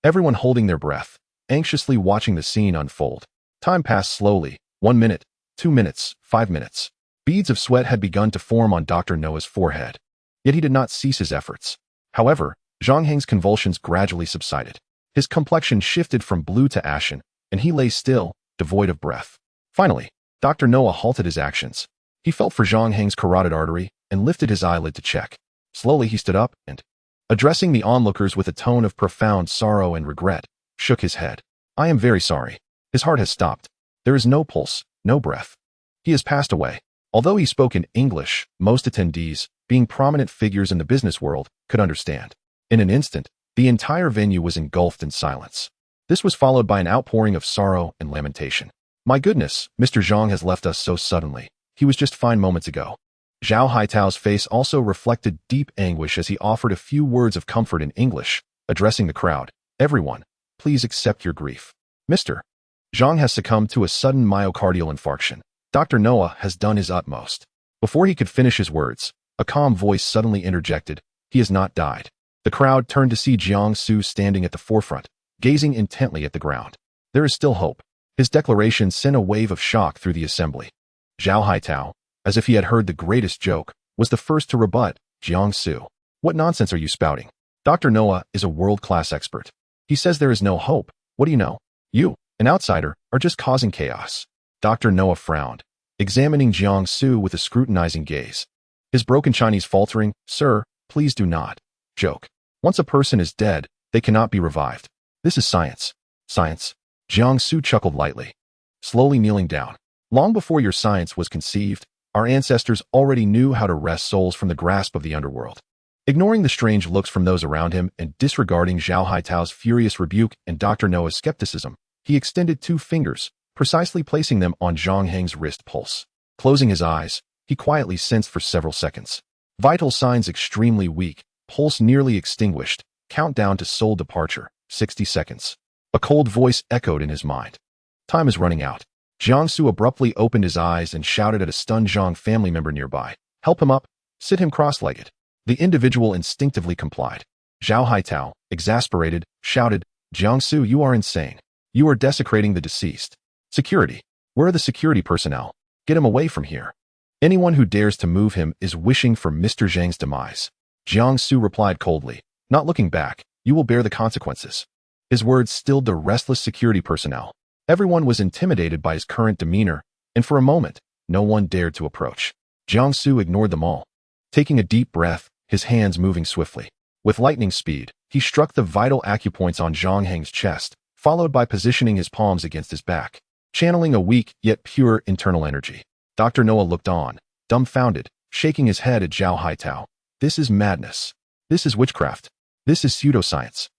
everyone holding their breath, anxiously watching the scene unfold. Time passed slowly, 1 minute, 2 minutes, 5 minutes. Beads of sweat had begun to form on Dr. Noah's forehead. Yet he did not cease his efforts. However, Zhang Heng's convulsions gradually subsided. His complexion shifted from blue to ashen, and he lay still, devoid of breath. Finally, Dr. Noah halted his actions. He felt for Zhang Heng's carotid artery and lifted his eyelid to check. Slowly he stood up and, addressing the onlookers with a tone of profound sorrow and regret, shook his head. "I am very sorry. His heart has stopped. There is no pulse, no breath. He has passed away." Although he spoke in English, most attendees, being prominent figures in the business world, could understand. In an instant, the entire venue was engulfed in silence. This was followed by an outpouring of sorrow and lamentation. "My goodness, Mr. Zhang has left us so suddenly. He was just fine moments ago." Zhao Haitao's face also reflected deep anguish as he offered a few words of comfort in English, addressing the crowd. "Everyone, please accept your grief. Mr. Zhang has succumbed to a sudden myocardial infarction. Dr. Noah has done his utmost." Before he could finish his words, a calm voice suddenly interjected, "He has not died." The crowd turned to see Jiang Xu standing at the forefront, gazing intently at the ground. "There is still hope." His declaration sent a wave of shock through the assembly. Zhao Haitao, as if he had heard the greatest joke, was the first to rebut. "Jiang Xu, what nonsense are you spouting? Dr. Noah is a world-class expert. He says there is no hope. What do you know? You, an outsider, are just causing chaos." Dr. Noah frowned, examining Jiang Xu with a scrutinizing gaze. His broken Chinese faltering, "Sir, please do not joke. Once a person is dead, they cannot be revived. This is science." "Science?" Jiang Xu chuckled lightly, slowly kneeling down. "Long before your science was conceived, our ancestors already knew how to wrest souls from the grasp of the underworld." Ignoring the strange looks from those around him and disregarding Zhao Haitao's furious rebuke and Dr. Noah's skepticism, he extended 2 fingers, precisely placing them on Zhang Heng's wrist pulse. Closing his eyes, he quietly sensed for several seconds. Vital signs extremely weak, pulse nearly extinguished, countdown to soul departure, 60 seconds. A cold voice echoed in his mind. "Time is running out." Jiang Xu abruptly opened his eyes and shouted at a stunned Zhang family member nearby, "Help him up, sit him cross-legged." The individual instinctively complied. Zhao Haitao, exasperated, shouted, "Jiang Xu, you are insane. You are desecrating the deceased. Security. Where are the security personnel? Get him away from here. Anyone who dares to move him is wishing for Mr. Zhang's demise." Jiang Xu replied coldly, not looking back, "You will bear the consequences." His words stilled the restless security personnel. Everyone was intimidated by his current demeanor, and for a moment, no one dared to approach. Jiang Xu ignored them all. Taking a deep breath, his hands moving swiftly. With lightning speed, he struck the vital acupoints on Zhang Heng's chest, followed by positioning his palms against his back, channeling a weak yet pure internal energy. Dr. Noah looked on, dumbfounded, shaking his head at Zhao Haitao. "This is madness. This is witchcraft. This is pseudoscience."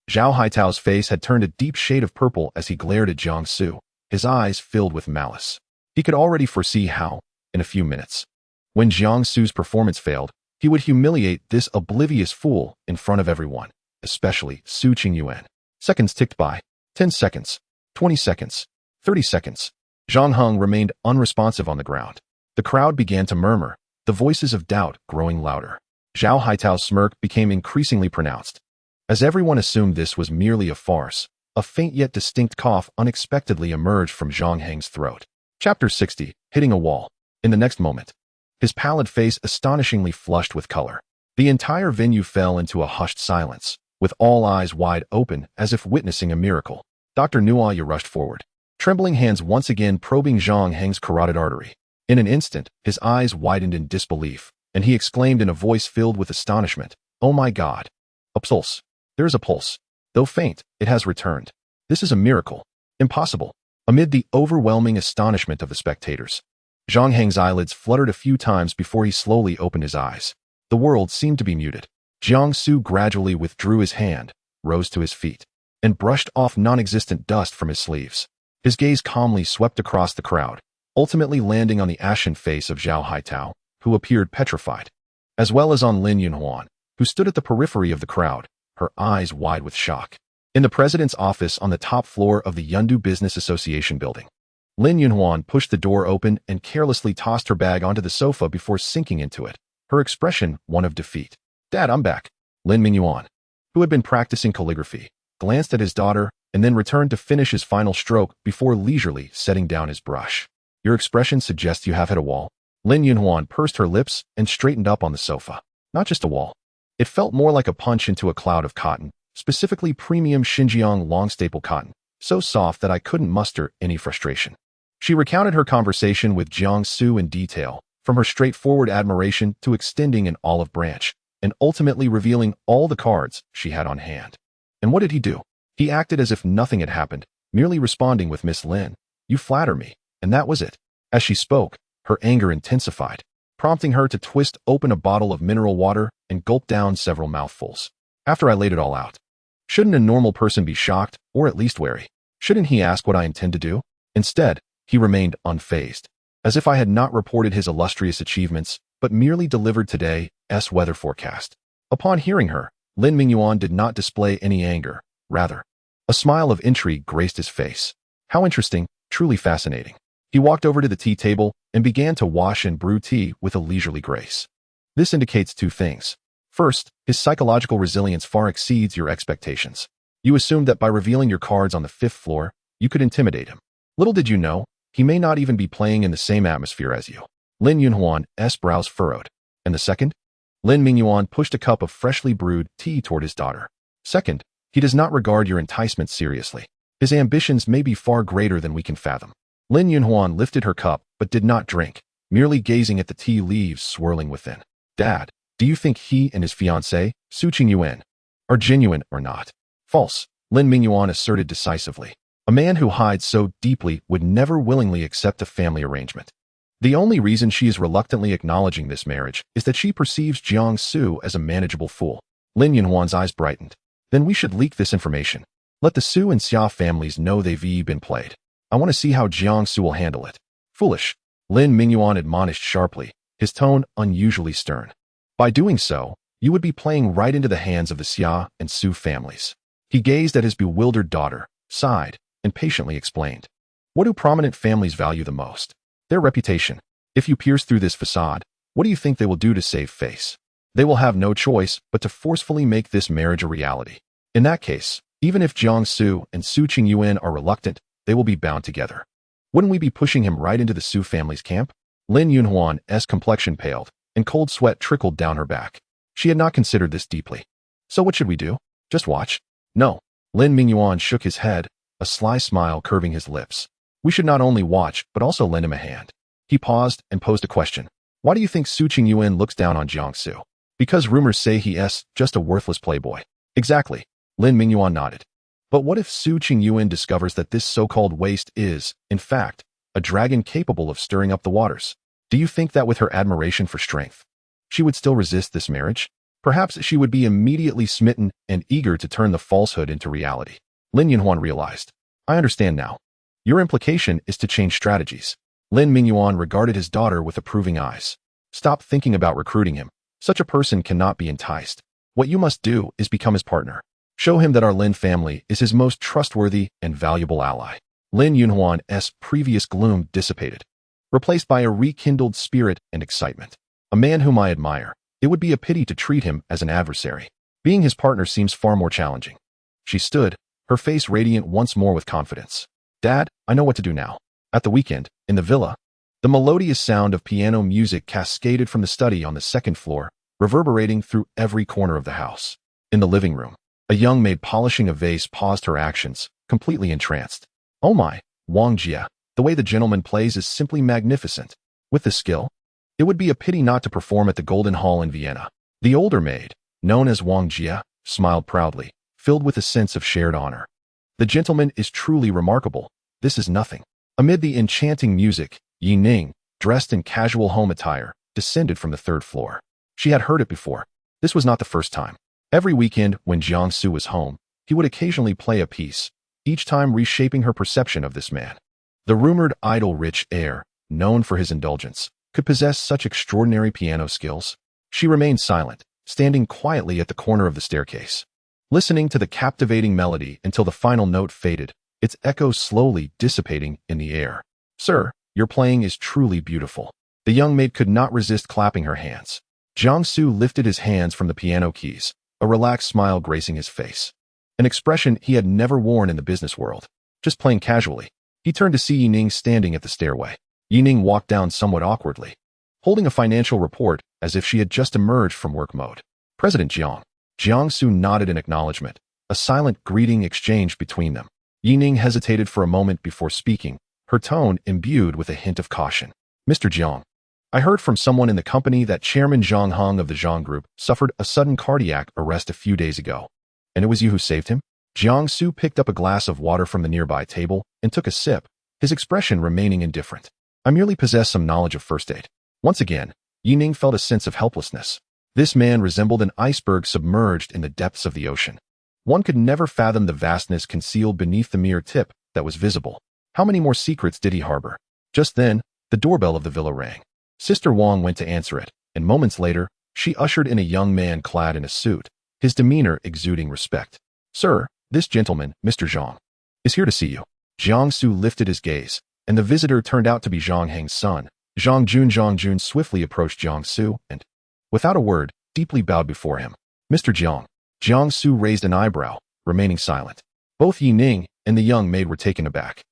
Zhao Haitao's face had turned a deep shade of purple as he glared at Jiang Xu, his eyes filled with malice. He could already foresee how, in a few minutes, when Jiang Xu's performance failed, he would humiliate this oblivious fool in front of everyone, especially Su Qingyuan. Seconds ticked by. 10 seconds. 20 seconds. 30 seconds. Zhang Heng remained unresponsive on the ground. The crowd began to murmur, the voices of doubt growing louder. Zhao Haitao's smirk became increasingly pronounced. As everyone assumed this was merely a farce, a faint yet distinct cough unexpectedly emerged from Zhang Heng's throat. Chapter 60, Hitting a Wall. In the next moment, his pallid face astonishingly flushed with color. The entire venue fell into a hushed silence, with all eyes wide open as if witnessing a miracle. Dr. Nuaya rushed forward, trembling hands once again probing Zhang Heng's carotid artery. In an instant, his eyes widened in disbelief, and he exclaimed in a voice filled with astonishment, "Oh my God! A pulse! There is a pulse. Though faint, it has returned. This is a miracle. Impossible." Amid the overwhelming astonishment of the spectators, Zhang Heng's eyelids fluttered a few times before he slowly opened his eyes. The world seemed to be muted. Jiang Xu gradually withdrew his hand, rose to his feet, and brushed off non-existent dust from his sleeves. His gaze calmly swept across the crowd, ultimately landing on the ashen face of Zhao Haitao, who appeared petrified, as well as on Lin Yunhuan, who stood at the periphery of the crowd, her eyes wide with shock. In the president's office on the top floor of the Yundu Business Association building, Lin Yunhuan pushed the door open and carelessly tossed her bag onto the sofa before sinking into it, her expression one of defeat. "Dad, I'm back." Lin Mingyuan, who had been practicing calligraphy, glanced at his daughter and then returned to finish his final stroke before leisurely setting down his brush. "Your expression suggests you have hit a wall." Lin Yunhuan pursed her lips and straightened up on the sofa. "Not just a wall. It felt more like a punch into a cloud of cotton, specifically premium Xinjiang long staple cotton, so soft that I couldn't muster any frustration." She recounted her conversation with Jiang Xu in detail, from her straightforward admiration to extending an olive branch, and ultimately revealing all the cards she had on hand. And what did he do? He acted as if nothing had happened, merely responding with, "Miss Lin, you flatter me," and that was it. As she spoke, her anger intensified, prompting her to twist open a bottle of mineral water and gulp down several mouthfuls. "After I laid it all out, shouldn't a normal person be shocked, or at least wary? Shouldn't he ask what I intend to do?" Instead, he remained unfazed, as if I had not reported his illustrious achievements, but merely delivered today's weather forecast. Upon hearing her, Lin Mingyuan did not display any anger. Rather, a smile of intrigue graced his face. How interesting, truly fascinating. He walked over to the tea table and began to wash and brew tea with a leisurely grace. This indicates two things. First, his psychological resilience far exceeds your expectations. You assumed that by revealing your cards on the 5th floor, you could intimidate him. Little did you know, he may not even be playing in the same atmosphere as you. Lin Yunhuan's brows furrowed. And the second? Lin Mingyuan pushed a cup of freshly brewed tea toward his daughter. Second, he does not regard your enticement seriously. His ambitions may be far greater than we can fathom. Lin Yunhuan lifted her cup but did not drink, merely gazing at the tea leaves swirling within. "Dad, do you think he and his fiancée, Su Qingyuan, are genuine or not?" "False," Lin Mingyuan asserted decisively. "A man who hides so deeply would never willingly accept a family arrangement. The only reason she is reluctantly acknowledging this marriage is that she perceives Jiang Xu as a manageable fool." Lin Yunhuan's eyes brightened. "Then we should leak this information. Let the Su and Xia families know they've been played. I want to see how Jiang Xu will handle it." "Foolish," Lin Mingyuan admonished sharply, his tone unusually stern. "By doing so, you would be playing right into the hands of the Xia and Su families." He gazed at his bewildered daughter, sighed, and patiently explained. "What do prominent families value the most? Their reputation. If you pierce through this facade, what do you think they will do to save face? They will have no choice but to forcefully make this marriage a reality. In that case, even if Jiang Xu and Su Qingyuan are reluctant, they will be bound together. Wouldn't we be pushing him right into the Su family's camp?" Lin Yunhuan's complexion paled, and cold sweat trickled down her back. She had not considered this deeply. "So what should we do? Just watch?" "No." Lin Mingyuan shook his head, a sly smile curving his lips. "We should not only watch, but also lend him a hand." He paused and posed a question. "Why do you think Su Qingyuan looks down on Jiang Xu?" "Because rumors say he's just a worthless playboy." "Exactly." Lin Mingyuan nodded. "But what if Su Qingyuan discovers that this so-called waste is, in fact, a dragon capable of stirring up the waters? Do you think that with her admiration for strength, she would still resist this marriage? Perhaps she would be immediately smitten and eager to turn the falsehood into reality." Lin Yunhuan realized. "I understand now. Your implication is to change strategies." Lin Mingyuan regarded his daughter with approving eyes. "Stop thinking about recruiting him. Such a person cannot be enticed. What you must do is become his partner. Show him that our Lin family is his most trustworthy and valuable ally." Lin Yunhuan's previous gloom dissipated, replaced by a rekindled spirit and excitement. "A man whom I admire. It would be a pity to treat him as an adversary. Being his partner seems far more challenging." She stood, her face radiant once more with confidence. "Dad, I know what to do now." At the weekend, in the villa, the melodious sound of piano music cascaded from the study on the 2nd floor, reverberating through every corner of the house. In the living room, a young maid polishing a vase paused her actions, completely entranced. "Oh my, Wang Jia, the way the gentleman plays is simply magnificent. With the skill, it would be a pity not to perform at the Golden Hall in Vienna." The older maid, known as Wang Jia, smiled proudly, filled with a sense of shared honor. "The gentleman is truly remarkable. this is nothing. Amid the enchanting music, Yi Ning, dressed in casual home attire, descended from the third floor. She had heard it before. This was not the first time. Every weekend, when Jiang Xu was home, he would occasionally play a piece, each time reshaping her perception of this man. The rumored idol-rich heir, known for his indulgence, could possess such extraordinary piano skills. She remained silent, standing quietly at the corner of the staircase, listening to the captivating melody until the final note faded, its echoes slowly dissipating in the air. "Sir, your playing is truly beautiful." The young maid could not resist clapping her hands. Jiang Xu lifted his hands from the piano keys, a relaxed smile gracing his face, an expression he had never worn in the business world. Just playing casually. He turned to see Yi Ning standing at the stairway. Yi Ning walked down somewhat awkwardly, holding a financial report as if she had just emerged from work mode. "President Jiang." Jiang Xu nodded in acknowledgement, a silent greeting exchanged between them. Yi Ning hesitated for a moment before speaking, her tone imbued with a hint of caution. "Mr. Jiang, I heard from someone in the company that Chairman Zhang Heng of the Zhang Group suffered a sudden cardiac arrest a few days ago. And it was you who saved him?" Jiang Xu picked up a glass of water from the nearby table and took a sip, his expression remaining indifferent. "I merely possess some knowledge of first aid." Once again, Yi Ning felt a sense of helplessness. This man resembled an iceberg submerged in the depths of the ocean. One could never fathom the vastness concealed beneath the mere tip that was visible. How many more secrets did he harbor? Just then, the doorbell of the villa rang. Sister Wang went to answer it, and moments later, she ushered in a young man clad in a suit, his demeanor exuding respect. "Sir, this gentleman, Mr. Zhang, is here to see you." Jiang Xu lifted his gaze, and the visitor turned out to be Zhang Heng's son. Zhang Jun swiftly approached Jiang Xu and, without a word, deeply bowed before him. "Mr. Jiang." Jiang Xu raised an eyebrow, remaining silent. Both Yi Ning and the young maid were taken aback.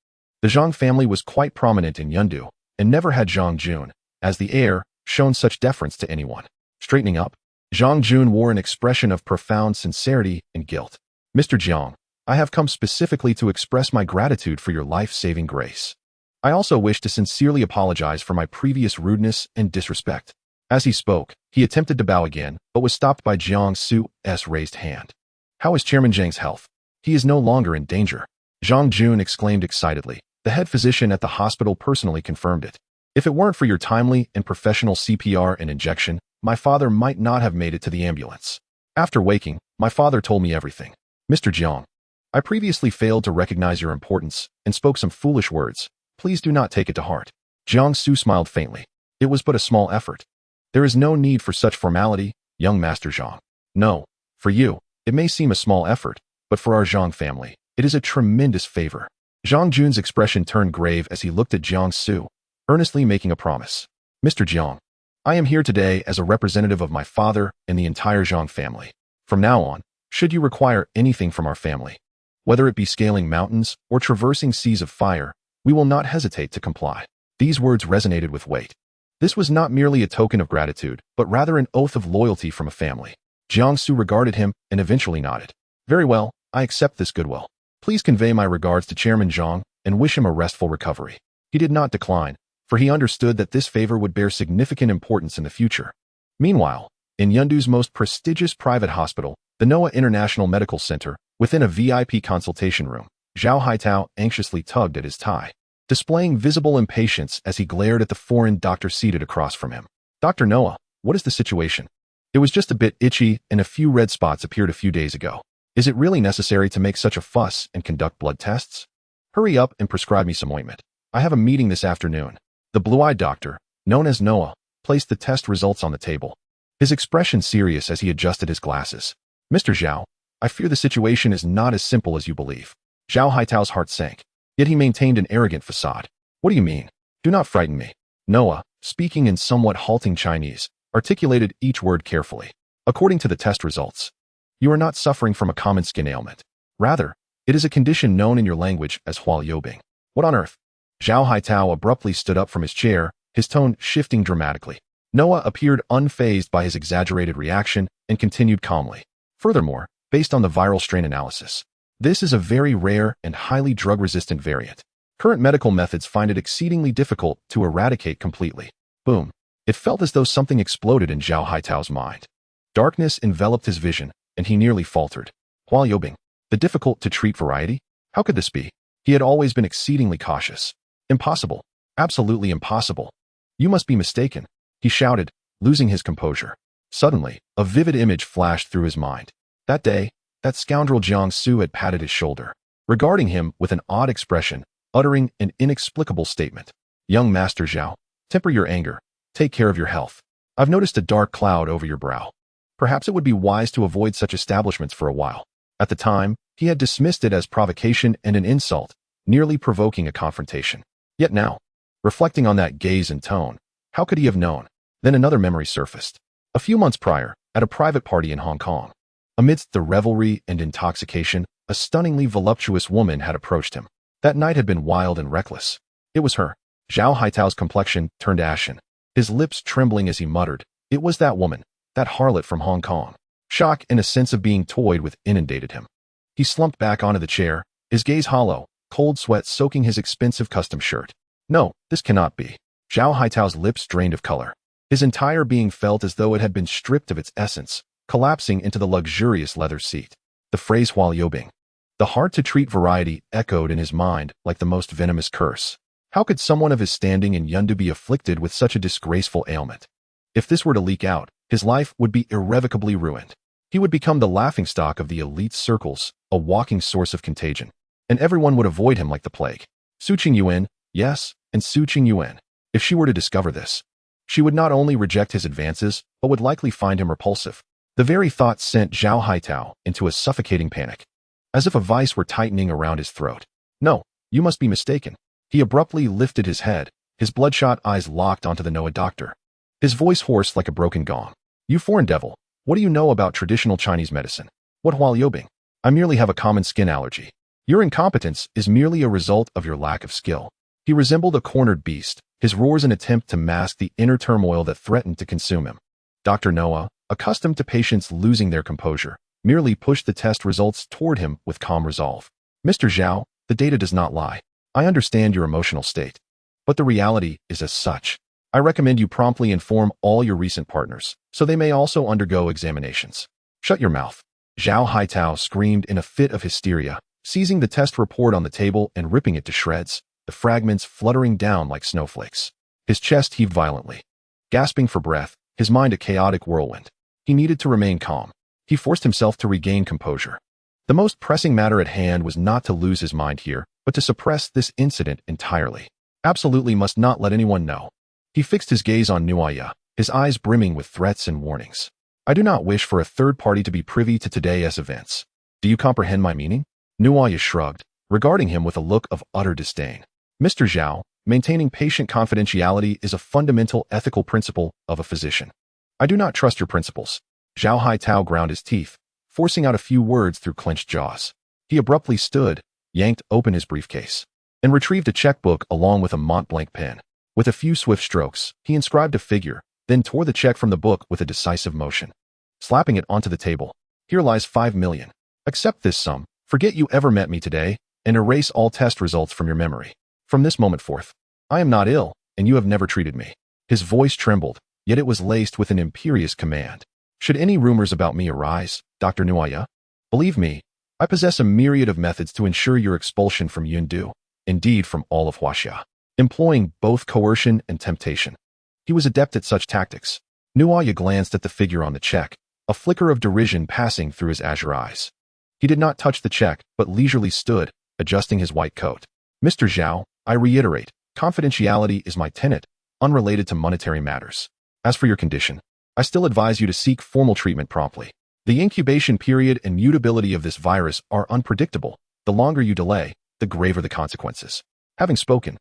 The Zhang family was quite prominent in Yundu, and never had Zhang Jun, as the heir, shown such deference to anyone. Straightening up, Zhang Jun wore an expression of profound sincerity and guilt. "Mr. Jiang, I have come specifically to express my gratitude for your life-saving grace. I also wish to sincerely apologize for my previous rudeness and disrespect." As he spoke, he attempted to bow again, but was stopped by Jiang Xu's raised hand. "How is Chairman Zhang's health?" "He is no longer in danger." Zhang Jun exclaimed excitedly. The head physician at the hospital personally confirmed it. "If it weren't for your timely and professional CPR and injection, my father might not have made it to the ambulance. After waking, my father told me everything." "Mr. Jiang, I previously failed to recognize your importance and spoke some foolish words. Please do not take it to heart." Jiang Xu smiled faintly. "It was but a small effort. There is no need for such formality, young Master Zhang. No, for you, it may seem a small effort, but for our Zhang family, it is a tremendous favor." Zhang Jun's expression turned grave as he looked at Jiang Xu, earnestly making a promise. "Mr. Jiang, I am here today as a representative of my father and the entire Zhang family. From now on, should you require anything from our family, whether it be scaling mountains or traversing seas of fire, we will not hesitate to comply." These words resonated with weight. This was not merely a token of gratitude, but rather an oath of loyalty from a family. Jiang Xu regarded him and eventually nodded. "Very well, I accept this goodwill. Please convey my regards to Chairman Zhang and wish him a restful recovery." He did not decline, for he understood that this favor would bear significant importance in the future. Meanwhile, in Yundu's most prestigious private hospital, the Noah International Medical Center, within a VIP consultation room, Zhao Haitao anxiously tugged at his tie, displaying visible impatience as he glared at the foreign doctor seated across from him. "Dr. Noah, what is the situation?" "It was just a bit itchy and a few red spots appeared a few days ago. Is it really necessary to make such a fuss and conduct blood tests? Hurry up and prescribe me some ointment. I have a meeting this afternoon." The blue-eyed doctor, known as Noah, placed the test results on the table, his expression serious as he adjusted his glasses. "Mr. Zhao, I fear the situation is not as simple as you believe." Zhao Haitao's heart sank, yet he maintained an arrogant facade. "What do you mean? Do not frighten me." Noah, speaking in somewhat halting Chinese, articulated each word carefully. "According to the test results, you are not suffering from a common skin ailment. Rather, it is a condition known in your language as huaoliobing." "What on earth?" Zhao Haitao abruptly stood up from his chair, his tone shifting dramatically. Noah appeared unfazed by his exaggerated reaction and continued calmly. "Furthermore, based on the viral strain analysis, this is a very rare and highly drug-resistant variant. Current medical methods find it exceedingly difficult to eradicate completely." Boom. It felt as though something exploded in Zhao Haitao's mind. Darkness enveloped his vision, and he nearly faltered. Huaoliobing, the difficult-to-treat variety? How could this be? He had always been exceedingly cautious. Impossible. Absolutely impossible. You must be mistaken, he shouted, losing his composure. Suddenly, a vivid image flashed through his mind. That day, that scoundrel Jiang Xu had patted his shoulder, regarding him with an odd expression, uttering an inexplicable statement. Young Master Zhao, temper your anger. Take care of your health. I've noticed a dark cloud over your brow. Perhaps it would be wise to avoid such establishments for a while. At the time, he had dismissed it as provocation and an insult, nearly provoking a confrontation. Yet now, reflecting on that gaze and tone, how could he have known? Then another memory surfaced. A few months prior, at a private party in Hong Kong. Amidst the revelry and intoxication, a stunningly voluptuous woman had approached him. That night had been wild and reckless. It was her. Zhao Haitao's complexion turned ashen, his lips trembling as he muttered, "It was that woman, that harlot from Hong Kong." Shock and a sense of being toyed with inundated him. He slumped back onto the chair, his gaze hollow, cold sweat soaking his expensive custom shirt. No, this cannot be. Zhao Haitao's lips drained of color. His entire being felt as though it had been stripped of its essence, collapsing into the luxurious leather seat. The phrase "Huo Liubing," the hard-to-treat variety, echoed in his mind like the most venomous curse. How could someone of his standing in Yundu be afflicted with such a disgraceful ailment? If this were to leak out, his life would be irrevocably ruined. He would become the laughingstock of the elite circles, a walking source of contagion. And everyone would avoid him like the plague. Su Qingyuan, yes, and Su Qingyuan. If she were to discover this, she would not only reject his advances, but would likely find him repulsive. The very thought sent Zhao Haitao into a suffocating panic, as if a vice were tightening around his throat. No, you must be mistaken. He abruptly lifted his head, his bloodshot eyes locked onto the Noah doctor. His voice hoarse like a broken gong. You foreign devil, what do you know about traditional Chinese medicine? What Huo Liubing? I merely have a common skin allergy. Your incompetence is merely a result of your lack of skill. He resembled a cornered beast, his roars an attempt to mask the inner turmoil that threatened to consume him. Dr. Noah, accustomed to patients losing their composure, merely pushed the test results toward him with calm resolve. Mr. Zhao, the data does not lie. I understand your emotional state, but the reality is as such. I recommend you promptly inform all your recent partners, so they may also undergo examinations. Shut your mouth. Zhao Haitao screamed in a fit of hysteria, seizing the test report on the table and ripping it to shreds, the fragments fluttering down like snowflakes. His chest heaved violently. Gasping for breath, his mind a chaotic whirlwind. He needed to remain calm. He forced himself to regain composure. The most pressing matter at hand was not to lose his mind here, but to suppress this incident entirely. Absolutely must not let anyone know. He fixed his gaze on Nuaya, his eyes brimming with threats and warnings. I do not wish for a third party to be privy to today's events. Do you comprehend my meaning? Nuaya shrugged, regarding him with a look of utter disdain. Mr. Zhao, maintaining patient confidentiality is a fundamental ethical principle of a physician. I do not trust your principles. Zhao Haitao ground his teeth, forcing out a few words through clenched jaws. He abruptly stood, yanked open his briefcase, and retrieved a checkbook along with a Mont-Blanc pen. With a few swift strokes, he inscribed a figure, then tore the check from the book with a decisive motion, slapping it onto the table. Here lies 5 million. Accept this sum, forget you ever met me today, and erase all test results from your memory. From this moment forth, I am not ill, and you have never treated me. His voice trembled, yet it was laced with an imperious command. Should any rumors about me arise, Dr. Nuaya, believe me, I possess a myriad of methods to ensure your expulsion from Yundu, indeed from all of Huaxia, employing both coercion and temptation. He was adept at such tactics. Nuaya glanced at the figure on the check, a flicker of derision passing through his azure eyes. He did not touch the check, but leisurely stood, adjusting his white coat. Mr. Zhao, I reiterate, confidentiality is my tenet, unrelated to monetary matters. As for your condition, I still advise you to seek formal treatment promptly. The incubation period and mutability of this virus are unpredictable. The longer you delay, the graver the consequences. Having spoken,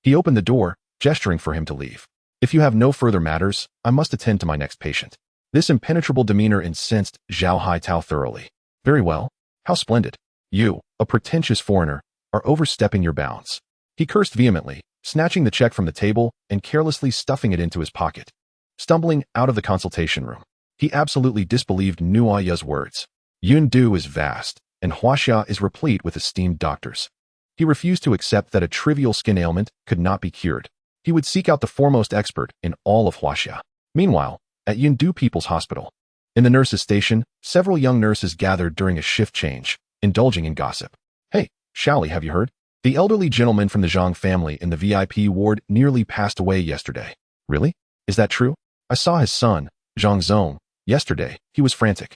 he opened the door, gesturing for him to leave. If you have no further matters, I must attend to my next patient. This impenetrable demeanor incensed Zhao Haitao thoroughly. Very well. How splendid. You, a pretentious foreigner, are overstepping your bounds. He cursed vehemently, snatching the check from the table and carelessly stuffing it into his pocket. Stumbling out of the consultation room, he absolutely disbelieved Nuaya's words. Yundu is vast, and Huaxia is replete with esteemed doctors. He refused to accept that a trivial skin ailment could not be cured. He would seek out the foremost expert in all of Huaxia. Meanwhile, at Yundu People's Hospital, in the nurses' station, several young nurses gathered during a shift change, indulging in gossip. Hey, Shaoli, have you heard? The elderly gentleman from the Jiang family in the VIP ward nearly passed away yesterday. Really? Is that true? I saw his son, Jiang Xu, yesterday. He was frantic.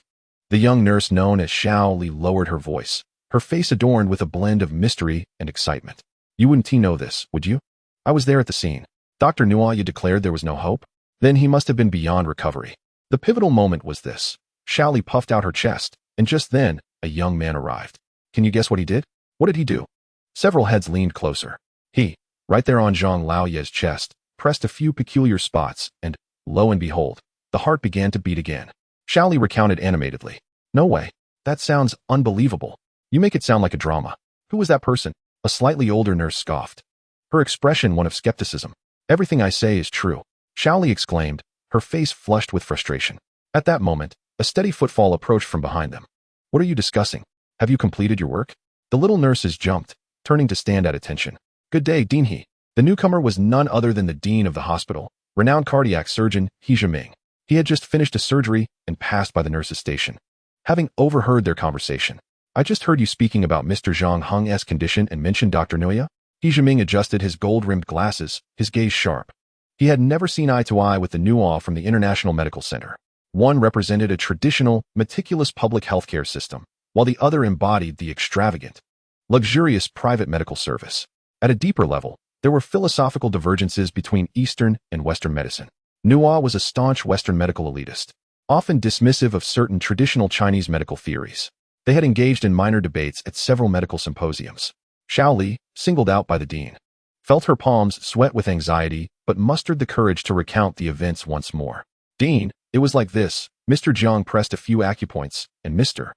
The young nurse known as Xiao Li lowered her voice, her face adorned with a blend of mystery and excitement. You wouldn't know this, would you? I was there at the scene. Dr. Nuaya declared there was no hope. Then he must have been beyond recovery. The pivotal moment was this. Xiao Li puffed out her chest, and just then, a young man arrived. Can you guess what he did? What did he do? Several heads leaned closer. He, right there on Zhang Laoye's chest, pressed a few peculiar spots, and, lo and behold, the heart began to beat again. Xiao Li recounted animatedly. No way. That sounds unbelievable. You make it sound like a drama. Who was that person? A slightly older nurse scoffed. Her expression one of skepticism. Everything I say is true, Xiao Li exclaimed, her face flushed with frustration. At that moment, a steady footfall approached from behind them. What are you discussing? Have you completed your work? The little nurses jumped, turning to stand at attention. Good day, Dean He. The newcomer was none other than the dean of the hospital, renowned cardiac surgeon He Zhiming. He had just finished a surgery and passed by the nurse's station. Having overheard their conversation, I just heard you speaking about Mr. Zhang Heng's condition and mentioned Dr. Nuya. He Zhiming adjusted his gold-rimmed glasses, his gaze sharp. He had never seen eye to eye with the Nuya from the International Medical Center. One represented a traditional, meticulous public healthcare system, while the other embodied the extravagant, luxurious private medical service. At a deeper level, there were philosophical divergences between Eastern and Western medicine. Nuya was a staunch Western medical elitist, often dismissive of certain traditional Chinese medical theories. They had engaged in minor debates at several medical symposiums. Xiao Li, singled out by the dean, felt her palms sweat with anxiety, but mustered the courage to recount the events once more. Dean, it was like this. Mr. Jiang pressed a few acupoints, and Mr.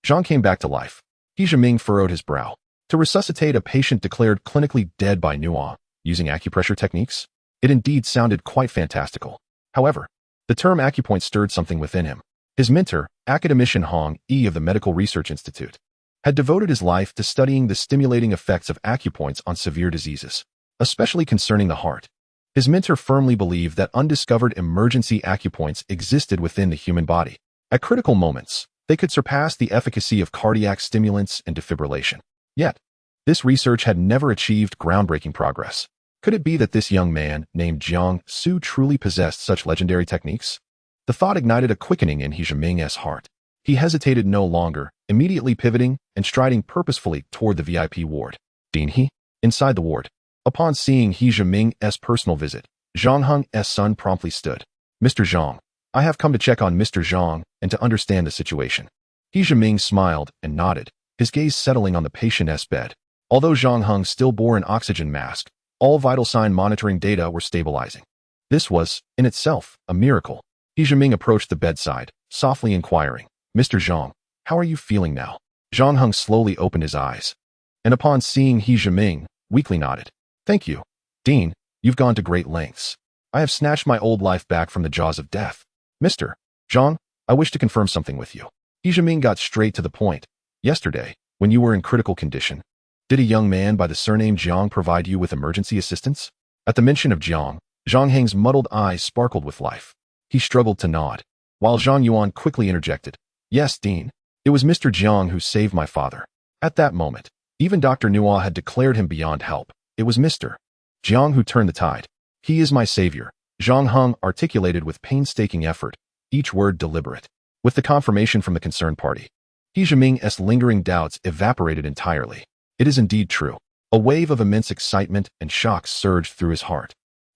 Jiang came back to life. He Zhiming furrowed his brow. To resuscitate a patient declared clinically dead by Nuya, using acupressure techniques? It indeed sounded quite fantastical. However, the term acupoint stirred something within him. His mentor, academician Hong E of the Medical Research Institute, had devoted his life to studying the stimulating effects of acupoints on severe diseases, especially concerning the heart. His mentor firmly believed that undiscovered emergency acupoints existed within the human body. At critical moments, they could surpass the efficacy of cardiac stimulants and defibrillation. Yet, this research had never achieved groundbreaking progress. Could it be that this young man, named Jiang Xu, truly possessed such legendary techniques? The thought ignited a quickening in He Zhiming's heart. He hesitated no longer, immediately pivoting and striding purposefully toward the VIP ward. Dean He? Inside the ward. Upon seeing He Zhiming's personal visit, Zhang Heng's son promptly stood. Mr. Zhang, I have come to check on Mr. Zhang and to understand the situation. He Zhiming smiled and nodded, his gaze settling on the patient's bed. Although Zhang Heng still bore an oxygen mask, all vital sign monitoring data were stabilizing. This was, in itself, a miracle. He Zhiming approached the bedside, softly inquiring, Mr. Zhang, how are you feeling now? Zhang Heng slowly opened his eyes, and upon seeing He Zhiming, weakly nodded. Thank you, Dean, you've gone to great lengths. I have snatched my old life back from the jaws of death. Mr. Zhang, I wish to confirm something with you. He Zhiming got straight to the point. Yesterday, when you were in critical condition, did a young man by the surname Jiang provide you with emergency assistance? At the mention of Jiang, Zhang Heng's muddled eyes sparkled with life. He struggled to nod, while Zhang Yuan quickly interjected. Yes, Dean. It was Mr. Jiang who saved my father. At that moment, even Dr. Nuya had declared him beyond help. It was Mr. Jiang who turned the tide. He is my savior, Zhang Heng articulated with painstaking effort, each word deliberate. With the confirmation from the concerned party, He Zhiming's lingering doubts evaporated entirely. It is indeed true. A wave of immense excitement and shock surged through his heart.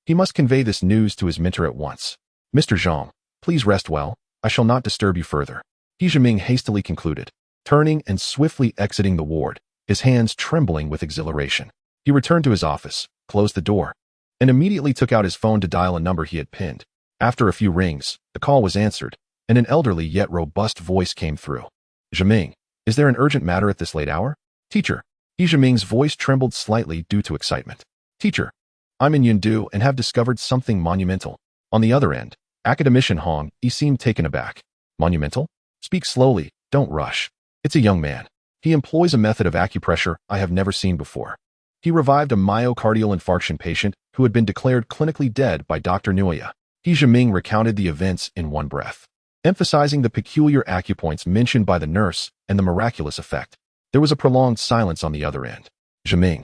He must convey this news to his mentor at once. Mr. Zhang, please rest well. I shall not disturb you further. He Zhiming hastily concluded, turning and swiftly exiting the ward, his hands trembling with exhilaration. He returned to his office, closed the door, and immediately took out his phone to dial a number he had pinned. After a few rings, the call was answered, and an elderly yet robust voice came through. Zhiming, is there an urgent matter at this late hour? Teacher. He Zhiming's voice trembled slightly due to excitement. Teacher, I'm in Yundu and have discovered something monumental. On the other end, academician Hong E seemed taken aback. Monumental? Speak slowly, don't rush. It's a young man. He employs a method of acupressure I have never seen before. He revived a myocardial infarction patient who had been declared clinically dead by Dr. Nuya. He Zhiming recounted the events in one breath, emphasizing the peculiar acupoints mentioned by the nurse and the miraculous effect. There was a prolonged silence on the other end. Zhiming,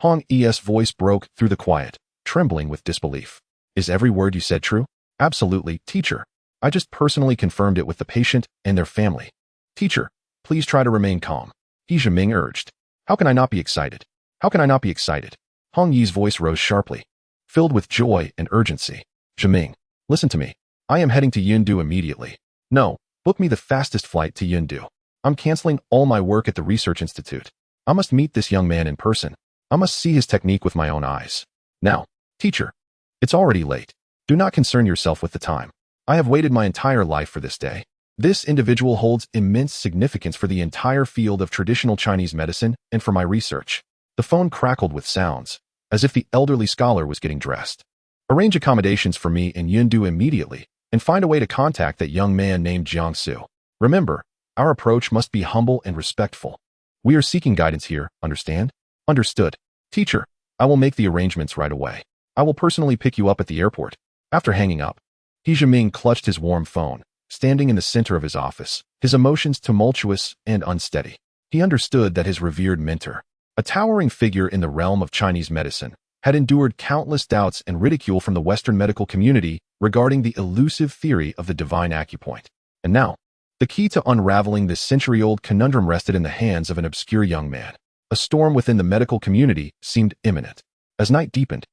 Hong Yi's voice broke through the quiet, trembling with disbelief. Is every word you said true? Absolutely, teacher. I just personally confirmed it with the patient and their family. Teacher, please try to remain calm. He Zhiming urged. How can I not be excited? How can I not be excited? Hong Yi's voice rose sharply, filled with joy and urgency. Zhiming, listen to me. I am heading to Yundu immediately. No, book me the fastest flight to Yundu. I'm canceling all my work at the research institute. I must meet this young man in person. I must see his technique with my own eyes. Now, teacher, it's already late. Do not concern yourself with the time. I have waited my entire life for this day. This individual holds immense significance for the entire field of traditional Chinese medicine and for my research. The phone crackled with sounds, as if the elderly scholar was getting dressed. Arrange accommodations for me in Yundu immediately, and find a way to contact that young man named Jiang Xu. Remember, our approach must be humble and respectful. We are seeking guidance here, understand? Understood. Teacher, I will make the arrangements right away. I will personally pick you up at the airport. After hanging up, He Zhiming clutched his warm phone, standing in the center of his office, his emotions tumultuous and unsteady. He understood that his revered mentor, a towering figure in the realm of Chinese medicine, had endured countless doubts and ridicule from the Western medical community regarding the elusive theory of the divine acupoint. And now, the key to unraveling this century-old conundrum rested in the hands of an obscure young man. A storm within the medical community seemed imminent. As night deepened,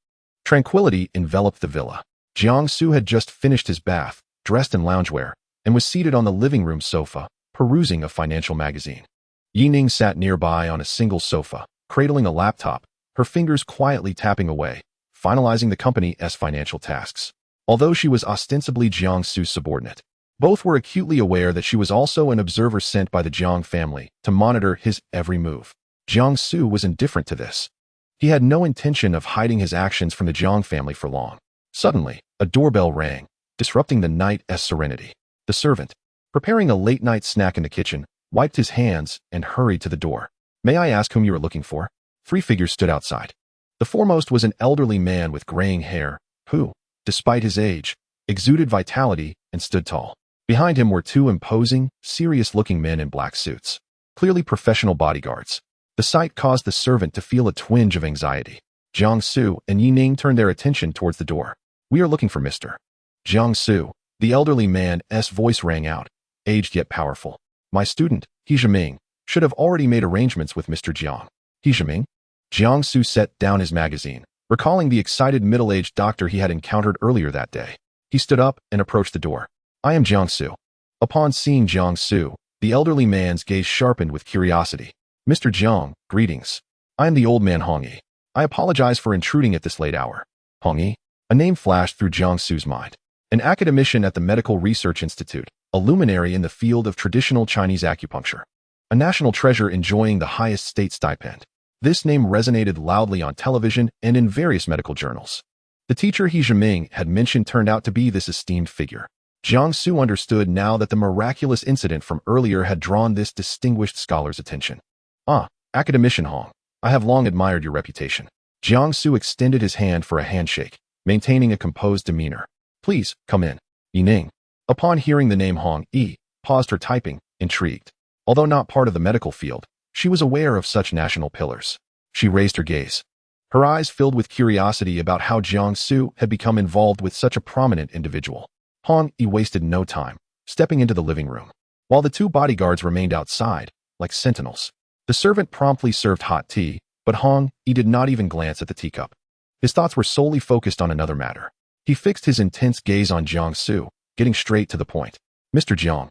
tranquility enveloped the villa. Jiang Xu had just finished his bath, dressed in loungewear, and was seated on the living room sofa, perusing a financial magazine. Yining sat nearby on a single sofa, cradling a laptop, her fingers quietly tapping away, finalizing the company's financial tasks. Although she was ostensibly Jiang Xu's subordinate, both were acutely aware that she was also an observer sent by the Jiang family to monitor his every move. Jiang Xu was indifferent to this. He had no intention of hiding his actions from the Jiang family for long. Suddenly, a doorbell rang, disrupting the night's serenity. The servant, preparing a late-night snack in the kitchen, wiped his hands and hurried to the door. May I ask whom you are looking for? 3 figures stood outside. The foremost was an elderly man with graying hair, who, despite his age, exuded vitality and stood tall. Behind him were 2 imposing, serious-looking men in black suits, clearly professional bodyguards. The sight caused the servant to feel a twinge of anxiety. Jiang Xu and Yining turned their attention towards the door. We are looking for Mr. Jiang Xu. The elderly man's voice rang out, aged yet powerful. My student, He Zhiming, should have already made arrangements with Mr. Jiang. He Zhiming? Jiang Xu set down his magazine, recalling the excited middle-aged doctor he had encountered earlier that day. He stood up and approached the door. I am Jiang Xu. Upon seeing Jiang Xu, the elderly man's gaze sharpened with curiosity. Mr. Jiang, greetings. I am the old man Hong Yi. I apologize for intruding at this late hour. Hong Yi? A name flashed through Jiang Xu's mind. An academician at the Medical Research Institute, a luminary in the field of traditional Chinese acupuncture. A national treasure enjoying the highest state stipend. This name resonated loudly on television and in various medical journals. The teacher He Zhiming had mentioned turned out to be this esteemed figure. Jiang Xu understood now that the miraculous incident from earlier had drawn this distinguished scholar's attention. Ah, academician Hong, I have long admired your reputation. Jiang Xu extended his hand for a handshake, maintaining a composed demeanor. Please, come in. Yining, upon hearing the name Hong Yi, paused her typing, intrigued. Although not part of the medical field, she was aware of such national pillars. She raised her gaze, her eyes filled with curiosity about how Jiang Xu had become involved with such a prominent individual. Hong Yi wasted no time, stepping into the living room. While the 2 bodyguards remained outside, like sentinels, the servant promptly served hot tea, but Hong Yi did not even glance at the teacup. His thoughts were solely focused on another matter. He fixed his intense gaze on Jiang Xu, getting straight to the point. Mr. Jiang,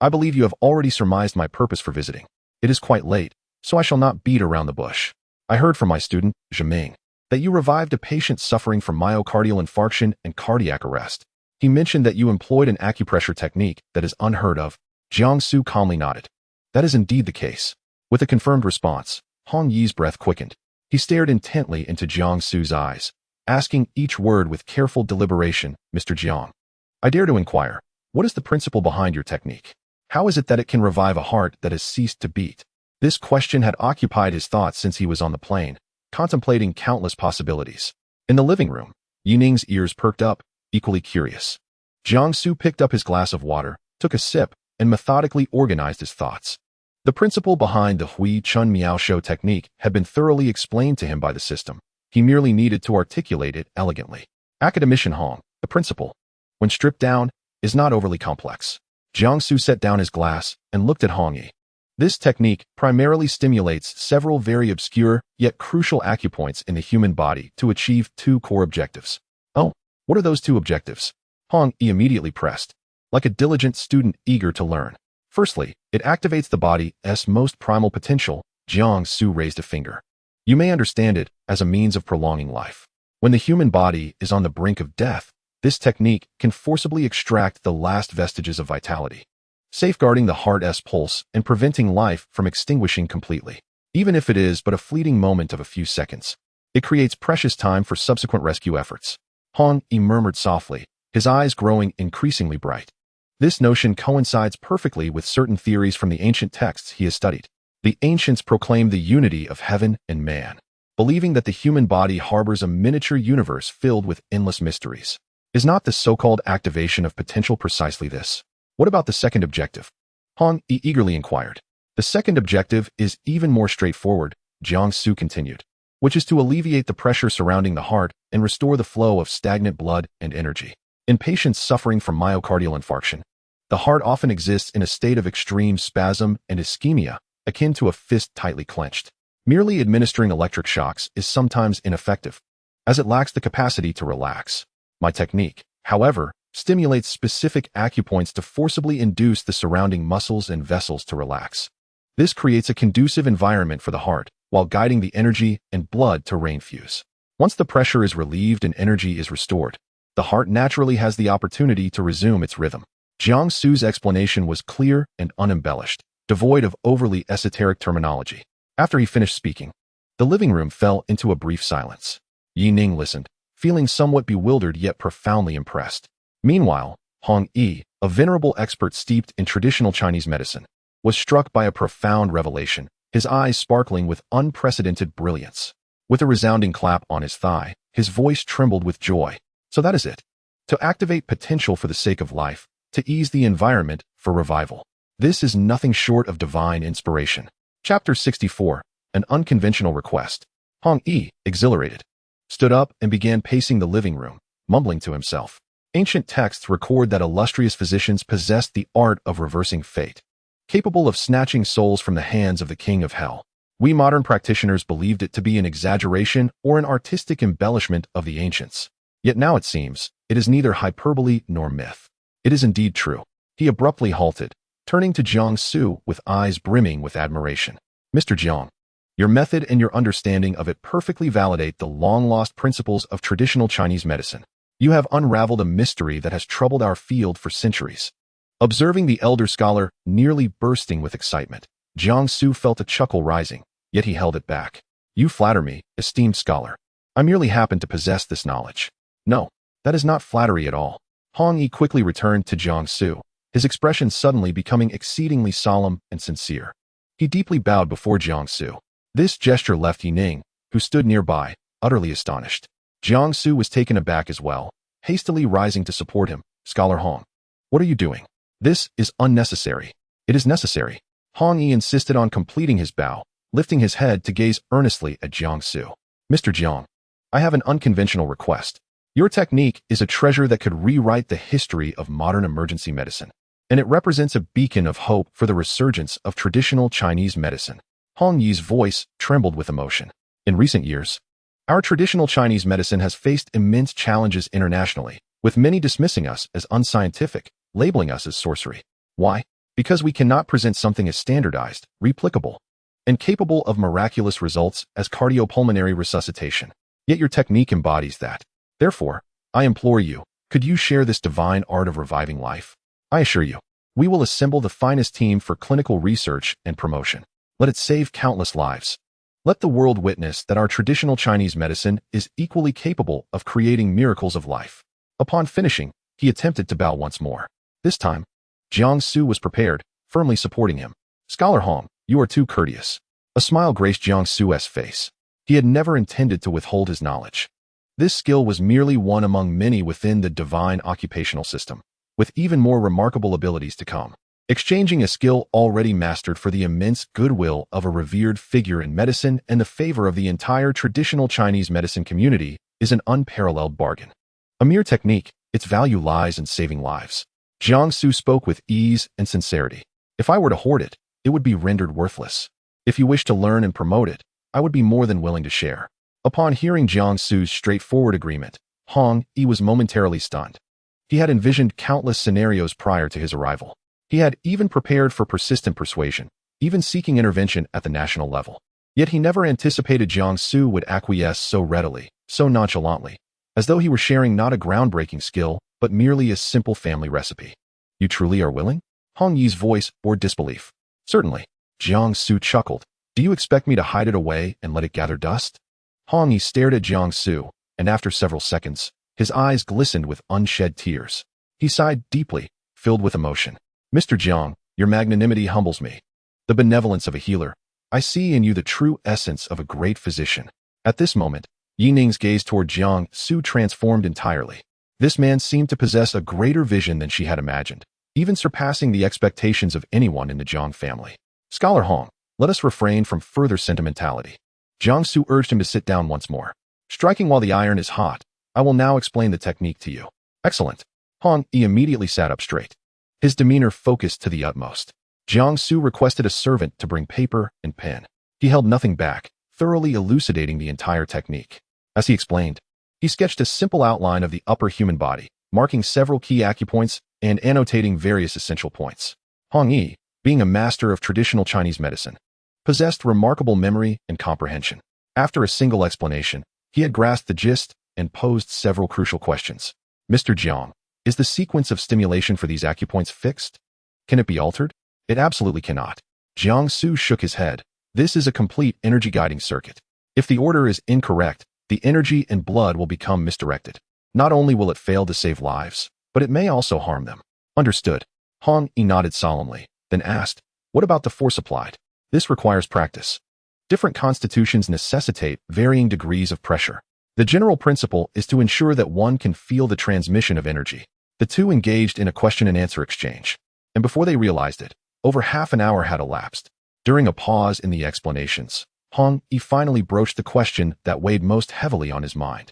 I believe you have already surmised my purpose for visiting. It is quite late, so I shall not beat around the bush. I heard from my student, Zhiming, that you revived a patient suffering from myocardial infarction and cardiac arrest. He mentioned that you employed an acupressure technique that is unheard of. Jiang Xu calmly nodded. That is indeed the case. With a confirmed response, Hong Yi's breath quickened. He stared intently into Jiang Xu's eyes, asking each word with careful deliberation. Mr. Jiang, I dare to inquire, what is the principle behind your technique? How is it that it can revive a heart that has ceased to beat? This question had occupied his thoughts since he was on the plane, contemplating countless possibilities. In the living room, Yining's ears perked up, equally curious. Jiang Xu picked up his glass of water, took a sip, and methodically organized his thoughts. The principle behind the Hui Chun Miao Shou technique had been thoroughly explained to him by the system. He merely needed to articulate it elegantly. Academician Hong, the principle, when stripped down, is not overly complex. Jiang Xu set down his glass and looked at Hong Yi. This technique primarily stimulates several very obscure yet crucial acupoints in the human body to achieve two core objectives. Oh, what are those two objectives? Hong Yi immediately pressed, like a diligent student eager to learn. Firstly, it activates the body's most primal potential. Jiang Xu raised a finger. You may understand it as a means of prolonging life. When the human body is on the brink of death, this technique can forcibly extract the last vestiges of vitality, safeguarding the heart's pulse and preventing life from extinguishing completely. Even if it is but a fleeting moment of a few seconds, it creates precious time for subsequent rescue efforts. Hong Yi murmured softly, his eyes growing increasingly bright. This notion coincides perfectly with certain theories from the ancient texts he has studied. The ancients proclaimed the unity of heaven and man, believing that the human body harbors a miniature universe filled with endless mysteries. Is not the so-called activation of potential precisely this? What about the second objective? Hong Yi eagerly inquired. The second objective is even more straightforward, Jiang Xu continued, which is to alleviate the pressure surrounding the heart and restore the flow of stagnant blood and energy. In patients suffering from myocardial infarction, the heart often exists in a state of extreme spasm and ischemia, akin to a fist tightly clenched. Merely administering electric shocks is sometimes ineffective, as it lacks the capacity to relax. My technique, however, stimulates specific acupoints to forcibly induce the surrounding muscles and vessels to relax. This creates a conducive environment for the heart, while guiding the energy and blood to rainfuse. Once the pressure is relieved and energy is restored, the heart naturally has the opportunity to resume its rhythm. Jiang Xu's explanation was clear and unembellished, devoid of overly esoteric terminology. After he finished speaking, the living room fell into a brief silence. Yi Ning listened, feeling somewhat bewildered yet profoundly impressed. Meanwhile, Hong Yi, a venerable expert steeped in traditional Chinese medicine, was struck by a profound revelation, his eyes sparkling with unprecedented brilliance. With a resounding clap on his thigh, his voice trembled with joy. So that is it. To activate potential for the sake of life, to ease the environment for revival. This is nothing short of divine inspiration. Chapter 64, An Unconventional Request. Hong Yi, exhilarated, stood up and began pacing the living room, mumbling to himself. Ancient texts record that illustrious physicians possessed the art of reversing fate, capable of snatching souls from the hands of the king of hell. We modern practitioners believed it to be an exaggeration or an artistic embellishment of the ancients. Yet now it seems, it is neither hyperbole nor myth. It is indeed true. He abruptly halted, turning to Jiang Xu with eyes brimming with admiration. Mr. Jiang, your method and your understanding of it perfectly validate the long-lost principles of traditional Chinese medicine. You have unraveled a mystery that has troubled our field for centuries. Observing the elder scholar nearly bursting with excitement, Jiang Xu felt a chuckle rising, yet he held it back. You flatter me, esteemed scholar. I merely happen to possess this knowledge. No, that is not flattery at all. Hong Yi quickly returned to Jiang Xu, his expression suddenly becoming exceedingly solemn and sincere. He deeply bowed before Jiang Xu. This gesture left Yi Ning, who stood nearby, utterly astonished. Jiang Xu was taken aback as well, hastily rising to support him. Scholar Hong, what are you doing? This is unnecessary. It is necessary. Hong Yi insisted on completing his bow, lifting his head to gaze earnestly at Jiang Xu. Mr. Jiang, I have an unconventional request. Your technique is a treasure that could rewrite the history of modern emergency medicine, and it represents a beacon of hope for the resurgence of traditional Chinese medicine. Hong Yi's voice trembled with emotion. In recent years, our traditional Chinese medicine has faced immense challenges internationally, with many dismissing us as unscientific, labeling us as sorcery. Why? Because we cannot present something as standardized, replicable, and capable of miraculous results as cardiopulmonary resuscitation. Yet your technique embodies that. Therefore, I implore you, could you share this divine art of reviving life? I assure you, we will assemble the finest team for clinical research and promotion. Let it save countless lives. Let the world witness that our traditional Chinese medicine is equally capable of creating miracles of life. Upon finishing, he attempted to bow once more. This time, Jiang Xu was prepared, firmly supporting him. Scholar Hong, you are too courteous. A smile graced Jiang Xu's face. He had never intended to withhold his knowledge. This skill was merely one among many within the divine occupational system, with even more remarkable abilities to come. exchanging a skill already mastered for the immense goodwill of a revered figure in medicine and the favor of the entire traditional Chinese medicine community is an unparalleled bargain. A mere technique, its value lies in saving lives. Jiang Xu spoke with ease and sincerity. If I were to hoard it, it would be rendered worthless. If you wish to learn and promote it, I would be more than willing to share. Upon hearing Jiang Xu's straightforward agreement, Hong Yi was momentarily stunned. He had envisioned countless scenarios prior to his arrival. He had even prepared for persistent persuasion, even seeking intervention at the national level. Yet he never anticipated Jiang Xu would acquiesce so readily, so nonchalantly, as though he were sharing not a groundbreaking skill, but merely a simple family recipe. You truly are willing? Hong Yi's voice bore disbelief. Certainly. Jiang Xu chuckled. Do you expect me to hide it away and let it gather dust? Hong Yi stared at Jiang Xu, and after several seconds, his eyes glistened with unshed tears. He sighed deeply, filled with emotion. Mr. Jiang, your magnanimity humbles me. The benevolence of a healer. I see in you the true essence of a great physician. At this moment, Yi Ning's gaze toward Jiang Xu transformed entirely. This man seemed to possess a greater vision than she had imagined, even surpassing the expectations of anyone in the Jiang family. Scholar Hong, let us refrain from further sentimentality. Jiang Xu urged him to sit down once more. Striking while the iron is hot, I will now explain the technique to you. Excellent. Hong Yi immediately sat up straight. His demeanor focused to the utmost. Jiang Xu requested a servant to bring paper and pen. He held nothing back, thoroughly elucidating the entire technique. As he explained, he sketched a simple outline of the upper human body, marking several key acupoints and annotating various essential points. Hong Yi, being a master of traditional Chinese medicine, possessed remarkable memory and comprehension. After a single explanation, he had grasped the gist and posed several crucial questions. Mr. Jiang, is the sequence of stimulation for these acupoints fixed? Can it be altered? It absolutely cannot. Jiang Xu shook his head. This is a complete energy guiding circuit. If the order is incorrect, the energy and blood will become misdirected. Not only will it fail to save lives, but it may also harm them. Understood. Hong Yi nodded solemnly, then asked, what about the force applied? This requires practice. Different constitutions necessitate varying degrees of pressure. The general principle is to ensure that one can feel the transmission of energy. The two engaged in a question and answer exchange, and before they realized it, over half an hour had elapsed. During a pause in the explanations, Hong Yi finally broached the question that weighed most heavily on his mind.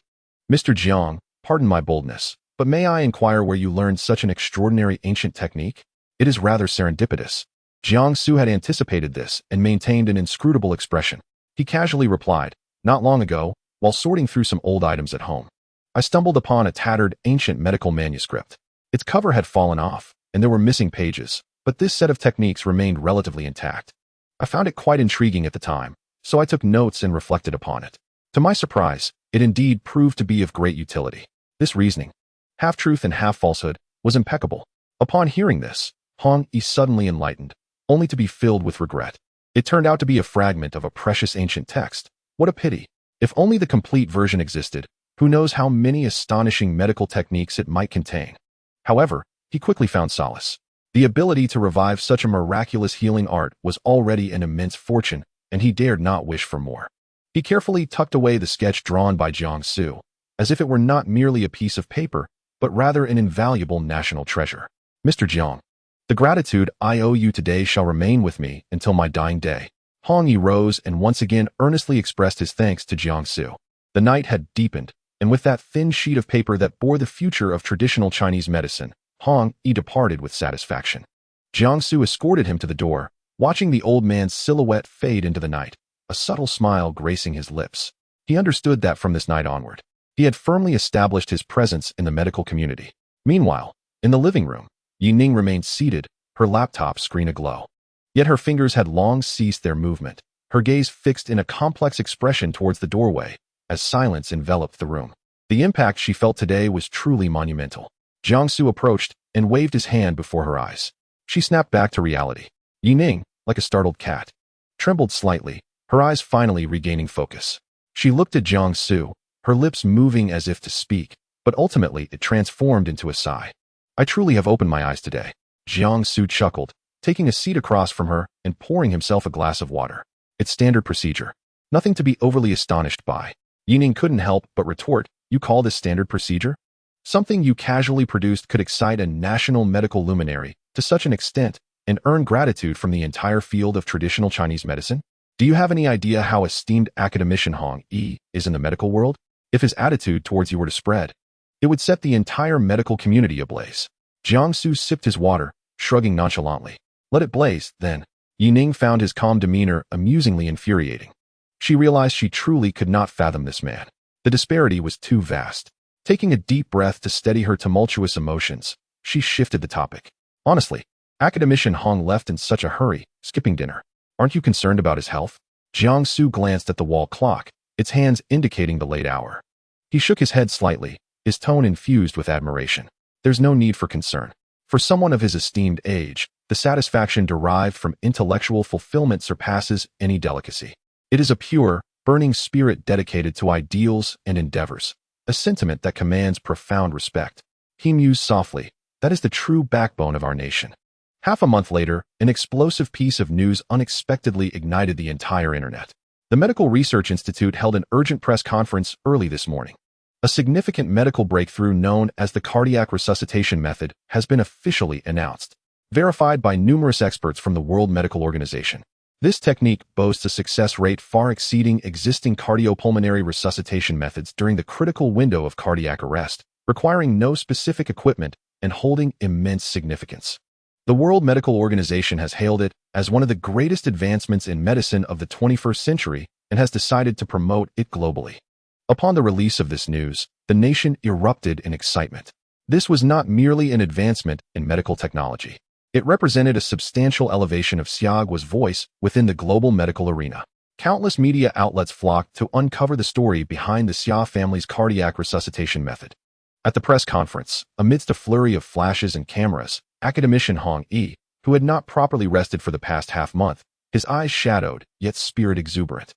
Mr. Jiang, pardon my boldness, but may I inquire where you learned such an extraordinary ancient technique? It is rather serendipitous. Jiang Xu had anticipated this and maintained an inscrutable expression. He casually replied, not long ago, while sorting through some old items at home, I stumbled upon a tattered, ancient medical manuscript. Its cover had fallen off, and there were missing pages, but this set of techniques remained relatively intact. I found it quite intriguing at the time, so I took notes and reflected upon it. To my surprise, it indeed proved to be of great utility. This reasoning, half truth and half falsehood, was impeccable. Upon hearing this, Hong Yi suddenly enlightened, only to be filled with regret. It turned out to be a fragment of a precious ancient text. What a pity. If only the complete version existed, who knows how many astonishing medical techniques it might contain. However, he quickly found solace. The ability to revive such a miraculous healing art was already an immense fortune, and he dared not wish for more. He carefully tucked away the sketch drawn by Jiang Xu, as if it were not merely a piece of paper, but rather an invaluable national treasure. Mr. Jiang, the gratitude I owe you today shall remain with me until my dying day. Hong Yi rose and once again earnestly expressed his thanks to Jiang Xu. The night had deepened, and with that thin sheet of paper that bore the future of traditional Chinese medicine, Hong Yi departed with satisfaction. Jiang Xu escorted him to the door, watching the old man's silhouette fade into the night, a subtle smile gracing his lips. He understood that from this night onward, he had firmly established his presence in the medical community. Meanwhile, in the living room, Yi Ning remained seated, her laptop screen aglow. Yet her fingers had long ceased their movement, her gaze fixed in a complex expression towards the doorway, as silence enveloped the room. The impact she felt today was truly monumental. Jiang Xu approached and waved his hand before her eyes. She snapped back to reality. Yi Ning, like a startled cat, trembled slightly, her eyes finally regaining focus. She looked at Jiang Xu, her lips moving as if to speak, but ultimately it transformed into a sigh. I truly have opened my eyes today. Jiang Xu chuckled, taking a seat across from her and pouring himself a glass of water. It's standard procedure. Nothing to be overly astonished by. Yi Ning couldn't help but retort, you call this standard procedure? Something you casually produced could excite a national medical luminary to such an extent and earn gratitude from the entire field of traditional Chinese medicine? Do you have any idea how esteemed academician Hong Yi is in the medical world? If his attitude towards you were to spread, it would set the entire medical community ablaze. Jiang Xu sipped his water, shrugging nonchalantly. Let it blaze, then. Yi Ning found his calm demeanor amusingly infuriating. She realized she truly could not fathom this man. The disparity was too vast. Taking a deep breath to steady her tumultuous emotions, she shifted the topic. Honestly, academician Hong left in such a hurry, skipping dinner. Aren't you concerned about his health? Jiang Xu glanced at the wall clock, its hands indicating the late hour. He shook his head slightly, his tone infused with admiration. There's no need for concern. For someone of his esteemed age, the satisfaction derived from intellectual fulfillment surpasses any delicacy. It is a pure, burning spirit dedicated to ideals and endeavors, a sentiment that commands profound respect. He mused softly, that is the true backbone of our nation. Half a month later, an explosive piece of news unexpectedly ignited the entire internet. The Medical Research Institute held an urgent press conference early this morning. A significant medical breakthrough known as the cardiac resuscitation method has been officially announced, verified by numerous experts from the World Medical Organization. This technique boasts a success rate far exceeding existing cardiopulmonary resuscitation methods during the critical window of cardiac arrest, requiring no specific equipment and holding immense significance. The World Medical Organization has hailed it as one of the greatest advancements in medicine of the 21st century and has decided to promote it globally. Upon the release of this news, the nation erupted in excitement. This was not merely an advancement in medical technology. It represented a substantial elevation of Xiaoguo's voice within the global medical arena. Countless media outlets flocked to uncover the story behind the Xia family's cardiac resuscitation method. At the press conference, amidst a flurry of flashes and cameras, academician Hong Yi, who had not properly rested for the past half-month, his eyes shadowed, yet spirit exuberant,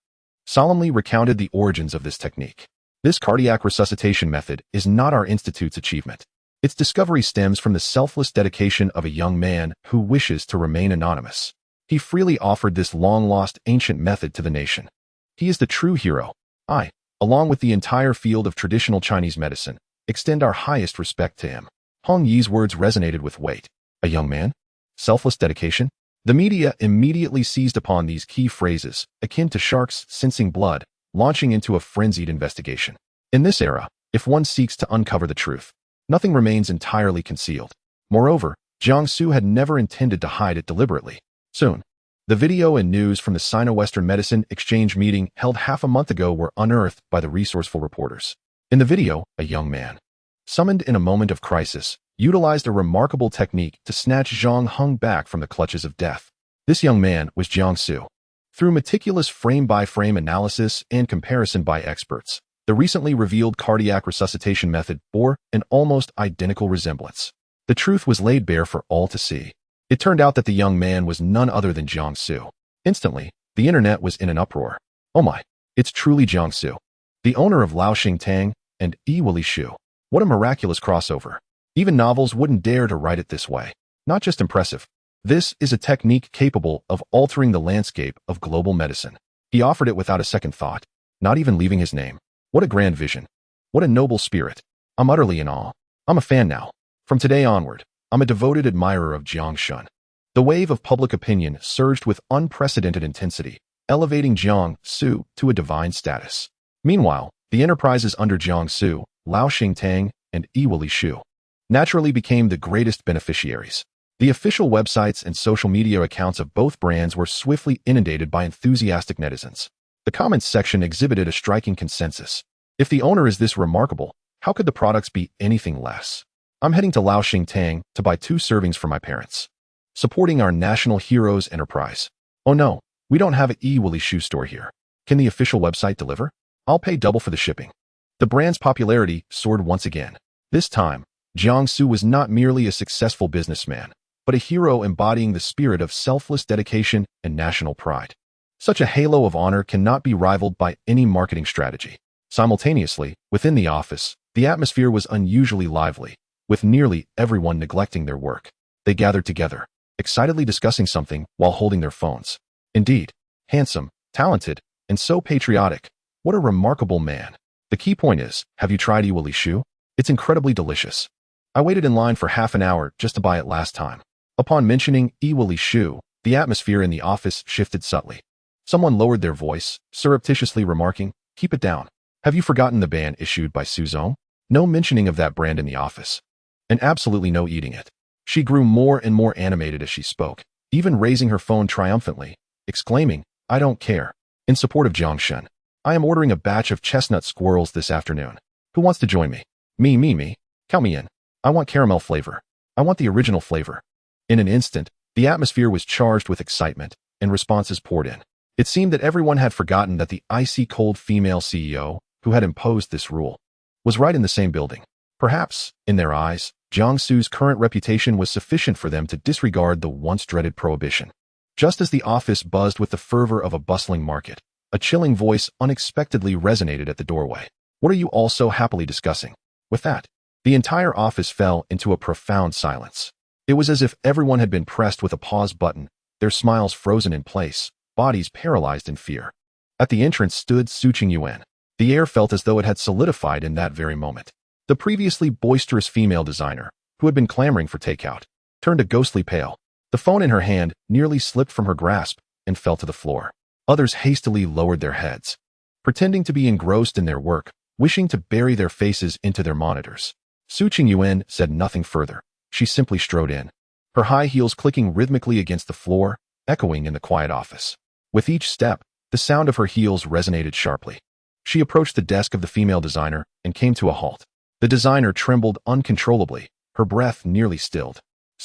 solemnly recounted the origins of this technique. This cardiac resuscitation method is not our institute's achievement. Its discovery stems from the selfless dedication of a young man who wishes to remain anonymous. He freely offered this long-lost ancient method to the nation. He is the true hero. I, along with the entire field of traditional Chinese medicine, extend our highest respect to him. Hong Yi's words resonated with weight. A young man? Selfless dedication? The media immediately seized upon these key phrases, akin to sharks sensing blood, launching into a frenzied investigation. In this era, if one seeks to uncover the truth, nothing remains entirely concealed. Moreover, Jiang Xu had never intended to hide it deliberately. Soon, the video and news from the Sino-Western Medicine Exchange meeting held half a month ago were unearthed by the resourceful reporters. In the video, a young man, summoned in a moment of crisis, utilized a remarkable technique to snatch Zhang Heng back from the clutches of death. This young man was Jiang Xu. Through meticulous frame-by-frame analysis and comparison by experts, the recently revealed cardiac resuscitation method bore an almost identical resemblance. The truth was laid bare for all to see. It turned out that the young man was none other than Jiang Xu. Instantly, the internet was in an uproar. Oh my, it's truly Jiang Xu, the owner of Laoxing Tang and Yi Shu. What a miraculous crossover. Even novels wouldn't dare to write it this way. Not just impressive. This is a technique capable of altering the landscape of global medicine. He offered it without a second thought, not even leaving his name. What a grand vision. What a noble spirit. I'm utterly in awe. I'm a fan now. From today onward, I'm a devoted admirer of Jiang Xu. The wave of public opinion surged with unprecedented intensity, elevating Jiang Xu to a divine status. Meanwhile, the enterprises under Jiang Xu, Laoxing Tang, and Yi Shu, naturally became the greatest beneficiaries. The official websites and social media accounts of both brands were swiftly inundated by enthusiastic netizens. The comments section exhibited a striking consensus. If the owner is this remarkable, how could the products be anything less? I'm heading to Laoxing Tang to buy 2 servings for my parents. Supporting our national heroes enterprise. Oh no, we don't have a Yi Shu store here. Can the official website deliver? I'll pay double for the shipping. The brand's popularity soared once again. This time, Jiang Xu was not merely a successful businessman, but a hero embodying the spirit of selfless dedication and national pride. Such a halo of honor cannot be rivaled by any marketing strategy. Simultaneously, within the office, the atmosphere was unusually lively, with nearly everyone neglecting their work. They gathered together, excitedly discussing something while holding their phones. Indeed, handsome, talented, and so patriotic. What a remarkable man. The key point is, have you tried Yi Shu? It's incredibly delicious. I waited in line for half an hour just to buy it last time. Upon mentioning Shu, the atmosphere in the office shifted subtly. Someone lowered their voice, surreptitiously remarking, "Keep it down. Have you forgotten the ban issued by Suzhou? No mentioning of that brand in the office. And absolutely no eating it." She grew more and more animated as she spoke, even raising her phone triumphantly, exclaiming, "I don't care." In support of Jiang Xu, "I am ordering a batch of chestnut squirrels this afternoon. Who wants to join me? Me. Count me in. I want caramel flavor. I want the original flavor." In an instant, the atmosphere was charged with excitement, and responses poured in. It seemed that everyone had forgotten that the icy-cold female CEO, who had imposed this rule, was right in the same building. Perhaps, in their eyes, Jiang Xu's current reputation was sufficient for them to disregard the once-dreaded prohibition. Just as the office buzzed with the fervor of a bustling market, a chilling voice unexpectedly resonated at the doorway. "What are you all so happily discussing?" With that, the entire office fell into a profound silence. It was as if everyone had been pressed with a pause button, their smiles frozen in place, bodies paralyzed in fear. At the entrance stood Yuan. The air felt as though it had solidified in that very moment. The previously boisterous female designer, who had been clamoring for takeout, turned a ghostly pale. The phone in her hand nearly slipped from her grasp and fell to the floor. Others hastily lowered their heads, pretending to be engrossed in their work, wishing to bury their faces into their monitors. Yuan said nothing further. She simply strode in, her high heels clicking rhythmically against the floor, echoing in the quiet office. With each step, the sound of her heels resonated sharply. She approached the desk of the female designer and came to a halt. The designer trembled uncontrollably, her breath nearly stilled.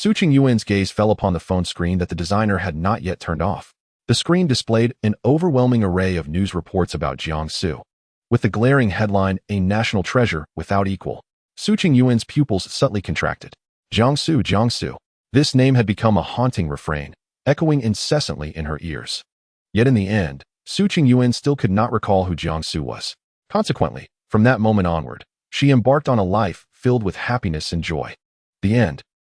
Yuan's gaze fell upon the phone screen that the designer had not yet turned off. The screen displayed an overwhelming array of news reports about Jiang Xu, with the glaring headline, "A national treasure without equal." Yuan's pupils subtly contracted. Jiang Xu. This name had become a haunting refrain, echoing incessantly in her ears. Yet in the end, Yuan still could not recall who Jiang Xu was. Consequently, from that moment onward, she embarked on a life filled with happiness and joy. The end.